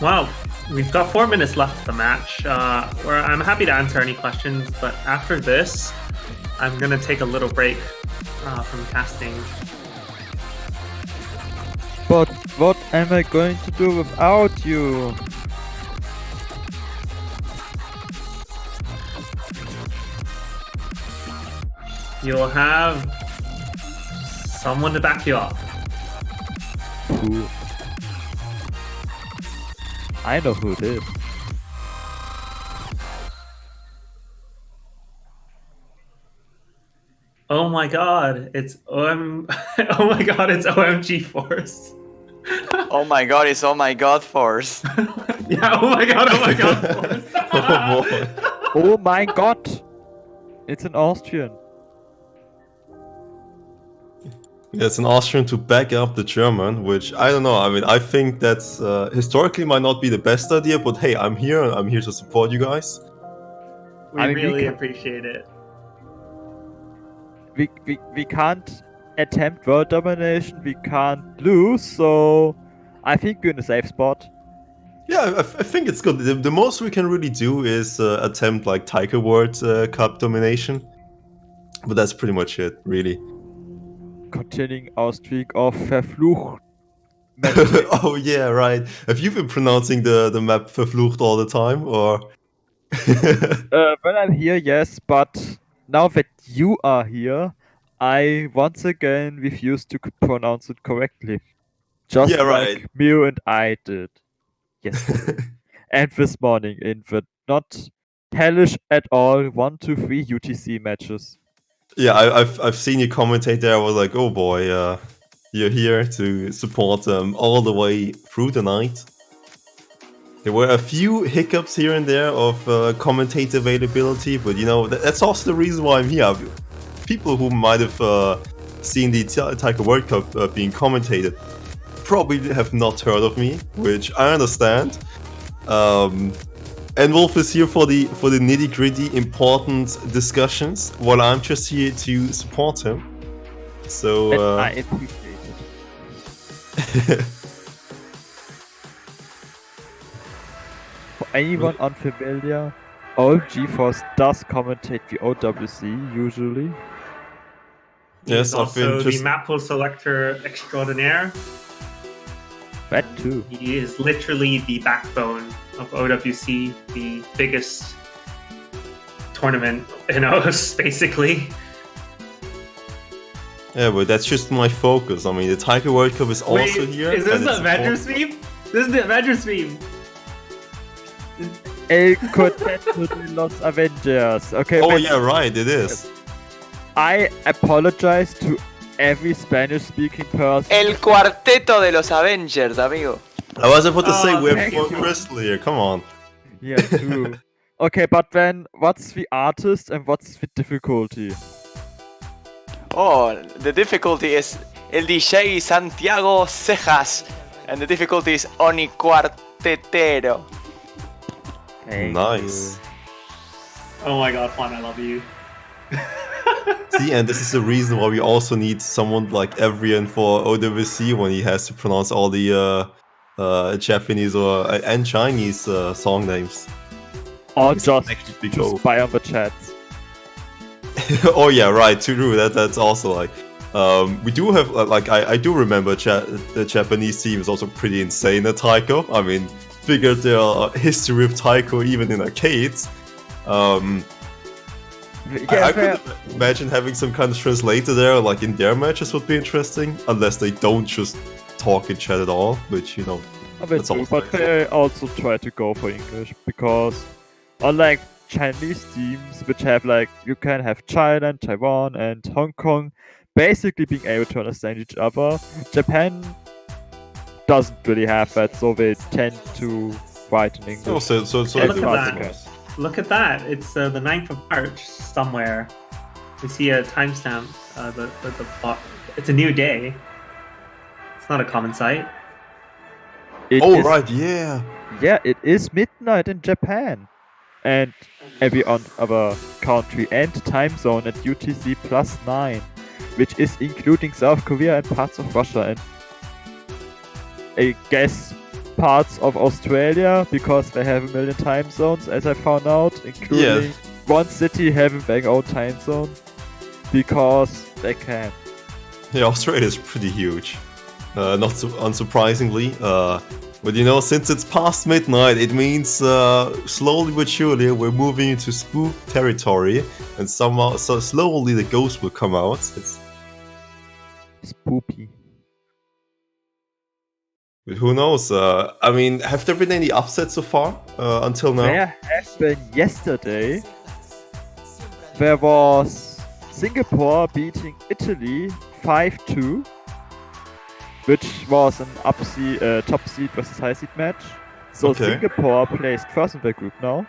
Wow, we've got 4 minutes left of the match. Where I'm happy to answer any questions, but after this, I'm gonna take a little break from casting. But what am I going to do without you? You'll have someone to back you up. Who? I know who it is. Oh my god, it's oh my god, it's OMG Force. Oh my god, it's oh my god Force. Yeah, oh my god, Force. Oh boy. Oh my god! It's an Austrian. Yeah, it's an Austrian to back up the German, which I don't know. I mean, I think that's historically might not be the best idea, but hey, I'm here and I'm here to support you guys. We I mean, really appreciate it. We can't attempt world domination, we can't lose, so I think we're in a safe spot. Yeah, I think it's good. The most we can really do is attempt like Taiko World Cup domination, but that's pretty much it, really. Continuing our streak of verflucht. Oh yeah, right. Have you been pronouncing the map verflucht all the time, or? When I'm here, yes, but now that you are here, I once again refuse to pronounce it correctly. Just Yeah, like right. Mew and I did yesterday. And this morning in the not hellish at all 1, 2, 3 UTC matches. Yeah, I've seen you commentate there. I was like, oh boy, you're here to support them all the way through the night. There were a few hiccups here and there of commentator availability, but you know that's also the reason why I'm here. People who might have seen the Taiko World Cup being commentated probably have not heard of me, which I understand. And Wolf is here for the nitty-gritty important discussions, while I'm just here to support him. So And I appreciate it. For anyone unfamiliar, all GeForce does commentate the OWC usually. yes, He's I've also been the just map pool selector extraordinaire. That too. He is literally the backbone of OWC, the biggest tournament in OS, basically. yeah, but that's just my focus. I mean, the Taiko World Cup is also Wait, here. is this and the it's Avengers important. meme? This is the Avengers meme. El Quarteto de los Avengers. Okay, Oh but yeah, right, it is. I apologize to every Spanish-speaking person. El cuarteto de los Avengers, amigo. I was about to say Oh, we have thank Fort you. Crystal here. Come on. Yeah, true. Okay, but then what's the artist and what's the difficulty? Oh, the difficulty is El DJ Santiago Cejas, and the difficulty is Oni Cuartetero. Thank Nice. Oh my god, Juan, I love you. See, and this is the reason why we also need someone like Evrian for OWC when he has to pronounce all the Japanese or and Chinese song names. Or just actually to go. spy on the chats. Oh yeah, right. True. That's also like we do have like I do remember the Japanese team is also pretty insane at Taiko. I mean, figured their history of Taiko even in arcades. I could imagine having some kind of translator there, like in their matches, would be interesting. Unless they don't just talk in chat at all, which you know. I mean, That's too, also but they also try to go for English because unlike Chinese teams, which have like you can have China and Taiwan and Hong Kong basically being able to understand each other, Japan doesn't really have that, so they tend to write in English. Oh, so Look I at do that. guess. Look at that. It's the 9th of March somewhere. We see a timestamp. It's a new day. It's not a common sight. It Oh is- right, yeah. Yeah, it is midnight in Japan. And every other country and time zone at UTC +9, which is including South Korea and parts of Russia and I guess parts of Australia because they have a million time zones, as I found out, including one city having their own time zone because they can. Yeah, Australia is pretty huge. Not so unsurprisingly, But you know, since it's past midnight, it means slowly but surely we're moving into spook territory, and somehow, so slowly the ghost will come out. It's, Spoopy. but who knows? I mean, have there been any upsets so far until now? There happened yesterday. There was Singapore beating Italy 5-2, which was an top seed versus high seed match. So Okay. Singapore placed first in their group now.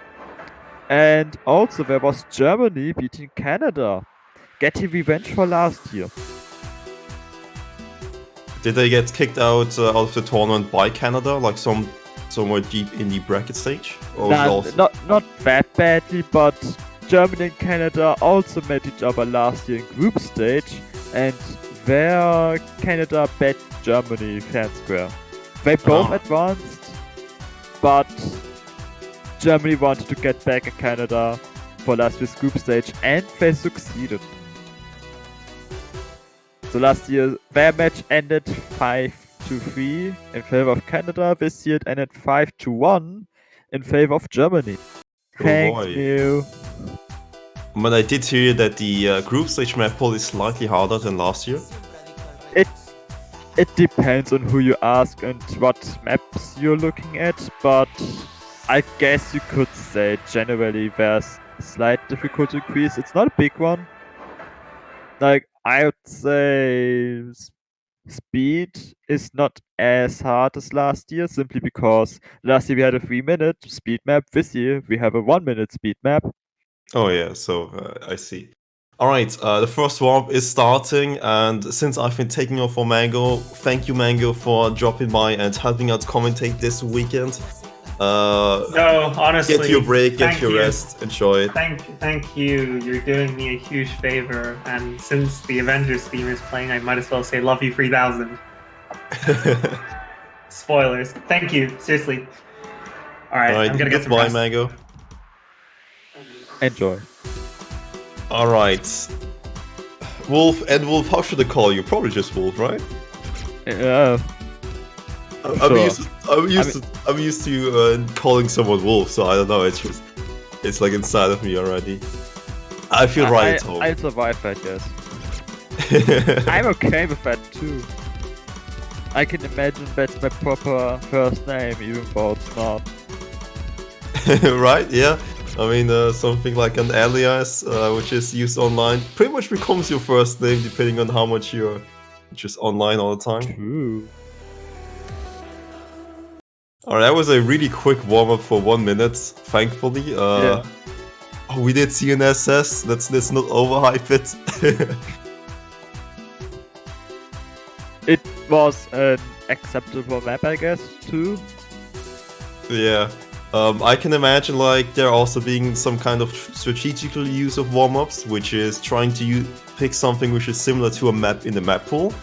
And also there was Germany beating Canada, getting revenge for last year. Did they get kicked out of the tournament by Canada, like somewhere deep in the bracket stage? Or was it also... Not that badly, but Germany and Canada also met each other last year in group stage, and there Canada bet Germany fair and square. They both advanced, but Germany wanted to get back at Canada for last year's group stage, and they succeeded. So last year their match ended 5-3 in favor of Canada. This year it ended 5-1 in favor of Germany. Thanks, boy. Mew. But I did hear that the group stage map pool is slightly harder than last year. It depends on who you ask and what maps you're looking at, but I guess you could say generally there's a slight difficulty increase. It's not a big one. Like, I would say speed is not as hard as last year, simply because last year we had a 3-minute speed map. This year we have a 1-minute speed map. Oh yeah, so I see. Alright, the first warm-up is starting, and since I've been taking off for Mango, thank you Mango for dropping by and helping out commentate this weekend. No, honestly. Get your break, get thank your you. rest, enjoy it. Thank you. You're doing me a huge favor. And since the Avengers theme is playing, I might as well say love you 3000. Spoilers. Thank you. Seriously. Alright, I'm gonna get some goodbye rest. Mango. Enjoy. Alright. Wolf, how should I call you? Probably just Wolf, right? Yeah. I'm Sure. used to calling someone Wolf, so I don't know, it's like inside of me already. I feel right at home. I'll survive that, yes. I'm okay with that too. I can imagine that's my proper first name, even though it's not. Right, yeah. I mean, something like an alias, which is used online, pretty much becomes your first name depending on how much you're just online all the time. True. Alright, that was a really quick warm-up for 1 minute, thankfully. Yeah. Oh, we did see an SS, let's not overhype it. It was an acceptable map, I guess, too. Yeah. I can imagine like there also being some kind of strategical use of warm-ups, which is trying to pick something which is similar to a map in the map pool,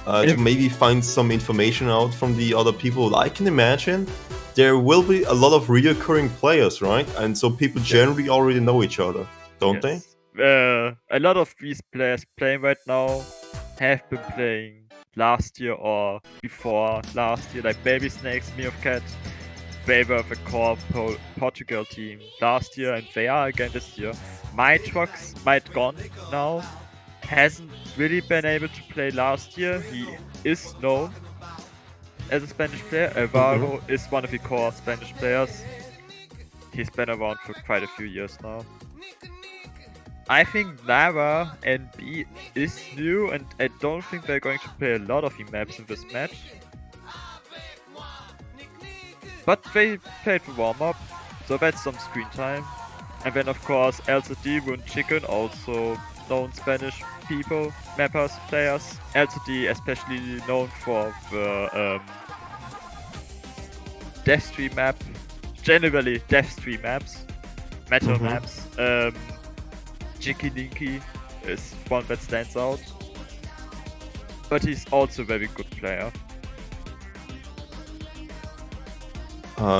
to maybe find some information out from the other people. I can imagine there will be a lot of reoccurring players, right? And so people generally already know each other, don't they? A lot of these players playing right now have been playing last year or before last year, like Baby Snakes, Meowcat. They were the core Portugal team last year, and they are again this year. Might gone now, hasn't really been able to play last year. He is known as a Spanish player. Alvaro is one of the core Spanish players. He's been around for quite a few years now. I think Lara and B is new, and I don't think they're going to play a lot of the maps in this match. But they played the warm-up, so that's some screen time. And then of course LCD, Rune Chicken, also known Spanish people, mappers, players. LCD especially known for the Death Stream map, generally Death Stream maps, metal maps. Jiki Linky is one that stands out. But he's also a very good player.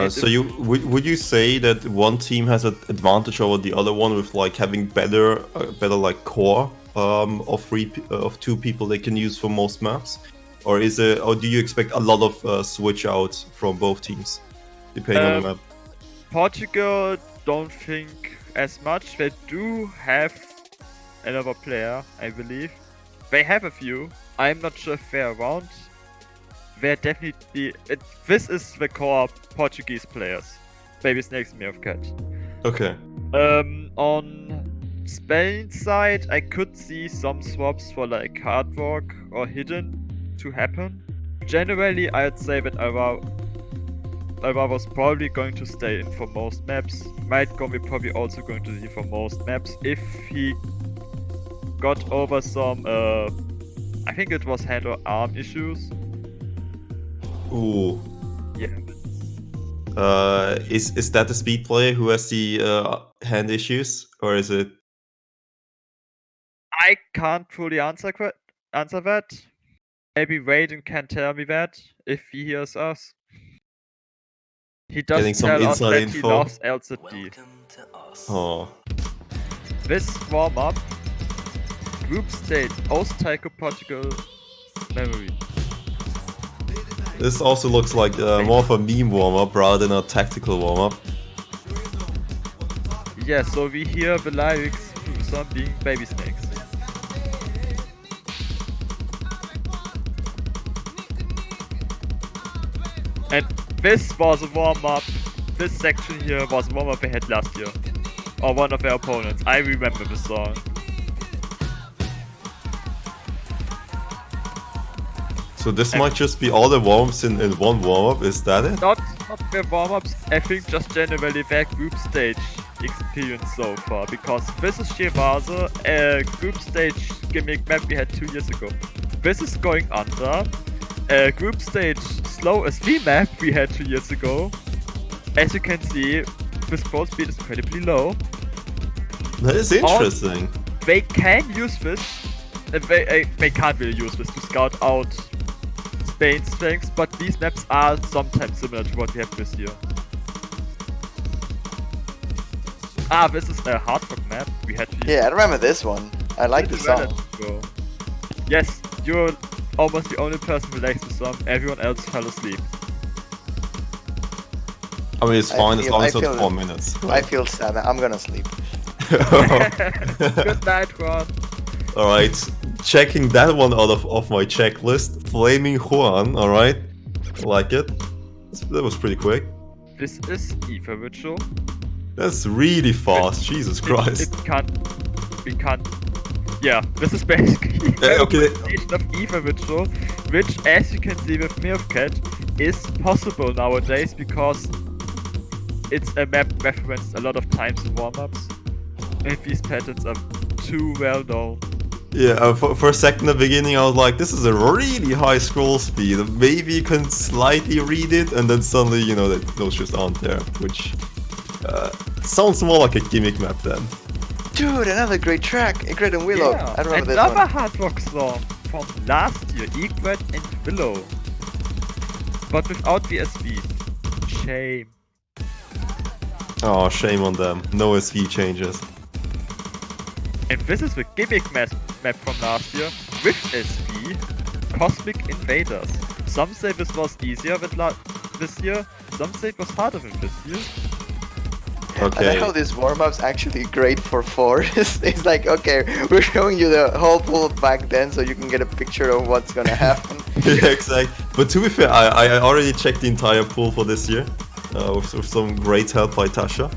So would you say that one team has an advantage over the other one with like having better like core of two people they can use for most maps? or is it, or do you expect a lot of switch out from both teams, depending on the map? Portugal don't think as much. They do have another player, I believe. They have a few. I'm not sure if they're around. They're definitely. This is the core Portuguese players. Baby Snakes, Meow Cat. Okay. On Spain's side, I could see some swaps for like Hard Rock or Hidden to happen. Generally, I'd say that Alva was probably going to stay in for most maps. Might be probably also going to see for most maps if he got over some, I think it was hand or arm issues. Ooh. Yeah. Is that the speed player who has the hand issues, or is it? I can't fully answer that. Maybe Raiden can tell me that if he hears us. He does Getting some tell us inside that info? he loves LZD. Oh. This warm-up, group stage, Ost Taiko Portugal memory. This also looks like more of a meme warm-up rather than a tactical warm-up. Yeah, so we hear the lyrics to the song being Baby Snakes. And this was a warm-up. This section here was a warm-up we had last year. Or one of their opponents. I remember the song. So this might just be all the warm-ups in one warm-up, is that it? Not their warm-ups, I think just generally their group stage experience so far. Because this is Shiraza, a group stage gimmick map we had 2 years ago. This is going under a group stage slow SV map we had 2 years ago. As you can see, the spawn speed is incredibly low. That is interesting. They can use this. They can't really use this to scout out Spain's strengths, but these maps are sometimes similar to what we have this year. Ah, this is a hard rock map we had to use. Yeah, I remember this one. I like the song. Yes, you're almost the only person who likes the song. Everyone else fell asleep. I mean, it's fine as long as I it's feel- 4 minutes. I feel sad. I'm gonna sleep. Good night, Juan. Alright, checking that one out of my checklist. Flaming Juan, alright. Like it. That was pretty quick. This is Ether Ritual. That's really fast, Jesus Christ. We can't. Yeah, this is basically Okay. a combination of Ether Ritual, which, as you can see with Meowcat, is possible nowadays because it's a map referenced a lot of times in warm-ups, and these patterns are too well known. Yeah, for a second at the beginning I was like, this is a really high scroll speed, maybe you can slightly read it, and then suddenly, you know, that those just aren't there, which sounds more like a gimmick map then. Dude, another great track. Egret and Willow. Yeah, I remember this another one. hard rock song from last year, Egret and Willow. But without the SV. Shame. Oh, shame on them. No SV changes. And this is the gimmick map from last year with SV, Cosmic Invaders. Some say this was easier than this year, some say it was harder than this year. I Okay. like how this warm-up's actually great for 4. It's like, okay, we're showing you the whole pool back then so you can get a picture of what's gonna happen. Yeah, exactly. But to be fair, I already checked the entire pool for this year with some great help by Tasha.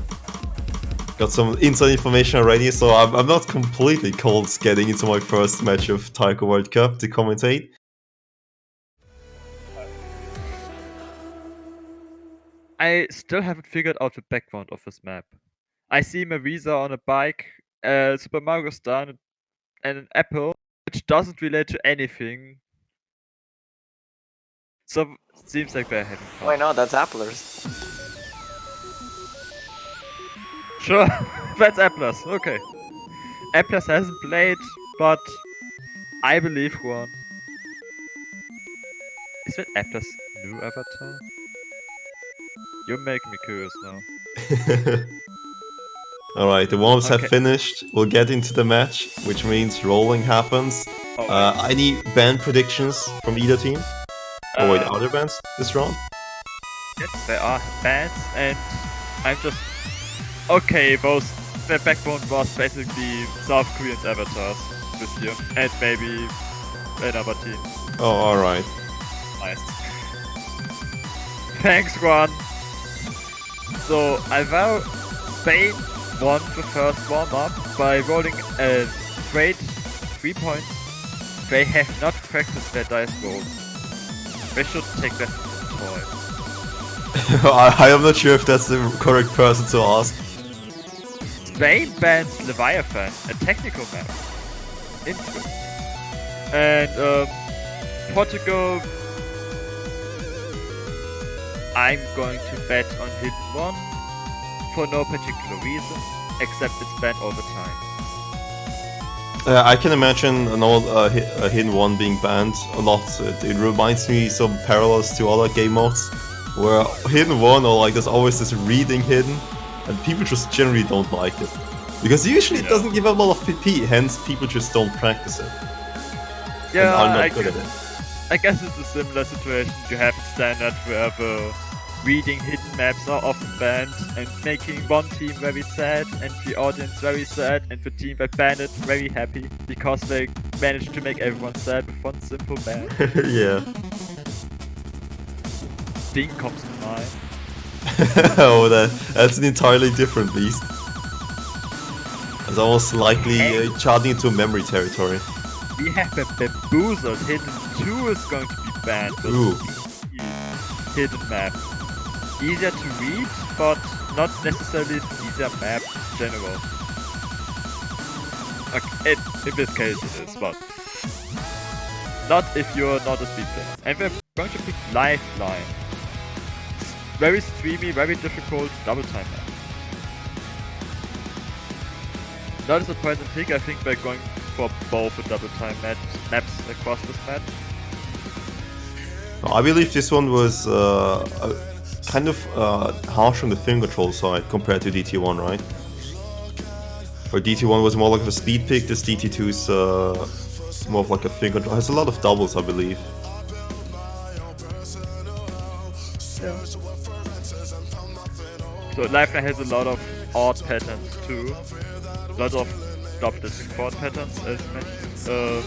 Got some inside information already, so I'm not completely cold getting into my first match of Taiko World Cup to commentate. I still haven't figured out the background of this map. I see Marisa on a bike, Super Mario Star, and an apple, which doesn't relate to anything. So, seems like they're having fun. Why not? That's Applers. Sure, that's Applers, okay. Applers hasn't played, but I believe Juan. Is that Applers' new avatar? You're making me curious now. Alright, the warm-ups have Okay. finished. We'll get into the match, which means rolling happens. I need band predictions from either team. Oh wait, are there bands this round? Yes, there are bands, and I'm just okay. The backbone was basically South Korean's avatars this year, and maybe another team. Oh, alright. Nice. Thanks, Juan. So Alvaro, Spain won the first warm-up by rolling a straight 3 points. They have not practiced their dice rolls. They should take that toy. I am not sure if that's the correct person to ask. Spain bans Leviathan, a technical map. Interesting. And Portugal, I'm going to bet on Hidden One for no particular reason, except it's banned all the time. I can imagine a Hidden One being banned a lot. It reminds me some parallels to other game modes, where Hidden One, or like there's always this reading hidden, and people just generally don't like it. Because usually it doesn't give a lot of PP, hence people just don't practice it. Yeah, and are not good at it. I guess it's a similar situation you have in Standard, where the reading hidden maps are often banned, and making one team very sad, and the audience very sad, and the team that banned it very happy, because they managed to make everyone sad with one simple ban. Yeah. Thing comes to mind. Oh, that's an entirely different beast. It's almost likely charging into memory territory. We have a Bamboozled. Hidden 2 is going to be banned. Ooh. Hidden map. Easier to read, but not necessarily an easier map in general. Okay, in this case it is, but not if you're not a speed player. And we're going to pick Lifeline. Very streamy, very difficult double time map. Not a surprising pick, I think we're going for both the double time maps across this map. I believe this one was kind of harsh on the finger control side compared to DT1, right? Where DT1 was more like a speed pick, this DT2 is more of like a finger control. It has a lot of doubles, I believe. Yeah. So Lifeline has a lot of odd patterns too. A lot of double distinct chord patterns, as mentioned.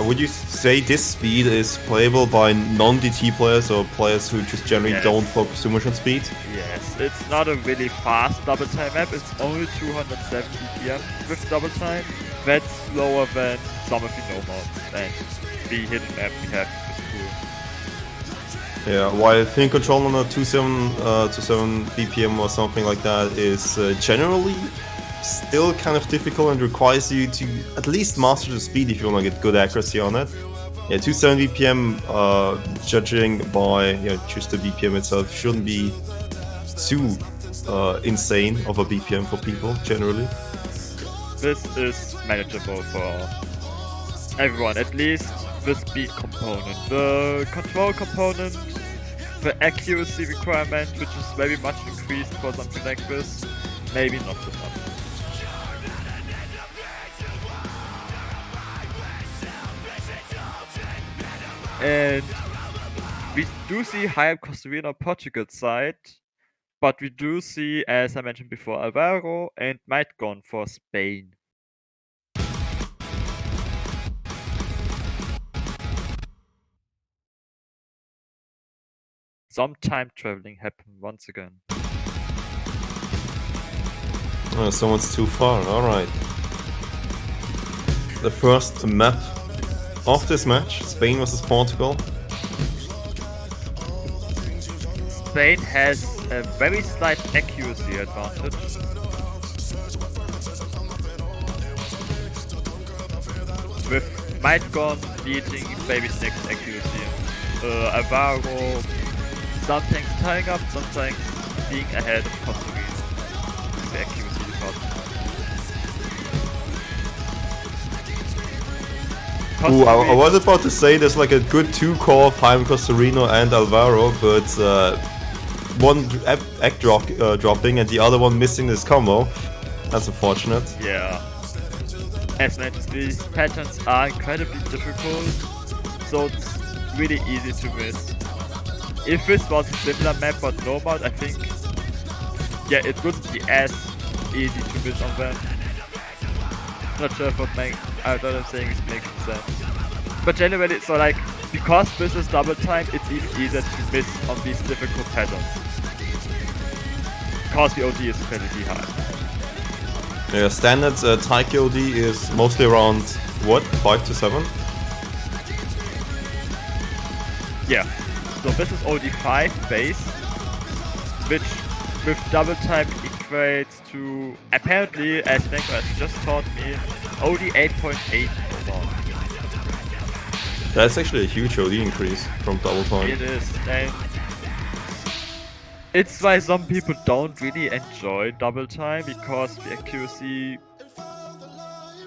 Would you say this speed is playable by non-DT players or players who just generally don't focus too much on speed? Yes, it's not a really fast double time map, it's only 270 BPM with double time. That's slower than some of the normals and the hidden map we have is cool. Yeah, while finger control on a 27 BPM or something like that is generally still kind of difficult and requires you to at least master the speed if you want to get good accuracy on it. Yeah, 270 BPM, judging by just the BPM itself, shouldn't be too insane of a BPM for people generally. This is manageable for everyone, at least the speed component. The control component, the accuracy requirement, which is very much increased for something like this, maybe not so much. And we do see higher Costa Rica on Portugal side, but we do see, as I mentioned before, Alvaro and Might gone for Spain. Some time traveling happened once again. Oh, someone's too far, alright. The first map of this match, Spain versus Portugal. Spain has a very slight accuracy advantage. With Might gone leading Baby Snake's accuracy. Alvaro sometimes tying up, sometimes being ahead of Costa Rica. The accuracy department. Ooh, I was about to say there's like a good 2 core of Jaime Costarino and Alvaro, but one egg dropping and the other one missing this combo. That's unfortunate. Yeah. As mentioned, these patterns are incredibly difficult, so it's really easy to miss. If this was a similar map but no mod, I think, yeah, it wouldn't be as easy to miss on them. Not sure if what I'm saying is making sense. But generally, so like, because this is double time, it's even easier to miss on these difficult patterns. Because the OD is incredibly high. Yeah, standard taiko OD is mostly around, what, 5 to 7? Yeah. So this is OD 5 base, which with double time equates to, apparently, as Neko has just taught me, OD 8.8 overall. That's actually a huge OD increase from double time. It is, and it's why some people don't really enjoy double time, because the accuracy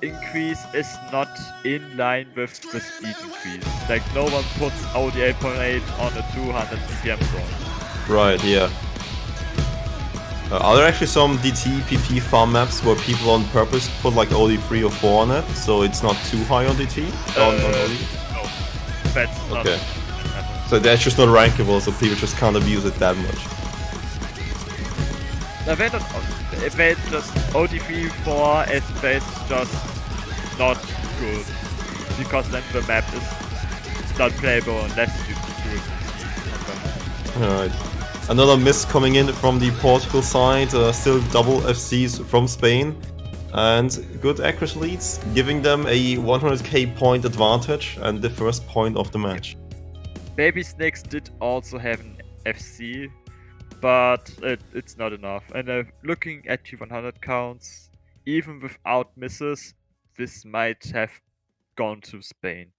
increase is not in line with the speed increase. Like, no one puts OD 8.8 on a 200 BPM sword. Right, yeah. Are there actually some DT PP farm maps where people on purpose put like OD 3 or 4 on it, so it's not too high on DT? On OD? No, that's not. Okay. So that's just not rankable, so people just can't abuse it that much. No, if they just OD3 4 as base is just not good, because then the map is not playable unless you do it. Alright. Another miss coming in from the Portugal side, still double FCs from Spain. And good accuracy leads, giving them a 100k point advantage and the first point of the match. Baby Snakes did also have an FC, but it's not enough. And looking at T100 counts, even without misses, this might have gone to Spain.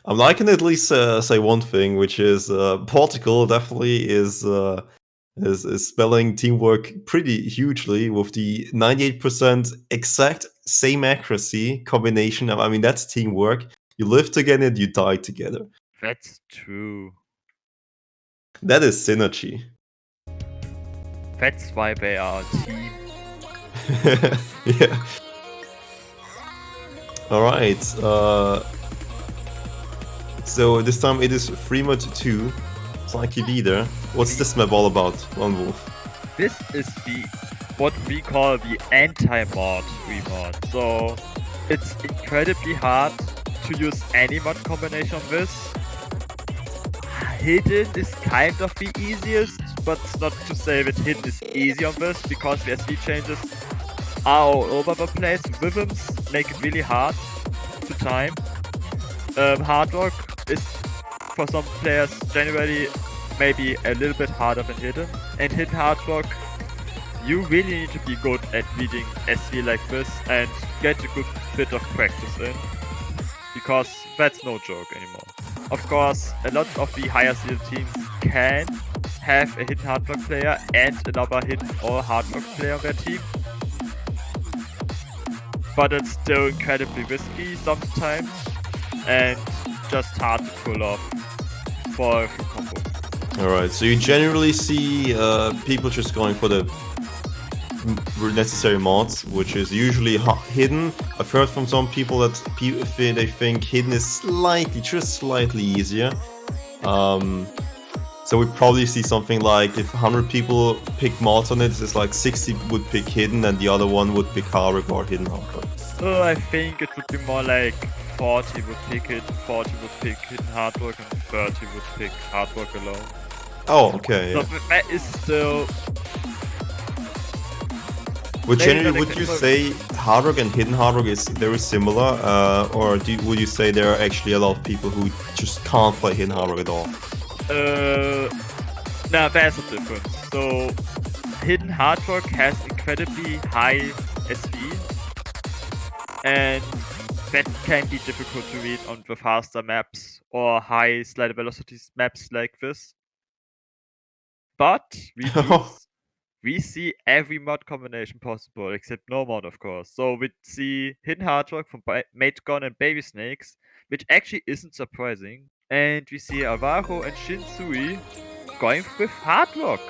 I can at least say one thing, which is Portugal definitely is spelling teamwork pretty hugely with the 98% exact same accuracy combination. I mean, that's teamwork. You live together and you die together. That's true. That is synergy. That's why they are a team. Yeah. Alright. So this time it is 3 mod 2. Psyche leader. What's this map all about, Lone Wolf? This is what we call the anti-mod remod. So it's incredibly hard to use any mod combination of this. Hidden is kind of the easiest, but it's not to say that hidden is easy on this, because the SV changes are all over the place. Rhythms make it really hard to time. Hard rock is for some players generally maybe a little bit harder than hidden. And hidden hard rock, you really need to be good at reading SV like this and get a good bit of practice in, because that's no joke anymore. Of course, a lot of the higher seeded teams can have a hidden hard rock player and another hidden or hard rock player on their team, but it's still incredibly risky sometimes and just hard to pull off for a full combo. Alright, so you generally see people just going for the necessary mods, which is usually hidden. I've heard from some people that they think hidden is slightly, just slightly easier. So we probably see something like if 100 people pick mods on it, it's like 60 would pick hidden and the other one would pick hard or hidden hardcore. So I think it would be more like 40 would pick it, 40 would pick hidden hard work, and 30 would pick hard work alone. Oh, okay. So Yeah. that is still. But maybe generally, not would you exactly- say hard rock and hidden hard rock is very similar, or would you say there are actually a lot of people who just can't play hidden hard rock at all? Now there's a difference. So hidden hard rock has incredibly high SV, and that can be difficult to read on the faster maps or high slider velocities maps like this. But we see every mod combination possible, except no mod, of course. So we see hidden hard rock from Mategon and Baby Snakes, which actually isn't surprising. And we see Avajo and Shinsui going with hard rock.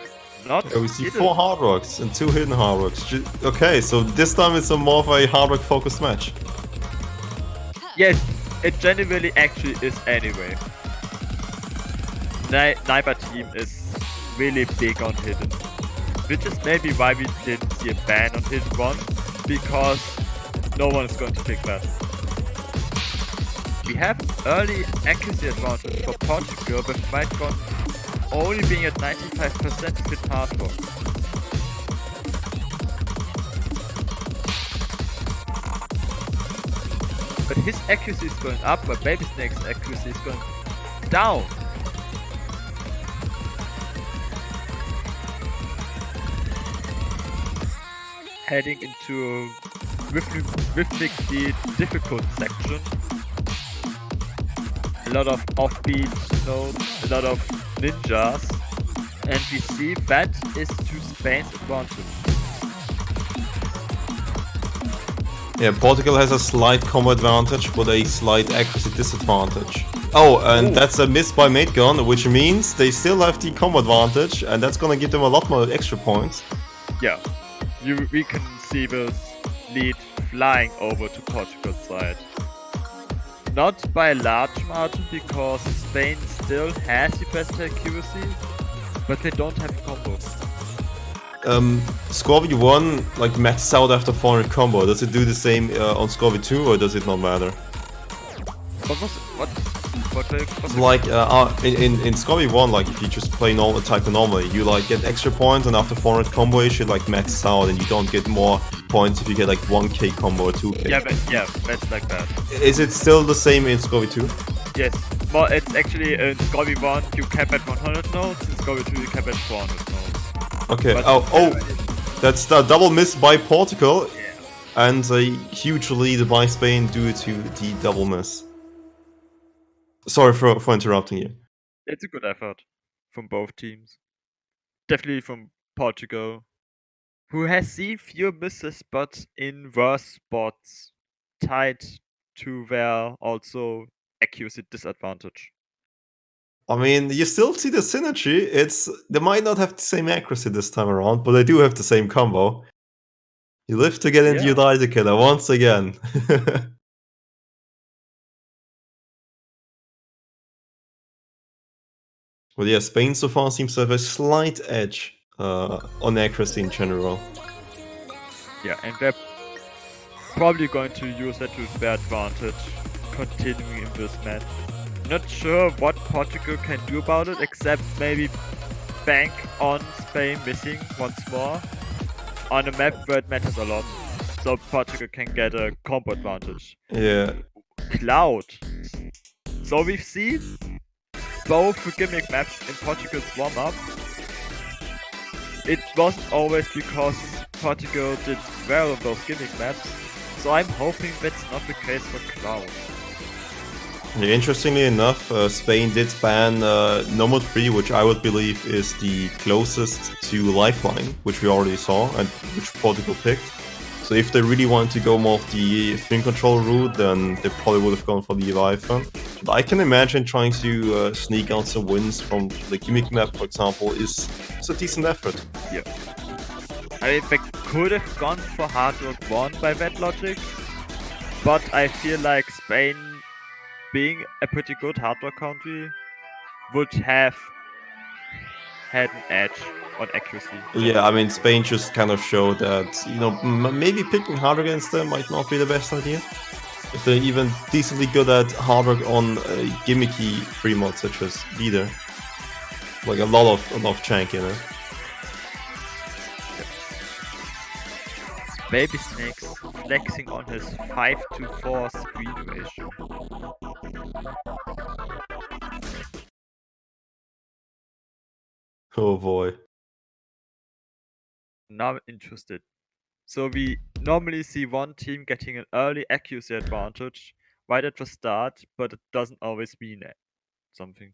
Not Yeah, we see hidden. 4 hard rocks and 2 hidden hard rocks. Okay, so this time it's a more of a hard rock focused match. Yes, it genuinely actually is anyway. Neither team is really big on hidden. Which is maybe why we didn't see a ban on hidden one, because no one is going to pick that. We have early accuracy advantage for Portugal with Micron only being at 95% with hard rock. But his accuracy is going up, but Baby Snake's accuracy is going down. Heading into a rhythmically difficult section. A lot of offbeat notes, a lot of ninjas, and we see that is to Spain's advantage. Yeah, Portugal has a slight combo advantage, but a slight accuracy disadvantage. Oh, and that's a miss by mate gun, which means they still have the combo advantage, and that's gonna give them a lot more extra points. Yeah, we can see this lead flying over to Portugal's side. Not by a large margin, because Spain still has the best accuracy, but they don't have combo. Score V1 like maxes out after 400 combo. Does it do the same on Score V2 or does it not matter? What was it? What Like in Score V1, like if you just play normal taiko normally, you like get extra points, and after 400 combo it should like max out, and you don't get more points if you get like 1k combo or 2k. Yeah, that's like that. Is it still the same in Score V2? Yes, well, it's actually in Score V1 you cap at 100 nodes, in Score V2 you cap at 400 nodes. Okay. But Oh, that's the double miss by Portugal, and a huge lead by Spain due to the double miss. Sorry for interrupting you. It's a good effort from both teams. Definitely from Portugal, who has seen few misses but in worse spots, tied to their also accuracy disadvantage. I mean, you still see the synergy. They might not have the same accuracy this time around, but they do have the same combo. You live to get into Yeah. United Killer once again. Well, yeah, Spain so far seems to have a slight edge on accuracy in general. Yeah, and they're probably going to use that to their advantage, continuing in this match. Not sure what Portugal can do about it, except maybe bank on Spain missing once more on a map where it matters a lot, so Portugal can get a combo advantage. Yeah. Cloud. So we've seen both the gimmick maps in Portugal's warm-up. It wasn't always because Portugal did well on those gimmick maps, so I'm hoping that's not the case for Cloud. Yeah, interestingly enough, Spain did ban Nomad 3, which I would believe is the closest to Lifeline, which we already saw, and which Portugal picked. So if they really want to go more of the fin control route, then they probably would have gone for the Leviathan. But I can imagine trying to sneak out some wins from the gimmick map, for example, is a decent effort. Yeah. I mean, they could have gone for Hard Rock 1 by that logic, but I feel like Spain, being a pretty good Hard Rock country, would have had an edge on accuracy. Yeah, I mean, Spain just kind of showed that, you know, maybe picking hard against them might not be the best idea. If they're even decently good at hard rock on a gimmicky free mod such as Leader. Like a lot of chank in it. Baby Snakes flexing on his 5-4 screen ratio. Oh boy. Now I'm interested. So we normally see one team getting an early accuracy advantage right at the start, but it doesn't always mean something.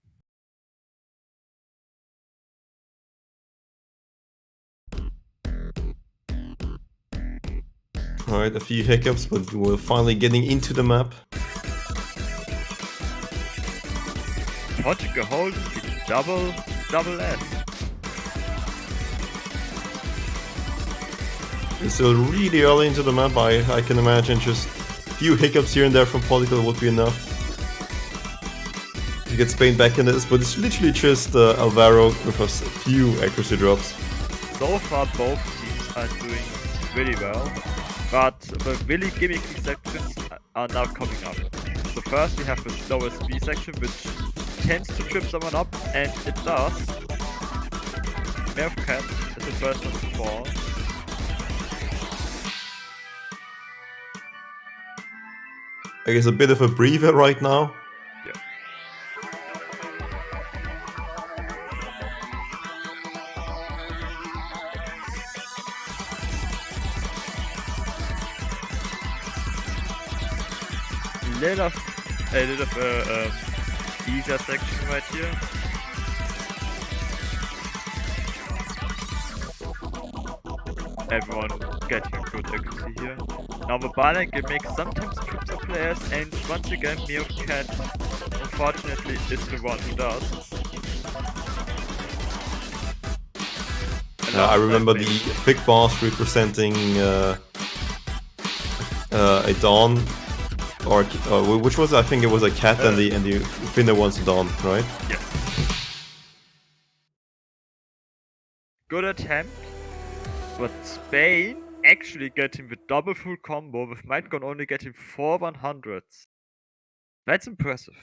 Alright, a few hiccups, but we're finally getting into the map. Portugal holding the double double S. It's still really early into the map. I can imagine just a few hiccups here and there from Polycle would be enough to get Spain back in this, but it's literally just Alvaro with a few accuracy drops. So far, both teams are doing really well, but the really gimmicky sections are now coming up. So first we have the slowest B section, which tends to trip someone up, and it does. Cat is the first one to fall. I guess a bit of a breather right now. Yeah. A little easier section right here. Everyone getting good accuracy here. Now the Barley gimmick sometimes trips up players, and once again Cat unfortunately is the one who does. I remember the thick bars representing a Dawn, or which was, I think it was a cat, and the thinner one's a Dawn, right? Yes. Good attempt, but Spain actually getting the double full combo with Mightgun only getting 4 100s. That's impressive.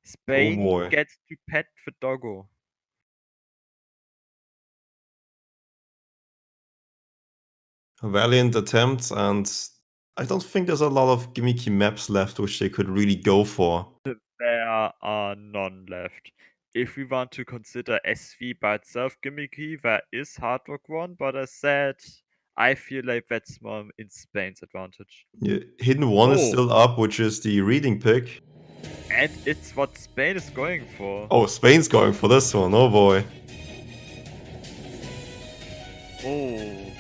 Spain boy. gets to pet the doggo. Valiant attempts, and I don't think there's a lot of gimmicky maps left which they could really go for. There are none left. If we want to consider SV by itself gimmicky, there is Hard Rock one, but as said, I feel like that's more in Spain's advantage. Yeah, Hidden One is still up, which is the reading pick. And it's what Spain is going for. Oh, Spain's going for this one, oh boy. Oh,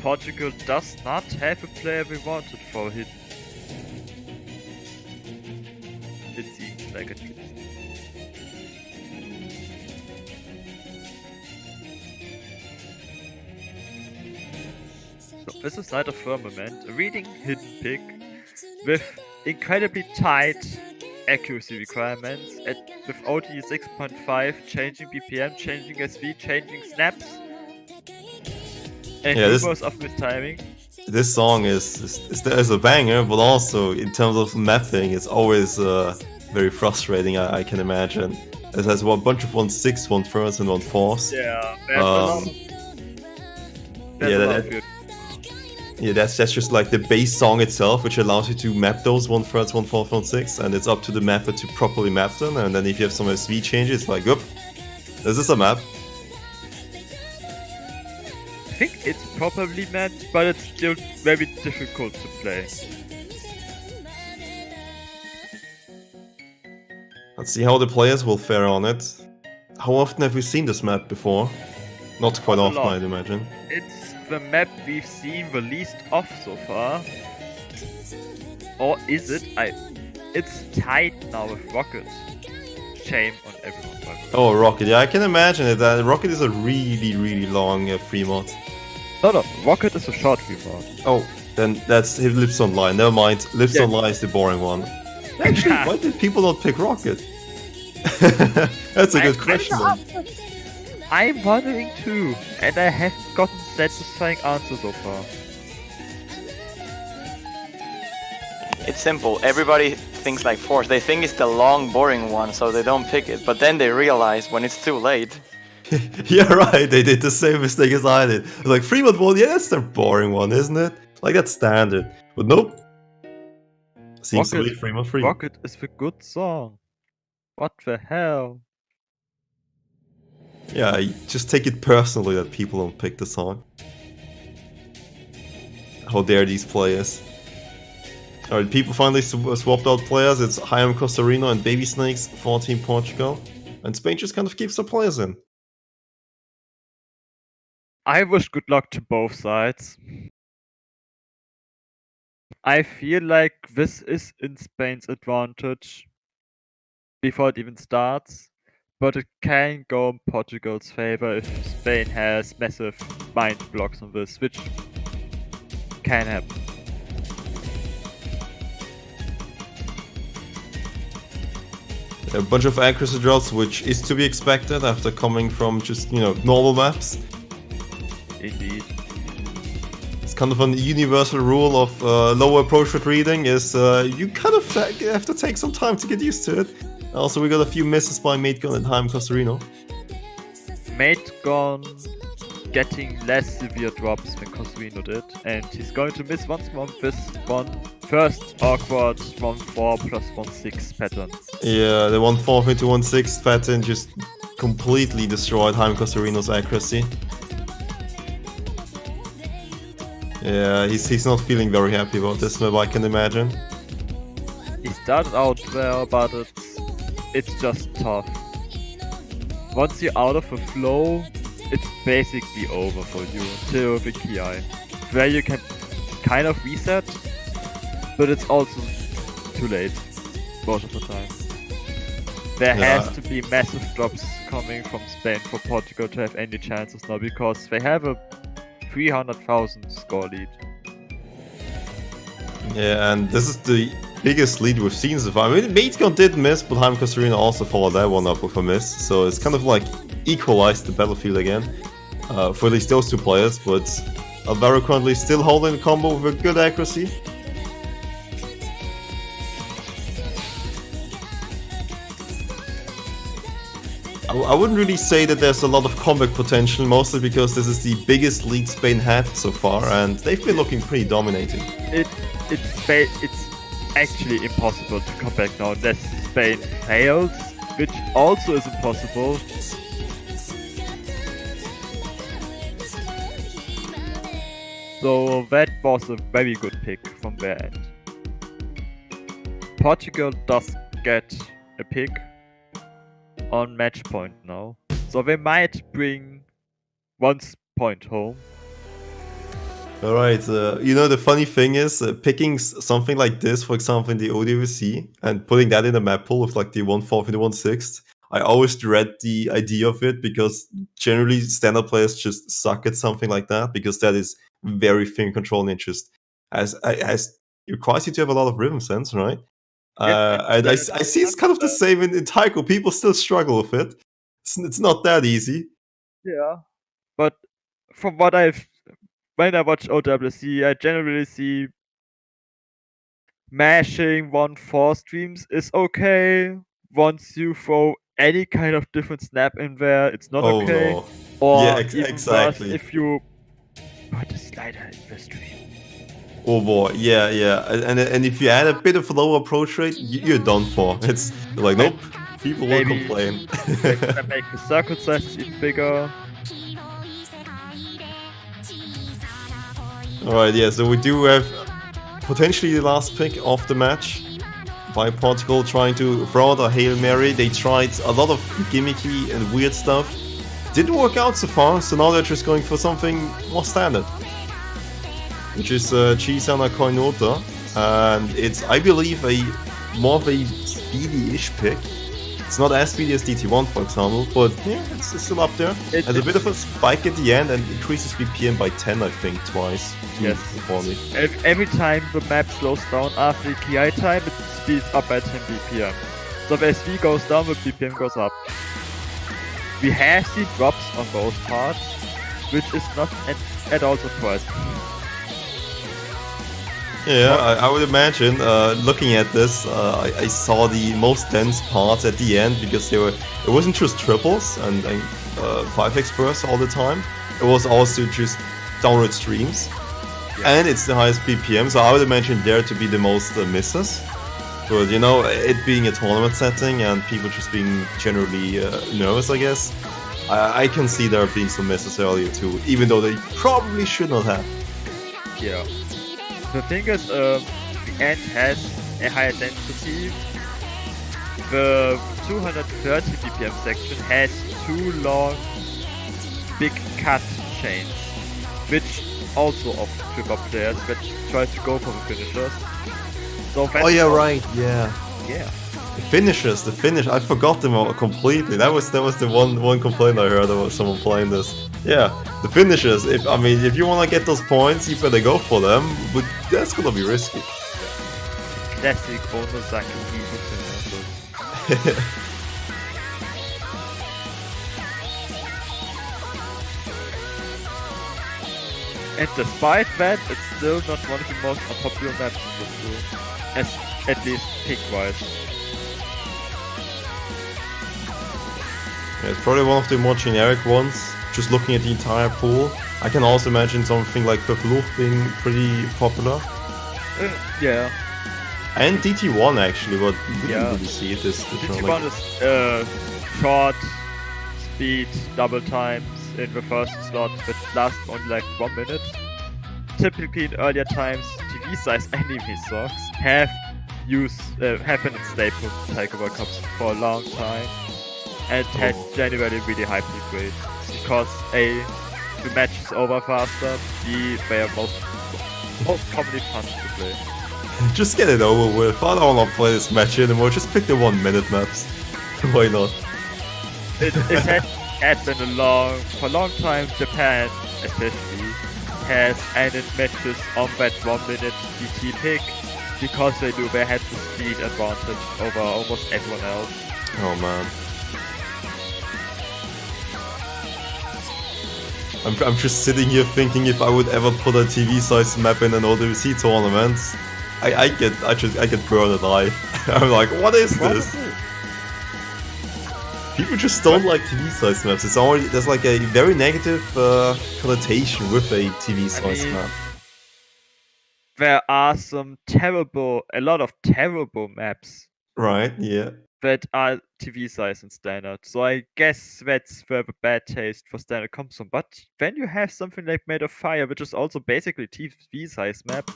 Portugal does not have a player we wanted for Hidden. It seems like it. So this is Night of Firmament, a reading hidden pick with incredibly tight accuracy requirements with OTE 6.5, changing BPM, changing SV, changing snaps, and numerous of mistiming. This song is a banger, but also in terms of mapping, it's always very frustrating. I can imagine. It has one bunch of 1/6, 1/3, and 1/4. Yeah, yeah, that's just like the base song itself, which allows you to map those 1/3, 1/4, 1/6, and it's up to the mapper to properly map them. And then if you have some SV changes, it's like, oop, this is a map. I think it's properly mapped, but it's still very difficult to play. Let's see how the players will fare on it. How often have we seen this map before? Not quite often, I'd imagine. It's the map we've seen the least of so far. Or is it? It's tied now with Rocket. Shame on everyone, by the way. Oh, Rocket. Yeah, I can imagine it. Rocket is a really, really long free mod. No, Rocket is a short free mod. Oh, then that's Lives Online. Never mind. Lives Online is the boring one. Actually, why did people not pick Rocket? That's a good question. I'm wondering too, and I haven't gotten satisfying answer so far. It's simple. Everybody thinks like Force. They think it's the long, boring one, so they don't pick it. But then they realize when it's too late. Yeah, right. They did the same mistake as I did. Like, Fremont one, yeah, that's the boring one, isn't it? Like, that's standard. But nope. Seems to be Fremont free. Rocket is the good song. What the hell? Yeah, I just take it personally that people don't pick the song. How dare these players? Alright, people finally swapped out players. It's Hiram Costa Rica and Baby Snakes for Team Portugal. And Spain just kind of keeps their players in. I wish good luck to both sides. I feel like this is in Spain's advantage before it even starts. but it can go in Portugal's favor if Spain has massive mind blocks on this, which can happen. A bunch of accuracy drops, which is to be expected after coming from just, normal maps. Indeed. It's kind of a universal rule of lower approach rate reading is you kind of have to take some time to get used to it. Also, we got a few misses by Mategon and Haim Costarino. Mategon getting less severe drops than Costarino did, and he's going to miss once more this first awkward 1-4 plus 1-6 pattern. Yeah, the 1-4 into 1-6 pattern just completely destroyed Haim Costarino's accuracy. Yeah, he's not feeling very happy about this map, I can imagine. He started out well, but it's just tough. Once you're out of a flow, it's basically over for you until the KI, where you can kind of reset, but it's also too late most of the time. There has to be massive drops coming from Spain for Portugal to have any chances now, because they have a 300,000 score lead. Yeah, and this is the biggest lead we've seen so far. I mean, Mategon did miss, but Haim Costarino also followed that one up with a miss, so it's kind of like equalized the battlefield again for at least those two players, but Alvaro currently still holding the combo with a good accuracy. I wouldn't really say that there's a lot of comeback potential, mostly because this is the biggest lead Spain had so far, and they've been looking pretty dominating. It's actually impossible to come back now unless Spain fails, which also is impossible. So that was a very good pick from their end. Portugal does get a pick on match point now, so they might bring 1 point home. Alright, the funny thing is, picking something like this, for example, in the ODVC, and putting that in a map pool with like the 1-4 and the 1-6, I always dread the idea of it, because generally standard players just suck at something like that, because that is very finger control and just as it requires you to have a lot of rhythm sense, right? And I see it's kind of the same in taiko. People still struggle with it. It's not that easy. Yeah, but from when I watch OWC, I generally see mashing 1-4 streams is okay. Once you throw any kind of different snap in there, it's not okay. No. Or Yeah, even exactly. worse if you put a slider in the stream. Oh boy, yeah. And if you add a bit of a lower approach rate, you're done for. It's like, nope, people will Maybe complain. make the circle sizes even bigger. Alright, yeah, so we do have potentially the last pick of the match by Portugal, trying to throw out a Hail Mary. They tried a lot of gimmicky and weird stuff. Didn't work out so far, so now they're just going for something more standard, which is Chisana Koinota, and it's, I believe, more of a speedy-ish pick. It's not as speedy as DT1, for example, but yeah, it's still up there. It has a bit of a spike at the end and increases BPM by 10, I think, twice. Yes. Every time the map slows down after the KI time, it speeds up by 10 BPM. So the SV goes down, the BPM goes up. We have seen drops on both parts, which is not at all surprising. Yeah, I would imagine, looking at this, I saw the most dense parts at the end, because it wasn't just triples and 5x bursts all the time, it was also just downward streams, and it's the highest BPM, so I would imagine there to be the most misses. But it being a tournament setting and people just being generally nervous, I guess, I can see there being some misses earlier too, even though they probably should not have. Yeah. The thing is, the end has a higher density. The 230 BPM section has 2 long, big cut chains, which also often trip up players that try to go for the finishers. So oh yeah, right, yeah. Yeah. The finish. I forgot them all completely. That was the one complaint I heard about someone playing this. Yeah, the finishes. If you wanna get those points, you better go for them. But that's gonna be risky. Classic Onosaki finishes. And despite that, it's still not one of the most unpopular maps in this game. At least pick-wise. Yeah, it's probably one of the more generic ones. Just looking at the entire pool, I can also imagine something like Verflucht being pretty popular. Yeah. And DT1 actually, but we didn't Yeah. really see it this DT1 round. is short, speed, double times in the first slot, but lasts only like 1 minute. Typically in earlier times, TV size anime songs have been a staple in Taiko World Cups for a long time and had generally really high peak rate because A, the match is over faster, B, they are most commonly fun to play. Just get it over with. I don't want to play this match anymore. Just pick the 1 minute maps. Why not? It had been for a long time, Japan especially has ended matches on that 1 minute DT pick because they knew they had the speed advantage over almost everyone else. Oh man. I'm just sitting here thinking if I would ever put a TV size map in an OWC tournament, I get burned alive. I'm like, what is this? People just don't like TV size maps. There's like a very negative connotation with a TV size map. There are a lot of terrible maps Right, yeah. that are TV size in standard. So I guess that's where the bad taste for standard comes from. But then you have something like Made of Fire, which is also basically TV size map.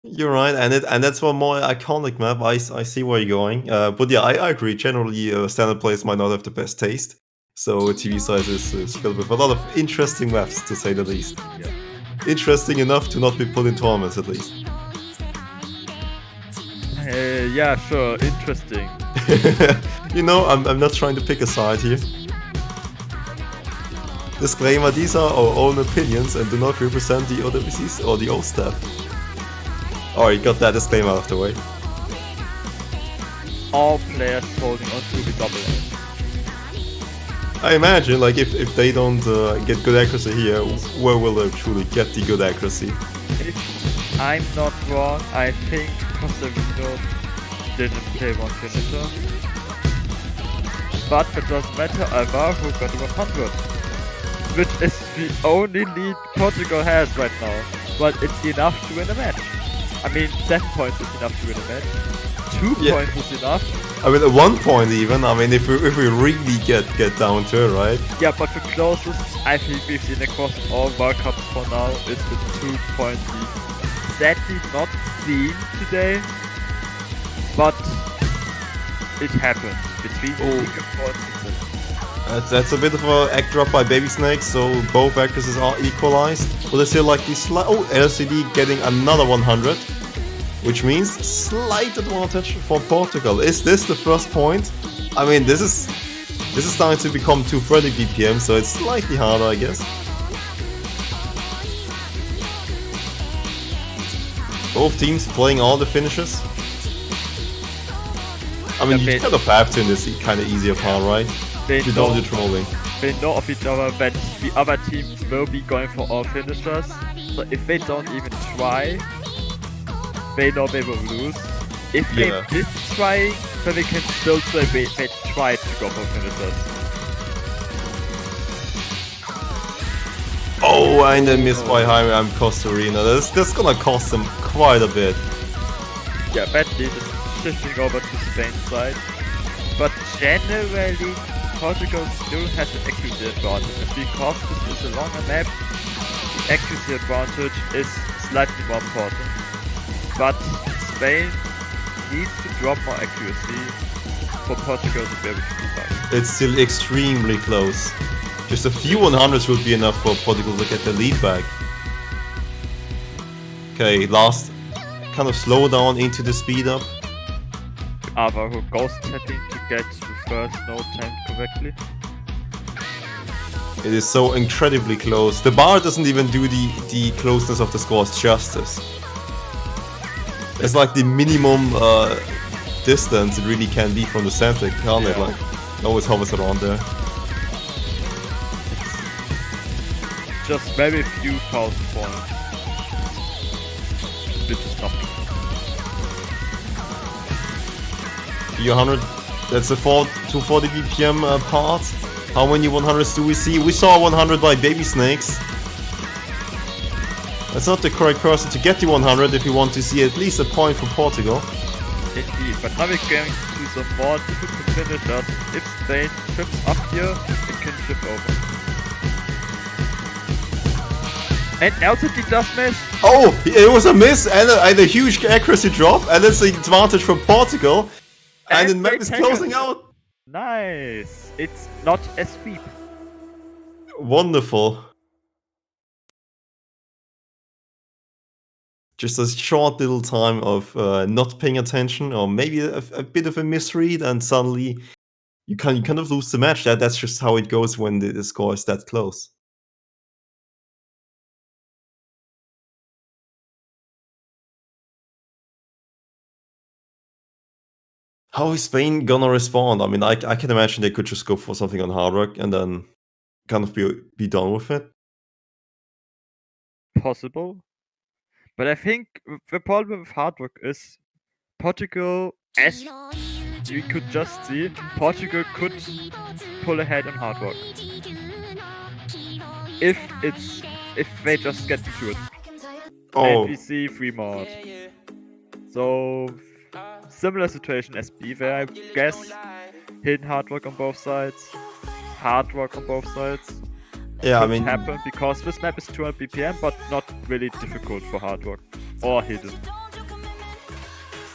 You're right, and that's one more iconic map. I see where you're going. But yeah, I agree. Generally, standard players might not have the best taste. So TV size is filled with a lot of interesting maps, to say the least. Yeah. Interesting enough to not be put in tournaments, at least. Yeah, sure, interesting. You know, I'm not trying to pick a side here. Disclaimer, these are our own opinions and do not represent the OWCs or the O staff. Alright, got that disclaimer out of the way. All players holding on to the double edge. I imagine, like, if they don't get good accuracy here, where will they truly get the good accuracy? If I'm not wrong, I think Costavino didn't play one finisher. But it doesn't matter, Alvaro got 100. Which is the only lead Portugal has right now. But it's enough to win a match. I mean, 7 points is enough to win a match. 2 points is enough. I mean, at 1 point even. I mean, if we really get down to it, right? Yeah, but the closest I think we've seen across all World Cups for now is the 2 point lead. Sadly not seen today, but it happened between the League of Forces. That's a bit of an act drop by Baby Snake, so both actresses are equalized. But there's still like this LCD getting another 100, which means slight advantage for Portugal. Is this the first point? I mean, this is starting to become 230 BPM, so it's slightly harder, I guess. Both teams playing all the finishes. I mean, you kind of have to in this kind of easier part, right? They You know, don't do trolling. they know of each other that the other team will be going for all finishers. So if they don't even try, they know they will lose. If they did try, then they can still say they tried to go for finishers. Oh, and then missed by Jaime and Costa Rica. That's gonna cost them quite a bit. Yeah, that lead is shifting over to Spain's side. But generally, Portugal still has an accuracy advantage. And because this is a longer map, the accuracy advantage is slightly more important. But Spain needs to drop more accuracy for Portugal to be able to do that. It's still extremely close. Just a few 100s would be enough for Portugal to get the lead back. Okay, last kind of slow down into the speed up. Alvaro ghost tapping to get the first note timed correctly. It is so incredibly close. The bar doesn't even do the closeness of the scores justice. It's like the minimum distance it really can be from the center, can't it? Like, it always hovers around there. Just very few thousand points. Which is nothing. 400, that's a 240 BPM part. How many 100s do we see? We saw 100 by Baby Snakes. That's not the correct person to get the 100 if you want to see at least a point for Portugal. Indeed, but now we're going to some more difficult finishers. If Spain trips up here, it can trip over. And LCD does miss. Oh, it was a miss and a huge accuracy drop, and it's the advantage for Portugal. And the map is closing out. Nice. It's not a sweep. Wonderful. Just a short little time of not paying attention, or maybe a bit of a misread, and suddenly you kind of lose the match. That's just how it goes when the score is that close. How is Spain gonna respond? I mean, I can imagine they could just go for something on hard rock and then kind of be done with it. Possible. But I think the problem with hard rock is Portugal, as you could just see, Portugal could pull ahead on hard rock. If they just get to it. Oh. And we see free mod. So similar situation as B, where I guess hidden hard rock on both sides, hard rock on both sides. Yeah, I could mean, happen because this map is 200 BPM, but not really difficult for hard rock or hidden.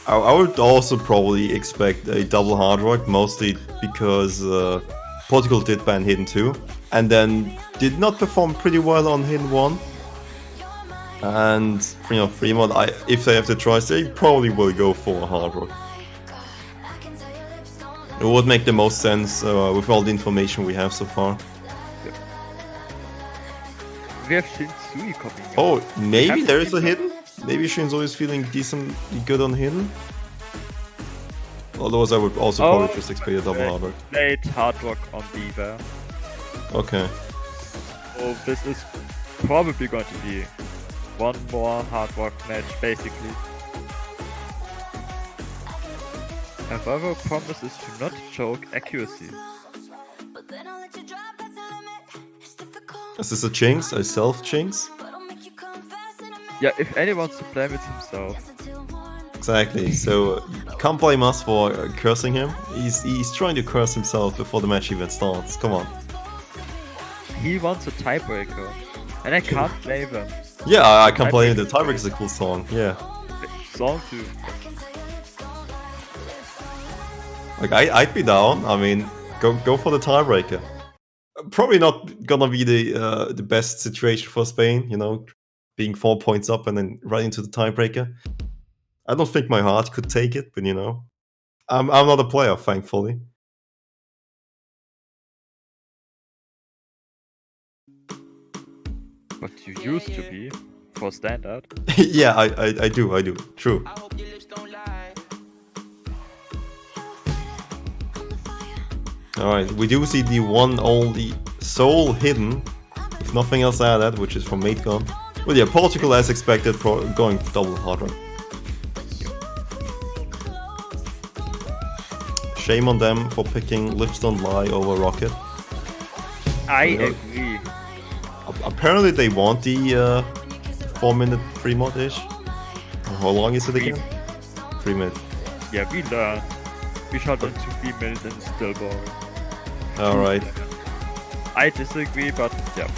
I would also probably expect a double hard rock, mostly because Portugal did ban hidden 2, and then did not perform pretty well on hidden 1. And Fremont, if they have the choice, they probably will go for a hard rock. It would make the most sense with all the information we have so far. We have Shinsui coming in. Oh, maybe there is a hidden? Maybe Shinzo is feeling decently good on hidden? Otherwise I would also probably just expect a double hard rock. Played hard rock on B there. Okay. So this is probably going to be one more hard rock match, basically. However, promise is to not choke accuracy. Is this a jinx? A self-jinx? Yeah, if anyone wants to blame it himself. Exactly, so you can't blame us for cursing him. He's trying to curse himself before the match even starts, come on. He wants a tiebreaker, and I can't blame him. Yeah, I can't blame him, the tiebreaker is a cool song, yeah. Song too. Like, I'd be down, I mean, go for the tiebreaker. Probably not gonna be the best situation for Spain, being 4 points up and then right into the tiebreaker. I don't think my heart could take it, but I'm not a player, thankfully. But you used to be, for standard. Yeah, I do, true. Alright, we do see the one only soul hidden, if nothing else added, which is from Mate Gun. Well, yeah, Portugal as expected, going double hard rock. Shame on them for picking Lips Don't Lie over Rocket. I agree. Apparently they want the 4-minute free mod-ish. How long is it again? 3 minutes. Yeah, we learned. We shot into 3 minutes and it's still boring. Alright. I disagree, but yeah.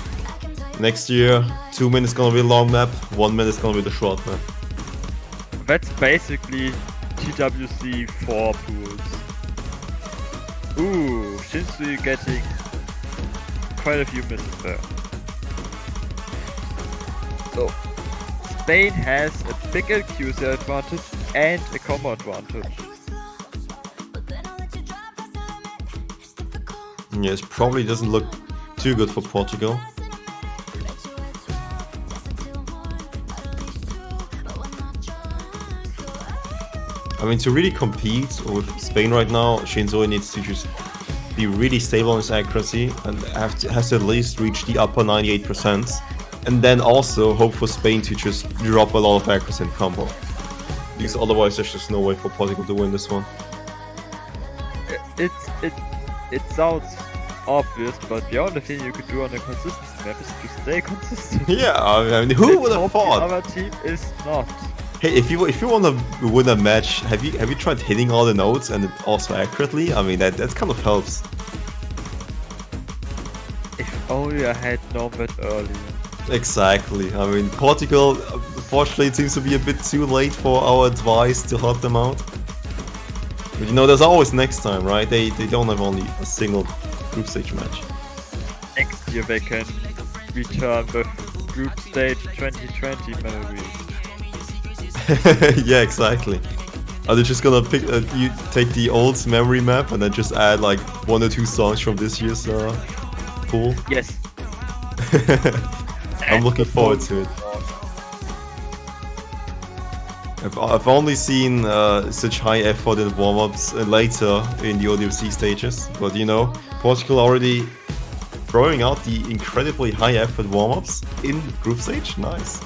Next year, 2 minutes gonna be a long map, 1 minute is gonna be the short map. That's basically TWC 4 pools. Ooh, Shinsui getting quite a few misses there. So, Spain has a big accuracy advantage and a combo advantage. Yes, probably doesn't look too good for Portugal. I mean, to really compete with Spain right now, Shinzoi needs to just be really stable on his accuracy and has to at least reach the upper 98%. And then also hope for Spain to just drop a lot of accuracy in combo. Because otherwise there's just no way for Portugal to win this one. It sounds obvious, but the only thing you could do on a consistency map is to stay consistent. Yeah, I mean, who would have thought? The other team is not. Hey, if you want to win a match, have you tried hitting all the notes and also accurately? I mean, that kind of helps. If only I had known that earlier. Exactly. I mean, Portugal, unfortunately, it seems to be a bit too late for our advice to help them out. But you know, there's always next time, right? They don't have only a single group stage match. Next year they can return with group stage 2020 memories. Yeah, exactly. Are they just gonna pick? You take the old memory map and then just add like 1 or 2 songs from this year's pool? Yes. I'm looking forward to it. I've only seen such high effort in warm-ups later in the ODFC stages, but you know, Portugal already throwing out the incredibly high effort warm-ups in group stage. Nice.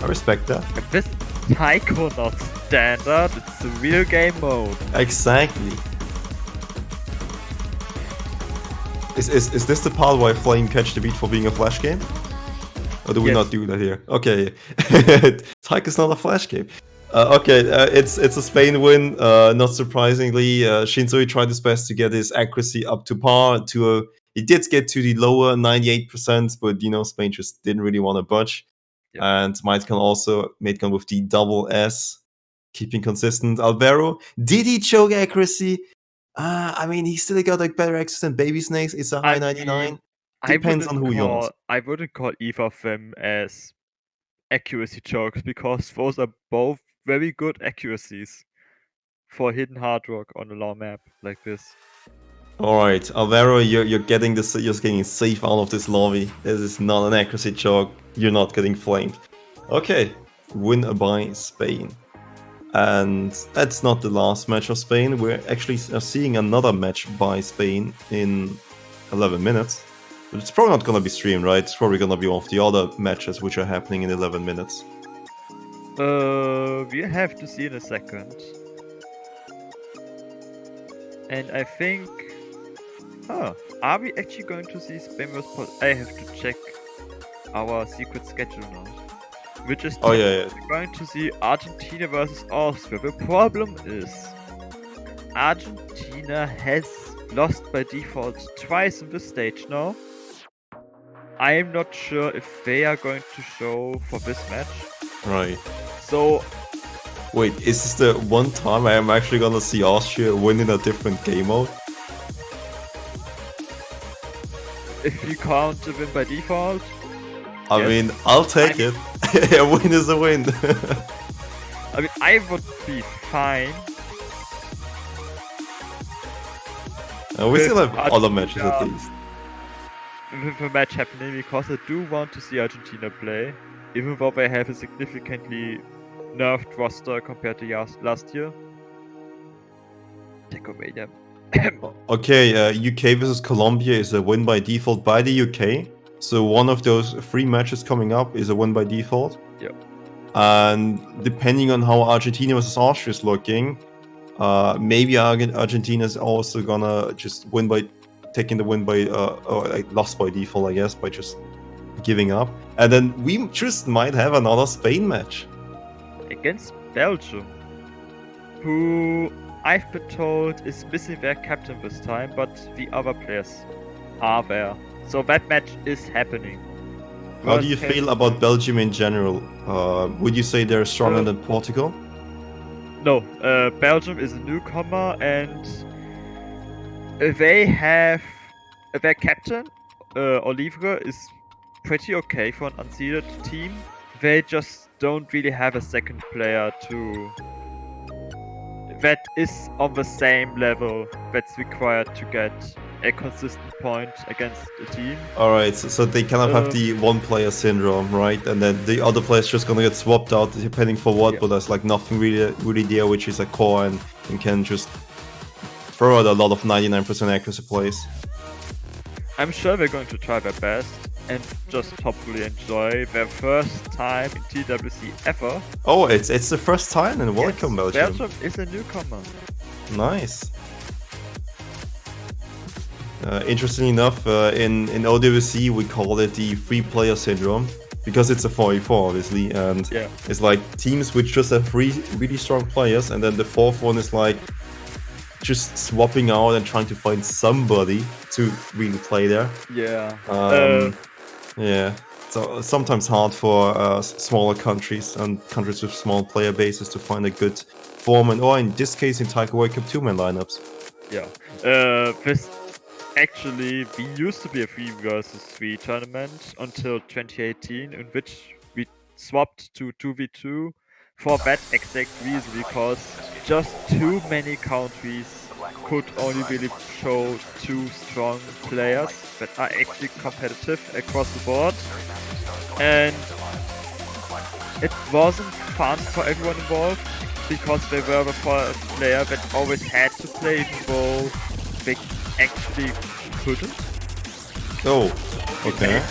I respect that. This taiko not standard, it's a real game mode. Exactly. Is this the part where Flame catch the beat for being a flash game? Or do we not do that here? Okay. Taiko's not a flash game. It's a Spain win. Not surprisingly, Shinzoi tried his best to get his accuracy up to par. He did get to the lower 98%, but you know, Spain just didn't really want to budge. Yep. And Maidkan also made with the double S, keeping consistent. Alvaro, did he choke accuracy? I mean, he still got like better accuracy than Baby Snakes. It's a high 99. Depends on who you ask. I wouldn't call either of them as accuracy chokes because those are both very good accuracies for hidden hard rock on a long map like this. Alright, Alvaro, you're getting safe out of this lobby. This is not an accuracy choke. You're not getting flamed. Okay, win by Spain. And that's not the last match of Spain. We're actually seeing another match by Spain in 11 minutes. But it's probably not going to be streamed, right? It's probably going to be one of the other matches which are happening in 11 minutes. We have to see in a second. And I think... are we actually going to see Spain vs Portugal? I have to check our secret schedule now. Which is we're going to see Argentina versus Austria. The problem is Argentina has lost by default twice in this stage now. I am not sure if they are going to show for this match. Right. So... Wait, is this the one time I am actually gonna see Austria win in a different game mode? If you count a win by default? I mean, I'll take it. A win is a win. I mean, I would be fine. We still have other matches at least. With a match happening, because I do want to see Argentina play, even though they have a significantly nerfed roster compared to last year. Take away them. Okay, UK versus Colombia is a win by default by the UK. So one of those 3 matches coming up is a win by default. Yep. And depending on how Argentina versus Austria is looking, maybe Argentina is also gonna just win by taking the win by or like lost by default, I guess, by just giving up. And then we just might have another Spain match against Belgium, who I've been told is missing their captain this time, but the other players are there. So that match is happening. How do you feel about Belgium in general? Would you say they're stronger than Portugal? No, Belgium is a newcomer and they have their captain, Olivier, is pretty okay for an unseeded team. They just don't really have a second player that is on the same level that's required to get a consistent point against a team. Alright, so they kind of have the one player syndrome, right? And then the other player's just gonna get swapped out depending for what, but there's like nothing really there which is a core and can just throw out a lot of 99% accuracy plays. I'm sure they're going to try their best and just hopefully enjoy their first time in TWC ever. Oh, it's the first time, and welcome, Belgium. Belgium is a newcomer. Nice. Interestingly enough, in OWC we call it the 3-player syndrome because it's a 4v4 obviously, and it's like teams which just have 3 really strong players, and then the 4th one is like just swapping out and trying to find somebody to really play there. Yeah, so sometimes hard for smaller countries and countries with small player bases to find a good form, and or in this case in Taiko World Cup 2-man lineups. This actually, we used to be a 3 versus 3 tournament until 2018, in which we swapped to 2v2 for that exact reason, because just too many countries could only really show 2 strong players that are actually competitive across the board, and it wasn't fun for everyone involved because they were the first player that always had to play even though they actually couldn't. Oh, okay.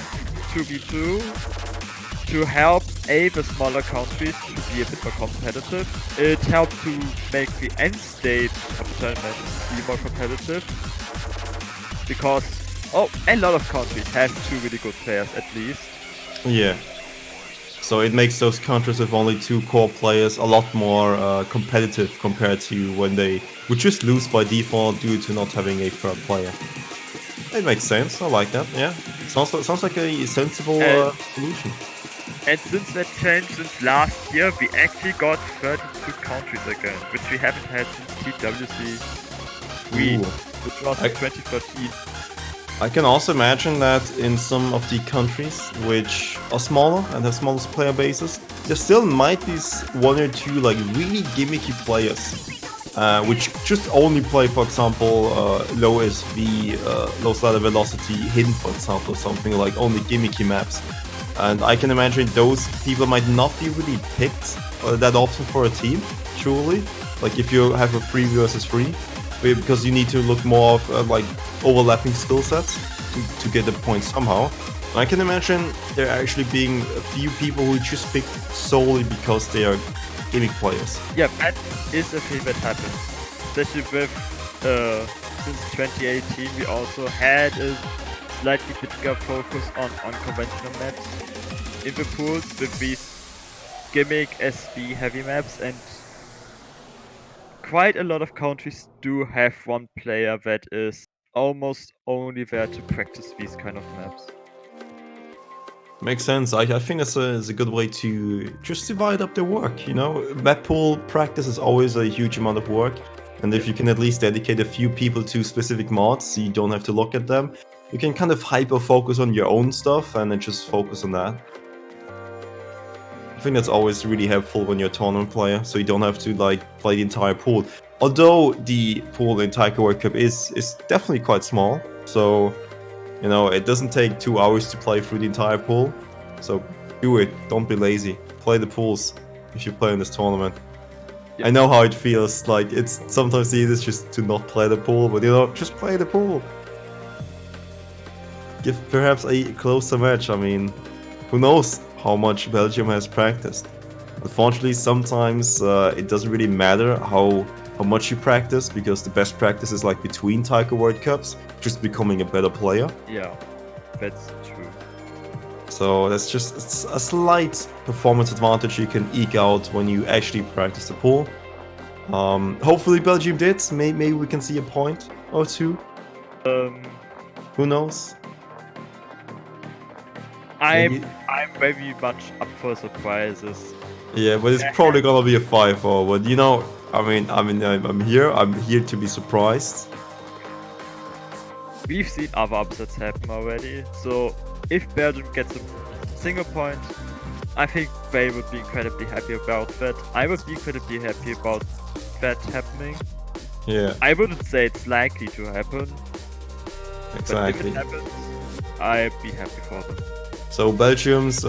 2v2 to help the smaller countries to be a bit more competitive. It helped to make the end stage of the tournament be more competitive because a lot of countries have 2 really good players at least. Yeah. So it makes those countries with only 2 core players a lot more competitive compared to when they would just lose by default due to not having a 3rd player. It makes sense. I like that. Yeah, sounds like a sensible solution. And since that changed since last year, we actually got 32 countries again, which we haven't had since TWC 3, which was in 2013. I can also imagine that in some of the countries which are smaller and have smaller player bases, there still might be 1 or 2 like really gimmicky players, which just only play, for example, low SV, low slider velocity, hidden, for example, something like only gimmicky maps. And I can imagine those people might not be really picked that often for a team, surely. Like if you have a 3 versus 3, because you need to look more of like overlapping skill sets to get the point somehow. I can imagine there actually being a few people who just picked solely because they are gimmick players. Yeah, that is a thing that happens. Especially with, since 2018 we also had a slightly bigger focus on unconventional maps in the pools with these gimmick SV heavy maps, and quite a lot of countries do have 1 player that is almost only there to practice these kind of maps. Makes sense. I think that's a good way to just divide up the work, you know? Map pool practice is always a huge amount of work, and if you can at least dedicate a few people to specific mods so you don't have to look at them, you can kind of hyper-focus on your own stuff and then just focus on that. I think that's always really helpful when you're a tournament player, so you don't have to like play the entire pool. Although the pool in Taiko World Cup is definitely quite small, so you know it doesn't take 2 hours to play through the entire pool. So do it. Don't be lazy. Play the pools if you play in this tournament. Yeah. I know how it feels. Like it's sometimes easiest just to not play the pool, but you know, just play the pool. Give perhaps a closer match. I mean, who knows how much Belgium has practiced. Unfortunately, sometimes it doesn't really matter how much you practice, because the best practice is like between Taiko World Cups, just becoming a better player. Yeah, that's true. So that's just a slight performance advantage you can eke out when you actually practice the pool. Hopefully Belgium did. Maybe we can see a point or 2. Who knows? I'm very much up for surprises. Yeah, but it's probably gonna be a 5-4. But you know, I'm here to be surprised. We've seen other upsets happen already, so if Belgium gets a single point, I think they would be incredibly happy about that. I would be incredibly happy about that happening. Yeah. I wouldn't say it's likely to happen, But if Exactly. it happens, I'd be happy for them. So Belgium's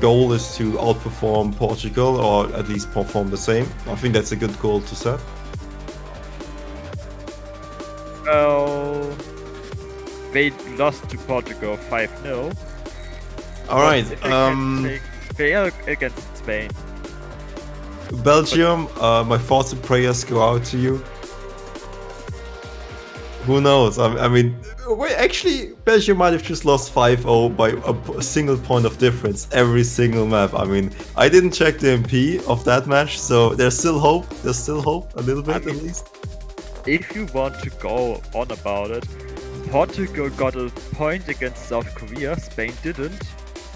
goal is to outperform Portugal, or at least perform the same. I think that's a good goal to set. Well, they lost to Portugal 5-0. All right. If they can take fair against Spain. Belgium, my thoughts and prayers go out to you. Who knows? I mean, wait, actually, Belgium might have just lost 5-0 by a single point of difference every single map. I mean, I didn't check the MP of that match, so there's still hope. There's still hope, a little bit I mean, at least. If you want to go on about it, Portugal got a point against South Korea, Spain didn't.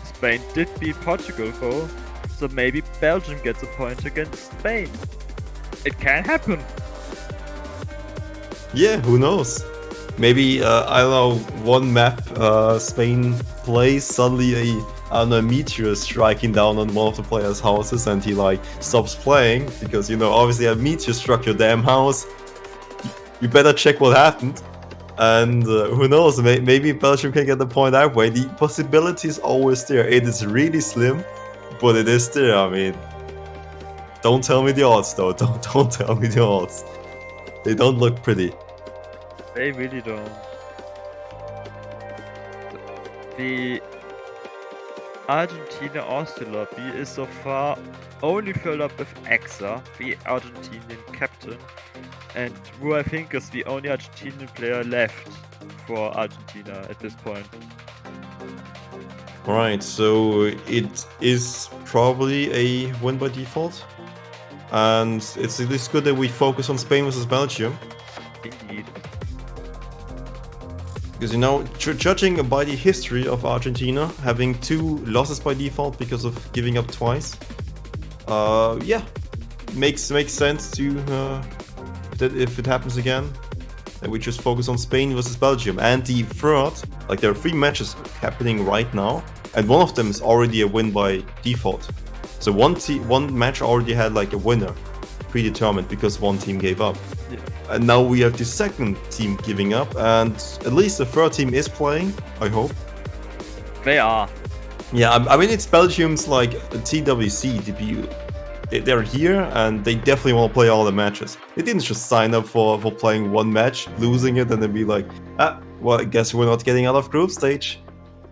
Spain did beat Portugal though, so maybe Belgium gets a point against Spain. It can happen. Yeah, who knows? Maybe, I don't know, one map Spain plays, suddenly a meteor is striking down on one of the players' houses and he like stops playing because, you know, obviously a meteor struck your damn house. You better check what happened. And who knows, maybe Belgium can get the point that way. The possibility is always there. It is really slim, but it is there. I mean, don't tell me the odds though. Don't tell me the odds. They don't look pretty. They really don't. The Argentina-Austria lobby is so far only filled up with Exa, the Argentinian captain, and who I think is the only Argentinian player left for Argentina at this point. Alright, so it is probably a win by default. And it's good that we focus on Spain versus Belgium. Indeed. Because, you know, judging by the history of Argentina, having 2 losses by default because of giving up twice, yeah, makes sense to that if it happens again, then we just focus on Spain versus Belgium. And the third, like there are 3 matches happening right now, and one of them is already a win by default. So one match already had like a winner predetermined because one team gave up. Yeah. And now we have the second team giving up, and at least the third team is playing, I hope. They are. Yeah, I mean, it's Belgium's like TWC debut. They're here, and they definitely want to play all the matches. They didn't just sign up for playing one match, losing it, and then be like, well, I guess we're not getting out of group stage.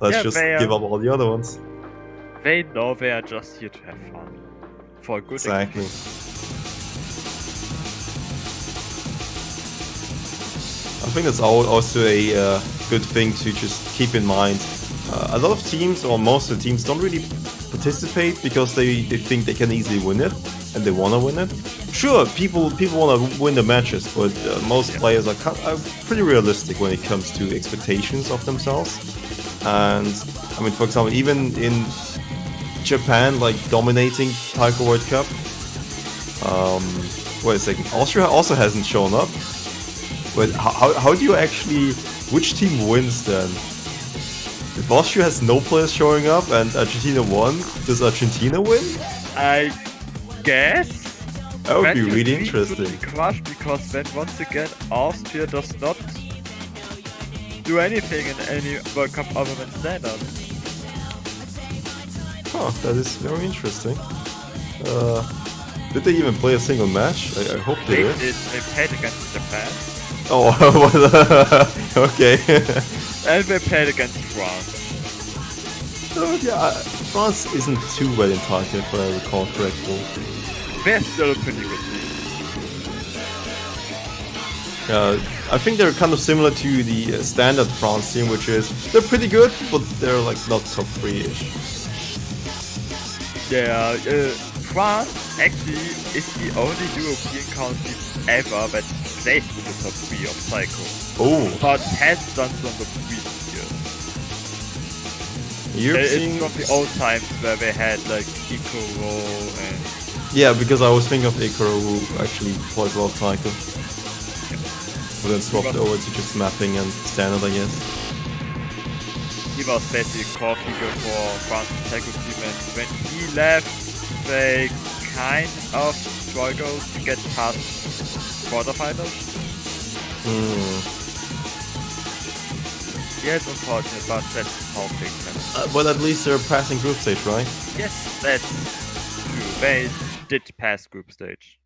Let's just give up all the other ones. They know they are just here to have fun. For a good Exactly. I think that's also a good thing to just keep in mind. A lot of teams, or most of the teams, don't really participate because they think they can easily win it, and they want to win it. Sure, people want to win the matches, but most players are pretty realistic when it comes to expectations of themselves. And, I mean, for example, even in Japan, like, dominating Taiko World Cup, wait a second, Austria also hasn't shown up. But how do you actually... Which team wins then? If Austria has no players showing up and Argentina won, does Argentina win? I guess. That would be Matthew really Reed interesting. would be crushed because then once again Austria does not do anything in any World Cup other than standard. Huh, that is very interesting. Did they even play a single match? I hope they did. They played against Japan. Oh, okay. And they played against France. Oh, yeah, France isn't too well in Taiko, if I recall correctly. They're still a pretty good team. I think they're kind of similar to the standard France team, which is they're pretty good, but they're like not top 3-ish. Yeah, France actually is the only European country ever that plays with the top 3 of Taiko. Oh, But has done so in the previous years. Europe It's seems... from the old times where they had like Ikoro and... Yeah, because I was thinking of Ikoro, who actually plays a lot of Taiko. But then swapped over to just mapping and standard, I guess. He was basically a core figure for France's Taiko team, and when he left, they kind of struggled to get past quarterfinals. Yeah, it's unfortunate, but that's how things happen. But at least they're passing group stage, right? Yes, that's true. They did pass group stage.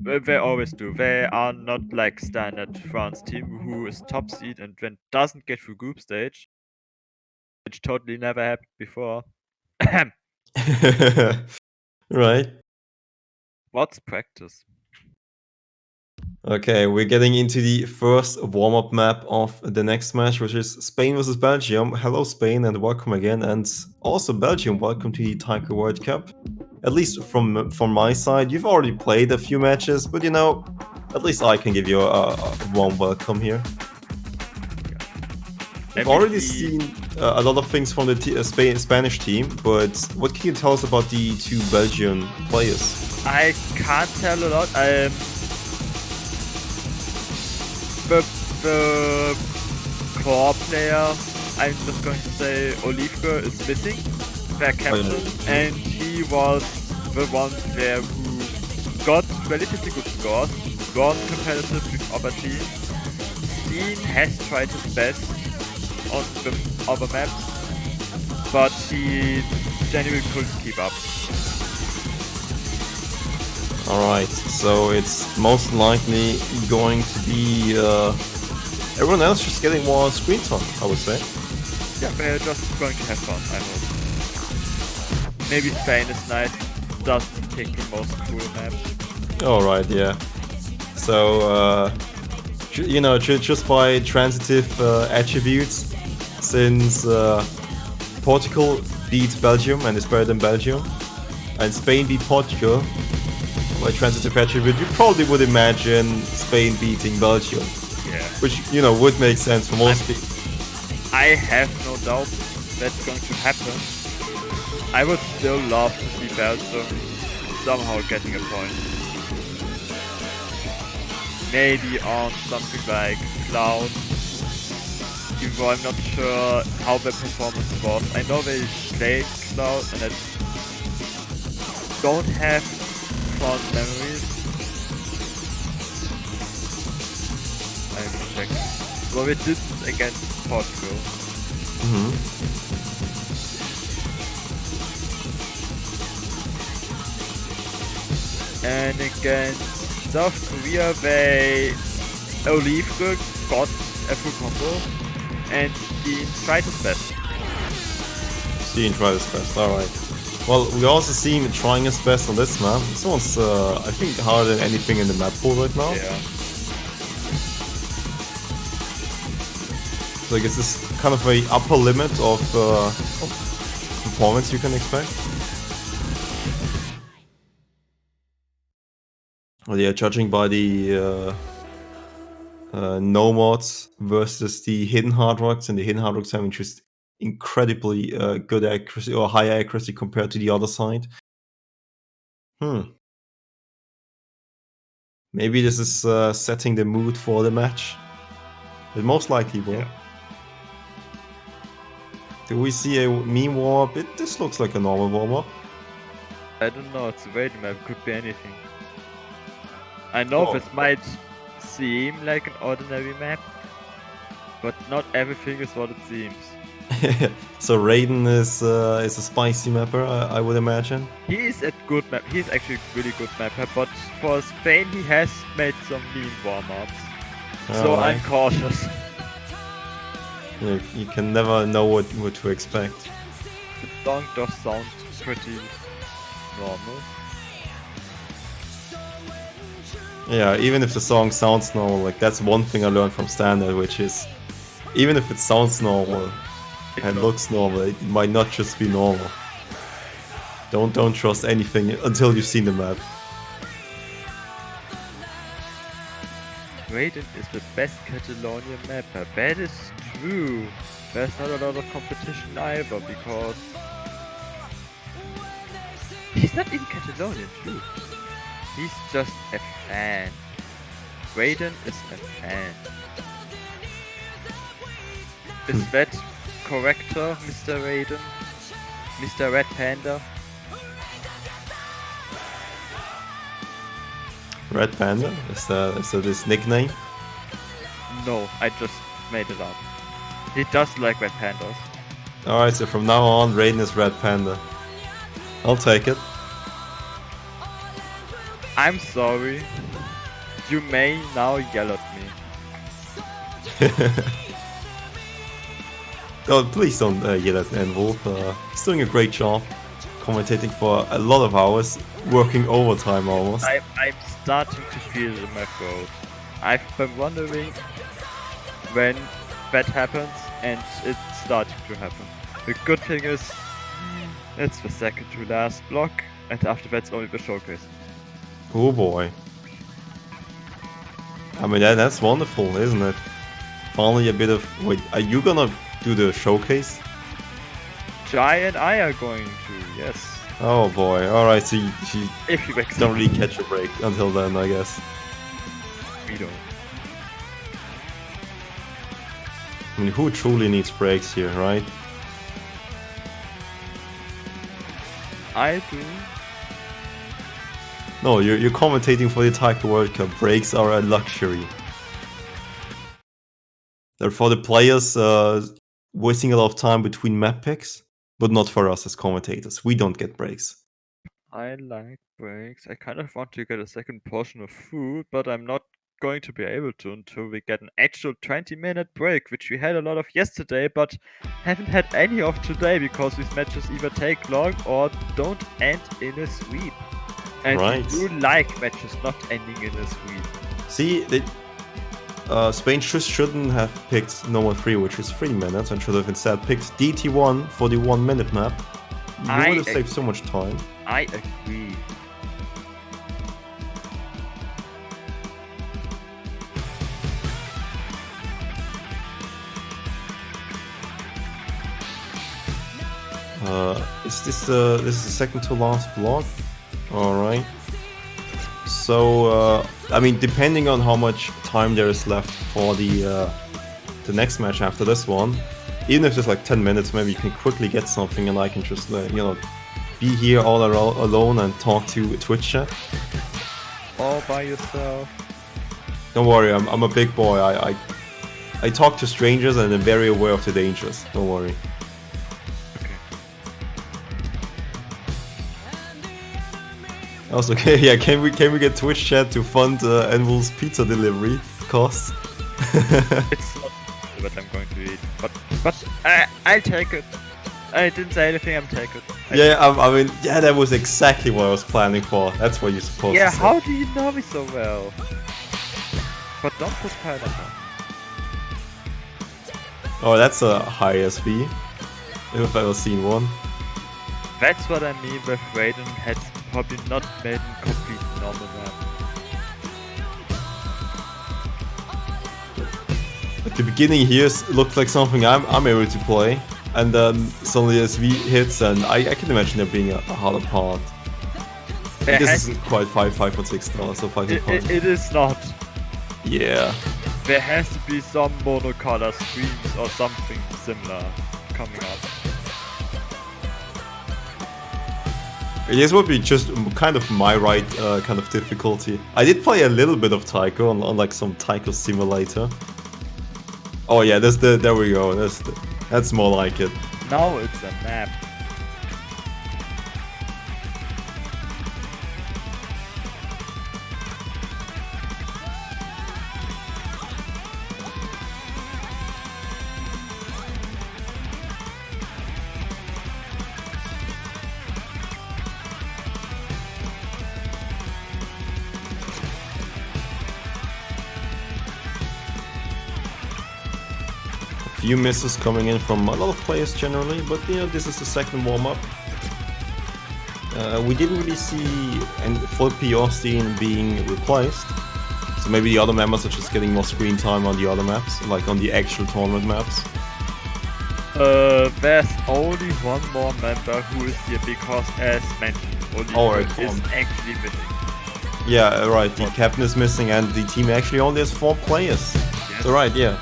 They always do. They are not like standard France team who is top seed and then doesn't get through group stage, which totally never happened before. Right. What's practice? Okay, we're getting into the first warm-up map of the next match, which is Spain versus Belgium. Hello, Spain, and welcome again. And also, Belgium, welcome to the Taiko World Cup. At least from my side, you've already played a few matches, but you know, at least I can give you a warm welcome here. I've already seen a lot of things from the Spanish team, but what can you tell us about the two Belgian players? I can't tell a lot. The core player, I'm just going to say Olivke, is missing, their captain, and he was the one there who got relatively good scores, was competitive with other teams. Steen has tried his best on the other maps, but he genuinely couldn't keep up. Alright, so it's most likely going to be everyone else just getting more screen time, I would say. Yeah, they're just going to have fun, I hope. Maybe Spain is nice, doesn't pick the most cool maps. Alright, yeah. So, you know, just by transitive attributes, since Portugal beat Belgium and is better than Belgium, and Spain beat Portugal, by transitive attribute, you probably would imagine Spain beating Belgium. Yeah. Which, you know, would make sense for most people. I have no doubt that's going to happen. I would still love to see Belgium somehow getting a point. Maybe on something like Cloud. Even though I'm not sure how their performance was. I know they played Cloud and I don't have fond memories. I'm checking. Well, we did against Portugal. And against South Korea, they Olivke got a full combo and Steen tried his best. Steen tried his best, alright. Well, we also see him trying his best on this map. This one's, I think, harder than anything in the map pool right now. Yeah. So I guess this is kind of a upper limit of performance you can expect. Well, yeah, judging by the Nomads versus the Hidden Hard Rocks, and the Hidden Hard Rocks having just incredibly good accuracy or high accuracy compared to the other side. Maybe this is setting the mood for the match. It most likely will. Yeah. Do we see a meme warm-up? This looks like a normal warm-up. I don't know, it's a raid map, could be anything. I know this might seem like an ordinary map, but not everything is what it seems. So Raiden is a spicy mapper, I would imagine. He is a good map. He's actually a really good mapper, but for Spain he has made some mean warm-ups. So I'm cautious. You can never know what to expect. The song does sound pretty normal. Yeah, even if the song sounds normal, like that's one thing I learned from Standard, which is even if it sounds normal and looks normal, it might not just be normal. Don't trust anything until you've seen the map. Raiden is the best Catalonian mapper. That is true. There's not a lot of competition either because he's not even Catalonian, true. He's just a fan. Raiden is a fan. Is that correct, Mr. Raiden? Mr. Red Panda? Red Panda? Is that his nickname? No, I just made it up. He does like red pandas. Alright, so from now on, Raiden is Red Panda. I'll take it. I'm sorry. You may now yell at me. Oh, please don't yell at Enwolf. He's doing a great job, commentating for a lot of hours, working overtime almost. I'm starting to feel it in my throat. I've been wondering when that happens, and it's starting to happen. The good thing is, it's the second to last block, and after that's only the showcase. Oh boy. I mean, that's wonderful, isn't it? Finally a bit of... Wait, are you gonna do the showcase? Jai and I are going to, yes. Oh boy, alright, so you If you accept. don't really catch a break until then, I guess. We don't. I mean, who truly needs breaks here, right? I do. No, you're commentating for the Taiko World Cup. Breaks are a luxury. They're for the players wasting a lot of time between map picks, but not for us as commentators. We don't get breaks. I like breaks. I kind of want to get a second portion of food, but I'm not going to be able to until we get an actual 20-minute break, which we had a lot of yesterday, but haven't had any of today because these matches either take long or don't end in a sweep. And Right. we do like matches not ending in a sweep. See, Spain just shouldn't have picked normal 3, which is 3 minutes, and should have instead picked DT1 for the 1 minute map. You I would have saved so much time. I agree. Is this this is the second to last block? Alright. So, I mean, depending on how much time there is left for the next match after this one, even if it's like 10 minutes, maybe you can quickly get something and I can just, you know, be here all alone and talk to Twitch chat. All by yourself. Don't worry, I'm a big boy. I talk to strangers and I'm very aware of the dangers. Don't worry. Also, okay, yeah, can we get Twitch chat to fund Enwolf's pizza delivery costs? It's not what I'm going to eat, but I'll take it. I didn't say anything. I'm take it. Yeah, I mean, yeah, that was exactly what I was planning for. That's what you're supposed Yeah, to say. how do you know me so well? But don't put pineapple. Oh, that's a high SV. If I've ever seen one. That's what I mean with Raiden had probably not made a complete normal map. At the beginning here looked like something I'm able to play, and then suddenly SV hits, and I can imagine there being a harder part. This isn't quite 5.6 dollars, so 5.5. It is not. Yeah. There has to be some monocolor streams or something similar coming up. This would be just kind of my right kind of difficulty. I did play a little bit of Taiko on like some Taiko simulator. Oh yeah, there we go. That's more like it. Now it's a map. Few misses coming in from a lot of players generally, but you know, this is the second warm-up. We didn't really see Flippy Austin being replaced, so maybe the other members are just getting more screen time on the other maps, like on the actual tournament maps. There's only one more member who is here because, as mentioned, only is actually missing. Yeah, right, the captain is missing and the team actually only has 4 players. Yes. So right, yeah.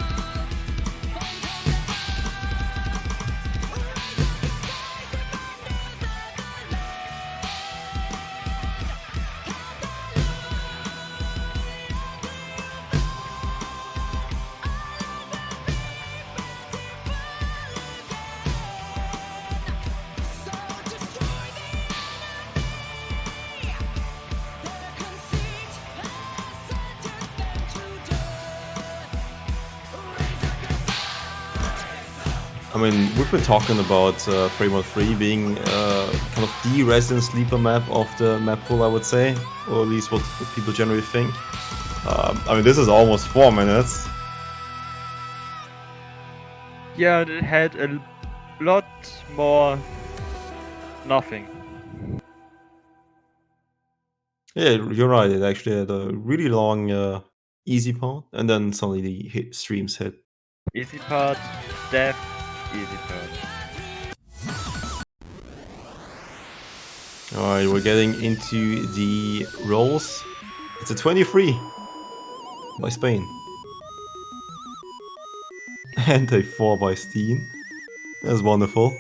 I mean, we've been talking about Fremont 3 being kind of the resident sleeper map of the map pool, I would say, or at least what people generally think. I mean, this is almost 4 minutes. Yeah, it had a lot more nothing. Yeah, you're right. It actually had a really long easy part, and then suddenly the streams hit. Easy part, death, easy part. Alright, we're getting into the rolls. It's a 23 by Spain. And a 4 by Steen. That's wonderful.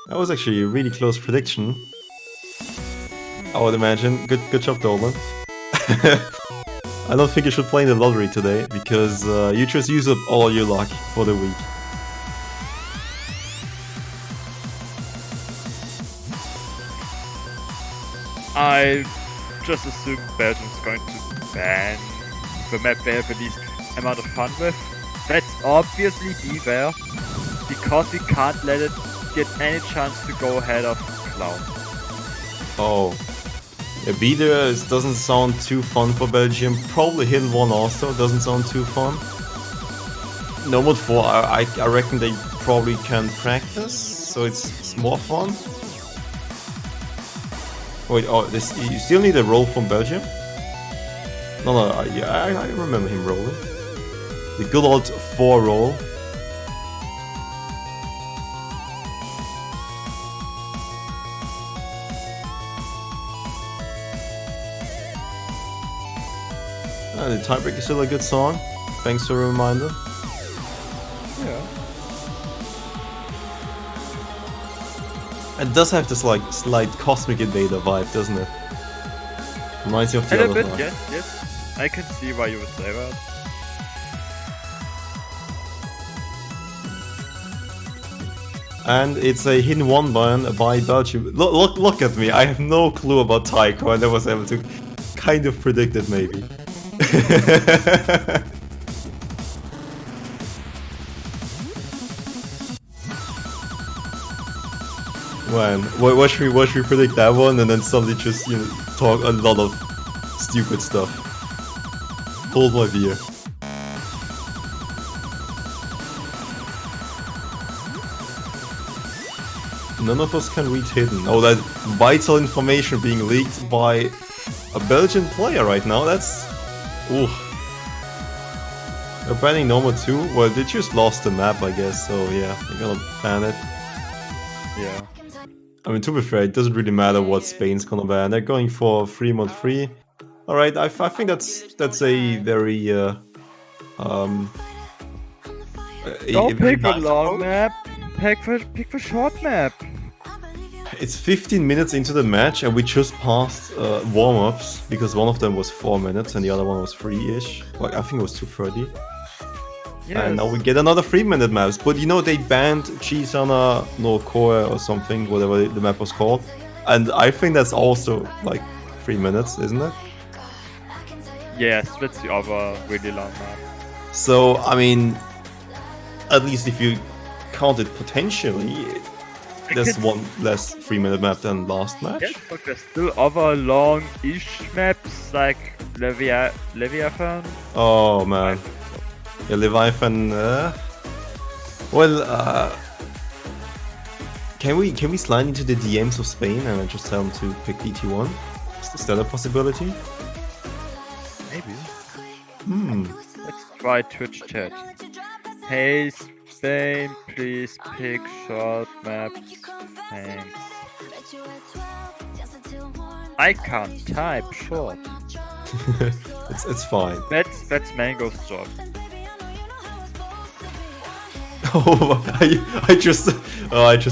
That was actually a really close prediction. I would imagine. Good job, Dolan. I don't think you should play in the lottery today, because you just use up all your luck for the week. I just assume Belgium's going to ban the map they have the least amount of fun with. That's obviously Beware, because we can't let it get any chance to go ahead of Cloud. Oh. Yeah, Be There doesn't sound too fun for Belgium. Probably Hidden One also doesn't sound too fun. No Mode 4, I reckon they probably can practice, so it's more fun. Wait, oh, this, you still need a roll from Belgium? No, yeah, I remember him rolling. The good old 4 roll. The Tiebreak is still a good song. Thanks for the reminder. Yeah. It does have this like slight Cosmic Invader vibe, doesn't it? Reminds you of the A little other bit, one. yes. I can see why you would say that. And it's a Hidden One by Belgium. Look at me, I have no clue about Taiko, and I was able to kind of predict it maybe. Man, watch me predict that one and then suddenly just, you know, talk a lot of stupid stuff. Hold my beer. None of us can read Hidden. Oh, that vital information being leaked by a Belgian player right now, that's... Ooh. They're banning Noma too? Well, they just lost the map, I guess, so yeah, they're gonna ban it. Yeah. I mean, to be fair, it doesn't really matter what Spain's gonna ban. They're going for 3 mod 3. Alright, I think that's a very, Don't very pick the nice long approach. map, pick the short map. It's 15 minutes into the match and we just passed warm-ups, because one of them was 4 minutes and the other one was 3-ish. Like, I think it was 2:30. Yes. And now we get another 3-minute maps. But you know, they banned Chisana no Koe or something, whatever the map was called. And I think that's also like 3 minutes, isn't it? Yes, that's the other really long map. So, I mean, at least if you count it potentially, there's one less 3-minute map than last match. Yes, but there's still other long-ish maps like Leviathan. Oh man. Yeah, Leviathan. Can we slide into the DMs of Spain and just tell them to pick DT1? Is that a possibility? Maybe. Hmm. Let's try Twitch chat. Hey Spain, please pick short map. Thanks. I can't type short. it's fine. That's Mango's job. Oh, I just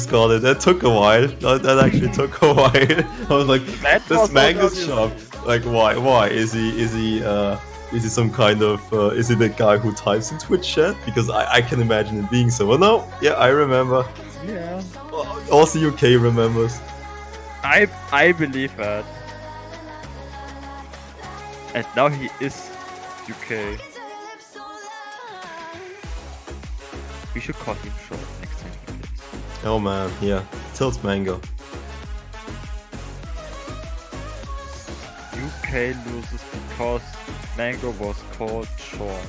got it. That took a while. That actually took a while. I was like, That this was Mango's not shop. Like, why? Is he some kind of is he the guy who types in Twitch chat? Because I can imagine it being so. Well, no, yeah, I remember. Yeah. Also, UK remembers. I believe that. And now he is UK. We should call him short next time he plays. Oh man, yeah. Tilt Mango. UK loses because Mango was called short.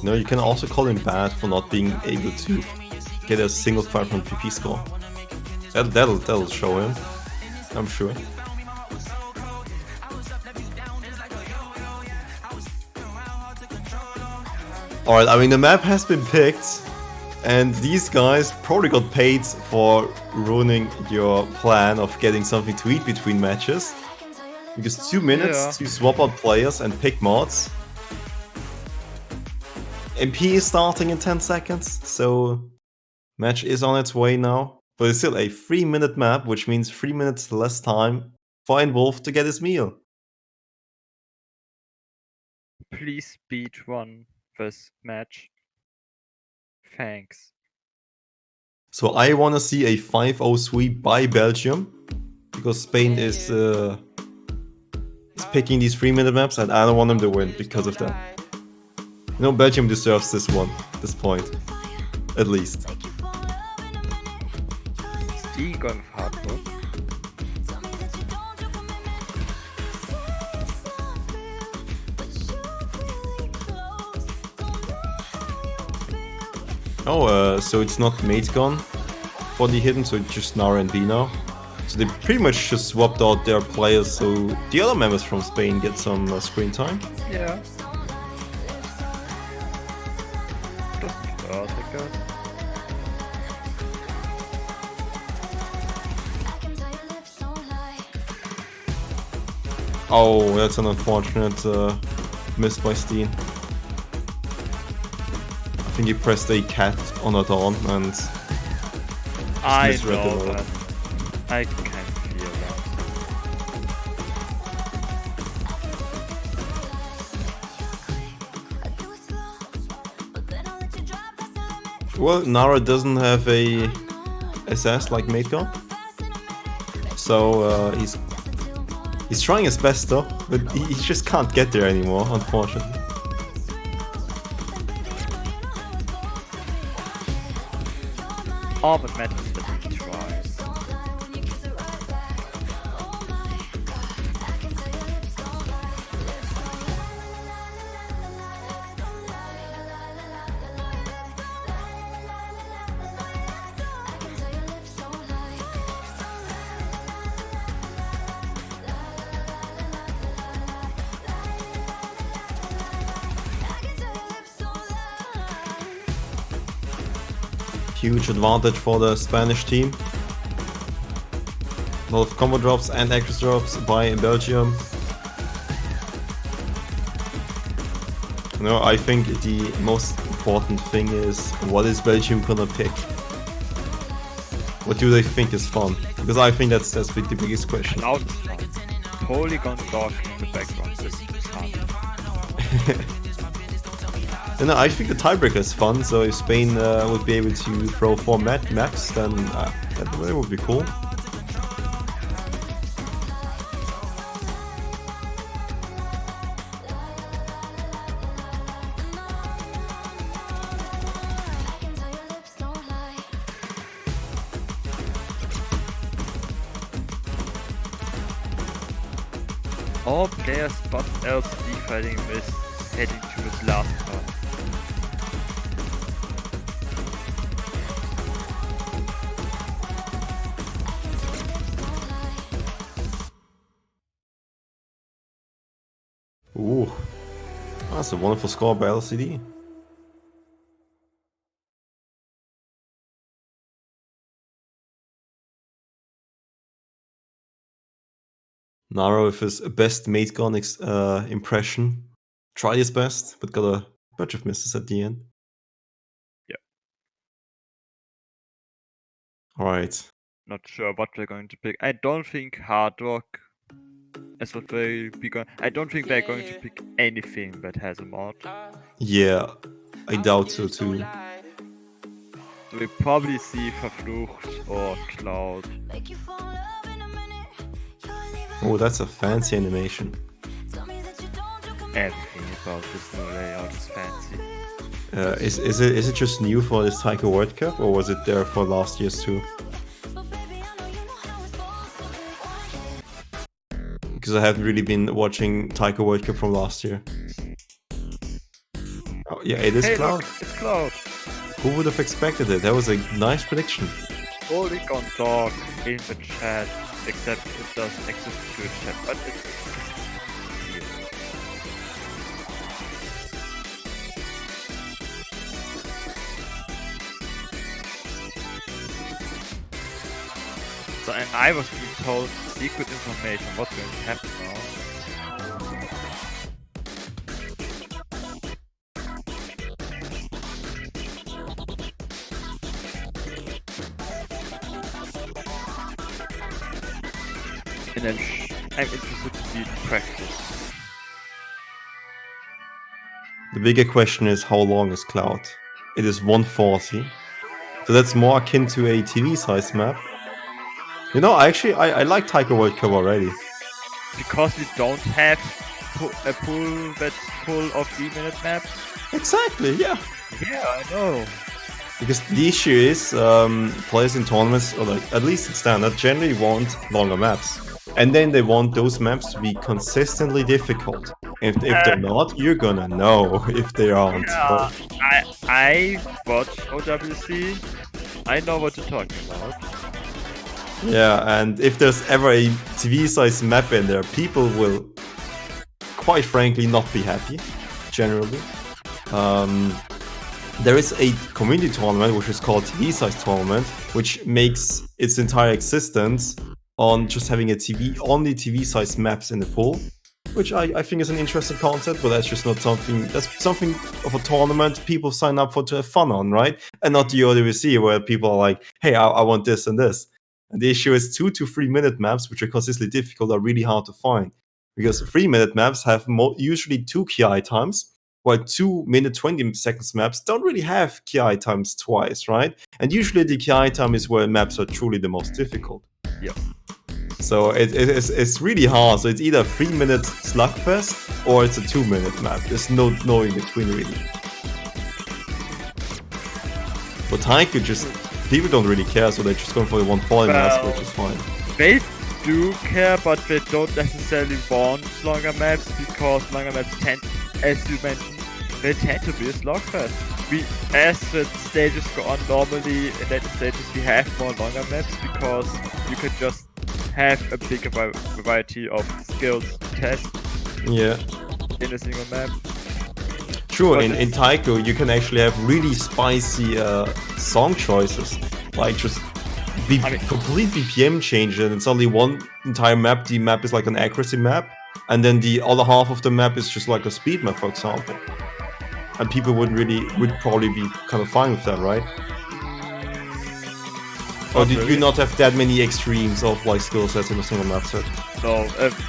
No, you can also call him bad for not being able to get a single 500 PP score. That'll show him, I'm sure. Alright, I mean the map has been picked, and these guys probably got paid for ruining your plan of getting something to eat between matches. Because 2 minutes to swap out players and pick mods. MP is starting in 10 seconds, so match is on its way now. But it's still a 3-minute map, which means 3 minutes less time for Involved to get his meal. Please speed run this match. Thanks. So I want to see a 5-0 sweep by Belgium, because Spain is picking these 3-minute maps, and I don't want them to win because of that. You know, Belgium deserves this one, this point, at least. Steve going with hard work. Oh, so it's not mate gun for the hidden, so it's just Nara and B now. So they pretty much just swapped out their players, so the other members from Spain get some screen time. Yeah. Just take that. Oh, that's an unfortunate miss by Steen. I think he pressed a cat on a dawn and I misread the know roll. that. I can feel that. Well, Nara doesn't have a SS like mate gun, so he's trying his best though, but he just can't get there anymore, unfortunately. All the matches that we try. Huge advantage for the Spanish team. A lot of combo drops and actress drops by Belgium. No, I think the most important thing is, what is Belgium gonna pick? What do they think is fun? Because I think that's the biggest question. Loud is fun. Polygon dog in the background. This is fun. No, I think the tiebreaker is fun, so if Spain would be able to throw 4 maps, then that would be cool. All players but LCD fighting with heading to his last part. Ooh, that's a wonderful score by LCD. Naro with his best mate gun impression. Tried his best, but got a bunch of misses at the end. Yeah. Alright. Not sure what they're going to pick. I don't think Hard Rock is what they'll be going. I don't think they're going to pick anything that has a mod. Yeah, I doubt so too. we probably see Verflucht or Cloud. Oh, that's a fancy animation. Everything about this new layout is fancy. Is it just new for this Taiko World Cup, or was it there for last year's too? Because I haven't really been watching Taiko World Cup from last year. Oh, yeah, it is Hey, Cloud. look, it's Cloud. Who would have expected it? That was a nice prediction. Polygon Dog in the chat, except it doesn't exist to a chat, but it exists here. So, and I was being told secret information. What's going to happen now? And then I'm interested to see it in practice. The bigger question is how long is Cloud? It is 140. So that's more akin to a TV size map. You know, I like Taiko World Cup already. Because we don't have a pool that's full of 3-minute maps? Exactly, yeah. Yeah, I know. Because the issue is, players in tournaments, or like at least in standard, generally want longer maps. And then they want those maps to be consistently difficult. If they're not, you're gonna know if they aren't. Yeah, I watch OWC. I know what you're talking about. Yeah, and if there's ever a TV-sized map in there, people will, quite frankly, not be happy, generally. There is a community tournament, which is called TV-sized tournament, which makes its entire existence on just having only TV-sized maps in the pool, which I think is an interesting concept, but that's just not something, that's something of a tournament people sign up for to have fun on, right? And not the OWC, where people are like, hey, I want this and this. And the issue is 2 to 3 minute maps, which are consistently difficult, are really hard to find. Because 3-minute maps have usually 2 KI times, while 2-minute 20 seconds maps don't really have KI times twice, right? And usually the KI time is where maps are truly the most difficult. Yeah. So it's really hard. So it's either a 3-minute slugfest or it's a 2-minute map. There's no in between really. But Taiko people don't really care, so they're just going for the 140 maps, which is fine. They do care, but they don't necessarily want longer maps, because longer maps tend, as you mentioned, they tend to be a slugfest. As the stages go on, normally in later stages we have more longer maps, because you can just have a bigger variety of skills to test Yeah. in a single map. True, in Taiko you can actually have really spicy song choices, like just complete BPM change, and it's only one entire map. The map is like an accuracy map, and then the other half of the map is just like a speed map, for example. And people would probably be kind of fine with that, right? Or did you not have that many extremes of like skill sets in a single map set? No,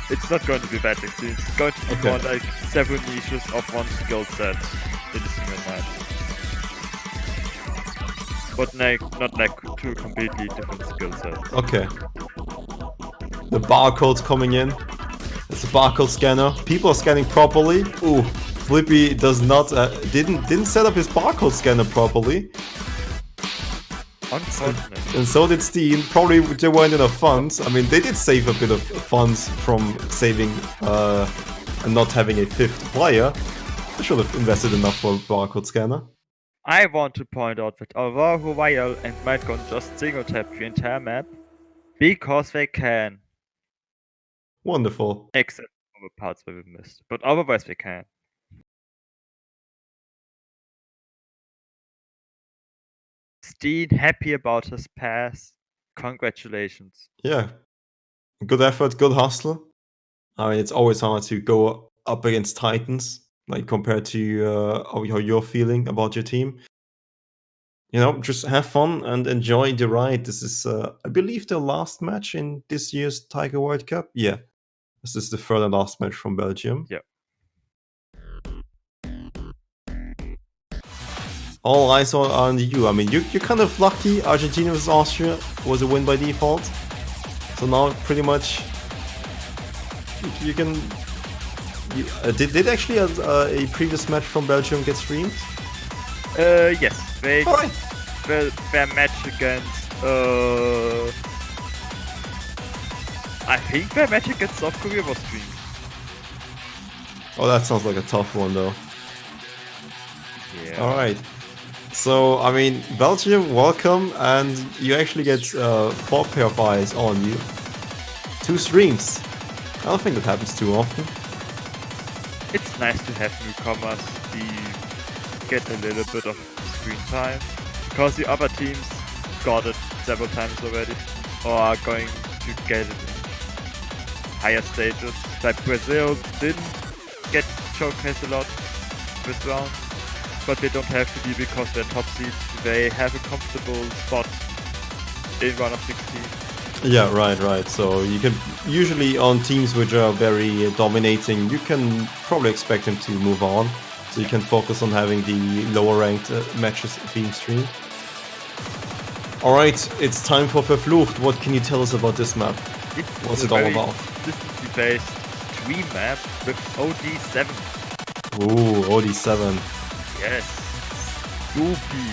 it's not going to be that extreme. It's going to be more like several niches of one skill set in a single map. But not like 2 completely different skill sets. Okay. The barcode's coming in. It's a barcode scanner. People are scanning properly. Ooh, Flippy does not didn't set up his barcode scanner properly. Unfortunate. And so did Steen. Probably there weren't enough funds. I mean, they did save a bit of funds from saving and not having a 5th player. They should have invested enough for a barcode scanner. I want to point out that Aurora, Royal and Mightcon just single tap the entire map because they can. Wonderful. Except for the parts where we missed. But otherwise they can. Steen happy about his pass. Congratulations. Yeah. Good effort, good hustle. I mean, it's always hard to go up against Titans, like compared to how you're feeling about your team. You know, just have fun and enjoy the ride. This is, I believe, the last match in this year's Taiko World Cup. Yeah, this is the third and last match from Belgium. Yeah. All eyes are on you. I mean, you're kind of lucky. Argentina vs Austria was a win by default. So now pretty much you can... did actually a previous match from Belgium get streamed? Yes, they Alright. their match against I think their match against South Korea was streamed. Oh, that sounds like a tough one though. Yeah. Alright. So, I mean, Belgium, welcome, and you actually get 4 pair of eyes on you. 2 streams. I don't think that happens too often. It's nice to have newcomers get a little bit of screen time, because the other teams got it several times already, or are going to get it in higher stages. Like Brazil didn't get showcased a lot this round, but they don't have to be because they're top seeds. They have a comfortable spot in round of 16. Yeah, right. So you can usually on teams which are very dominating, you can probably expect them to move on. So you can focus on having the lower ranked matches being streamed. Alright, it's time for Verflucht. What can you tell us about this map? What's it all about? Consistency-based stream map with OD7. Ooh, OD7. Yes. Goopy.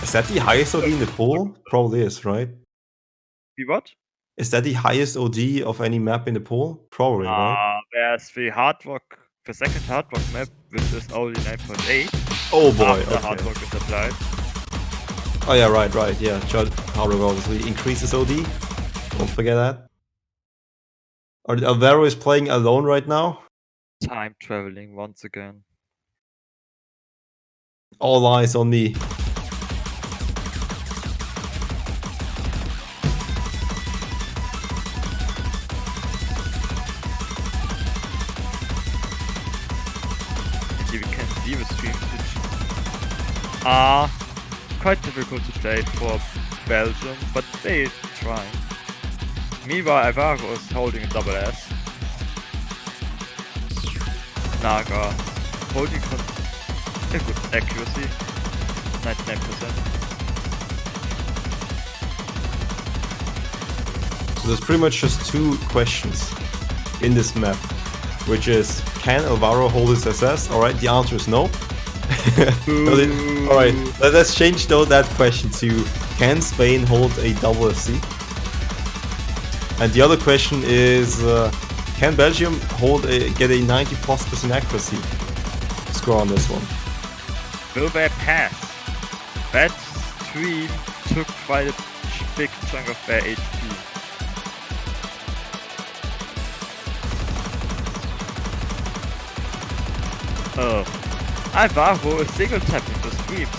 Is that the highest OD in the pool? Probably is, right? Be what? Is that the highest OD of any map in the pool? Probably, right? There's the second hard rock map, which is only 9.8. Oh boy, After okay. hard rock is applied. Oh yeah, right, yeah. Hard rock obviously increases OD. Don't forget that. Alvaro is playing alone right now. Time traveling once again. All eyes on me. You can see the streams which are quite difficult to play for Belgium, but they try. Meanwhile, Alvaro is holding a double S. Naga holding a good accuracy, 99%. So there's pretty much just 2 questions in this map, which is, can Alvaro hold his SS? Alright, the answer is no. Alright, let's change though that question to, can Spain hold a double FC? And the other question is, can Belgium get a 90+% accuracy score on this one? Will they pass? That stream took quite a big chunk of their HP. Alvaro is single tapping the streams.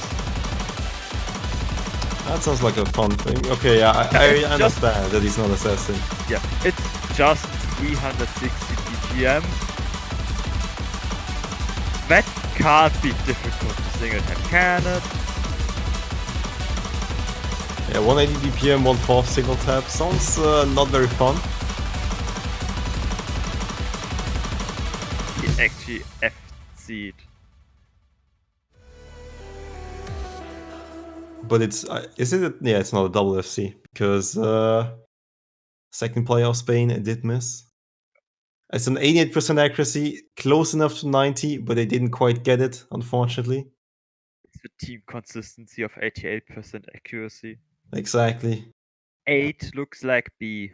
That sounds like a fun thing. Okay, yeah, I understand that he's not assessing. Yeah, it's just 360 PGM. That can't be difficult to single tap, can it? Yeah, 180 DPM, 1/4 single tap. Sounds not very fun. He actually FC'd. But it's is it? Yeah, it's not a double FC because second player of Spain did miss. It's an 88% accuracy, close enough to 90, but they didn't quite get it, unfortunately. It's the team consistency of 88% accuracy. Exactly. 8 looks like B.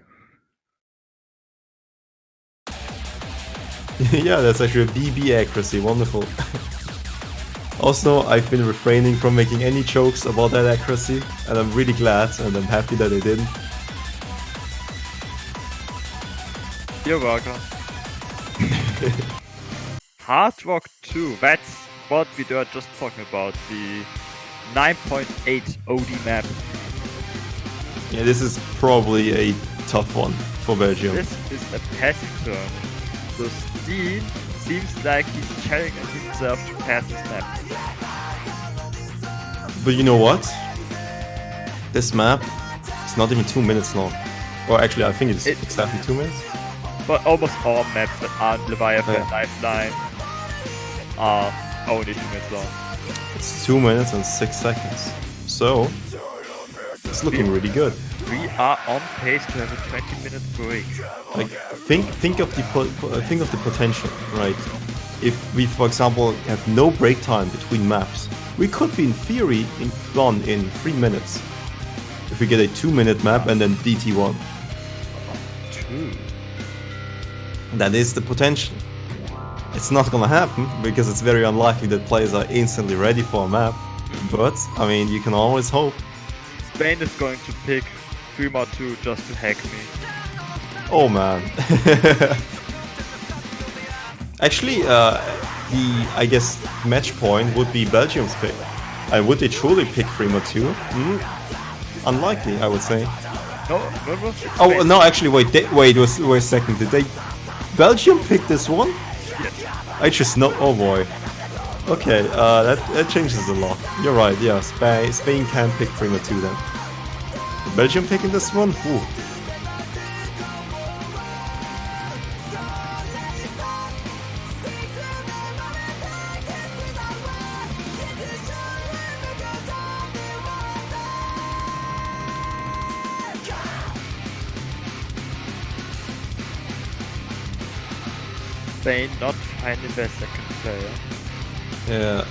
Yeah, that's actually a BB accuracy. Wonderful. Also, I've been refraining from making any jokes about that accuracy, and I'm really glad, and I'm happy that I didn't. You're welcome. Hard Rock 2, that's what we were just talking about, the 9.8 OD map. Yeah, this is probably a tough one for Belgium. This is a passing turn. So Steen seems like he's challenging himself to pass this map. But you know what? This map is not even 2 minutes long. Or actually, I think it's exactly 2 minutes. But almost all maps that aren't Leviathan Lifeline are only 2 minutes long. It's 2 minutes and 6 seconds. So, it's looking really good. We are on pace to have a 20-minute break. Like, think of the potential, right? If we, for example, have no break time between maps, we could be in theory done in 3 minutes. If we get a 2-minute map and then DT1. True. That is the potential. It's not gonna happen because it's very unlikely that players are instantly ready for a map. But, I mean, you can always hope. Spain is going to pick 3-2 just to hack me. Oh man. Actually, I guess match point would be Belgium's pick. And would they truly pick 3-2? Unlikely, I would say. No. Oh no, actually, wait a second. Did they Belgium pick this one? Yes. I just know. Oh boy. Okay, that changes a lot. You're right. Yeah, Spain can pick 3-2 then. Belgium picking this one? Ooh. Spain not finding their second player. Yeah.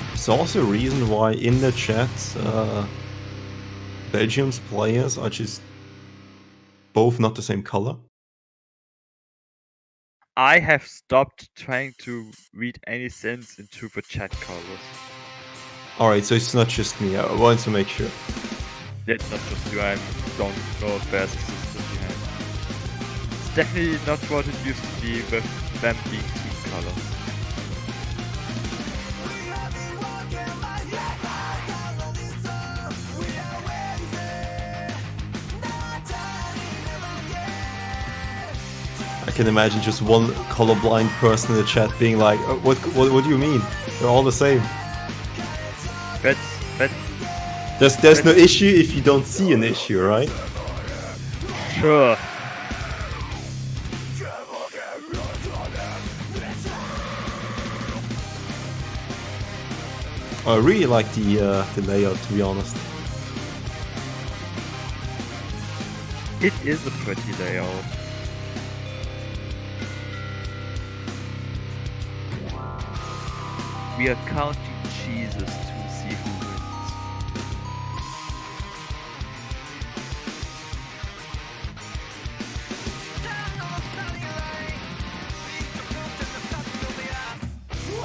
There's also a reason why in the chat Belgium's players are just both not the same color. I have stopped trying to read any sense into the chat colors. Alright, so it's not just me. I wanted to make sure. That's not just you, I don't know if there's a system behind. It's definitely not what it used to be with them being team colors. I can imagine just one colorblind person in the chat being like, oh, what do you mean? They're all the same. There's no issue if you don't see an issue, right? Sure. I really like the layout, to be honest. It is a pretty layout. We are counting cheeses to see who wins.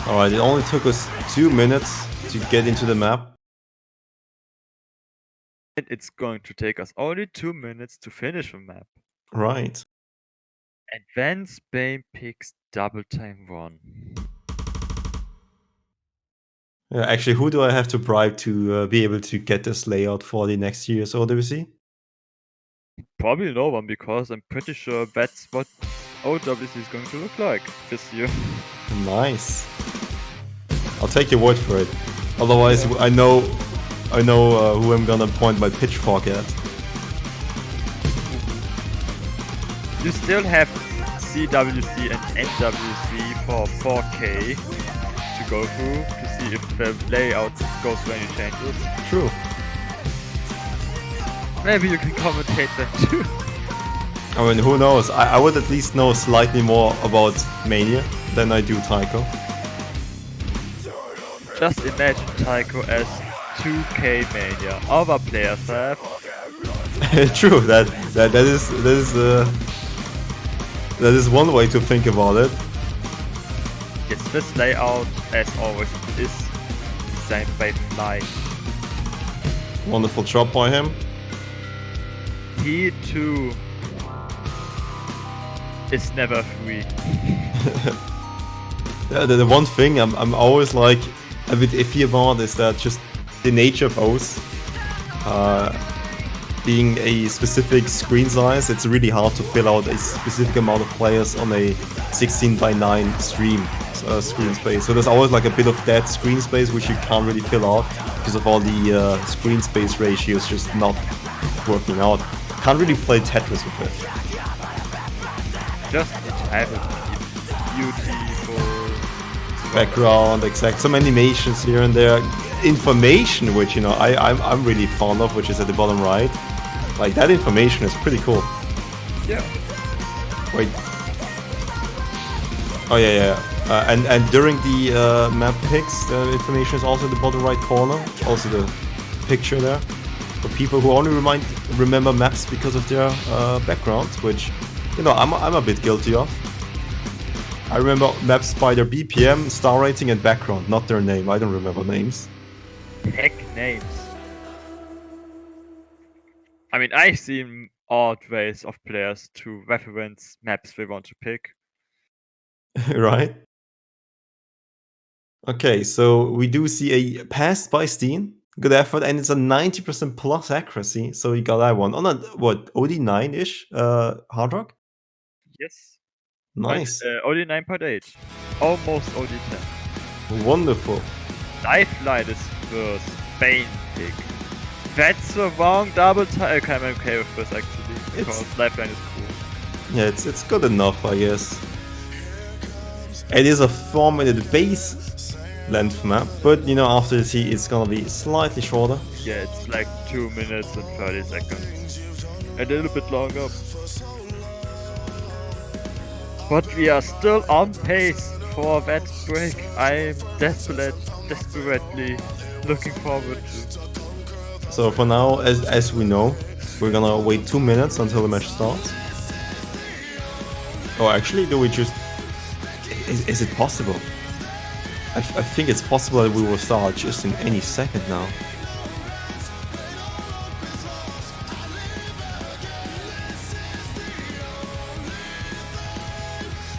Alright, it only took us 2 minutes to get into the map. And it's going to take us only 2 minutes to finish the map. Right. And then Spain picks double time 1. Yeah, actually, who do I have to bribe to be able to get this layout for the next year's OWC? Probably no one, because I'm pretty sure that's what OWC is going to look like this year. Nice. I'll take your word for it. Otherwise, I know who I'm gonna point my pitchfork at. You still have CWC and NWC for 4K to go through to see if the layout goes through any changes. True. Maybe you can commentate that too. I mean, who knows? I would at least know slightly more about Mania than I do Taiko. Just imagine Taiko as 2K Mania. Other players have. True. That is one way to think about it. Yes, this layout, as always, is designed by Fly. Wonderful job by him. He too is never free. Yeah, the one thing I'm always like a bit iffy about is that just the nature of O's being a specific screen size, it's really hard to fill out a specific amount of players on a 16:9 screen space. So there's always like a bit of dead screen space which you can't really fill out because of all the screen space ratios just not working out. Can't really play Tetris with it. Just have a beautiful background, exact, some animations here and there, information, which you know I'm really fond of, which is at the bottom right. Like that information is pretty cool. Yeah. Wait. Oh yeah. And during the map picks, the information is also in the bottom right corner. Also the picture there for people who only remember maps because of their background, which you know I'm a bit guilty of. I remember maps by their BPM, star rating, and background, not their name. I don't remember names. Heck names. I mean, I've seen odd ways of players to reference maps they want to pick. Right? Okay, so we do see a pass by Steen. Good effort, and it's a 90% plus accuracy, so he got that one. On a, what, OD9-ish Hard Rock? Yes. Nice. OD 9.8. Almost OD 10. Wonderful. Lifeline is the Spain pick. That's the wrong double time. Okay, I'm okay with this actually, because Lifeline is cool. Yeah, it's good enough, I guess. It is a 4-minute base length map, but you know, after this heat it's gonna be slightly shorter. Yeah, it's like 2 minutes and 30 seconds. A little bit longer. But we are still on pace for that break. I'm desperately looking forward to. So for now, as we know, we're gonna wait 2 minutes until the match starts. Oh, actually, do we just... Is it possible? I think it's possible that we will start just in any second now.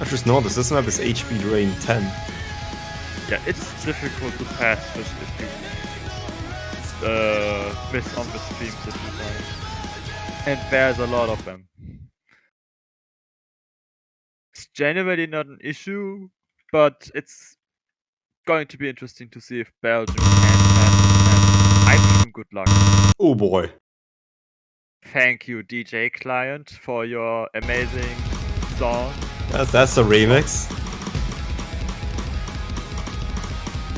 I just noticed this map is HP drain 10. Yeah, it's difficult to pass this if you miss on the streams if you die. And there's a lot of them. It's generally not an issue, but it's going to be interesting to see if Belgium can pass. I wish them good luck. Oh boy. Thank you, DJ Client, for your amazing song. That's a remix.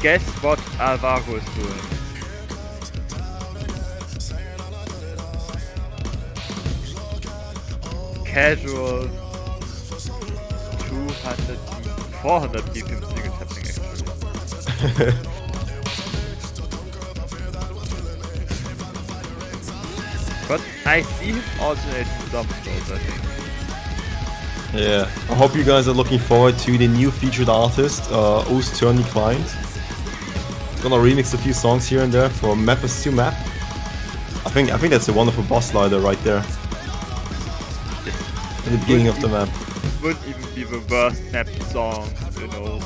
Guess what Alvaro is doing? Casual 400 BPM single tapping actually. But I see him alternating some flows, I think. Yeah, I hope you guys are looking forward to the new featured artist, O's Turney Client. Gonna remix a few songs here and there for Mappers 2 map. I think that's a wonderful boss slider right there. In the beginning of the map. Wouldn't even be the worst map song, you know.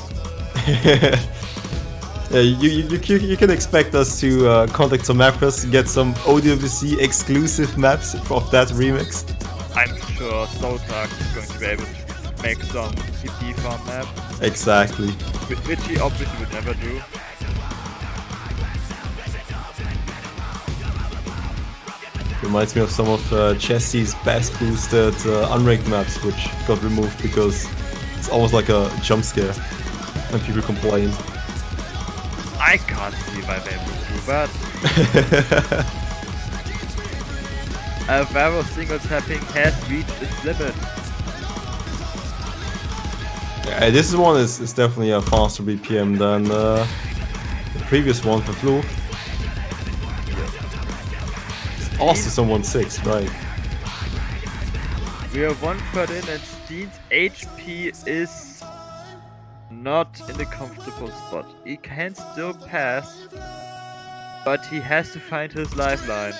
Yeah, you can expect us to contact some mappers, get some OWC exclusive maps of that remix. I'm sure Sotak is going to be able to make some TP farm map. Exactly. Which he obviously would never do. Reminds me of some of Jesse's best boosted unranked maps, which got removed because it's almost like a jump scare when people complain. I can't see why they would do that. Alvaro single tapping has reached its limit. Yeah, this one is definitely a faster BPM than the previous one for Fluch. Also someone 6, right? We are 1/3 in and Steen's HP is not in a comfortable spot. He can still pass, but he has to find his lifeline.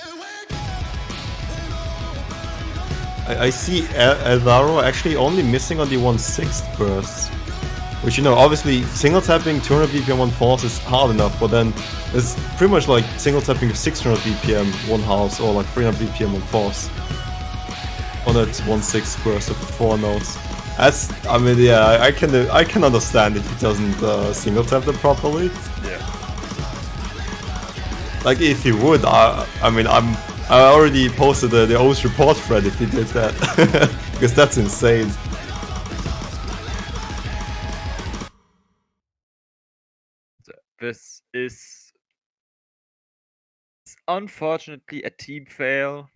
I see Alvaro actually only missing on the 1/6 bursts. Which, you know, obviously single tapping 200 BPM 1/4 is hard enough, but then it's pretty much like single tapping 600 BPM 1/2 or like 300 BPM 1/4 on that 1/6 burst of 4 notes. That's, I mean, yeah, I can understand if he doesn't single tap them properly. Yeah. Like if he would, I mean, I already posted the O's report thread if he did that, because that's insane. this is unfortunately a team fail,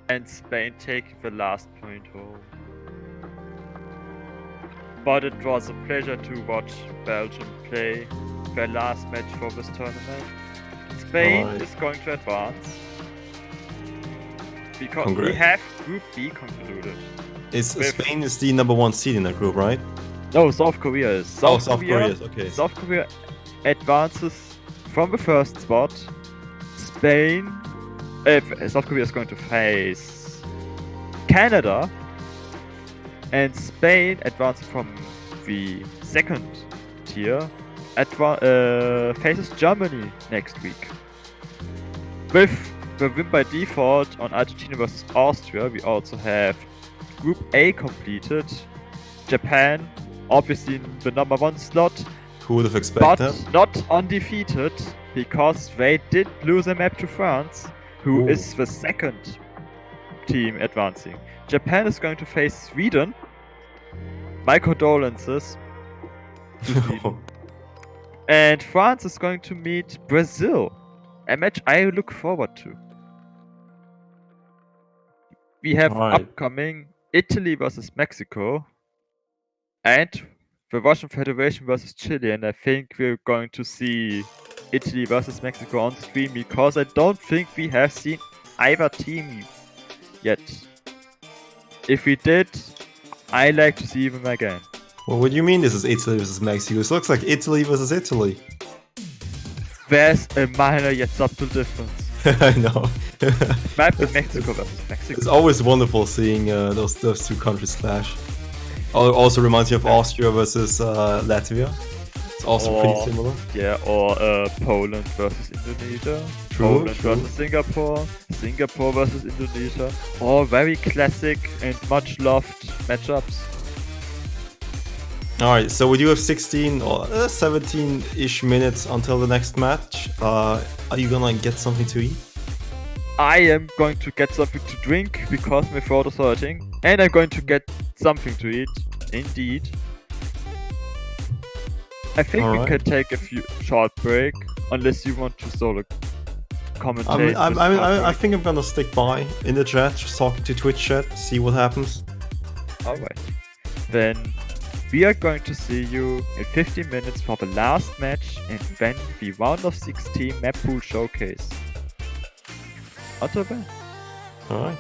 and Spain taking the last point home. But it was a pleasure to watch Belgium play their last match for this tournament. Spain Alright. is going to advance because we Congrats. have Group B concluded. Spain is the number 1 seed in that group, right? No, South Korea is. South Korea is, okay. South Korea advances from the first spot. Spain. South Korea is going to face Canada. And Spain advances from the second tier. Faces Germany next week. With the win by default on Argentina versus Austria, we also have Group A completed. Japan, obviously in the number 1 slot, Who would have but expected that? not undefeated because they did lose a map to France, who Ooh. is the second team advancing. Japan is going to face Sweden. My condolences. to Sweden. And France is going to meet Brazil, a match I look forward to. We have Alright. upcoming Italy versus Mexico and the Russian Federation versus Chile, and I think we're going to see Italy versus Mexico on stream because I don't think we have seen either team yet. If we did, I like to see them again. Well, what do you mean this is Italy versus Mexico? This looks like Italy versus Italy. There's a minor yet subtle difference. I know. Might be Mexico versus Mexico. It's always wonderful seeing those 2 countries clash. Also reminds me of Austria versus Latvia. It's also pretty similar. Yeah, or Poland versus Indonesia. True, Poland true. versus Singapore. Singapore versus Indonesia. All very classic and much loved matchups. Alright, so we do have 16 or 17-ish minutes until the next match. Are you gonna get something to eat? I am going to get something to drink because my throat is hurting. And I'm going to get something to eat. Indeed. I think we Alright. can take a few short break. Unless you want to solo commentate. I think I'm gonna stick by in the chat, just talking to Twitch chat, see what happens. Alright. Then we are going to see you in 15 minutes for the last match and then the round of 16 map pool showcase. Until then. Alright.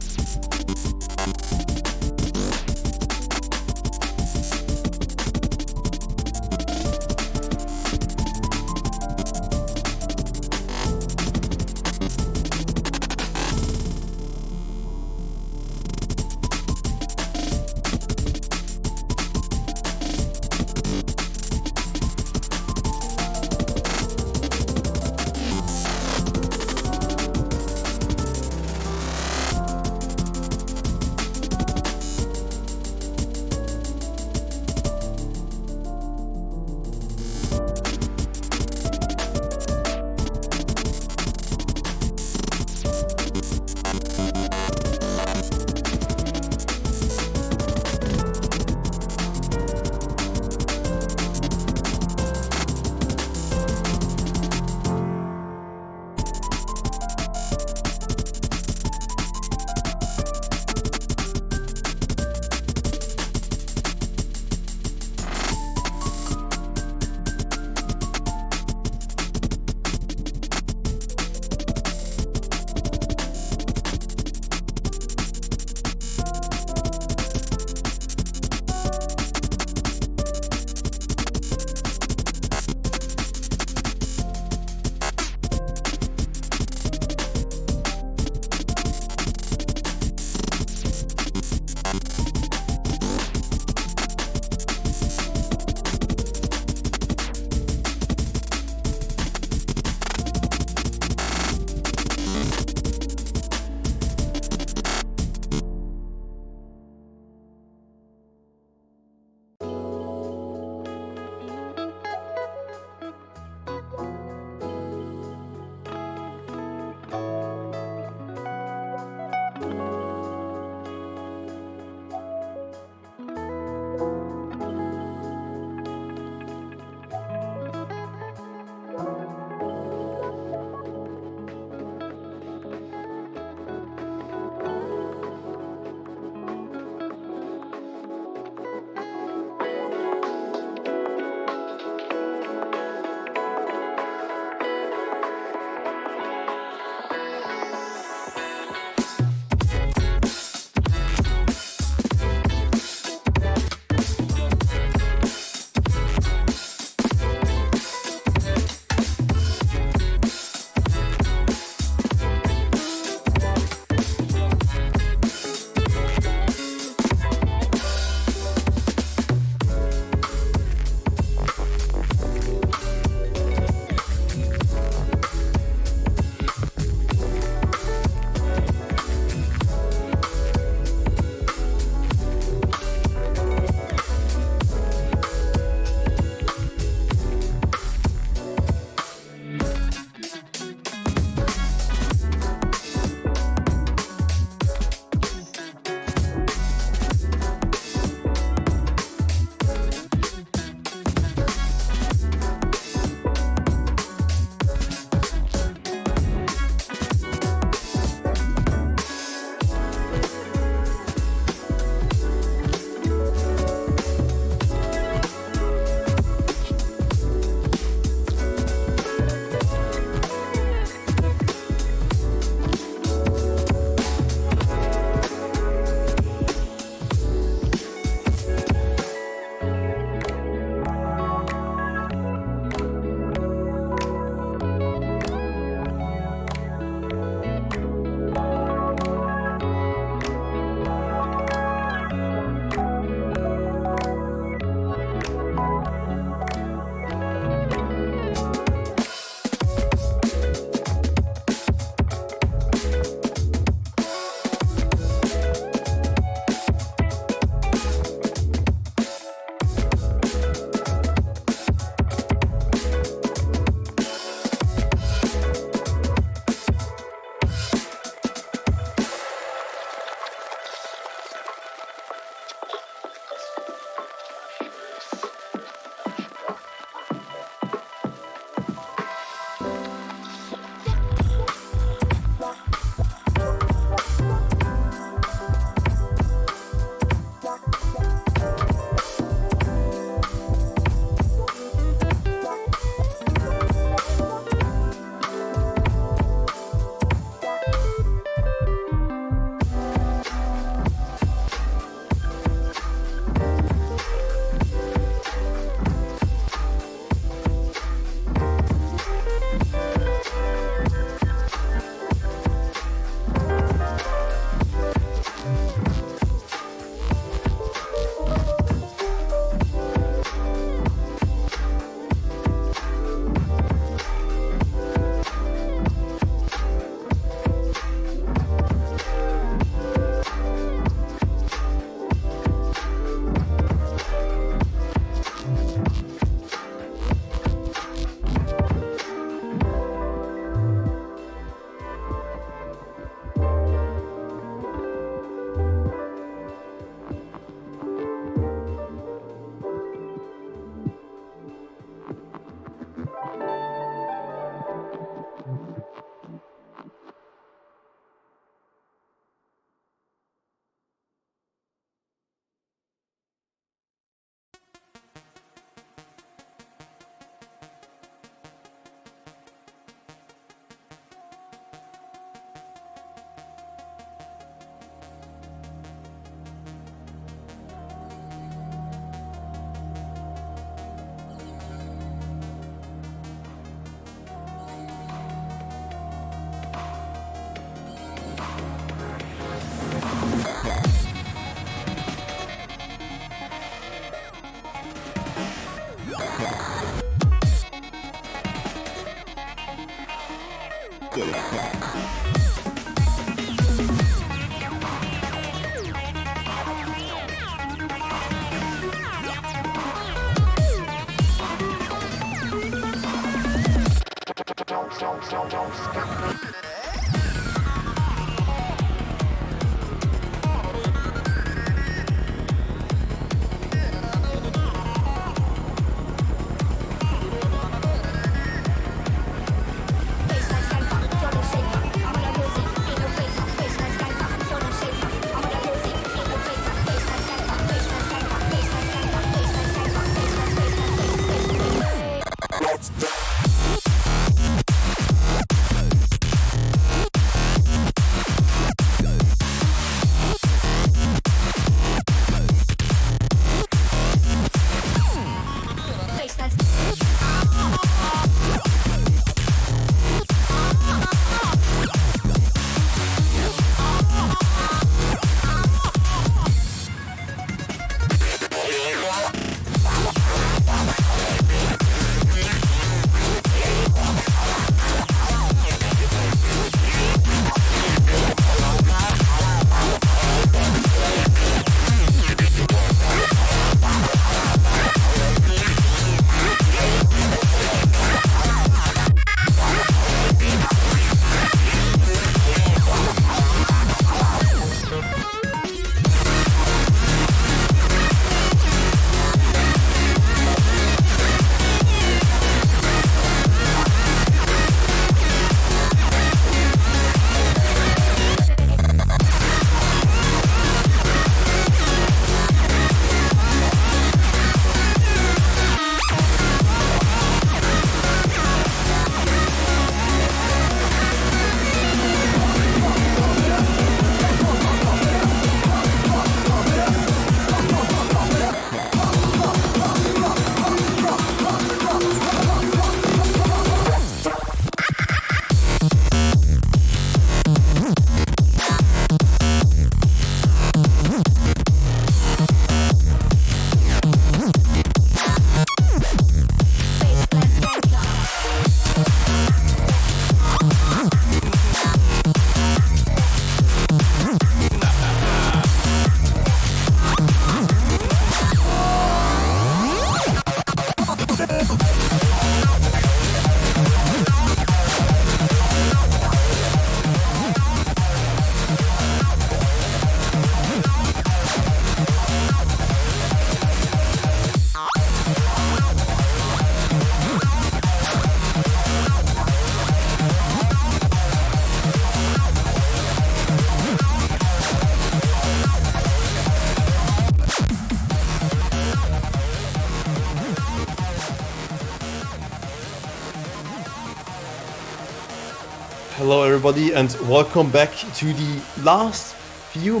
Hello everybody and welcome back to the last two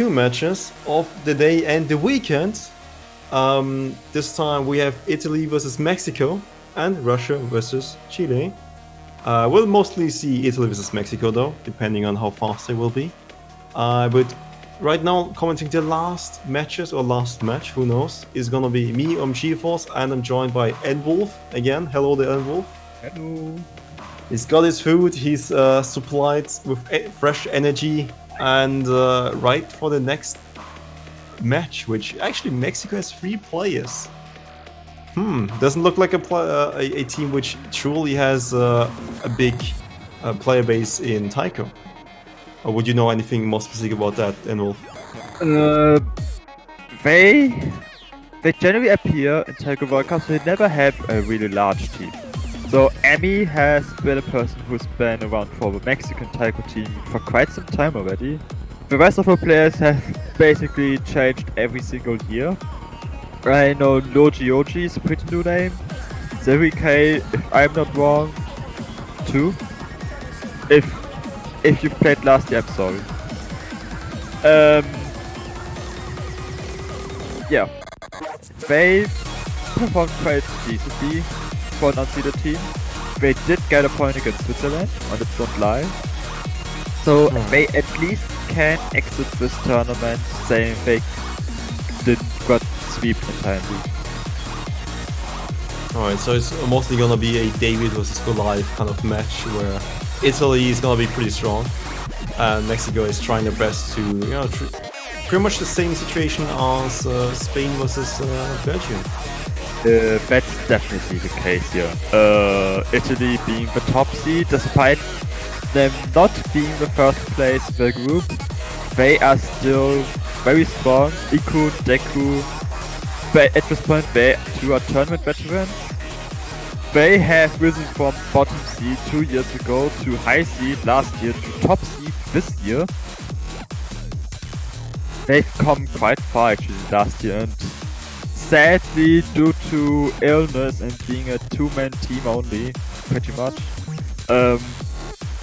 matches of the day and the weekend. This time we have Italy versus Mexico and Russia versus Chile. We'll mostly see Italy versus Mexico though, depending on how fast they will be. But right now, commenting the last matches or last match, who knows, is gonna be me, GeForce, and I'm joined by N-Wolf again. Hello there, N-Wolf. Hello. He's got his food, he's supplied with fresh energy and right for the next match, which actually Mexico has 3 players. Doesn't look like a team which truly has a big player base in Taiko. Or would you know anything more specific about that, Enolf? They generally appear in Taiko World Cup, so they never have a really large team. So Amy has been a person who's been around for the Mexican Taiko team for quite some time already. The rest of the players have basically changed every single year. I know Logi Oji is a pretty new name. Zeri K, if I'm not wrong, too. If you've played last year, I'm sorry. Yeah. They performed quite decently for an unseeded team. They did get a point against Switzerland on the front line. So they at least can exit this tournament saying they didn't got sweep entirely. Alright, so it's mostly gonna be a David versus Goliath kind of match where Italy is gonna be pretty strong and Mexico is trying their best to, you know, pretty much the same situation as Spain versus Belgium. That's definitely the case here. Italy being the top seed, despite them not being the first place in the group, they are still very strong. Iku, Deku, at this point they two are tournament veterans. They have risen from bottom seed 2 years ago to high seed last year to top seed this year. They've come quite far actually last year, and sadly due to illness and being a two-man team only, pretty much,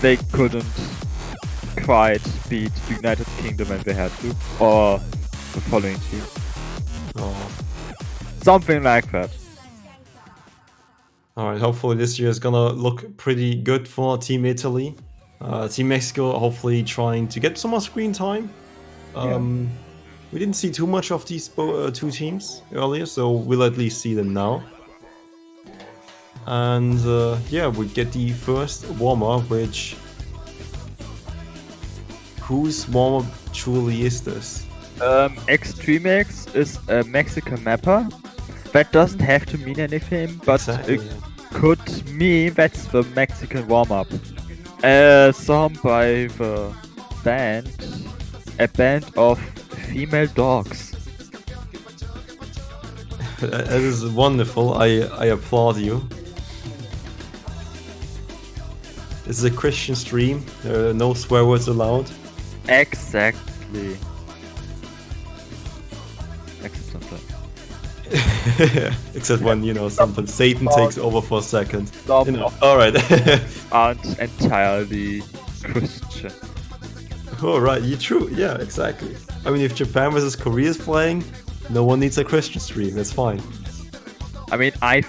they couldn't quite beat the United Kingdom when they had to, or the following team. Oh. Something like that. Alright, hopefully this year is gonna look pretty good for Team Italy. Team Mexico hopefully trying to get some more screen time. We didn't see too much of these two teams earlier, so we'll at least see them now. And yeah, we get the first warm-up, which... Whose warm-up truly is this? Extremex is a Mexican mapper. That doesn't have to mean anything, but Exactly, it could mean that's the Mexican warm-up. Song by the band, a band of female dogs. That is wonderful, I applaud you. This is a Christian stream, no swear words allowed. Exactly. Except sometimes. Except when, you know, sometimes Satan takes over for a second. Stop. You know, alright. Aren't entirely Christian. Alright, you're true, yeah, exactly. I mean, if Japan versus Korea is playing, no one needs a Christian stream, that's fine. I mean, I've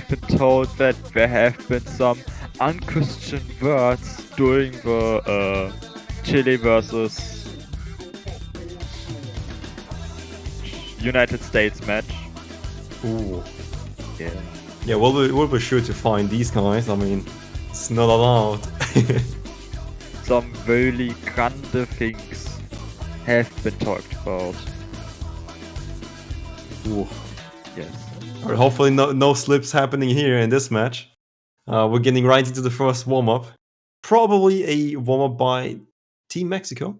been told that there have been some unchristian words during the Chile versus United States match. Ooh. Yeah. Yeah, we'll be sure to find these guys, I mean, it's not allowed. Some really grande things have been talked about. Ooh. Yes. Alright, hopefully no slips happening here in this match. We're getting right into the first warm-up. Probably a warm-up by Team Mexico.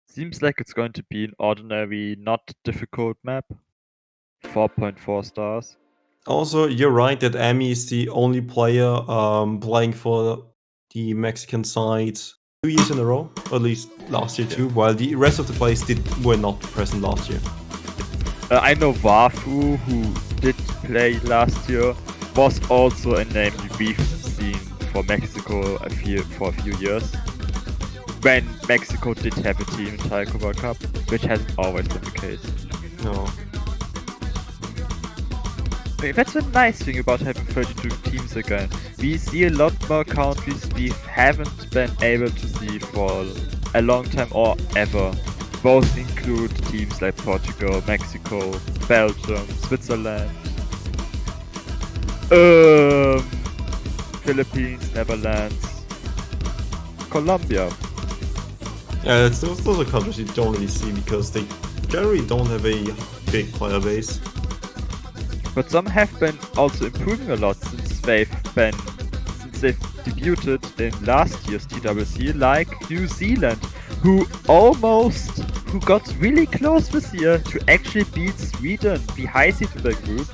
Seems like it's going to be an ordinary, not difficult map. 4.4 stars. Also, you're right that Amy is the only player playing for the Mexican side 2 years in a row, or at least last year too, while the rest of the players were not present last year. I know Wafu, who did play last year, was also a name we've seen for Mexico for a few years. When Mexico did have a team in Taiko World Cup, which hasn't always been the case. No. I mean, that's a nice thing about having 32 teams again. We see a lot more countries we haven't been able to see for a long time or ever. Both include teams like Portugal, Mexico, Belgium, Switzerland, Philippines, Netherlands, Colombia. Yeah, those are countries you don't really see because they generally don't have a big player base. But some have been also improving a lot since they've debuted in last year's TWC, like New Zealand, who got really close this year to actually beat Sweden, the high seed in the group.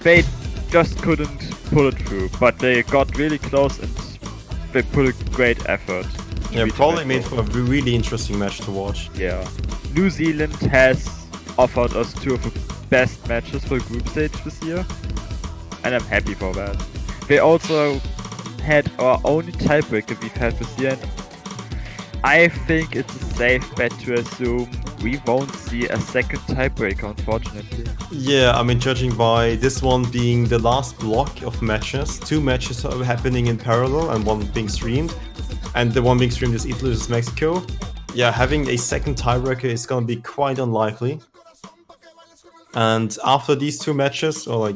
They just couldn't pull it through, but they got really close and they put a great effort. Yeah, probably made for a really interesting match to watch. Yeah. New Zealand has offered us two of the best matches for group stage this year, and I'm happy for that. They also had our only tiebreaker we've had this year, and I think it's a safe bet to assume we won't see a second tiebreaker, unfortunately. Yeah, I mean, judging by this one being the last block of matches, 2 matches are happening in parallel and one being streamed, and the one being streamed is Italy versus Mexico. yeah, having a second tiebreaker is gonna be quite unlikely. And after these two matches, or like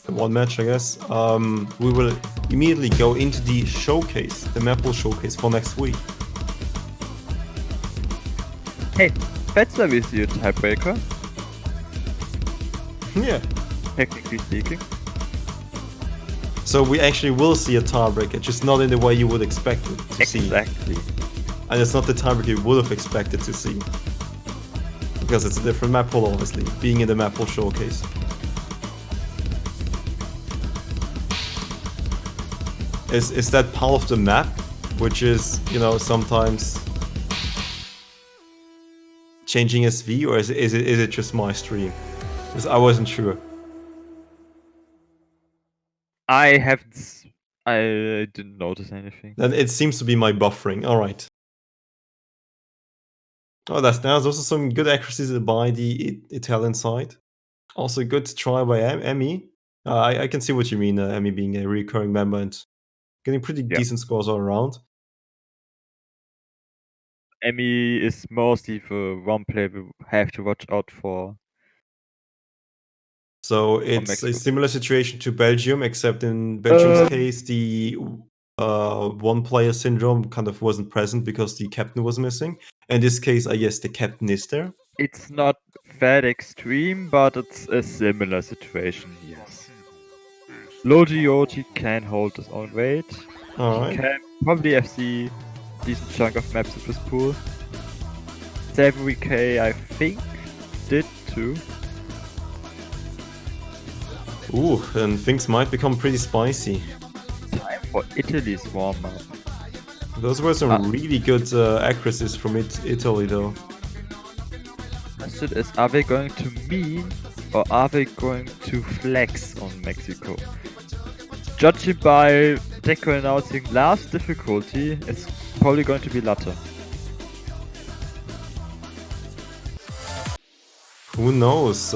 the one match, I guess, we will immediately go into the showcase, the Maple showcase for next week. Hey, that's where we see a tiebreaker, Yeah. technically speaking. So we actually will see a tiebreaker, just not in the way you would expect it to see. Exactly. And it's not the tiebreaker you would have expected to see. Because it's a different map pool, obviously, being in the map pool showcase. Is that part of the map, which is, you know, sometimes changing SV, or is it just my stream? Because I wasn't sure. I didn't notice anything. Then it seems to be my buffering. All right. Oh, there's also some good accuracies by the Italian side. Also, good try by Emmy. I can see what you mean, Emmy being a recurring member and getting pretty decent scores all around. Emmy is mostly the one player we have to watch out for. So it's a Mexico. similar situation to Belgium, except in Belgium's case, the one-player syndrome kind of wasn't present because the captain was missing. In this case, I guess the captain is there. It's not that extreme, but it's a similar situation, yes. Logi Yoji can hold his own weight. Alright. Can probably FC decent chunk of maps with his pool. Savory K, I think, did too. Ooh, and things might become pretty spicy. Time for Italy's warm-up. Those were some really good accuracies from Italy, though. Question is, are they going to mean or are they going to flex on Mexico? Judging by Taiko announcing last difficulty, it's probably going to be latter. Who knows?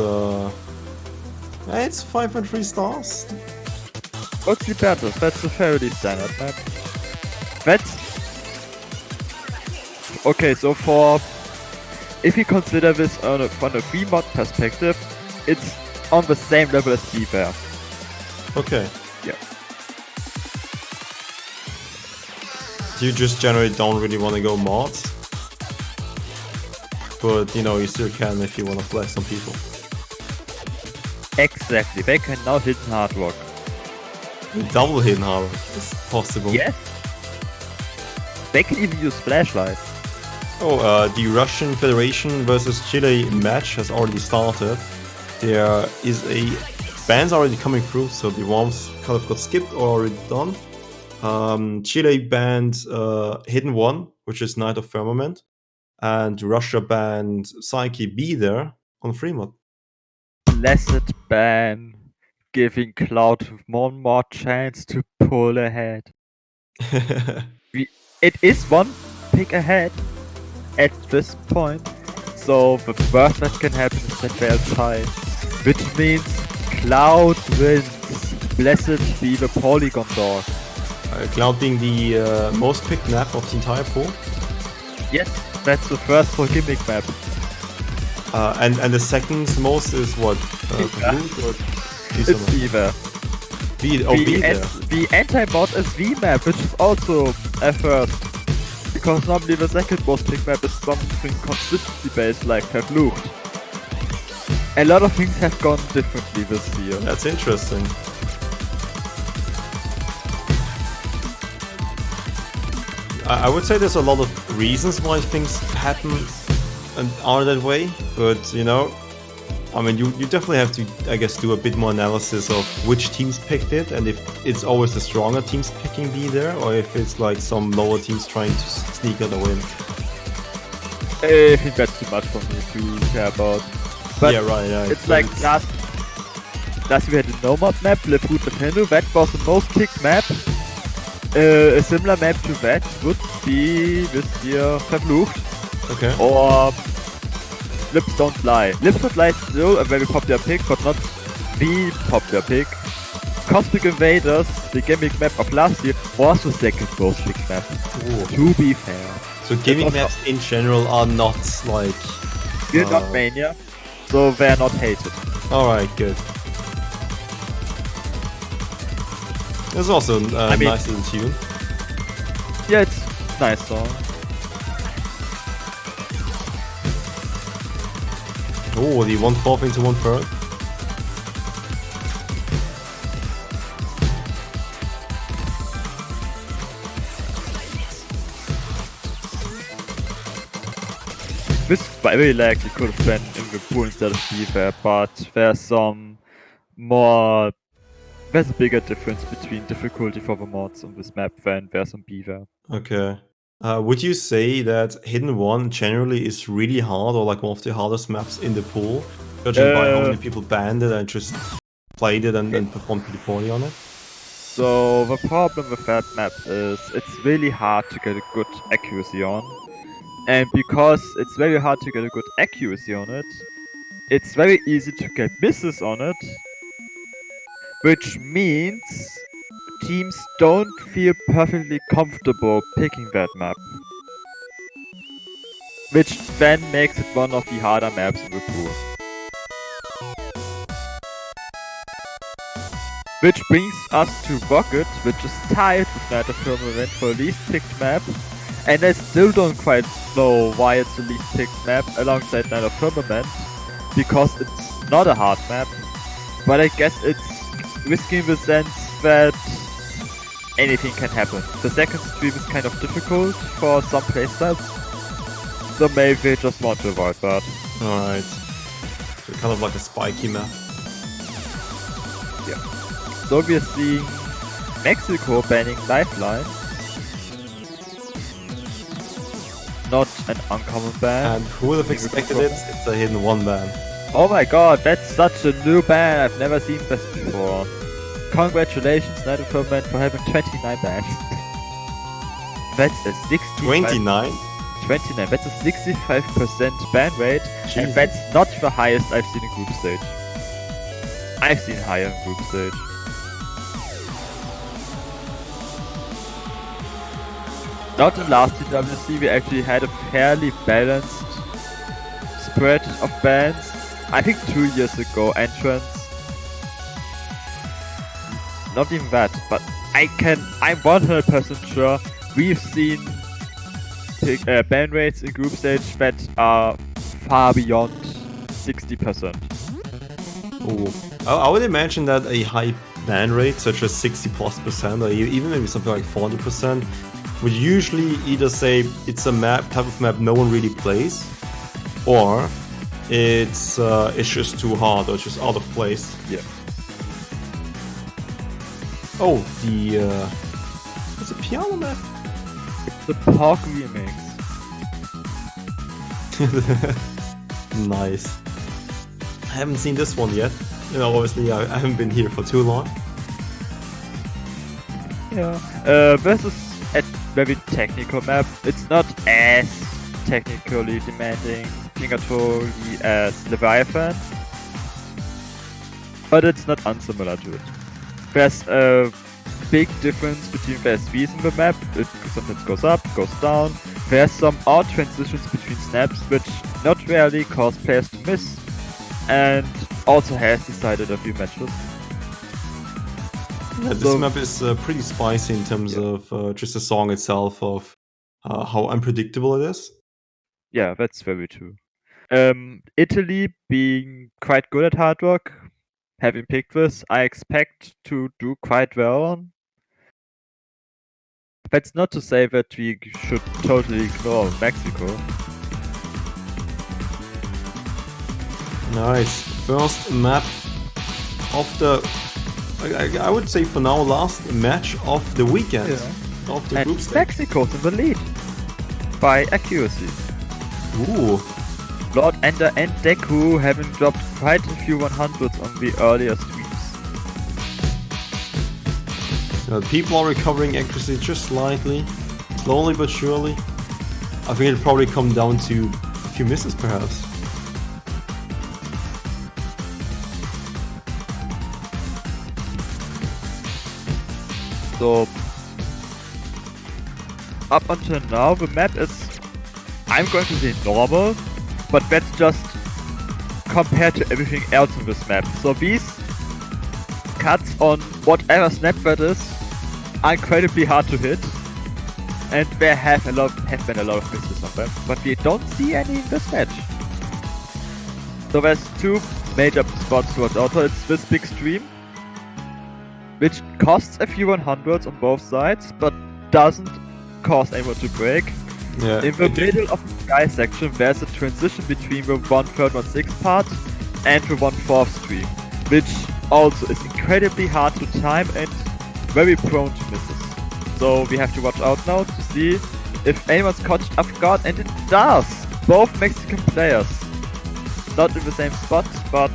It's 5 and 3 stars. What's the better? That's a fairly standard map. That's... Okay, so if you consider this from a free mod perspective, it's on the same level as Beaver. Okay. Yeah. You just generally don't really want to go mods. But, you know, you still can if you want to flex on people. Exactly, they can now hit hard rock. Double hidden hard is possible. Yes. They can even use flashlights. Oh, the Russian Federation versus Chile match has already started. There is a bans already coming through, so the ones kind of got skipped or already done. Chile banned Hidden One, which is Knight of Firmament, and Russia banned Psyche B there on free mod. Blessed ban, giving Cloud more and more chance to pull ahead. It is one pick ahead at this point, so the worst that can happen is that they'll tie, which means Cloud wins. Blessed be the Polygon dog. Cloud being the most picked map of the entire pool. Yes, that's the first for gimmick map. And the second most is what? It's Beaver. The anti-bot is V-map, which is also a first. Because normally the second most picked map is something consistency based like Verflucht. A lot of things have gone differently this year. That's interesting. I would say there's a lot of reasons why things happen and are that way, but you know, I mean, you definitely have to, I guess, do a bit more analysis of which teams picked it, and if it's always the stronger teams picking B there, or if it's like some lower teams trying to sneak out a win. I think that's too much for me to care about. But yeah, right, yeah. It's like last we had a Nomad map, Lefut Nintendo, that was the most picked map. A similar map to that would be this year Verflucht. Okay. Or Lips Don't Lie. Lips Don't Lie is still a very popular pick, but not the popular pick. Cosmic Invaders, the gimmick map of last year, was the second most picked map. Ooh. To be fair. So gimmick maps in general are not like... We're not Mania, so they're not hated. Alright, good. It's also I mean- nicely in tune. Yeah, it's nice song. Oh, the 1/4 into 1/3. This very likely could have been in the pool instead of Beaver, but there's a bigger difference between difficulty for the mods on this map than there's on Beaver. Okay. Would you say that Hidden One generally is really hard or like one of the hardest maps in the pool? Judging by how many people banned it and just played it and performed pretty poorly on it? So the problem with that map is it's really hard to get a good accuracy on. And because it's very hard to get a good accuracy on it, it's very easy to get misses on it. Which means teams don't feel perfectly comfortable picking that map. Which then makes it one of the harder maps in the pool. Which brings us to Rocket, which is tied with Night of Firmament for least picked map. And I still don't quite know why it's the least picked map alongside Night of Firmament. Because it's not a hard map. But I guess it's risky in the sense that anything can happen. The second stream is kind of difficult for some playstyles. So maybe they just want to avoid that. Alright. So kind of like a spiky map. Yeah. So we're seeing Mexico banning Lifeline. Not an uncommon ban. And who would have expected it? It's a Hidden One ban. Oh my god, that's such a new ban. I've never seen this before. Congratulations, Night of Firmament, for having 29 bans. That's a 29? 29. That's a 65% ban rate, and that's not the highest I've seen in group stage. I've seen higher in group stage. Not in last TWC, we actually had a fairly balanced spread of bans. I think 2 years ago, Entrance. Not even that, but I'm 100% sure we've seen ban rates in group stage that are far beyond 60%. Oh, I would imagine that a high ban rate, such as 60+%, or even maybe something like 40%, would usually either say it's a type of map no one really plays, or it's just too hard or just out of place. Yeah. Oh, it's a piano map. The Park remix. Nice. I haven't seen this one yet. You know, obviously I haven't been here for too long. Yeah. This is a very technical map. It's not as technically demanding fingertolly as Leviathan, but it's not unsimilar to it. There's a big difference between the SVs in the map. It sometimes goes up, goes down. There's some odd transitions between snaps, which not rarely cause players to miss, and also has decided a few matches. Yeah, this map is pretty spicy in terms of just the song itself, of how unpredictable it is. Yeah, that's very true. Italy being quite good at hard rock, having picked this, I expect to do quite well on. That's not to say that we should totally ignore Mexico. Nice. First map of the, I would say for now, last match of the weekend. Yeah. Of the And group stage. Mexico's in the lead by accuracy. Ooh. Lord Ender and Deku having dropped quite a few 100s on the earlier streams. People are recovering accuracy just slightly, slowly but surely. I think it'll probably come down to a few misses, perhaps. So, up until now, the map is I'm going to say normal, but that's just compared to everything else on this map. So these cuts on whatever snap that is are incredibly hard to hit, and there have been a lot of misses on them, but we don't see any in this match. So there's two major spots to watch out for. It's this big stream, which costs a few 100s on both sides, but doesn't cause anyone to break. Yeah. In the middle of the sky section, there's a transition between the 1/3, 1/6 part and the 1/4 stream, which also is incredibly hard to time and very prone to misses. So we have to watch out now to see if anyone's caught off guard, and it does! Both Mexican players. Not in the same spot, but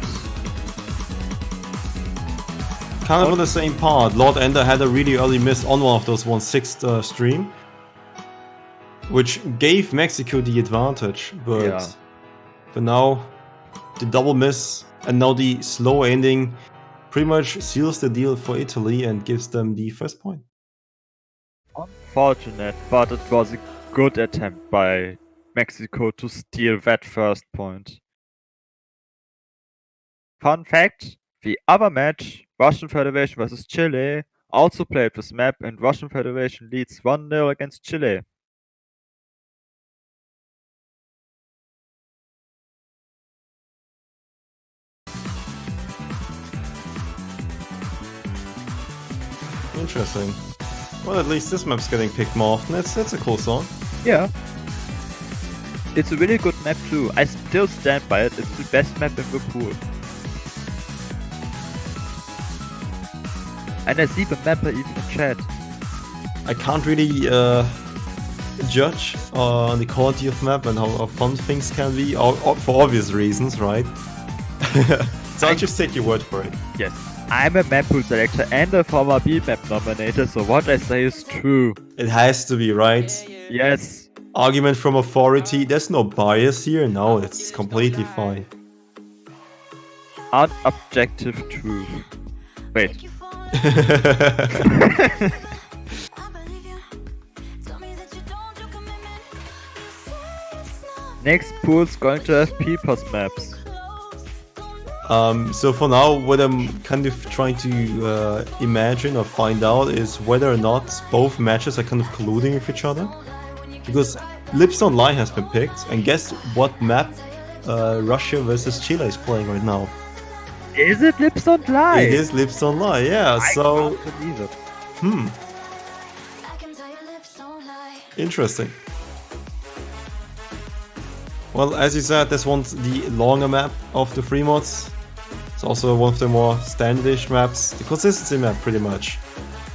Kind of on the same part. Lord Ender had a really early miss on one of those 1/6 stream, which gave Mexico the advantage, but yeah. for now, the double miss and now the slow ending pretty much seals the deal for Italy and gives them the first point. Unfortunate, but it was a good attempt by Mexico to steal that first point. Fun fact, the other match, Russian Federation vs Chile, also played this map, and Russian Federation leads 1-0 against Chile. Interesting. Well, at least this map's getting picked more often. It's a cool song. Yeah. It's a really good map too. I still stand by it. It's the best map in the pool. And I see the mapper even in chat. I can't really judge on the quality of map and how fun things can be, for obvious reasons, right? So I'll just take your word for it. Yes. I'm a map pool selector and a former B-map nominator, so what I say is true. It has to be, right? Yes. Argument from authority. There's no bias here. No, it's completely fine. Unobjective truth. Wait. Next pool's going to have Peepers maps. So for now, what I'm kind of trying to imagine or find out is whether or not both matches are kind of colluding with each other. Because Lips Don't Lie has been picked, and guess what map Russia versus Chile is playing right now? Is it Lips Don't Lie? It is Lips Don't Lie, yeah, so... I can't believe it. Interesting. Well, as you said, this one's the longer map of the free mods. It's also one of the more standardish maps, the consistency map pretty much.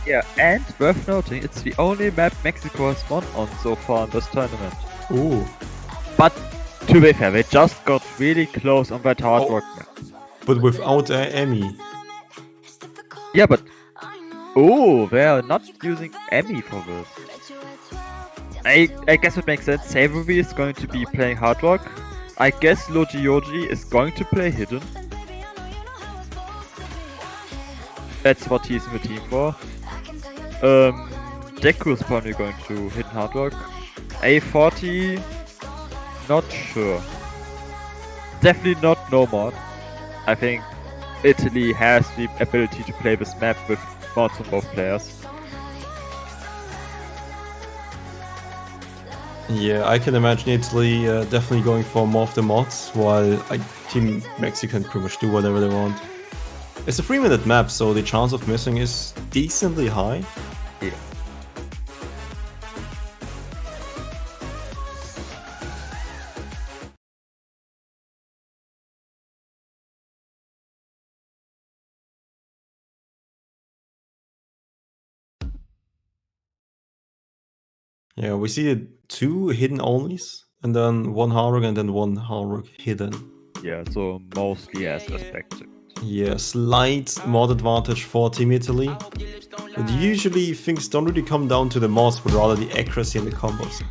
Yeah, and worth noting, it's the only map Mexico has won on so far in this tournament. Ooh. But to be fair, they just got really close on that hard rock map. But without Emmy. Yeah, but... Oh, they're not using Emmy for this. I guess it makes sense. Savory is going to be playing hard rock. I guess Logioji is going to play hidden. That's what he's in the team for. Deku is probably going to hidden hard rock. A40, not sure. Definitely not Nomad. I think Italy has the ability to play this map with mods on both players. Yeah, I can imagine Italy definitely going for more of the mods, while Team Mexico can pretty much do whatever they want. It's a 3-minute map, so the chance of missing is decently high. Yeah. Yeah, we see 2 hidden onlys, and then 1 Harrog and then 1 Harrog hidden. Yeah, so mostly as expected. Yeah, slight mod advantage for Team Italy. But usually things don't really come down to the mods, but rather the accuracy and the combos.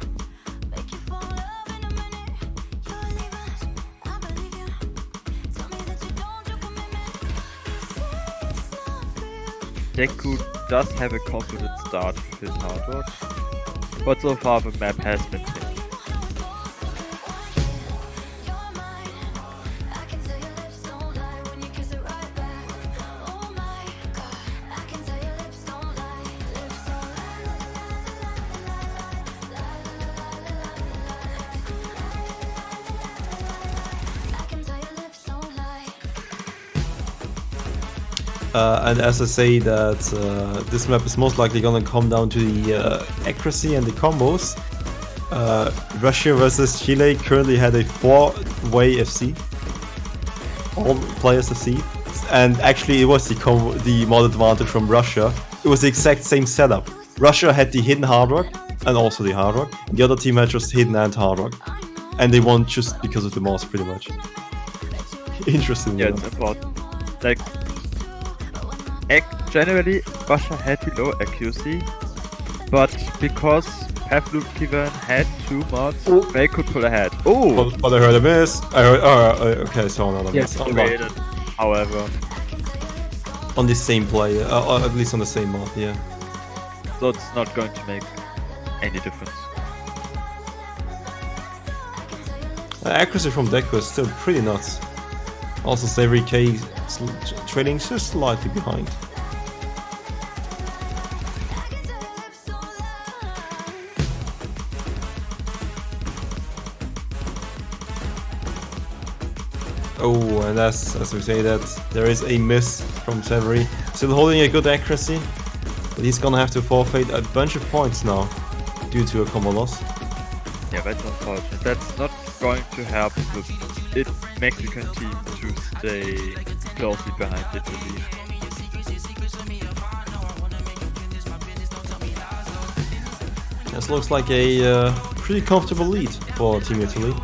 Deku does have a confident start with his hard rock, but so far the map has been taken. And as I say that this map is most likely gonna come down to the accuracy and the combos. Russia versus Chile currently had a 4-way FC. All players FC. And actually it was the mod advantage from Russia. It was the exact same setup. Russia had the hidden hard rock and also the hard rock. The other team had just hidden and hard rock. And they won just because of the mods pretty much. Interesting. Yeah, it's important. Like, generally, Russia had the low accuracy, but because Pavlovian had 2 mods, they could pull ahead. Oh! But I heard a miss. I heard. Okay, so another Yes, miss. waited. However, On the same player, or at least on the same mod, yeah. so it's not going to make any difference. The accuracy from Deku is still pretty nuts. Also, Savory K trading just slightly behind. Oh, and as we say that, there is a miss from Savory. Still holding a good accuracy, but he's gonna have to forfeit a bunch of points now due to a combo loss. Yeah, that's unfortunate. That's not going to help the Mexican team to stay closely behind Italy. This looks like a pretty comfortable lead for Team Italy.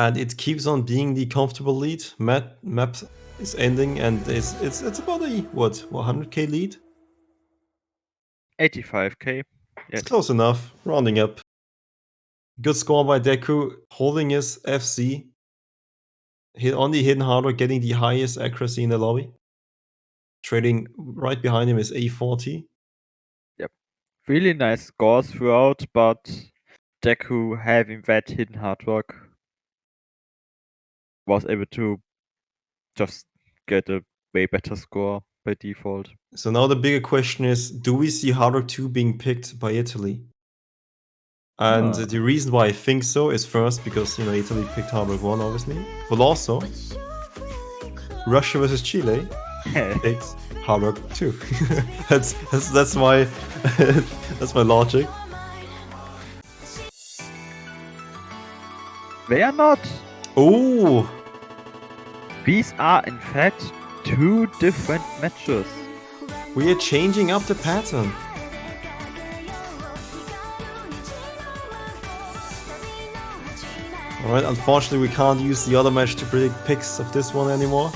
And it keeps on being the comfortable lead. Map is ending, and it's about a what 100k lead. 85k. It's close enough. Rounding up. Good score by Deku, holding his FC. On the hidden hardware, getting the highest accuracy in the lobby. Trading right behind him is A40. Yep. Really nice scores throughout, but Deku having that hidden hard work was able to just get a way better score by default. So now the bigger question is, do we see Hard Rock 2 being picked by Italy? And the reason why I think so is first because, you know, Italy picked Hard Rock 1 obviously, but also Russia versus Chile picked Hard Rock 2. that's my that's my logic. They are not. Oh, These are in fact 2 different matches. we are changing up the pattern. Alright, unfortunately we can't use the other match to predict picks of this one anymore.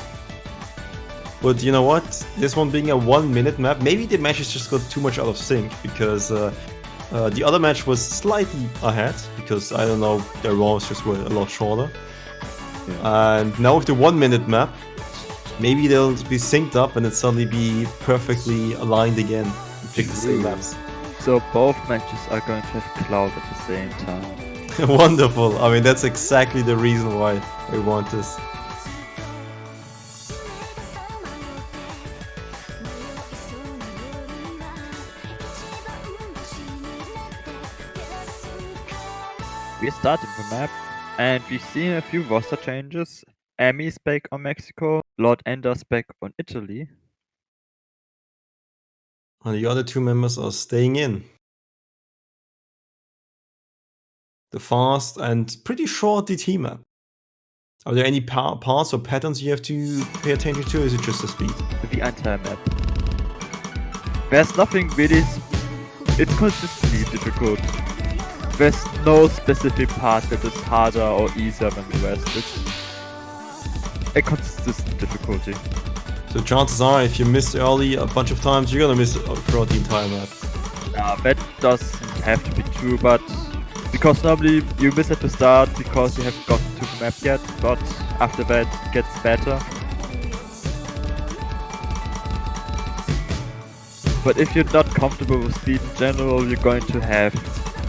But you know what? This one being a 1-minute map, maybe the matches just got too much out of sync because the other match was slightly ahead because I don't know, their rounds just were a lot shorter. Yeah. And now with the 1-minute map, maybe they'll be synced up and it suddenly be perfectly aligned again and pick the same maps. So both matches are going to have Cloud at the same time. Wonderful. I mean, that's exactly the reason why we want this. We started the map and we've seen a few roster changes. Ami's back on Mexico, Lord Ender's back on Italy. And the other 2 members are staying in. The fast and pretty short DT map. Are there any parts or patterns you have to pay attention to, or is it just the speed? The entire map. There's nothing really... It's consistently difficult. There's no specific part that is harder or easier than the rest. It's a consistent difficulty. So chances are, if you miss early a bunch of times, you're gonna miss throughout the entire map. That doesn't have to be true, but because normally you miss at the start because you have got to the map yet, but after that it gets better. But if you're not comfortable with speed in general, you're going to have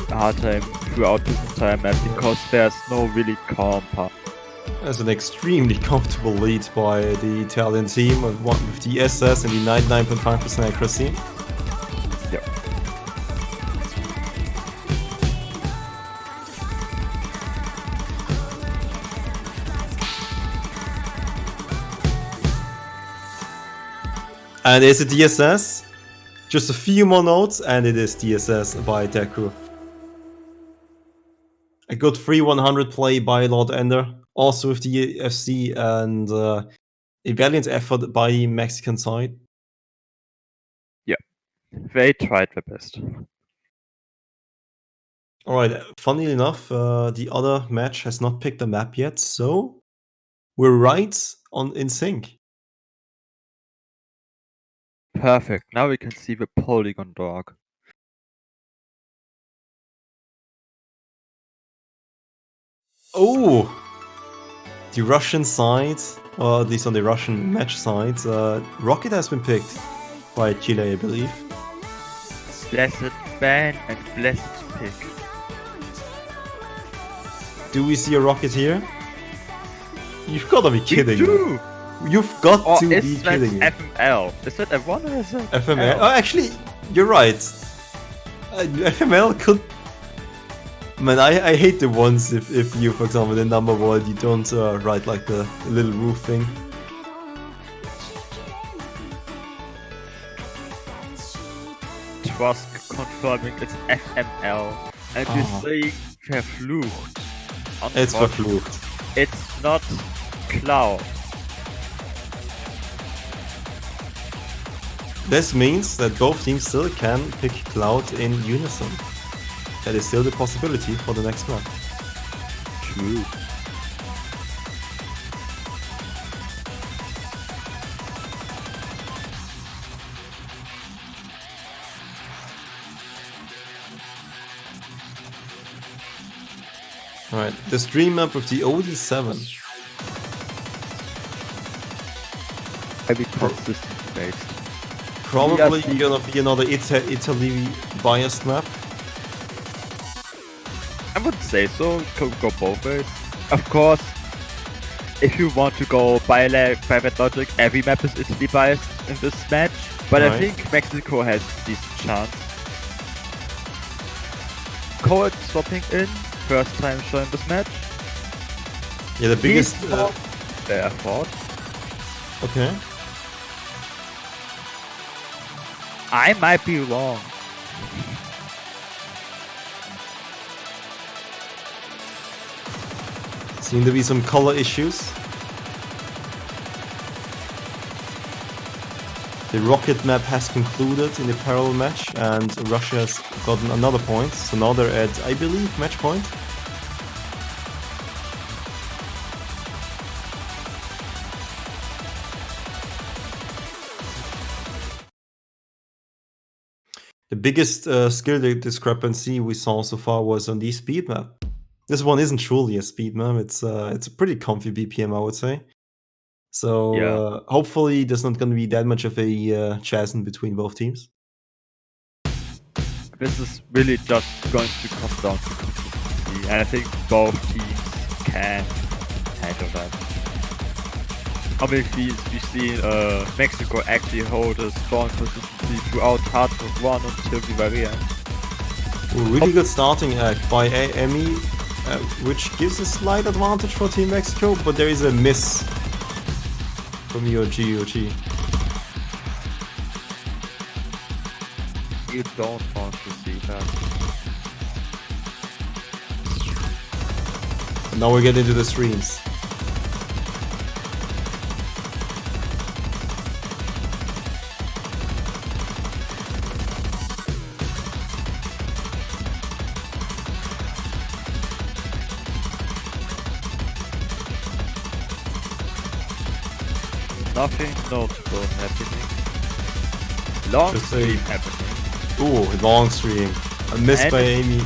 a hard time throughout this entire map because there's no really calm path. That's an extremely comfortable lead by the Italian team with the SS and the 99.5% accuracy. Yep. And is it DSS? Just a few more notes and it is DSS by taiko. A good 3-100 play by Lord Ender, also with the FC, and a valiant effort by the Mexican side. Yeah, they tried their best. Alright, funnily enough, the other match has not picked a map yet, so we're right in sync. Perfect, now we can see the polygon dog. Oh! The Russian side, or at least on the Russian match side, Rocket has been picked by Chile, I believe. Blessed ban and blessed pick. Do we see a Rocket here? You've gotta be kidding me. Do. You've got Or to be is that kidding me. FML? Is that F1 or is that FML? Oh, actually, you're right. FML could... Man, I hate the ones if you, for example, the number one, you don't write like the little roof thing. Trust confirming it's FML. And you say verflucht. It's verflucht. It's not Cloud. This means that both teams still can pick Cloud in unison. That is still the possibility for the next map. True. Alright, the stream map of the OD7. Heavy consistency based. Probably gonna be another Italy biased map. I would say so. Could go both ways. Of course, if you want to go by that logic, every map is Italy biased in this match. But I think Mexico has decent chance. Cold swapping in, first time showing this match. Yeah, the biggest... their effort. Okay. I might be wrong. Seem to be some color issues. The Rocket map has concluded in the parallel match and Russia has gotten another point. So now they're at, I believe, match point. The biggest skill discrepancy we saw so far was on the speed map. This one isn't truly a speed map, it's a pretty comfy BPM, I would say. So hopefully there's not going to be that much of a chasm between both teams. This is really just going to come down to consistency, and I think both teams can handle that. Obviously, we've seen Mexico actually hold a strong consistency throughout Hard Mode 1 until the very end. Really good starting act by Emi, which gives a slight advantage for Team Mexico, but there is a miss from UOG. You don't want to see that. And now we get into the streams. Nothing notable happening. Long stream happening. Ooh, long stream. A miss by Amy.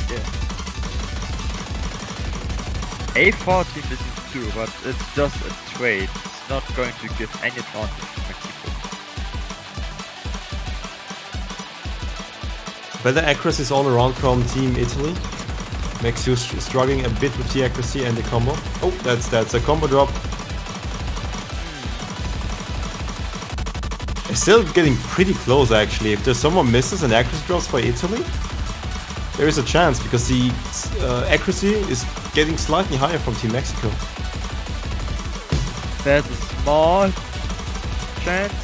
Yeah. A4 team is too, but it's just a trade. It's not going to give any advantage to Mexico. Better accuracy is all around from Team Italy. Makes you struggling a bit with the accuracy and the combo. Oh, that's a combo drop. It's still getting pretty close actually. If there's someone misses an accuracy drops by Italy, there is a chance because the accuracy is getting slightly higher from Team Mexico. There's a small chance.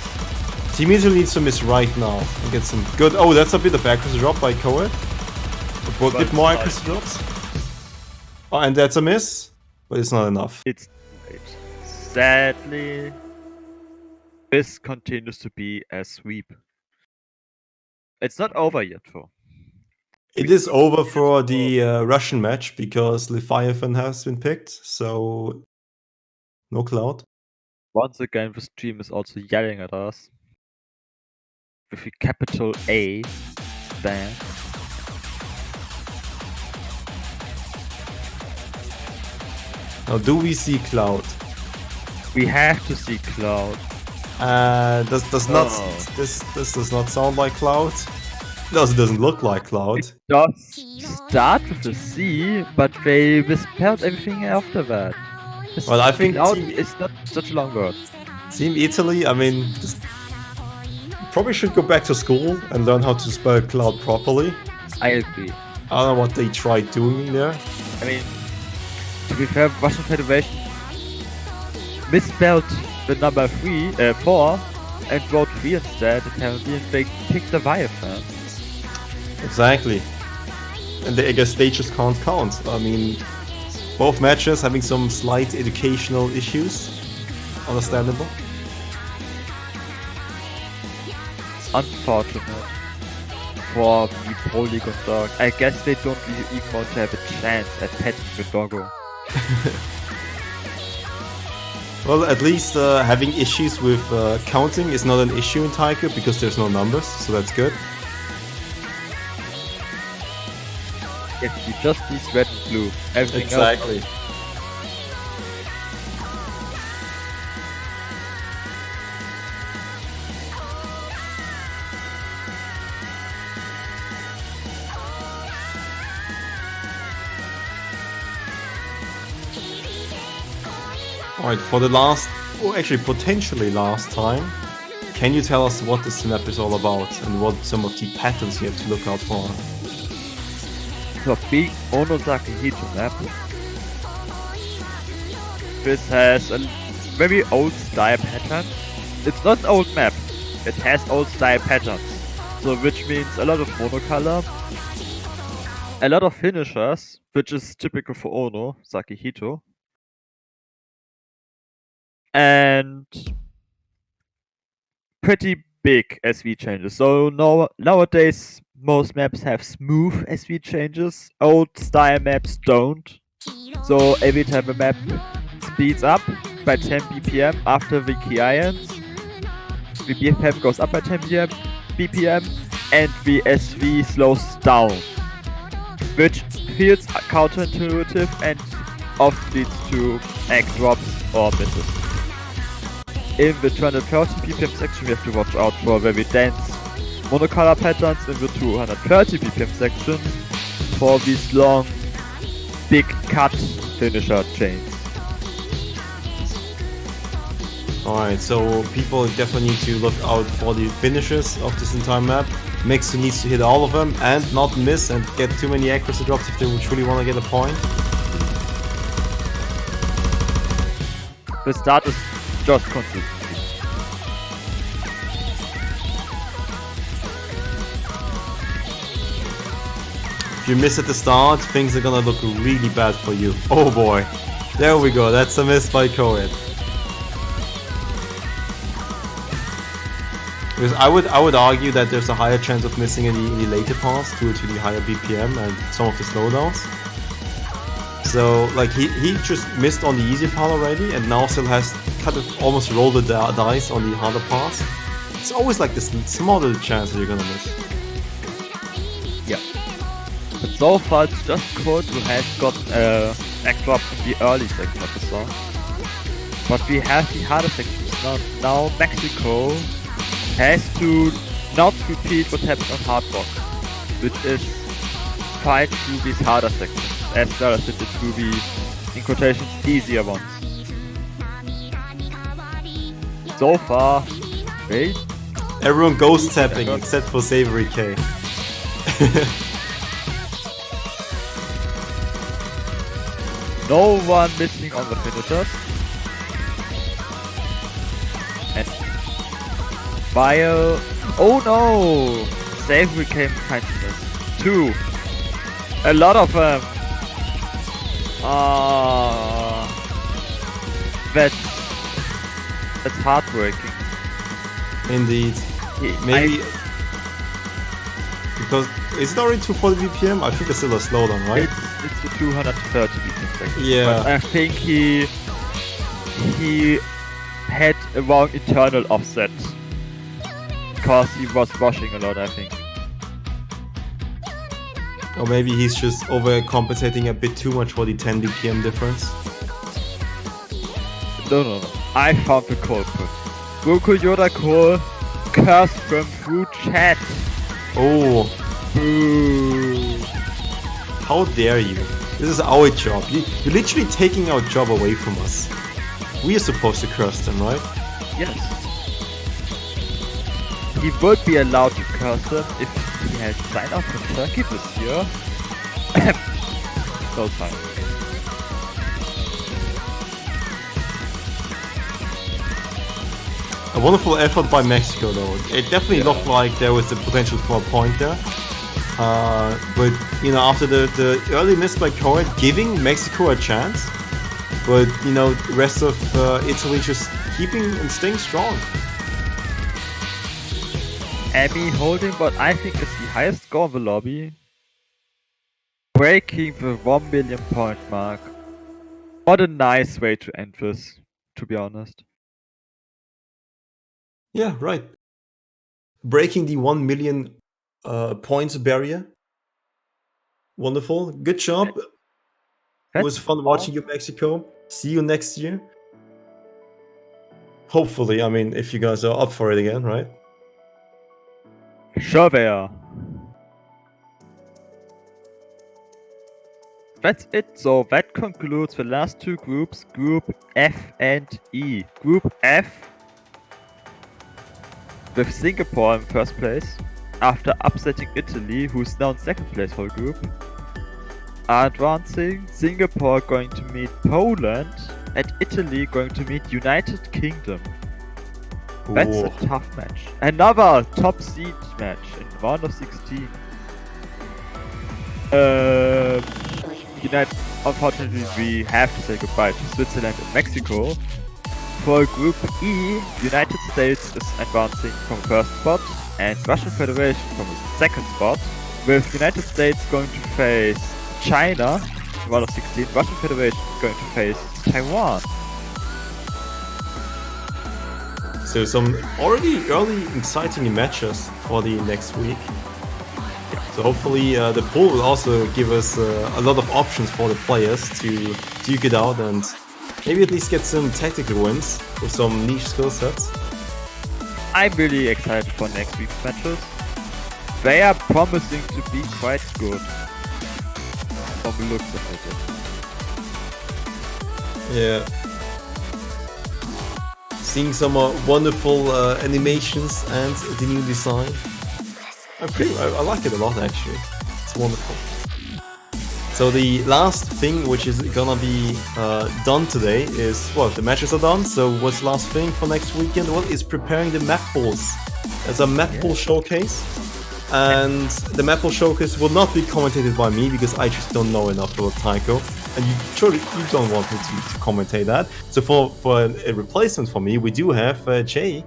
Team Italy needs to miss right now and get some good. Oh, that's a bit of accuracy drop by Coed. A bit more accuracy drops. Oh, and that's a miss, but it's not enough. It's late. Sadly, this continues to be a sweep. It's not over yet, though. It is over for the Russian match because Leviathan has been picked, so no Cloud. Once again, the stream is also yelling at us with a capital A there. Now, do we see Cloud? We have to see Cloud. This does not sound like Cloud. It doesn't look like Cloud. It does start with a C, but they misspelled everything after that. Well, I think Cloud is not such a long word. Team Italy, I mean, probably should go back to school and learn how to spell Cloud properly. I agree. I don't know what they tried doing there. I mean, to be fair, Russian Federation misspelled the number 4 and wrote 3 instead, apparently, and they picked the Leviathan. Exactly. And I guess they just can't count. I mean, both matches having some slight educational issues. Understandable. Unfortunate for the Polygon dog. I guess they don't even want to have a chance at petting the doggo. Well, at least having issues with counting is not an issue in Taiko because there's no numbers, so that's good. Yes, you just need red and blue. Everything Exactly. else. Alright, for the last, or actually potentially last time, can you tell us what this map is all about and what some of the patterns you have to look out for? The big Onozaki Hito map. This has a very old style pattern. It's not an old map, it has old style patterns. So which means a lot of monocolor, a lot of finishers, which is typical for Ono, Sakihito. And pretty big SV changes. So nowadays most maps have smooth SV changes. Old style maps don't. So every time a map speeds up by 10 BPM after the key ends, the BPM goes up by 10 BPM and the SV slows down, which feels counterintuitive and often leads to egg drops or misses. In the 230 BPM section we have to watch out for very dense monocolor patterns, in the 230 BPM section for these long, big cut finisher chains. Alright, so people definitely need to look out for the finishes of this entire map. Mixer needs to hit all of them and not miss and get too many accuracy drops if they truly want to get a point. The start is just consistency. If you miss at the start, things are gonna look really bad for you. Oh boy. There we go, that's a miss by Coed. Because I would argue that there's a higher chance of missing in the later parts due to the higher BPM and some of the slowdowns. So like he just missed on the easy part already and now still has kind of almost rolled the dice on the harder parts. It's always like this small little chance that you're gonna miss. Yeah. But so far it's just Kurt who has got a backdrop in the early section of the song. But we have the harder sections now. Mexico has to not repeat what happened on Hard Rock, which is fight through these harder sections, as well as it through the, in quotations, easier ones. So far, wait. Everyone ghost tapping except for Savory K. No one missing on the finishers. And Bio. Oh no! Savory came kindness. 2. A lot of them. That's heartbreaking. Indeed. Maybe because is it already 240 BPM? I think it's still a slowdown, right? It's the 230 BPM section. Yeah. But I think he had a wrong internal offset because he was rushing a lot, I think. Or maybe he's just overcompensating a bit too much for the 10 BPM difference. No. I found the culprit. Goku Yoda Cole cursed from through chat. Oh, Boo. how dare you? This is our job. You're literally taking our job away from us. We are supposed to curse them, right? Yes. He would be allowed to curse them if he had signed up for Turkey this year. No time. A wonderful effort by Mexico, though. It definitely looked like there was the potential for a point there. But, you know, after the early miss by Korea, giving Mexico a chance. But, you know, the rest of Italy just keeping and staying strong. Abby holding what I think is the highest score in the lobby. Breaking the 1 million point mark. What a nice way to end this, to be honest. Yeah, right. Breaking the 1 million points barrier. Wonderful. Good job. It was fun watching you, Mexico. See you next year. Hopefully, I mean, if you guys are up for it again, right? Sure they are. That's it, so that concludes the last two groups, Group F and E. Group F with Singapore in first place, after upsetting Italy, who's now in second place for the group. Advancing, Singapore going to meet Poland, and Italy going to meet United Kingdom. That's a tough match. Another top seed match in round of 16. Unfortunately, we have to say goodbye to Switzerland and Mexico. For Group E, United States is advancing from first spot and Russian Federation from second spot, with United States going to face China in round of 16, Russian Federation going to face Taiwan. So some already early exciting matches for the next week. So hopefully the pool will also give us a lot of options for the players to duke it out and maybe at least get some tactical wins with some niche skill sets. I'm really excited for next week's matches. They are promising to be quite good from the looks of it. Yeah. Seeing some wonderful animations and the new design. I like it a lot actually. It's wonderful. So the last thing which is gonna be done today is, well, the matches are done, so what's the last thing for next weekend? Well, is preparing the map pools. There's a map pool showcase, and the map pool showcase will not be commentated by me because I just don't know enough about Taiko, and you don't want me to commentate that. So for a replacement for me, we do have Jay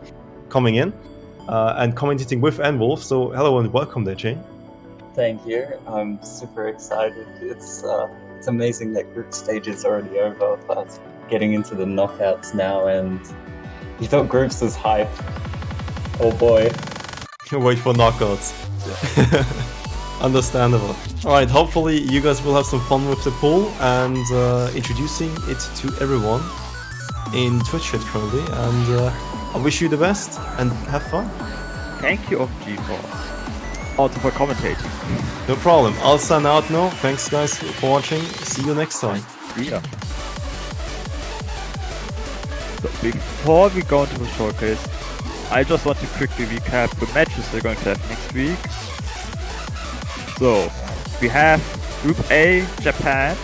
coming in and commentating with Anwolf. So hello and welcome there, Jay. Thank you. I'm super excited. It's amazing that group stage is already over, but getting into the knockouts now, and you thought groups was hype. Oh boy. Can't wait for knockouts. Understandable. Alright, hopefully you guys will have some fun with the poll and introducing it to everyone in Twitch chat currently. And I wish you the best and have fun. Thank you, GeForce. Also for commentating. No problem. I'll sign out now. Thanks guys for watching. See you next time. Yeah. So before we go into the showcase, I just want to quickly recap the matches we're going to have next week. So, we have Group A, Japan,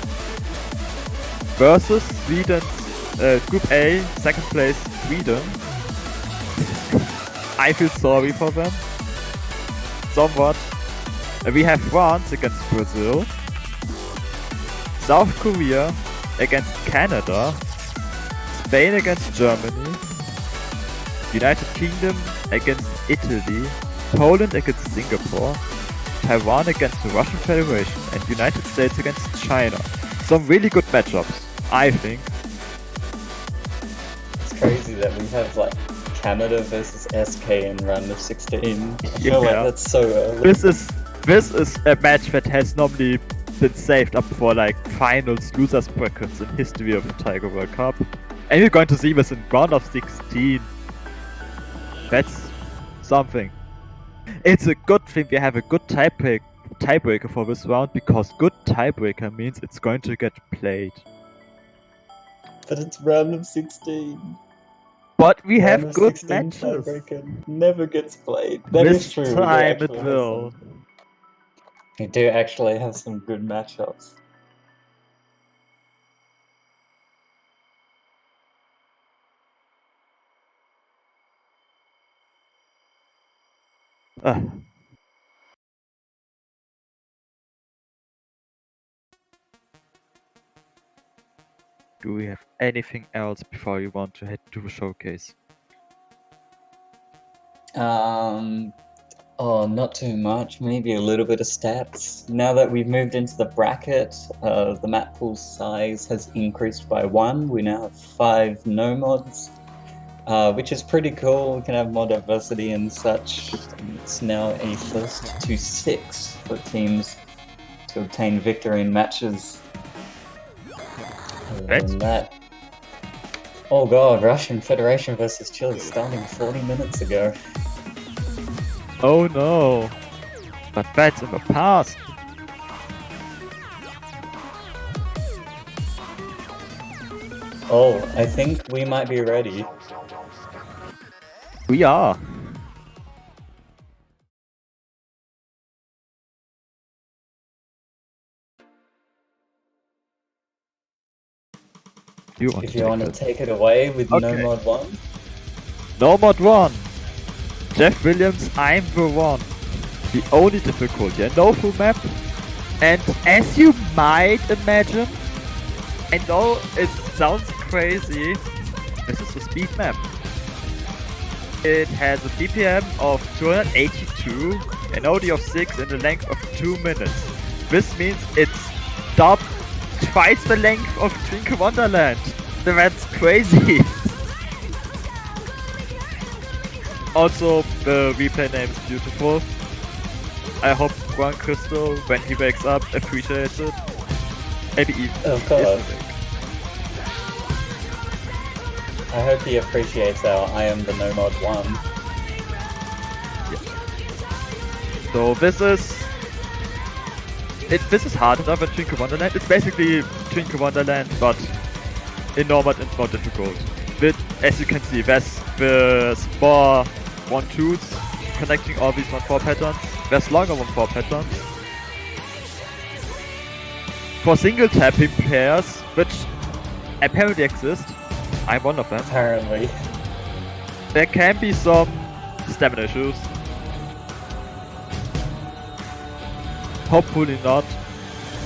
versus Sweden, Group A, second place, Sweden. I feel sorry for them. Somewhat. We have France against Brazil, South Korea against Canada, Spain against Germany, United Kingdom against Italy, Poland against Singapore, Taiwan against the Russian Federation, and United States against China. Some really good matchups, I think. It's crazy that we have like Canada versus SK in round of 16. I feel like that's so early. This is a match that has normally been saved up for like finals, losers brackets in history of the Taiko World Cup. And we're going to see this in round of 16. That's something. It's a good thing we have a good tiebreaker for this round, because good tiebreaker means it's going to get played. But it's round of 16. But we Round have of good 16 matches. tiebreaker never gets played. That is This true. time it will. We do actually have some good matchups. Do we have anything else before you want to head to the showcase? Oh, not too much. Maybe a little bit of stats. Now that we've moved into the bracket, the map pool size has increased by 1. We now have 5 no mods, which is pretty cool. We can have more diversity and such. It's now a first to 6 for teams to obtain victory in matches. Other than that, oh god, Russian Federation versus Chile starting 40 minutes ago. Oh no! But that's in the past! Oh, I think we might be ready. We are! If you want to take it away with No Mod 1. No Mod 1! Jeff Williams, I'm the one. The only difficulty, a no full map. And as you might imagine, I know it sounds crazy, this is a speed map. It has a BPM of 282, an OD of 6 and a length of 2 minutes. This means it's twice the length of Twinkle Wonderland. That's crazy. Also, the replay name is beautiful. I hope Juan Crystal, when he wakes up, appreciates it. Maybe even. Of course. I hope he appreciates our I am the No Mod 1. Yeah. So this is harder than Twinkle Wonderland. It's basically Twinkle Wonderland, but in normal and more difficult. But as you can see, there's more 1-2s connecting all these 1-4 patterns. There's longer 1-4 patterns. For single tapping pairs, which apparently exist, I'm one of them. Apparently. There can be some stamina issues. Hopefully not.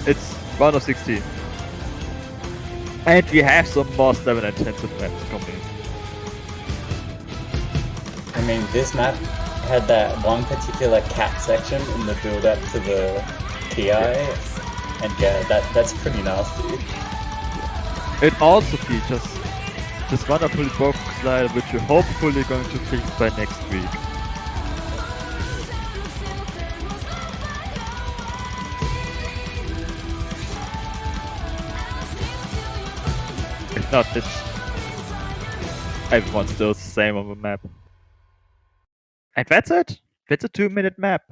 It's round of 16. And we have some more stamina intensive maps coming. I mean, this map had that one particular cat section in the build up to the TI, and yeah, that's pretty nasty. It also features this wonderful broken slider, which we're hopefully going to fix by next week. If not, it's everyone's still the same on the map. And that's it. That's a 2-minute map.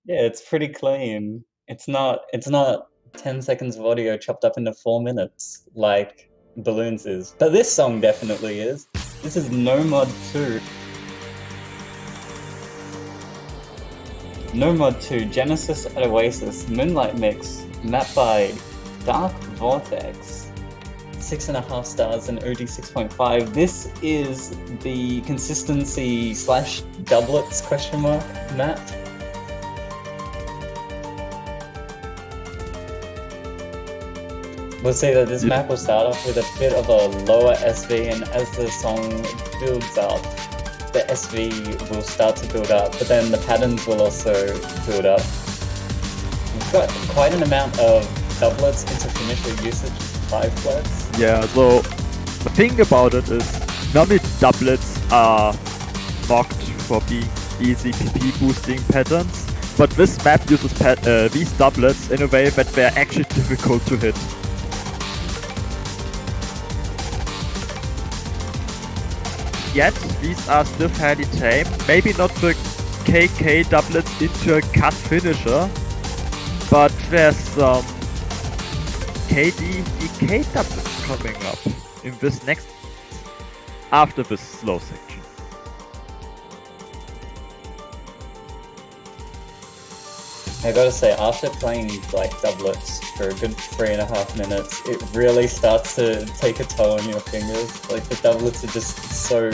Yeah, it's pretty clean. It's not 10 seconds of audio chopped up into 4 minutes like Balloons is. But this song definitely is. This is No Mod 2. No Mod 2, Genesis at Oasis, Moonlight Mix, map by Dark Vortex. 6.5 stars and OD 6.5. This is the consistency / doublets question mark map. We'll say that this map will start off with a bit of a lower SV, and as the song builds up, the SV will start to build up, but then the patterns will also build up. We've got quite an amount of doublets into finisher usage, 5 flats. Yeah, so the thing about it is normally doublets are mocked for being easy PP boosting patterns, but this map uses these doublets in a way that they're actually difficult to hit. Yet, these are still fairly tame. Maybe not the KK doublets into a cut finisher, but there's some KD DK doublets coming up in this next, after this slow section. I gotta say, after playing like doublets for a good 3.5 minutes, it really starts to take a toll on your fingers. Like the doublets are just so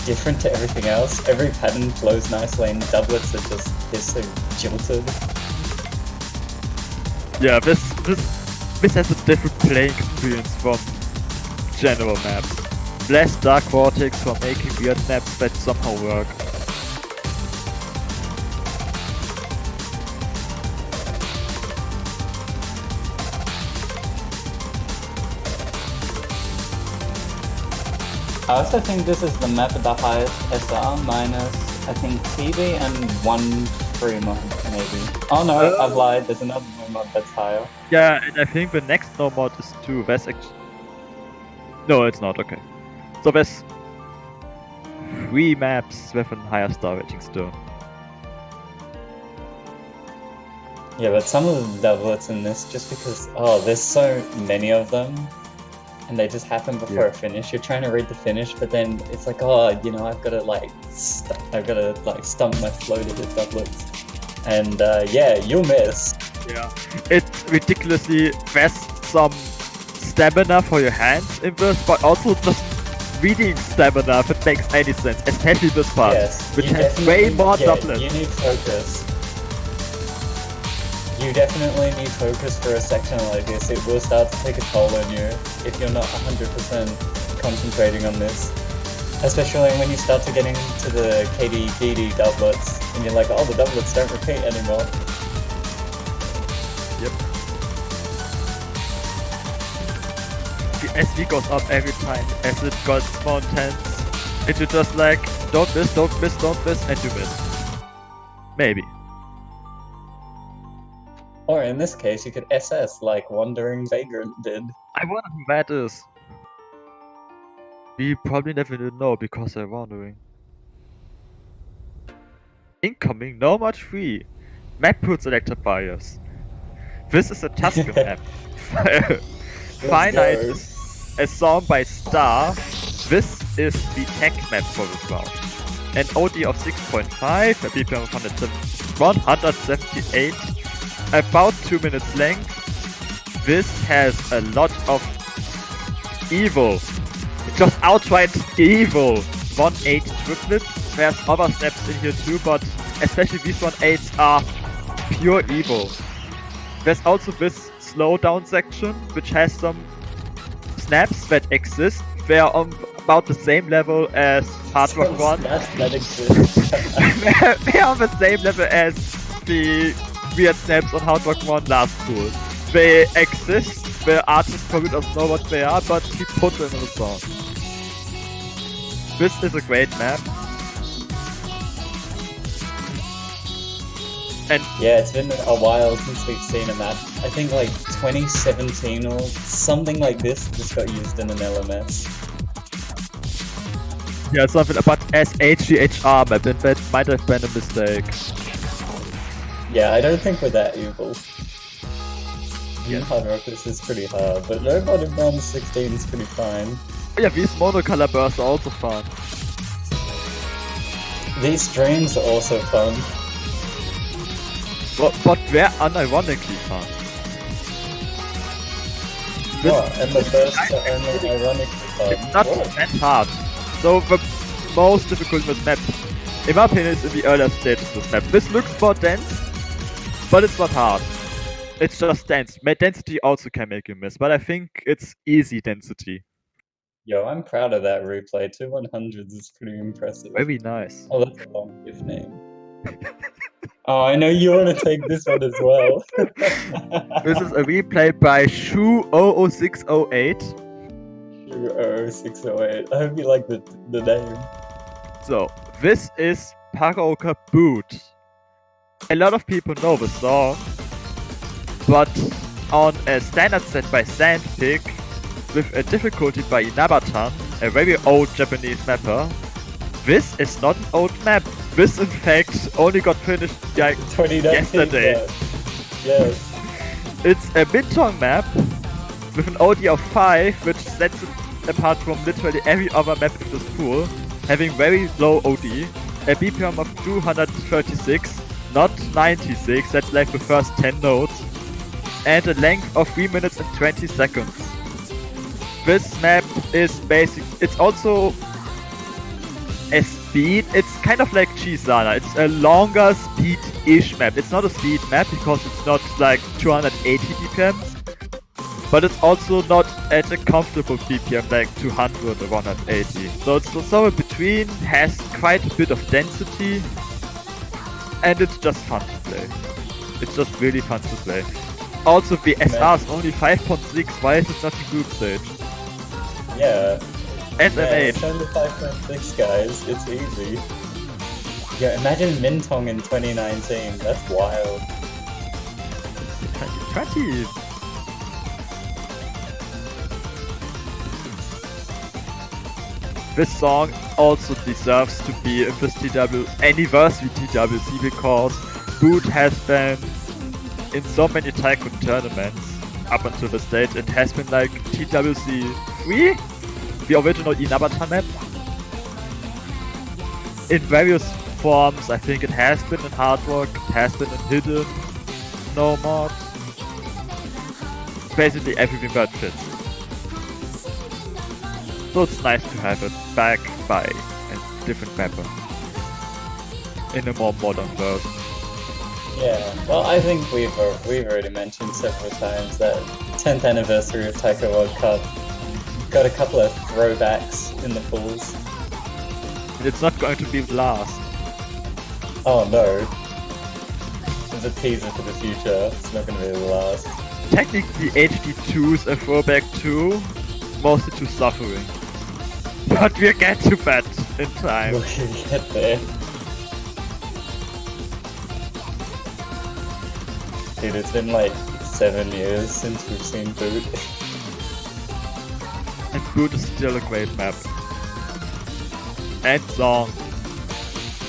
different to everything else. Every pattern flows nicely, and the doublets are just, they're so jilted. Yeah, this has a different playing experience from general maps. Less Dark Vortex for making weird maps that somehow work. I also think this is the map with the highest SR minus, I think, TV and 1 free mod, maybe. Oh no, I've lied, there's another no mod that's higher. Yeah, and I think the next no mod is 2. There's actually... No, it's not, okay. So there's 3 maps with a higher star rating still. Yeah, but some of the doublets in this, just because, oh, there's so many of them, and they just happen before a finish. You're trying to read the finish, but then it's like, oh, you know, I've got to stump my flow to the doublets. And yeah, you'll miss. Yeah. It's ridiculously fast, some stamina for your hands in this, but also just reading stamina if it makes any sense, especially this part, Yes, which you has way more yeah, doublets. You need focus. You definitely need focus for a section like this. It will start to take a toll on you if you're not 100% concentrating on this. Especially when you start to get into the KD, DD doublets, and you're like, oh, the doublets don't repeat anymore. Yep. The SV goes up every time as it gets more intense. And you're just like, don't miss, don't miss, don't miss, and you miss. Maybe. Or in this case, you could SS like Wandering Vagrant did. I wonder who that is. We probably never will know because they're wandering. Incoming, no much free. Map pool selector bias. This is a Tuscan map. Finite is a song by Star. This is the tech map for this round. An OD of 6.5, a BPM of 178, about 2 minutes length. This has a lot of evil. Just outright evil. 1-8 triplets. There's other steps in here too, but especially these 1-8s are pure evil. There's also this slowdown section, which has some snaps that exist. They are on about the same level as Hard Rock 1. That exists. They are on the same level as the weird snaps on Hard Rock 1 last pool. They exist, the artist probably doesn't know what they are, but he put them in the song. This is a great map. And Yeah, it's been a while since we've seen a map. I think like 2017 or something like this got used in an LMS. yeah, something about SHGHR map, and that might have been a mistake. Yeah, I don't think we're that evil. Yeah. Hard Rock, this is pretty hard, but Robot in round 16 is pretty fine. Yeah, these monocolor bursts are also fun. These streams are also fun. But they're unironically fun. And the first are only ironically fun. It's not What? that hard. So the most difficult in this map, in my opinion, is in the earlier stages of this map. This looks more dense, but it's not hard. It's just dense. Density also can make you miss, but I think it's easy density. Yo, I'm proud of that replay. 2 100s is pretty impressive. Very nice. Oh, that's a long gift name. Oh, I know you want to take this one as well. This is a replay by Shu00608. 608. I hope you like the name. So, this is Paraoka Boot. A lot of people know the song, but on a standard set by Sandpick, with a difficulty by Inabatan, a very old Japanese mapper, this is not an old map. This, in fact, only got finished like 2019. yesterday. Yes. It's a mid-tone map with an OD of 5, which sets it apart from literally every other map in this pool, having very low OD, a BPM of 236, not 96, that's like the first 10 nodes, and a length of 3 minutes and 20 seconds. This map is basic. It's also a speed. It's kind of like Chisana. It's a longer speed-ish map. It's not a speed map because it's not like 280 BPM, but it's also not at a comfortable BPM like 200 or 180. So it's somewhere between, has quite a bit of density, and it's just fun to play. It's just really fun to play. Also, the SR is only 5.6. Why is it not a group stage? Yeah. SMH. Yeah, it's only 5.6, guys. It's easy. Yeah, imagine Mintong in 2019. That's wild. 2020. This song also deserves to be in this anniversary TWC because Boot has been in so many taiko tournaments up until this date. It has been like TWC 3, the original Inabata map, in various forms. I think it has been in Hard Rock, it has been in Hidden, No Mod, basically everything that fits. So it's nice to have it back by a different mapper in a more modern version. Yeah, well, I think we've already mentioned several times that 10th anniversary of Taiko World Cup got a couple of throwbacks in the pools. It's not going to be the last. Oh no. There's a teaser for the future. It's not going to be the last. Technically, HD2 is a throwback too, mostly to Suffering. But we'll get to that in time. We'll get there. Dude, it's been like 7 years since we've seen Boot. And Boot is still a great map. And song.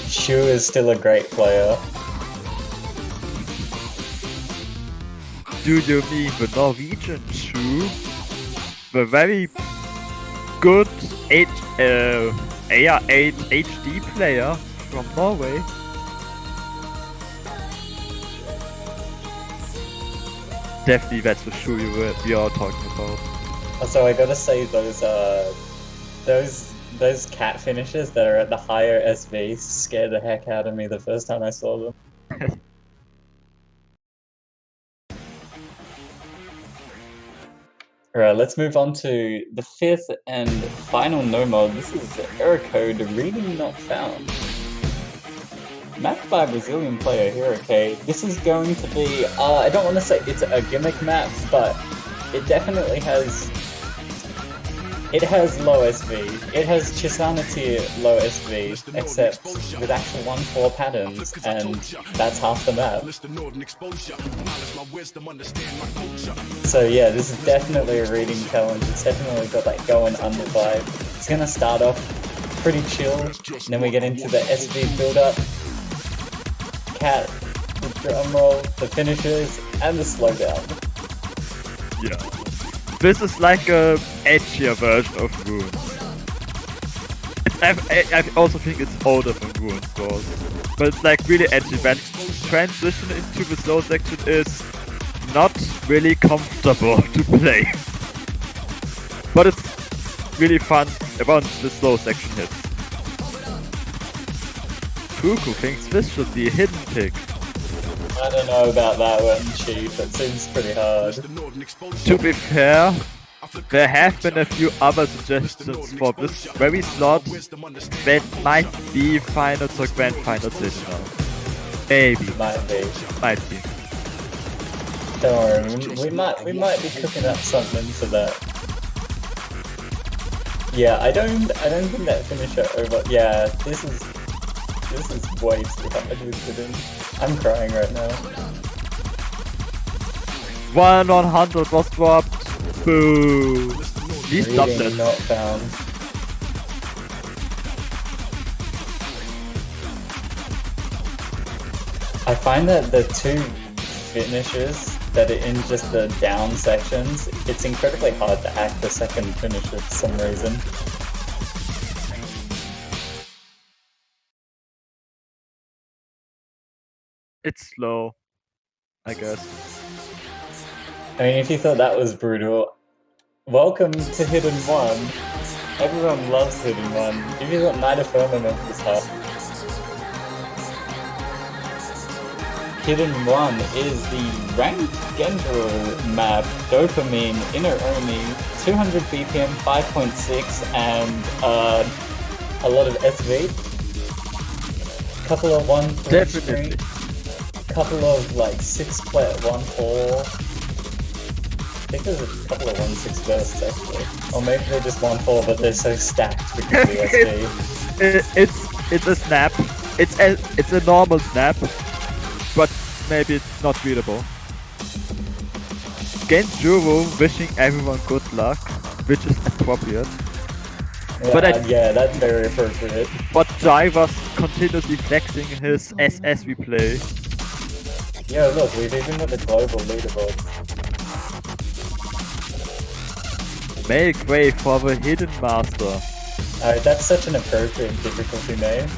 Shu is still a great player. Do you mean the Norwegian Shu? The very good AR8 HD player from Norway? Definitely that's the Shu we are talking about. Also, I gotta say those cat finishes that are at the higher SV scared the heck out of me the first time I saw them. Alright, let's move on to the 5th and final no mod. This is error code reading not found. Map by Brazilian player Hirokay. This is going to be, I don't want to say it's a gimmick map, but it definitely has It has low SV. It has Chisanity low SV, except with actual 1-4 patterns, and that's half the map. So yeah, this is definitely a reading challenge. It's definitely got that go and under vibe. It's gonna start off pretty chill, and then we get into the SV build-up, cat, the drum roll, the finishes, and the slowdown. Yeah. This is like a edgier version of Runes. I also think it's older than Runes was. But it's like really edgy. When transition into the slow section is not really comfortable to play. But it's really fun once the slow section hits. Fuku thinks this should be a hidden pick. I don't know about that one, Chief. It seems pretty hard. To be fair, there have been a few other suggestions for this very slot that might be finals or grand finals later now. Maybe. Might be. Might be. Don't worry, we might be cooking up something for that. Yeah, I don't think that finisher over. Yeah, this is way too hard with hidden. I'm crying right now. 100 was dropped. Boo. Please stop Reading that. not found. I find that the two finishes that are in just the down sections, it's incredibly hard to act the second finisher for some reason. It's slow, I guess. I mean, if you thought that was brutal, welcome to Hidden 1. Everyone loves Hidden 1. If you thought Night of Firmament was hard, Hidden 1 is the ranked Gendro map, Dopamine, Inner Oni, 200 BPM, 5.6, and a lot of SV. Couple of 1-3 Definitely. streak. Couple of like 6-player 1-4. I think there's a couple of 1-6 bursts actually. Or maybe they're just 1-4 but they're so stacked because of the SD. It's a snap. It's a normal snap, but maybe it's not readable. Genjuro wishing everyone good luck, which is appropriate. Yeah, yeah, that's very appropriate. But Jai was continuously flexing his SS replay. Yo, look, we've even got the global leaderboard. Make way for the Hidden Master. That's such an appropriate difficulty name.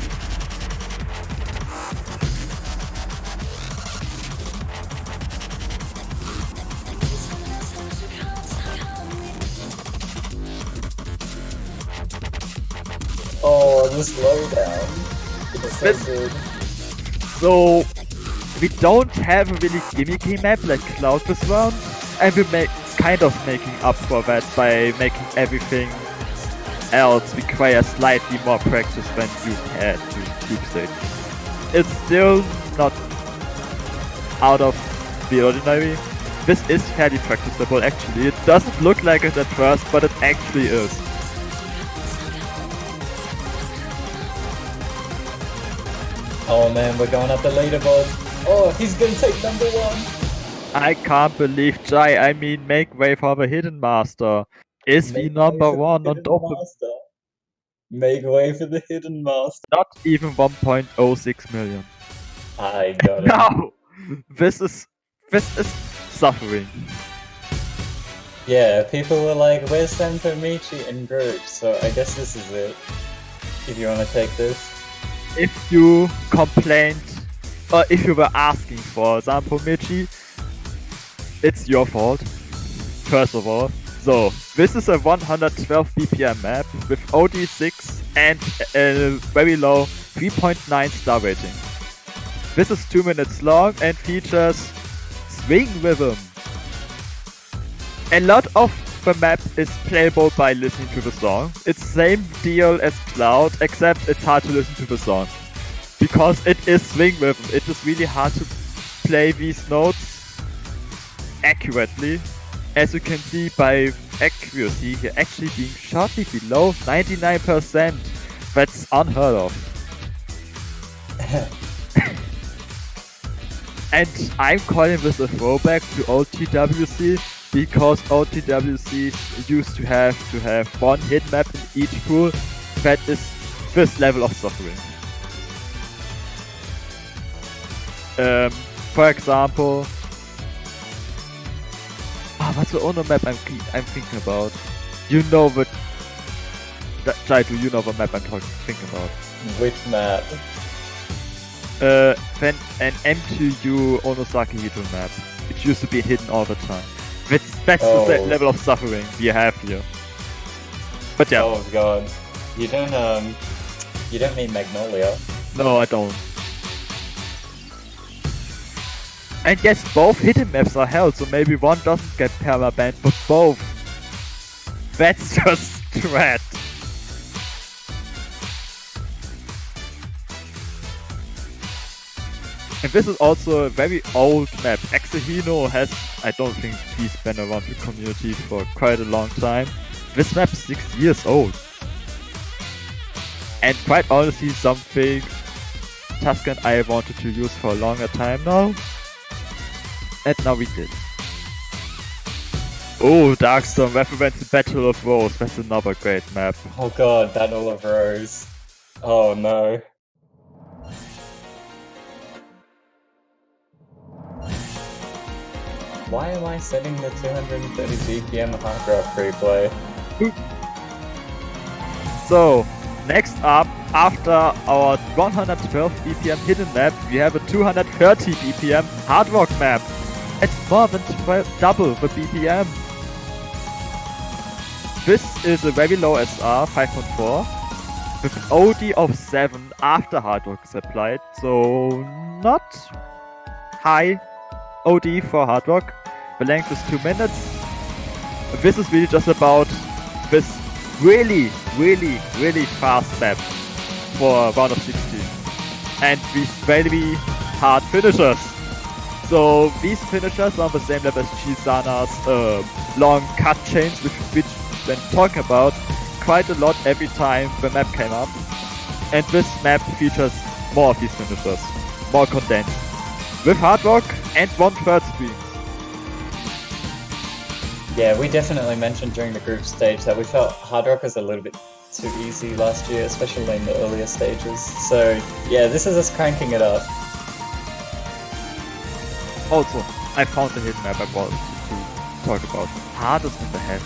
Oh, the slowdown. It's so good. So, we don't have a really gimmicky map like Cloud this round, and we're kind of making up for that by making everything else require slightly more practice than you had to group stage. It's still not out of the ordinary. This is fairly practicable actually. It doesn't look like it at first, but it actually is. Oh man, we're going up the leaderboard. Oh, he's gonna take number 1. I can't believe Jai, make way for the Hidden Master. Is he number 1 on top of Make way for the Hidden Master. not even 1.06 million? I got it. No! This is suffering. Yeah, people were like, where's Santomichi in groups? So I guess this is it. If you wanna take this. If you complained, or if you were asking for Santomichi, it's your fault, first of all. So, this is a 112 BPM map with OD6 and a very low 3.9 star rating. This is 2 minutes long and features swing rhythm. A lot of the map is playable by listening to the song. It's same deal as Cloud, except it's hard to listen to the song. Because it is swing rhythm, it is really hard to play these notes accurately, as you can see by accuracy here actually being shortly below 99%. That's unheard of. And I'm calling this a throwback to old TWC because old TWC used to have one hit map in each pool that is this level of suffering. For example, what's the other map I'm thinking about? You know what? Jaidu, you know the map I'm thinking about. Which map? When an M2U Onosaki Hito map. It used to be hidden all the time. That's the level of suffering we have here. But yeah. Oh god. You don't mean Magnolia. No, I don't. And yes, both hidden maps are held, so maybe one doesn't get perma-banned, but both. That's just threat. And this is also a very old map. Exahino has, I don't think he's been around the community for quite a long time. This map is 6 years old. And quite honestly, something Tusker and I wanted to use for a longer time now. And now we did. Oh, Darkstorm represents the Battle of Rose. That's another great map. Oh god, Battle of Rose. Oh no. Why am I setting the 230 BPM hard rock replay? So, next up, after our 112 BPM hidden map, we have a 230 BPM hard rock map. It's more than double the BPM. This is a very low SR, 5.4, with an OD of 7 after hard rock is applied, so not high OD for hard rock. The length is 2 minutes. This is really just about this really fast map for round of 16. And these very hard finishers. So these finishers are on the same level as Chisana's long cut chains, which we've been talking about quite a lot every time the map came up. And this map features more of these finishers, more condensed, with hard rock and 1/3 streams. Yeah, we definitely mentioned during the group stage that we felt hard rock was a little bit too easy last year, especially in the earlier stages. So yeah, this is us cranking it up. Also, I found the hidden map I wanted to talk about. Hardest in the head.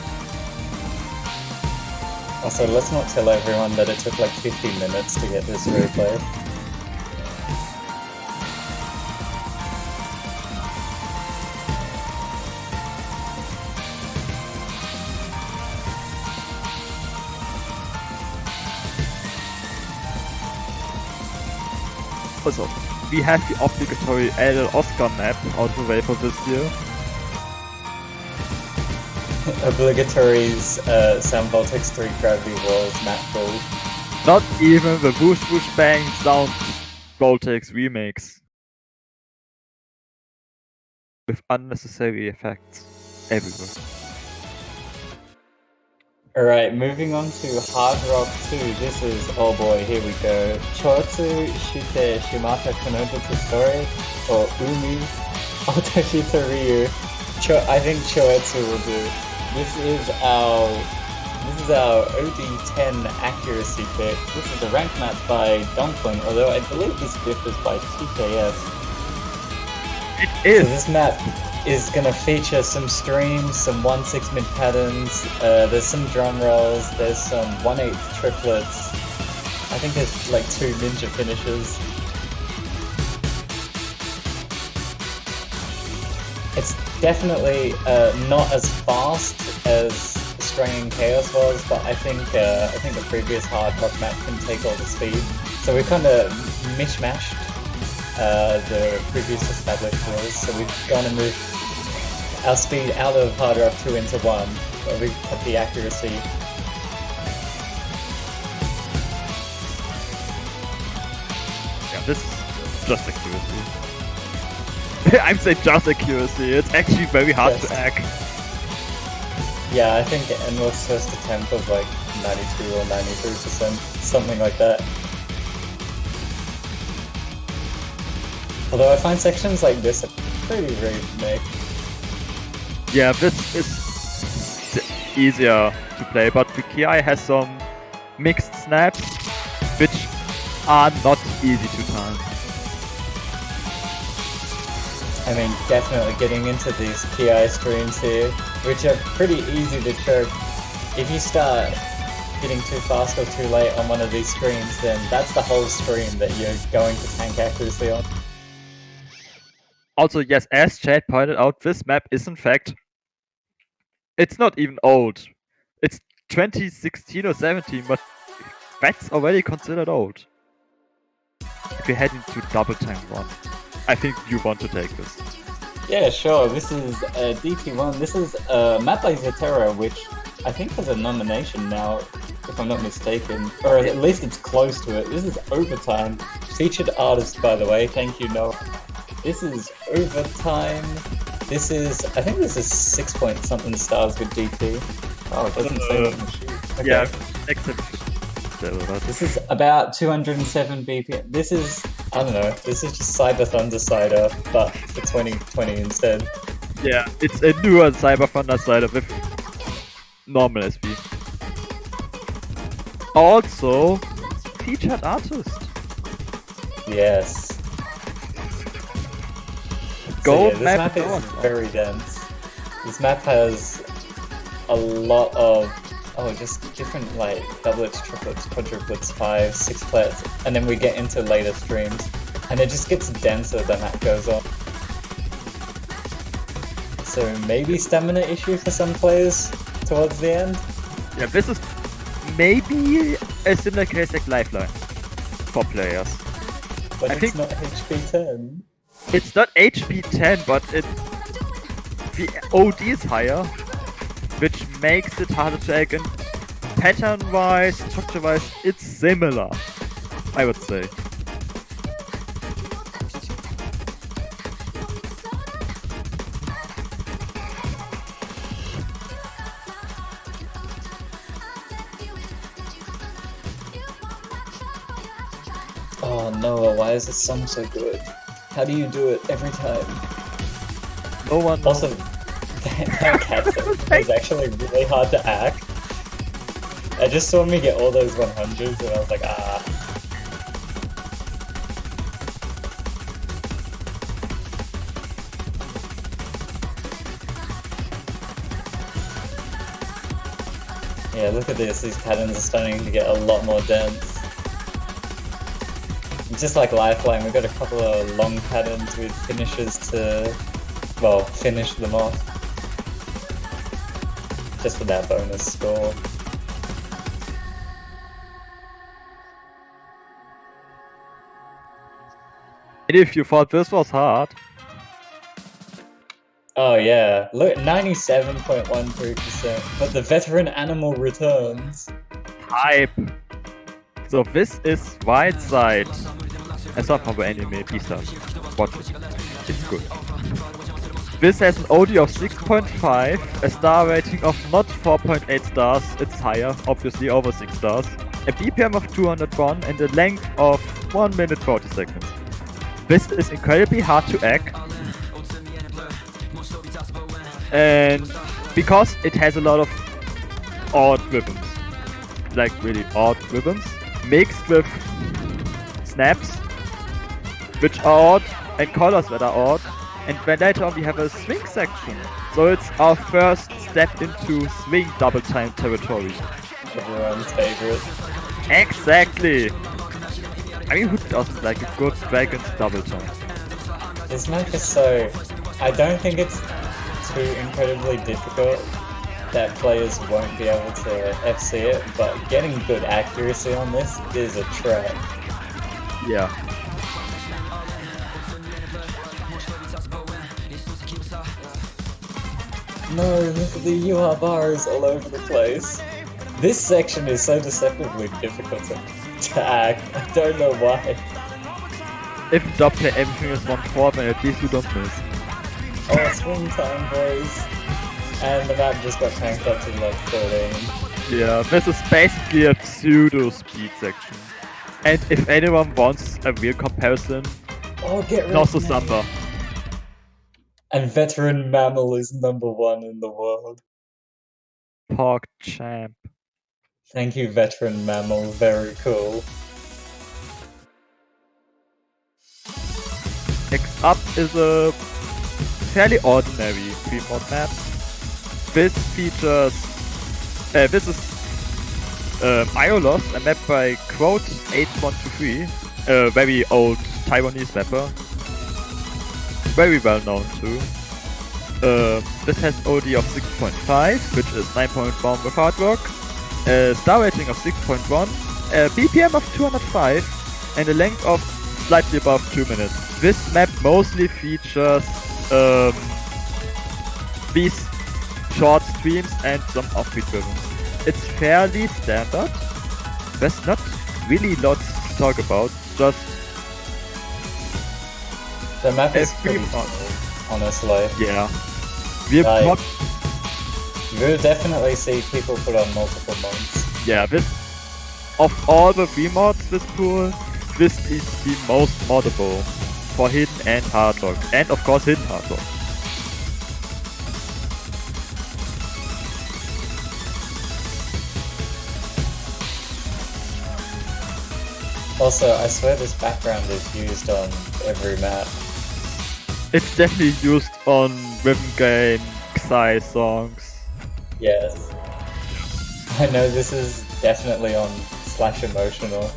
Also, let's not tell everyone that it took like 50 minutes to get this replay. Also, we have the obligatory El Oscar map out of the way for this year. Obligatory's Sam Voltex 3 Gravity Walls map build. Not even the Whoosh Whoosh Bang Sound Voltex remakes. With unnecessary effects everywhere. Alright, moving on to Hard Rock 2. This is, oh boy, here we go. Chotsu Shite Shimata Konobuto Story, or Umi Otoshita Ryu. I think Choetsu will do. This is our OD10 accuracy pick. This is a rank match by Dumpling, although I believe this differs by TKS. It is! So this map is going to feature some streams, some 1/6 mid patterns, there's some drum rolls, there's some 1/8 triplets. I think there's like 2 ninja finishes. It's definitely not as fast as String and Chaos was, but I think the previous hard rock map can take all the speed. So we kind of mishmashed the previous established rules, so we've gone and moved our speed out of hard rock 2 into 1, where we've kept the accuracy. Yeah, this is just accuracy. I'm saying just accuracy, it's actually very hard to hack. Yeah, I think Endless first attempt was like 92 or 93%, something like that. Although I find sections like this are pretty rare to make. Yeah, this is easier to play, but Vikia has some mixed snaps which are not easy to time. I mean, definitely getting into these PI streams here, which are pretty easy to choke. If you start hitting too fast or too late on one of these streams, then that's the whole stream that you're going to tank accuracy on. Also, yes, as Chad pointed out, this map is in fact, it's not even old. It's 2016 or 17, but that's already considered old. If you're heading to double time 1, I think you want to take this. Yeah, sure. This is DT1. This is map by Zotero, which I think has a nomination now, if I'm not mistaken. Or at least it's close to it. This is Overtime. Featured artist, by the way. Thank you, Noah. This is Overtime. This is, I think this is 6 point something stars with DT. Oh, it doesn't say on the sheet. Okay. Yeah, except This is about 207 BPM. This is, I don't know, this is just Cyber Thunder Cider, but for 2020 instead. yeah, it's a newer Cyber Thunder Cider with normal SV. Also, featured artist. Yes. Go this map is very dense. This map has a lot of, just different like doublets, triplets, quadruplets, 5, 6 plets, and then we get into later streams, and it just gets denser the map goes on. So maybe stamina issue for some players towards the end. Yeah, this is maybe a similar case like Lifeline for players. But I it's think not HP 10. it's not HP 10, but the OD is higher, which makes it harder to egg, and pattern-wise, structure-wise, it's similar, I would say. Oh no, why is this song so good? How do you do it every time? No one knows. Also, that cat is actually really hard to act. I just saw me get all those 100s and I was like, ah. Yeah, look at this, these patterns are starting to get a lot more dense. Just like Lifeline, we've got a couple of long patterns with finishes to, well, finish them off. Just for that bonus score. And if you thought this was hard, Oh yeah, look, 97.13%, but the veteran animal returns. hype. So this is White Side. I saw from the anime, please don't watch it. It's good. This has an OD of 6.5, a star rating of not 4.8 stars, it's higher, obviously over 6 stars, a BPM of 201 and a length of 1 minute 40 seconds. This is incredibly hard to act, and because it has a lot of odd rhythms, like really odd rhythms, mixed with snaps, which are odd, and colors that are odd, and then later on we have a swing section. So it's our first step into swing double time territory. Everyone's favorite. Exactly! I mean, who doesn't like a good Dragon's double time? This map is so... I don't think it's too incredibly difficult that players won't be able to FC it, but getting good accuracy on this is a trap. Yeah. No, look at the UR bars all over the place. This section is so deceptively difficult to act. I don't know why. If you don't play everything is 1/4, then at least you don't miss. Oh, swing time, boys. And the map just got tanked up to like 13. Yeah, this is basically a pseudo speed section. And if anyone wants a real comparison, Oh, get rid Nosso of Samba. And Veteran Mammal is #1 in the world. Pork champ. Thank you, Veteran Mammal. Very cool. Next up is a fairly ordinary 3-mod map. This features... this is Iolos, a map by Quote8123, a very old Taiwanese mapper. Very well known too. This has OD of 6.5, which is 9.1 with hard rock, a star rating of 6.1, a BPM of 205, and a length of slightly above 2 minutes. This map mostly features these short streams and some offbeat rhythms. It's fairly standard. There's not really lots to talk about, just The map is a pretty free mod. fun, honestly. Yeah. We're Like- not, You'll definitely see people put on multiple mods. yeah, this of all the free mods this pool, this is the most moddable for hidden and hard rock. And of course hidden hard rock. Also, I swear this background is used on every map. It's definitely used on rhythm game, Psy songs. Yes. I know this is definitely on / emotional.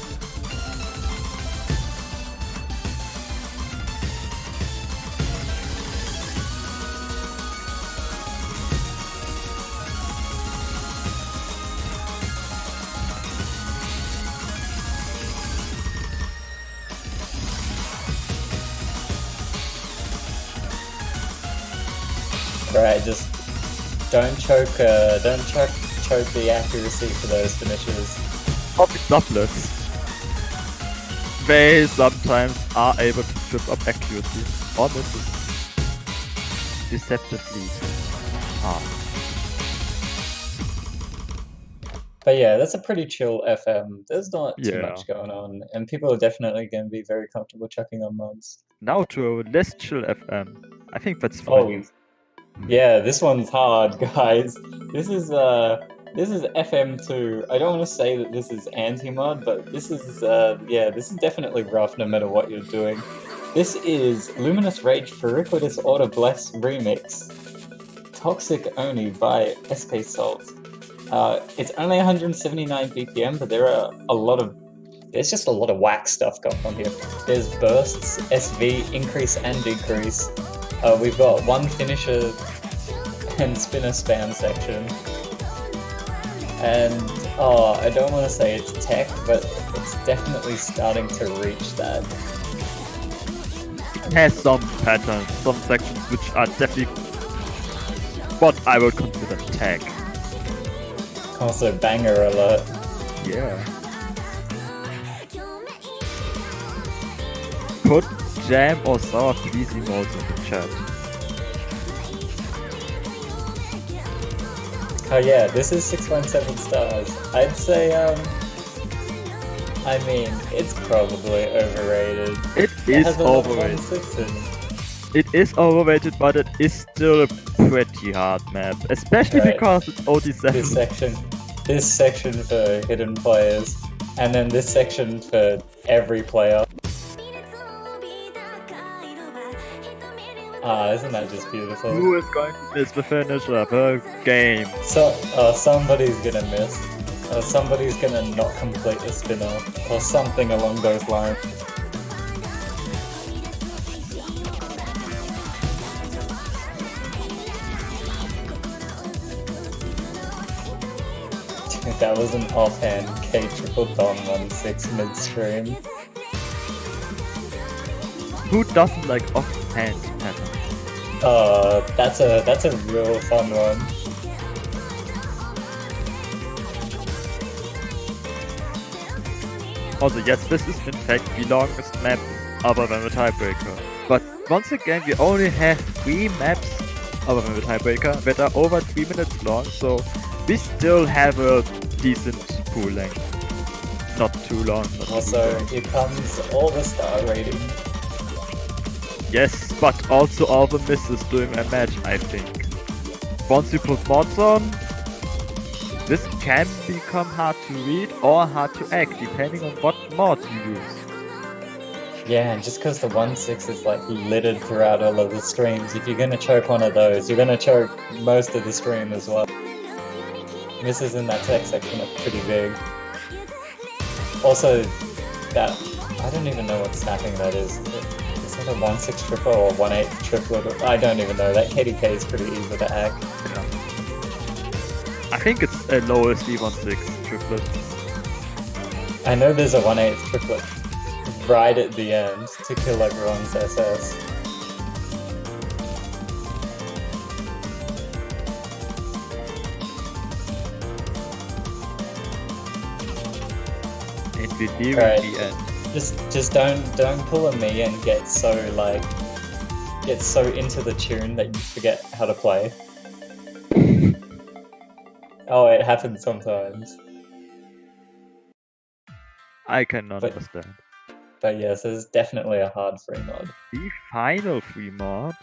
Right, just don't choke the accuracy for those finishes. Topic doublets. They sometimes are able to trip up accuracy. Or misses. Deceptively. But yeah, that's a pretty chill FM. There's not too Yeah. much going on, and people are definitely going to be very comfortable chucking on mods. Now to a less chill FM. I think that's Oh, fine. yeah, this one's hard, guys. This is FM2. I don't want to say that this is anti-mod, but this is this is definitely rough no matter what you're doing. This is Luminous Rage Ferocious Order Bless Remix. Toxic Oni by SP Salt. It's only 179 BPM, but there's just a lot of whack stuff going on here. There's bursts, SV, increase and decrease. We've got one finisher and spinner spam section. And, I don't want to say it's tech, but it's definitely starting to reach that. It has some patterns, some sections which are definitely what I would consider tech. Also, banger alert. Yeah. Put jam or sour please emotes in the chat. Oh yeah, this is 6.7 stars. I'd say, I mean, it's probably overrated. It It is has a lot of overrated. 1/6s. It is overrated, but it is still a pretty hard map, especially Right. because it's OD7. This section for hidden players, and then this section for every player. Ah, isn't that just beautiful? Who is going to miss the finish of a game? So, somebody's gonna miss. Somebody's gonna not complete a spinner, or something along those lines. That was an offhand K triple Don 1/6 midstream. Who doesn't like offhand patterns? That's a real fun one. Also, yes, this is in fact the longest map other than the tiebreaker. But once again, we only have 3 maps other than the tiebreaker, that are over 3 minutes long, so we still have a decent pool length. Not too long. Not Also, too long. here comes all the star rating. Yes, but also all the misses during a match, I think. Once you put mods on, this can become hard to read or hard to act, depending on what mod you use. Yeah, and just because the 1-6 is like littered throughout all of the streams, if you're gonna choke one of those, you're gonna choke most of the stream as well. Misses in that tech section are pretty big. Also, that I don't even know what snapping that is. Is that a 1-6 triple or 1-8 triplet? I don't even know. That KDK is pretty easy to act. I think it's a lowest V16 triplet. I know there's a 1/8 triplet right at the end to kill everyone's SS. And we're nearing Right. the end. Just don't pull a me and get so into the tune that you forget how to play. Oh, it happens sometimes. I cannot But- understand. But yes, it's definitely a hard free mod. The final free mod,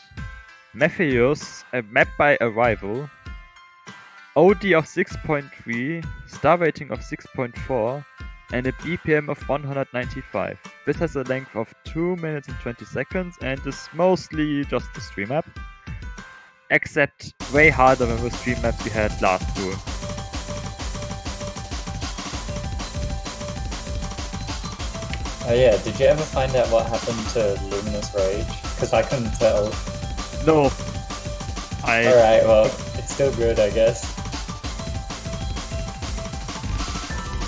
Mephius, a map by Arrival, OD of 6.3, star rating of 6.4, and a BPM of 195. This has a length of 2 minutes and 20 seconds and is mostly just a stream map, except way harder than the stream maps we had last tour. Oh yeah, did you ever find out what happened to Luminous Rage? Because I couldn't tell. No, I Alright, well, it's still good, I guess.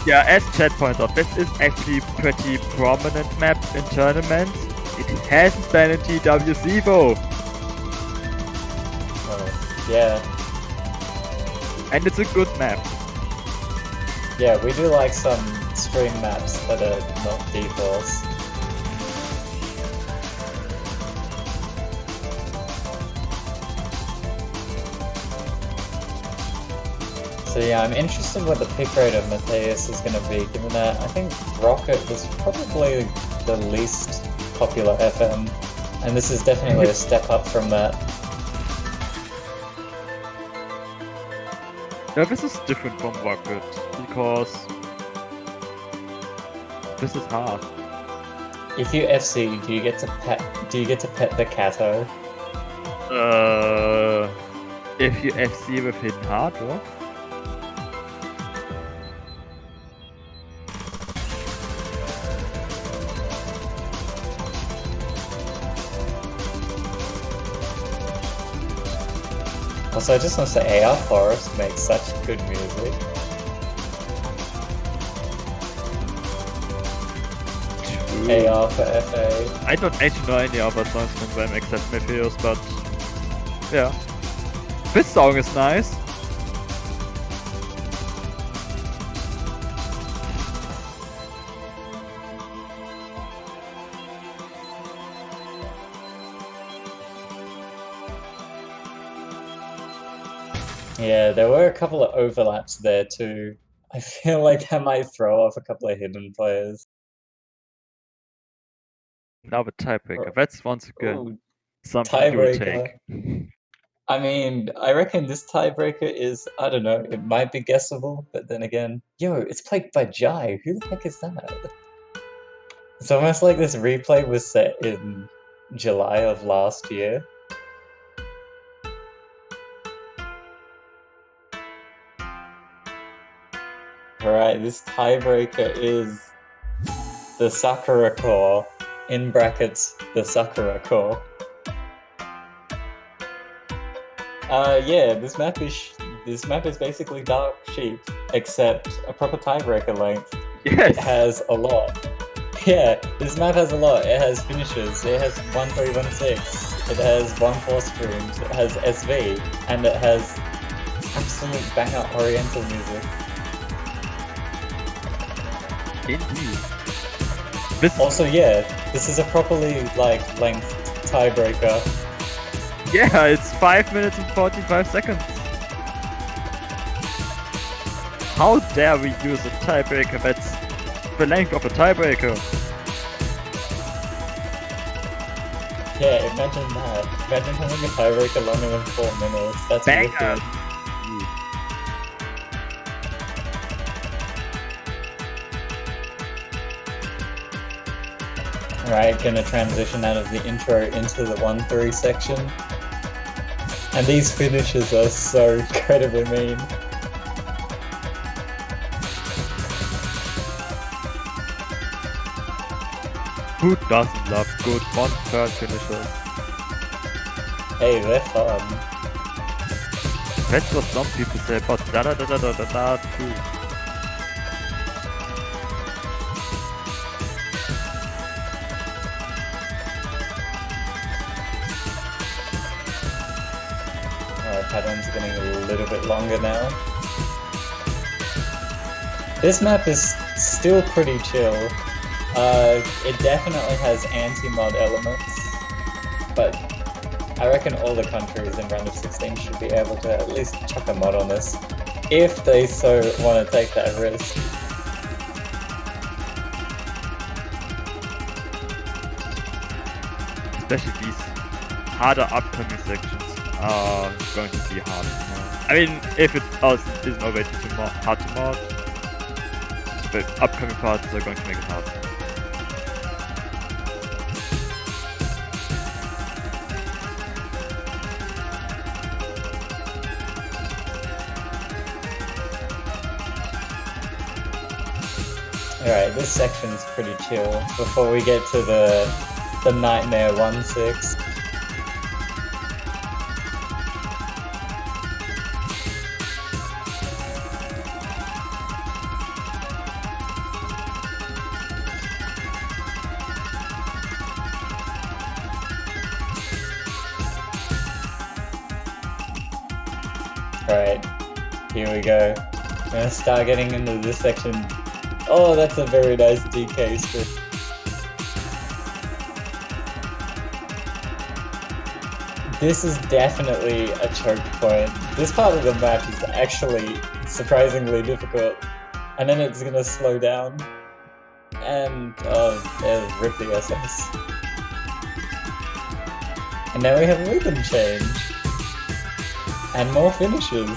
Yeah, as chat pointed out, this is actually pretty prominent map in tournaments. It hasn't been in TWC though, Oh, yeah. and it's a good map. Yeah, we do like some stream maps that are not defaults. So yeah, I'm interested what the pick rate of Matthias is going to be, given that I think Rocket was probably the least popular FM, and this is definitely a step up from that. Yeah, this is different from Rocket, because this is hard. If you FC, do you get to pet the Kato? If you FC with Hidden Hard Rock, Also, I just want to say AR Forest makes such good music. AR for FA. I don't actually know any other songs from them except Mephius, but yeah. This song is nice. Yeah, there were a couple of overlaps there too. I feel like that might throw off a couple of hidden players. Now the tiebreaker. That's once again Ooh, something you would tiebreaker. take. I mean, I reckon this tiebreaker is, I don't know, it might be guessable, but then again, yo, it's played by Jai. Who the heck is that? It's almost like this replay was set in July of last year. Alright, this tiebreaker is the Sakura Core, in brackets, the Sakura Core. Yeah, this map is basically Dark Sheep, except a proper tiebreaker length. Yes! It has a lot. Yeah, this map has a lot. It has finishes. It has 1-3-1-6. It has 1-4 streams. It has SV, and it has absolute banger Oriental music. Indeed. This Also, yeah, this is a properly length tiebreaker. Yeah, it's 5 minutes and 45 seconds. How dare we use a tiebreaker? That's the length of a tiebreaker. Yeah, imagine that. Imagine having a tiebreaker longer than 4 minutes. That's Banger. wicked. Right, gonna transition out of the intro into the 1-3 section. And these finishes are so incredibly mean. Who doesn't love good 1/3 finishes? Hey, they're fun. That's what some people say about da da da da da da da too. Alright, patterns are getting a little bit longer now. This map is still pretty chill. It definitely has anti-mod elements, but I reckon all the countries in round of 16 should be able to at least chuck a mod on this, if they so want to take that risk. Especially these harder upcoming sections are going to be hard. I mean, if it isn't already too hard to mod, the upcoming parts are going to make it hard. Alright, this section's pretty chill before we get to the Nightmare 1-6. Alright, here we go. I'm gonna start getting into this section. Oh, that's a very nice DK strip. This is definitely a choke point. This part of the map is actually surprisingly difficult. And then it's gonna slow down. And, oh, there's rip the SS. And now we have rhythm change. And more finishes.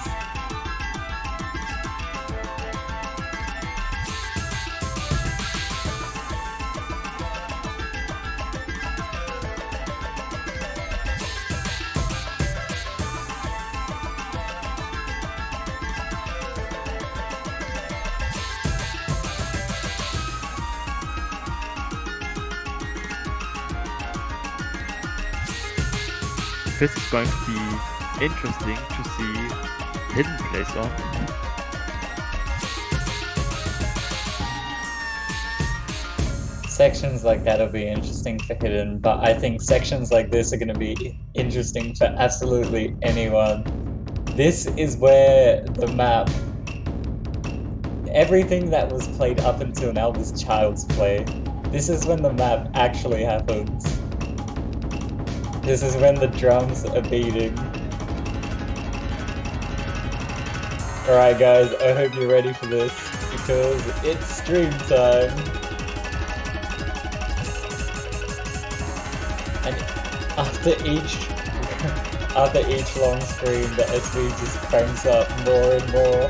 This is going to be interesting to see hidden plays on. Sections like that'll be interesting for hidden, but I think sections like this are going to be interesting for absolutely anyone. This is where the map, everything that was played up until now was child's play. This is when the map actually happens. This is when the drums are beating. Alright guys, I hope you're ready for this, because it's stream time. And after each long screen, the SV just cranks up more and more.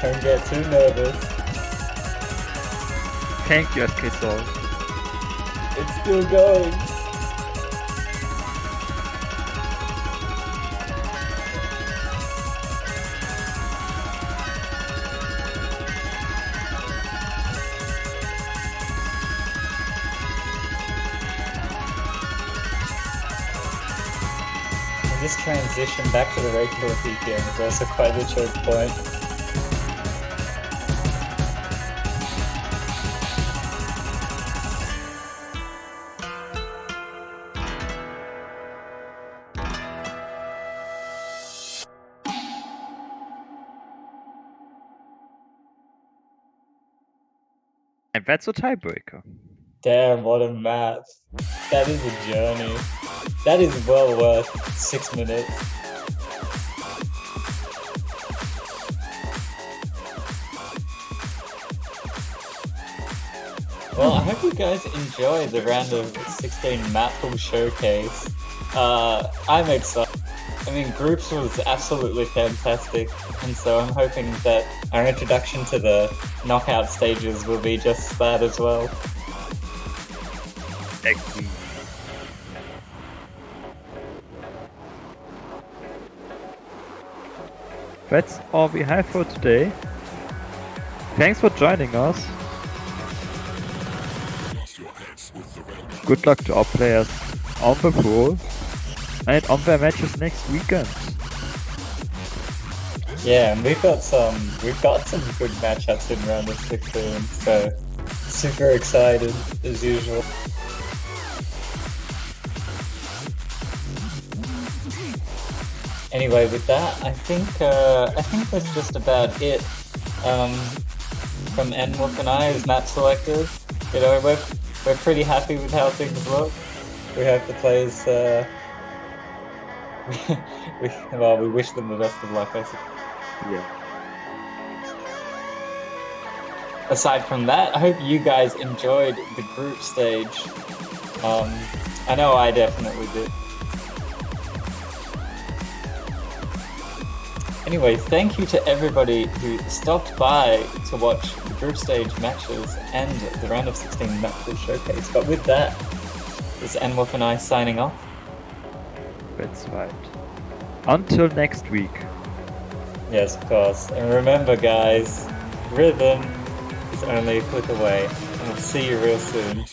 Don't get too nervous. Thank you, SK Soul. It's still going. And this transition back to the regular PPM is also quite a choke point. And that's a tiebreaker. Damn, what a match. That is a journey. That is well worth 6 minutes. Well, I hope you guys enjoyed the round of 16 map pool showcase. I'm excited. I mean, groups was absolutely fantastic, and so I'm hoping that our introduction to the knockout stages will be just that as well. That's all we have for today. Thanks for joining us. Good luck to our players on the pool and on their matches next weekend. Yeah, and we've got some good matchups in round of 16, so super excited as usual. Anyway, with that, I think that's just about it. From Enwolf and I as map selectors, you know, we're pretty happy with how things look. We hope the players, we wish them the best of luck, I suppose. Yeah. Aside from that, I hope you guys enjoyed the group stage. I know I definitely did. Anyway, thank you to everybody who stopped by to watch the group stage matches and the round of 16 map pool showcase. But with that, this is Enwolf and I signing off. That's right. Until next week. Yes, of course. And remember, guys, rhythm is only a click away. And we'll see you real soon.